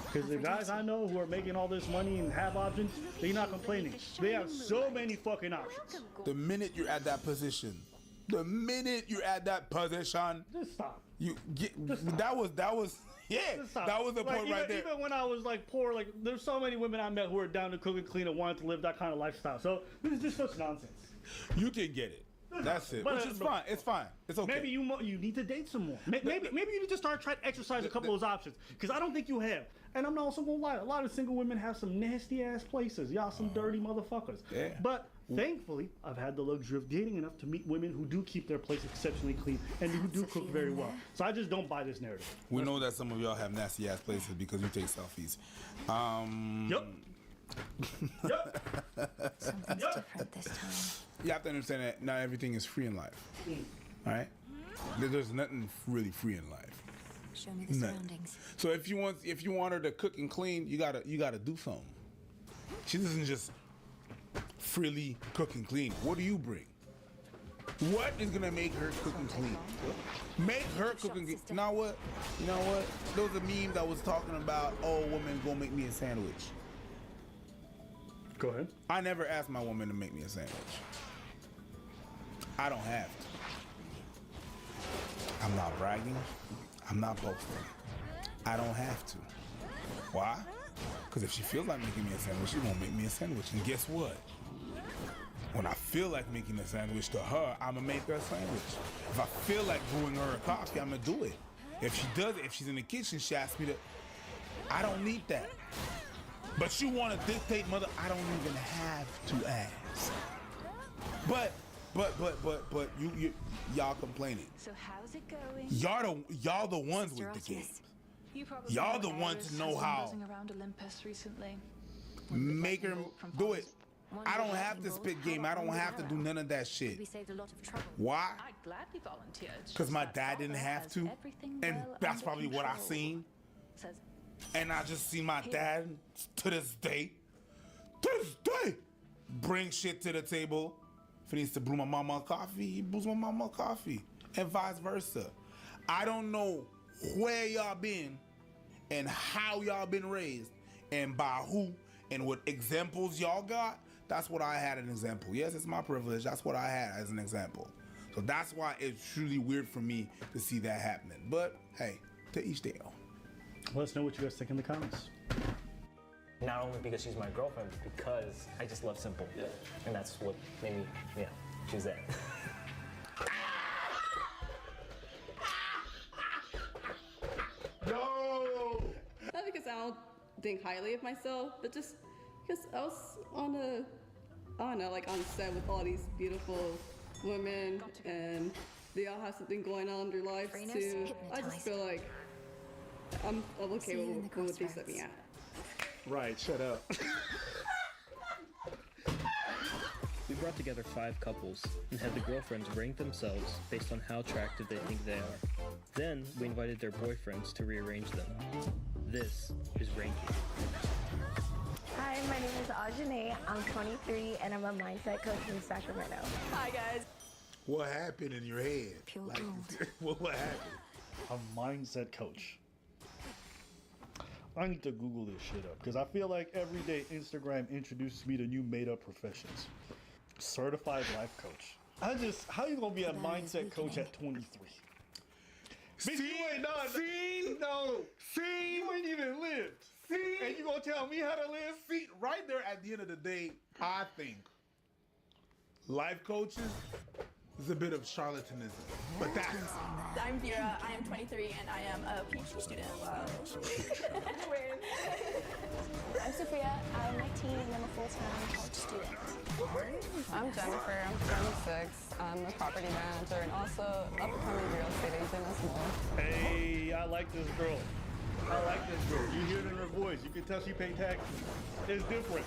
Because the guys I know who are making all this money and have options, they're not complaining. They have so many fucking options. The minute you're at that position, Just stop. You get that was Just stop. that was the point right there. Even when I was like poor, like there's so many women I met who are down to cook and clean and wanted to live that kind of lifestyle. So this is just such nonsense. You can get it. That's it. Which is fine. It's fine. It's okay. Maybe you need to date some more. Maybe you need to start trying to exercise a couple of those options. Because I don't think you have. And I'm not also gonna lie. A lot of single women have some nasty ass places. Y'all some dirty motherfuckers. Yeah. But thankfully, I've had the luxury of dating enough to meet women who do keep their place exceptionally clean and who do cook very well. So I just don't buy this narrative. We know that some of y'all have nasty ass places because you take selfies. Yep. Something's different this time. You have to understand that not everything is free in life. All right? There's nothing really free in life. Show me the surroundings. So if you want her to cook and clean, you gotta do something. She doesn't just freely cook and clean. What do you bring? What is gonna make her cook and clean? Make her cook and clean. You know what? There was a meme that was talking about, woman, go make me a sandwich. Go ahead. I never asked my woman to make me a sandwich. I don't have to. I'm not bragging. I'm not boasting. I don't have to. Why? Because if she feels like making me a sandwich, she won't make me a sandwich. And guess what? When I feel like making a sandwich to her, I'm going to make her a sandwich. If I feel like brewing her a coffee, I'm going to do it. If she does it, if she's in the kitchen, she asks me to. I don't need that. But you want to dictate, mother? I don't even have to ask. But y'all complaining. So how's it going? Y'all the ones with the game. Y'all the ones to know how. Around Olympus recently. Make her do it. I don't have to spit game. I don't have to do none of that shit. We saved a lot of trouble. Why? I'd gladly volunteered. Because my dad didn't have to. And that's probably what I seen. And I just see my dad to this day bring shit to the table. If he needs to brew my mama a coffee, he brews my mama a coffee. And vice versa. I don't know where y'all been and how y'all been raised and by who and what examples y'all got. That's what I had an example. Yes, it's my privilege. That's what I had as an example. So that's why it's truly weird for me to see that happening. But hey, to each their own. Let us know what you guys think in the comments. Not only because she's my girlfriend, but because I just love Simple. Yeah. And that's what made me, choose that. No! Not because I don't think highly of myself, but just because I was on on set with all these beautiful women, and they all have something going on in their lives too. I just feel like I'm okay with what they set me at. Right, shut up. We brought together 5 couples and had the girlfriends rank themselves based on how attractive they think they are. Then we invited their boyfriends to rearrange them. This is ranking. Hi, my name is Ajane. I'm 23 and I'm a mindset coach in Sacramento. Hi guys. What happened in your head? Like, what happened? A mindset coach. I need to Google this shit up because I feel like every day Instagram introduces me to new made-up professions. Certified life coach. How you gonna be a mindset coach at 23? Bitch, you ain't done. You ain't even lived. And you gonna tell me how to live? See, right there at the end of the day, I think life coaches is a bit of charlatanism. But that's... I'm Vera, I am 23, and I am a PhD student. Wow. I'm Sophia, I'm 19, and I'm a full-time college student. I'm Jennifer, I'm 26. I'm a property manager and also upcoming real estate agent as well. Hey, I like this girl. You hear it in her voice. You can tell she paid taxes. It's different.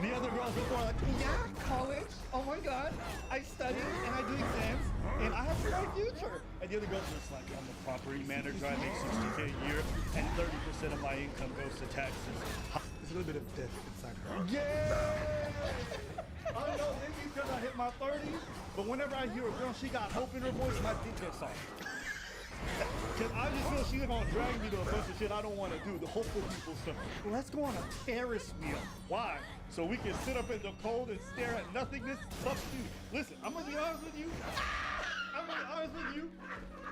The other girls before are like, yeah, college. Oh my God. I study and I do exams and I have a bright future. And the other girls are just like, I'm a property manager. I make $60K a year and 30% of my income goes to taxes. There's a little bit of death inside her. Yeah! I know, maybe because I hit my 30s, but whenever I hear a girl, she got hope in her voice, my dick gets soft. Because I just feel she's gonna drag me to a bunch of shit I don't want to do, the hopeful people stuff. Let's go on a Ferris wheel. Why? So we can sit up in the cold and stare at nothingness? Fuck you. Listen, I'm gonna be honest with you.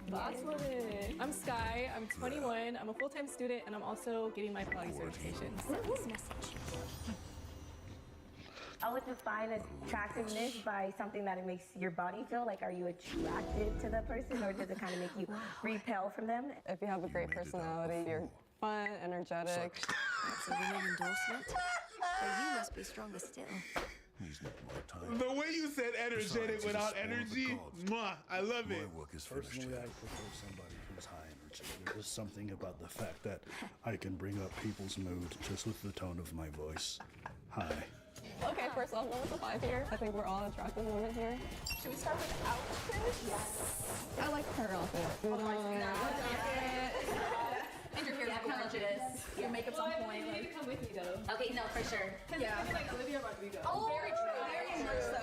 That's what it is. I'm Sky, I'm 21, I'm a full-time student, and I'm also getting my Pilates certification. I would define attractiveness by something that it makes your body feel. Like, are you attracted to the person, or does it kind of make you repel from them? If you have a great personality, you're fun, energetic. That's a winning endorsement. But you must be stronger still. The way you said energetic without energy, mwah, I love it. Personally, I prefer somebody who's high energy. There's something about the fact that I can bring up people's mood just with the tone of my voice. Hi. Okay, first off, no one's a 5 here. I think we're all attractive women here. Should we start with outfits? Yes. I like her outfit. And your hair's gorgeous. Your makeup's on point. You need to come with me though. Okay, no, for sure. Yeah. Like Olivia Rodrigo. Oh, very true. very much so.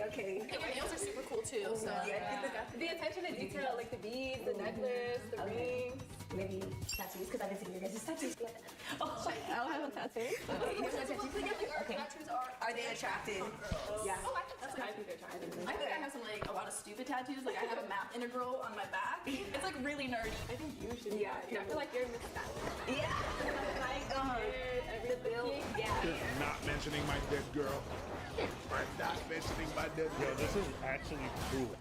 Okay. And your nails are super cool too. So the attention to detail, like the beads, the necklace, the rings. Maybe tattoos, because I've been seeing your guys' tattoos. Oh, I don't have a tattoo. Okay, you have a tattoo? Okay. Are they attractive? Yeah. Oh, I think they're attractive. I think I have some a lot of stupid tattoos. Like I have a math integral on my back. It's like really nerdy. I think you should. Yeah. I feel like you're Miss Math. Yeah. The bill. Yeah. Just not mentioning my dead girl. I'm not mentioning my dead girl. This is actually cool.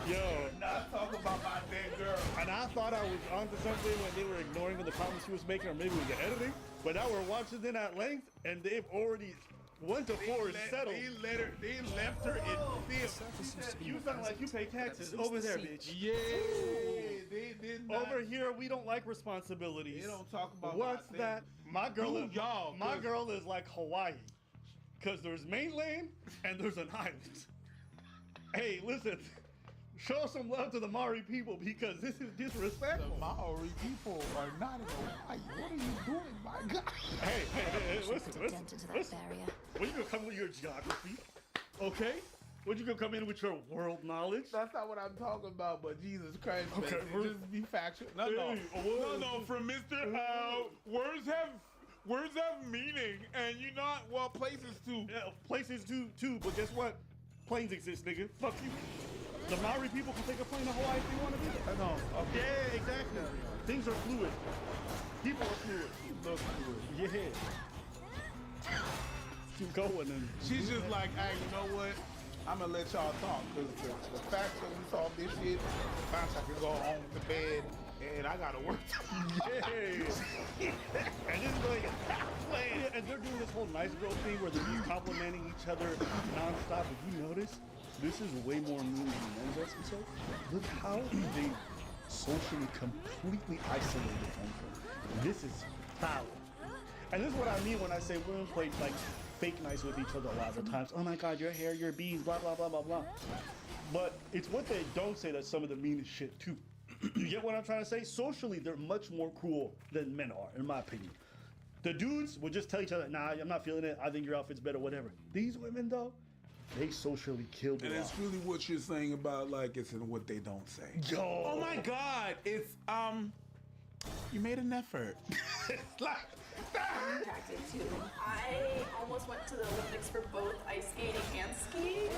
Yo. Not talk about my dead girl. And I thought I was onto something when they were ignoring the comments she was making, or maybe it was the editing. But now we're watching it at length, and they've already 1 to 4 is settled. They left her in film. You sound like you pay taxes over there, bitch. Yeah, they did not. Over here, we don't like responsibilities. They don't talk about what's my that. My girl is y'all. My girl is like Hawaii, cause there's mainland and there's an island. Hey, listen. Show some love to the Maori people because this is disrespectful. The Maori people are not in Hawaii. What are you doing, my God? Hey, listen. When you gonna come with your geography, okay? When you gonna come in with your world knowledge? That's not what I'm talking about, but Jesus Christ, Okay, man, just be factual. No, from Mr. Words have meaning, and you not, well, places too. Yeah, places too, but guess what? Planes exist, nigga. Fuck you. The Maori people can take a plane to Hawaii if they want to do that. No. Okay. Yeah, exactly. Things are fluid. People are fluid. Look fluid. Yeah. Keep going and she's just like, hey, you know what? I'm gonna let y'all talk because the fact that we solved this shit, the fact I can go home to bed and I gotta work. Yeah. And this is like yeah, and they're doing this whole nice girl thing where they're just complimenting each other nonstop. If you notice, this is way more mean than men's episode. Look how they socially completely isolated from her. This is foul. And this is what I mean when I say women play like fake nice with each other a lot of the times. Oh my God, your hair, your bees, blah, blah, blah, blah, blah. But it's what they don't say that's some of the meanest shit too. You get what I'm trying to say? Socially, they're much more cruel than men are, in my opinion. The dudes would just tell each other, nah, I'm not feeling it. I think your outfit's better, whatever. These women, though, they socially killed And it it's off. really what you're saying about, like, it's in what they don't say. Yo. Oh my God, it's, you made an effort. It's like, I'm attracted to. I almost went to the Olympics for both ice skating and skiing.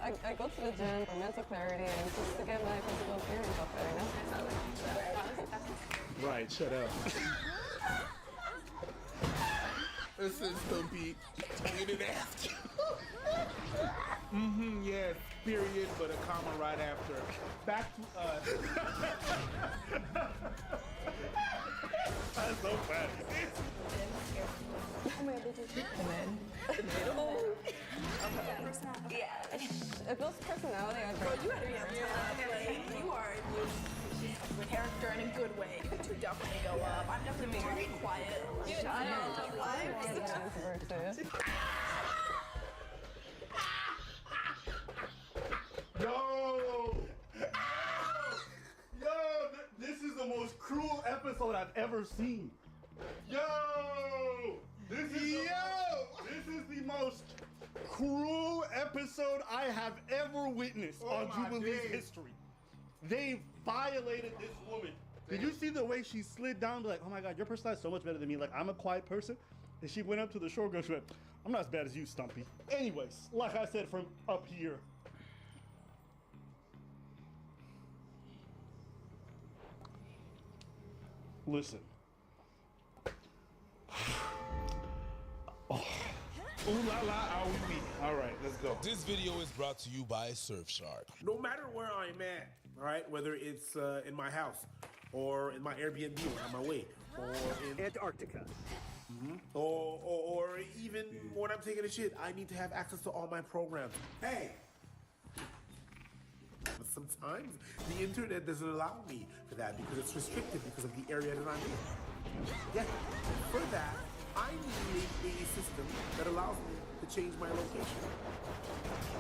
I go to the gym for mental clarity and just to get my physical appearance up there, you know? Right, shut up. Listen, Stumpy, we didn't ask you. Yes, period, but a comma right after. Back to us. That's so funny. Oh my God, did you see the Yeah. If those personality, I'd Bro, you had to be like, you are with character in a good way. You two definitely go up. I'm definitely very quiet. Shut up. Yo! This is the most cruel episode I've ever seen. Yo! This is the most cruel episode I have ever witnessed on Jubilee's history. They violated this woman. Did you see the way she slid down? Like, oh my God, your personality is so much better than me. Like, I'm a quiet person. And she went up to the shore girl. She went, I'm not as bad as you, Stumpy. Anyways, like I said, from up here. Listen. Ooh la la, are we meeting? All right, let's go. This video is brought to you by Surfshark. No matter where I'm at, all right, whether it's in my house or in my Airbnb on my way, or in Antarctica, or even when I'm taking a shit, I need to have access to all my programs. Hey! But sometimes the internet doesn't allow me for that because it's restricted because of the area that I'm in. Yeah, for that, I need a system that allows me to change my location.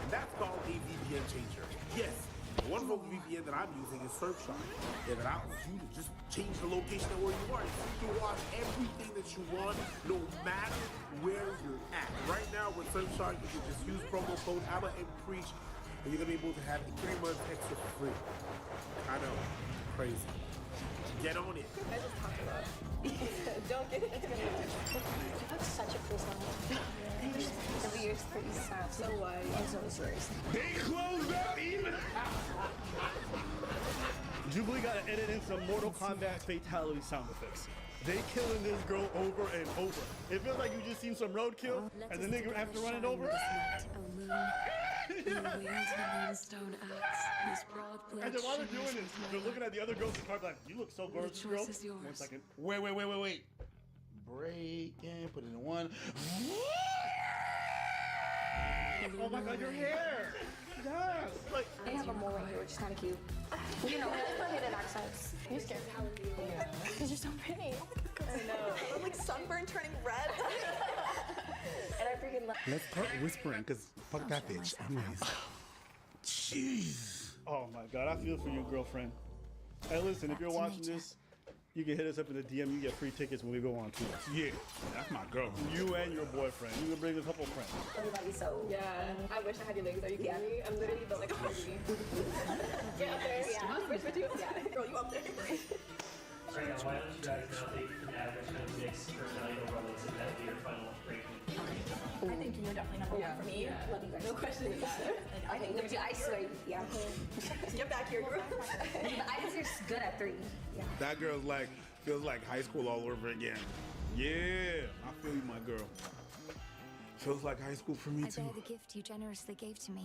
And that's called a VPN changer. Yes, the one VPN that I'm using is Surfshark. It allows you to just change the location of where you are. You can watch everything that you want, no matter where you're at. Right now with Surfshark, you can just use promo code ABBA and Preach, and you're gonna be able to have 3 months extra for free. I know, crazy. Get on it. I just talked about it. Don't get it. It's gonna You have such a personality. The beard's pretty soft. So wide. And so is yours. They closed up even. Jubilee got to edit in some Mortal Kombat fatality sound effects. They killing this girl over and over. It feels like you just seen some roadkill, and the nigga after running over. stone axe, whose broad blade And then while they're doing shimmers it, with they're light. looking at the other girls in the car like, you look so gorgeous, girl. choice is yours. 1 second. Wait. Break and put it in one. Oh my god, your hair! Yes! Like, They have a mole right here, which is kind of cute. You know, it's hidden accents. You're scared. Yeah. Because you're so pretty. I know. I'm like sunburn turning red. And I freaking love. Let's start whispering, because fuck that bitch. Anyways. Jeez. oh my god, I feel for you, girlfriend. Hey, listen, if you're watching this, you can hit us up in the DM. You get free tickets when we go on tours. Yeah, that's my girl. You and your boyfriend. You can bring a couple friends. Everybody so. Yeah, I wish I had your legs. Are you kidding me? I'm literally built like a baby. Get up there. Yeah. Switch with you. Yeah. Girl, you up there. Right now, why don't you guys now take an average kind of mixed personality overall? Let's say that be your final ranking. I think you're definitely number one for me. Love you guys. No question about it. I think number 2, I swear. Yeah. Get back here, girl. I was just good at 3. Yeah. That girl's like, feels like high school all over again. Yeah, I feel you, my girl. Feels like high school for me I too. bear the gift you generously gave to me.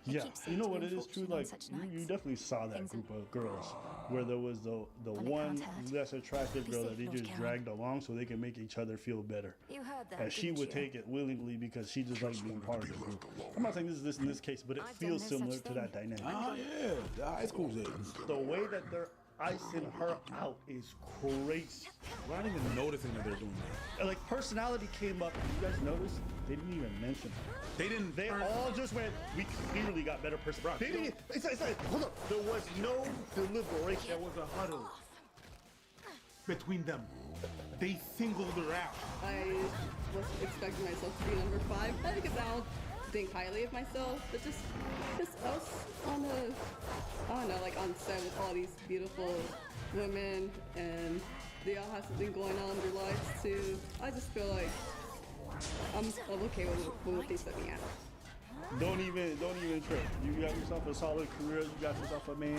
Yeah, you know what it is true. Like you definitely saw that group of girls where there was the one less attractive girl that they just dragged along so they can make each other feel better. You heard that, And she didn't would you? take it willingly because she just likes being part of the group. I'm not saying this is this in this case, but it I've done feels no similar such to that dynamic. Oh yeah, the high school days. The way that they're icing her out is crazy. We're not even noticing that they're doing that. And, like personality came up. You guys noticed? They didn't even mention her. They didn't. They all just went. We clearly got better personality. They didn't. It's like, hold up. There was no deliberation. There was a huddle between them. They singled her out. I was expecting myself to be number 5. Not because I don't think highly of myself, but just because I was on a, I don't know, like on set with all these beautiful women, and they all have something going on in their lives too. I just feel like I'm okay with what they set me at. Don't even trip. You got yourself a solid career. You got yourself a man.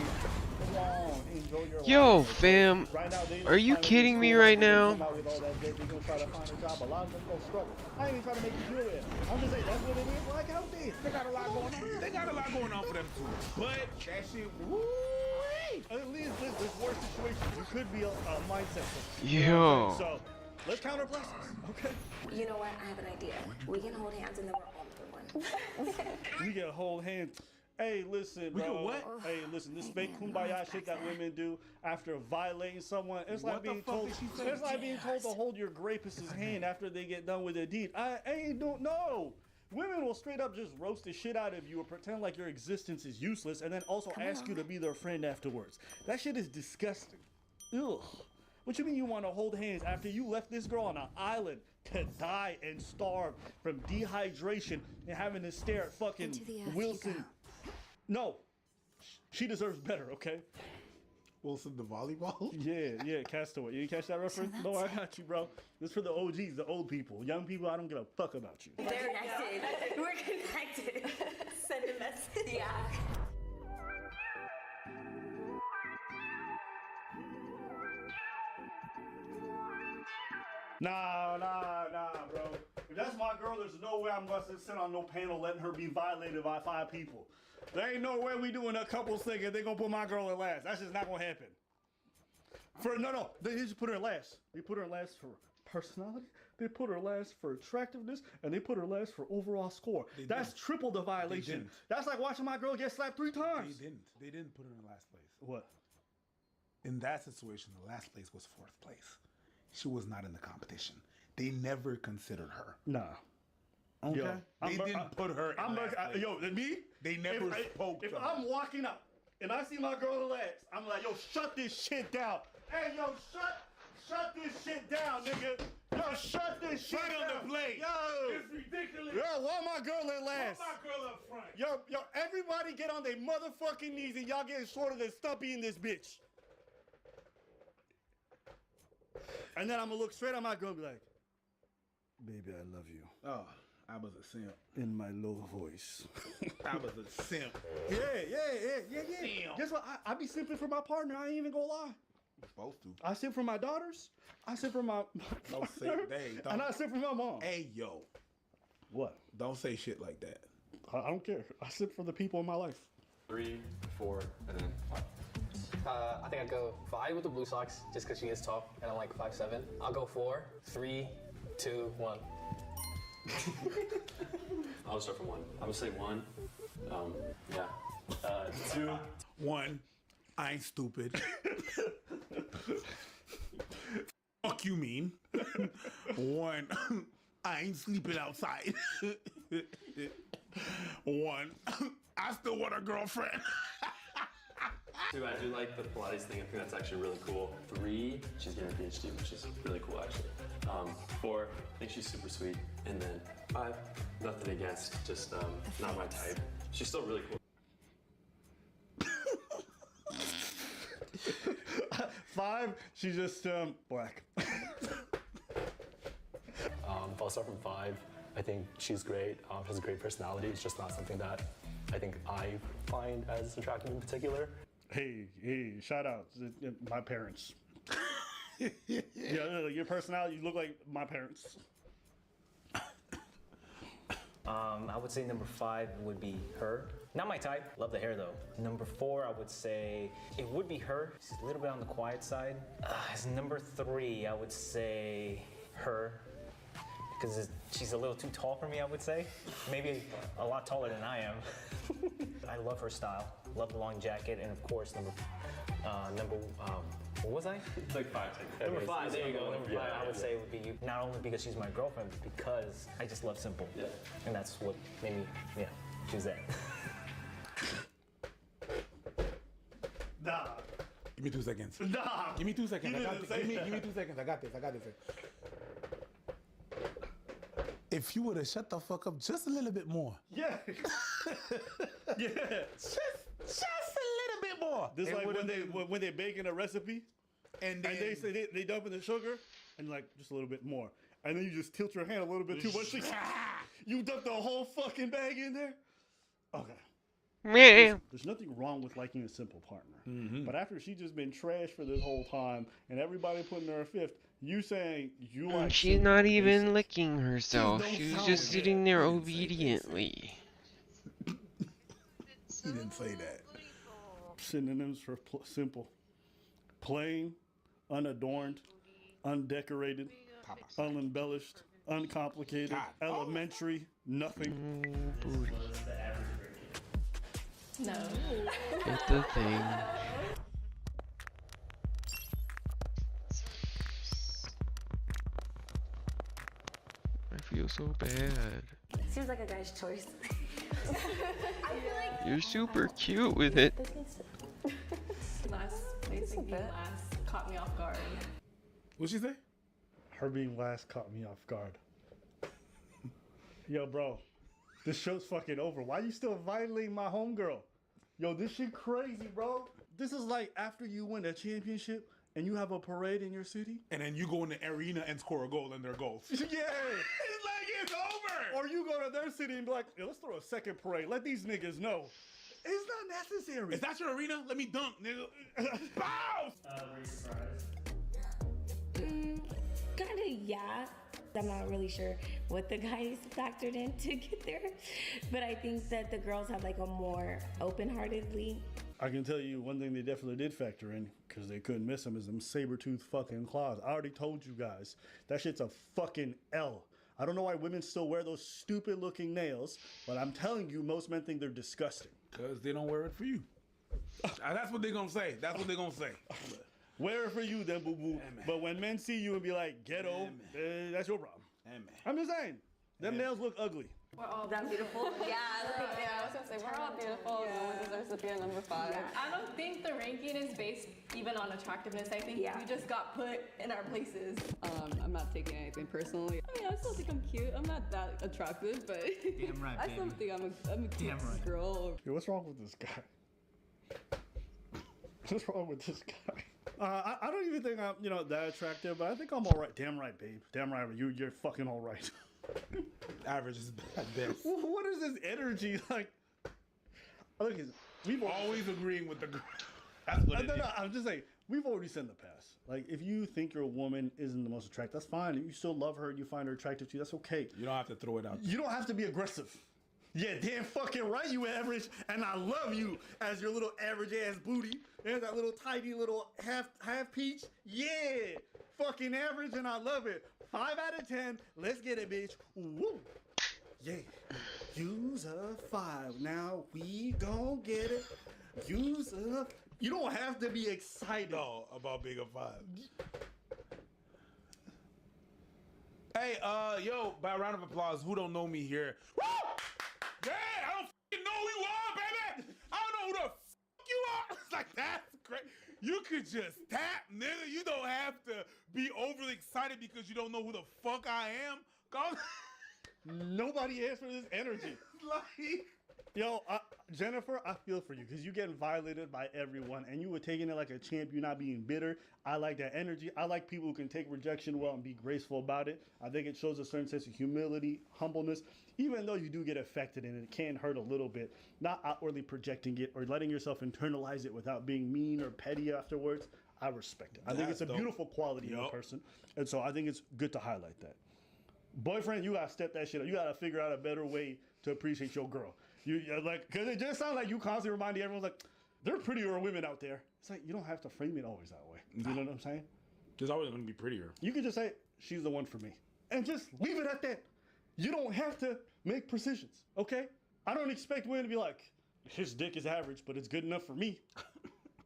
Come on, enjoy your Yo, life. fam, Right now, they are you finally kidding me school, right they now? come out with all that debt, they gonna try to find a job. A lot of them gonna struggle. I ain't even trying to make you feel it. I'm just saying that's what it is like out there. They got a lot going on. They got a lot going on for them too. But that shit, woo. At least this worst situation, you could be a mindset. Yo. So let's count our blessings, okay? You know what? I have an idea. We can hold hands and then we're all number 1. We can hold hands. Hey, listen, We bro. can what? Hey, listen. This fake kumbaya shit that women do after violating someone. It's What like the being fuck told. did she say? It's like being told to hold your rapist's hand after they get done with their deed. I don't know. Women will straight up just roast the shit out of you or pretend like your existence is useless, and then also ask you to be their friend afterwards. That shit is disgusting. Ugh. What you mean you want to hold hands after you left this girl on an island to die and starve from dehydration and having to stare at fucking Into the earth you Wilson? No, she deserves better. Okay. Wilson the volleyball? Yeah, Castaway. You didn't catch that reference? No, I got you, bro. This is for the OGs, the old people. Young people, I don't give a fuck about you. They're connected. We're connected. Send a message. Yeah. Nah, bro. If that's my girl, there's no way I'm gonna sit on no panel letting her be violated by 5 people. There ain't no way we doing a couples thing and they gonna put my girl in last. That's just not gonna happen. No, they just put her in last. They put her in last for personality, they put her last for attractiveness, and they put her last for overall score. That's triple the violation. That's like watching my girl get slapped 3 times. They didn't put her in last place. What? In that situation, the last place was 4th place. She was not in the competition. They never considered her. Nah. Okay. Yo, They didn't put her in last place. Yo, me? They never spoke If to her. I'm walking up and I see my girl in the legs, I'm like, yo, shut this shit down. Hey, yo, shut this shit down, nigga. Yo, shut this shit Right down. on the plate. Yo. It's ridiculous. Yo, why my girl in last? Put my girl up front. Yo, everybody get on their motherfucking knees and y'all getting shorter than Stumpy in this bitch. And then I'm gonna look straight at my girl and be like, baby, I love you. Oh, I was a simp. In my low voice. I was a simp. Yeah. Guess what? I be simping for my partner. I ain't even gonna lie. You're supposed to. I simp for my daughters. I simp for my Don't say partner, they. and I simp for my mom. Hey, yo. What? Don't say shit like that. I don't care. I simp for the people in my life. 3, 4, and then 5. I think I'd go 5 with the Blue Sox, just because she is tall, and I'm like 5'7". I'll go 4, 3, 2, 1. I'll start from 1. I'm gonna say 1. Yeah. 2. 1. I ain't stupid. Fuck you mean. 1. I ain't sleeping outside. 1. I still want a girlfriend. 2, I do like the Pilates thing. I think that's actually really cool. 3, she's getting a PhD, which is really cool actually. 4, I think she's super sweet. And then 5, nothing against, just not my type. She's still really cool. 5, she's just black. I'll start from 5. I think she's great. She has a great personality. It's just not something that I think I find as attractive in particular. Hey, shout out to my parents. Yeah, your personality, you look like my parents. I would say number 5 would be her. Not my type. Love the hair though. Number 4, I would say it would be her. She's a little bit on the quiet side. As number 3, I would say her. Because she's a little too tall for me, I would say. Maybe a lot taller than I am. I love her style. Love the long jacket, and of course, what was I? Like 5. Number 5, there you go. Number 5, I would yeah. say would be not only because she's my girlfriend, but because I just love simple. Yeah. And that's what made me, choose that. Nah. Give me 2 seconds. Nah. Give me 2 seconds. You I got didn't this. say Give me 2 seconds. I got this. If you would have shut the fuck up just a little bit more. Yeah. Yeah. Just a little bit more. This And like when they're baking a recipe, and they say they dump in the sugar, and like just a little bit more, and then you just tilt your hand a little bit too much. You dump the whole fucking bag in there. Okay. Yeah. There's nothing wrong with liking a simple partner, but after she just been trash for this whole time, and everybody putting her a 5th, you saying you like She's simple not and even basic. licking herself. Just don't She was sound just good. sitting there obediently. He didn't say that. Synonyms for simple: plain, unadorned, undecorated, unembellished, uncomplicated, elementary, nothing. Booty. No. It's the thing. I feel so bad. Seems like a guy's choice. I feel like You're super cute with it. Last placing being last caught me off guard. What'd she say? Her being last caught me off guard. Yo, bro, this show's fucking over. Why you still violating my homegirl? Yo, this shit crazy, bro. This is like after you win a championship and you have a parade in your city. And then you go in the arena and score a goal and they're goals. Yeah. It's like it's over. Or you go to their city and be like, yo, let's throw a second parade. Let these niggas know. It's not necessary. Is that your arena? Let me dunk, nigga. Bow! Kinda, yeah. I'm not really sure what the guys factored in to get there, but I think that the girls have like a more open-heartedly. I can tell you one thing they definitely did factor in, because they couldn't miss them, is them saber-tooth fucking claws. I already told you guys, that shit's a fucking L. I don't know why women still wear those stupid looking nails, but I'm telling you, most men think they're disgusting. Because they don't wear it for you. That's what they're going to say. That's what they're going to say. Wear it for you then, boo-boo. But when men see you and be like, ghetto, that's your problem. I'm just saying, them nails look ugly. We're all That beautiful? Yeah, I was gonna say we're all beautiful. No one deserves to be a number 5. I don't think the ranking is based even on attractiveness. I think we just got put in our places. I'm not taking anything personally. I mean, I still think I'm cute. I'm not that attractive, but Damn right, I still baby. think I'm a cute Damn right. girl. Yo, what's wrong with this guy? What's wrong with this guy? I don't even think I'm, that attractive, but I think I'm all right. Damn right, babe. Damn right, you're fucking all right. Average is at best. What is this energy like? Look, we've always agreeing with the girl. That's what it is. No, I'm just saying, we've already said in the past. Like, if you think your woman isn't the most attractive, that's fine. If you still love her and you find her attractive to you, that's okay. You don't have to throw it out. You don't have to be aggressive. Yeah, damn fucking right you average, and I love you as your little average ass booty. There's that little tiny little half peach. Yeah, fucking average, and I love it. 5 out of 10. Let's get it, bitch. Woo. Yeah. Use a 5. Now we gon' get it. Use a. You don't have to be excited about being a 5. Hey, yo, by a round of applause, who don't know me here? Woo! Yeah, I don't fucking know who you are, baby. I don't know who the fuck you are. It's like, that's great. You could just tap, nigga. You don't have to be overly excited because you don't know who the fuck I am. Nobody asked for this energy. Like, yo, Jennifer, I feel for you because you getting violated by everyone and you were taking it like a champ. You're not being bitter. I like that energy. I like people who can take rejection well and be graceful about it. I think it shows a certain sense of humility, humbleness, even though you do get affected and it can hurt a little bit. Not outwardly projecting it or letting yourself internalize it without being mean or petty afterwards. I respect it. I think it's a beautiful quality in a person. And so I think it's good to highlight that. Boyfriend, you gotta step that shit up. You gotta figure out a better way to appreciate your girl. You like, cause it just sounds like you constantly reminding everyone like, there are prettier women out there. It's like you don't have to frame it always that way. You know what I'm saying? There's always gonna be prettier. You could just say she's the one for me, and just leave it at that. You don't have to make precisions, okay? I don't expect women to be like, his dick is average, but it's good enough for me.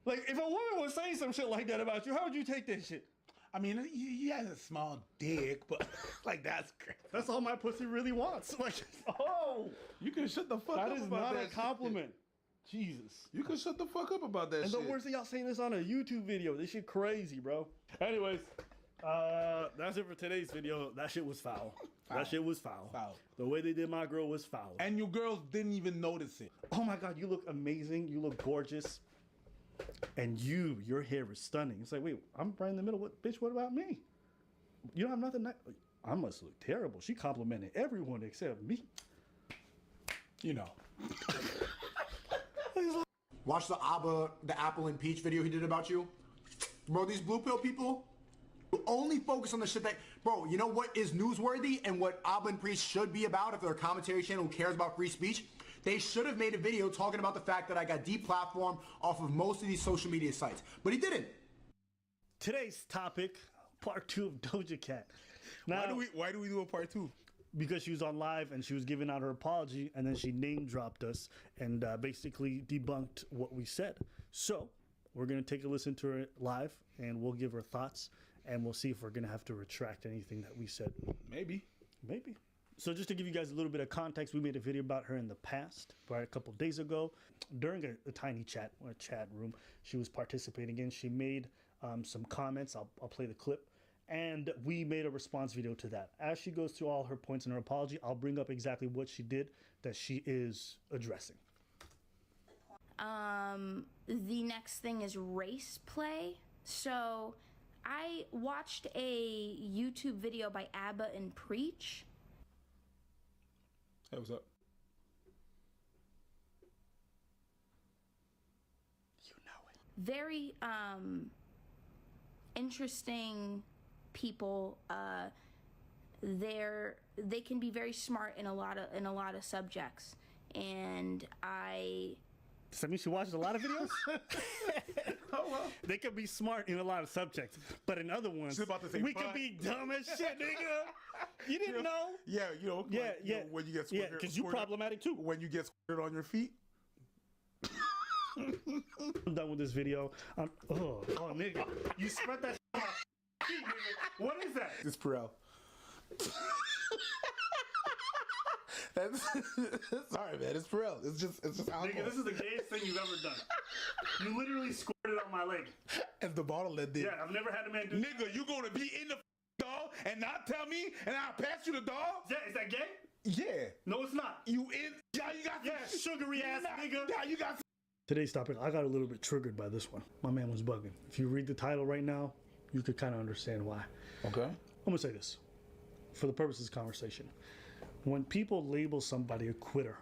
Like, if a woman was saying some shit like that about you, how would you take that shit? I mean, he has a small dick, but like that's great. That's all my pussy really wants. Like, oh, you can shut the fuck up. That is about not that a compliment. Jesus. You can shut the fuck up about that and shit. And the worst thing, y'all saying this on a YouTube video. This shit crazy, bro. Anyways, that's it for today's video. That shit was foul. That shit was foul. The way they did my girl was foul. And your girls didn't even notice it. Oh my God, you look amazing. You look gorgeous. And your hair is stunning. It's like, wait, I'm right in the middle. What, bitch, what about me? You don't have nothing nice. I must look terrible. She complimented everyone except me. You know. Watch the apple and peach video he did about you. Bro, these blue pill people only focus on the shit that, bro, you know what is newsworthy and what Abba and Priest should be about if they're a commentary channel who cares about free speech? They should have made a video talking about the fact that I got deplatformed off of most of these social media sites. But he didn't. Today's topic, part 2 of Doja Cat. Now, why do we do a part 2? Because she was on live and she was giving out her apology and then she name dropped us and basically debunked what we said. So we're going to take a listen to her live and we'll give her thoughts and we'll see if we're going to have to retract anything that we said. Maybe. So just to give you guys a little bit of context, we made a video about her in the past, right, a couple days ago, during a tiny chat, or a chat room she was participating in. She made some comments. I'll play the clip. And we made a response video to that. As she goes through all her points in her apology, I'll bring up exactly what she did that she is addressing. The next thing is race play. So I watched a YouTube video by Abba and Preach. Hey, what's up? You know it. Very interesting people. They can be very smart in a lot of subjects, and Does that mean she watches a lot of videos? Oh, well. They could be smart in a lot of subjects, but in other ones, we could be dumb as shit, nigga. You didn't know? Yeah, you know. Yeah, like, you know, when you get yeah, because you're problematic too. When you get squirted on your feet. I'm done with this video. Oh, nigga, you spread that shit on my feet, nigga. What is that? It's Pharrell. Sorry, man. It's Pharrell. It's just alcohol. Nigga, this is the gayest thing you've ever done. You literally squirted on my leg. As the bottle that did. Yeah, I've never had a man do. Nigga, you gonna be in the doll and not tell me, and I'll pass you the doll? Yeah, is that gay? Yeah. No, it's not. You in? Yeah, you got. Yeah, sugary ass nigga. Yeah, you got. Today's topic, I got a little bit triggered by this one. My man was bugging. If you read the title right now, you could kind of understand why. Okay. I'm gonna say this, for the purposes of conversation. When people label somebody a quitter,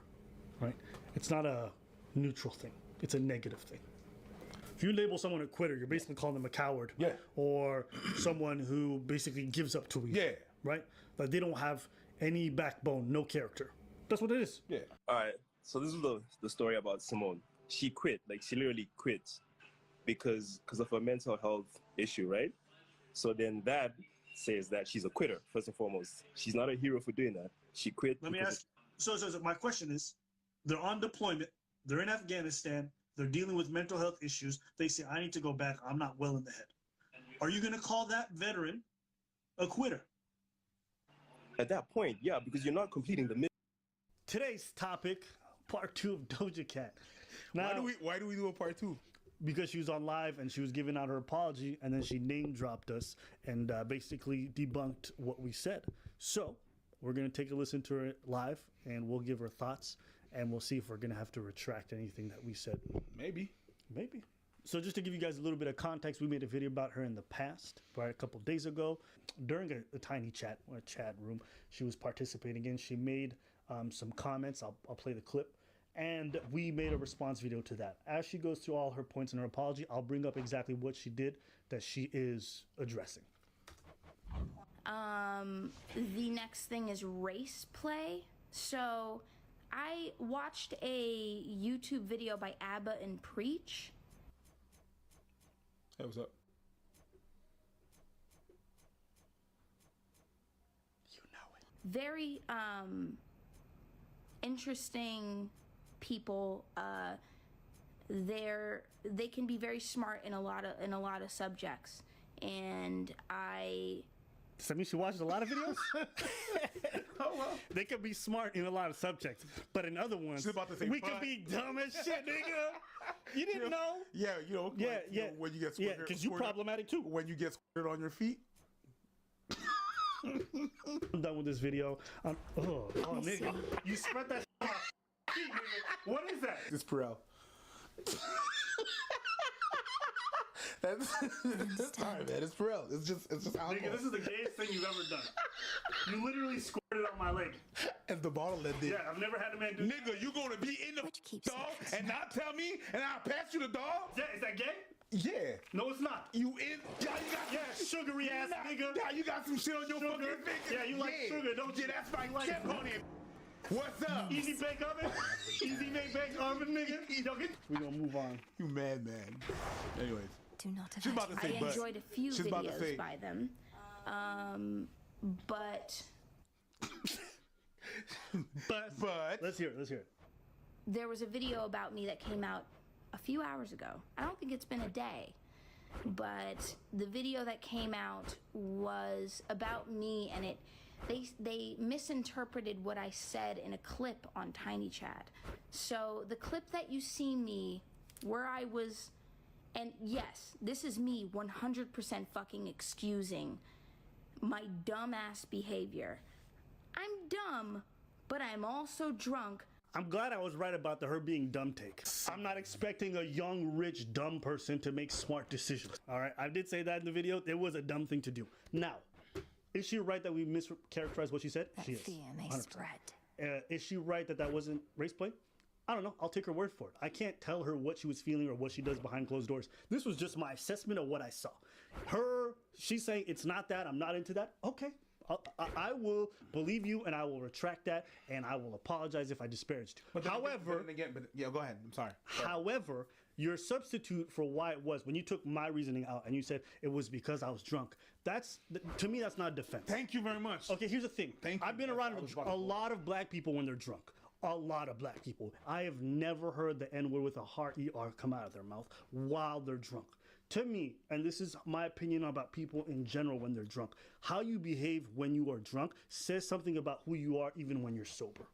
right? It's not a neutral thing. It's a negative thing. If you label someone a quitter, you're basically calling them a coward. Yeah. Or someone who basically gives up too easy. Yeah. Right? Like they don't have any backbone, no character. That's what it is. Yeah. All right. So this is the story about Simone. She quit. Like, she literally quit because of a mental health issue, right? So then that says that she's a quitter, first and foremost. She's not a hero for doing that. She quit. Let me ask. So my question is, they're on deployment. They're in Afghanistan. They're dealing with mental health issues. They say, I need to go back. I'm not well in the head. Are you going to call that veteran a quitter? At that point, yeah, because you're not completing the mission. Today's topic, part 2 of Doja Cat. Now, why do we do a part 2? Because she was on live and she was giving out her apology, and then she name dropped us and basically debunked what we said. So we're going to take a listen to it live, and we'll give her thoughts, and we'll see if we're going to have to retract anything that we said. Maybe. So just to give you guys a little bit of context, we made a video about her in the past, right, a couple days ago, during a tiny chat, or a chat room she was participating in. She made some comments. I'll play the clip. And we made a response video to that. As she goes through all her points in her apology, I'll bring up exactly what she did that she is addressing. The next thing is race play. So I watched a YouTube video by ABBA and Preach. Hey, what's up? You know it. Very interesting people. They can be very smart in a lot of subjects, and Does that mean she watches a lot of videos? Oh, well. They could be smart in a lot of subjects, but in other ones, we could be dumb as shit, nigga. You didn't know? Yeah, you know. Yeah, like, yeah. You know, when you get squirted, because you're problematic too. When you get squirted on your feet. I'm done with this video. Oh, nigga. You spread that shit on my feet, nigga. What is that? It's Pharrell. That's sorry, man. It's Pharrell. It's just alcohol. Nigga, this is the gayest thing you've ever done. You literally squirted on my leg. As the bottle that did. Yeah, I've never had a man do. Nigga, you gonna be in the dog and not tell me, and I'll pass you the dog? Yeah, is that gay? Yeah. No, it's not. You in? Yeah, you got sugary ass nigga. Yeah, you got some shit on your fucking finger. Yeah, you like sugar, don't you? Yeah, that's my chip on it. What's up? Easy bake oven? Easy bake oven, nigga. We're gonna move on. You mad, man. Anyways. Do not She's about to say, I enjoyed a few she's about to videos say, by them, but let's hear it. There was a video about me that came out a few hours ago. I don't think it's been a day, but the video that came out was about me, and they misinterpreted what I said in a clip on Tiny Chat. So the clip that you see me where I was, and yes, this is me 100% fucking excusing my dumbass behavior. I'm dumb, but I'm also drunk. I'm glad I was right about her being dumb take. I'm not expecting a young, rich, dumb person to make smart decisions. All right, I did say that in the video. It was a dumb thing to do. Now, is she right that we mischaracterized what she said? That she is. fear may 100%. spread. Is she right that wasn't race play? I don't know. I'll take her word for it. I can't tell her what she was feeling or what she does behind closed doors. This was just my assessment of what I saw. She's saying it's not that. I'm not into that. Okay. I will believe you, and I will retract that, and I will apologize if I disparaged you. However, yeah, go ahead. I'm sorry. However, your substitute for why it was, when you took my reasoning out and you said it was because I was drunk, to me, that's not defense. Thank you very much. Okay, here's the thing. I've been around a lot of black people when they're drunk. A lot of black people. I have never heard the N-word with a hard ER come out of their mouth while they're drunk. To me, and this is my opinion about people in general when they're drunk, how you behave when you are drunk says something about who you are even when you're sober.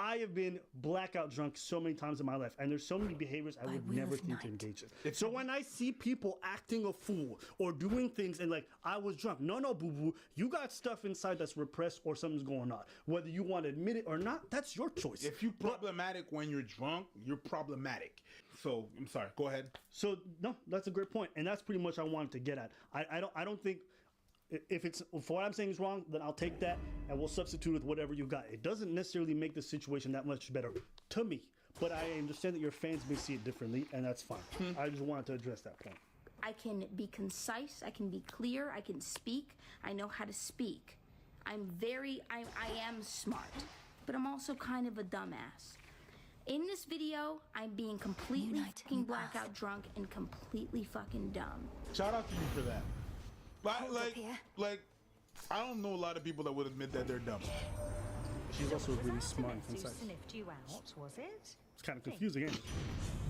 I have been blackout drunk so many times in my life, and there's so many behaviors I would never think to engage in. So when I see people acting a fool or doing things and like, I was drunk. No, boo-boo. You got stuff inside that's repressed or something's going on. Whether you want to admit it or not, that's your choice. If you're problematic when you're drunk, you're problematic. So, I'm sorry. Go ahead. So, no, that's a great point. And that's pretty much what I wanted to get at. I don't think... If what I'm saying is wrong, then I'll take that and we'll substitute with whatever you got. It doesn't necessarily make the situation that much better to me, but I understand that your fans may see it differently, and that's fine. I just wanted to address that point. I can be concise, I can be clear, I can speak, I know how to speak. I am smart. but I'm also kind of a dumbass. In this video, I'm being completely fucking blackout drunk and completely fucking dumb. Shout out to you for that. Like, I don't know a lot of people that would admit that they're dumb. She's also really smart and Who concise. sniffed you out, was it? It's kind of confusing, ain't it?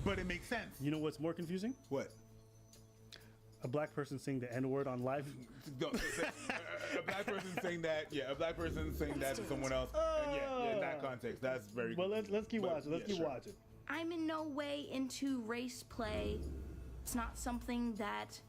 But it makes sense. You know what's more confusing? What? A black person saying the N-word on live. A black person saying that, yeah, a black person saying that to someone else. And yeah, in that context, that's very. Well, let's keep watching. Let's keep watching. I'm in no way into race play. It's not something that.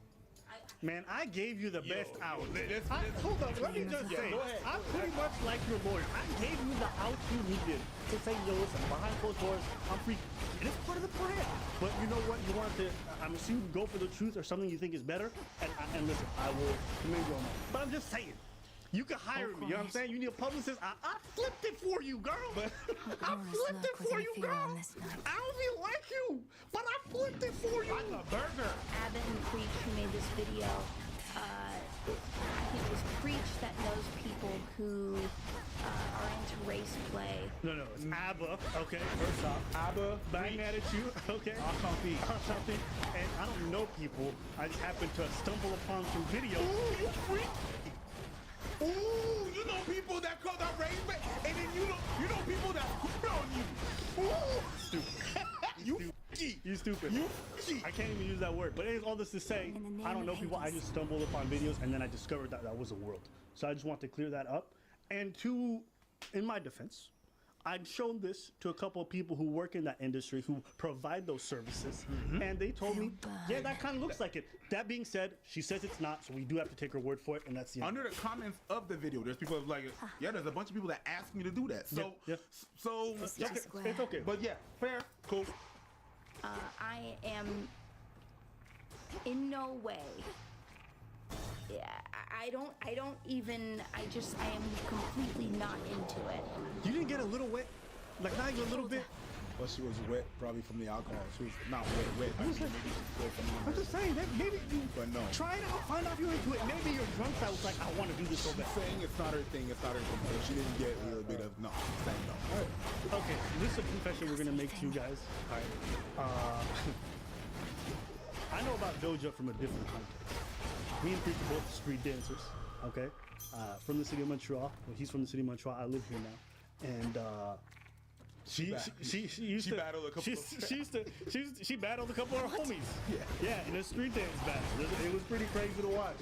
Man, I gave you the best out. let's- Hold on, let me just Yeah, say, go ahead. I'm pretty much like your lawyer. I gave you the out you needed to say, yo, listen, behind closed doors, I'm free. It is part of the plan. But you know what? You want to, I'm assuming, go for the truth or something you think is better. And listen, I will commend you on that. But I'm just saying, you can hire me. You know what I'm saying? You need a publicist. I flipped it for you, girl. I flipped it for you, girl. I don't feel like you, but I flipped it for you. Like a burger. Abbott and Preach, who made this video, I think it was Preach that knows people who are into race play. No, it's ABBA, okay, first off. ABBA, bang mad at you, okay. Ashanti. And I don't know people. I just happened to stumble upon some videos. Ooh, you freak! Ooh, you know people that call that race play, and then you know people that quit on you. Ooh, stupid. You stupid. I can't even use that word. But it is all this to say, I don't know people. I just stumbled upon videos and then I discovered that was a world. So I just want to clear that up. And in my defense, I've shown this to a couple of people who work in that industry who provide those services. And they told me, yeah, that kind of looks like it. That being said, she says it's not, so we do have to take her word for it, and that's the end. Under the comments of the video, there's people like, yeah, there's a bunch of people that asked me to do that. So, so it's okay. But yeah, fair, cool. I am in no way. Yeah, I am completely not into it. You didn't get a little wet? Like not even a little bit? Well, she was wet probably from the alcohol. She was not wet. I mean, maybe she's wet from I'm just saying that maybe you no. Try it out, find out if you're into it. Maybe your drunk side was like, I want to do this so bad. She's saying it's not her thing. It's not her thing. So she didn't get a little bit of no. She's saying no. All right. Okay, this is a confession we're gonna make to you guys. All right. I know about Doja from a different context. Me and Preach are both street dancers. Okay, from the city of Montreal. Well, he's from the city of Montreal. I live here now, and she battled a couple. She battled a couple of her homies. Yeah, in a street dance battle. It was pretty crazy to watch.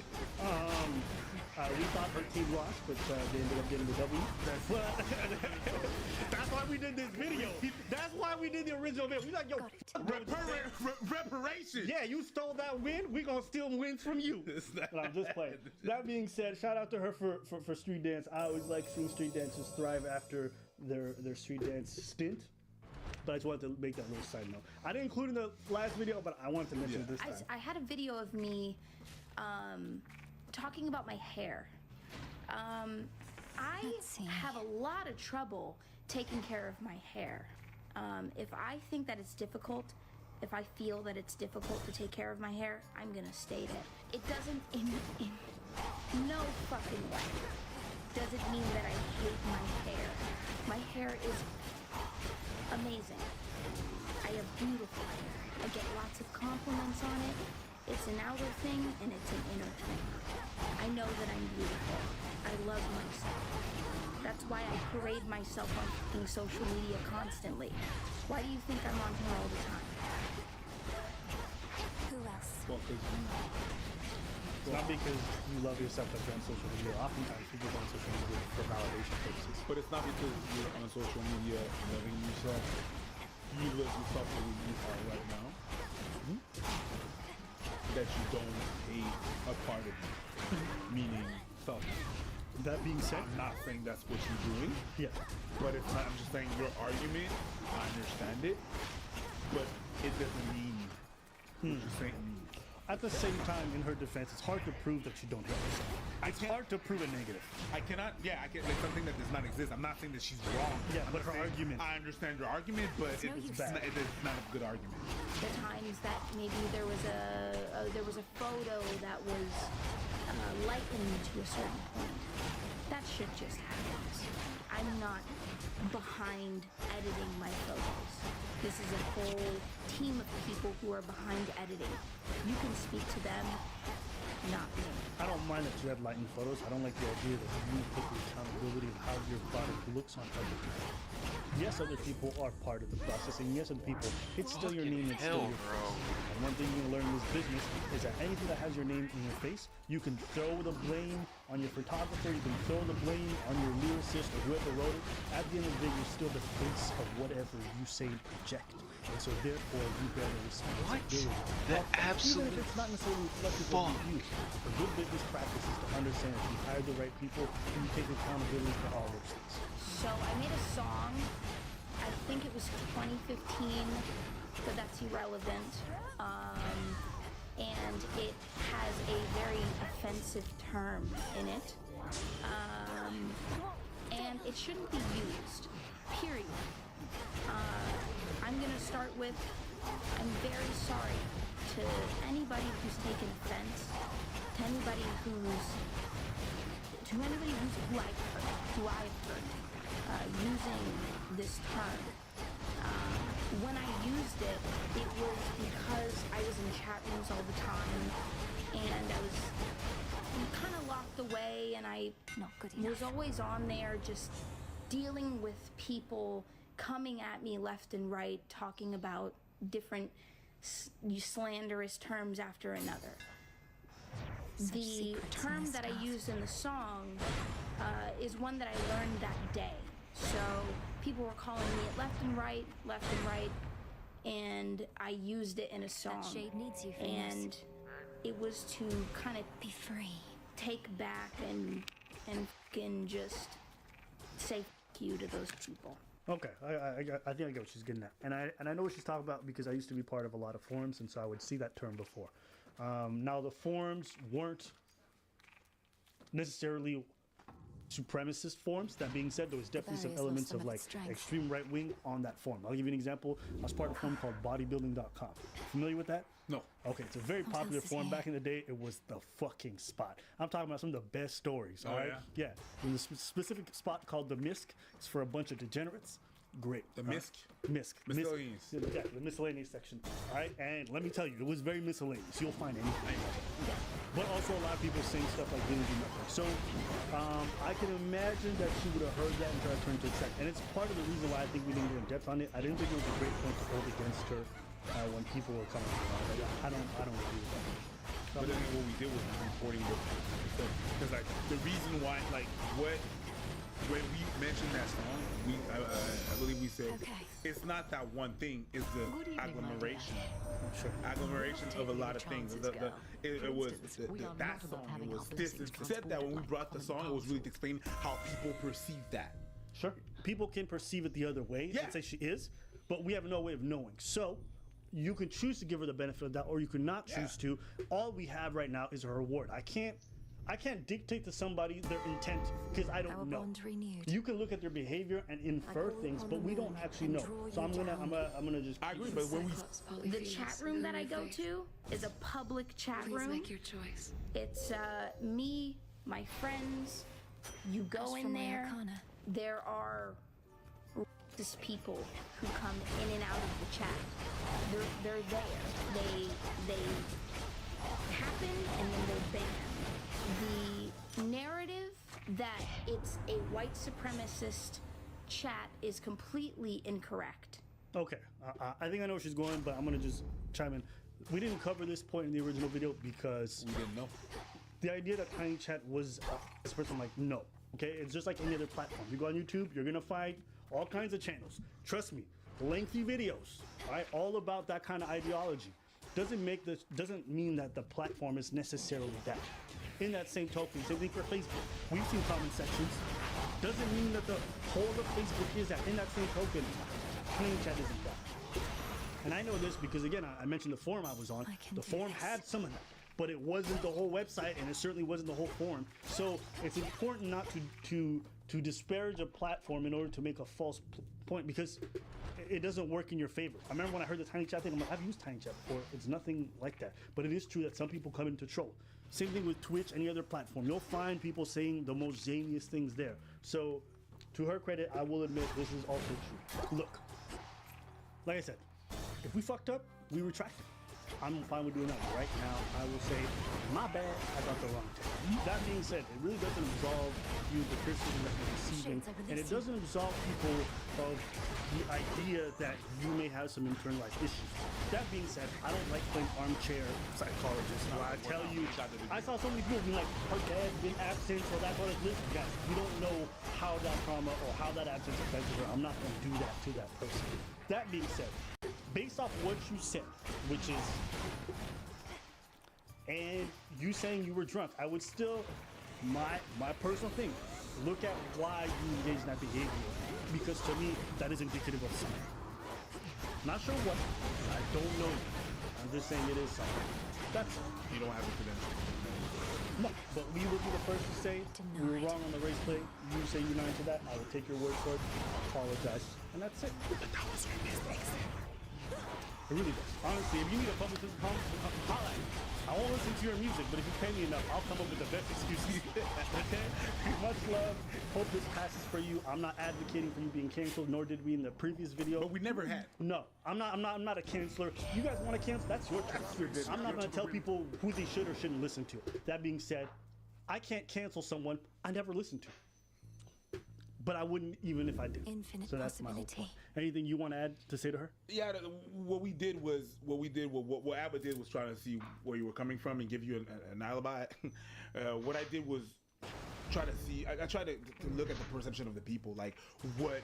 We thought her team lost, but they ended up getting the W. That's why we did this video. That's why we did the original video. We like, yo, reparation. Yeah, you stole that win. We gonna steal wins from you. But I'm just playing. That being said, shout out to her for street dance. I always like seeing street dancers thrive after their street dance stint. But I just wanted to make that little side note. I didn't include it in the last video, but I wanted to mention this time. I had a video of me talking about my hair. I have a lot of trouble taking care of my hair. If I think that it's difficult, if I feel that it's difficult to take care of my hair, I'm gonna state it. It doesn't, in no fucking way, does it mean that I hate my hair. My hair is amazing. I have beautiful hair. I get lots of compliments on it. It's an outer thing and it's an inner thing. I know that I'm beautiful. I love myself. That's why I parade myself on fucking social media constantly. Why do you think I'm on here all the time? Who else? Well, it's not because you love yourself that you're on social media. Oftentimes people go on social media for validation purposes. But it's not because you're on social media loving yourself. You love yourself the way you are right now. That you don't hate a part of you. Meaning self. That being said, I'm not saying that's what you're doing. Yeah. But it's not, I'm just saying your argument, I understand it. But it doesn't mean what you're saying means. At the same time, in her defense, it's hard to prove that you don't hate yourself. It's hard to prove a negative. I cannot, I can like something that does not exist. I'm not saying that she's wrong. Yeah, I'm but not her saying- argument. I understand your argument, but it's not a good argument. The times that maybe there was a photo that was likened to a certain point. That's shit just happens. I'm not behind editing my photos. This is a whole team of people who are behind editing. You can speak to them, not me. I don't mind that you have lighting photos. I don't like the idea that you put the accountability of how your product looks on other people. Yes, other people are part of the process, and yes, other people, it's still your name, it's still your face. And one thing you can learn in this business is that anything that has your name in your face, you can throw the blame on your photographer, you can throw the blame on your lyricist or whoever wrote it. At the end of the day, you're still the face of whatever you say and project. And so therefore, you bear the responsibility. The absolute Even if it's not necessarily reflective of you. A good business practice is to understand that you hire the right people and you take accountability for all those things. So I made a song, I think it was 2015, but that's irrelevant. And it has a very offensive term in it. And it shouldn't be used, period. I'm gonna start with, I'm very sorry to anybody who's taken offense, to anybody who's who I've hurt, using this term. When I used it, it was because I was in chat rooms all the time, and I was kind of locked away, and I was always on there just dealing with people coming at me left and right, talking about different slanderous terms after another. The term that I used in the song is one that I learned that day. So people were calling me it left and right, and I used it in a song. That shade needs you, and it was to kind of be free, take back and fucking just say f you to those people. Okay, I think I get what she's getting at, and I know what she's talking about because I used to be part of a lot of forums, and so I would see that term before. Now the forums weren't necessarily supremacist forums. That being said, there was definitely some elements of like extreme right wing on that forum. I'll give you an example. I was part of a forum called bodybuilding.com. Familiar with that? No. Okay, it's a very popular forum. Back in the day, it was the fucking spot. I'm talking about some of the best stories. All right. Yeah. There's a specific spot called the MISC. It's for a bunch of degenerates. Great. The MISC? MISC. Miscellaneous. Yeah, the miscellaneous section. All right, and let me tell you, it was very miscellaneous. You'll find anything. But also a lot of people saying stuff like didn't do nothing. So I can imagine that she would have heard that and tried to turn to attack. And it's part of the reason why I think we didn't go in depth on it. I didn't think it was a great point to hold against her when people were coming. I don't agree with that. But then what we did was reporting because like the reason why when we mentioned that song, I believe we said it's not that one thing, it's the agglomeration. Sure. Agglomeration of a lot of things. It was that song, it was this. It said that when we brought the song, it was really to explain how people perceive that. Sure. People can perceive it the other way and say she is, but we have no way of knowing. So you can choose to give her the benefit of that, or you could not choose to. All we have right now is her reward. I can't dictate to somebody their intent because I don't know. You can look at their behavior and infer things, but we don't actually know. So I'm gonna just. I agree, but when we the chat room that I go to is a public chat room. Make your choice. It's me, my friends. You go in there. There are racist people who come in and out of the chat. They're there. They happen and then they're banned. The narrative that it's a white supremacist chat is completely incorrect. Okay, I think I know where she's going, but I'm gonna just chime in. We didn't cover this point in the original video because we didn't know. The idea that Tiny Chat was this person, like, no. Okay, it's just like any other platform. You go on YouTube, you're gonna find all kinds of channels. Trust me, lengthy videos, all right, all about that kind of ideology. Doesn't mean that the platform is necessarily that. In that same token, same thing for Facebook. We've seen comment sections. Doesn't mean that the whole of Facebook is that. In that same token, Tiny Chat isn't that. And I know this because, again, I mentioned the forum I was on. The forum had some of that, but it wasn't the whole website, and it certainly wasn't the whole forum. So it's important not to disparage a platform in order to make a false point, because it doesn't work in your favor. I remember when I heard the Tiny Chat thing, I'm like, I've used Tiny Chat before. It's nothing like that. But it is true that some people come in to troll. Same thing with Twitch, any other platform. You'll find people saying the most zaniest things there. So, to her credit, I will admit this is also true. Look, like I said, if we fucked up, we retract it. I'm fine with doing that. Right now, I will say, my bad, I got the wrong take. That being said, it really doesn't absolve you of the criticism that you're receiving, and it doesn't absolve people of the idea that you may have some internalized issues. That being said, I don't like playing armchair psychologist. Where I tell you, I saw so many people be like, her dad's been absent, or that, but listen, guys, you don't know how that trauma or how that absence affected her. I'm not going to do that to that person. That being said, based off what you said, which is, and you saying you were drunk, I would still, my personal thing, look at why you engaged in that behavior, because to me, that is indicative of something. Not sure what, I don't know. I'm just saying it is something. That's it. You don't have the credentials. No, but we will be the first to say we were wrong on the race play. You say you're not into that, I will take your word for it, apologize, and that's it. That was your mistake. It really does. Honestly, if you need a publicist, holla at me. I won't listen to your music, but if you pay me enough, I'll come up with the best excuse. Okay? Much love. Hope this passes for you. I'm not advocating for you being canceled, nor did we in the previous video. But we never had. No, I'm not a canceler. You guys want to cancel? That's your choice. I'm not going to tell people who they should or shouldn't listen to. That being said, I can't cancel someone I never listened to. But I wouldn't even if I did. Infinite so that's my whole point. Anything you want to add to say to her? Yeah, what Abba did was trying to see where you were coming from and give you an alibi. What I did was try to see. I tried to look at the perception of the people, like what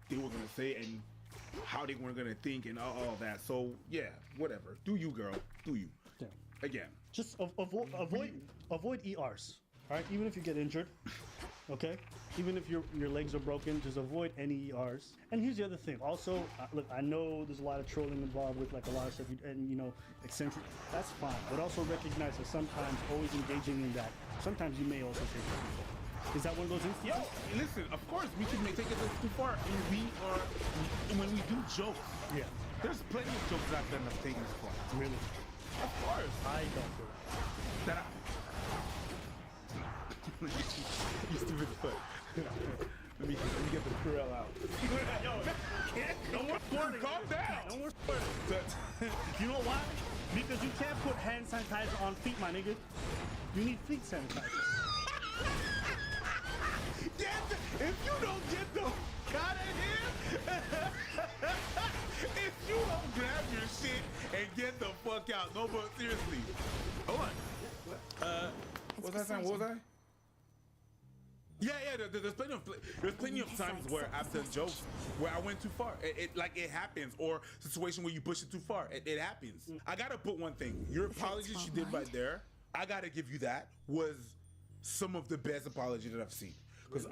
they were gonna say and how they were gonna think and all that. So yeah, whatever. Do you, girl? Do you? Yeah. Again, just avoid ERs. All right, even if you get injured, okay. Even if your legs are broken, just avoid any ERs. And here's the other thing. Also, look, I know there's a lot of trolling involved with like a lot of stuff, and you know, eccentric. That's fine, but also recognize that sometimes always engaging in that, sometimes you may also take it too far. Is that one of those instances? Yo, listen. Of course, we can take it too far, and when we do jokes. Yeah. There's plenty of jokes that have taken this far. Really? Of course. I don't do that. You stupid foot. Let me get the Purell out. No more squirting. Calm down. No more squirting. You know why? Because you can't put hand sanitizer on feet, my nigga. You need feet sanitizer. If you don't get the fuck out of here, if you don't grab your shit and get the fuck out, no, but seriously, hold on. What was I saying? What was I? Yeah. There's plenty of times where I've done jokes where I went too far. It happens, or situation where you push it too far. It happens. I gotta put one thing. Your apology you did right there, I gotta give you that, was some of the best apology that I've seen. Because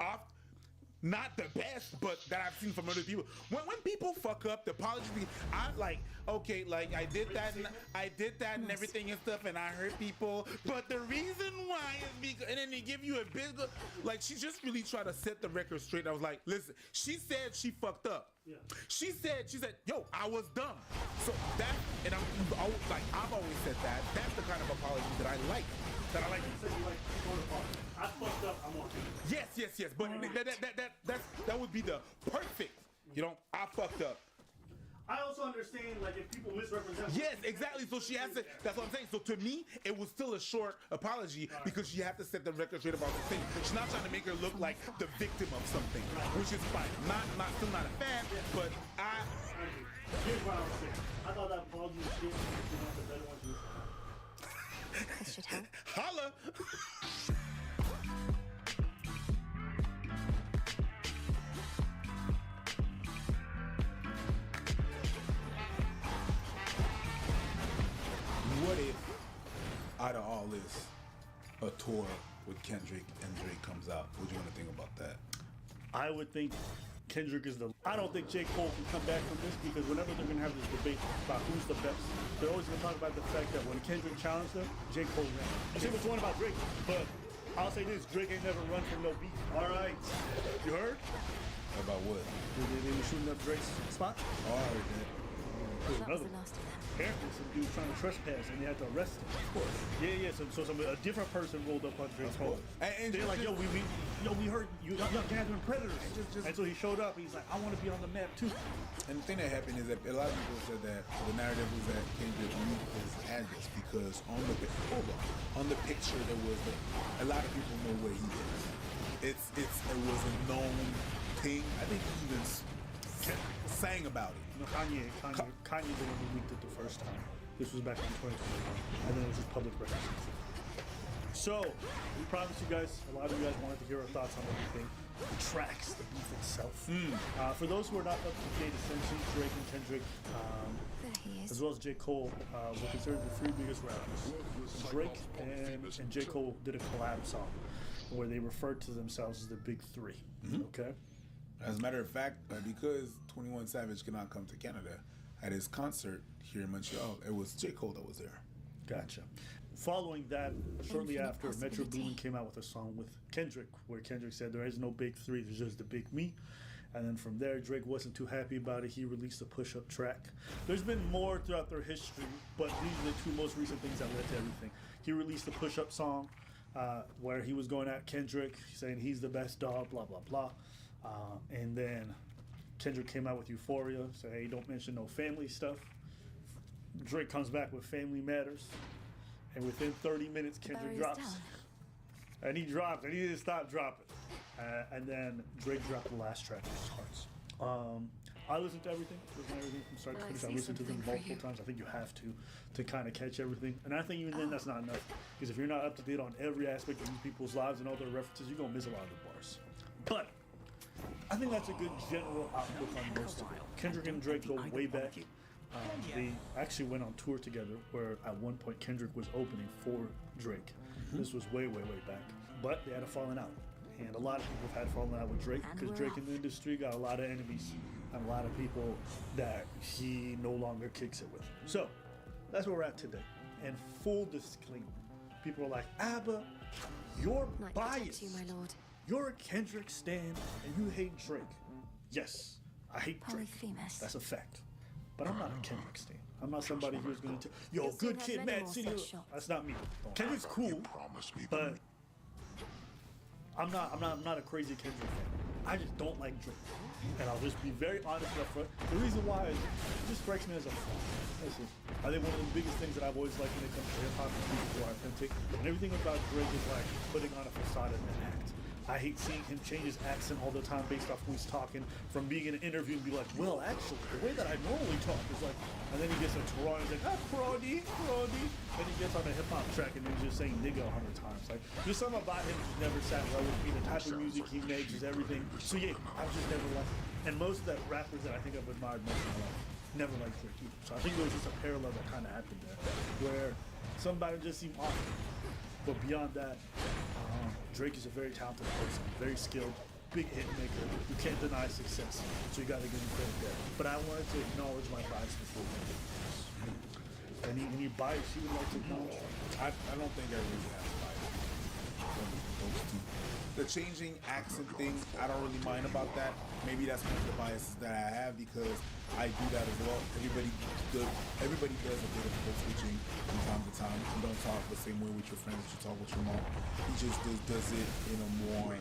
not the best, but that I've seen from other people. When people fuck up, the apology, I'm like, okay, like I did that and everything and stuff, and I hurt people. But the reason why is because, and then they give you a big, like she just really tried to set the record straight. I was like, listen, she said she fucked up. Yeah. She said, yo, I was dumb. So that, and I've always said that. That's the kind of apology that I like. I fucked up, I'm on. Yes. But that would be the perfect. You know, I fucked up. I also understand, like, if people misrepresent. Yes, exactly. So she has to. That's what I'm saying. So to me, it was still a short apology because she had to set the record straight about the thing. She's not trying to make her look like the victim of something, which is fine. Still not a fan, but Here's what I was saying. I thought that apology was shit. You know, the better ones. This should help. Holla! What if, out of all this, a tour with Kendrick and Drake comes out? What do you want to think about that? I would think Kendrick is I don't think J. Cole can come back from this, because whenever they're going to have this debate about who's the best, they're always going to talk about the fact that when Kendrick challenged them, J. Cole ran. You say what you want about Drake, but I'll say this, Drake ain't never run from no beef. All right. You heard? About what? They were shooting up Drake's spot? Oh, I heard that. There's another one. Apparently, some dude trying to trespass and they had to arrest him. Of course. Yeah. So a different person rolled up on Drake's home. And they're like, we heard you gathering predators. And so he showed up. He's like, I want to be on the map too. And the thing that happened is that a lot of people said that the narrative was that Kendrick leaked his address because on the picture there was a lot of people know where he is. It was a known thing. I think he even sang about it. No, Kanye the one who leaked it the first time. This was back in 2021, and then it was just public record. So we promised you guys. A lot of you guys wanted to hear our thoughts on everything. The tracks, the beef itself. For those who are not up to date, essentially Drake and Kendrick, as well as J. Cole, were considered the three biggest rappers. Drake and J. Cole did a collab song where they referred to themselves as the Big Three. Okay. As a matter of fact, because 21 Savage could not come to Canada at his concert here in Montreal, it was J. Cole that was there. Gotcha. Following that, shortly after, Metro Boomin came out with a song with Kendrick, where Kendrick said there is no Big Three, there's just the Big Me. And then from there, Drake wasn't too happy about it. He released a push-up track. There's been more throughout their history, but these are the two most recent things that led to everything. He released a push-up song where he was going at Kendrick, saying he's the best dog, blah, blah, blah. And then Kendrick came out with Euphoria, said, hey, don't mention no family stuff. Drake comes back with Family Matters. And within 30 minutes, Kendrick drops. And he dropped, and he didn't stop dropping. And then Drake dropped the last track, which is Hearts. I listened to everything from start to finish. I listened to them multiple times. I think you have to kind of catch everything. And I think even then, that's not enough. Because if you're not up to date on every aspect of these people's lives and all their references, you're going to miss a lot of the bars. But I think that's a good general outlook on most of it. Kendrick and Drake go way back. They actually went on tour together, where at one point Kendrick was opening for Drake. This was way, way, way back. But they had a falling out. And a lot of people have had fallen out with Drake, because Drake in the industry got a lot of enemies and a lot of people that he no longer kicks it with. So that's where we're at today. And full disclaimer, people are like, Abba, you're biased. You're a Kendrick stan and you hate Drake. Yes, I hate Drake. That's a fact. But I'm not a Kendrick stan. I'm not somebody who's going to, yo, good kid, Mad City. That's not me. Kendrick's cool, but I'm not a crazy Kendrick fan. I just don't like Drake. And I'll just be very honest up front. The reason why is it just strikes me as a flaw. Listen, I think one of the biggest things that I've always liked when it comes to hip-hop is people who are authentic. And everything about Drake is like putting on a facade and an act. I hate seeing him change his accent all the time based off who he's talking, from being in an interview and be like, well, actually, the way that I normally talk is like, and then he gets a Toronto, he's like, Brody. Then he gets on a hip-hop track and he's just saying nigga 100 times. Like, there's something about him just never sat well with me. The type of music he makes is everything. So yeah, I've just never liked it. And most of the rappers that I think I've admired most in my life never liked Drake either. So I think there was just a parallel that kind of happened there, where somebody just seemed off. But beyond that, Drake is a very talented person, very skilled, big hit maker. You can't deny success, so you got to give him credit there. But I wanted to acknowledge my bias before we any bias you would like to acknowledge? I don't think I really have bias. The changing accent thing, I don't really mind about that. Maybe that's one of the biases that I have, because I do that as well. Everybody does a bit of code switching from time to time. You don't talk the same way with your friends that you talk with your mom. He just does it in a more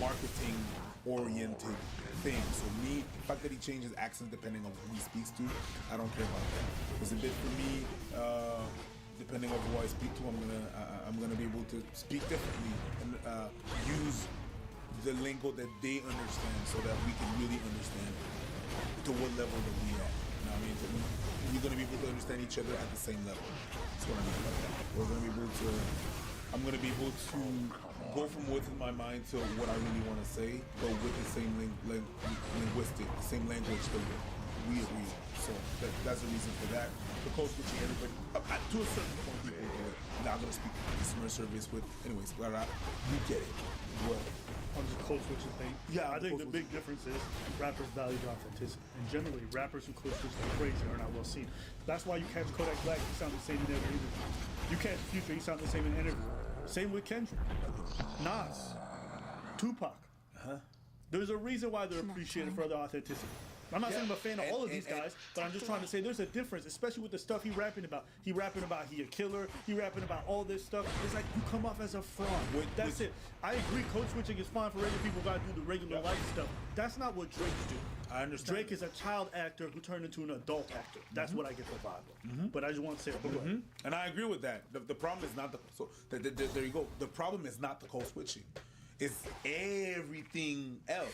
marketing-oriented thing. So me, the fact that he changes accents depending on who he speaks to, I don't care about that. Because a bit for me, depending on who I speak to, I'm gonna be able to speak differently and use the lingo that they understand, so that we can really understand to what level that we at. You know what I mean? We're gonna be able to understand each other at the same level. That's what I mean by that. I'm gonna be able to go from what's in my mind to what I really want to say, but with the same linguistic, the same language that we agree on. So that's the reason for that. The code switching, everybody, to a certain point, people are not going to speak customer service with, anyways, you get it. What? On the code switching thing. Yeah, I think the big difference is rappers value authenticity. And generally, rappers who code switch like crazy are not well seen. That's why you catch Kodak Black, he sound the same in every interview. You catch Future, he sound the same in an interview. Same with Kendrick, Nas, Tupac. There's a reason why they're appreciated for their authenticity. I'm not saying I'm a fan of all of these guys, but I'm just trying to say there's a difference, especially with the stuff he rapping about. He rapping about he a killer. He rapping about all this stuff. It's like you come off as a fraud. That's it. I agree. Code switching is fine for regular people. Gotta do the regular life stuff. That's not what Drake do. I understand. Drake is a child actor who turned into an adult actor. That's what I get the vibe of. But I just want to say it. And I agree with that. The problem is not there you go. The problem is not the code switching. It's everything else.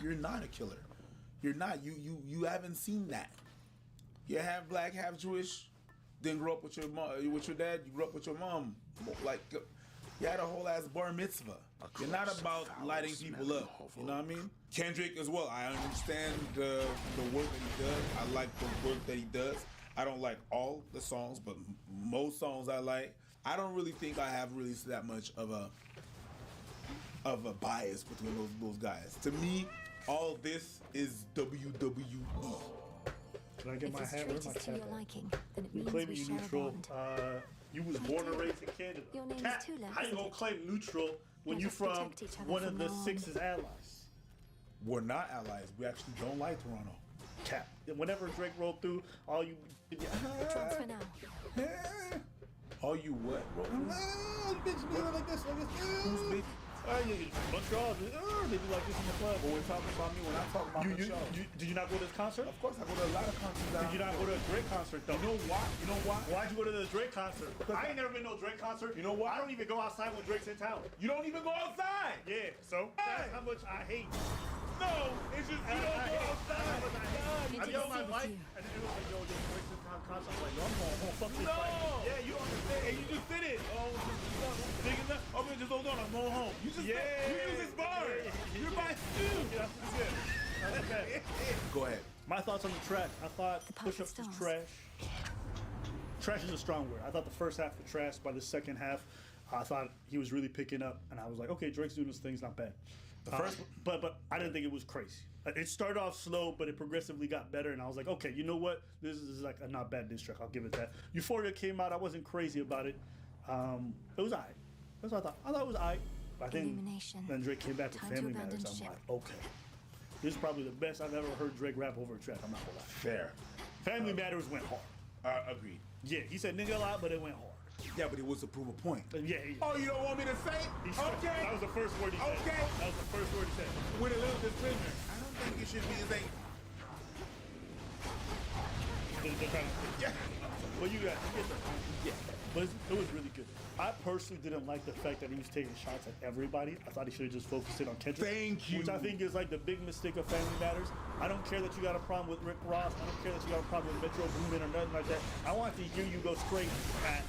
You're not a killer. You're not. You haven't seen that. You're half black, half Jewish. Didn't grow up with your mom, with your dad. You grew up with your mom. Like you had a whole ass bar mitzvah. You're not about lighting people up. You know what I mean? Kendrick as well. I understand the work that he does. I like the work that he does. I don't like all the songs, but most songs I like. I don't really think I have really that much of a bias between those guys. To me, all this is WWE. Can I get my hat? Where's my cap? liking, then it You means claim we you share a neutral. bond. You was born and raised in Canada. Your name is Cat, Tula, how you isn't gonna it? claim neutral when Let you us from protect each other one from of the now on. 6's allies? We're not allies. We actually don't like Toronto. Cap. Whenever Drake rolled through, all you Transfer now. All you what, bro? Bitch, be like this. Who's bitch? Montreal, they be like this in the club. But we're talking about me when I talk about the show. Did you not go to this concert? Of course, I go to a lot of concerts. Did you not go to a Drake concert though? You know why? You know why? Why'd you go to the Drake concert? I ain't never been to a Drake concert. You know why? I don't even go outside when Drake's in town. You don't even go outside. Yeah, so that's how much I hate. No, it's just you don't go outside. I yelled my mic, and then it was like, yo, Drake's in town concert. I'm like, yo, I'm going home. Fuck this No. fight. Yeah, you don't understand. And you just did it. Big enough. Okay, just hold on. I'm going home. You just you use this bar. You're by Go ahead. My thoughts on the track. I thought Push-Ups was trash. Trash is a strong word. I thought the first half was trash. By the second half, I thought he was really picking up, and I was like, okay, Drake's doing this thing's not bad. The first, but I didn't think it was crazy. It started off slow, but it progressively got better, and I was like, okay, you know what? This is like a not bad diss track. I'll give it that. Euphoria came out. I wasn't crazy about it. It was alright. That's what I thought. I thought it was alright. I think then Drake came back with Family Matters. I'm like, okay, this is probably the best I've ever heard Drake rap over a track. I'm not gonna lie. Fair. Family Matters went hard. Agreed. Yeah, he said nigga a lot, but it went hard. Yeah, but it was to prove a point. Yeah. Oh, you don't want me to say it? Okay. That was the first word he said. Okay. That was the first word he said. With a little disclaimer, I don't think it should be the same. Yeah. Well, you get that. Yeah. But it was really good. I personally didn't like the fact that he was taking shots at everybody. I thought he should have just focused it on Kendrick. Thank you. Which I think is like the big mistake of Family Matters. I don't care that you got a problem with Rick Ross. I don't care that you got a problem with Metro Boomin or nothing like that. I want to hear you go straight at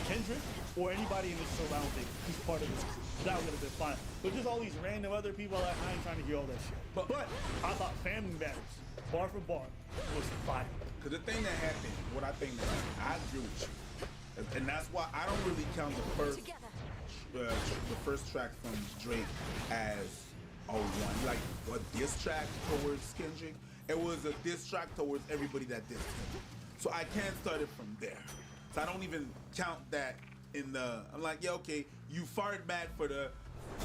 Kendrick or anybody in his surrounding who's part of this crew. That would have been fine. But just all these random other people, I ain't trying to hear all that shit. But I thought Family Matters, bar for bar, was fire. Because the thing that happened, what I think that I agree with you. And that's why I don't really count the first track from Drake as a one. Like a diss track towards Kendrick. It was a diss track towards everybody that dissed him. So I can't start it from there. So I don't even count that in the. I'm like, yeah, okay, you fired back for the.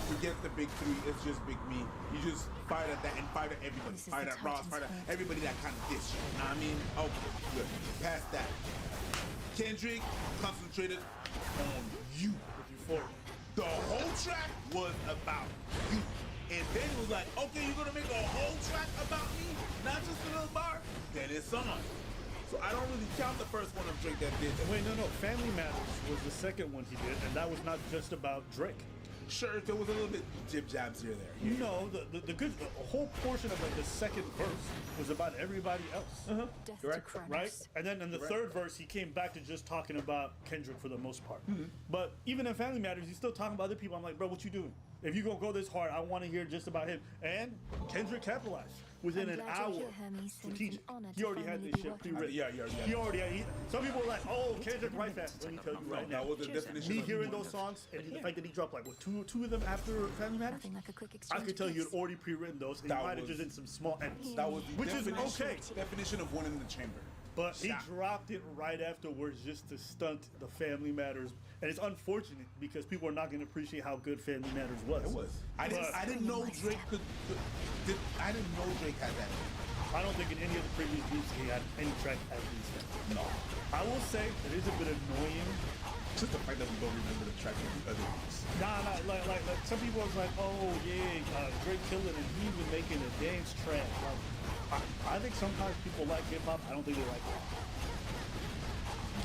Forget the big three, it's just Big Me. You just fired at that and fired at everybody. Fired at Ross, fired at everybody that kind of diss you. Know what I mean? Okay, good. Past that. Kendrick concentrated on you. The whole track was about you. And then it was like, okay, you're gonna make a whole track about me? Not just a little bar? Then it's on. So I don't really count the first one of Drake that did that. Wait, no. Family Matters was the second one he did, and that was not just about Drake. Sure, there was a little bit jib jabs here or there. No, the whole portion of like the second verse was about everybody else. Right? And then in the third verse, he came back to just talking about Kendrick for the most part. But even in Family Matters, he's still talking about other people. I'm like, bro, what you doing? If you gonna go this hard, I want to hear just about him. And Kendrick capitalized within an hour. Strategic. He already had this shit pre-written. He already had. Some people were like, "Oh, Kendrick, write fast." Let me tell you right now. That was the definition. Me hearing those songs and the fact that he dropped like what two of them after Family Matters, I could tell you had already pre-written those. And he might have just done some small edits. That was the which is okay. definition of one in the chamber. But he Shot. dropped it right afterwards just to stunt the Family Matters, and it's unfortunate because people are not going to appreciate how good Family Matters was. It was. I didn't know Drake I didn't know Drake had that. I don't think in any of the previous beats he had any track as these. No. I will say it is a bit annoying. Just the fact that we don't remember the track of the other beats. Nah, like some people was like, oh yeah, Drake killed it, and he was making a dance track. Like, I think sometimes people like hip hop. I don't think they like it.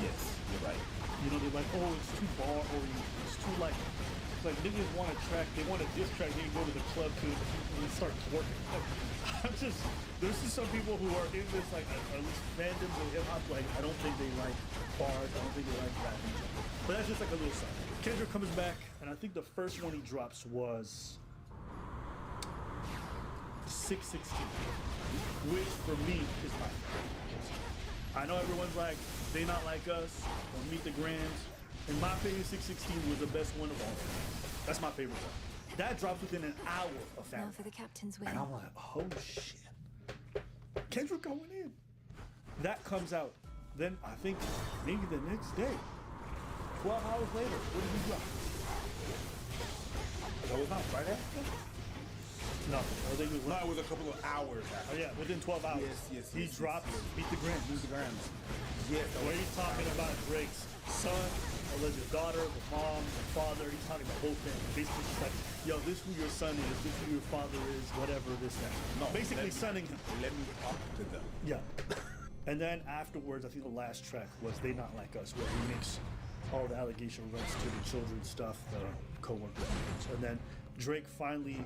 Yes, you're right. You know, they're like, oh, it's too bar oriented. It's too like niggas want a track, they want a diss track, they go to the club to and start twerking. Like, there's just some people who are in this like at least fandoms of hip hop. Like, I don't think they like bars. I don't think they like rap. But that's just like a little side. Kendrick comes back, and I think the first one he drops was 616, which for me is my favorite. I know everyone's like, They Not Like Us or Meet the Grams. In my opinion, 616 was the best one of all. That's my favorite one. That drops within an hour of Family. Now for the captain's win. And I'm like, oh shit. Kendrick going in. That comes out. Then I think maybe the next day, 12 hours later, what did he drop? That was not Friday? No, I think it was. No, it was a couple of hours after. Oh yeah, within 12 hours. Yes. He dropped Meet the Grams. Meet the Grams. Yes. Where he's talking about Drake's son, alleged daughter, the mom, the father. He's talking about both family. Basically, just like, yo, this who your son is, this who your father is, whatever, this, that. No, basically sunning him. Let me talk to them. Yeah. And then afterwards, I think the last track was They Not Like Us, where he makes all the allegation relates to the children's stuff, the co-workers. And then Drake finally,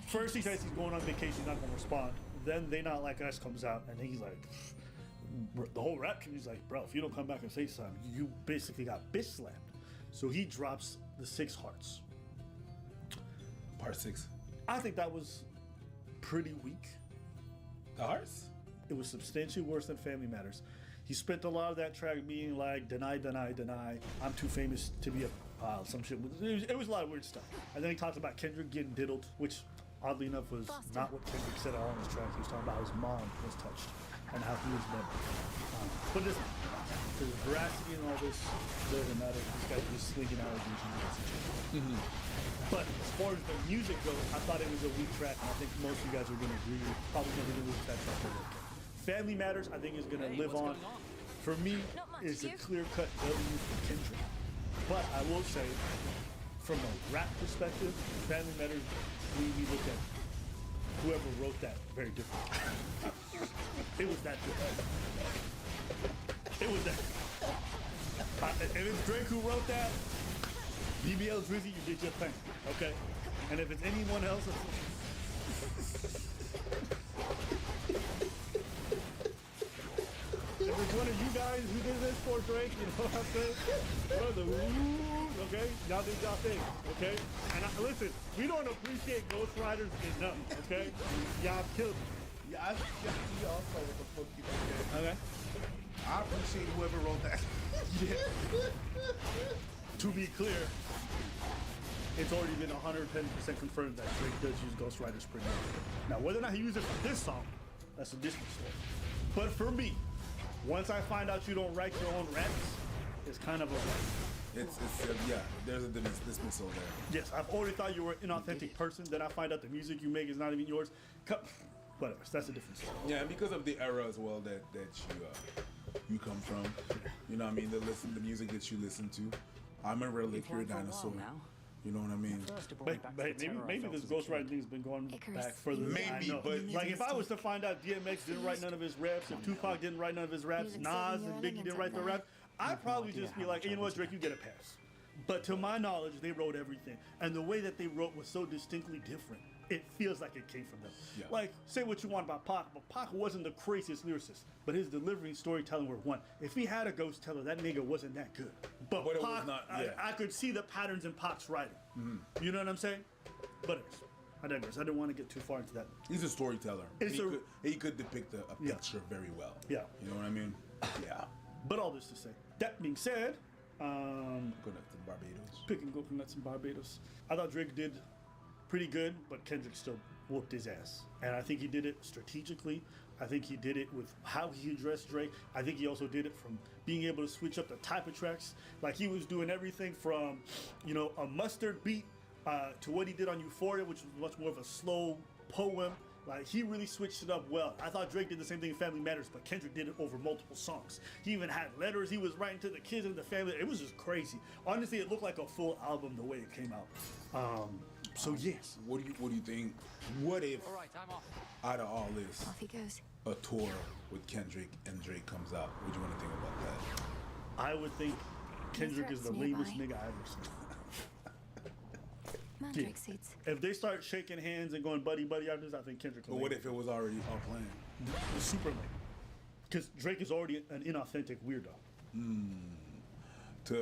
first he says he's going on vacation, he's not going to respond. Then They Not Like Us comes out, and he's like, the whole rap community's like, bro, if you don't come back and say something, you basically got bitch slapped. So he drops the 6 Hearts. Part 6. I think that was pretty weak. The Hearts? It was substantially worse than Family Matters. He spent a lot of that track being like, deny, I'm too famous to be a pile, some shit. It was a lot of weird stuff. And then he talks about Kendrick getting diddled, which oddly enough was not what Kendrick said on his track. He was talking about how his mom was touched and how he was never. But listen, the veracity and all this doesn't matter. This guy was slinging allegations. But as far as the music goes, I thought it was a weak track, and I think most of you guys are going to agree. Probably never going to lose that track. Family Matters, I think, is going to live on. For me, it's a clear-cut W for Kendrick. But I will say, from a rap perspective, Family Matters, we look at whoever wrote that very differently. It was that good. It was that good. If it's Drake who wrote that, BBL Drizzy, you did your thing, okay? And if it's anyone else, if it's one of you guys who did this for Drake, you know what I'm saying? Okay? Y'all did y'all thing, okay? And listen, we don't appreciate Ghost Riders enough, okay? Y'all killed me. Yeah, I also what the fuck you think. Okay. I appreciate whoever wrote that. Yeah. To be clear, it's already been 110% confirmed that Drake does use Ghost Riders pretty much. Now, whether or not he uses it for this song, that's a different story. But for me, once I find out you don't write your own raps, it's kind of a It's yeah, there's a dismissal there. yes, I've already thought you were an inauthentic person. Then I find out the music you make is not even yours. Whatever, that's a different story. Yeah, and because of the era as well that you come from, you know what I mean? The music that you listen to. I remember Lick Your Dinosaur. You know what I mean? Maybe this ghostwriting thing's been going back further than I know. But like if I was to find out DMX didn't write none of his raps, if Tupac didn't write none of his raps, Nas and Biggie didn't write their raps, I'd probably just be like, hey, you know what, Drake, you get a pass. But to my knowledge, they wrote everything. And the way that they wrote was so distinctly different. It feels like it came from them. Yeah. Like, say what you want about Pac, but Pac wasn't the craziest lyricist, but his delivery and storytelling were one. If he had a ghost teller, that nigga wasn't that good. But it Pac, was not, yeah. I could see the patterns in Pac's writing. Mm-hmm. You know what I'm saying? But anyways, I digress. I didn't want to get too far into that. He's a storyteller. He could depict a picture very well. Yeah. You know what I mean? Yeah. But all this to say, that being said, Coconuts in Barbados. Picking coconuts in Barbados. I thought Drake did pretty good, but Kendrick still whooped his ass. And I think he did it strategically. I think he did it with how he addressed Drake. I think he also did it from being able to switch up the type of tracks. Like he was doing everything from, you know, a mustard beat to what he did on Euphoria, which was much more of a slow poem. Like he really switched it up well. I thought Drake did the same thing in Family Matters, but Kendrick did it over multiple songs. He even had letters he was writing to the kids and the family. It was just crazy. Honestly, it looked like a full album the way it came out. So yes. What do you think? What if out of all this, Off he goes. a tour with Kendrick and Drake comes out? What do you want to think about that? I would think Kendrick is the threats nearby. lamest nigga I ever seen. Mandrake seeds. If they start shaking hands and going buddy buddy after this, I think Kendrick. But what if it was already all planned? It's super lame. Because Drake is already an inauthentic weirdo.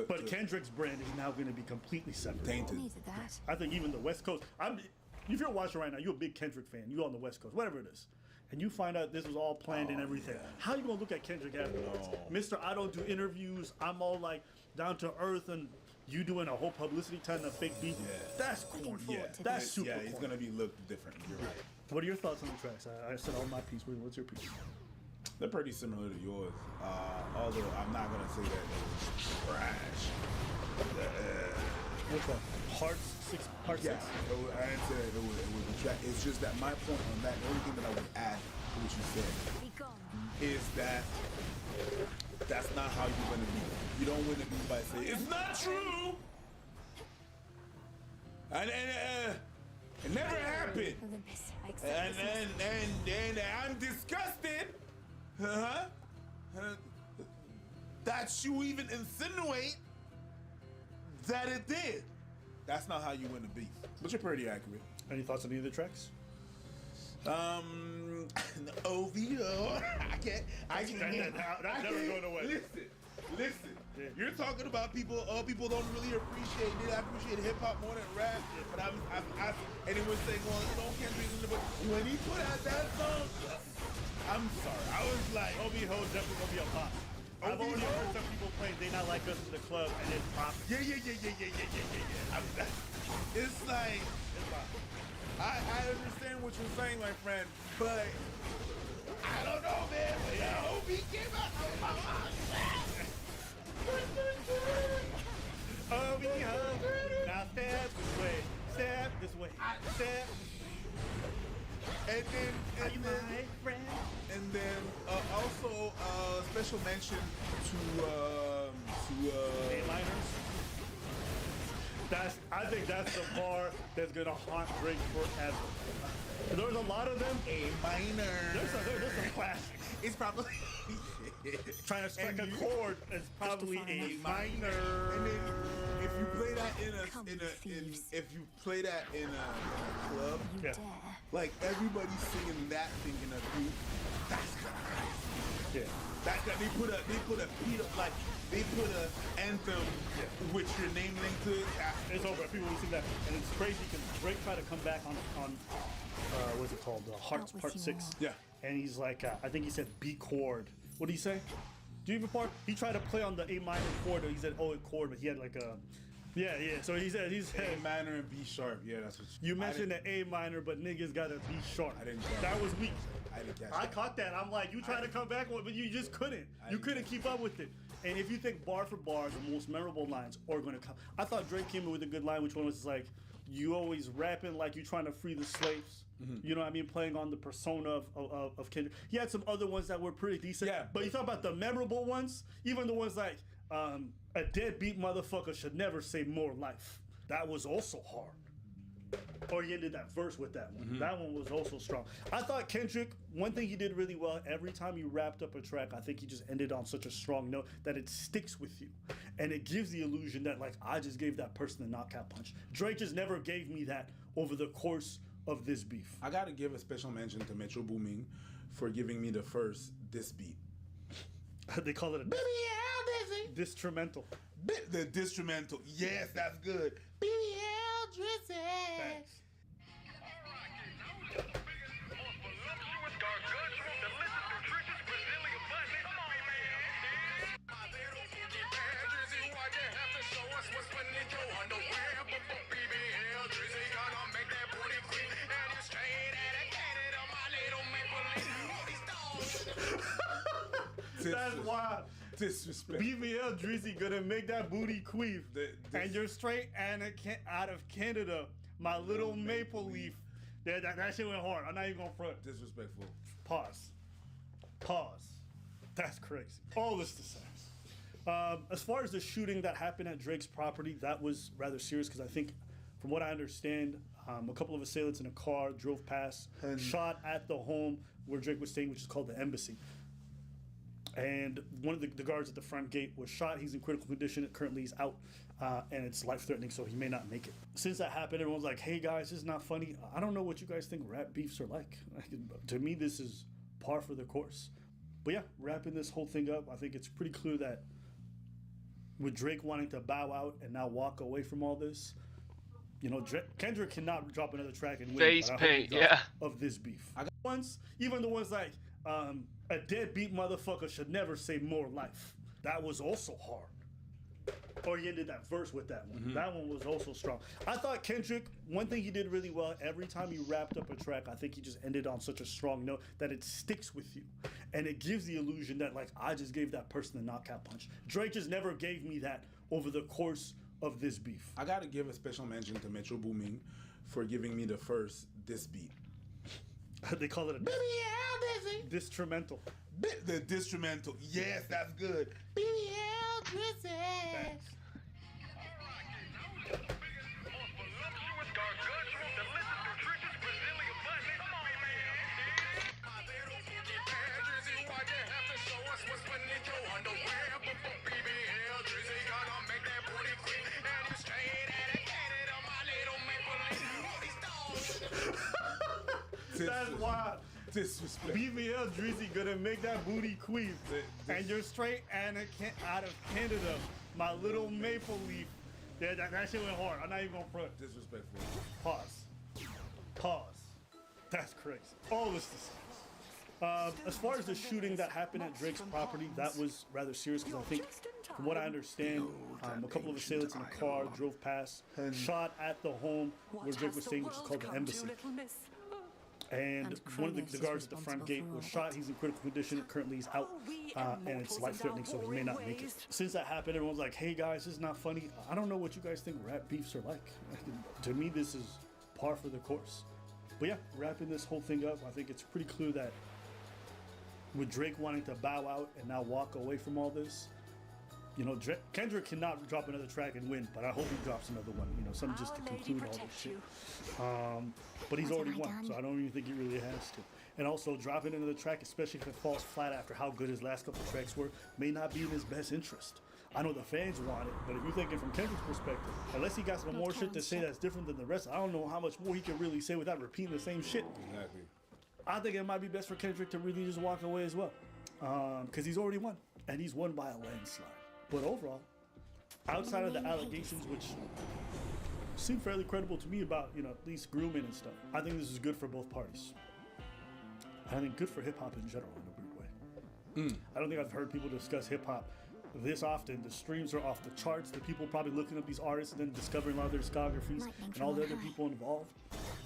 But Kendrick's brand is now going to be completely separate. Tainted. Needed that. I think even the West Coast. If you're watching right now, you're a big Kendrick fan. You're on the West Coast, whatever it is, and you find out this was all planned and everything. How you gonna look at Kendrick afterwards, Mister? I don't do interviews. I'm all like down to earth, and you doing a whole publicity ton of fake beat. That's corny. That's super. Yeah, he's corny. gonna be looked different. You're right. What are your thoughts on the tracks? I said all my piece. What's your piece? They're pretty similar to yours. Although I'm not gonna say that it was trash. What's that? Part Yeah, six. I didn't say that it was a track. It's just that my point on that, the only thing that I would add to what you said is that that's not how you win a beat. You don't win a beat by saying it's not true. And it never happened. Olympus, I accept And I'm disgusted. That you even insinuate that it did. That's not how you win a beef. But you're pretty accurate. Any thoughts on any of the tracks? OVO. I can't. That's never going away. Listen. You're talking about people. People don't really appreciate it. I appreciate hip hop more than rap. But and it was saying, well, you know, Kendrick. But when he put out that song, I'm sorry. I was like, OVO definitely gonna be a pop. I've already heard some people play They Not Like Us in the club and it's pop. Yeah. It's like, I understand what you're saying, my friend, but I don't know, man. When OB came out, OVO, now step this way, step this way, step. And then also special mention to A-miners. I think that's the bar that's gonna haunt Drake forever. There's a lot of them. A minor. There's some classics. It's probably trying to strike a chord is probably a minor. And then if you play that if you play that in a club, like everybody's singing that thing in a group, that's kind of crazy. Yeah. They put a beat up, like they put a anthem with your name linked to it. It's over. People will see that, and it's crazy because Drake tried to come back on what's it called? Hearts Part 6. Yeah. And he's like, I think he said B chord. What did he say? Do you even part? He tried to play on the A minor chord. Or he said A chord, but he had like a. Yeah. So he said A minor and B sharp. Yeah, that's what you mentioned the A minor, but niggas got a B sharp. I didn't. That was weak. I didn't catch I that. caught that. I'm like, you tried to come back, but you just couldn't. You couldn't keep up with it. And if you think bar for bar, the most memorable lines are going to come. I thought Drake came in with a good line, which one was like, you always rapping like you trying to free the slaves. You know what I mean? Playing on the persona of Kendrick. He had some other ones that were pretty decent. Yeah. But you talk about the memorable ones, even the ones like, a deadbeat motherfucker should never say more life. That was also hard. Or he ended that verse with that one. That one was also strong. I thought Kendrick, one thing he did really well, every time he wrapped up a track, I think he just ended on such a strong note that it sticks with you. And it gives the illusion that, like, I just gave that person a knockout punch. Drake just never gave me that over the course of this beef. I gotta give a special mention to Metro Boomin for giving me the first diss beat. They call it a distrumental. The distrumental. Yes, that's good. Thanks. That's wild. Disrespect. BBL Drizzy gonna make that booty queef. And you're straight and out of Canada. My little maple leaf. That shit went hard. I'm not even gonna front. Disrespectful. Pause. That's crazy. All this to say. As far as the shooting that happened at Drake's property, that was rather serious because I think, from what I understand, a couple of assailants in a car drove past, shot at the home where Drake was staying, which is called the Embassy. And one of the guards at the front gate was shot. He's in critical condition. Currently, he's out, and it's life-threatening, so he may not make it. Since that happened, everyone's like, hey, guys, this is not funny. I don't know what you guys think rap beefs are like. To me, this is par for the course. But yeah, wrapping this whole thing up, I think it's pretty clear that with Drake wanting to bow out and now walk away from all this, you know, Kendrick cannot drop another track and win. Face paint, yeah. Of this beef. Even the ones like a deadbeat motherfucker should never say more life. That was also hard. Or he ended that verse with that one. Mm-hmm. That one was also strong. I thought Kendrick, one thing he did really well, every time he wrapped up a track, I think he just ended on such a strong note that it sticks with you. And it gives the illusion that, like, I just gave that person a knockout punch. Drake just never gave me that over the course of this beef. I gotta give a special mention to Metro Boomin for giving me the first diss beat. They call it a distrumental. The distrumental. Yes, that's good. That's wild. Disrespect. BBL Drizzy gonna make that booty queef. And you're straight and out of Canada. My little maple leaf. That shit went hard. I'm not even gonna front. Disrespectful. Pause. That's crazy. All this to say. As far as the shooting that happened at Drake's property, that was rather serious because I think, from what I understand, a couple of assailants in a car drove past, shot at the home where Drake was staying, which is called the Embassy. And one of the guards at the front gate was shot. He's in critical condition. Currently, he's out, and it's life-threatening, so he may not make it. Since that happened, everyone's like, hey, guys, this is not funny. I don't know what you guys think rap beefs are like. To me, this is par for the course. But yeah, wrapping this whole thing up, I think it's pretty clear that with Drake wanting to bow out and now walk away from all this, you know, Kendrick cannot drop another track and win, but I hope he drops another one, you know, something just to conclude all this shit. But he's already won, so I don't even think he really has to. And also, dropping another track, especially if it falls flat after how good his last couple tracks were, may not be in his best interest. I know the fans want it, but if you're thinking from Kendrick's perspective, unless he got some more shit to say that's different than the rest, I don't know how much more he can really say without repeating the same shit. Exactly. I think it might be best for Kendrick to really just walk away as well, because he's already won, and he's won by a landslide. But overall, outside of the allegations, which seem fairly credible to me about, you know, at least grooming and stuff, I think this is good for both parties. I think good for hip hop in general in a weird way. I don't think I've heard people discuss hip hop this often. The streams are off the charts. The people probably looking up these artists and then discovering a lot of their discographies and all the other people involved.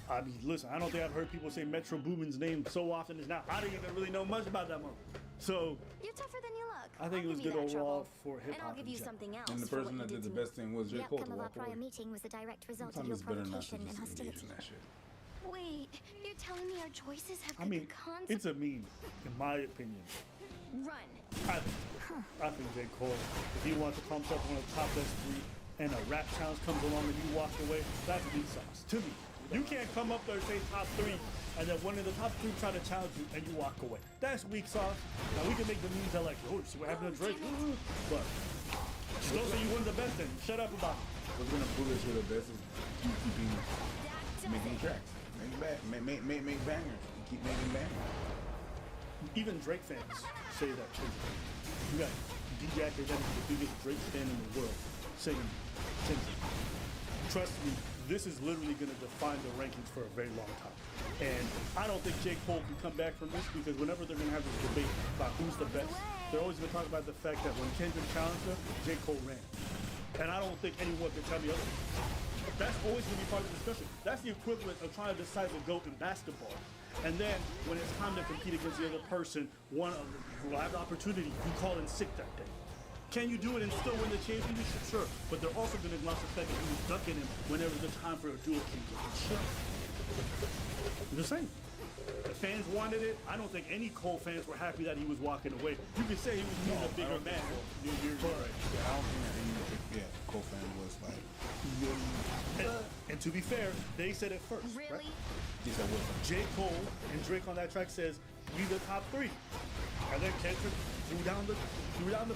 I mean, listen, I don't think I've heard people say Metro Boomin's name so often as now. I didn't even really know much about that one. So You're tougher than you look. I think it was good overall for hip hop. And I'll give you something else. And the for person what that you did did the to best thing was J. The Cole to outcome of our walk away. prior meeting was the direct result of Sometimes your it's better not provocation to and just hostility. engage in that shit. Wait, you're telling me our choices have I mean, consequences? it's a meme, in my opinion. Run. I think J. Cole, if he wants to come up on the top best three and a rap challenge comes along and you walk away, that's meat sauce to me. You can't come up there and say top three and then one of the top three try to challenge you and you walk away. That's weak sauce. Now we can make the memes that like, oh, see what happened to Drake? But don't say you won the best then. Shut up about it. What's gonna prove that you're the best is keep making tracks. Make bangers. Keep making bangers. Even Drake fans say that too. You got DJ Academic, the biggest Drake fan in the world, saying, trust me, this is literally going to define the rankings for a very long time. And I don't think J. Cole can come back from this because whenever they're going to have this debate about who's the best, they're always going to talk about the fact that when Kendrick challenged her, J. Cole ran. And I don't think anyone can tell me otherwise. That's always going to be part of the discussion. That's the equivalent of trying to decide the GOAT in basketball. And then when it's time to compete against the other person, one of them will have the opportunity, you call in sick that day. Can you do it and still win the championship? Sure. But they're also going to lost the fact that he was ducking him whenever the time for a duel came to him. Sure. I'm just saying. The fans wanted it. I don't think any Cole fans were happy that he was walking away. You could say he was a bigger man. You're right. Yeah, I don't think that any Cole fan was like. And to be fair, they said it first. Really? Right? He said what? J. Cole and Drake on that track says, we the top three. And then Kendrick threw down the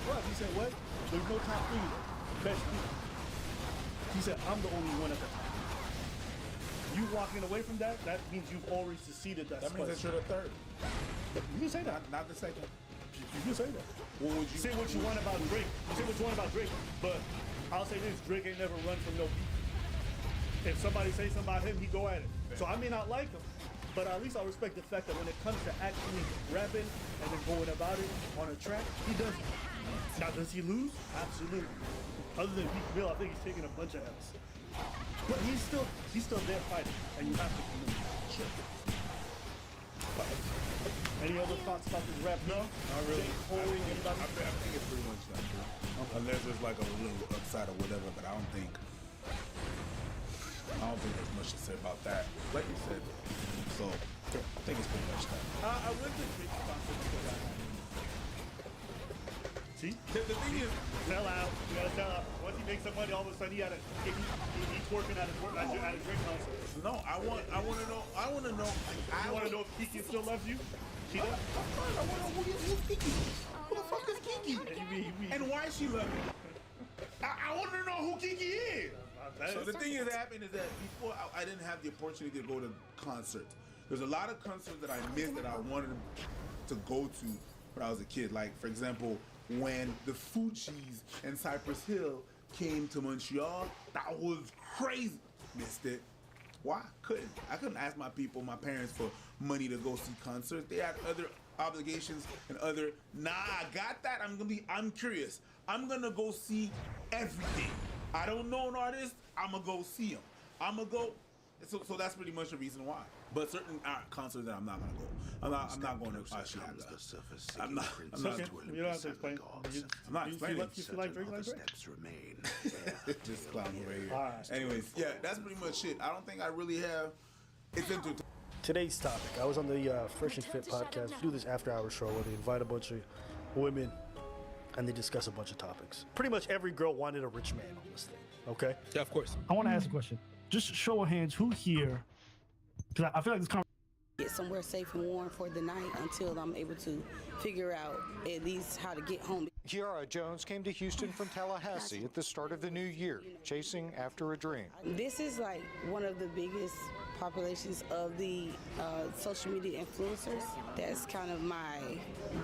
club. He said, what? There's no top three there. Best three. He said, I'm the only one at the top. You walking away from that, that means you've already seceded that That spot. means that you're the third. You can say that. Not the second. You can say that. What would you say what you want about Drake. You say what you want about Drake, but I'll say this, Drake ain't never run from no beef. If somebody say something about him, he go at it. So I may not like him, but at least I'll respect the fact that when it comes to actually rapping and then going about it on a track, he does it. Now, does he lose? Absolutely. Other than Meek Mill, I think he's taking a bunch of L's. But he's still there fighting, and you have to commit. Any other thoughts about this rap? No, not really. I think it's pretty much not true. Unless there's like a little upside or whatever, but I don't think there's much to say about that. Like you said, so I think it's pretty much that. I went to Drake's concert because I had See? The thing is, sell out. You gotta sell out. Once he makes some money, all of a sudden he's twerking at a Drake concert. No, I want to know. I want to know if Kiki still loves you? She does. I want to know who's Kiki. Who the fuck is Kiki? And why she love me? I want to know who Kiki is. So the thing that happened is that before I didn't have the opportunity to go to concerts. There's a lot of concerts that I missed that I wanted to go to when I was a kid. Like, for example, when the Fugees and Cypress Hill came to Montreal, that was crazy. Missed it. Why? I couldn't ask my parents for money to go see concerts. They had other obligations and other. Nah, I got that. I'm curious. I'm gonna go see everything. I don't know an artist. I'm gonna go see him. I'm gonna go. So that's pretty much the reason why. But certain concerts that I'm not gonna go. I'm not going to Ashiana. I'm not. Okay. You don't have to explain. I'm not explaining. You feel like Drake like Drake? Just clown right here. All right. Anyways, yeah, that's pretty much it. I don't think I really have. It's into. Today's topic. I was on the Fresh and Fit podcast. We do this after-hour show where they invite a bunch of women and they discuss a bunch of topics. Pretty much every girl wanted a rich man on this thing. Okay. Yeah, of course. I want to ask a question. Just show of hands, who here? Because I feel like this conversation. Get somewhere safe and warm for the night until I'm able to figure out at least how to get home. Kiara Jones came to Houston from Tallahassee at the start of the new year, chasing after a dream. This is like one of the biggest populations of the social media influencers. That's kind of my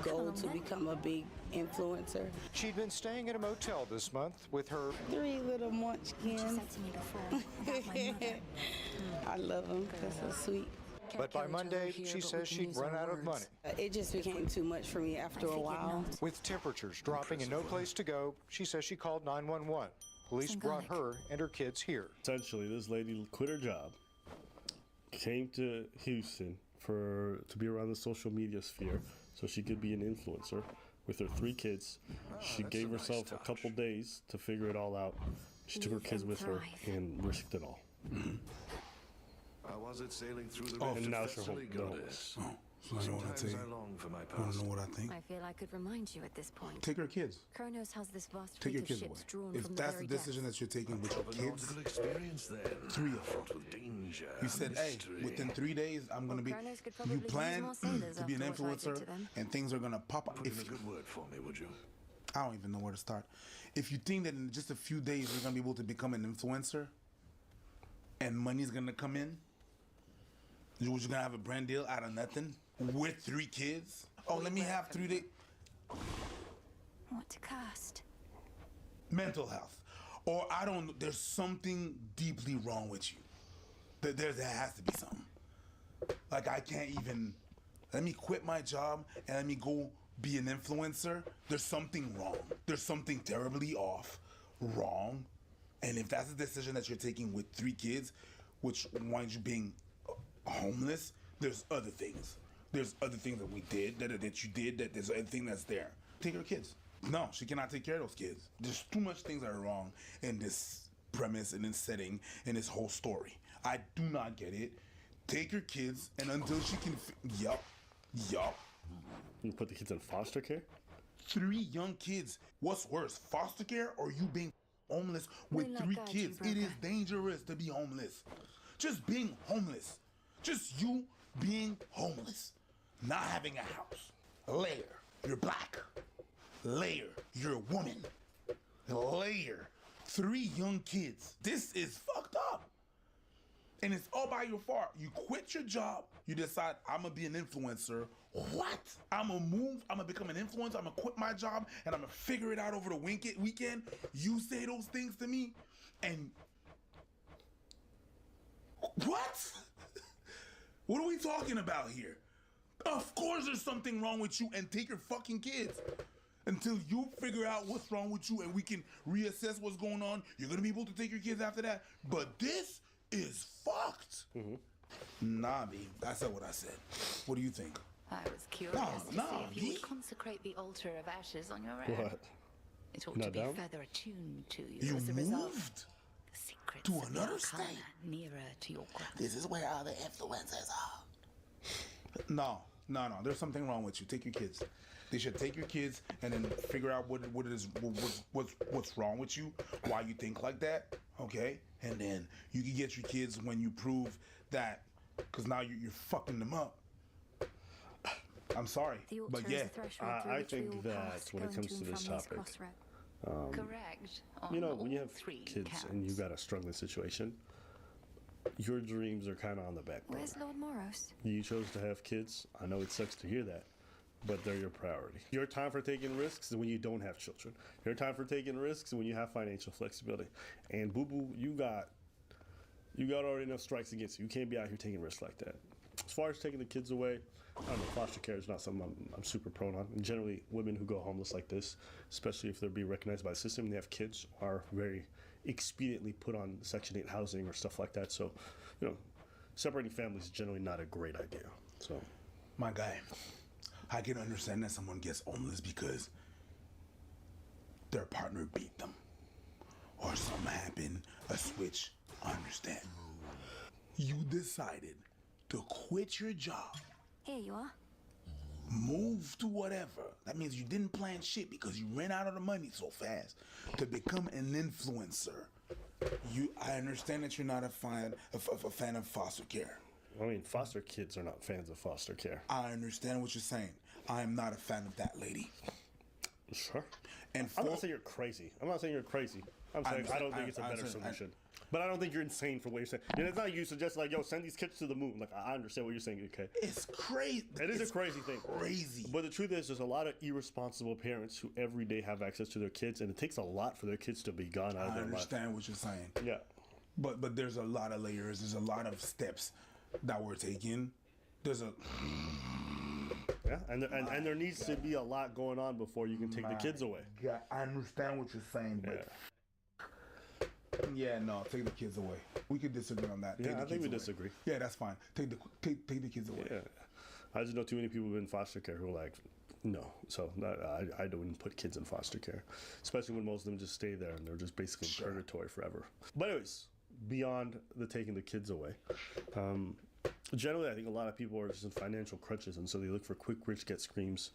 goal, to become a big influencer. She'd been staying at a motel this month with her 3 little munchkins. I love them. They're so sweet. But by Monday, she says she'd run out of money. It just became too much for me after a while. With temperatures dropping and no place to go, she says she called 911. Police brought her and her kids here. Essentially, this lady quit her job, came to Houston to be around the social media sphere so she could be an influencer with her 3 kids. She gave herself a couple days to figure it all out. She took her kids with her and risked it all. How was it sailing through the and now she's home. So I know what I think. I don't know what I think. I feel I could remind you at this point. Take your kids. Kronos has this vast Take your fleet of kids away. ships drawn If from that's the the very decision that you're taking with your kids, experience then. 3 of them. Danger, You said, hey, within 3 days, I'm gonna be. Kronos could You probably use plan more sailors to be an after what I did influencer, to them. and things are gonna pop up. Put in a good word for me, would you? I don't even know where to start. If you think that in just a few days you're gonna be able to become an influencer, and money's gonna come in, you're gonna have a brand deal out of nothing with 3 kids. Oh, let me have 3 days. What to cast? Mental health, or I don't know. There's something deeply wrong with you. There has to be something. Like, I can't even. Let me quit my job and let me go be an influencer. There's something wrong. There's something terribly wrong, And if that's the decision that you're taking with 3 kids, which winds you being homeless, there's other things. There's other things that we did, that you did, that there's other thing that's there. Take your kids. No, she cannot take care of those kids. There's too much things that are wrong in this premise, in this setting, in this whole story. I do not get it. Take your kids, and until she can... Yup. You put the kids in foster care? 3 young kids. What's worse, foster care or you being homeless with 3 kids? It is dangerous to be homeless. Just being homeless. Just you being homeless. Not having a house. Layer, you're black. Layer, you're a woman. Layer, 3 young kids. This is fucked up. And it's all by your fault. You quit your job. You decide, I'm going to be an influencer. What? I'm going to move. I'm going to become an influencer. I'm going to quit my job. And I'm going to figure it out over the weekend. You say those things to me. And... What? What are we talking about here? Of course there's something wrong with you, and take your fucking kids. Until you figure out what's wrong with you and we can reassess what's going on, you're going to be able to take your kids after that. But this is fucked. Nah, B. That's not what I said. What do you think? I was curious to see if you would consecrate the altar of ashes on your own. What? It ought Not to be down? further attuned to you, You as a result. moved The secrets to of the another arcana state. nearer to your grasp. This is where all the influencers are. No. There's something wrong with you. Take your kids. They should take your kids and then figure out what it is, what's wrong with you, why you think like that, okay? And then you can get your kids when you prove that, because now you're fucking them up. I'm sorry, but yeah. I think that when it comes to this topic, Correct. you know, On when you all have 3 kids and you've got a struggling situation, your dreams are kind of on the back burner. Where's Lord Moros? You chose to have kids. I know it sucks to hear that, but they're your priority. Your time for taking risks is when you don't have children. Your time for taking risks is when you have financial flexibility. And Boo Boo, you got already enough strikes against you. You can't be out here taking risks like that. As far as taking the kids away, I don't know, foster care is not something I'm super prone on. And generally, women who go homeless like this, especially if they're being recognized by the system and they have kids, are very expediently put on Section 8 housing or stuff like that. So, you know, separating families is generally not a great idea. So, My guy, I can understand that someone gets homeless because their partner beat them. Or something happened, a switch, I understand. You decided to quit your job, Here you are. move to whatever. That means you didn't plan shit because you ran out of the money so fast to become an influencer. I understand that you're not a fan of foster care. I mean, foster kids are not fans of foster care. I understand what you're saying. I am not a fan of that lady. Sure. And I'm not saying you're crazy. I'm not saying you're crazy. I'm saying I don't think it's a better solution. But I don't think you're insane for what you're saying. And it's not you suggest like, yo, send these kids to the moon. Like, I understand what you're saying, okay? It's crazy. It is a crazy thing. Crazy. But the truth is, there's a lot of irresponsible parents who every day have access to their kids, and it takes a lot for their kids to be gone out of I their life. understand what you're saying. Yeah. But there's a lot of layers. There's a lot of steps that we're taking. There's a... Yeah, and there needs to be a lot going on before you can take the kids away. Yeah, I understand what you're saying, but... Yeah, no, take the kids away. We could disagree on that. Yeah, I think we disagree. Yeah, that's fine. Take the kids away. Yeah. I just know too many people in foster care who are like, no. So I wouldn't put kids in foster care, especially when most of them just stay there and they're just basically in purgatory forever. But anyways, beyond the taking the kids away, generally I think a lot of people are just in financial crunches, and so they look for quick rich get schemes,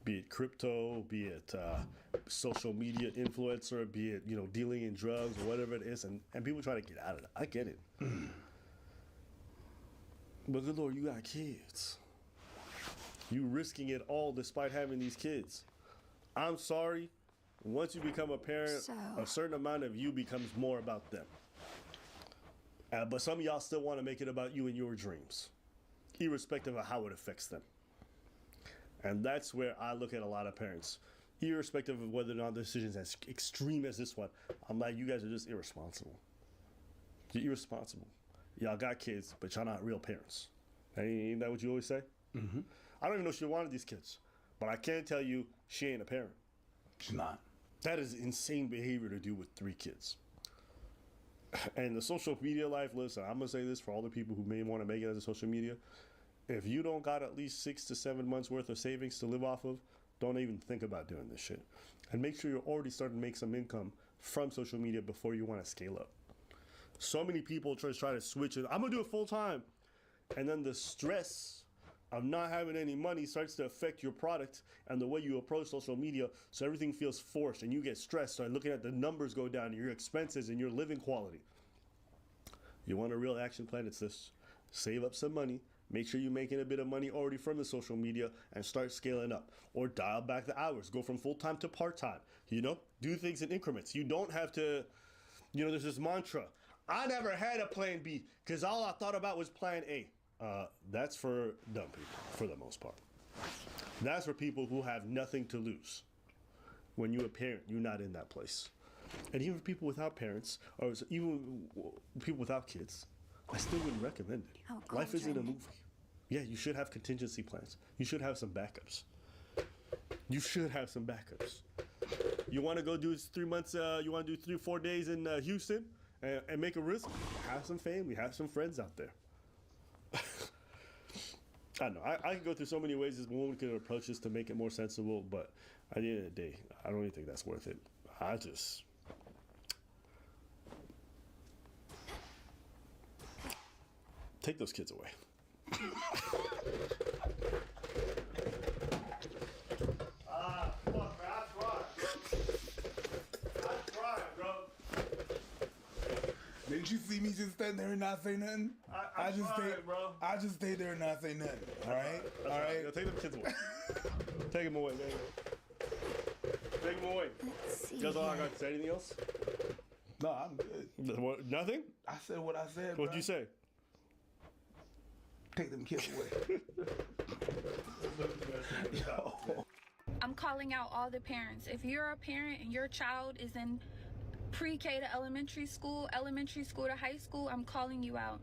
be it crypto, be it social media influencer, be it, you know, dealing in drugs or whatever it is, and people try to get out of it. I get it. But good Lord, you got kids. You risking it all despite having these kids. I'm sorry. Once you become a parent, a certain amount of you becomes more about them. But some of y'all still want to make it about you and your dreams, irrespective of how it affects them. And that's where I look at a lot of parents, irrespective of whether or not the decision's as extreme as this one. I'm like, you guys are just irresponsible. You're irresponsible. Y'all got kids, but y'all not real parents. Ain't that what you always say? Mm-hmm. I don't even know if she wanted these kids, but I can tell you she ain't a parent. She's not. That is insane behavior to do with 3 kids. And the social media life, listen, I'm gonna say this for all the people who may want to make it as a social media. If you don't got at least 6 to 7 months worth of savings to live off of, don't even think about doing this shit. And make sure you're already starting to make some income from social media before you want to scale up. So many people try to switch it. I'm gonna do it full time, and then the stress of not having any money starts to affect your product and the way you approach social media. So everything feels forced, and you get stressed. Start looking at the numbers go down, your expenses, and your living quality. You want a real action plan? It's this: save up some money. Make sure you're making a bit of money already from the social media and start scaling up. Or dial back the hours. Go from full-time to part-time. You know, do things in increments. You don't have to, you know, there's this mantra. I never had a plan B because all I thought about was plan A. That's for dumb people, for the most part. That's for people who have nothing to lose. When you're a parent, you're not in that place. And even for people without parents, or even people without kids, I still wouldn't recommend it. Life isn't a movie. Yeah, you should have contingency plans. You should have some backups. You should have some backups. You want to go do 3 months, you want to do 3-4 days in Houston and make a risk? Have some family, have some friends out there. I don't know. I can go through so many ways as one could approach this to make it more sensible, but at the end of the day, I don't even think that's worth it. I just... take those kids away. Fuck, man, I tried, bro. Didn't you see me just stand there and not say nothing? I just tried, bro. I just stayed there and not say nothing. All right, all right. Yo, take them kids away. Take them away, man. Take them away. That's all I got to say. Anything else? No, I'm good. What, nothing? I said what I said. What'd you say? Take them kids away. I'm calling out all the parents. If you're a parent and your child is in pre-K to elementary school to high school, I'm calling you out.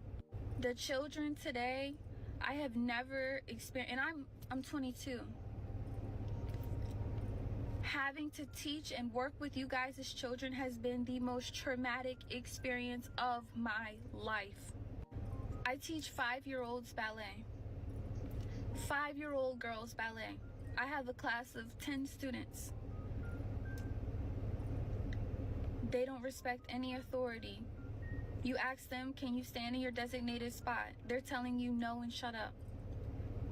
The children today, I have never experienced, and I'm 22. Having to teach and work with you guys as children has been the most traumatic experience of my life. I teach 5-year-olds ballet, 5-year-old girls ballet. I have a class of 10 students. They don't respect any authority. You ask them, can you stand in your designated spot? They're telling you no and shut up.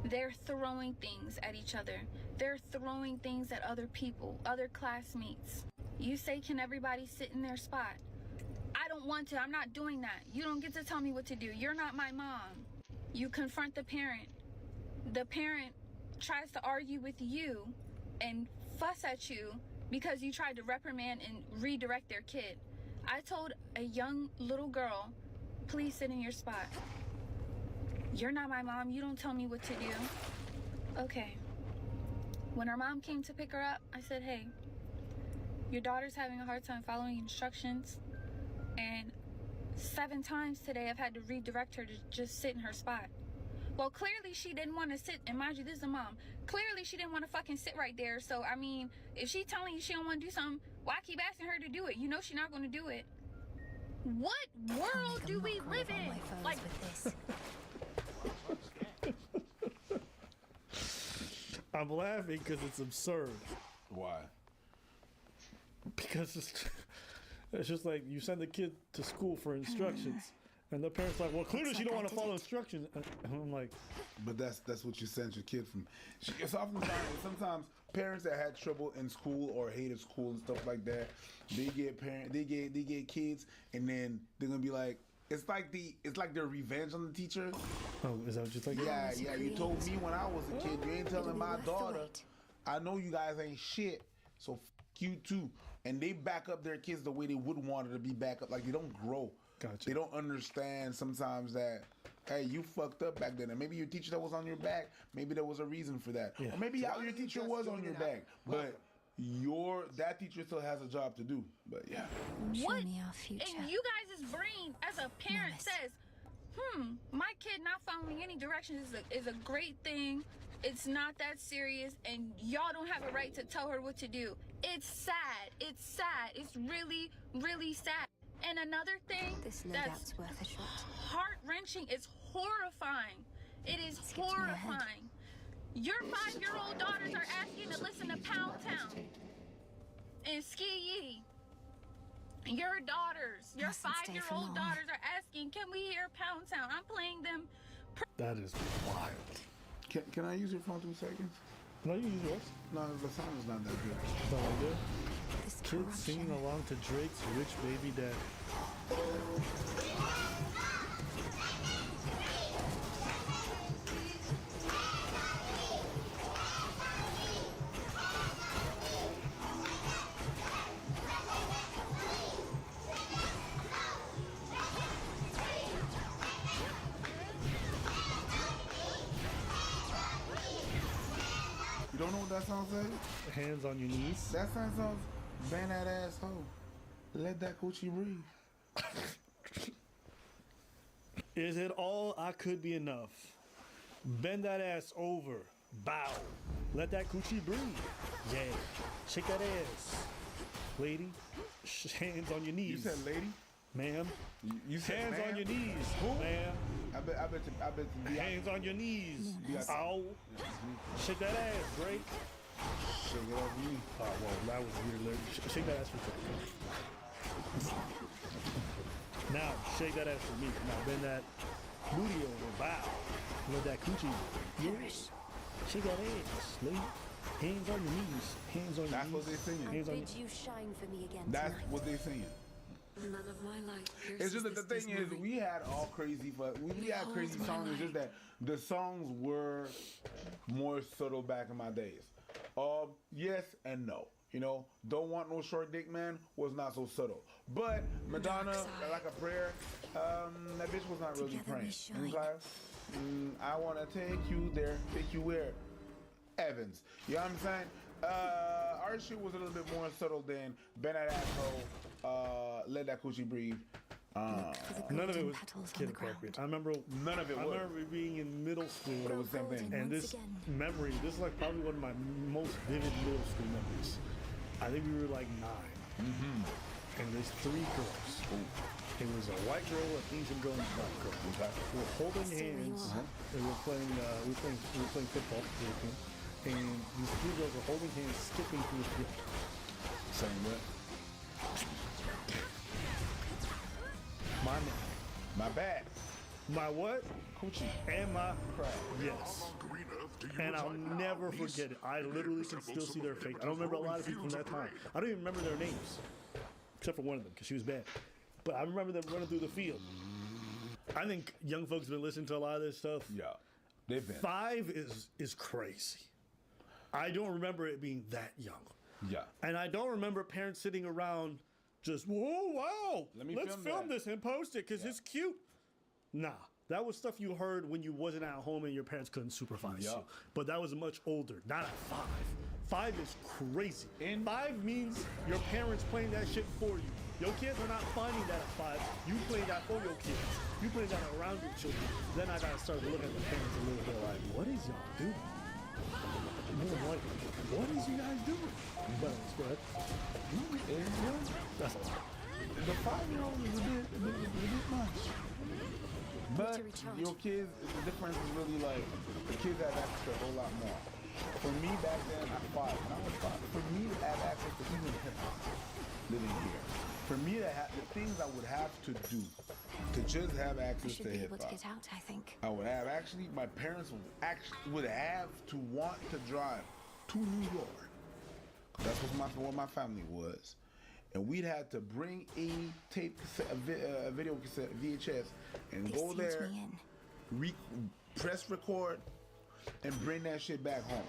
They're throwing things at each other. They're throwing things at other people, other classmates. You say, can everybody sit in their spot? I don't want to. I'm not doing that. You don't get to tell me what to do. You're not my mom. You confront the parent. The parent tries to argue with you and fuss at you because you tried to reprimand and redirect their kid. I told a young little girl, please sit in your spot. You're not my mom. You don't tell me what to do. Okay. When her mom came to pick her up, I said, hey, your daughter's having a hard time following instructions. And 7 times today I've had to redirect her to just sit in her spot. Well, clearly she didn't want to sit, and mind you, this is a mom. Clearly she didn't want to fucking sit right there. So, I mean, if she's telling you she don't want to do something, why keep asking her to do it? You know she's not going to do it. What world do we live in? Like this. I'm laughing because it's absurd. Why? Because it's just like you send the kid to school for instructions, and the parents like, well, clearly she don't want to follow instructions. And I'm like, but that's what you sent your kid from. It's oftentimes sometimes parents that had trouble in school or hated school and stuff like that, they get kids, and then they're gonna be like, it's like their revenge on the teacher. Oh, is that what you think? Yeah. You told me when I was a kid, you ain't telling my daughter. I know you guys ain't shit, so f you too. And they back up their kids the way they would want it to be back up. Like, they don't grow. Gotcha. They don't understand sometimes that, hey, you fucked up back then. And maybe your teacher that was on your back, maybe there was a reason for that. Yeah. Or maybe your teacher was on your back. But that teacher still has a job to do. But yeah. What? And you guys' brain as a parent says, my kid not following any directions is a great thing. It's not that serious, and y'all don't have a right to tell her what to do. It's sad. It's sad. It's really, really sad. And another thing This no that's doubt's worth a shot. heart-wrenching is horrifying. It is horrifying. Your 5-year-old daughters are asking to listen to Pound Town and Ski Yee. Your daughters, your 5-year-old daughters are asking, can we hear Pound Town? I'm playing them. That is wild. Can I use your phone 2 seconds? No, you use yours. No, the sound is not that good. Sound like good? Kids singing along to Drake's Rich Baby Daddy. You don't know what that song says? Hands on your knees. That song says, "Ban that asshole. Let that coochie breathe." Is it all I could be enough? Bend that ass over. Bow. Let that coochie breathe. Yeah. Shake that ass. Lady, hands on your knees. You said lady? Ma'am. You said hands ma'am? on your knees. Who? Ma'am. I bet you. Hands on your knees. Yes. Ow. Shake that ass, Drake. Shake it off me. Oh, well, that was weird. Shake that ass for me. Now, shake that ass for me. Now, bend that booty over. Bow. Let that coochie. Yes. Shake that ass, lady. Hands on your knees. Hands on your That's knees. what they're singing. Hands on Bid you shine for me again That's tonight. what they're singing. None of my light It's just that the thing is, we had all crazy, but we had crazy songs. It's just that the songs were more subtle back in my days. Yes and no. You know, Don't Want No Short Dick Man was not so subtle. But Madonna, Like a Prayer, that bitch was not really praying. It was like, I want to take you there, take you where? Evans. You know what I'm saying? Our shit was a little bit more subtle than Bend That Asshole, Let That Coochie Breathe. None of it was kid appropriate. I remember none of it I was. remember being in middle school. But it was the same thing. And this memory, this is like probably one of my most vivid middle school memories. I think we were like 9. And there's 3 girls. It was a white girl, an Asian girl, and a black girl. We were holding hands. And we were playing football. And these 3 girls were holding hands, skipping through the field. Saying what? My man. My bad. My what? Coochie. And my crap. Yes. And I'll never forget it. I literally can still see their face. I don't remember a lot of people from that time. I don't even remember their names. Except for one of them, because she was bad. But I remember them running through the field. I think young folks have been listening to a lot of this stuff. Yeah. They've been. 5 is crazy. I don't remember it being that young. Yeah. And I don't remember parents sitting around just, whoa, wow, let's film this and post it because it's cute. Nah, that was stuff you heard when you wasn't at home and your parents couldn't supervise you. But that was much older, not at 5. 5 is crazy. And 5 means your parents playing that shit for you. Your kids are not finding that at 5. You play that for your kids. You play that around your children. Then I gotta start looking at the parents a little bit like, what is y'all doing? More like, what is you guys doing? But it's good. That's a lot. The 5-year-old is a bit much. But your kids, the difference is really like, the kids have access to a whole lot more. For me back then, at 5, when I was 5, for me to have access to even hip-hop living here, for me to have, the things I would have to do to just have access to Should be able hip-hop. to get out, I think. I would have my parents would have to want to drive to New York. That's what my family was. And we'd have to bring a tape cassette, a video cassette, VHS, and go there, press record, and bring that shit back home.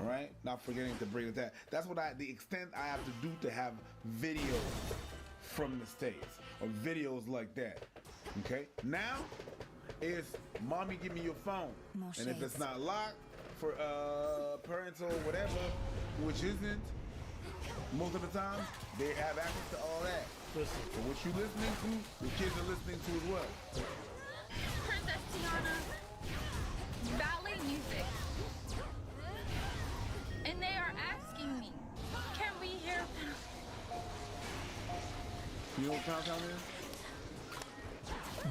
All right? Not forgetting to bring it that. That's what the extent I have to do to have videos from the States or videos like that. Okay? Now, it's mommy give me your phone. And if it's not locked for parental whatever, which isn't, most of the time, they have access to all that. Listen. So what you listening to, the kids are listening to as well. Princess Tiana, ballet music. And they are asking me, can we hear You know what Pound is?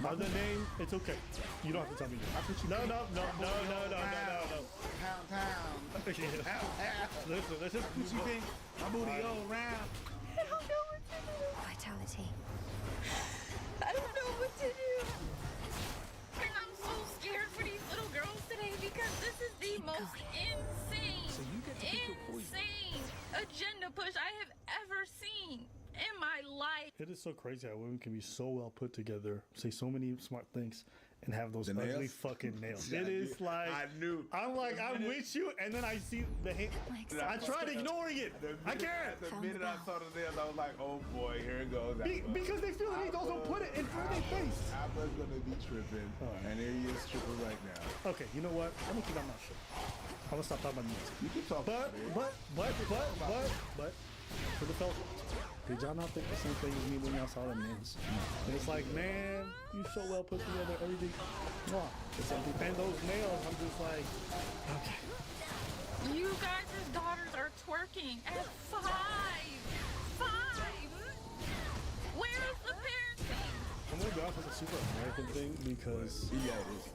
Other name, it's okay. You don't have to tell me. No. Pound Town. Listen. What you think? My booty all around. I don't know what to do. Vitality. I don't know what to do. And I'm so scared for these little girls today because this is the most insane agenda push I have ever seen in my life. It is so crazy how women can be so well put together, say so many smart things, and have those ugly nails? fucking nails. Yeah, It is like I knew. I'm like I'm with you, and then I see the hate. I tried ignoring it. I can't. The minute I saw the nails, I was like, oh boy, here it goes. Because they feel like they don't put it in front of their face. I was gonna be tripping, and here he is tripping right now. Okay, you know what? I'm gonna keep on my shit. I'm gonna stop talking about music. You can talk But, for the fellas, did y'all not think the same thing as me when y'all saw the men's? And it's like, man, you so well put together, everything. Mwah. And those nails, I'm just like, okay. You guys' daughters are twerking at 5. Where is the parenting? I'm gonna be honest with the super American thing because yeah, it is.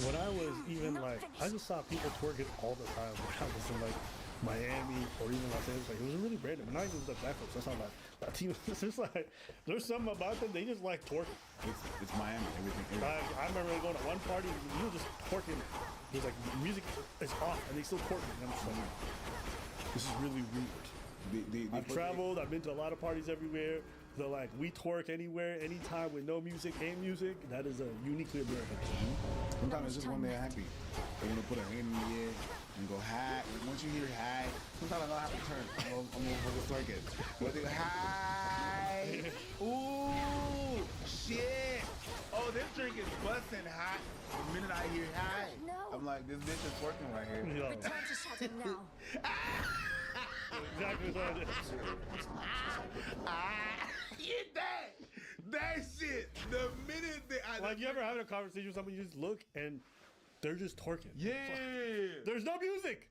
When I was even like, I just saw people twerking all the time when I was in like Miami or even Los Angeles. Like, it was really random. Not even like black folks. That's not like Latinos. It's just like there's something about them. They just like twerking. It's Miami. Everything. I remember going to one party. You were just twerking. It was like music is off and they still twerking. And I'm just like, this is really weird. I've traveled. I've been to a lot of parties everywhere. They're like, we twerk anywhere, anytime with no music and music. That is a uniquely American thing. Sometimes it's just when they're happy. They want to put a hand in the air and go high. Once you hear high, sometimes I don't have to turn. I'm gonna twerk it. But they go high. Ooh, shit. Oh, this drink is busting hot. The minute I hear high, I'm like, this bitch is working right here. Return to Shadow now. Exactly what it is. That shit. The minute like you ever having a conversation with somebody, you just look and they're just twerking. Yeah. Like, there's no music.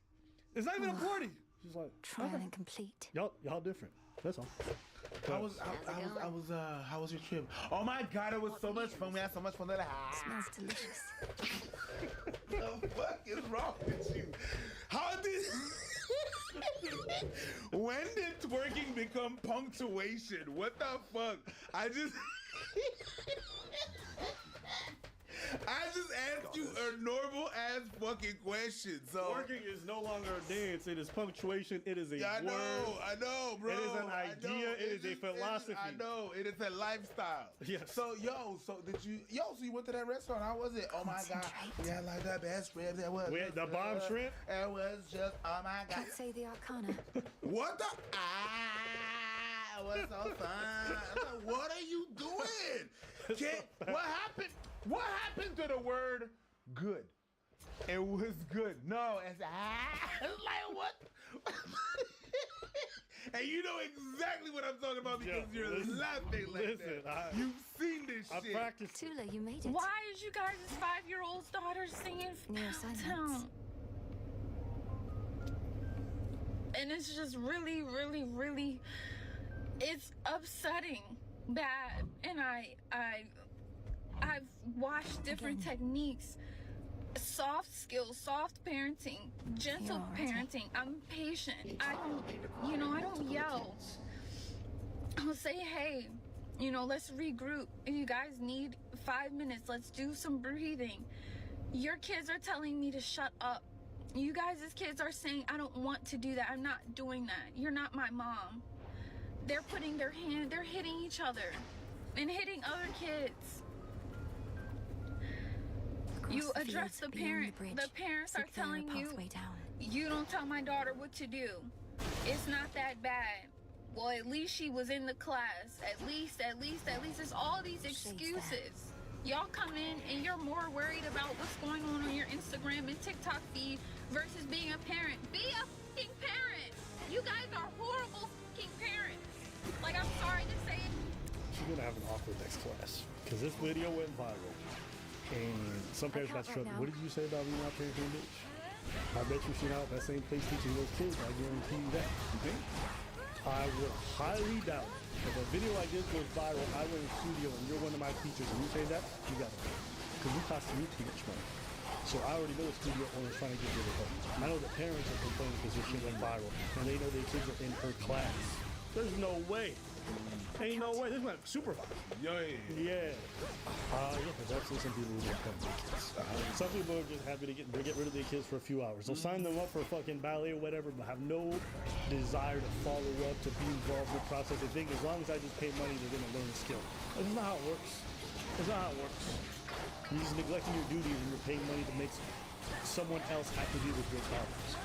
It's not even a party. Just like trial incomplete. Y'all different. That's all. How was your trip? Oh my god, it was so much fun. We had so much fun. Smells delicious. What the fuck is wrong with you? How did when did twerking become punctuation? What the fuck? I just asked you a normal ass fucking question. So twerking is no longer a dance. It is punctuation. It is a word. I know, bro. It is an idea. It is a philosophy. I know. It is a lifestyle. Yes. So so you went to that restaurant? How was it? Oh my god. Yeah, like the best ribs. It was the bomb shrimp. It was just oh my god. Can't say the arcana. What the? It was so fun. Like, what are you doing? What happened? What happened to the word good? It was good. No, it's like what? And you know exactly what I'm talking about because you're laughing like that. You've seen this shit. I practiced. Tula, you made it. Why is you guys' 5-year-old daughter singing Town? And it's just really, really, really, it's upsetting that, and I've watched different techniques, soft skills, soft parenting, gentle parenting. I'm patient. I don't yell. I'll say, hey, let's regroup. If you guys need 5 minutes, let's do some breathing. Your kids are telling me to shut up. You guys' kids are saying, I don't want to do that. I'm not doing that. You're not my mom. They're putting their hand, they're hitting each other and hitting other kids. You address the parent. The parents are telling you, you don't tell my daughter what to do. It's not that bad. Well, at least she was in the class. At least. It's all these excuses. Y'all come in and you're more worried about what's going on your Instagram and TikTok feed versus being a parent. Be a fucking parent. You guys are horrible fucking parents. Like, I'm sorry to say it. She's gonna have an awkward next class because this video went viral. And some parents got struck. What did you say about me not parenting, bitch? I bet you she's out that same place teaching those kids. I guarantee you that. You think? I would highly doubt if a video like this goes viral, I went in the studio and you're one of my teachers and you say that, you got it. Because you cost me too much money. So I already know the studio owner's trying to get rid of her. And I know the parents are complaining because this shit went viral. And they know their kids are in her class. There's no way. Ain't no way. This went supervised. Yeah. Because I've seen some people who don't come to their kids. Some people are just happy to get rid of their kids for a few hours. They'll sign them up for fucking ballet or whatever, but have no desire to follow up, to be involved in the process. They think as long as I just pay money, they're going to learn a skill. That's not how it works. That's not how it works. You're just neglecting your duties and you're paying money to make someone else have to deal with your problems.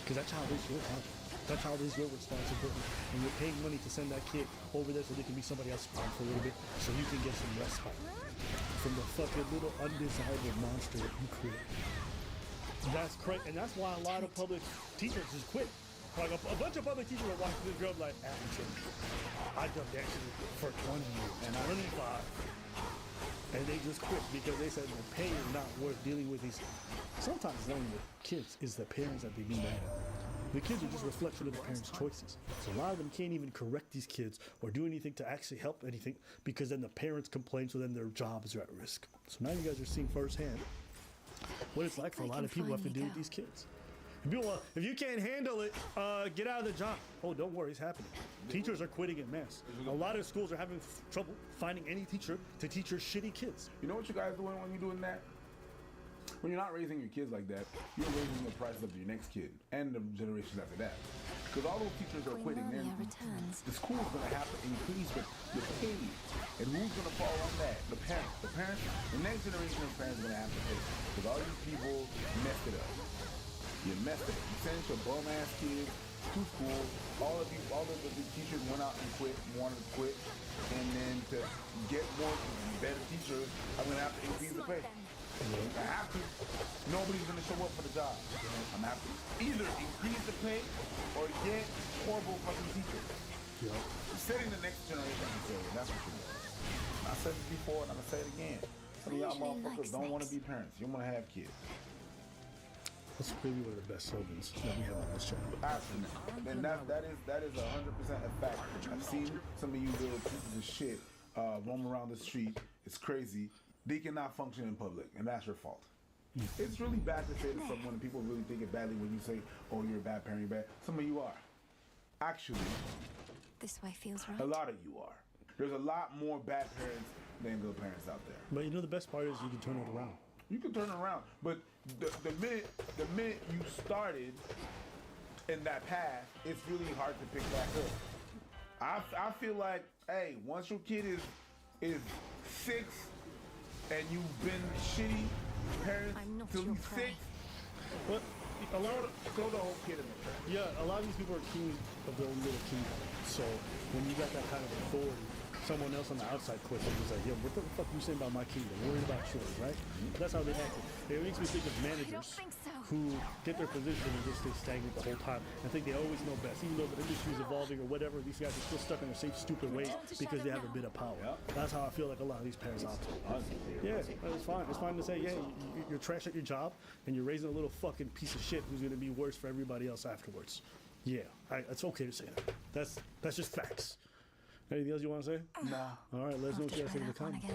Because that child is your problem. That child is your responsibility. And you're paying money to send that kid over there so they can be somebody else's problem for a little bit so you can get some respite from the fucking little undesirable monster that you create. That's crazy. And that's why a lot of public teachers just quit. Like a bunch of public teachers are watching this girl like, I dubbed actually for 20 years and 25. And they just quit because they said the pay is not worth dealing with these. Sometimes it's not even the kids, it's the parents that they be mad at. The kids are just a reflection of the parents' choices. So a lot of them can't even correct these kids or do anything to actually help anything because then the parents complain, so then their jobs are at risk. So now you guys are seeing firsthand what it's like for a lot of people who have to deal with these kids. If you can't handle it, get out of the job. Oh, don't worry, it's happening. Teachers are quitting en masse. A lot of schools are having trouble finding any teacher to teach your shitty kids. You know what you guys doing when you're doing that? When you're not raising your kids like that, you're raising the price of your next kid and the generations after that. Because all those teachers are quitting. The school's going to have to increase the pay. And who's going to fall on that? The parents. The next generation of parents are going to have to pay. Because all these people messed it up. You messed it up. You sent your bum-ass kids to school. All of the teachers went out and wanted to quit. And then to get more better teachers, I'm going to have to increase the pay. I have to. Nobody's going to show up for the job. I'm going to have to either increase the pay or get horrible fucking teachers. You're setting the next generation to failure. That's what you're doing. I said it before and I'm going to say it again. Some of y'all motherfuckers don't want to be parents. You want to have kids. That's maybe one of the best slogans that we have on this channel. Absolutely. And that is 100% a fact. I've seen some of you little pieces of shit roam around the street. It's crazy. They cannot function in public, and that's your fault. It's really bad to say to someone, and people really think it badly when you say, oh, you're a bad parent, you're bad. Some of you are. Actually, this way feels right. A lot of you are. There's a lot more bad parents than good parents out there. But you know the best part is you can turn it around. You can turn it around, but the minute you started in that path, it's really hard to pick back up. I feel like, hey, once your kid is 6 and you've been shitty parents till he's 6, but throw the whole kid in the trash. Yeah, a lot of these people are kings of their own little kingdom. So when you got that kind of authority, someone else on the outside question is like, yo, what the fuck you saying about my kingdom? Worried about yours, right? That's how they act. It makes me think of managers who get their position and just stay stagnant the whole time and think they always know best. Even though the industry is evolving or whatever, these guys are still stuck in their same stupid ways because they have a bit of power. That's how I feel like a lot of these parents operate. Yeah, it's fine. It's fine to say, yeah, you're trash at your job and you're raising a little fucking piece of shit who's going to be worse for everybody else afterwards. Yeah, it's okay to say that. That's just facts. Anything else you want to say? Nah. All right, let us know what you guys think in the comments.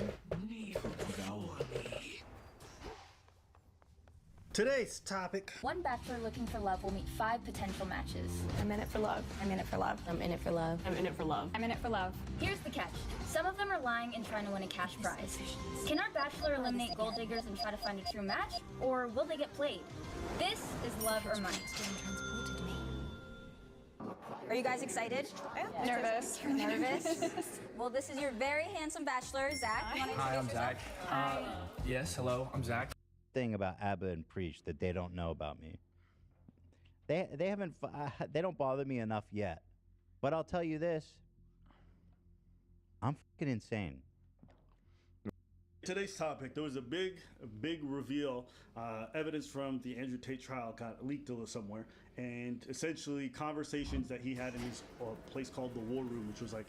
Today's topic. One bachelor looking for love will meet 5 potential matches. I'm in it for love. I'm in it for love. I'm in it for love. I'm in it for love. I'm in it for love. Here's the catch. Some of them are lying and trying to win a cash prize. Can our bachelor eliminate gold diggers and try to find a true match? Or will they get played? This is Love or Money. Are you guys excited? Nervous. Nervous? Well, this is your very handsome bachelor, Zach. You wanna Hi, I'm introduce yourself? Zach. Yes, hello, I'm Zach. Thing about Abba and Preach that they don't know about me. They don't bother me enough yet. But I'll tell you this. I'm fucking insane. Today's topic, there was a big reveal. Evidence from the Andrew Tate trial got leaked somewhere, and essentially conversations that he had in his place called the War Room, which was like,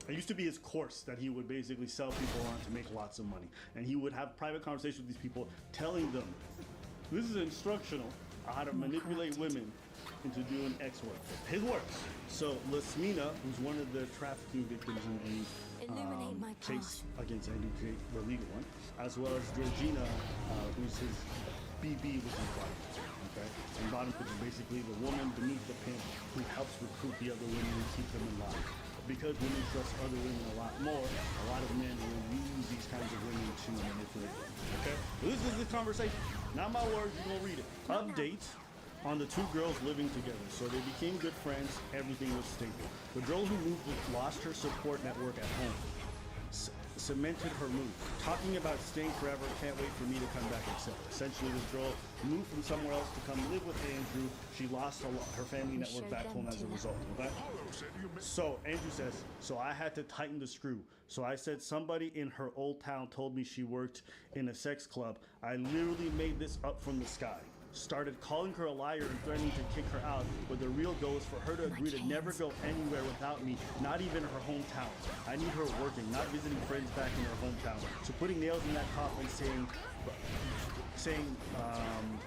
it used to be his course that he would basically sell people on to make lots of money, and he would have private conversations with these people, telling them, this is instructional on how to manipulate women into doing X work. His works. So Lasmina, who's one of the trafficking victims in the case against Andrew Tate, the legal one, as well as Georgina, who's his BB with his bottom. Okay? And bottom is basically the woman beneath the pimp who helps recruit the other women and keep them in line. Because women trust other women a lot more, a lot of men will use these kinds of women to manipulate them. Okay? So this is the conversation. Not my words, you're gonna read it. Update on the two girls living together. So they became good friends, everything was stable. The girl who moved lost her support network at home. Cemented her move. Talking about staying forever, can't wait for me to come back, etc. Essentially, this girl moved from somewhere else to come live with Andrew. She lost her family network back home as a result. Okay? So Andrew says, so I had to tighten the screw. So I said somebody in her old town told me she worked in a sex club. I literally made this up from the sky. Started calling her a liar and threatening to kick her out, but the real goal is for her to agree to never go anywhere without me, not even her hometown. I need her working, not visiting friends back in her hometown. So putting nails in that coffin, saying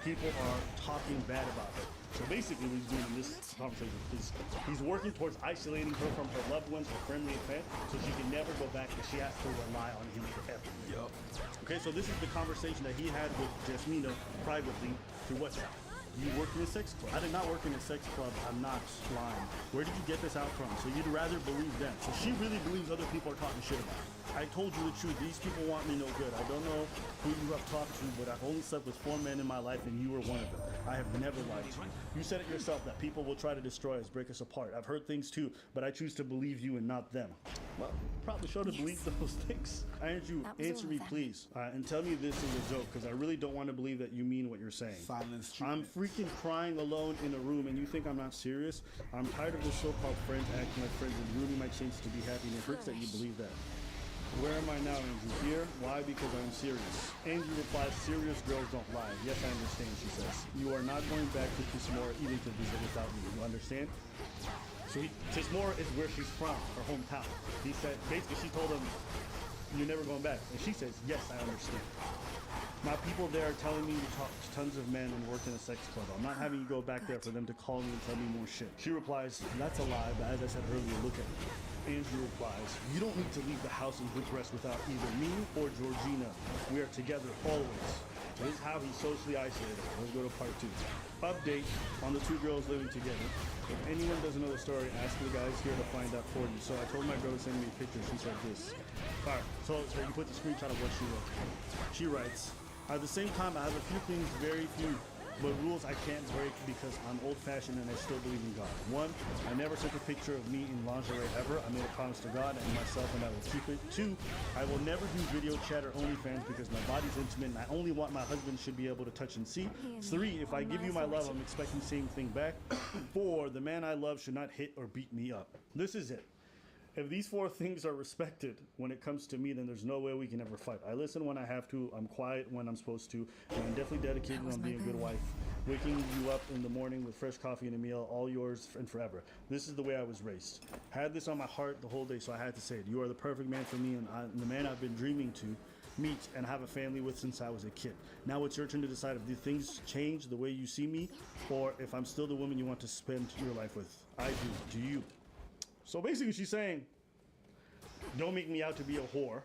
people are talking bad about her. So basically what he's doing in this conversation is he's working towards isolating her from her loved ones, her family and friends, so she can never go back and she has to rely on him forever. Yup. Okay, so this is the conversation that he had with Jasmina privately through WhatsApp. You work in a sex club. I did not work in a sex club. I'm not lying. Where did you get this out from? So you'd rather believe them. So she really believes other people are talking shit about her. I told you the truth. These people want me no good. I don't know who you have talked to, but I've only slept with 4 men in my life, and you were one of them. I have never lied to you. You said it yourself that people will try to destroy us, break us apart. I've heard things too, but I choose to believe you and not them. Well, probably should have believed those things. Andrew, answer me, please, and tell me this is a joke, because I really don't want to believe that you mean what you're saying. Silence. I'm freaking crying alone in a room, and you think I'm not serious? I'm tired of the so-called friends acting like friends and ruining my chance to be happy, and it hurts that you believe that. Where am I now, Andrew? Here? Why? Because I'm serious. Andrew replies, serious girls don't lie. Yes, I understand, she says. You are not going back to Tismore even to visit without me. You understand? So Tismore is where she's from, her hometown. He said, basically she told him, you're never going back. And she says, yes, I understand. Now people there are telling me you talk to tons of men and worked in a sex club. I'm not having you go back there for them to call me and tell me more shit. She replies, that's a lie, but as I said earlier, look at me. Andrew replies, you don't need to leave the house in good rest without either me or Georgina. We are together always. This is how he's socially isolated. Let's go to part 2. Update on the 2 girls living together. If anyone doesn't know the story, ask the guys here to find out for you. So I told my girl to send me a picture. She said this. Alright, so you put the screenshot of what she wrote. She writes, at the same time, I have a few things, very few, but rules I can't break because I'm old-fashioned and I still believe in God. 1, I never took a picture of me in lingerie ever. I made a promise to God and myself and I will keep it. 2, I will never do video chat or OnlyFans because my body's intimate and I only want my husband should be able to touch and see. 3, if I give you my love, I'm expecting the same thing back. 4, the man I love should not hit or beat me up. This is it. If these 4 things are respected when it comes to me, then there's no way we can ever fight. I listen when I have to, I'm quiet when I'm supposed to, and I'm definitely dedicated on being a good wife. Waking you up in the morning with fresh coffee and a meal, all yours and forever. This is the way I was raised. Had this on my heart the whole day, so I had to say it. You are the perfect man for me and the man I've been dreaming to meet and have a family with since I was a kid. Now it's your turn to decide if the things change the way you see me, or if I'm still the woman you want to spend your life with. I do. Do you? So basically she's saying, don't make me out to be a whore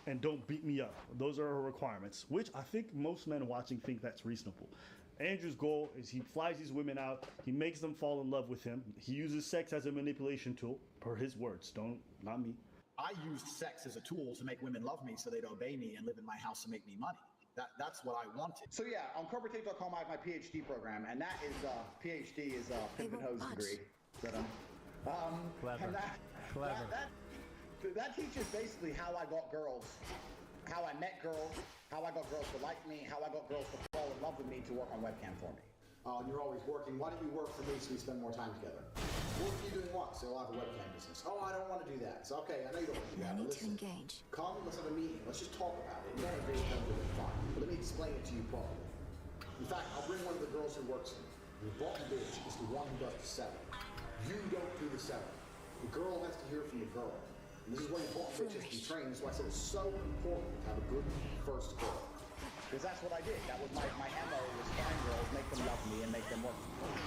and don't beat me up. Those are her requirements, which I think most men watching think that's reasonable. Andrew's goal is he flies these women out, he makes them fall in love with him. He uses sex as a manipulation tool, per his words, not me. I used sex as a tool to make women love me so they'd obey me and live in my house and make me money. That's what I wanted. So yeah, on CobraTape.com I have my PhD program, and that is, PhD is Pimp and Hose degree. Clever. That teaches basically how I got girls, how I met girls, how I got girls to like me, how I got girls to fall in love with me to work on webcam for me. You're always working. Why don't you work for me so we spend more time together? What are you doing what? So I'll have a webcam business. Oh, I don't want to do that. So okay, I know you don't want to do that. I need listen, to engage. Come, let's have a meeting. Let's just talk about it. You don't agree with it, fine. But let me explain it to you properly. In fact, I'll bring one of the girls who works for me. The bottom bitch is the one who does the selling. You don't do the selling. The girl has to hear from the girl. And this is where important bitches can train. That's why I said it's so important to have a good first girl. Because that's what I did. That was my MO, was find girls, make them love me, and make them work for me.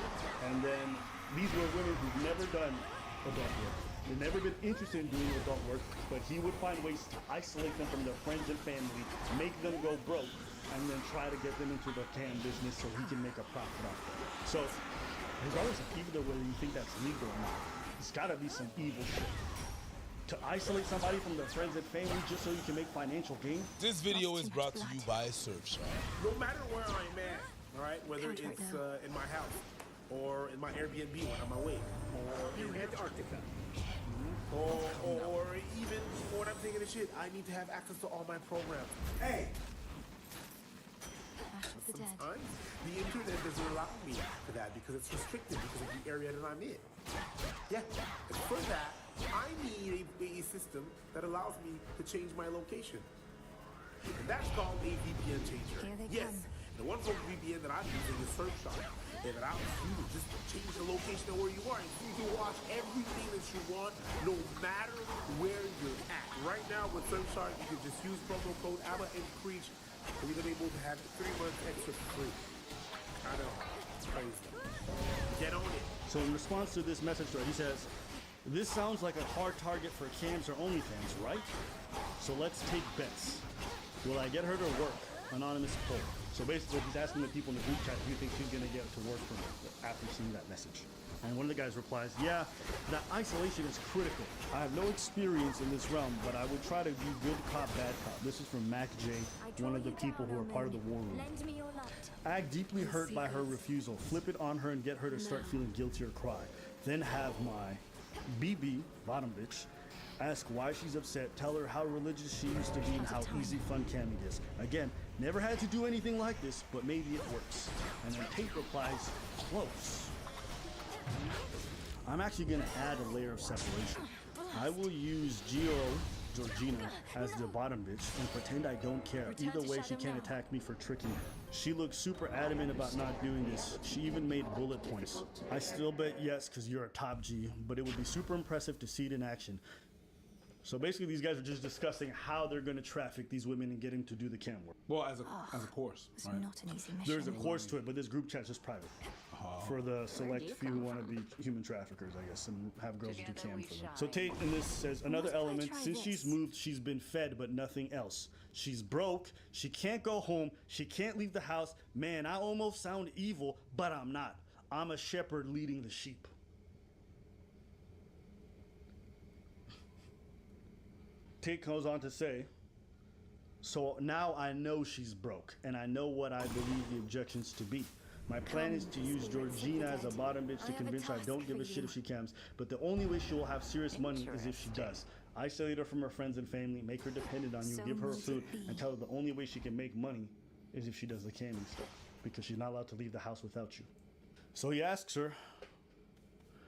And then these were women who've never done adult work. They've never been interested in doing adult work, but he would find ways to isolate them from their friends and family, make them go broke, and then try to get them into the cam business so he can make a profit off them. So, regardless of either whether you think that's legal or not, it's gotta be some evil shit. To isolate somebody from their friends and family just so you can make financial gain? This video is brought to you by Surfshark. No matter where I'm at, all right, whether it's in my house, or in my Airbnb when I'm away, or in Antarctica, or even when I'm taking a shit, I need to have access to all my programs. Hey! Sometimes the internet doesn't allow me for that because it's restricted because of the area that I'm in. Yeah, and for that, I need a system that allows me to change my location. And that's called a VPN changer. Yes, the one from VPN that I'm using is Surfshark. It allows you to just change the location of where you are, and you can watch everything that you want, no matter where you're at. Right now with Surfshark, you can just use promo code ABBA and Preach, and you're gonna be able to have 3 months extra for free. I know, it's crazy. Get on it. So in response to this message thread, he says, "This sounds like a hard target for cams or OnlyFans, right? So let's take bets. Will I get her to work? Anonymous poll." So basically, he's asking the people in the group chat, do you think she's going to get to work for him after seeing that message? And one of the guys replies, "Yeah, that isolation is critical. I have no experience in this realm, but I would try to be good cop, bad cop." This is from Mac J, one of the people who are part of the war room. "Act deeply hurt by her refusal. Flip it on her and get her to start feeling guilty or cry. Then have my BB, bottom bitch, ask why she's upset. Tell her how religious she used to be and how easy fun camming is. Again, never had to do anything like this, but maybe it works." And then Tate replies, "Close. I'm actually going to add a layer of separation. I will use Georgina as the bottom bitch and pretend I don't care. Either way, she can't attack me for tricking her. She looks super adamant about not doing this. She even made bullet points. I still bet yes because you're a top G, but it would be super impressive to see it in action." So basically, these guys are just discussing how they're going to traffic these women and get them to do the cam work. Well, as a course, right? Not an easy mission. There's a course to it, but this group chat's just private. For the select few who want to be human traffickers, I guess, and have girls do cam for them. So Tate in this says, another element, since she's moved, she's been fed, but nothing else. She's broke, she can't go home, she can't leave the house. Man, I almost sound evil, but I'm not. I'm a shepherd leading the sheep. Tate goes on to say, "So now I know she's broke, and I know what I believe the objections to be. My plan is to use Georgina as a bottom bitch to convince her I don't give a shit if she cams, but the only way she will have serious money is if she does. Isolate her from her friends and family, make her dependent on you, give her food, and tell her the only way she can make money is if she does the camming stuff, because she's not allowed to leave the house without you." So he asks her,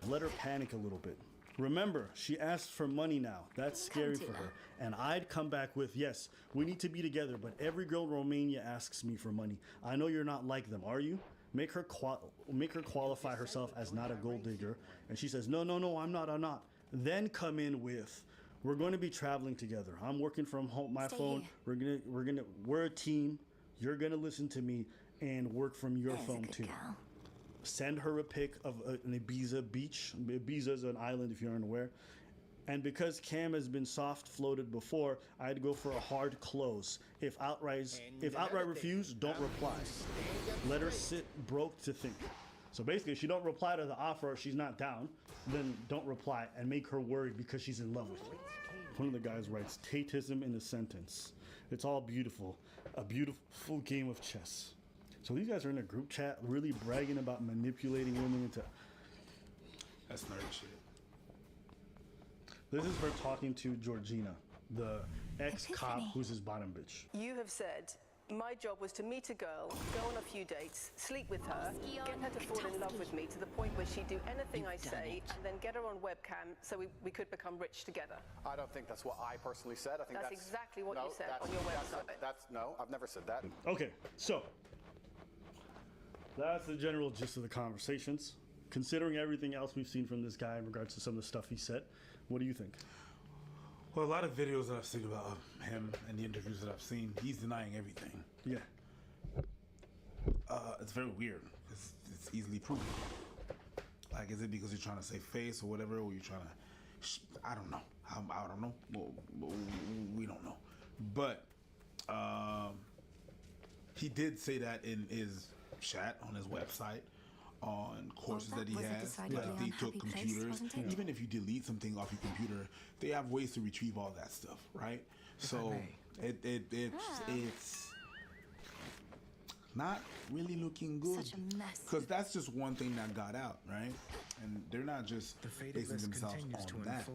let her panic a little bit. Remember, she asks for money now. That's scary for her. And I'd come back with, yes, we need to be together, but every girl in Romania asks me for money. I know you're not like them, are you? Make her qualify herself as not a gold digger. And she says, no, I'm not. Then come in with, we're going to be traveling together. I'm working from home, my phone. We're a team. You're going to listen to me and work from your phone too. Send her a pic of an Ibiza beach. Ibiza is an island if you're unaware. And because Cam has been soft floated before, I'd go for a hard close. If outright refuse, don't reply. Let her sit broke to think. So basically, if she don't reply to the offer or she's not down, then don't reply and make her worried because she's in love with you. One of the guys writes, Tateism in a sentence. It's all beautiful. A beautiful game of chess. So these guys are in a group chat really bragging about manipulating women into... That's nerd shit. This is her talking to Georgina, the ex-cop who's his bottom bitch. You have said, my job was to meet a girl, go on a few dates, sleep with her, get her to fall in love with me to the point where she'd do anything I say, and then get her on webcam so we could become rich together. I don't think that's what I personally said. I think that's exactly what you said on your website. No, I've never said that. Okay, so that's the general gist of the conversations. Considering everything else we've seen from this guy in regards to some of the stuff he said, what do you think? Well, a lot of videos that I've seen about him and the interviews that I've seen, he's denying everything. Yeah. It's very weird. It's easily proven. Like, is it because you're trying to save face or whatever, or you're trying to? I don't know. I don't know. Well, we don't know. But he did say that in his chat on his website, on courses that he has. Like, they took computers. Even if you delete something off your computer, they have ways to retrieve all that stuff, right? So it's not really looking good. Such a mess. Because that's just one thing that got out, right? And they're not just basing themselves on that.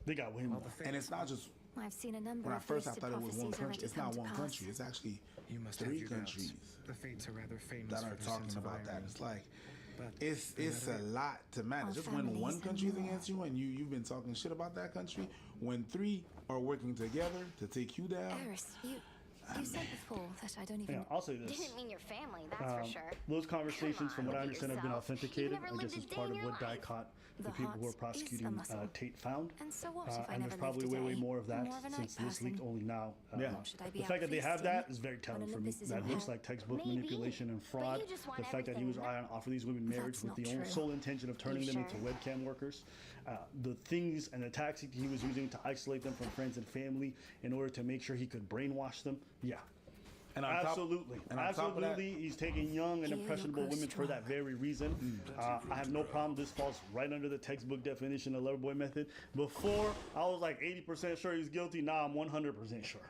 They got women. And it's not just. I've seen a number When I of first I wasted thought it was one prophecies country. already It's come not to one pass. country. It's actually You must 3 have your countries doubts. The fates are rather famous that are for their talking sense of about that. irony. It's like But it's a lot to manage. Our Just when one families country is and against you and you've been talking shit about that country, when 3 are working together to take you down. Eris, you said before that I don't even. Yeah, I'll say this. Didn't mean your family, that's for sure. Those conversations, from what I understand, have been yourself. authenticated. You've never I guess lived it's a day part in of your what life. DICOT, the The people who are heart is a prosecuting muscle. Tate, found. And so what if I And never there's probably lived a way day? more of that More of a night since this leaked person. only now. Yeah. Should I be The out fact that they have feasting that is very telling when for me. Olympus is That in looks hell? like textbook Maybe, manipulation and but fraud. you just want The fact that he was everything. trying to offer these women marriage That's with not the true. sole intention of turning them into sure? webcam workers. The things and the tactics he was using to isolate them from friends and family in order to make sure he could brainwash them. Yeah. And on top- Absolutely. and on top of that- Absolutely. He's taking young and Here you impressionable go women for that very reason. I have no problem. This falls right under the textbook definition of Loverboy method. Before, I was like 80% sure he's guilty. Now I'm 100% sure.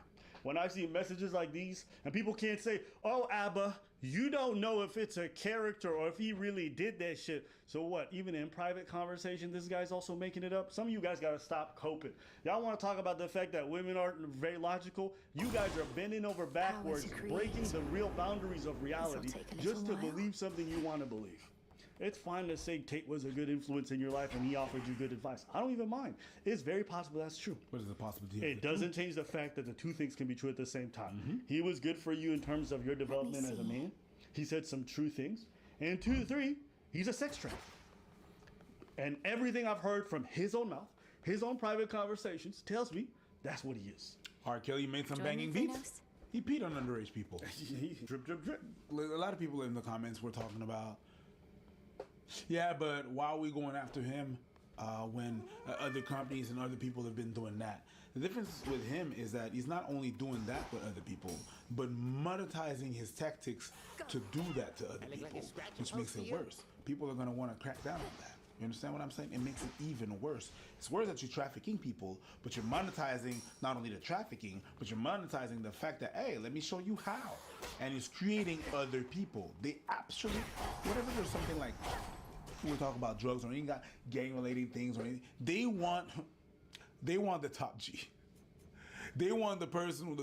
When I see messages like these, and people can't say, oh, Abba, you don't know if it's a character or if he really did that shit. So what? Even in private conversation, this guy's also making it up? Some of you guys got to stop coping. Y'all want to talk about the fact that women aren't very logical? You guys are bending over backwards, breaking the real boundaries of reality take a just to little while. believe something you want to believe. It's fine to say Tate was a good influence in your life and he offered you good advice. I don't even mind. It's very possible that's true. What is the possibility? It doesn't change the fact that the two things can be true at the same time. He was good for you in terms of your development as a man. He said some true things. And 2 to 3, he's a sex trafficker. And everything I've heard from his own mouth, his own private conversations, tells me that's what he is. R. Kelly made some Join banging me, beats. Thanos. He peed on underage people. Drip, drip, drip. A lot of people in the comments were talking about, yeah, but why are we going after him when other companies and other people have been doing that? The difference with him is that he's not only doing that with other people, but monetizing his tactics to do that to other people, which makes it worse. People are going to want to crack down on that. You understand what I'm saying? It makes it even worse. It's worse that you're trafficking people, but you're monetizing not only the trafficking, but you're monetizing the fact that, hey, let me show you how. And it's creating other people. They actually, whatever there's something like, we'll talk about drugs or any gang-related things or anything, they want the top G. They want the person,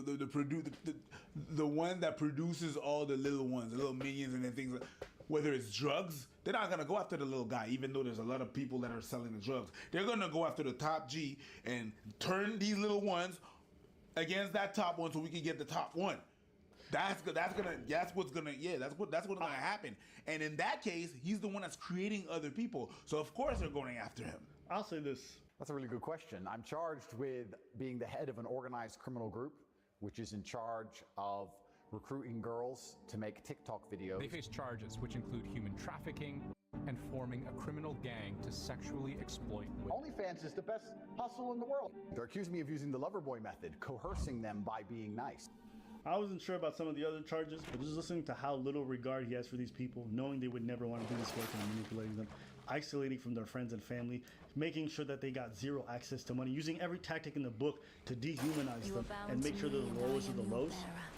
the one that produces all the little ones, the little minions and then things like, whether it's drugs, they're not gonna go after the little guy, even though there's a lot of people that are selling the drugs. They're gonna go after the top G and turn these little ones against that top one so we can get the top one. That's what's gonna happen. And in that case, he's the one that's creating other people. So of course they're going after him. I'll say this. That's a really good question. I'm charged with being the head of an organized criminal group, which is in charge of recruiting girls to make TikTok videos. They face charges which include human trafficking and forming a criminal gang to sexually exploit women. OnlyFans is the best hustle in the world. They're accusing me of using the Loverboy method, coercing them by being nice. I wasn't sure about some of the other charges, but just listening to how little regard he has for these people, knowing they would never want to do this work and manipulating them, isolating from their friends and family, making sure that they got zero access to money, using every tactic in the book to dehumanize them and make sure they're the lowest of the lows.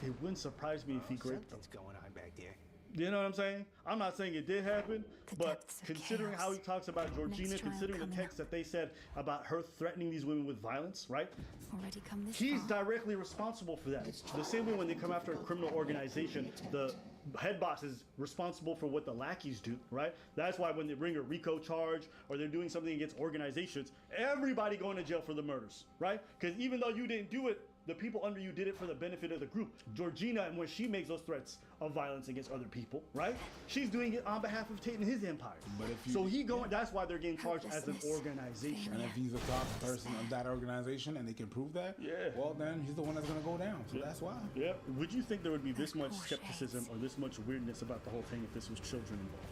It wouldn't surprise me if he raped them. What's going on back there? You know what I'm saying? I'm not saying it did happen, but considering how he talks about Georgina, considering the text that they said about her threatening these women with violence, right? Already come this He's far. directly responsible for that. The same way when they come after a criminal organization, the head boss is responsible for what the lackeys do, right? That's why when they bring a RICO charge or they're doing something against organizations, everybody going to jail for the murders, right? Because even though you didn't do it, the people under you did it for the benefit of the group. Georgina, and when she makes those threats of violence against other people, right? She's doing it on behalf of Tate and his empire. But if you, so he going, that's why they're getting charged as an organization. And if he's a top person of that organization and they can prove that, well then he's the one that's gonna go down. So that's why. Yeah. Would you think there would be this much skepticism or this much weirdness about the whole thing if this was children involved?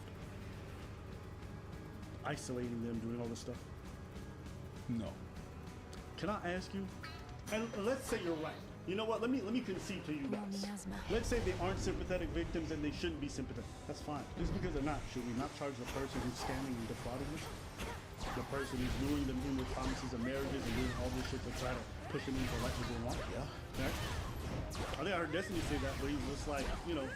Isolating them, doing all this stuff? No. Can I ask you? And let's say you're right. You know what? Let me concede to you guys. Let's say they aren't sympathetic victims and they shouldn't be sympathetic. That's fine. Just because they're not, should we not charge the person who's scamming and defrauding them? The person who's luring them in with promises of marriages and doing all this shit to try to push them into life that they want? Yeah. Right? I think I heard Destiny say that, but he's just like, you know,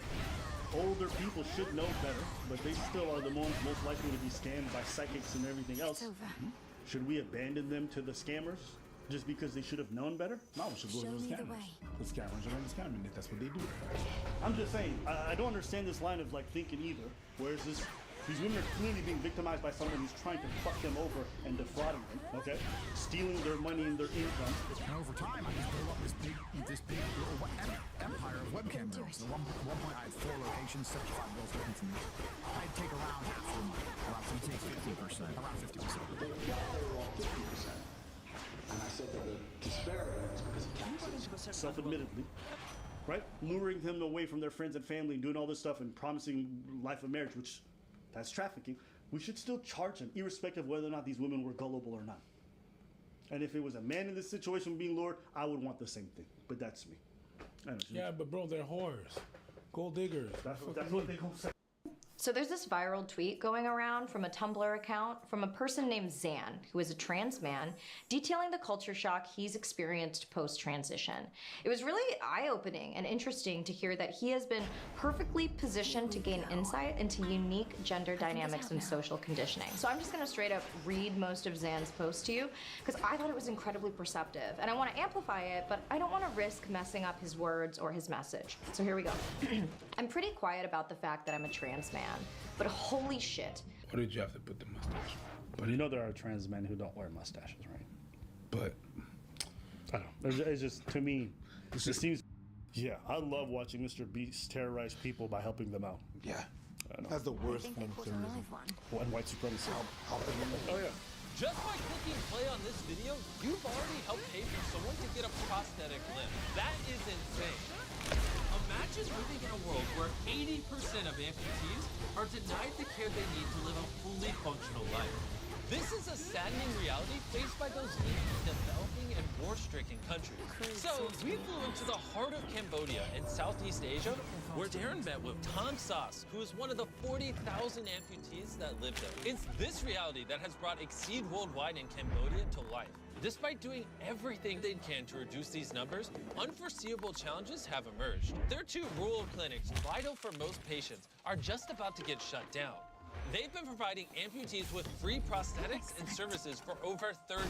older people should know better, but they still are the ones most likely to be scammed by psychics and everything else. Should we abandon them to the scammers just because they should have known better? No, we should go to the scammers. The scammers are going to scam, and that's what they do. I'm just saying, I don't understand this line of like thinking either. Whereas these women are clearly being victimized by someone who's trying to fuck them over and defrauding them, okay? Stealing their money and their income. And over time, I just built up this big little empire of webcam girls. At one point, I had 4 locations, 75 girls working for me. I'd take around half of them. Around 50%. Around 50%. And I said that the disparity is because of taxes. Self-admittedly, right? Luring them away from their friends and family, and doing all this stuff and promising life of marriage, which that's trafficking. We should still charge them, irrespective of whether or not these women were gullible or not. And if it was a man in this situation being lured, I would want the same thing. But that's me. Yeah, but bro, they're whores. Gold diggers. That's what they gonna say. So there's this viral tweet going around from a Tumblr account from a person named Zan, who is a trans man, detailing the culture shock he's experienced post-transition. It was really eye-opening and interesting to hear that he has been perfectly positioned to gain insight into unique gender dynamics and social conditioning. So I'm just gonna straight up read most of Zan's post to you, because I thought it was incredibly perceptive, and I wanna amplify it, but I don't wanna risk messing up his words or his message. So here we go. I'm pretty quiet about the fact that I'm a trans man. But holy shit. Why did you have to put the mustache on? But you know there are trans men who don't wear mustaches, right? But I don't know. It's just, to me, it seems... Yeah, I love watching Mr. Beast terrorize people by helping them out. Yeah. That's the worst form of terrorism. And white supremacy. Oh yeah. Just by clicking play on this video, you've already helped pay for someone to get a prosthetic limb. That is insane. Imagine living in a world where 80% of amputees are denied the care they need to live a fully functional life. This is a saddening reality faced by those living in developing and war-stricken countries. So we flew into the heart of Cambodia in Southeast Asia, where Darren met with Tom Sass, who is one of the 40,000 amputees that live there. It's this reality that has brought Exceed Worldwide in Cambodia to life. Despite doing everything they can to reduce these numbers, unforeseeable challenges have emerged. Their 2 rural clinics, vital for most patients, are just about to get shut down. They've been providing amputees with free prosthetics and services for over 30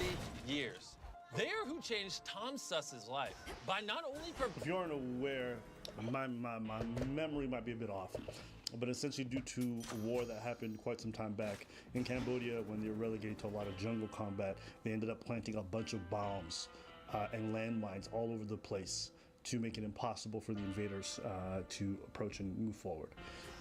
years. They are who changed Tom Suss's life by not only... If you aren't aware, my memory might be a bit off. But essentially due to a war that happened quite some time back in Cambodia, when they were relegated to a lot of jungle combat, they ended up planting a bunch of bombs and landmines all over the place to make it impossible for the invaders to approach and move forward.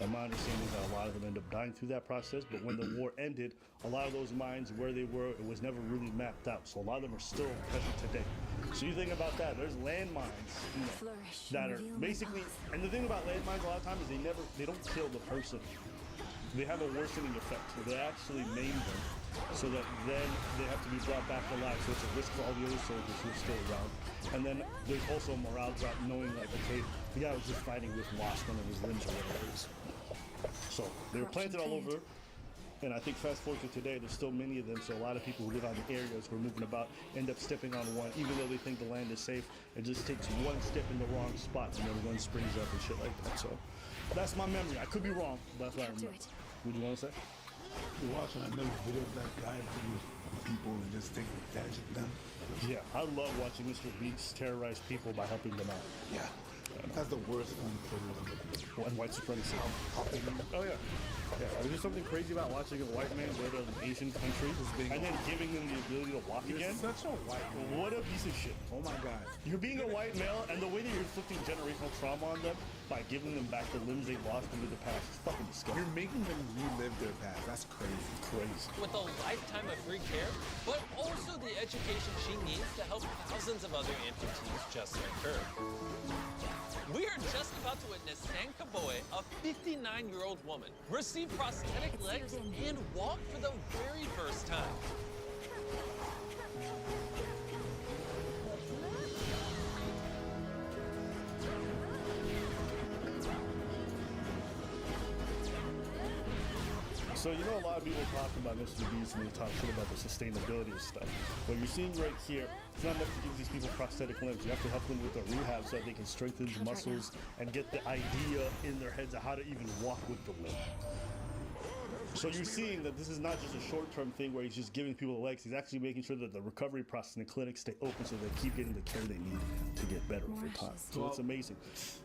And my understanding is that a lot of them end up dying through that process, but when the war ended, a lot of those mines, where they were, it was never really mapped out. So a lot of them are still present today. So you think about that, there's landmines, you know, that are basically, and the thing about landmines a lot of times is they don't kill the person. They have a worsening effect. So they actually maim them so that then they have to be brought back to life. So it's a risk for all the other soldiers who are still around. And then there's also a morale drop knowing like, okay, the guy was just fighting with wasps on his limbs or whatever it is. So they were planted all over. And I think fast forward to today, there's still many of them. So a lot of people who live out in areas who are moving about end up stepping on one, even though they think the land is safe. It just takes one step in the wrong spot and then one springs up and shit like that. So that's my memory. I could be wrong, but that's what I remember. What do you want to say? You're watching another video of that guy who people and just taking advantage of them. Yeah, I love watching Mr. Beast terrorize people by helping them out. Yeah. That's the worst form of colonialism. And white supremacy. Oh yeah. Yeah, there's just something crazy about watching a white man go to an Asian country and then giving them the ability to walk You're again. such a white man. What a piece of shit. Oh my God. You're being a white male, and the way that you're inflicting generational trauma on them by giving them back the limbs they lost into the past is fucking disgusting. You're making them relive their past. That's crazy. Crazy. With a lifetime of free care, but also the education she needs to help thousands of other amputees just like her. We are just about to witness San Kaboe, a 59-year-old woman, receive prosthetic legs and walk for the very first time. So you know a lot of people talking about Mr. Beast and they talk shit about the sustainability of stuff. What you're seeing right here, it's not enough to give these people prosthetic limbs. You have to help them with the rehab so that they can strengthen the muscles and get the idea in their heads of how to even walk with the limb. So you're seeing that this is not just a short-term thing where he's just giving people the legs. He's actually making sure that the recovery process in the clinic stay open so they keep getting the care they need to get better over time. So it's amazing.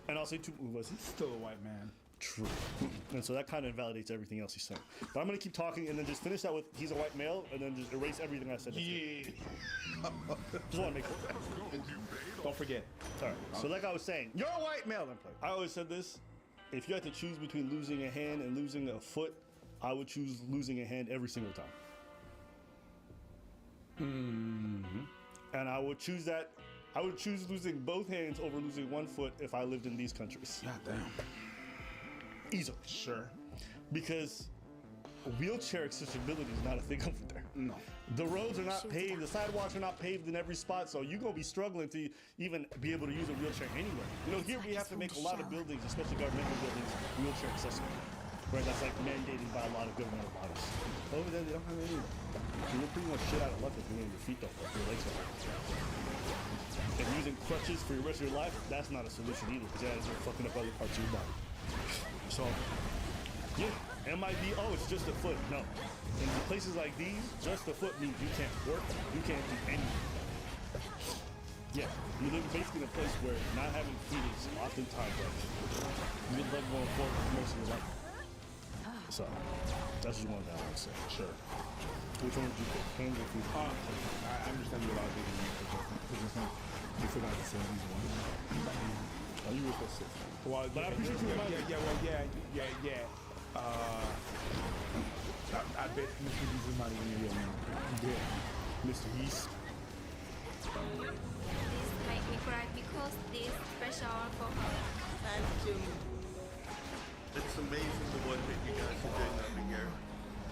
And I'll say too, was he still a white man? True. And so that kind of invalidates everything else he's saying. But I'm going to keep talking and then just finish that with he's a white male and then just erase everything I said. Yeah. Just want to make it. Don't forget. All right. So like I was saying, you're a white male. I always said this. If you had to choose between losing a hand and losing a foot, I would choose losing a hand every single time. And I would choose that. I would choose losing both hands over losing one foot if I lived in these countries. God damn. Easily. Sure. Because wheelchair accessibility is not a thing over there. No. The roads are not paved, the sidewalks are not paved in every spot, so you're gonna be struggling to even be able to use a wheelchair anywhere. You know, here we have to make a lot of buildings, especially governmental buildings, wheelchair accessible. Right, that's like mandated by a lot of governmental bodies. Over there, they don't have any. You're pretty much shit out of luck if your feet don't work, your legs don't work. And using crutches for the rest of your life, that's not a solution either, because that is fucking up other parts of your body. So, yeah, MIB, oh, it's just a foot. No. In places like these, just a foot means you can't work, you can't do anything. Yeah, you live basically in a place where not having feet is oftentimes like you're level going forward for most of your life. So, that's just one that I would say. Sure. Which one would you pick? Hands or feet? I understand you a lot bigger than you forgot to say these ones. Oh, you were supposed to say. Well, but I appreciate you reminding me. Yeah. I bet Mr. Beast is not even real man. Yeah. Mr. Beast. This make me cry because this special for her. Thank you. It's amazing the work that you guys are doing over here.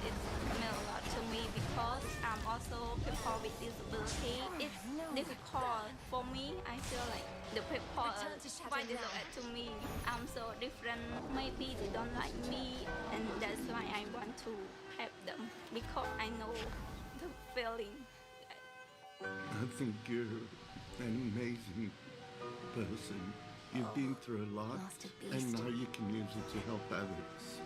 It meant a lot to me because I'm also people with disability. It's difficult for me. I feel like the people why they look at to me. I'm so different. Maybe they don't like me, and that's why I want to help them because I know the feeling. I think you're an amazing person. You've been through a lot, and now you can use it to help others.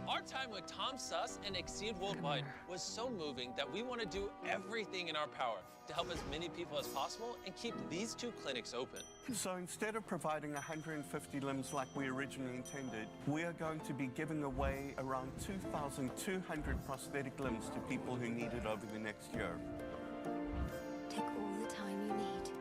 Our time with Tom Suss and Exceed Worldwide was so moving that we want to do everything in our power to help as many people as possible and keep these two clinics open. So instead of providing 150 limbs like we originally intended, we are going to be giving away around 2,200 prosthetic limbs to people who need it over the next year. Take all the time you need.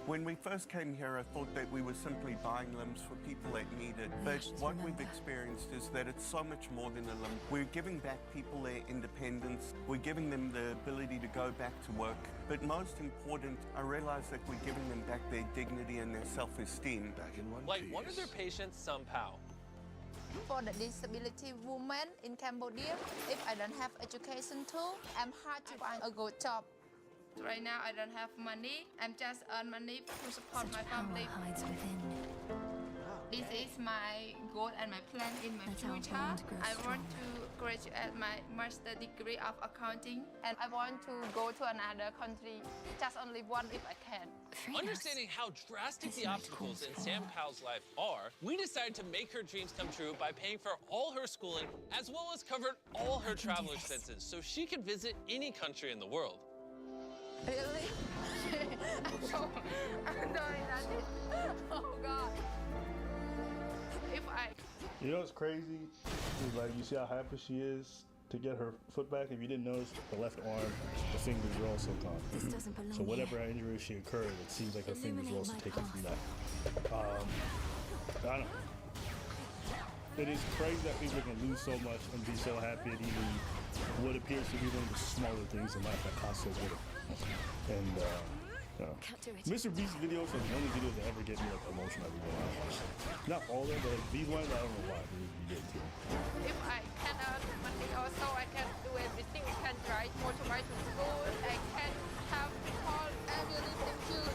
When we first came here, I thought that we were simply buying limbs for people that need it. But what we've experienced is that it's so much more than a limb. We're giving back people their independence. We're giving them the ability to go back to work. But most important, I realize that we're giving them back their dignity and their self-esteem. Like one of their patients, Sam Pao. For the disability woman in Cambodia, if I don't have education too, I'm hard to find a good job. Right now, I don't have money. I'm just earn money to support my family. This is my goal and my plan in my future. I want to graduate my master degree of accounting, and I want to go to another country, just only one if I can. Understanding how drastic the obstacles in Sam Pao's life are, we decided to make her dreams come true by paying for all her schooling, as well as covered all her travel expenses so she could visit any country in the world. Really? I'm sorry, Daddy. Oh God. If I You know what's crazy? Is like you see how happy she is to get her foot back. If you didn't notice, the left arm, the fingers are also gone. So whatever injury she incurred, it seems like her fingers were also taken from that. I don't know. It is crazy that people can lose so much and be so happy at even what appears to be one of the smaller things in life that cost so little. And Mr. Beast's videos are the only videos that ever get me like emotional every day I watch. Not all of them, but these ones I don't know why they get to me. if I can earn money also I can do everything. I can ride motorbike to school. I can have all everything too.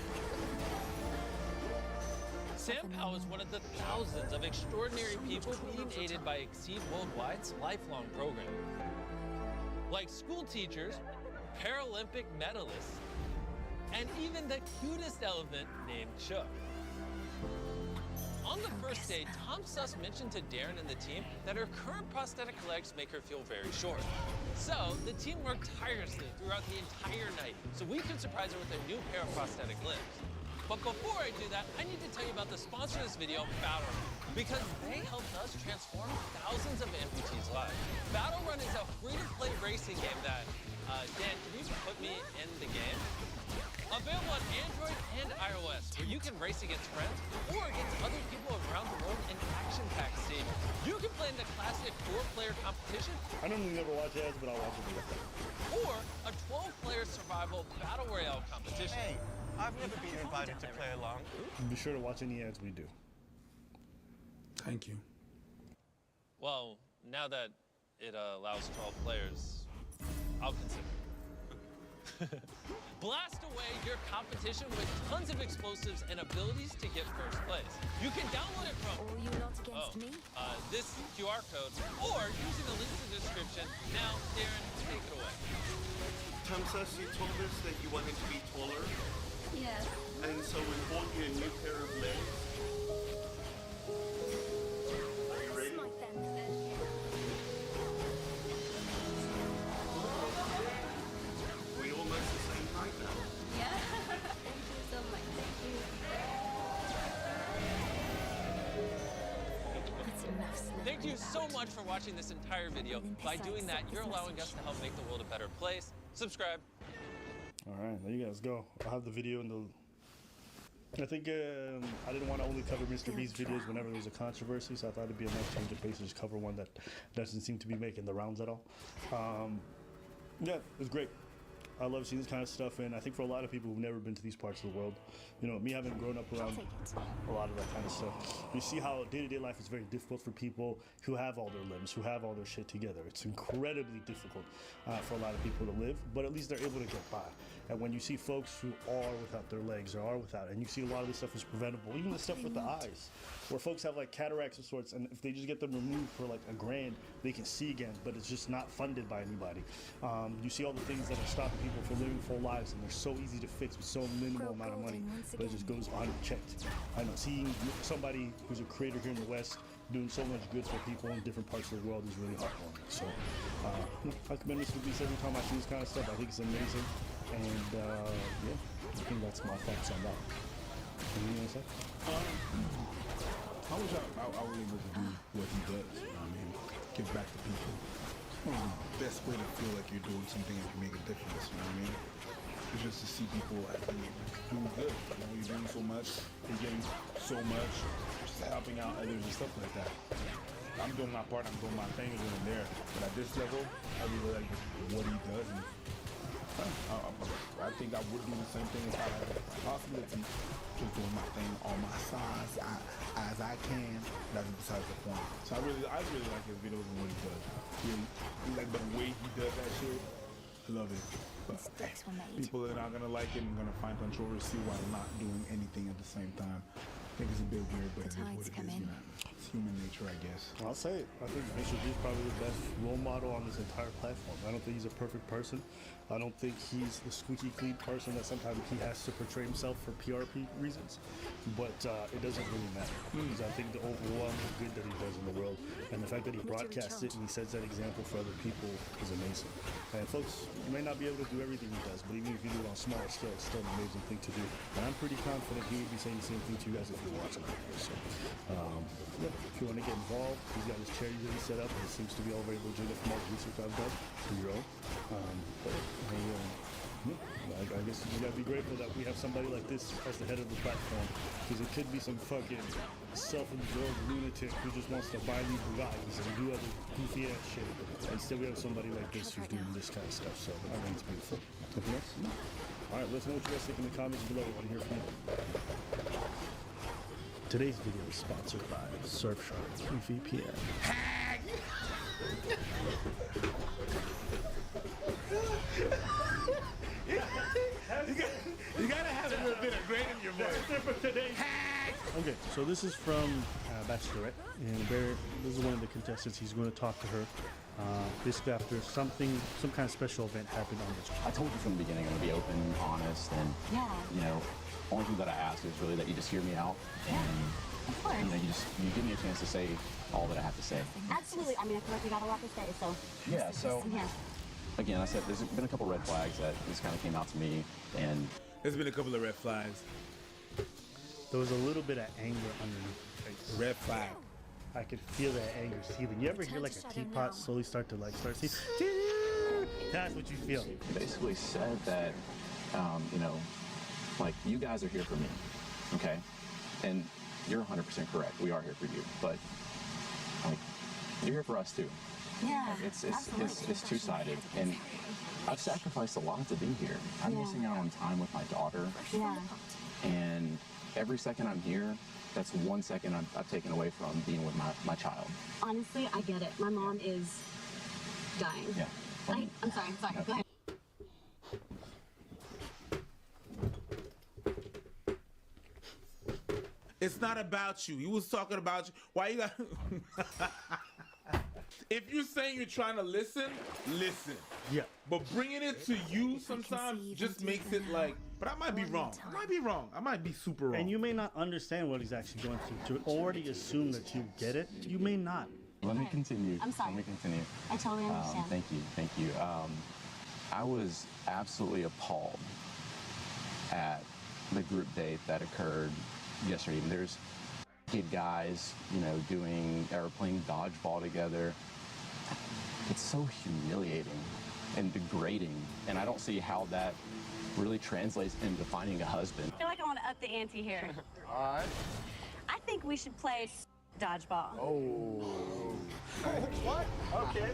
SamPow is one of the thousands of extraordinary people being aided by Exceed Worldwide's lifelong program. Like school teachers, Paralympic medalists, and even the cutest elephant named Chuck. On the first day, Tom Suss mentioned to Darren and the team that her current prosthetic legs make her feel very short. So the team worked tirelessly throughout the entire night so we could surprise her with a new pair of prosthetic limbs. But before I do that, I need to tell you about the sponsor of this video, Battle Run, because they helped us transform thousands of amputees' lives. Battle Run is a free-to-play racing game that, Dan, can you put me in the game? Available on Android and iOS, where you can race against friends or against other people around the world in action-packed stages. You can play in the classic 4-player competition. I normally never watch ads, but I'll watch it. Or a 12-player survival battle royale competition. Hey, I've never been invited to play along. Be sure to watch any ads we do. Thank you. Well, now that it allows 12 players, I'll consider. Blast away your competition with tons of explosives and abilities to get first place. You can download it from this QR code or using the link in the description. Now, Darren, take it away. Tom Suss, you told us that you wanted to be taller, Yes. and so we bought you a new pair of legs. Are you ready? We almost the same height now. Yeah. Thank you so much. Thank you. Thank you so much for watching this entire video. By doing that, you're allowing us to help make the world a better place. Subscribe. All right, there you guys go. I'll have the video in the. I think I didn't want to only cover Mr. Beast videos whenever there's a controversy, so I thought it'd be a nice change of pace to just cover one that doesn't seem to be making the rounds at all. Yeah, it was great. I love seeing this kind of stuff, and I think for a lot of people who've never been to these parts of the world, you know, me having grown up around a lot of that kind of stuff, you see how day-to-day life is very difficult for people who have all their limbs, who have all their shit together. It's incredibly difficult for a lot of people to live, but at least they're able to get by. And when you see folks who are without their legs or are without, and you see a lot of this stuff is preventable, even the stuff with the eyes, where folks have like cataracts of sorts, and if they just get them removed for like $1,000, they can see again, but it's just not funded by anybody. You see all the things that are stopping people from living full lives, and they're so easy to fix with so minimal amount of money, but it just goes unchecked. I know seeing somebody who's a creator here in the West doing so much good for people in different parts of the world is really heartwarming. So I commend Mr. Beast every time I see this kind of stuff. I think it's amazing, and yeah, I think that's my thoughts on that. Anything you want to say? I wish I was able to do what he does. You know what I mean? Give back to people. It's one of the best way to feel like you're doing something that can make a difference. You know what I mean? It's just to see people actually doing good. You know, you're doing so much, you're getting so much, just helping out others and stuff like that. I'm doing my part. I'm doing my thing here and there. But at this level, I really like what he does. And I think I would do the same thing if I had the possibility. Just doing my thing on my size as I can. That's besides the point. So I really like his videos and what he does. Like the way he does that shit, I love it. But people are not gonna like it and gonna find controversy while not doing anything at the same time. I think it's a bit weird, but it is what it is. You know? human nature, I guess. I'll say it. I think Mr. G is probably the best role model on this entire platform. I don't think he's a perfect person. I don't think he's the squeaky clean person that sometimes he has to portray himself for PRP reasons. But it doesn't really matter. Because I think the overwhelming good that he does in the world, and the fact that he broadcasts it and he sets that example for other people is amazing. And folks, you may not be able to do everything he does, but even if you do it on a smaller scale, it's still an amazing thing to do. And I'm pretty confident he would be saying the same thing to you guys if you're watching it. So, yeah, if you want to get involved, he's got his charity that he set up, and it seems to be all very legitimate from all the research I've done. Do your own. I guess you gotta be grateful that we have somebody like this as the head of the platform, because it could be some fucking self-absorbed lunatic who just wants to buy new Bugattis and do other goofy ass shit. Instead, we have somebody like this who's doing this kind of stuff. So I think it's beautiful. Anything else? No. All right, let us know what you guys think in the comments below. I want to hear from you. Today's video is sponsored by Surfshark VPN. You gotta have a little bit of grain in your voice. Okay, so this is from Bachelorette, and this is one of the contestants. He's going to talk to her. Basically, after some kind of special event happened on this. I told you from the beginning I'm gonna be open, honest, and you know, only thing that I ask is really that you just hear me out, and that you give me a chance to say all that I have to say. Absolutely. I mean, I feel like we got a lot to say, so. Yeah. So. Again, I said there's been a couple red flags that just kind of came out to me, and there's been a couple of red flags. There was a little bit of anger underneath the face. Red flag. I could feel that anger seething. You ever hear like a teapot slowly start seething? That's what you feel. Basically said that, you know, like, you guys are here for me, okay? And you're 100% correct. We are here for you, but like, you're here for us too. Yeah, it's two-sided, and I've sacrificed a lot to be here. I'm missing out on time with my daughter. Yeah. And every second I'm here, that's 1 second I've taken away from being with my child. Honestly, I get it. My mom is dying. Yeah. I'm sorry. Go ahead. It's not about you. He was talking about you. Why you got... If you're saying you're trying to listen, listen. Yeah. But bringing it to you sometimes just makes it like, but I might be wrong. I might be super wrong. And you may not understand what he's actually going through. To already assume that you get it, you may not. Let me continue. I'm sorry. Let me continue. I totally understand. Thank you. I was absolutely appalled at the group date that occurred yesterday. There's kid guys, you know, playing dodgeball together. It's so humiliating and degrading, and I don't see how that really translates into finding a husband. I feel like I want to up the ante here. All right. I think we should play dodgeball. Oh. What? Okay.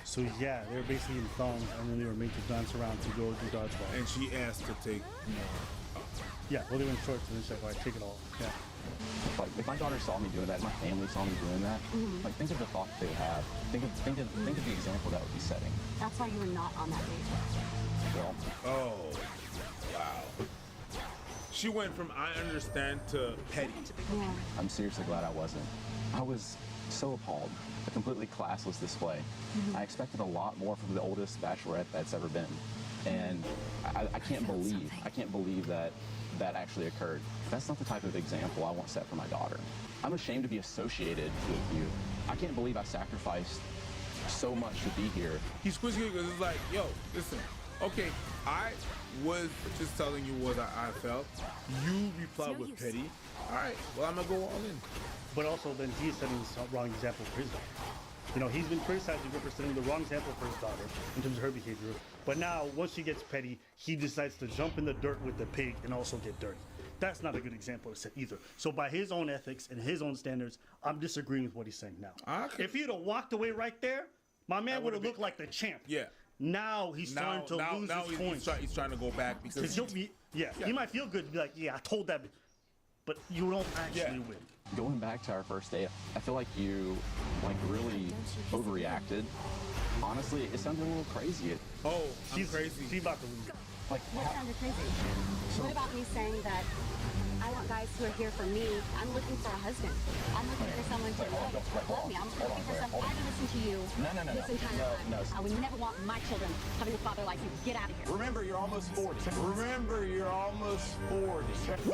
So yeah, they were basically in thongs, and then they were made to dance around to go do dodgeball. And she asked to take Yeah, well, they were in shorts, and she's like, all right, take it all. Yeah. Like, if my daughter saw me doing that, my family saw me doing that, like, think of the thought they would have. Think of the example that would be setting. That's why you were not on that date. Well, oh, wow. She went from I understand to petty. Yeah. I'm seriously glad I wasn't. I was so appalled. A completely classless display. I expected a lot more from the oldest bachelorette that's ever been. And I can't believe that actually occurred. That's not the type of example I want set for my daughter. I'm ashamed to be associated with you. I can't believe I sacrificed so much to be here. He's squishy because it's like, yo, listen, okay, I was just telling you what I felt. You replied with petty. All right, well, I'm going to go all in. But also, then he's setting the wrong example for his daughter. You know, he's been criticizing her for setting the wrong example for his daughter in terms of her behavior. But now, once she gets petty, he decides to jump in the dirt with the pig and also get dirty. That's not a good example to set either. So by his own ethics and his own standards, I'm disagreeing with what he's saying now. If he'd have walked away right there, my man would have looked like the champ. Yeah. Now he's starting to lose his points. He's trying to go back because he might feel good to be like, yeah, I told that, but you don't actually win. Going back to our first date, I feel like you really overreacted. Honestly, it sounded a little crazy. She's crazy. She's about to lose. Like, what sounded crazy? What about me saying that I want guys who are here for me. I'm looking for a husband. I'm looking for someone to love me. I'm looking for someone. I can listen to you this entire time. I would never want my children having a father like you. Get out of here. Remember, you're almost 40. Remember, you're almost 40. Woo!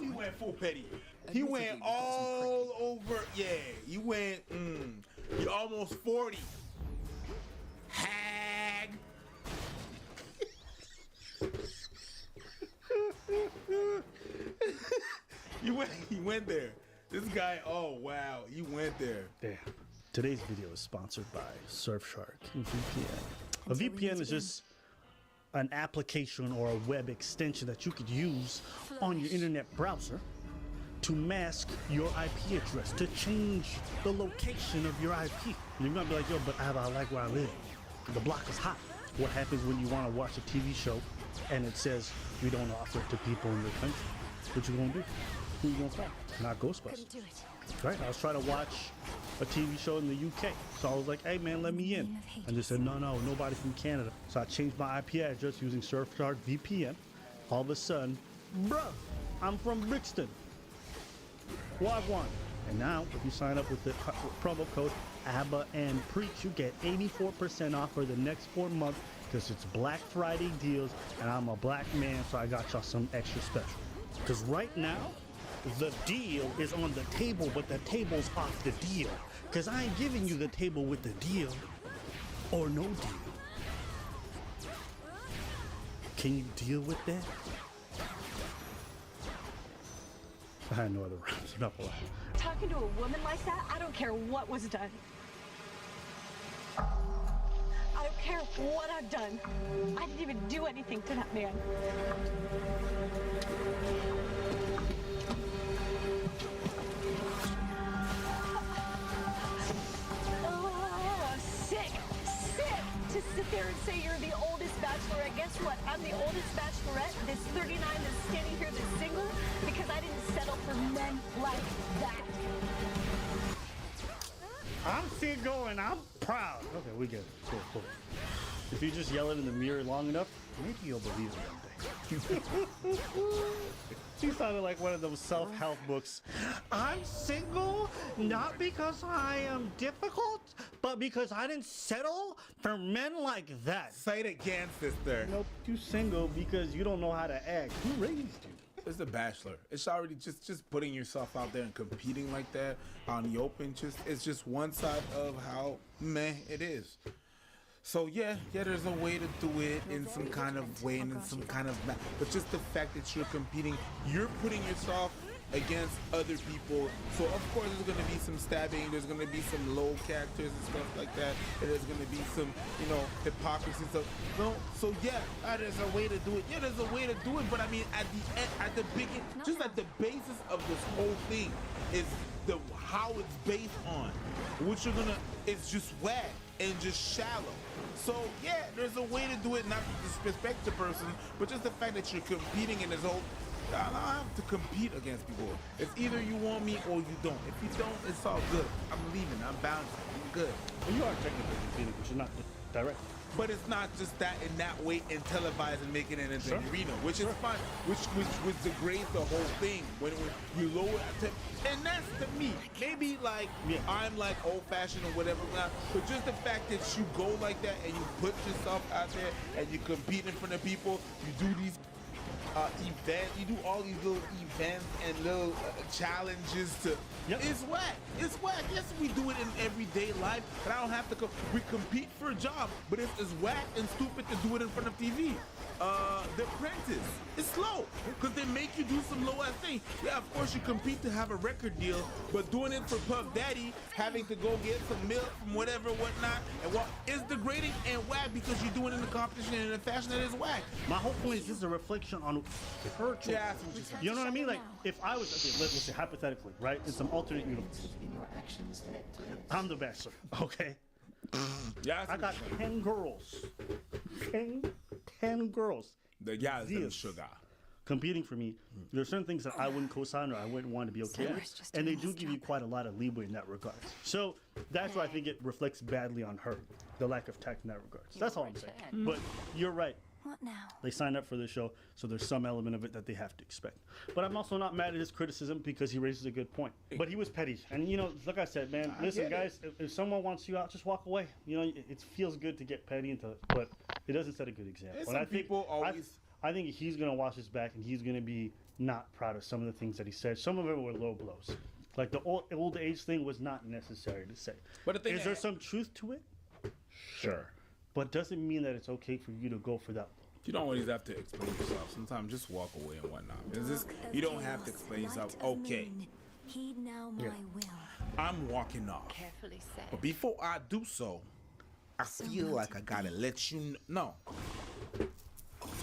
He went full petty. He went all over. Yeah, you went. You're almost 40. Hag. You went there. This guy. Oh wow, you went there. Damn. Today's video is sponsored by Surfshark VPN. A VPN is just an application or a web extension that you could use on your internet browser to mask your IP address, to change the location of your IP. And you're gonna be like, yo, but I like where I live. The block is hot. What happens when you want to watch a TV show and it says we don't offer it to people in your country? What you gonna do? Who you gonna call? Not Ghostbusters. Right? I was trying to watch a TV show in the UK. So I was like, hey man, let me in. And they said, no, nobody from Canada. So I changed my IP address using Surfshark VPN. All of a sudden, bruh, I'm from Brixton. Wagwan. And now, if you sign up with the promo code ABBA and Preach, you get 84% off for the next 4 months because it's Black Friday deals, and I'm a black man, so I got y'all some extra special. Because right now, the deal is on the table, but the table's off the deal. Because I ain't giving you the table with the deal or no deal. Can you deal with that? I had no other rhymes, I'm not gonna lie. Talking to a woman like that, I don't care what was done. I don't care what I've done. I didn't even do anything to that man. Oh, sick to sit there and say you're the oldest bachelorette. Guess what? I'm the oldest bachelorette. This 39 that's standing here that's single because I didn't settle for men like that. I'm single and I'm proud. Okay, we get it. Cool. If you just yell it in the mirror long enough, maybe you'll believe it one day. She sounded like one of those self-help books. I'm single, not because I am difficult, but because I didn't settle for men like that. Say it again, sister. Nope, you single because you don't know how to act. Who raised you? It's The Bachelor. It's already just putting yourself out there and competing like that on the open. It's just one side of how meh it is. So yeah, there's a way to do it in some kind of way and in some kind of but just the fact that you're competing, you're putting yourself against other people. So of course there's gonna be some stabbing, there's gonna be some low characters and stuff like that, and there's gonna be some, hypocrisy and stuff. So yeah, there's a way to do it. Yeah, there's a way to do it, but I mean at the end, at the beginning, just at the basis of this whole thing is how it's based on. What you're gonna, it's just whack and just shallow. So yeah, there's a way to do it, not to disrespect the person, but just the fact that you're competing in this whole, I don't have to compete against people. It's either you want me or you don't. If you don't, it's all good. I'm leaving, I'm bouncing, I'm good. Well, you are technically competing, but you're not direct. But it's not just that in that way and televised and making it into an arena, which is fine, which degrades the whole thing when you lower it to, and that's to me. Maybe I'm like old fashioned or whatever, but just the fact that you go like that and you put yourself out there and you compete in front of people, you do these events, you do all these little events and little challenges to. Yep. It's whack. It's whack. Yes, we do it in everyday life, but I don't have to. We compete for a job, but it's whack and stupid to do it in front of TV. The Apprentice. It's slow because they make you do some low ass thing. Yeah, of course you compete to have a record deal, but doing it for Puff Daddy, having to go get some milk from whatever, whatnot, and what is degrading and whack because you're doing it in a competition in a fashion that is whack. My whole point is just a reflection on her choice. Yeah, you know what I mean? Like if I was, okay, let's say hypothetically, right? In some alternate universe, I'm the Bachelor. Okay. Yeah, I got 10 girls. 10 girls. The guys in sugar. Competing for me. There are certain things that I wouldn't co-sign or I wouldn't want to be okay with. And they do give you quite a lot of leeway in that regard. So that's why I think it reflects badly on her. The lack of tact in that regard. That's all I'm saying. But you're right. What now? They signed up for the show, so there's some element of it that they have to expect. But I'm also not mad at his criticism because he raises a good point. But he was petty. And, you know, like I said, man, listen, guys, if someone wants you out, just walk away. You know, it feels good to get petty, but it doesn't set a good example. And I think, I think he's going to watch this back, and he's going to be not proud of some of the things that he said. Some of it were low blows. Like the old age thing was not necessary to say. But the thing is there some truth to it? Sure. But doesn't mean that it's okay for you to go for that. You don't always have to explain yourself. Sometimes just walk away and whatnot. It's just, you don't have to explain yourself. Okay, Heed now my will. I'm walking off. Carefully said. But before I do so, I feel like I gotta let you know.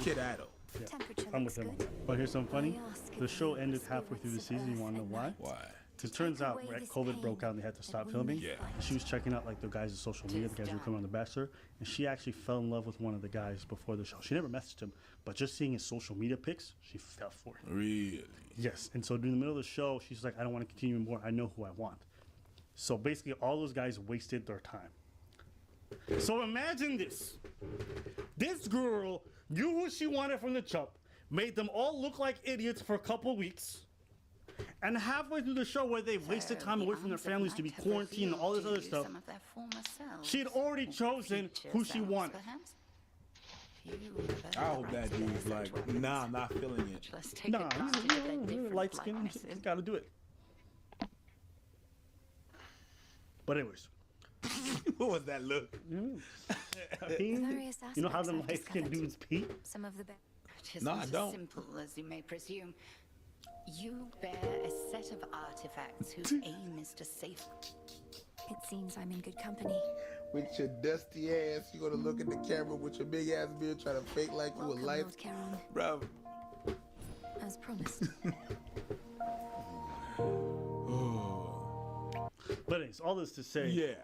Kiddo. Yeah, I'm with him. But here's something funny. The show ended halfway through the season. You want to know why? Why? It turns out COVID broke out and they had to stop filming. Yeah. And she was checking out like the guys' social media, the guys who were coming on The Bachelor, and she actually fell in love with one of the guys before the show. She never messaged him, but just seeing his social media pics, she fell for him. Really? Yes. And so during the middle of the show, she's like, I don't want to continue anymore. I know who I want. So basically, all those guys wasted their time. So imagine this. This girl knew who she wanted from the jump, made them all look like idiots for a couple weeks. And halfway through the show where they've wasted time away from their families to be quarantined and all this other stuff, she had already chosen who she wanted. I hope that dude's like, nah, I'm not feeling it. Nah, he's light skin. He's gotta do it. But anyways. What was that look? You know how them light skinned dudes pee? Some of the No, I don't. As simple as you may presume. You bear a set of artifacts whose aim is to save. It seems I'm in good company. With your dusty ass, you gonna look at the camera with your big ass beard, try to fake like you alive, bro. As promised. But anyways, all this to say, yeah,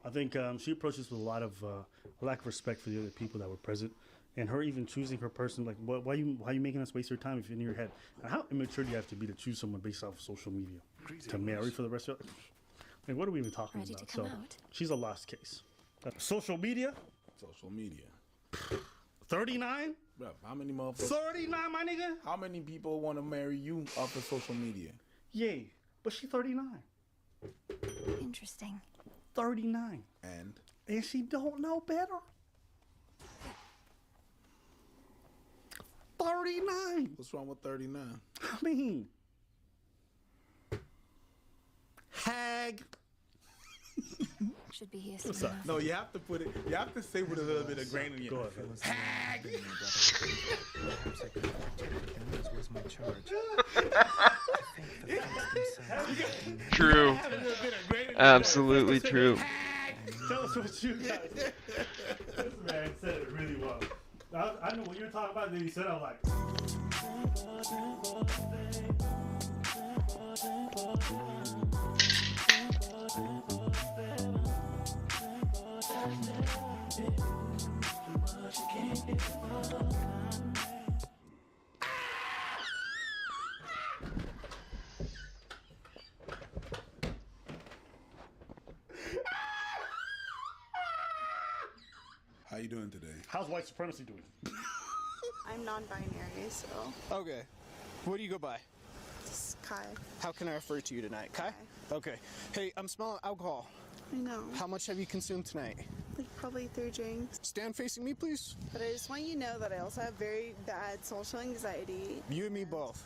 I think she approached this with a lot of lack of respect for the other people that were present, and her even choosing her person. Like, why are you making us waste your time if you're in your head? And how immature do you have to be to choose someone based off of social media to marry for the rest of your life? Like, what are we even talking Ready about? to come So out? she's a lost case. Social media. 39. Bro, how many motherfuckers? 39, my nigga. How many people want to marry you off of social media? Yay, but she's 39. Interesting. 39. And she don't know better. 39. What's wrong with 39? I mean, hag. Should be here What's soon up? enough. No, you have to put it. You have to say with a little bit of grain in your hag. Was my charge. True. Absolutely true. Tell us what you guys. This man said it really well. I know what you're talking about. Then he said, I'm like. How you doing today? How's white supremacy doing? I'm non-binary, so Okay. What do you go by? it's Kai. How can I refer to you tonight? Kai? Okay. Hey, I'm smelling alcohol. I know. How much have you consumed tonight? Like probably 3 drinks. Stand facing me, please. But I just want you to know that I also have very bad social anxiety. You and me both.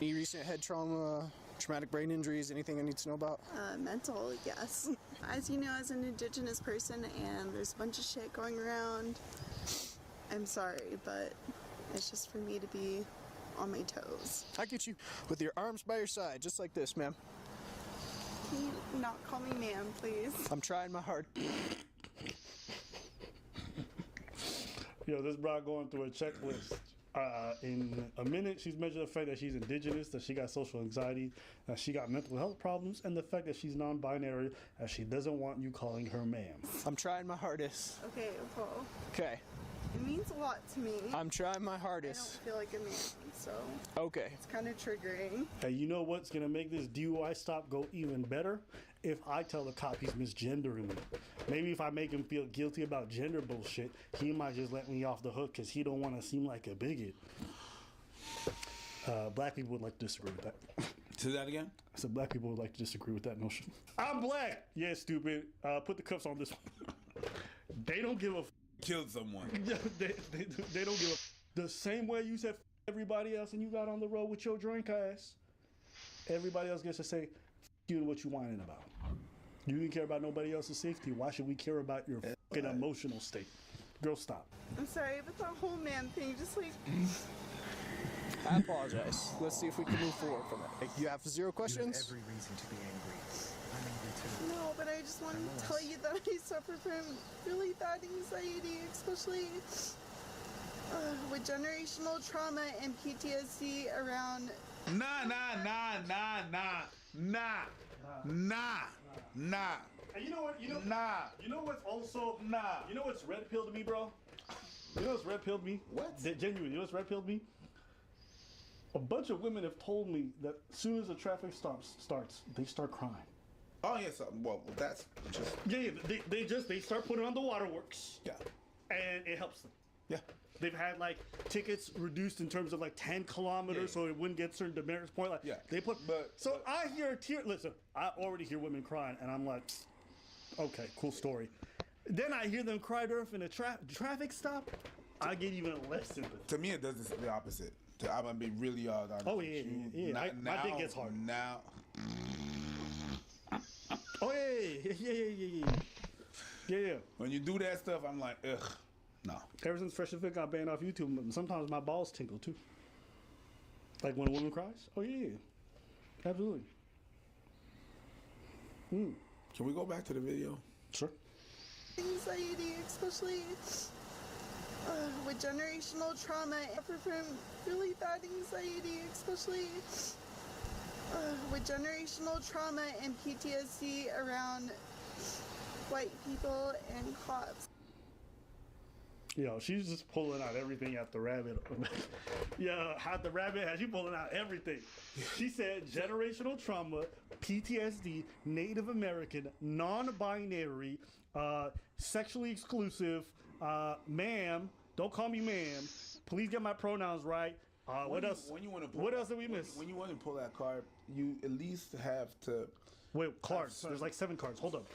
Any recent head trauma, traumatic brain injuries, anything I need to know about? Mental, yes. As you know, as an Indigenous person, and there's a bunch of shit going around, I'm sorry, but it's just for me to be on my toes. I get you. With your arms by your side, just like this, ma'am. Can you not call me ma'am, please? I'm trying my hard. Yo, this bro going through a checklist. In a minute, she's mentioned the fact that she's Indigenous, that she got social anxiety, that she got mental health problems, and the fact that she's non-binary, that she doesn't want you calling her ma'am. I'm trying my hardest. Okay, well, Okay. it means a lot to me. I'm trying my I hardest. don't feel like a man, so Okay. it's kind of triggering. And you know what's going to make this DUI stop go even better? if I tell the cop he's misgendering me. Maybe if I make him feel guilty about gender bullshit, he might just let me off the hook because he don't want to seem like a bigot. Black people would like to disagree with that. Say that again? I said black people would like to disagree with that notion. I'm black! Yeah, stupid. Put the cuffs on this one. They don't give a Killed someone. they don't give a the same way you said everybody else and you got on the road with your drink ass. Everybody else gets to say you and what you whining about. You didn't care about nobody else's safety. Why should we care about your fucking emotional state? Girl, stop. I'm sorry, but the whole man thing just like. I apologize. Let's see if we can move forward from it. You have 0 questions? Every reason to be angry. I'm angry too. No, but I just want to tell you that I suffer from really bad anxiety, especially with generational trauma and PTSD around. Nah. And you know what? You know what's also nah. You know what's red pilled me, bro? You know what's red pilled me? What? Genuinely, you know what's red pilled me? A bunch of women have told me that as soon as the traffic starts, they start crying. Oh yes, well that's just they start putting on the waterworks. Yeah. And it helps them. Yeah. They've had like tickets reduced in terms of like 10 kilometers so it wouldn't get certain demerits point. Like they put I hear a tear. Listen, I already hear women crying and I'm like, okay, cool story. Then I hear them cry during a traffic stop. I get even less sympathy. To me, it does the opposite. I'm gonna be really honest. Oh yeah. My dick gets hard now. Oh yeah. When you do that stuff, I'm like, ugh, no. Ever since Fresh and Fit got banned off YouTube, sometimes my balls tingle too. Like when a woman cries. Oh yeah, absolutely. Can we go back to the video? Sure. Anxiety, especially with generational trauma. I suffer from really bad anxiety, especially with generational trauma and PTSD around white people and cops. Yo, she's just pulling out everything at the rabbit. Yeah, how the rabbit has you pulling out everything. She said generational trauma, PTSD, Native American, non-binary, sexually exclusive, ma'am. Don't call me ma'am. Please get my pronouns right. What else? What else did we miss? When you want to pull that card, you at least have to. Wait, cards. There's like 7 cards. Hold up.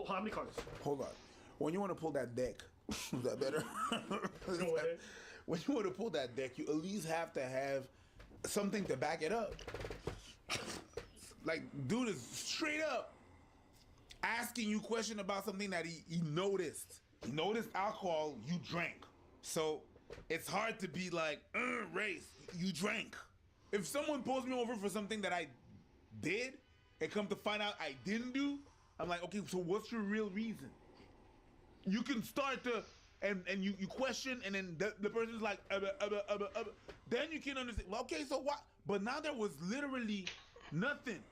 How many cards? Hold on. When you want to pull that deck, is that better? When you want to pull that deck, you at least have to have something to back it up. Like, dude is straight up asking you a question about something that he noticed. He noticed alcohol you drank. So it's hard to be like, race, you drank. If someone pulls me over for something that I did and come to find out I didn't do, I'm like, okay, so what's your real reason? You can start to, and you question, and then the person's like, then you can understand, well, okay, so what? But now there was literally nothing.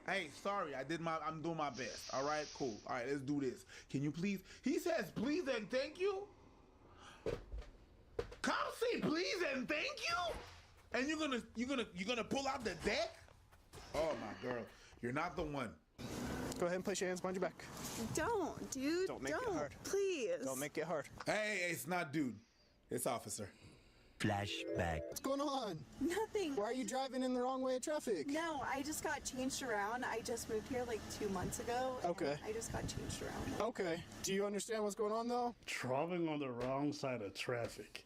Hey, sorry, I'm doing my best. All right, cool. All right, let's do this. Can you please? He says please and thank you. Cops say please and thank you, and you're gonna pull out the deck? Oh my girl, you're not the one. Go ahead and place your hands behind your back. Don't, dude. Don't make it hard. Please. Don't make it hard. Hey, it's not dude. It's officer. Flashback. What's going on? Nothing. Why are you driving in the wrong way of traffic? No, I just got changed around. I just moved here like 2 months ago. Okay. I just got changed around. Okay. Do you understand what's going on though? Driving on the wrong side of traffic.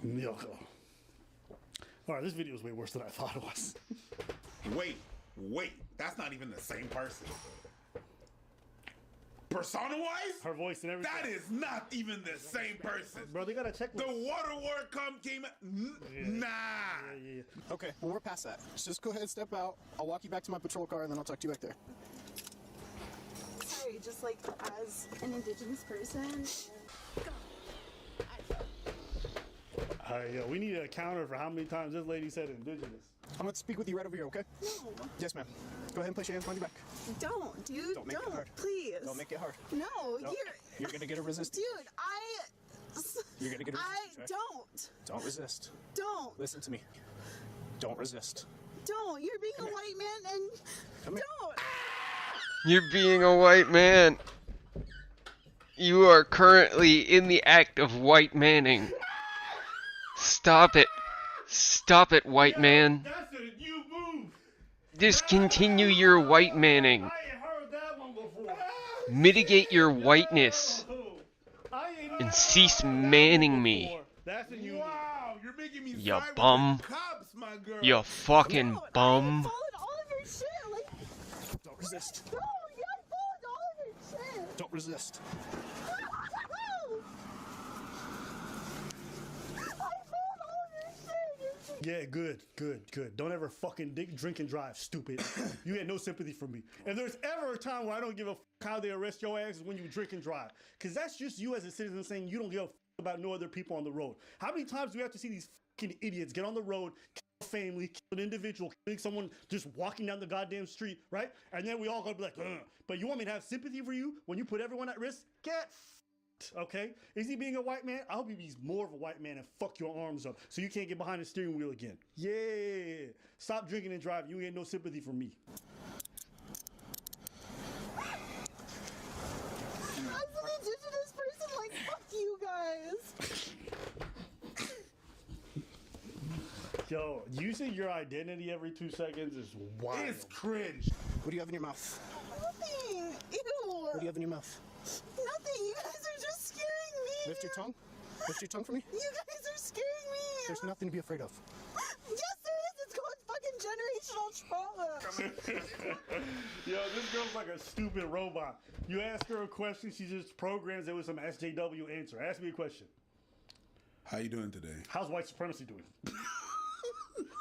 Milko. All right, this video is way worse than I thought it was. Wait. That's not even the same person. Persona-wise? Her voice and everything. That is not even the same person. Bro, they got a checklist. The waterwork came. Nah. Yeah. Okay, well, we're past that. Just go ahead and step out. I'll walk you back to my patrol car, and then I'll talk to you back there. Sorry, just like as an Indigenous person. We need a counter for how many times this lady said Indigenous. I'm gonna speak with you right over here, okay? No. Yes, ma'am. Go ahead and place your hands behind your back. Don't, dude. Don't make it hard. Please. Don't make it hard. No, you're gonna get a resistance. Dude, You're gonna get a resistance. don't. Don't resist. Don't. Listen to me. Don't resist. Don't. You're being a white man and Come here. don't. You're being a white man. You are currently in the act of white manning. Stop it. Stop it, white man. That's a new move. Discontinue your white manning. I ain't heard that one before. Mitigate your whiteness. And cease manning me. That's a new wow, you're making me You side with bum. the cops, my girl. You fucking bum. Don't resist. No, you followed all of your shit. Don't resist. Yeah, good. Don't ever fucking drink and drive, stupid. You had no sympathy for me. If there's ever a time where I don't give a fuck how they arrest your ass is when you drink and drive. Because that's just you as a citizen saying you don't give a fuck about no other people on the road. How many times do we have to see these fucking idiots get on the road, kill a family, kill an individual, killing someone just walking down the goddamn street, right? And then we all gonna be like, ugh. But you want me to have sympathy for you when you put everyone at risk? Get okay? Is he being a white man? I hope he's more of a white man and fuck your arms up so you can't get behind the steering wheel again. Yeah. Stop drinking and driving. You ain't no sympathy for me. As an indigenous person, like, fuck you guys. Yo, using your identity every 2 seconds is wild. It's cringe. What do you have in your mouth? Nothing. Ew. What do you have in your mouth? Nothing. You guys are just scaring me. Lift your tongue. Lift your tongue for me. You guys are scaring me. There's nothing to be afraid of. Yes, there is. It's called fucking generational trauma. Yo, this girl's like a stupid robot. You ask her a question, she just programs it with some SJW answer. Ask me a question. How you doing today? How's white supremacy doing?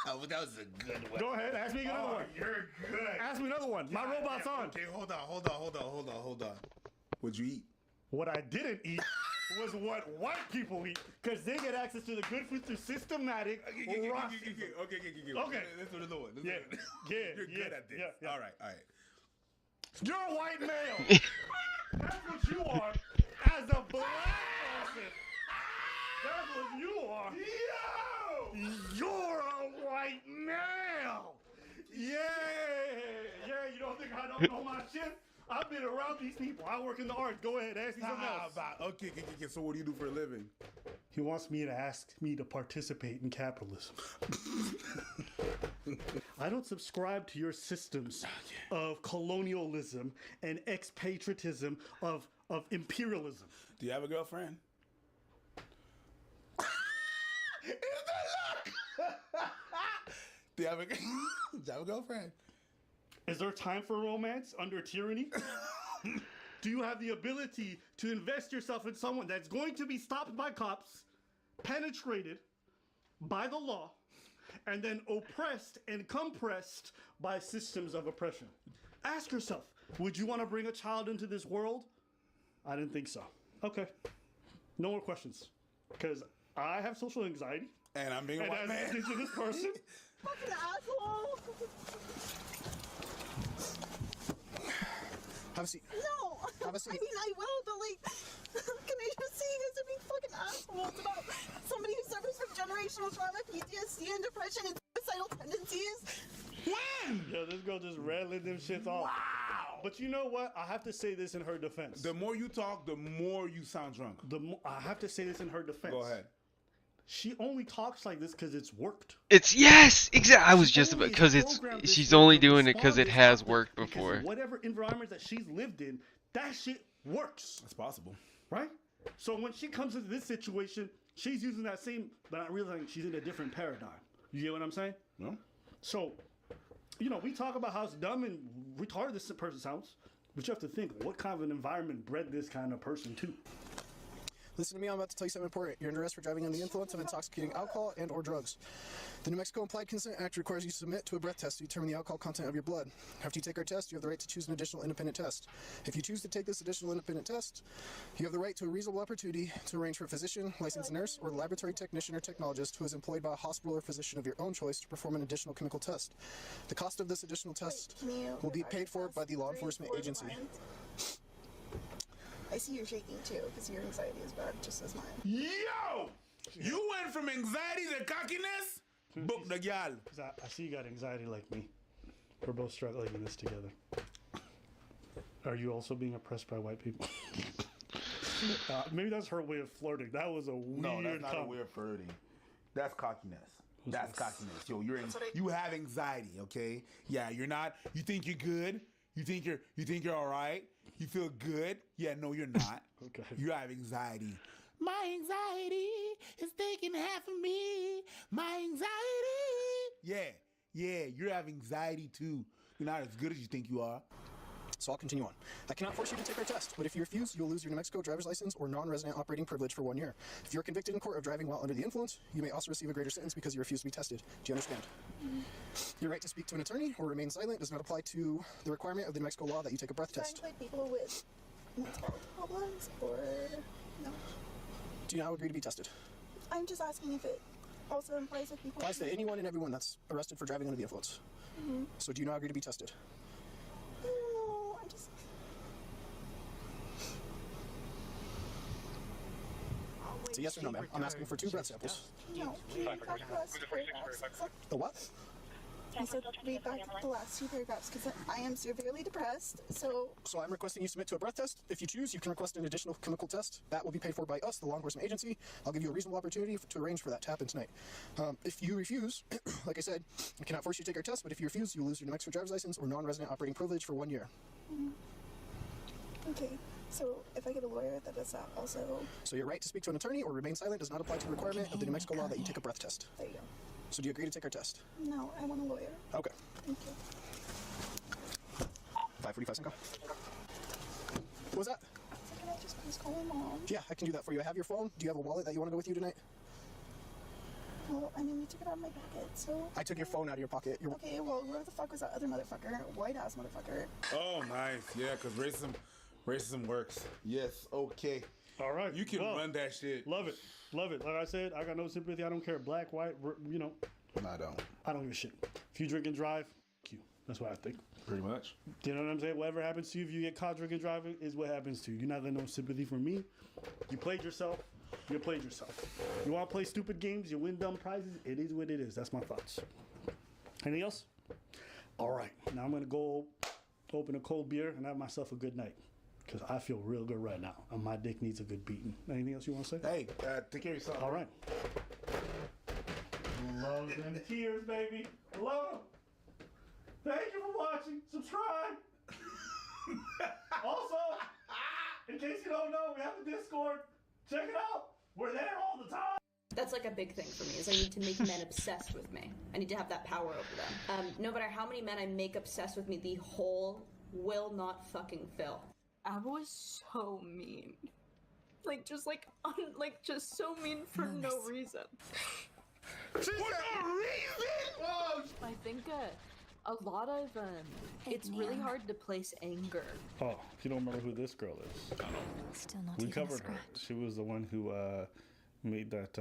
Oh, that was a good one. Go ahead, ask me another one. You're good. Ask me another one. My robot's on. Okay, hold on. What'd you eat? What I didn't eat was what white people eat, because they get access to the good food through systematic racism. Okay. This is another one. Yeah. You're good at this. Yeah. All right. You're a white male. That's what you are as a black person. That's what you are. Yo! You're a white male. Yeah. You don't think I don't know my shit? I've been around these people. I work in the arts. Go ahead, ask me something else. Okay. So what do you do for a living? He wants me to ask me to participate in capitalism. I don't subscribe to your systems of colonialism and expatriatism of imperialism. Do you have a girlfriend? Do you have a girlfriend? Is there time for romance under tyranny? Do you have the ability to invest yourself in someone that's going to be stopped by cops, penetrated by the law, and then oppressed and compressed by systems of oppression? Ask yourself, would you want to bring a child into this world? I didn't think so. Okay. No more questions. Because I have social anxiety. And I'm being a white man. And as an indigenous person. Fucking asshole. Have a seat. No. Have a seat. I mean, I will, but like, can I just say you guys are being fucking assholes about somebody who suffers from generational trauma, PTSD, and depression and suicidal tendencies? Yeah, this girl just rattling them shits off. Wow. But you know what? I have to say this in her defense. The more you talk, the more you sound drunk. I have to say this in her defense. Go ahead. She only talks like this because it's worked. It's yes, exactly. I was just about because she's only doing it because it has worked before. Whatever environment that she's lived in, that shit works. That's possible, right? So when she comes into this situation, she's using that same, but not realizing she's in a different paradigm. You get what I'm saying? No. So, you know, we talk about how dumb and retarded this person sounds, but you have to think what kind of an environment bred this kind of person to. Listen to me, I'm about to tell you something important. You're under arrest for driving under the influence of intoxicating alcohol and or drugs. The New Mexico Implied Consent Act requires you to submit to a breath test to determine the alcohol content of your blood. After you take our test, you have the right to choose an additional independent test. If you choose to take this additional independent test, you have the right to a reasonable opportunity to arrange for a physician, licensed nurse, or laboratory technician or technologist who is employed by a hospital or physician of your own choice to perform an additional chemical test. The cost of this additional test will be paid for by the law enforcement agency. I see you're shaking too, because your anxiety is bad, just as mine. Yo! You went from anxiety to cockiness? Book the gal. I see you got anxiety like me. We're both struggling in this together. Are you also being oppressed by white people? Maybe that's her way of flirting. That was a weird No, that's not a comment. way of flirting. That's cockiness. That's cockiness. Yo, you have anxiety, okay? Yeah, you're not. You think you're good. You think you're all right. You feel good. Yeah, no, you're not. Okay. You have anxiety. My anxiety is taking half of me. My anxiety. Yeah, you have anxiety too. You're not as good as you think you are. So I'll continue on. I cannot force you to take our test, but if you refuse, you'll lose your New Mexico driver's license or non-resident operating privilege for 1 year. If you're convicted in court of driving while under the influence, you may also receive a greater sentence because you refuse to be tested. Do you understand? Your right to speak to an attorney or remain silent does not apply to the requirement of the New Mexico law that you take a breath test. Do I include people with mental health problems or no? Do you now agree to be tested? I'm just asking if it also implies with people. Applies to anyone and everyone that's arrested for driving under the influence. Mhm. So do you now agree to be tested? No, I just. It's a yes or no, ma'am. I'm asking for 2 breath samples. No, read back the last 2 paragraphs. The what? I said read back the last 2 paragraphs because I am severely depressed. So So I'm requesting you submit to a breath test. If you choose, you can request an additional chemical test. That will be paid for by us, the law enforcement agency. I'll give you a reasonable opportunity to arrange for that to happen tonight. If you refuse, like I said, I cannot force you to take our test, but if you refuse, you'll lose your New Mexico driver's license or non-resident operating privilege for 1 year. okay. So if I get a lawyer, that does that also. So your right to speak to an attorney or remain silent does not apply to the requirement of the New Mexico law that you take a breath test. There you go. So do you agree to take our test? No, I want a lawyer. Okay. Thank you. 5:45 Cinco. What was that? So can I just please call my mom? Yeah, I can do that for you. I have your phone. Do you have a wallet that you want to go with you tonight? Well, I mean, you took it out of my pocket, so. I took your phone out of your pocket. Okay, well, where the fuck was that other motherfucker? White ass motherfucker. Oh, nice. Yeah, because racism works. Yes, okay. All right. You can run that shit. Love it. Love it. Like I said, I got no sympathy. I don't care. Black, white, you know. No, I don't. I don't give a shit. If you drink and drive, Q. That's what I think. Pretty much. You know what I'm saying? Whatever happens to you if you get caught drinking and driving is what happens to you. You're not getting no sympathy from me. You played yourself. You played yourself. You want to play stupid games? You win dumb prizes? It is what it is. That's my thoughts. Anything else? All right. Now I'm going to go open a cold beer and have myself a good night. Because I feel real good right now. And my dick needs a good beating. Anything else you want to say? Hey, take care of yourself. All right. Love them tears, baby. Love them. Thank you for watching. Subscribe. Also, in case you don't know, we have a Discord. Check it out. We're there all the time. That's like a big thing for me, is I need to make men obsessed with me. I need to have that power over them. No matter how many men I make obsessed with me, the hole will not fucking fill. I was so mean. Like, just so mean for no reason. For no reason? Oh, I think a lot of, it's really hard to place anger. Oh, if you don't remember who this girl is. Still not We even covered a her. scratch. She was the one who made that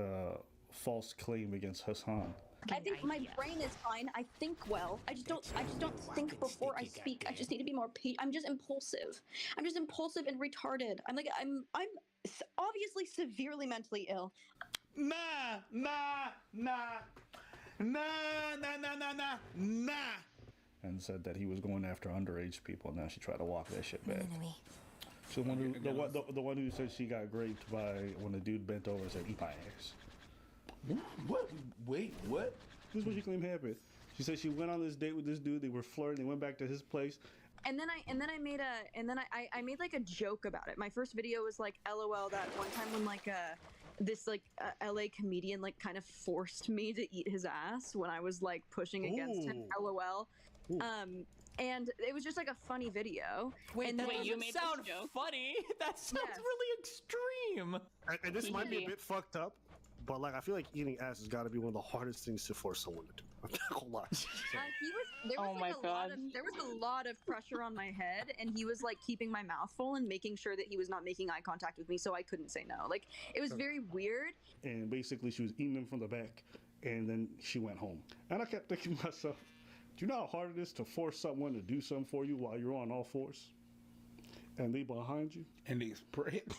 false claim against Hassan. I think my brain is fine. I think well. I just don't think before I speak. I just need to be more I'm just impulsive. I'm just impulsive and retarded. I'm obviously severely mentally ill. Nah. And said that he was going after underage people. Now she tried to walk that shit back. She's the one who, the one who said she got raped by when the dude bent over and said, "Eat my ass." What? Wait, what? This is what she claimed happened. She said she went on this date with this dude. They were flirting. They went back to his place. And then I made like a joke about it. My first video was like, LOL, that one time when like this LA comedian like kind of forced me to eat his ass when I was like pushing against him. LOL. And it was just like a funny video. Wait, and you made sound funny. That sounds really extreme. And this might be a bit fucked up, but like I feel like eating ass has got to be one of the hardest things to force someone to do. I'm not gonna lie. There was a lot of pressure on my head, and he was like keeping my mouth full and making sure that he was not making eye contact with me, so I couldn't say no. Like it was very weird. And basically, she was eating them from the back, and then she went home. And I kept thinking to myself, do you know how hard it is to force someone to do something for you while you're on all fours? And they behind you? And they spray it.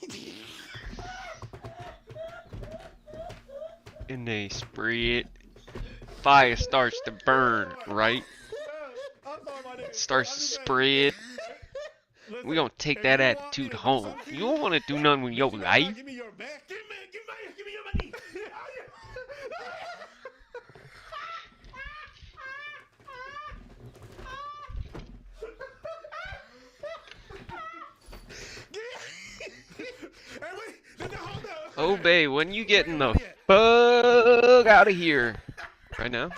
And they spray it. Fire starts to burn, right? Starts to spray it. We gonna take that attitude home. You don't wanna do nothing with your life. Give me your back. Give me your money. Obey when you getting the fuck out of here. Right now?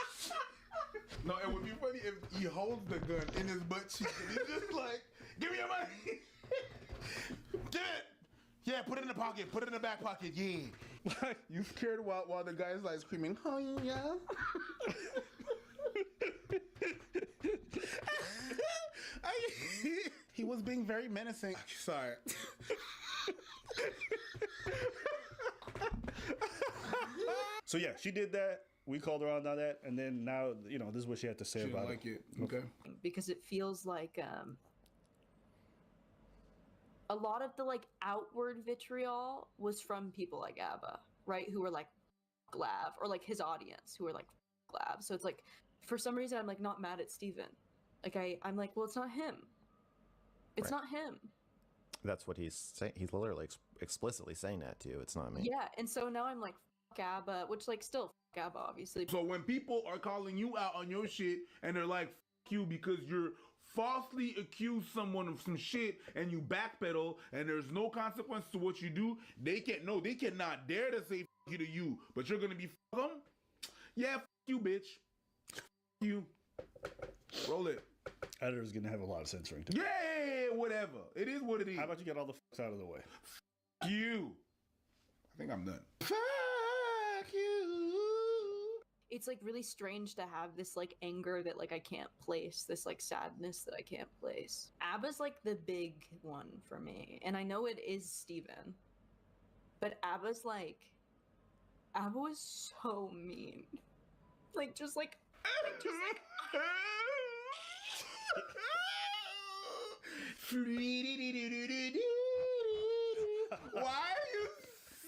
No, it would be funny if he holds the gun in his butt cheek and he's just like, give me your money. Give it. Yeah, put it in the pocket. Put it in the back pocket. Yeah. You scared while the guy's like screaming, oh yeah. He was being very menacing. Sorry. So yeah, she did that. We called her out on that, and then now, you know, this is what she had to say She didn't about like it. Okay. Because it feels like a lot of the like outward vitriol was from people like ABBA, right? Who were like Glav, or like his audience who were like Glav. So it's like, for some reason, I'm like not mad at Steven. Like I'm like, well, it's not him. It's Right. not him. That's what he's saying. He's literally explicitly saying that to you. It's not me. Yeah, and so now I'm like, fuck ABBA, which like still fuck ABBA, obviously. So when people are calling you out on your shit and they're like, fuck you because you're falsely accused someone of some shit and you backpedal and there's no consequence to what you do, they cannot dare to say fuck you to you, but you're gonna be fuck them? Yeah, fuck you, bitch. Fuck you. Roll it. Editor's gonna have a lot of censoring. Yeah, whatever. It is what it is. How about you get all the fucks out of the way? Fuck you. I think I'm done. Fuck you. It's like really strange to have this like anger that like I can't place, this like sadness that I can't place. ABBA's like the big one for me, and I know it is Steven, but ABBA was so mean. Like just like Why are you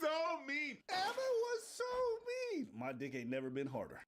so mean? Emma was so mean. My dick ain't never been harder.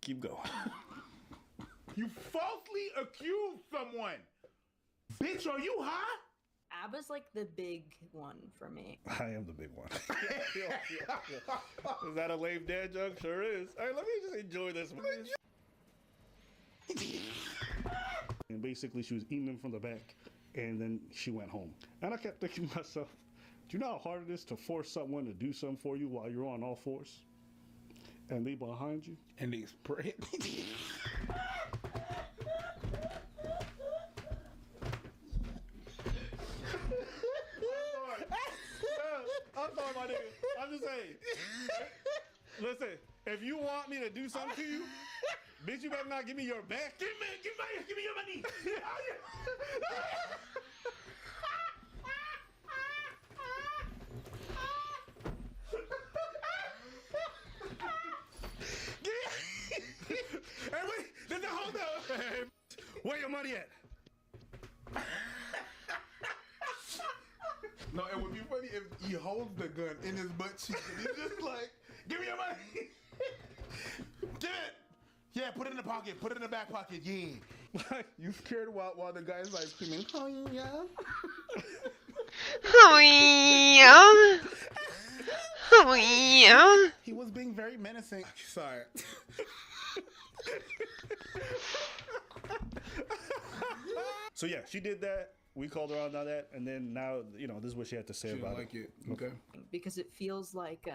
Keep going. You falsely accused someone. Bitch, are you high? ABBA's like the big one for me. I am the big one. Is that a lame dad joke? Sure is. All right, let me just enjoy this one. And basically, she was eating them from the back, and then she went home. And I kept thinking to myself, do you know how hard it is to force someone to do something for you while you're on all fours? And they behind you? And they spray. I'm sorry, my nigga. I'm just saying. Listen, if you want me to do something to you, bitch, you better not give me your back. Give me your money. Hey, wait, hold up. Hey, where your money at? No, it would be funny if he holds the gun in his butt cheek and he's just like, give me your money. Give it. Yeah, put it in the pocket. Put it in the back pocket. Yeah. You scared while the guy's like screaming, oh yeah. Oh yeah. Oh yeah. He was being very menacing. Sorry. So yeah, she did that. We called her out on that, and then now, you know, this is what she had to say She about didn't like it. Okay. Because it feels like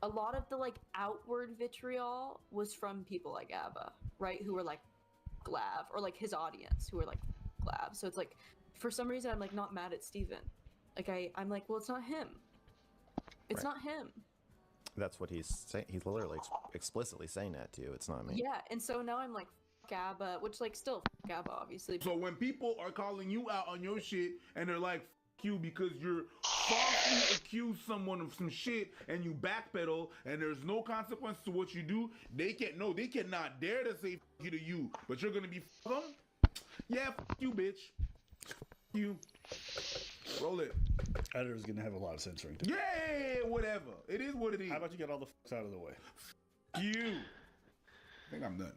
a lot of the like outward vitriol was from people like ABBA, right? Who were like Glav, or like his audience who were like Glav. So it's like, for some reason, I'm like not mad at Steven. Like I'm like, well, it's not him. It's not him. That's what he's saying. He's literally explicitly saying that to you. It's not me. Yeah, and so now I'm like, ABBA, which like still ABBA, obviously. So when people are calling you out on your shit and they're like, F you because you're falsely accused someone of some shit and you backpedal and there's no consequence to what you do, they cannot dare to say F you to you, but you're gonna be F them? Yeah, F you, bitch. F you. Roll it. Editor's gonna have a lot of censoring to do. Yeah, whatever. It is what it is. How about you get all the fucks out of the way? F you. I think I'm done.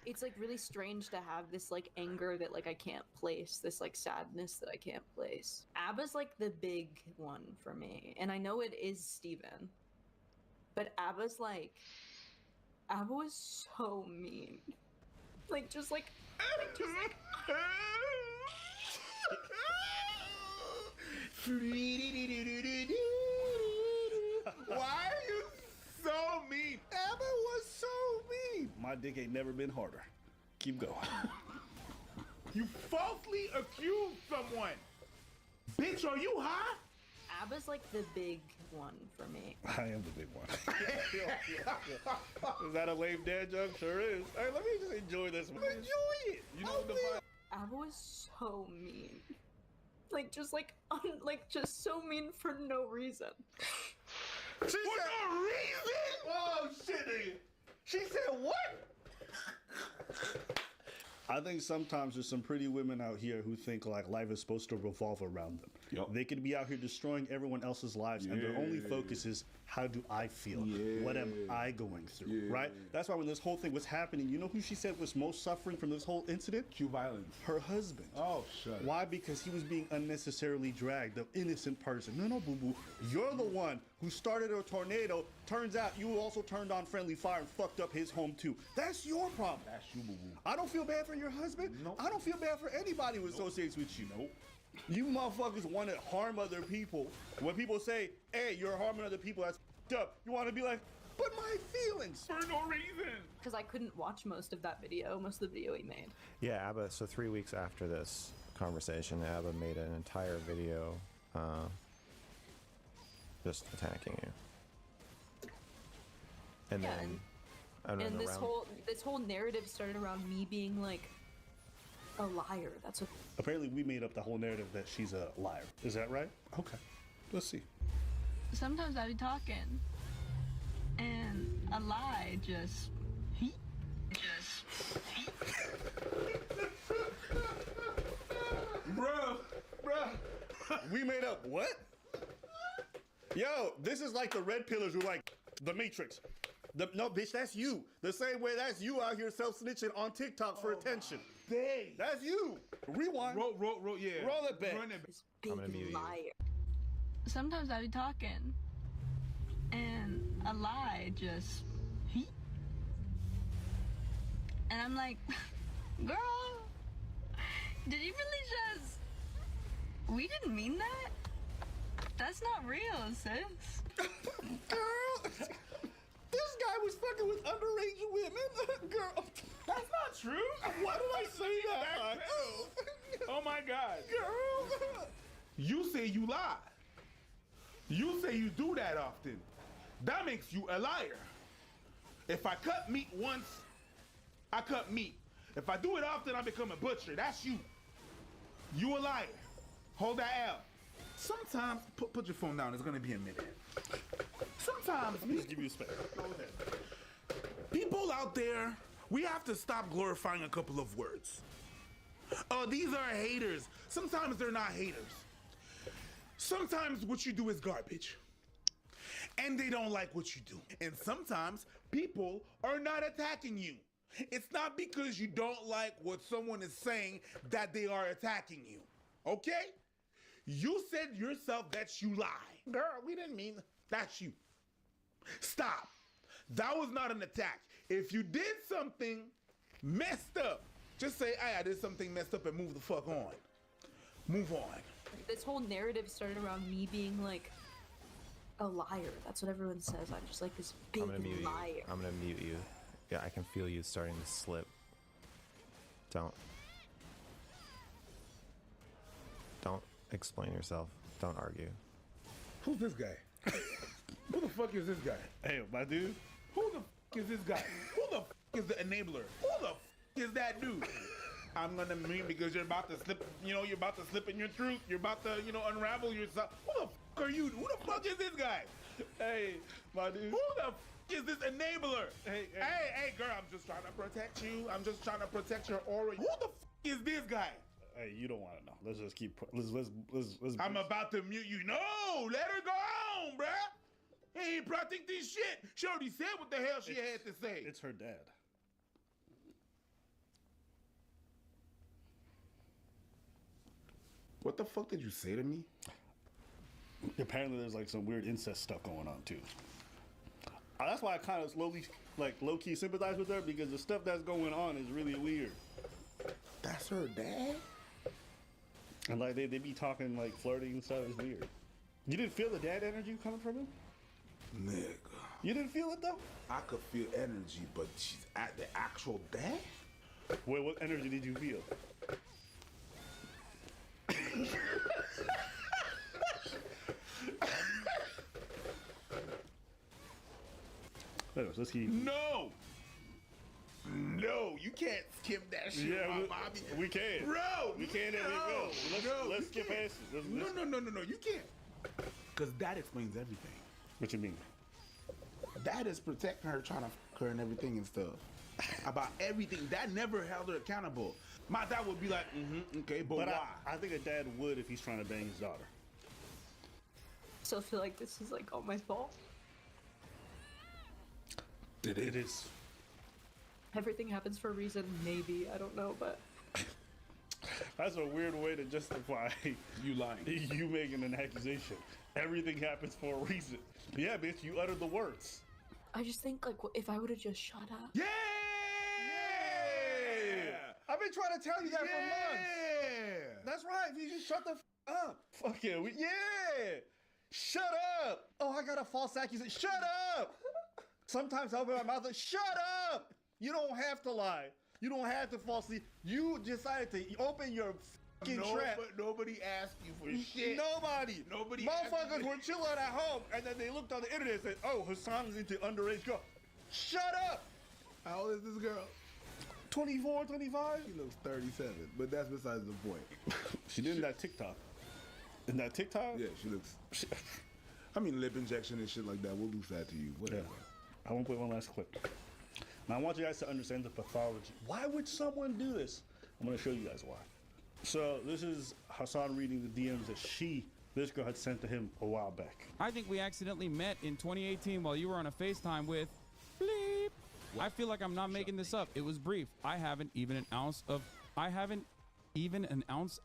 It's like really strange to have this like anger that like I can't place, this like sadness that I can't place. ABBA's like the big one for me, and I know it is Steven, but ABBA was so mean. Like just like Why are you so mean? ABBA was so mean. My dick ain't never been harder. Keep going. You falsely accused someone. Bitch, are you high? ABBA's like the big one for me. I am the big one. Is that a lame dad joke? Sure is. All right, let me just enjoy this one. Enjoy it. You know what the vibe. ABBA was so mean. Like just like just so mean for no reason. For no reason? Oh shit, nigga. She said what? I think sometimes there's some pretty women out here who think like life is supposed to revolve around them. Yep. They could be out here destroying everyone else's lives, and their only focus is, how do I feel? What am I going through? Right? That's why when this whole thing was happening, you know who she said was most suffering from this whole incident? Q Violence. Her husband. Oh, shut Why? Because he was being unnecessarily dragged, the innocent person. No, boo-boo. You're the one who started a tornado. Turns out you also turned on friendly fire and fucked up his home too. That's your problem. That's you, boo-boo. I don't feel bad for your husband. Nope. I don't feel bad for anybody who associates with you. Nope. You motherfuckers want to harm other people. When people say, hey, you're harming other people, that's f***ed up. You want to be like, but my feelings. For no reason. Because I couldn't watch most of that video, most of the video he made. Yeah, ABBA, so 3 weeks after this conversation, ABBA made an entire video just attacking you. And then... And this whole narrative started around me being like a liar. That's what. Apparently, we made up the whole narrative that she's a liar. Is that right? Okay, let's see. Sometimes I be talking, and a lie just. Bruh, we made up what? Yo, this is like the red pillars who like the Matrix. No, bitch, that's you. The same way that's you out here self-snitching on TikTok for attention. Dang. That's you. Rewind. Roll, yeah. Roll it back. Run it. Big I'm gonna mute you. liar. Sometimes I be talking, and a lie just, and I'm like, girl, did you really just? We didn't mean that. That's not real, sis. Girl, this guy was fucking with underage women. Girl, That's not true. why did I say that? Oh my God. Girl. You say you lie. You say you do that often. That makes you a liar. If I cut meat once, I cut meat. If I do it often, I become a butcher. That's you. You a liar. Hold that L. Sometimes, put your phone down. It's gonna be a minute. Sometimes, Let me just give you a space. Go ahead. people out there, we have to stop glorifying a couple of words. Oh, these are haters. Sometimes they're not haters. Sometimes what you do is garbage. And they don't like what you do. And sometimes people are not attacking you. It's not because you don't like what someone is saying that they are attacking you. Okay? You said yourself that you lie. Girl, we didn't mean that's you. Stop. That was not an attack. If you did something messed up, just say, hey, I did something messed up and move the fuck on. Move on. This whole narrative started around me being like a liar. That's what everyone says. I'm just like this big I'm gonna mute liar. you. I'm gonna mute you. Yeah, I can feel you starting to slip. Don't explain yourself. Don't argue. Who's this guy? Who the fuck is this guy? Hey, my dude. Who the fuck is this guy? Who the fuck is the enabler? Who the fuck is that dude? I'm gonna mean because you're about to slip, you're about to slip in your truth. You're about to, unravel yourself. Who the fuck are you? Who the fuck is this guy? Hey, my dude. Who the fuck is this enabler? Hey, girl, I'm just trying to protect you. I'm just trying to protect your aura. Who the fuck is this guy? Hey, you don't want to know. Let's just keep. Let's. I'm about to mute you. No, let her go on, bruh. He ain't protecting shit. She already said what the hell she had to say. It's her dad. What the fuck did you say to me? Apparently, there's like some weird incest stuff going on too. That's why I kind of slowly, like low key, sympathize with her because the stuff that's going on is really weird. That's her dad. And like they be talking like flirting and stuff. It's weird. You didn't feel the dad energy coming from him? Nigga. You didn't feel it though? I could feel energy, but she's at the actual dad? Wait, what energy did you feel? Anyways, let's keep. No, you can't skip that shit. Yeah, Bobby. we can. Bro, we can. Let's skip past it. No, you can't. Because that explains everything. What you mean? That is protecting her, trying to f her and everything and stuff. About everything. That never held her accountable. My dad would be like, okay, but why? I think a dad would if he's trying to bang his daughter. So I feel like this is like all my fault. It is. Everything happens for a reason, maybe. I don't know, but That's a weird way to justify you lying. You making an accusation. Everything happens for a reason. Yeah, bitch, you uttered the words. I just think like if I would have just shut up. Yeah! I've been trying to tell you that for months. That's right. You just shut the up. Fuck yeah. Shut up. Oh, I got a false accusation. Shut up. Sometimes I'll open my mouth and shut up. You don't have to lie. You don't have to falsely. You decided to open your fucking trap. But nobody asked you for shit. Nobody. Nobody. Motherfuckers were chilling at home, and then they looked on the internet and said, "Oh, Hassan's into underage girl." Shut up. How old is this girl? 24, 25? She looks 37, but that's besides the point. She did in that TikTok. In that TikTok? Yeah, she looks. I mean, lip injection and shit like that. We'll lose that to you. Whatever. Yeah. I want to play one last clip. Now, I want you guys to understand the pathology. Why would someone do this? I'm going to show you guys why. So, this is Hassan reading the DMs that she this girl had sent to him a while back. I think we accidentally met in 2018 while you were on a FaceTime with bleep. I feel like I'm not making this up. It was brief. I haven't even an ounce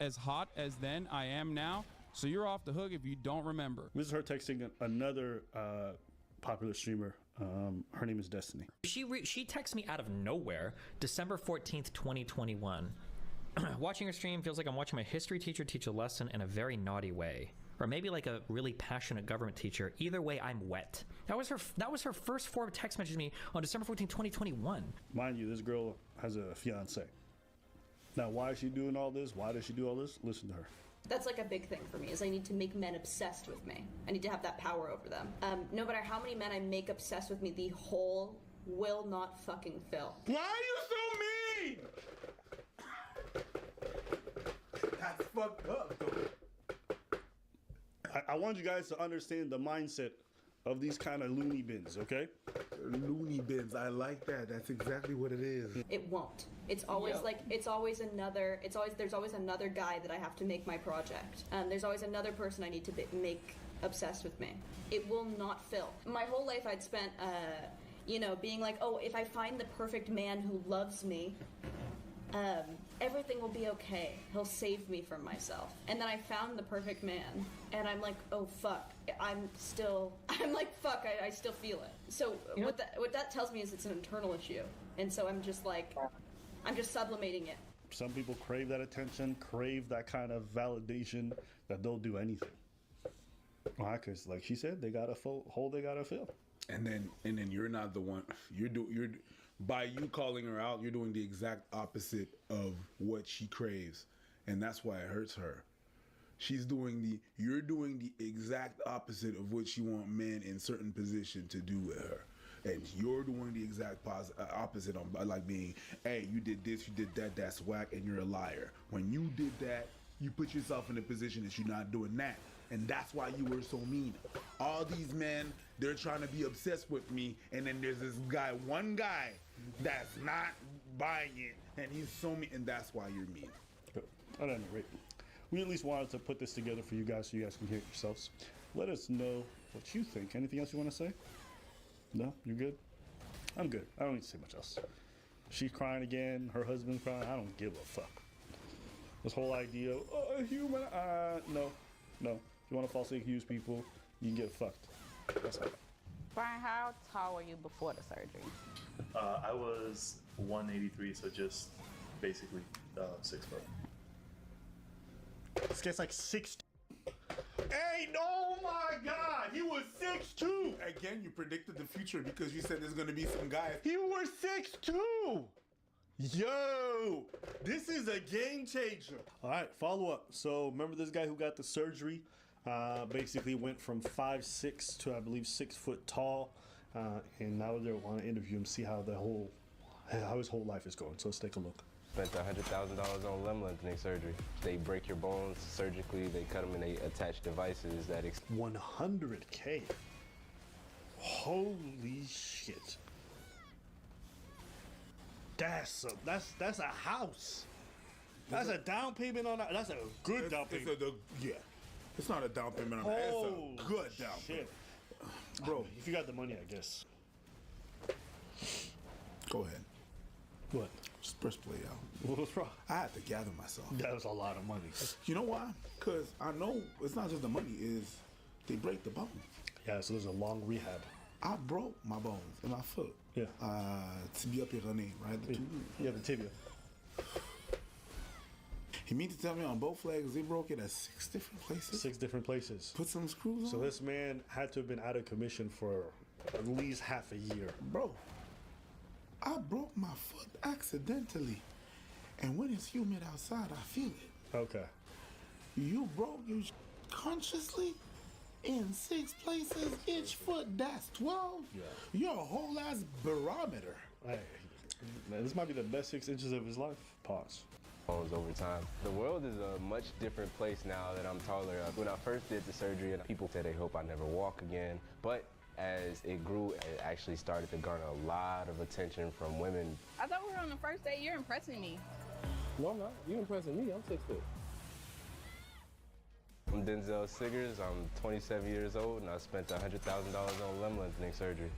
as hot as then I am now. So you're off the hook if you don't remember. This is her texting another popular streamer. Her name is Destiny. She texts me out of nowhere, December 14th, 2021. Watching her stream feels like I'm watching my history teacher teach a lesson in a very naughty way. Or maybe like a really passionate government teacher. Either way, I'm wet. That was her first 4 text messages to me on December 14th, 2021. Mind you, this girl has a fiance. Now, why is she doing all this? Why does she do all this? Listen to her. That's like a big thing for me, is I need to make men obsessed with me. I need to have that power over them. No matter how many men I make obsessed with me, the hole will not fucking fill. Why are you so mean? That's fucked up, though. I want you guys to understand the mindset of these kind of loony bins, okay? Loony bins, I like that. That's exactly what it is. It won't. It's always there's always another guy that I have to make my project. There's always another person I need to make obsessed with me. It will not fill. My whole life I'd spent, being like, oh, if I find the perfect man who loves me, everything will be okay. He'll save me from myself. And then I found the perfect man, and I'm like, oh fuck. I'm like, fuck, I still feel it. So what that tells me is it's an internal issue. And so I'm just sublimating it. Some people crave that attention, crave that kind of validation that they'll do anything. Why? Because like she said, they got a hole they gotta fill. And then you're not the one. You're by you calling her out, you're doing the exact opposite of what she craves, and that's why it hurts her. You're doing the exact opposite of what she want men in certain position to do with her, and you're doing the exact opposite on like being, hey, you did this, you did that, that's whack, and you're a liar. When you did that, you put yourself in a position that you're not doing that. And that's why you were so mean. All these men, they're trying to be obsessed with me, and then there's this guy, one guy, that's not buying it, and he's so mean, and that's why you're mean. At any rate, we at least wanted to put this together for you guys so you guys can hear it yourselves. Let us know what you think. Anything else you want to say? No? You're good? I'm good. I don't need to say much else. She's crying again. Her husband's crying. I don't give a fuck. This whole idea of, oh, human, no. If you want to falsely accuse people, you can get fucked. That's all. Brian, how tall were you before the surgery? I was 183, so just basically 6 foot. This guy's like 6'2". Hey, oh my God, he was 6'2". Again, you predicted the future because you said there's gonna be some guys. He was 6'2". Yo, this is a game changer. All right, follow up. So remember this guy who got the surgery? Basically went from 5'6" to I believe 6 foot tall, and now they want to interview him, see how his whole life is going. So let's take a look. Spent $100,000 on limb lengthening surgery. They break your bones surgically. They cut them and they attach devices that. $100K. Holy shit. That's a house. That's a down payment on that. That's a good down payment. It's not a down payment on that. It's a good down payment. Bro, if you got the money, I guess. Go ahead. What? Just press play out. What's wrong? I had to gather myself. That was a lot of money. You know why? Because I know it's not just the money, is they break the bones. Yeah, so there's a long rehab. I broke my bones in my foot. Yeah. Tibia pyrénée, right? Yeah, the tibia. He means to tell me on both legs they broke it at 6 different places? 6 different places. Put some screws on? So this man had to have been out of commission for at least half a year. Bro, I broke my foot accidentally. And when it's humid outside, I feel it. Okay. You broke you consciously in 6 places, each foot, that's 12? Yeah. You're a whole ass barometer. Hey, man, this might be the best 6 inches of his life. Pause. Over time. The world is a much different place now that I'm taller. When I first did the surgery, people said they hope I never walk again. But as it grew, it actually started to garner a lot of attention from women. I thought we were on the first date. You're impressing me. No, I'm not. You impressing me. I'm 6 foot. I'm Denzel Siggers. I'm 27 years old, and I spent $100,000 on limb lengthening surgery.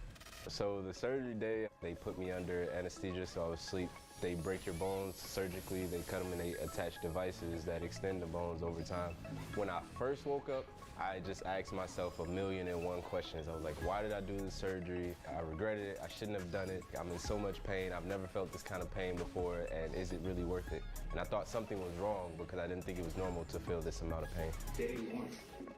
So the surgery day, they put me under anesthesia, so I was asleep. They break your bones surgically, they cut them, and they attach devices that extend the bones over time. When I first woke up, I just asked myself 1,000,001 questions. I was like, why did I do this surgery? I regretted it, I shouldn't have done it. I'm in so much pain, I've never felt this kind of pain before, and is it really worth it? And I thought something was wrong because I didn't think it was normal to feel this amount of pain.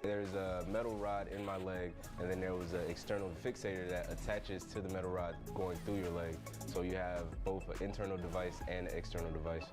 There's a metal rod in my leg, and then there was an external fixator that attaches to the metal rod going through your leg. So you have both an internal device and an external device.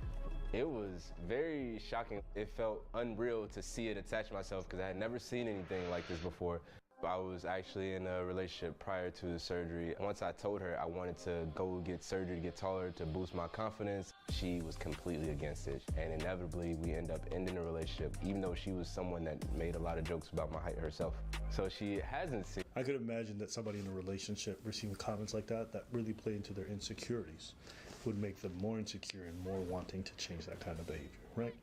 It was very shocking. It felt unreal to see it attach myself because I had never seen anything like this before. I was actually in a relationship prior to the surgery. Once I told her I wanted to go get surgery to get taller to boost my confidence, she was completely against it. And inevitably, we end up ending the relationship, even though she was someone that made a lot of jokes about my height herself. So she hasn't seen. I could imagine that somebody in a relationship receiving comments like that really play into their insecurities would make them more insecure and more wanting to change that kind of behavior, right?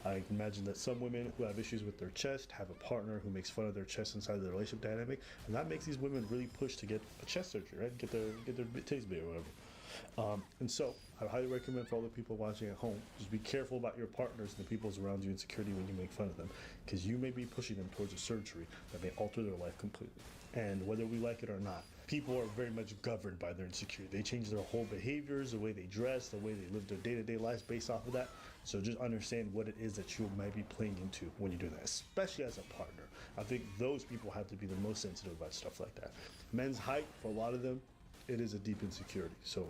I can imagine that some women who have issues with their chest have a partner who makes fun of their chest inside the relationship dynamic, and that makes these women really push to get a chest surgery, right? Get their titties big or whatever. And so I highly recommend for all the people watching at home, just be careful about your partners and the people around you insecurity when you make fun of them, because you may be pushing them towards a surgery that may alter their life completely. And whether we like it or not, people are very much governed by their insecurity. They change their whole behaviors, the way they dress, the way they live their day-to-day lives based off of that. So just understand what it is that you might be playing into when you're doing that, especially as a partner. I think those people have to be the most sensitive about stuff like that. Men's height, for a lot of them, it is a deep insecurity. So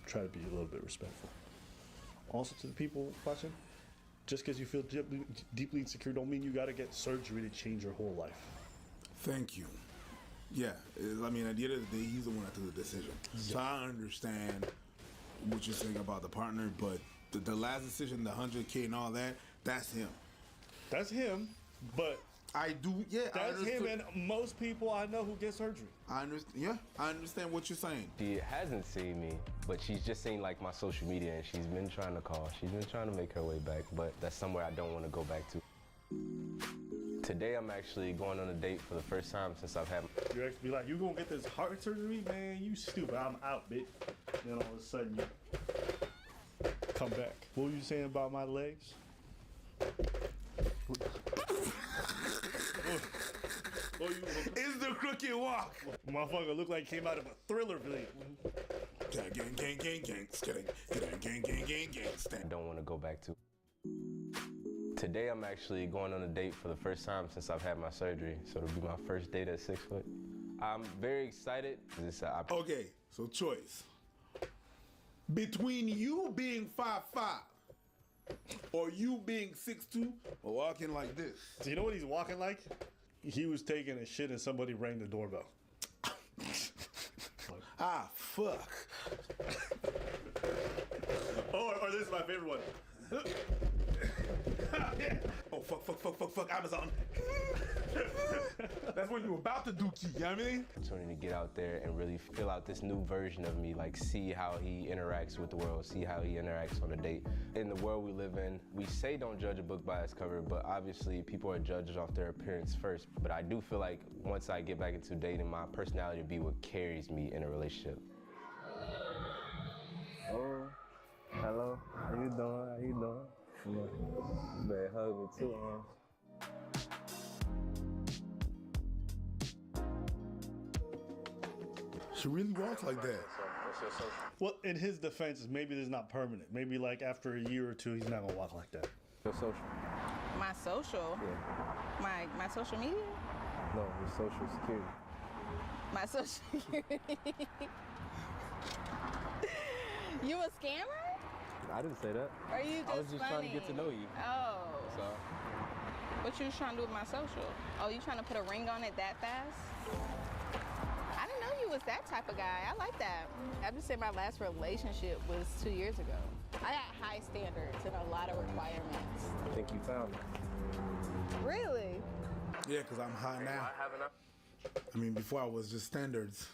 try to be a little bit respectful. Also to the people watching, just because you feel deeply insecure don't mean you got to get surgery to change your whole life. Thank you. Yeah, I mean, at the end of the day, he's the one that took the decision. So I understand what you're saying about the partner, but the last decision, the 100K and all that, that's him. That's him, but I do, yeah. That's him and most people I know who get surgery. I understand what you're saying. She hasn't seen me, but she's just seen like my social media, and she's been trying to call. She's been trying to make her way back, but that's somewhere I don't want to go back to. Today I'm actually going on a date for the first time since I've had. Your ex be like, you gonna get this heart surgery? Man, you stupid. I'm out, bitch. Then all of a sudden you come back. What were you saying about my legs? It's the crooked walk. Motherfucker looked like he came out of a Thriller video. I don't want to go back to. Today I'm actually going on a date for the first time since I've had my surgery, so it'll be my first date at 6 foot. I'm very excited. Okay, so choice. Between you being 5'5" or you being 6'2" or walking like this. Do you know what he's walking like? He was taking a shit and somebody rang the doorbell. Fuck. Or this is my favorite one. Oh, fuck, Amazon. That's when you're about to do key, you know what I mean? Opportunity to get out there and really fill out this new version of me, like see how he interacts with the world, see how he interacts on a date. In the world we live in, we say don't judge a book by its cover, but obviously people are judged off their appearance first. But I do feel like once I get back into dating, my personality will be what carries me in a relationship. Oh, hello, how you doing? You better hug me too, She really walks like that. Well, in his defense, maybe this is not permanent. Maybe like after a year or two, he's not gonna walk like that. Your social? My social? Yeah. My social media? No, your social security. My social security. You a scammer? I didn't say that. Or you just I was just trying to get to know you. Oh. So. What you was trying to do with my social? Oh, you trying to put a ring on it that fast? I didn't know you was that type of guy. I like that. I just said my last relationship was 2 years ago. I got high standards and a lot of requirements. I think you found it. Really? Yeah, because I'm high now. I mean, before I was just standards.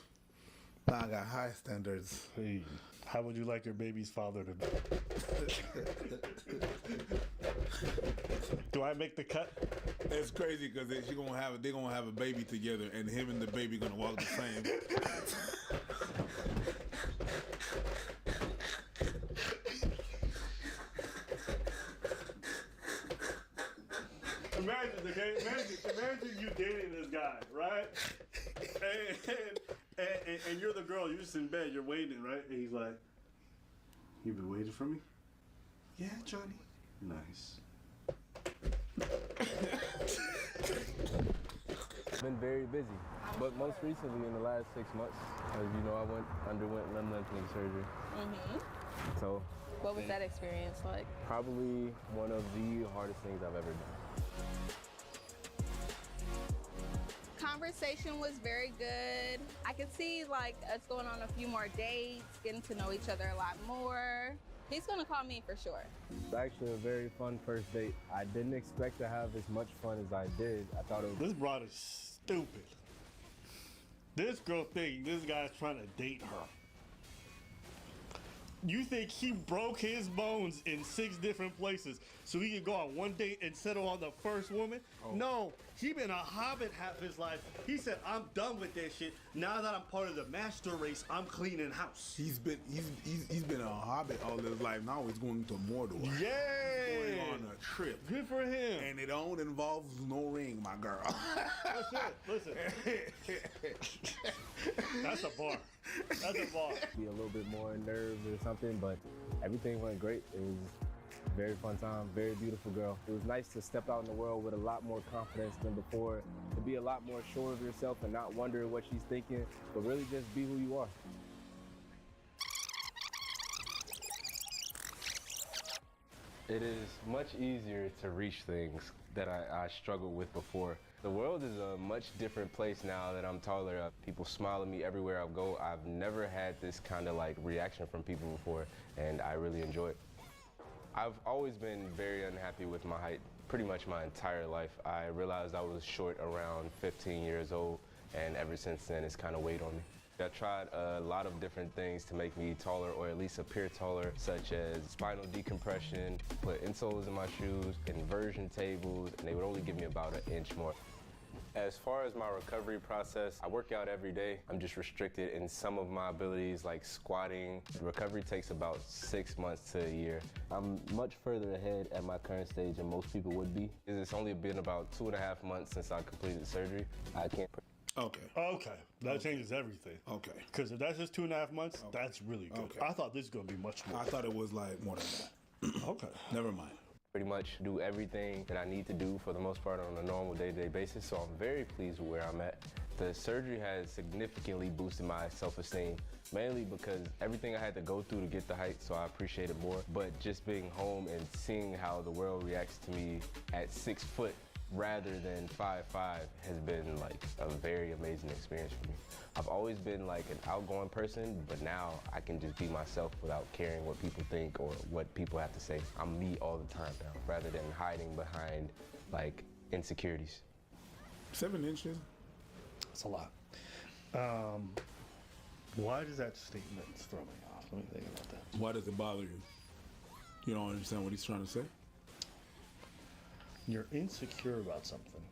Now I got high standards. Hey, how would you like your baby's father to be? Do I make the cut? It's crazy because they're gonna have a baby together, and him and the baby gonna walk the same. Imagine you dating this guy, right? And you're the girl. You're just in bed. You're waiting, right? And he's like, "You've been waiting for me." Yeah, Johnny. Nice. Been very busy, but most recently in the last 6 months, as you know, I underwent limb lengthening surgery. Mm-hmm. So, What was that experience like? probably one of the hardest things I've ever done. Conversation was very good. I could see like us going on a few more dates, getting to know each other a lot more. He's gonna call me for sure. It's actually a very fun first date. I didn't expect to have as much fun as I did. I thought it was. This broad is stupid. This girl thinks this guy's trying to date her. You think he broke his bones in 6 different places so he could go on one date and settle on the first woman? Oh. No, he been a hobbit half his life. He said, "I'm done with that shit. Now that I'm part of the master race, I'm cleaning house." He's been a hobbit all his life. Now he's going to Mordor. Yay! He's going on a trip. Good for him. And it don't involve no ring, my girl. That's it. Listen. That's a bar. That's a bar. Be a little bit more nerves or something, but everything went great. It was a very fun time, very beautiful girl. It was nice to step out in the world with a lot more confidence than before, to be a lot more sure of yourself and not wonder what she's thinking, but really just be who you are. It is much easier to reach things that I struggled with before. The world is a much different place now that I'm taller. People smile at me everywhere I go. I've never had this kind of like reaction from people before, and I really enjoy it. I've always been very unhappy with my height, pretty much my entire life. I realized I was short around 15 years old, and ever since then it's kind of weighed on me. I tried a lot of different things to make me taller, or at least appear taller, such as spinal decompression, put insoles in my shoes, inversion tables, and they would only give me about an inch more. As far as my recovery process, I work out every day. I'm just restricted in some of my abilities, like squatting. Recovery takes about 6 months to a year. I'm much further ahead at my current stage than most people would be. It's only been about 2.5 months since I completed surgery. I can't. Okay. That changes everything. Okay. Because if that's just 2.5 months, that's really good. Okay. I thought this was going to be much more. I thought it was like more than that. Okay. Never mind. Pretty much do everything that I need to do for the most part on a normal day-to-day basis, so I'm very pleased with where I'm at. The surgery has significantly boosted my self-esteem, mainly because everything I had to go through to get the height, so I appreciate it more. But just being home and seeing how the world reacts to me at 6 foot rather than 5'5" has been like a very amazing experience for me. I've always been like an outgoing person, but now I can just be myself without caring what people think or what people have to say. I'm me all the time now, rather than hiding behind like insecurities. 7 inches? That's a lot. Why does that statement throw me off? Let me think about that. Why does it bother you? You don't understand what he's trying to say? You're insecure about something.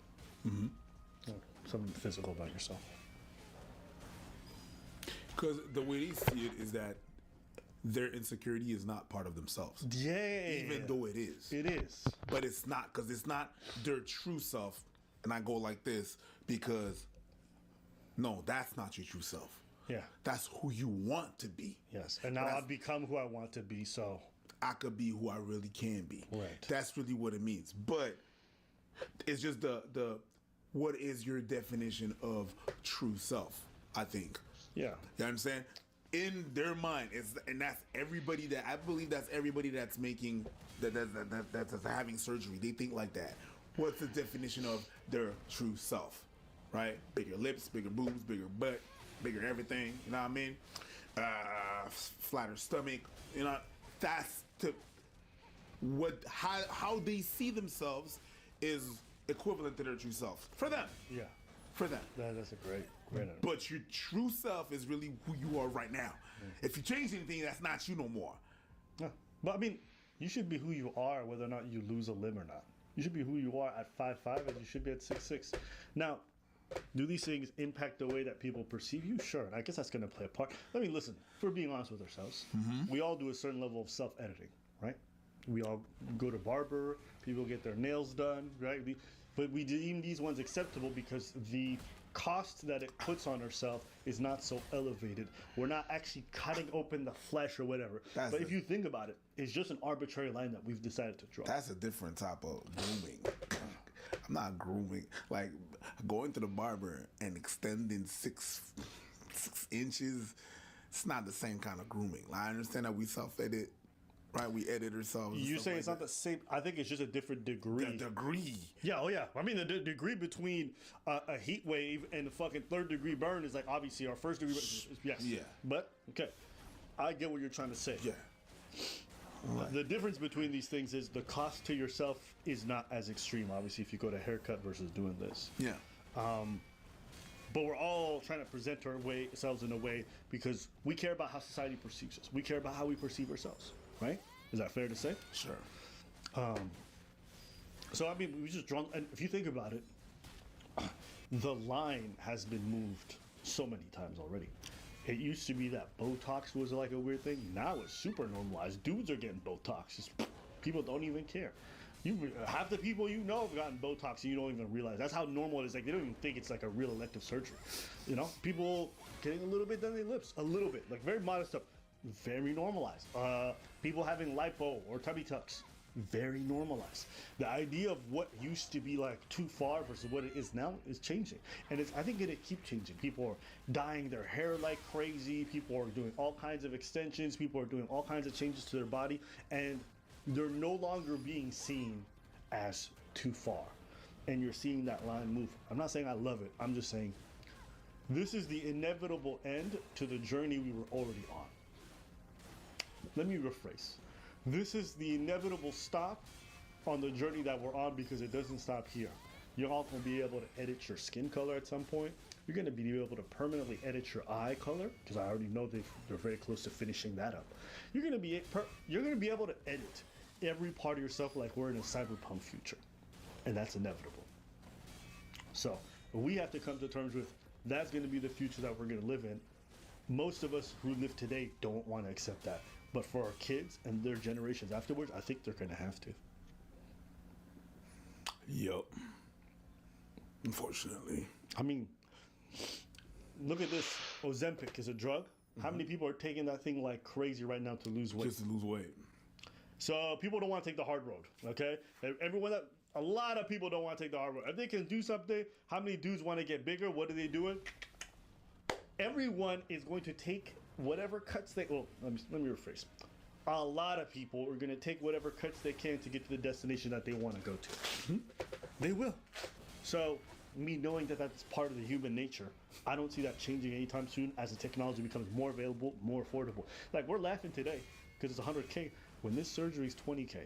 Mm-hmm. Something physical about yourself. Because the way they see it is that their insecurity is not part of themselves. Yeah. Even though it is. It is. But it's not, because it's not their true self. And I go like this because, no, that's not your true self. Yeah. That's who you want to be. Yes. And now I've become who I want to be, so I could be who I really can be. Right. That's really what it means. But it's just the what is your definition of true self, I think. Yeah. You understand? In their mind, and that's everybody that I believe that's everybody that's making that's having surgery. They think like that. What's the definition of their true self? Right? Bigger lips, bigger boobs, bigger butt, bigger everything. You know what I mean? Flatter stomach. You know, that's how they see themselves is equivalent to their true self for them. Yeah. For them. That's a great. But your true self is really who you are right now. If you change anything, that's not you no more. Yeah. But I mean, You should be who you are, whether or not you lose a limb or not. You should be who you are at 5'5", as you should be at 6'6". Now, do these things impact the way that people perceive you? Sure, and I guess that's going to play a part. I mean, listen, if we're being honest with ourselves, we all do a certain level of self-editing, right? We all go to barber, people get their nails done, right? But we deem these ones acceptable because the cost that it puts on ourselves is not so elevated. We're not actually cutting open the flesh or whatever. But if you think about it, it's just an arbitrary line that we've decided to draw. That's a different type of grooming. I'm not grooming. Like going to the barber and extending six inches, it's not the same kind of grooming. Like, I understand that we self-edit, right? We edit ourselves. You saying it's not the same? I think it's just a different degree. The degree. Yeah, oh yeah. I mean, the degree between a heat wave and a fucking 3rd degree burn is like obviously our 1st degree. Yes. Yeah. But okay, I get what you're trying to say. Yeah. The difference between these things is the cost to yourself is not as extreme. Obviously, if you go to haircut versus doing this. Yeah. But we're all trying to present ourselves in a way because we care about how society perceives us. We care about how we perceive ourselves, right? Is that fair to say? Sure. So I mean, we just drawn. And if you think about it, the line has been moved so many times already. It used to be that Botox was like a weird thing. Now it's super normalized. Dudes are getting Botox. Just, people don't even care. Half the people you know have gotten Botox and you don't even realize. That's how normal it is. Like they don't even think it's like a real elective surgery. You know, people getting a little bit done their lips, a little bit, like very modest stuff, very normalized. People having lipo or tummy tucks, very normalized. The idea of what used to be like too far versus what it is now is changing, and I think it'll keep changing. People are dyeing their hair like crazy. People are doing all kinds of extensions. People are doing all kinds of changes to their body, and they're no longer being seen as too far. And you're seeing that line move. I'm not saying I love it. I'm just saying this is the inevitable end to the journey we were already on. Let me rephrase. This is the inevitable stop on the journey that we're on because it doesn't stop here. You're also going to be able to edit your skin color at some point. You're going to be able to permanently edit your eye color because I already know they're very close to finishing that up. You're going to be able to edit every part of yourself like we're in a cyberpunk future, and that's inevitable. So we have to come to terms with that's going to be the future that we're going to live in. Most of us who live today don't want to accept that. But for our kids and their generations afterwards, I think they're going to have to. Yup. Unfortunately. I mean, look at this. Ozempic is a drug. How many people are taking that thing like crazy right now to lose weight? Just to lose weight. So people don't want to take the hard road, okay? A lot of people don't want to take the hard road. If they can do something, how many dudes want to get bigger? What are they doing? Everyone is going to take whatever cuts they... Well, let me rephrase. A lot of people are going to take whatever cuts they can to get to the destination that they want to go to. They will. So, me knowing that that's part of the human nature, I don't see that changing anytime soon as the technology becomes more available, more affordable. Like, we're laughing today because it's $100K. When this surgery is $20K,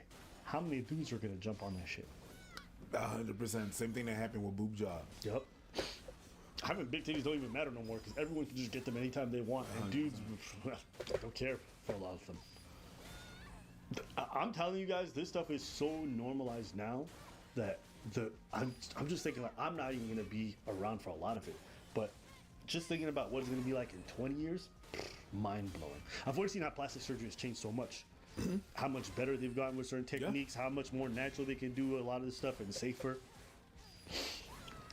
how many dudes are going to jump on that shit? 100%. Same thing that happened with boob job. Yep. Having big titties don't even matter no more because everyone can just get them anytime they want, and dudes don't care for a lot of them. I'm telling you guys, this stuff is so normalized now that I'm just thinking like I'm not even gonna be around for a lot of it, but just thinking about what it's gonna be like in 20 years, mind blowing. I've already seen how plastic surgery has changed so much. How much better they've gotten with certain techniques, how much more natural they can do a lot of this stuff and safer.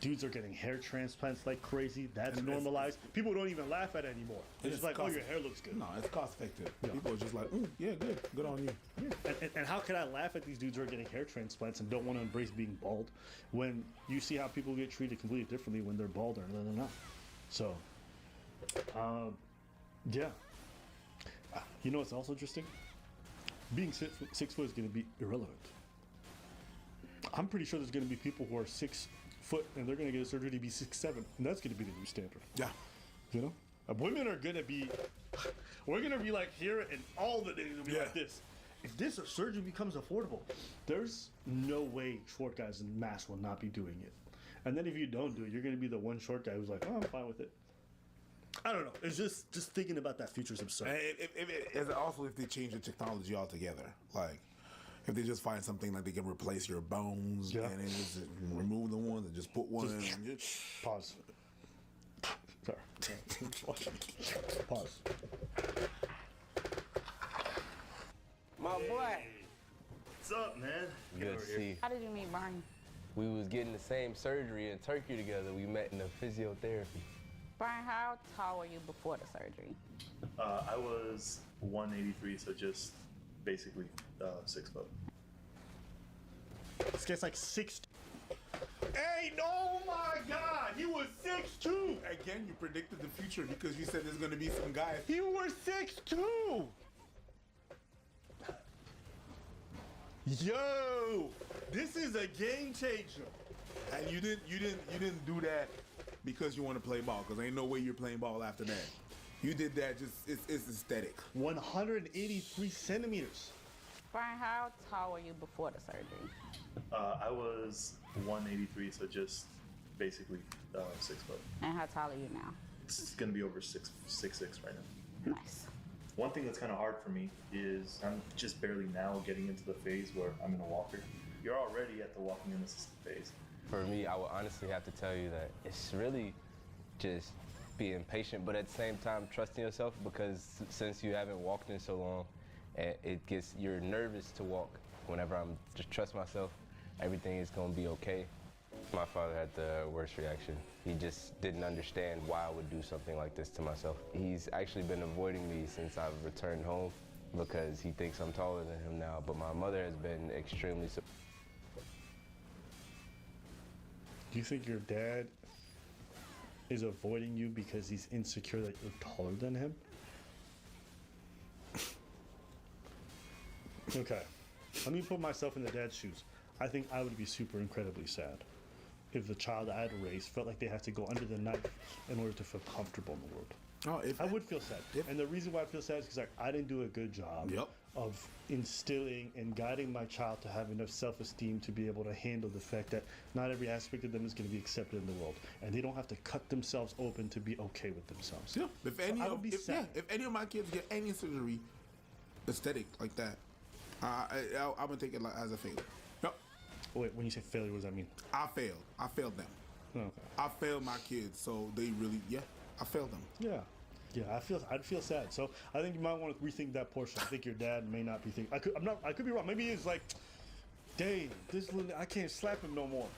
Dudes are getting hair transplants like crazy. That's normalized. People don't even laugh at it anymore. It's just like, oh, your hair looks good. No, it's cost effective. Yeah. People are just like, yeah, good. Good on you. Yeah. And how can I laugh at these dudes who are getting hair transplants and don't want to embrace being bald when you see how people get treated completely differently when they're bald or they're not? So, yeah. You know what's also interesting? Being 6 foot is going to be irrelevant. I'm pretty sure there's going to be people who are 6 foot and they're going to get a surgery to be 6'7", and that's going to be the new standard. Yeah. You know? Women are going to be... We're going to be like here, and all the days will be like this. If this surgery becomes affordable, there's no way short guys in mass will not be doing it. And then if you don't do it, you're going to be the one short guy who's like, oh, I'm fine with it. I don't know. It's just thinking about that future is absurd. And also if they change the technology altogether. Like, If they just find something like they can replace your bones and then just remove the ones and just put one in. Pause. Sorry. Pause. My boy. What's up, man? Good to see you. How did you meet Brian? We was getting the same surgery in Turkey together. We met in the physiotherapy. Brian, how tall were you before the surgery? I was 183, so just basically 6 foot. This guy's like 6. Hey, oh my God, he was 6'2". Again, you predicted the future because you said there's gonna be some guys. He was 6'2". Yo, this is a game changer. And you didn't do that because you want to play ball. Because ain't no way you're playing ball after that. You did that just it's aesthetic. 183 centimeters. Brian, how tall were you before the surgery? I was 183, so just basically 6 foot. And how tall are you now? It's gonna be over 6'6" right now. Nice. One thing that's kind of hard for me is I'm just barely now getting into the phase where I'm in a walker. You're already at the walking and assisted phase. For me, I would honestly have to tell you that it's really just being patient, but at the same time trusting yourself, because since you haven't walked in so long, you're nervous to walk. Whenever I'm just trust myself, everything is gonna be okay. My father had the worst reaction. He just didn't understand why I would do something like this to myself. He's actually been avoiding me since I've returned home because he thinks I'm taller than him now, but my mother has been extremely supportive. Do you think your dad is avoiding you because he's insecure that you're taller than him? Okay, let me put myself in the dad's shoes. I think I would be super incredibly sad if the child I had raised felt like they had to go under the knife in order to feel comfortable in the world. I would feel sad. And the reason why I feel sad is because I didn't do a good job of instilling and guiding my child to have enough self-esteem to be able to handle the fact that not every aspect of them is going to be accepted in the world. And they don't have to cut themselves open to be okay with themselves. Yeah. If any sad. if any of my kids get any surgery aesthetic like that, I'm gonna take it as a failure. Yep. Wait, when you say failure, what does that mean? I failed. I failed them. Okay. I failed my kids, so they really, I failed them. Yeah. Yeah, I'd feel sad. So I think you might want to rethink that portion. I think your dad may not be thinking. I could be wrong. Maybe he's like, dang, I can't slap him no more.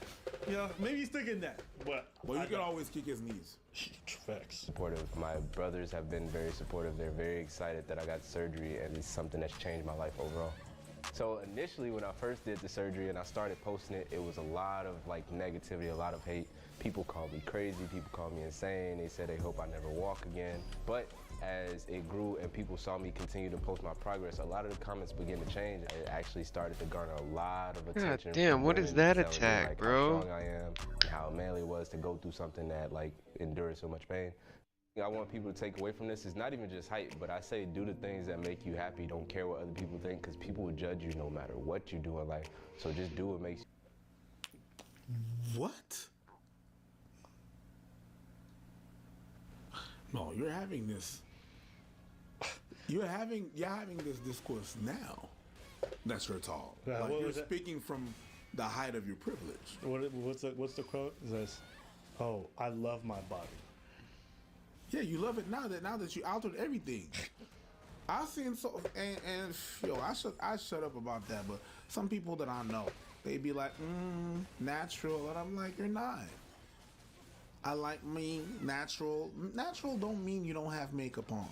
Yeah, maybe he's thinking that. But you can always kick his knees. Facts. Supportive. My brothers have been very supportive. They're very excited that I got surgery, and it's something that's changed my life overall. So initially, when I first did the surgery and I started posting it, it was a lot of negativity, a lot of hate. People called me crazy, people called me insane. They said they hope I never walk again. But as it grew and people saw me continue to post my progress, a lot of the comments began to change. It actually started to garner a lot of attention. God damn, what is that telling me, attack, bro? How strong I am, and how manly it was to go through something that endured so much pain. I want people to take away from this is not even just height, but I say do the things that make you happy. Don't care what other people think, because people will judge you no matter what you do in life. So just do what makes you. What? No, you're having this. You're having this discourse now. That's your tall. Yeah, you're speaking from the height of your privilege. What's the quote? It says, "Oh, I love my body." Yeah, you love it now that you altered everything. I've seen I shut up about that, but some people that I know, they be like, natural, and I'm like, you're not. I like me natural. Natural don't mean you don't have makeup on.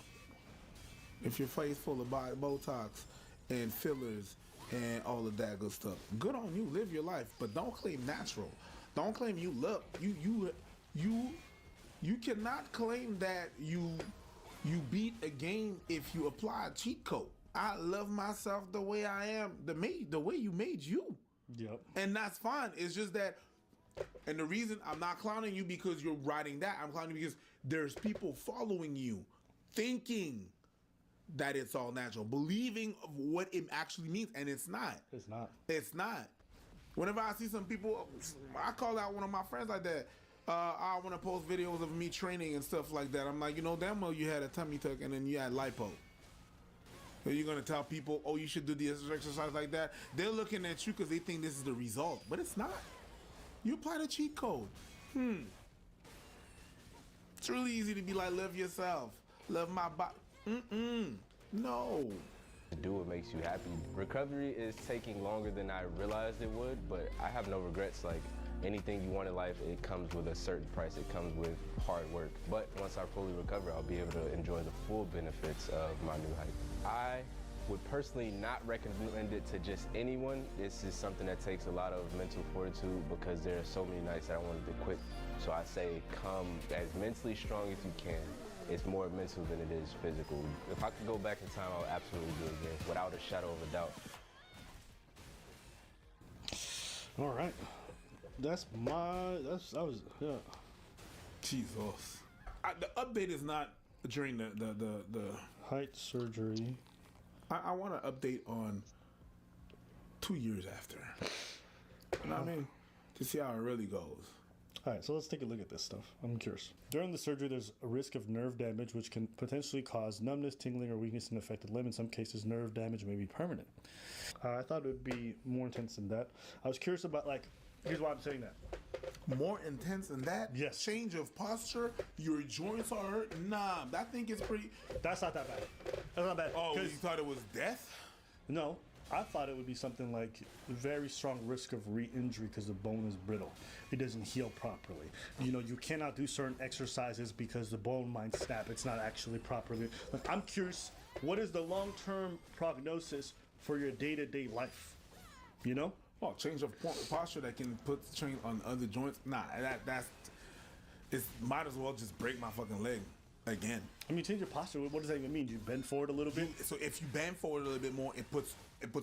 If your face full of Botox and fillers and all of that good stuff, good on you. Live your life, but don't claim natural. Don't claim you look. You cannot claim that you beat a game if you apply a cheat code. I love myself the way I am, the way you made you. Yep. And that's fine. It's just that, and the reason I'm not clowning you because you're writing that, I'm clowning you because there's people following you, thinking that it's all natural, believing of what it actually means, and it's not. It's not. It's not. Whenever I see some people, I call out one of my friends like that. I want to post videos of me training and stuff like that. I'm like, damn well you had a tummy tuck and then you had lipo. Are you gonna tell people, oh, you should do the exercise like that? They're looking at you because they think this is the result, but it's not. You apply the cheat code. It's really easy to be like, love yourself, love my body. No. To do what makes you happy. Recovery is taking longer than I realized it would, but I have no regrets. Like anything you want in life, it comes with a certain price. It comes with hard work. But once I fully recover, I'll be able to enjoy the full benefits of my new height. I would personally not recommend it to just anyone. This is something that takes a lot of mental fortitude because there are so many nights that I wanted to quit. So I say come as mentally strong as you can. It's more mental than it is physical. If I could go back in time, I would absolutely do it again, without a shadow of a doubt. All right. Yeah. Jesus. The update is not during the height surgery. I want to update on 2 years after. You know what I mean? To see how it really goes. All right, so let's take a look at this stuff. I'm curious. During the surgery, there's a risk of nerve damage, which can potentially cause numbness, tingling, or weakness in the affected limb. In some cases, nerve damage may be permanent. I thought it would be more intense than that. I was curious about, like, here's why I'm saying that. More intense than that? Yes. Change of posture, your joints are hurt? Nah, that thing is pretty... That's not that bad. That's not bad. Oh, you thought it was death? No. I thought it would be something like very strong risk of re-injury because the bone is brittle. It doesn't heal properly. You know, you cannot do certain exercises because the bone might snap. It's not actually properly. Like, I'm curious, what is the long-term prognosis for your day-to-day life? You know? Oh, change of posture that can put strain on other joints? Nah, that's... It might as well just break my fucking leg again. I mean, change your posture. What does that even mean? You bend forward a little bit? So if you bend forward a little bit more, it puts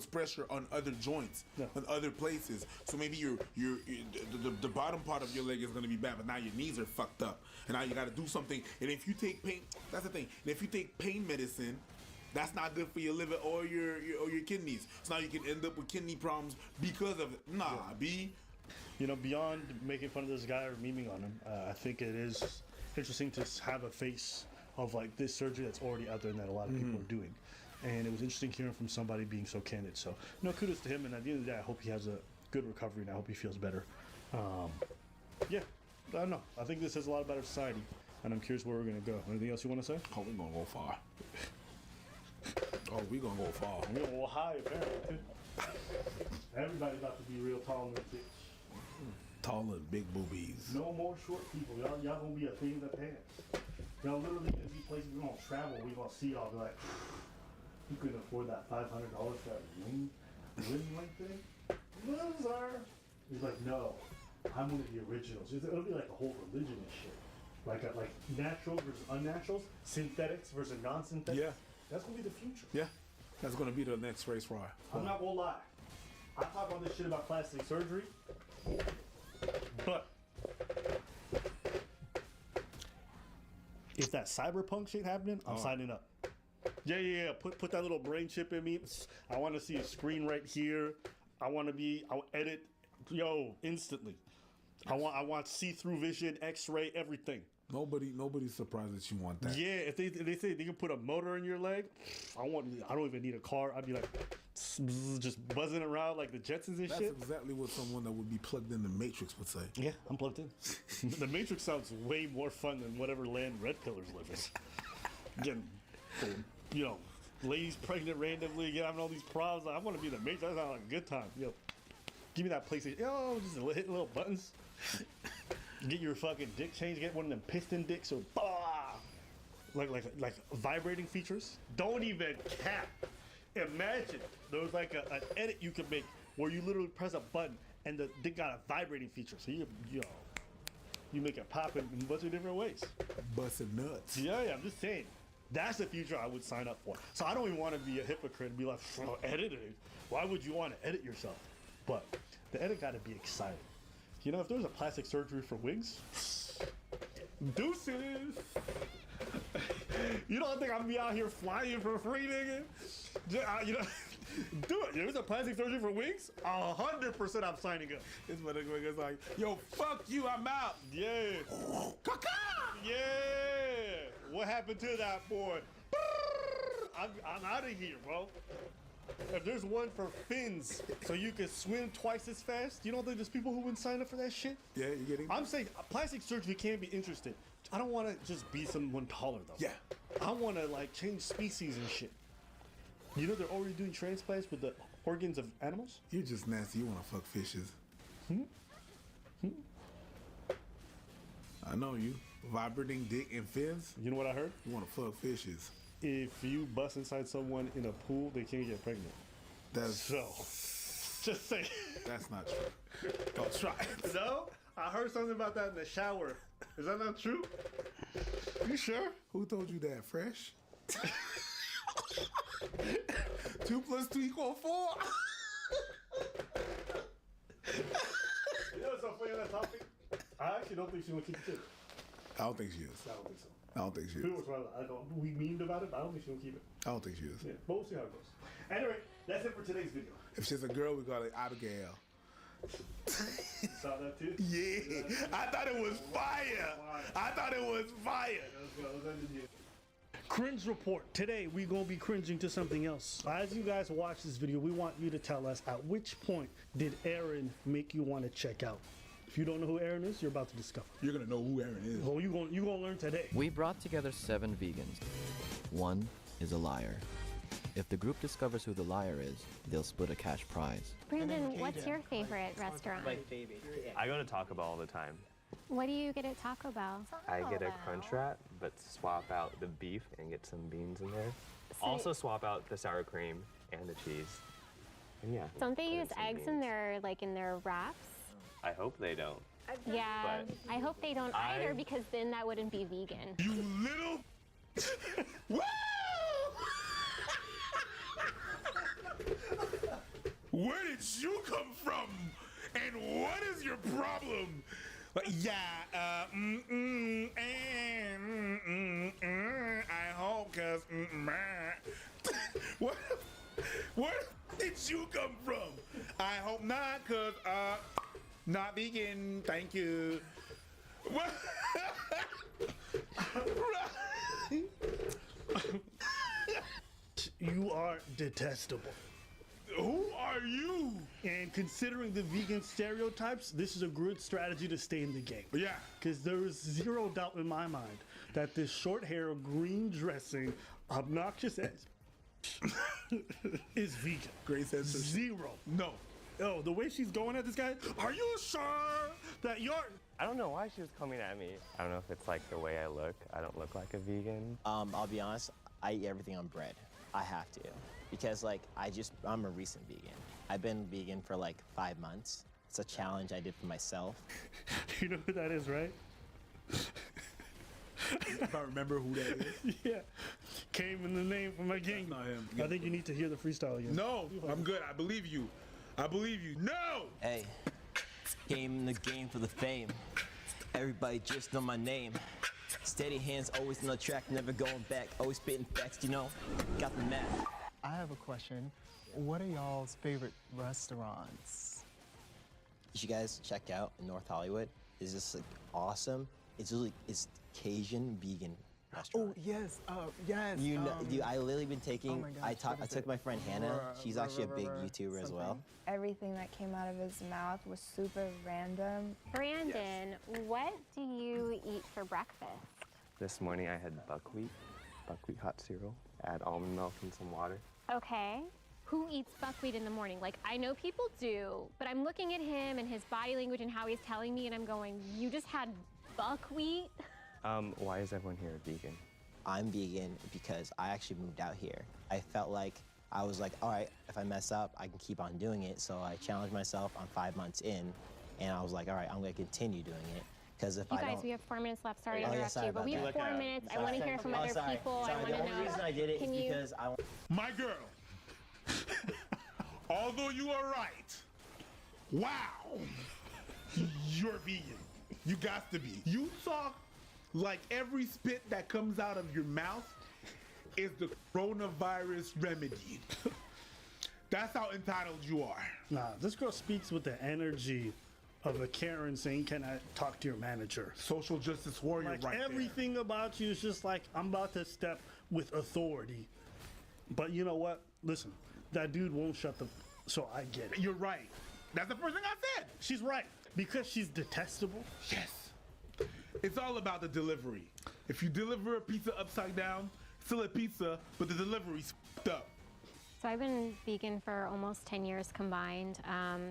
pressure on other joints, on other places. So maybe the bottom part of your leg is going to be bad, but now your knees are fucked up, and now you got to do something. And if you take pain, that's the thing. And if you take pain medicine, that's not good for your liver or your kidneys. So now you can end up with kidney problems because of it. Nah, B. You know, beyond making fun of this guy or memeing on him, I think it is interesting to have a face of like this surgery that's already out there and that a lot of people are doing. And it was interesting hearing from somebody being so candid. So, kudos to him. And at the end of the day, I hope he has a good recovery and I hope he feels better. Yeah, I don't know. I think this says a lot about our society. And I'm curious where we're going to go. Anything else you want to say? Oh, we're going to go far. We're going to go far. We're going to go high, apparently. Everybody's about to be real tall in this bitch. Tall and big boobies. No more short people. Y'all going to be a thing in the pants. Y'all literally going to be places we don't travel. We going to see y'all be like, you couldn't afford that $500 for that ring link thing? Loser! He's like, no, I'm one of the originals. It'll be like a whole religion and shit. Like naturals versus unnaturals, synthetics versus non-synthetics. Yeah. That's going to be the future. Yeah. That's going to be the next race fry. I'm not going to lie. I talk about this shit about plastic surgery, but if that cyberpunk shit happening, I'm signing up. Yeah. Put that little brain chip in me. I want to see a screen right here. I'll edit, instantly. I want see-through vision, X-ray, everything. Nobody's surprised that you want that. Yeah, if they say they can put a motor in your leg, I don't even need a car. I'd be like just buzzing around like the Jetsons and shit. That's exactly what someone that would be plugged in the Matrix would say. Yeah, I'm plugged in. The Matrix sounds way more fun than whatever land Red Pillars live in. Getting, ladies pregnant randomly, having all these problems. I want to be the Matrix. That sounds like a good time. Give me that PlayStation. Just hit little buttons. Get your fucking dick changed. Get one of them piston dicks or like vibrating features. Don't even cap. Imagine there was like an edit you could make where you literally press a button and the dick got a vibrating feature. So you make it pop in a bunch of different ways. Busted nuts. Yeah, I'm just saying. That's the future I would sign up for. So I don't even want to be a hypocrite and be like, editing. Why would you want to edit yourself? But the edit got to be exciting. If there's a plastic surgery for wigs, deuces. You don't think I'm gonna be out here flying for free, nigga? Do it. If there's a plastic surgery for wigs, 100% I'm signing up. This motherfucker's like, yo, fuck you, I'm out. Yeah. Yeah. What happened to that boy? I'm out of here, bro. If there's one for fins, so you can swim twice as fast, you don't think there's people who wouldn't sign up for that shit? Yeah, you getting? I'm saying plastic surgery can be interesting. I don't want to just be someone taller though. Yeah. I want to like change species and shit. You know they're already doing transplants with the organs of animals? You're just nasty. You want to fuck fishes. I know you. Vibrating dick and fins. You know what I heard? You want to fuck fishes. If you bust inside someone in a pool, they can't get pregnant. That's so. Just say. That's not true. Don't try it. No? I heard something about that in the shower. Is that not true? You sure? Who told you that? Fresh? 2 + 2 = 4. You know what's so funny on that topic? I actually don't think she's gonna keep it. I don't think she is. I don't think so. I don't think she is. People was probably like, we memed about it, but I don't think she'll keep it. I don't think she is. Yeah, but we'll see how it goes. Anyway, that's it for today's video. If she's a girl, we call it Abigail. Saw that too? Yeah. I thought it was fire. I thought it was fire. Cringe report. Today we're gonna be cringing to something else. As you guys watch this video, we want you to tell us at which point did Aaron make you want to check out. If you don't know who Aaron is, you're about to discover. You're gonna know who Aaron is. Oh, you gonna learn today. We brought together 7 vegans. One is a liar. If the group discovers who the liar is, they'll split a cash prize. Brandon, what's your favorite restaurant? I go to Taco Bell all the time. What do you get at Taco Bell? I get a Crunch Wrap, but swap out the beef and get some beans in there. Also swap out the sour cream and the cheese. And yeah. Don't they put in use some eggs beans. in their wraps? I hope they don't. Yeah, But I hope they don't either because then that wouldn't be vegan. You little. Woo! Where did you come from? And what is your problem? I hope, cause what? Where did you come from? I hope not, cause not vegan. Thank you. What? You are detestable. Who are you? And considering the vegan stereotypes, this is a good strategy to stay in the game. Yeah. Because there is zero doubt in my mind that this short hair, green dressing, obnoxious ass is vegan. Great sense of Zero. No. Oh, the way she's going at this guy, are you sure that you're... I don't know why she was coming at me. I don't know if it's like the way I look. I don't look like a vegan. I'll be honest, I eat everything on bread. I have to. Because like, I'm a recent vegan. I've been vegan for like 5 months. It's a challenge I did for myself. You know who that is, right? If I remember who that is. Yeah. Came in the name for my game. Not him. I think you need to hear the freestyle again. No, I'm good. I believe you. I believe you. No! Hey, came in the game for the fame. Everybody just know my name. Steady hands, always on the track, never going back. Always spitting facts, you know. Got the map. I have a question. What are y'all's favorite restaurants? You should guys check out in North Hollywood. It's just like awesome. It's Cajun vegan restaurant. Oh yes, yes. You know, I literally been taking. Oh my gosh, I took my friend Hannah. She's actually a big YouTuber as well. Everything that came out of his mouth was super random. Brandon, what do you eat for breakfast? This morning I had buckwheat hot cereal, add almond milk and some water. Okay. Who eats buckwheat in the morning? Like, I know people do, but I'm looking at him and his body language and how he's telling me, and I'm going, you just had buckwheat? Why is everyone here vegan? I'm vegan because I actually moved out here. I felt like, I was like, all right, if I mess up, I can keep on doing it. So I challenged myself. I'm 5 months in, and I was like, all right, I'm gonna continue doing it. Because if You I guys, don't... we have 4 minutes left. Sorry to Oh, yeah, interrupt sorry you, but about we that. have 4 minutes. I want to hear from other people. I want to The only know. reason I did it is Can you- because I... My girl, although you are right, wow, you're vegan. You got to be. You talk like every spit that comes out of your mouth is the coronavirus remedy. That's how entitled you are. Nah, this girl speaks with the energy of a Karen saying, can I talk to your manager? Social justice warrior like right there. everything about you is just like, I'm about to step with authority But you know what? Listen, that dude won't shut the. So I get it. You're right. That's the first thing I said. She's right because she's detestable. Yes. It's all about the delivery. If you deliver a pizza upside down, still a pizza, but the delivery's f***ed up. So I've been vegan for almost 10 years combined.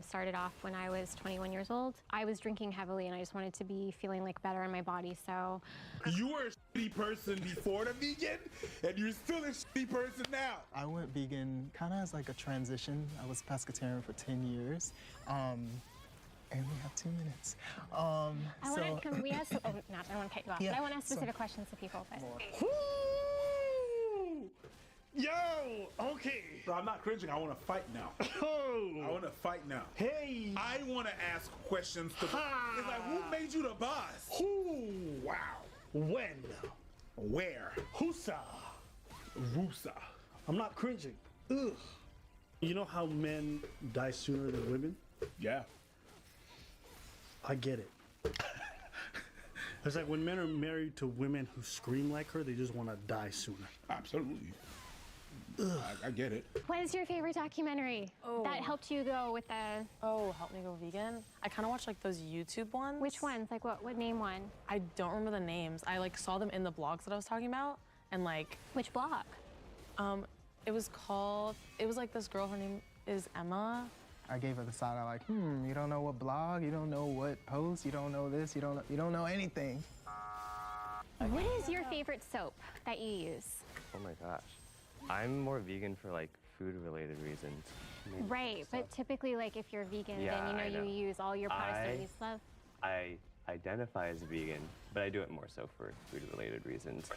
Started off when I was 21 years old. I was drinking heavily and I just wanted to be feeling like better in my body, so. You were a shitty person before the vegan, and you're still a shitty person now. I went vegan kind of as like a transition. I was pescatarian for 10 years. And we have 2 minutes. I want to, we ask, oh, not, I want to cut you off, Yeah, but I want to ask so- specific questions to people. But. Yo, okay. So I'm not cringing. I want to fight now. I want to fight now. Hey. I want to ask questions to. It's like, who made you the boss? Who? Wow. When? Where? Husa. Rusa. I'm not cringing. Ugh. You know how men die sooner than women? Yeah. I get it. It's like when men are married to women who scream like her, they just want to die sooner. Absolutely. I get it. What is your favorite documentary that helped you go with the? Oh, help me go vegan. I kind of watch like those YouTube ones. Which ones? Like what name one? I don't remember the names. I like saw them in the blogs that I was talking about, and like. Which blog? It was called. It was like this girl. Her name is Emma. I gave her the side eye like, you don't know what blog, you don't know what post, you don't know this, you don't know anything. What is your favorite soap that you use? Oh my gosh. I'm more vegan for like food-related reasons. Maybe Right, but typically, like if you're vegan, Yeah, then I you know. use all your products that you love. I identify as vegan, but I do it more so for food-related reasons.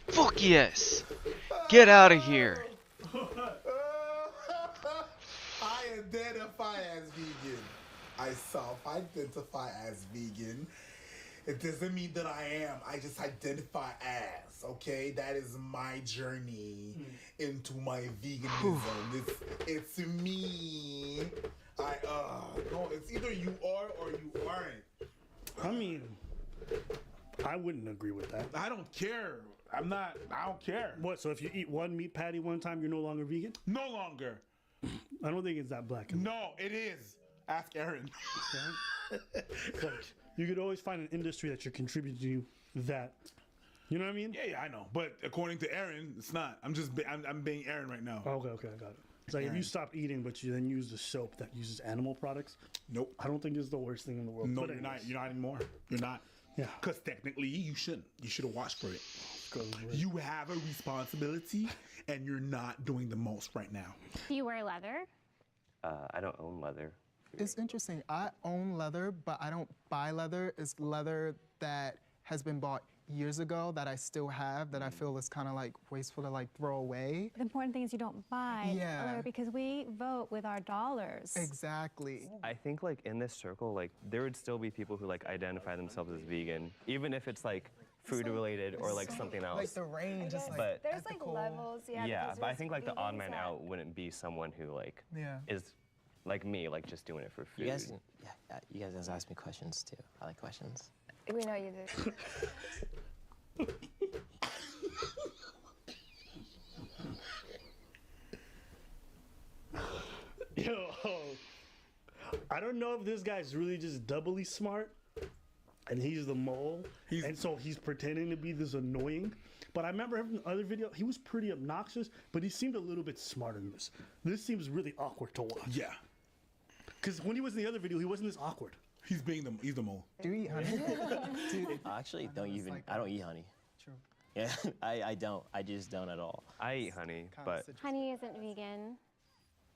Fuck yes! Get out of here! I identify as vegan. I self-identify as vegan. It doesn't mean that I am. I just identify as, okay? That is my journey into my veganism. It's me. No, it's either you are or you aren't. I mean, I wouldn't agree with that. I don't care. I don't care. What, so if you eat one meat patty one time, you're no longer vegan? No longer. I don't think it's that black and No, it is. Ask Aaron. Like, you could always find an industry that you're contributing to that. You know what I mean? Yeah, I know. But according to Aaron, it's not. I'm being Aaron right now. Okay, I got it. It's like if you stop eating, but you then use the soap that uses animal products. Nope. I don't think it's the worst thing in the world. No, But you're not. anyways. You're not anymore. You're not. Yeah. Because technically, you shouldn't. You should have watched for it. You have a responsibility, and you're not doing the most right now. Do you wear leather? I don't own leather. It's interesting. I own leather, but I don't buy leather. It's leather that has been bought years ago that I still have that I feel is kind of like wasteful to like throw away. The important thing is you don't buy Yeah. leather because we vote with our dollars. Exactly. I think like in this circle, like there would still be people who like identify themselves as vegan, even if it's like food related or like something else. Like the range is like But There's like levels, yeah. yeah, because but I there's think like the odd vegans man that- out wouldn't be someone who like Yeah. is like me, like just doing it for food. You guys, you guys ask me questions too. I like questions. We know you do. Yo, I don't know if this guy's really just doubly smart and he's the mole, and so he's pretending to be this annoying. But I remember him from the other video, he was pretty obnoxious, but he seemed a little bit smarter than this. This seems really awkward to watch. Yeah. Because when he was in the other video, he wasn't this awkward. He's the mole. Do you eat honey? Dude, I actually don't even. I don't eat honey. True. Yeah, I don't. I just don't at all. I eat honey, but Honey isn't vegan.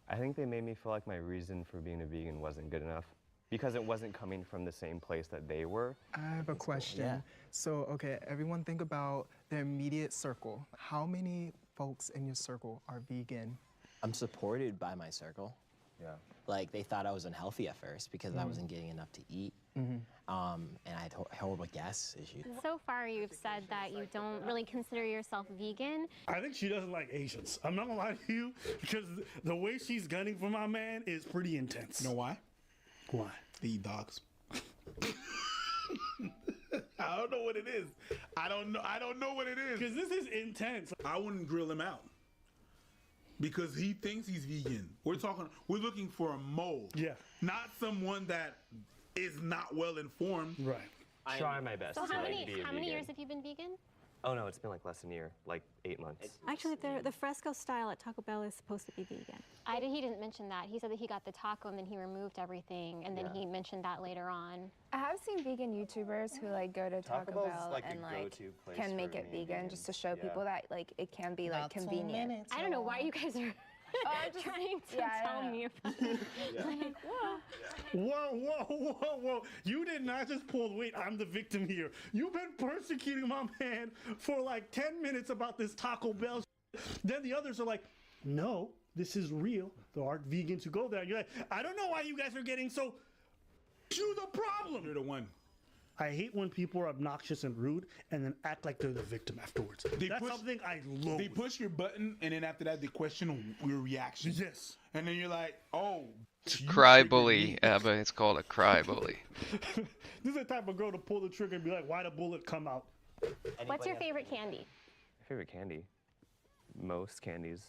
I think they made me feel like my reason for being a vegan wasn't good enough because it wasn't coming from the same place that they were. I have a question. Yeah. So, okay, everyone think about their immediate circle. How many folks in your circle are vegan? I'm supported by my circle. Yeah. Like they thought I was unhealthy at first because I wasn't getting enough to eat. And I had horrible gas issues. So far, you've said that you don't really consider yourself vegan. I think she doesn't like Asians. I'm not gonna lie to you, because the way she's gunning for my man is pretty intense. You know why? Why? They eat dogs. I don't know what it is. I don't know what it is. Because this is intense. I wouldn't grill him out. Because he thinks he's vegan. We're looking for a mole. Yeah. Not someone that is not well informed. Right. Try my best. So to how like, many be a how many vegan. years have you been vegan? Oh no, it's been like less than a year, like 8 months. Actually, the fresco style at Taco Bell is supposed to be vegan. He didn't mention that. He said that he got the taco and then he removed everything, and then he mentioned that later on. I have seen vegan YouTubers who like go to Taco Bell's Bell like a and like go-to place can make for it me vegan vegans. just to show Yeah. people that like it can be like Not 2 convenient. minutes, I don't know why you guys are trying to tell me about it. Like, Whoa. You did not just pull the weight. I'm the victim here. You've been persecuting my man for like 10 minutes about this Taco Bell shit. Then the others are like, no, this is real. There aren't vegans who go there. You're like, I don't know why you guys are getting so... You the problem. You're the one. I hate when people are obnoxious and rude and then act like they're the victim afterwards. That's something I loathe. They push your button, and then after that, they question your reaction. Yes. And then you're like, oh. Cry bully, Abba. It's called a cry bully. This is the type of girl to pull the trigger and be like, why'd a bullet come out? What's your favorite candy? My favorite candy? Most candies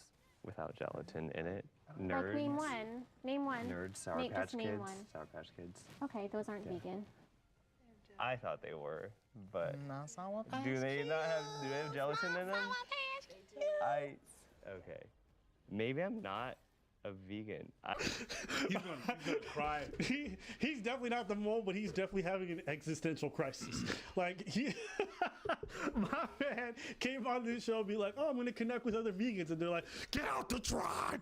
without gelatin in it. Nerds. Like name one. Name one. Nerds, Sour Name- Patch just name Kids. one. Sour Patch Kids. Okay, those aren't vegan. I thought they were, but No, Sour Patch do they not have? Do they have gelatin in them? Okay. Maybe I'm not a vegan. He's gonna cry. He's definitely not the mole, but he's definitely having an existential crisis. Like my man came on this show and be like, "Oh, I'm gonna connect with other vegans," and they're like, "Get out the tribe,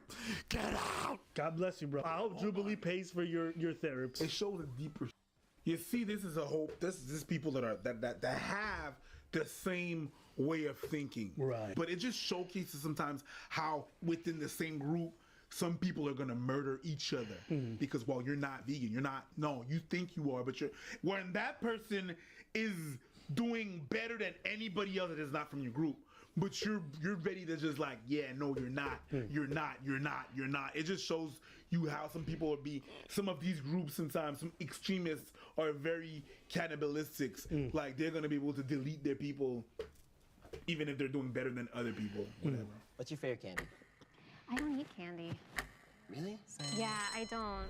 get out." God bless you, bro. I hope Jubilee pays for your therapy. It shows a deeper. You see, this is a whole. This is people that are that have the same way of thinking. Right. But it just showcases sometimes how within the same group, some people are gonna murder each other because you're not vegan. You're not. No, you think you are, but you're. When that person is doing better than anybody else that is not from your group, but you're ready to just like, yeah, no, you're not. You're not. It just shows you how some people will be. Some of these groups sometimes, some extremists are very cannibalistic. Like they're gonna be able to delete their people, even if they're doing better than other people. Whatever. What's your favorite candy? I don't eat candy. Really? Yeah, I don't.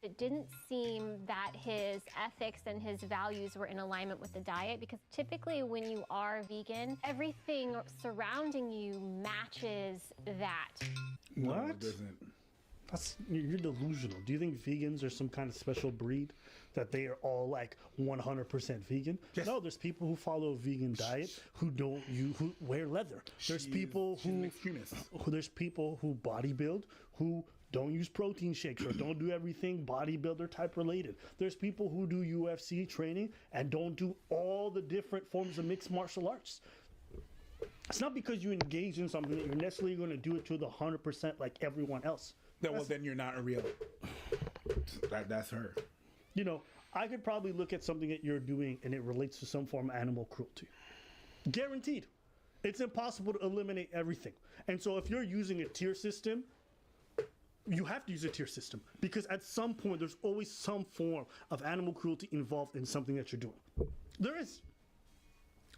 It didn't seem that his ethics and his values were in alignment with the diet, because typically when you are vegan, everything surrounding you matches that. What? No, it doesn't. You're delusional. Do you think vegans are some kind of special breed that they are all like 100% vegan? Yes. No, there's people who follow a vegan diet who who wear leather. There's people who there's people who bodybuild who don't use protein shakes or don't do everything bodybuilder type related. There's people who do UFC training and don't do all the different forms of mixed martial arts. It's not because you engage in something that you're necessarily going to do it to the 100% like everyone else. Then you're not a real. That's her. You know, I could probably look at something that you're doing and it relates to some form of animal cruelty. Guaranteed. It's impossible to eliminate everything. And so if you're using a tier system, you have to use a tier system because at some point there's always some form of animal cruelty involved in something that you're doing. There is.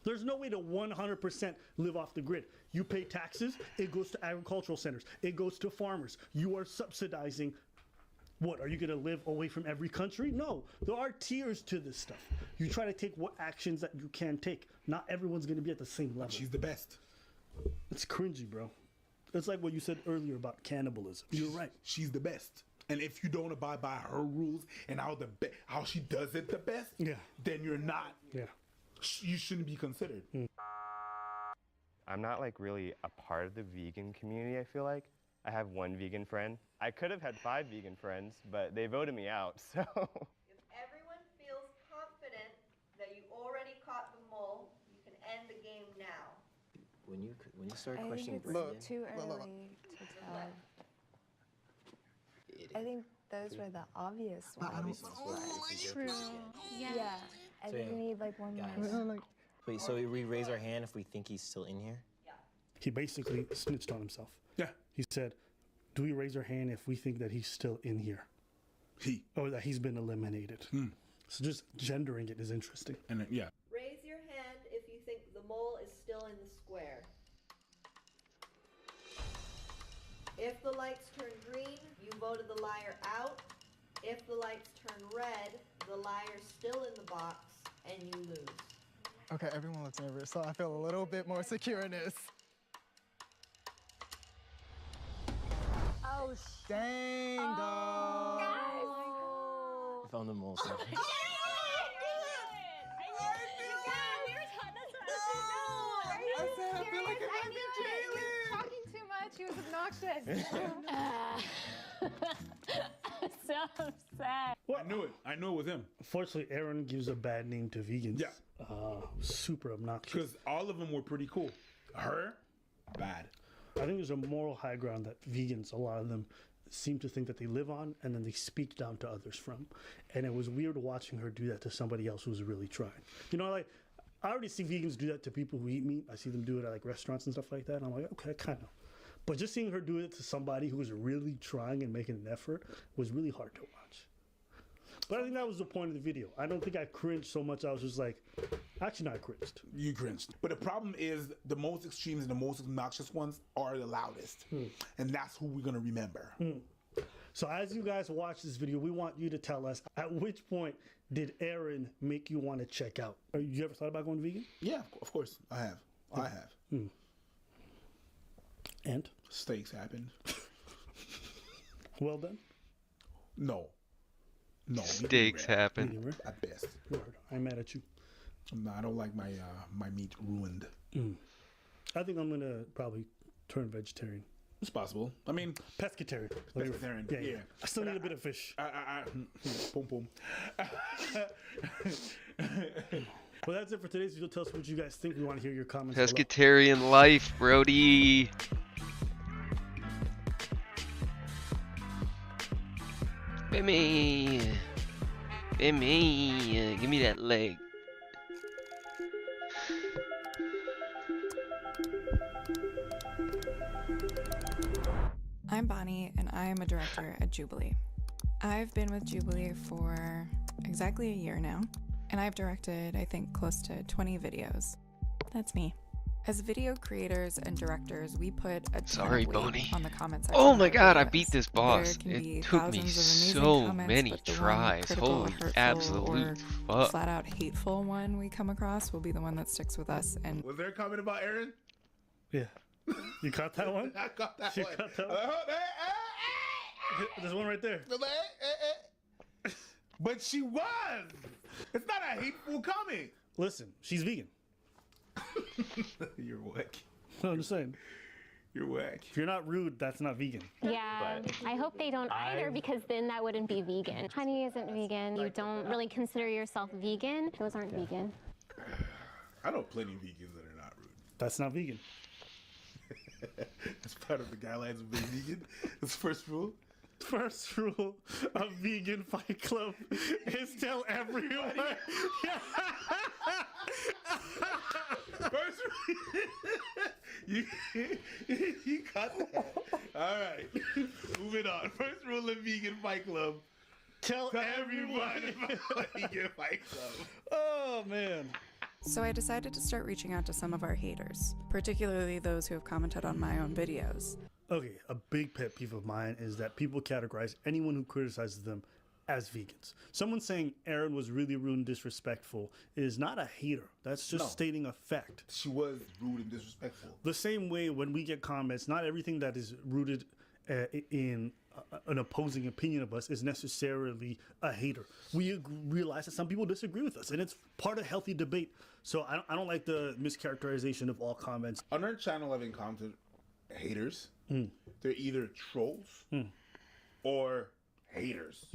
There's no way to 100% live off the grid. You pay taxes, it goes to agricultural centers, it goes to farmers. You are subsidizing. What, are you going to live away from every country? No, there are tiers to this stuff. You try to take what actions that you can take. Not everyone's going to be at the same level. She's the best. It's cringy, bro. It's like what you said earlier about cannibalism. You're right. She's the best. And if you don't abide by her rules and how she does it the best, then you're not. Yeah. You shouldn't be considered. I'm not like really a part of the vegan community, I feel like. I have one vegan friend. I could have had 5 vegan friends, but they voted me out, so. If everyone feels confident that you already caught the mole, you can end the game now. When you start I questioning think it's too early to tell. I think those were the obvious ones. True. Yeah. I So, think we yeah. need like one Guys. more. Wait, so we raise our hand if we think he's still in here? He basically snitched on himself. Yeah. He said, do we raise our hand if we think that he's still in here? Or that he's been eliminated. So just gendering it is interesting. And then, yeah. Raise your hand if you think the mole is still in the square. If the lights turn green, you voted the liar out. If the lights turn red, the liar's still in the box and you lose. Okay, everyone looks nervous, so I feel a little bit more secure in this. Oh, dang, dog. If I'm the mole, so. I said I feel like it might be Jalen. Talking too much. He was obnoxious. So upset. I knew it. I knew it was him. Fortunately, Aaron gives a bad name to vegans. Yeah. Super obnoxious. Because all of them were pretty cool. Her, bad. I think there's a moral high ground that vegans, a lot of them, seem to think that they live on, and then they speak down to others from. And it was weird watching her do that to somebody else who's really trying. You know, like, I already see vegans do that to people who eat meat. I see them do it at like restaurants and stuff like that. And I'm like, okay, kind of. But just seeing her do it to somebody who was really trying and making an effort was really hard to watch. But I think that was the point of the video. I don't think I cringed so much. I was just like, actually, not cringed. You cringed. But the problem is the most extremes and the most obnoxious ones are the loudest. And that's who we're going to remember. So as you guys watch this video, we want you to tell us, at which point did Aaron make you want to check out? You ever thought about going vegan? Yeah, of course. I have. I have. And? Steaks happened. Well done? No. Steaks happen. Medium rare? At best. Word. I'm mad at you. No, I don't like my my meat ruined. I think I'm going to probably turn vegetarian. It's possible. I mean, pescatarian. Pescatarian. Yeah. I still need a bit of fish. Boom, boom. Well, that's it for today's video. Tell us what you guys think. We want to hear your comments. Pescatarian life, Brody. Bimmy. Bimmy. Give me that leg. I'm Bonnie, and I am a director at Jubilee. I've been with Jubilee for exactly a year now, and I've directed, I think, close to 20 videos. That's me. As video creators and directors, we put a ton of weight on the comment section. Oh my of our god, I videos. beat this boss. There can be It took me thousands of amazing so comments, many but the one tries. critical, Holy hurtful, absolute or fuck. flat out hateful one we come across will be the one that sticks with us. And was there a comment about Aaron? Yeah. You caught that one? I got that You one. caught that one? There's one right there. But she was. It's not a hateful comment. Listen, she's vegan. You're whack. I'm just saying. You're whack. If you're not rude, that's not vegan. Yeah, I hope they don't either, because then that wouldn't be vegan. Honey isn't vegan. You don't really consider yourself vegan. Those aren't vegan. I know plenty of vegans that are not rude. That's not vegan. That's part of the guidelines of being vegan. That's the first rule. First rule of Vegan Fight Club is tell everyone. First you got that. All right. Moving on. First rule of Vegan Fight Club. Tell everyone about Vegan Fight Club. Oh, man. so I decided to start reaching out to some of our haters, particularly those who have commented on my own videos. Okay, a big pet peeve of mine is that people categorize anyone who criticizes them as vegans. Someone saying Aaron was really rude and disrespectful is not a hater. That's just stating a fact. She was rude and disrespectful. The same way when we get comments, not everything that is rooted in an opposing opinion of us is necessarily a hater. We realize that some people disagree with us, and it's part of healthy debate. So I don't like the mischaracterization of all comments. On our channel, I've encountered haters. They're either trolls or haters.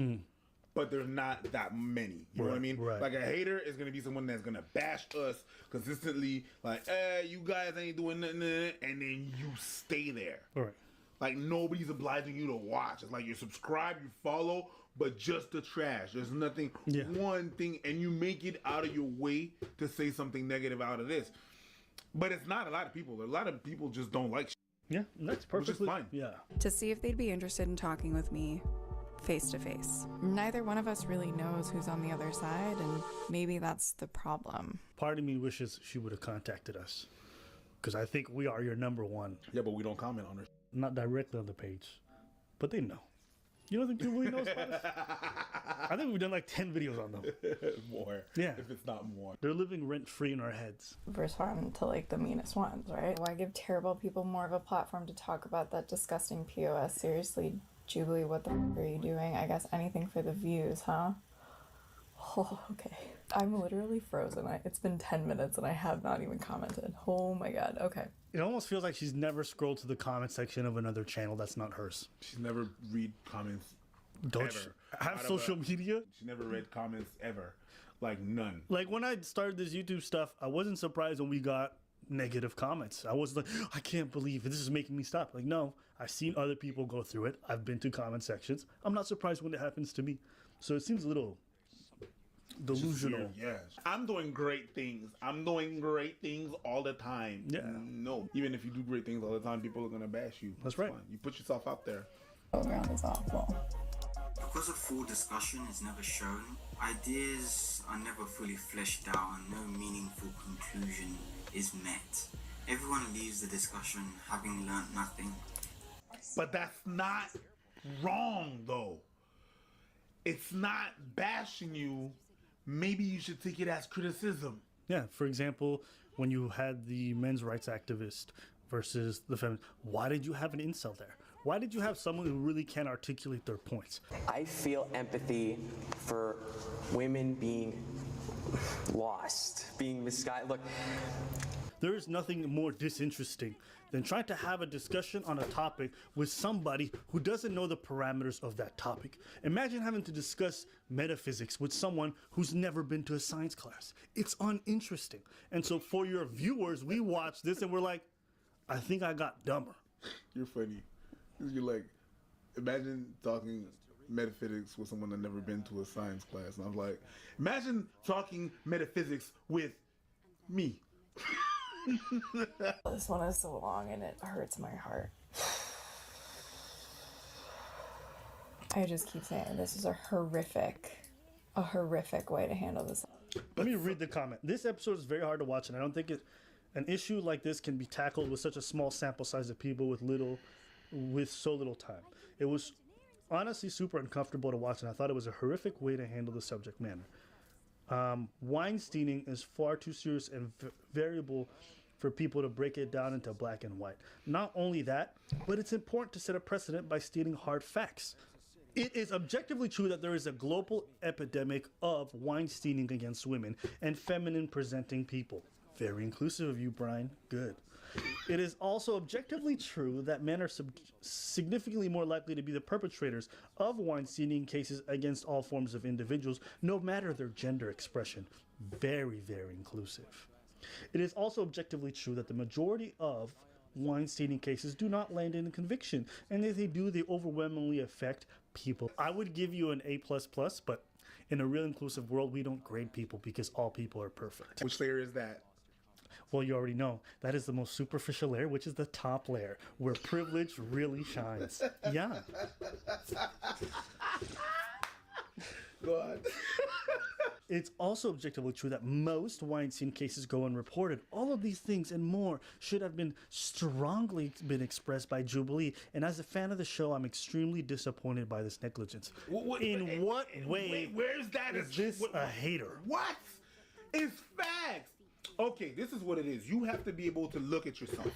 But there's not that many. You know what I mean? Right. Like a hater is gonna be someone that's gonna bash us consistently, like, you guys ain't doing nothing, and then you stay there. Right. Like nobody's obliging you to watch. It's like you subscribe, you follow, but just the trash. There's nothing, one thing, and you make it out of your way to say something negative out of this. But it's not a lot of people. A lot of people just don't like shit. Yeah, that's perfectly fine. Yeah. to see if they'd be interested in talking with me face to face. Neither one of us really knows who's on the other side, and maybe that's the problem. Part of me wishes she would have contacted us, because I think we are your number one. Yeah, but we don't comment on her. Not directly on the page, but they know. You don't think people really knows about us? I think we've done like 10 videos on them. More. Yeah. If it's not more. They're living rent-free in our heads. Respond to like the meanest ones, right? Why give terrible people more of a platform to talk about that disgusting POS? Seriously, Jubilee, what the f are you doing? I guess anything for the views, huh? Oh, okay. I'm literally frozen. It's been 10 minutes and I have not even commented. Oh my god, okay. It almost feels like she's never scrolled to the comment section of another channel that's not hers. She's never read comments. Don't ever. you have Out of social media? She never read comments ever. Like none. Like when I started this YouTube stuff, I wasn't surprised when we got negative comments. I was like, I can't believe it. This is making me stop. Like, no, I've seen other people go through it. I've been to comment sections. I'm not surprised when it happens to me. So it seems a little delusional. Yes. I'm doing great things. I'm doing great things all the time. Yeah. No. Even if you do great things all the time, people are going to bash you. That's right. Fine. You put yourself out there. Background is awful. Because a full discussion is never shown, ideas are never fully fleshed out and no meaningful conclusion is met. Everyone leaves the discussion having learnt nothing. But that's not wrong, though. It's not bashing you. Maybe you should take it as criticism. Yeah, for example, when you had the men's rights activist versus the feminist, why did you have an incel there? Why did you have someone who really can't articulate their points? I feel empathy for women being lost, being misguided. Look, there is nothing more disinteresting than trying to have a discussion on a topic with somebody who doesn't know the parameters of that topic. Imagine having to discuss metaphysics with someone who's never been to a science class. It's uninteresting. And so for your viewers, we watch this and we're like, I think I got dumber. You're funny. You're like, imagine talking metaphysics with someone that never been to a science class. And I'm like, imagine talking metaphysics with me. This one is so long and it hurts my heart. I just keep saying this is a horrific way to handle this. Let me read the comment. This episode is very hard to watch, and I don't think an issue like this can be tackled with such a small sample size of people with so little time. It was honestly super uncomfortable to watch, and I thought it was a horrific way to handle the subject matter. Weinsteining is far too serious and variable for people to break it down into black and white. Not only that, but it's important to set a precedent by stating hard facts. It is objectively true that there is a global epidemic of Weinsteining against women and feminine presenting people. Very inclusive of you, Brian. Good. It is also objectively true that men are significantly more likely to be the perpetrators of Weinsteining cases against all forms of individuals, no matter their gender expression. Very, very inclusive. It is also objectively true that the majority of Weinsteining cases do not land in conviction, and if they do, they overwhelmingly affect people. I would give you an A++, but in a real inclusive world, we don't grade people because all people are perfect. Which layer is that? Well, you already know. That is the most superficial layer, which is the top layer, where privilege really shines. Yeah. Go on. It's also objectively true that most Weinstein cases go unreported. All of these things and more should have been strongly expressed by Jubilee. And as a fan of the show, I'm extremely disappointed by this negligence. In what way where's that? is this a hater? What? It's facts. Okay, this is what it is. You have to be able to look at yourself.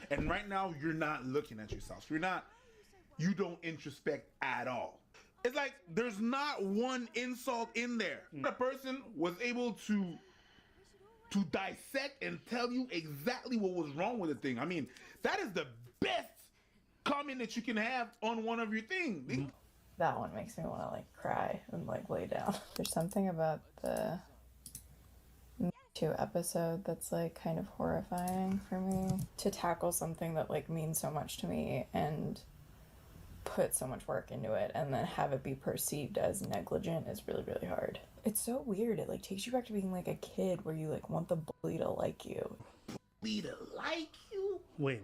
And right now, you're not looking at yourself. You don't introspect at all. It's like there's not one insult in there. The person was able to dissect and tell you exactly what was wrong with the thing. I mean, that is the best comment that you can have on one of your things. That one makes me want to like cry and like lay down. There's something about the Me Too episode that's like kind of horrifying for me. To tackle something that like means so much to me and put so much work into it and then have it be perceived as negligent is really, really hard. It's so weird. It like takes you back to being like a kid where you like want the bully to like you. Bully to like you? Wait.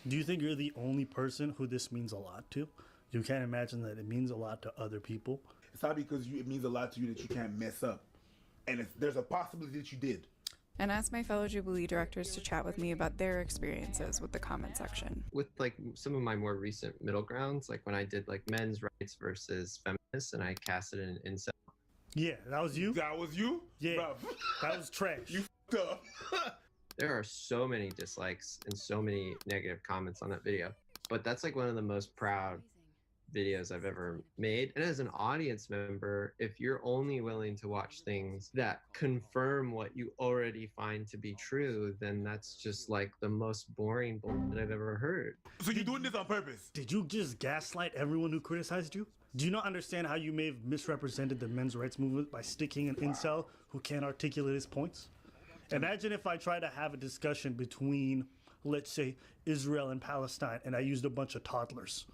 Do you think you're the only person who this means a lot to? You can't imagine that it means a lot to other people? It's not because it means a lot to you that you can't mess up. And there's a possibility that you did. And asked my fellow Jubilee directors to chat with me about their experiences with the comment section. With like some of my more recent middle grounds, like when I did like men's rights versus feminists and I casted an incel. Yeah, that was you? That was you? Yeah, Bruh. that was trash. You f***ed up. There are so many dislikes and so many negative comments on that video. But that's like one of the most proud videos I've ever made. And as an audience member, if you're only willing to watch things that confirm what you already find to be true, then that's just like the most boring bullshit I've ever heard. So you're doing this on purpose? Did you just gaslight everyone who criticized you? Do you not understand how you may have misrepresented the men's rights movement by sticking an incel who can't articulate his points? Imagine if I tried to have a discussion between, let's say, Israel and Palestine, and I used a bunch of toddlers.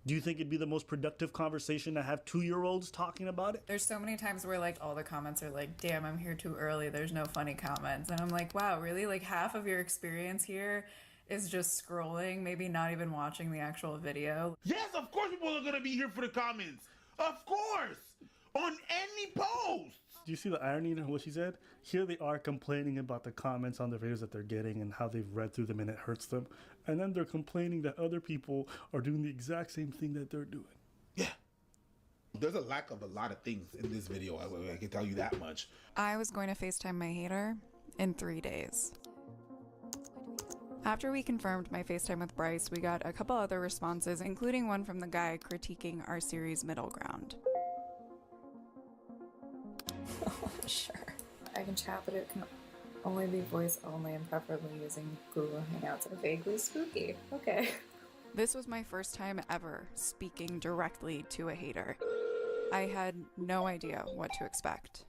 Do you think it'd be the most productive conversation to have 2-year-olds talking about it? There's so many times where like all the comments are like, damn, I'm here too early, there's no funny comments. And I'm like, wow, really? Like half of your experience here is just scrolling, maybe not even watching the actual video. Yes, of course people are going to be here for the comments. Of course. On any post. Do you see the irony in what she said? Here they are complaining about the comments on the videos that they're getting and how they've read through them and it hurts them. And then they're complaining that other people are doing the exact same thing that they're doing. Yeah. There's a lack of a lot of things in this video. I can tell you that much. I was going to FaceTime my hater in 3 days. After we confirmed my FaceTime with Bryce, we got a couple other responses, including one from the guy critiquing our series Middle Ground. Sure. I can chat, but it can only be voice only and preferably using Google Hangouts. Vaguely spooky. Okay. This was my first time ever speaking directly to a hater. I had no idea what to expect.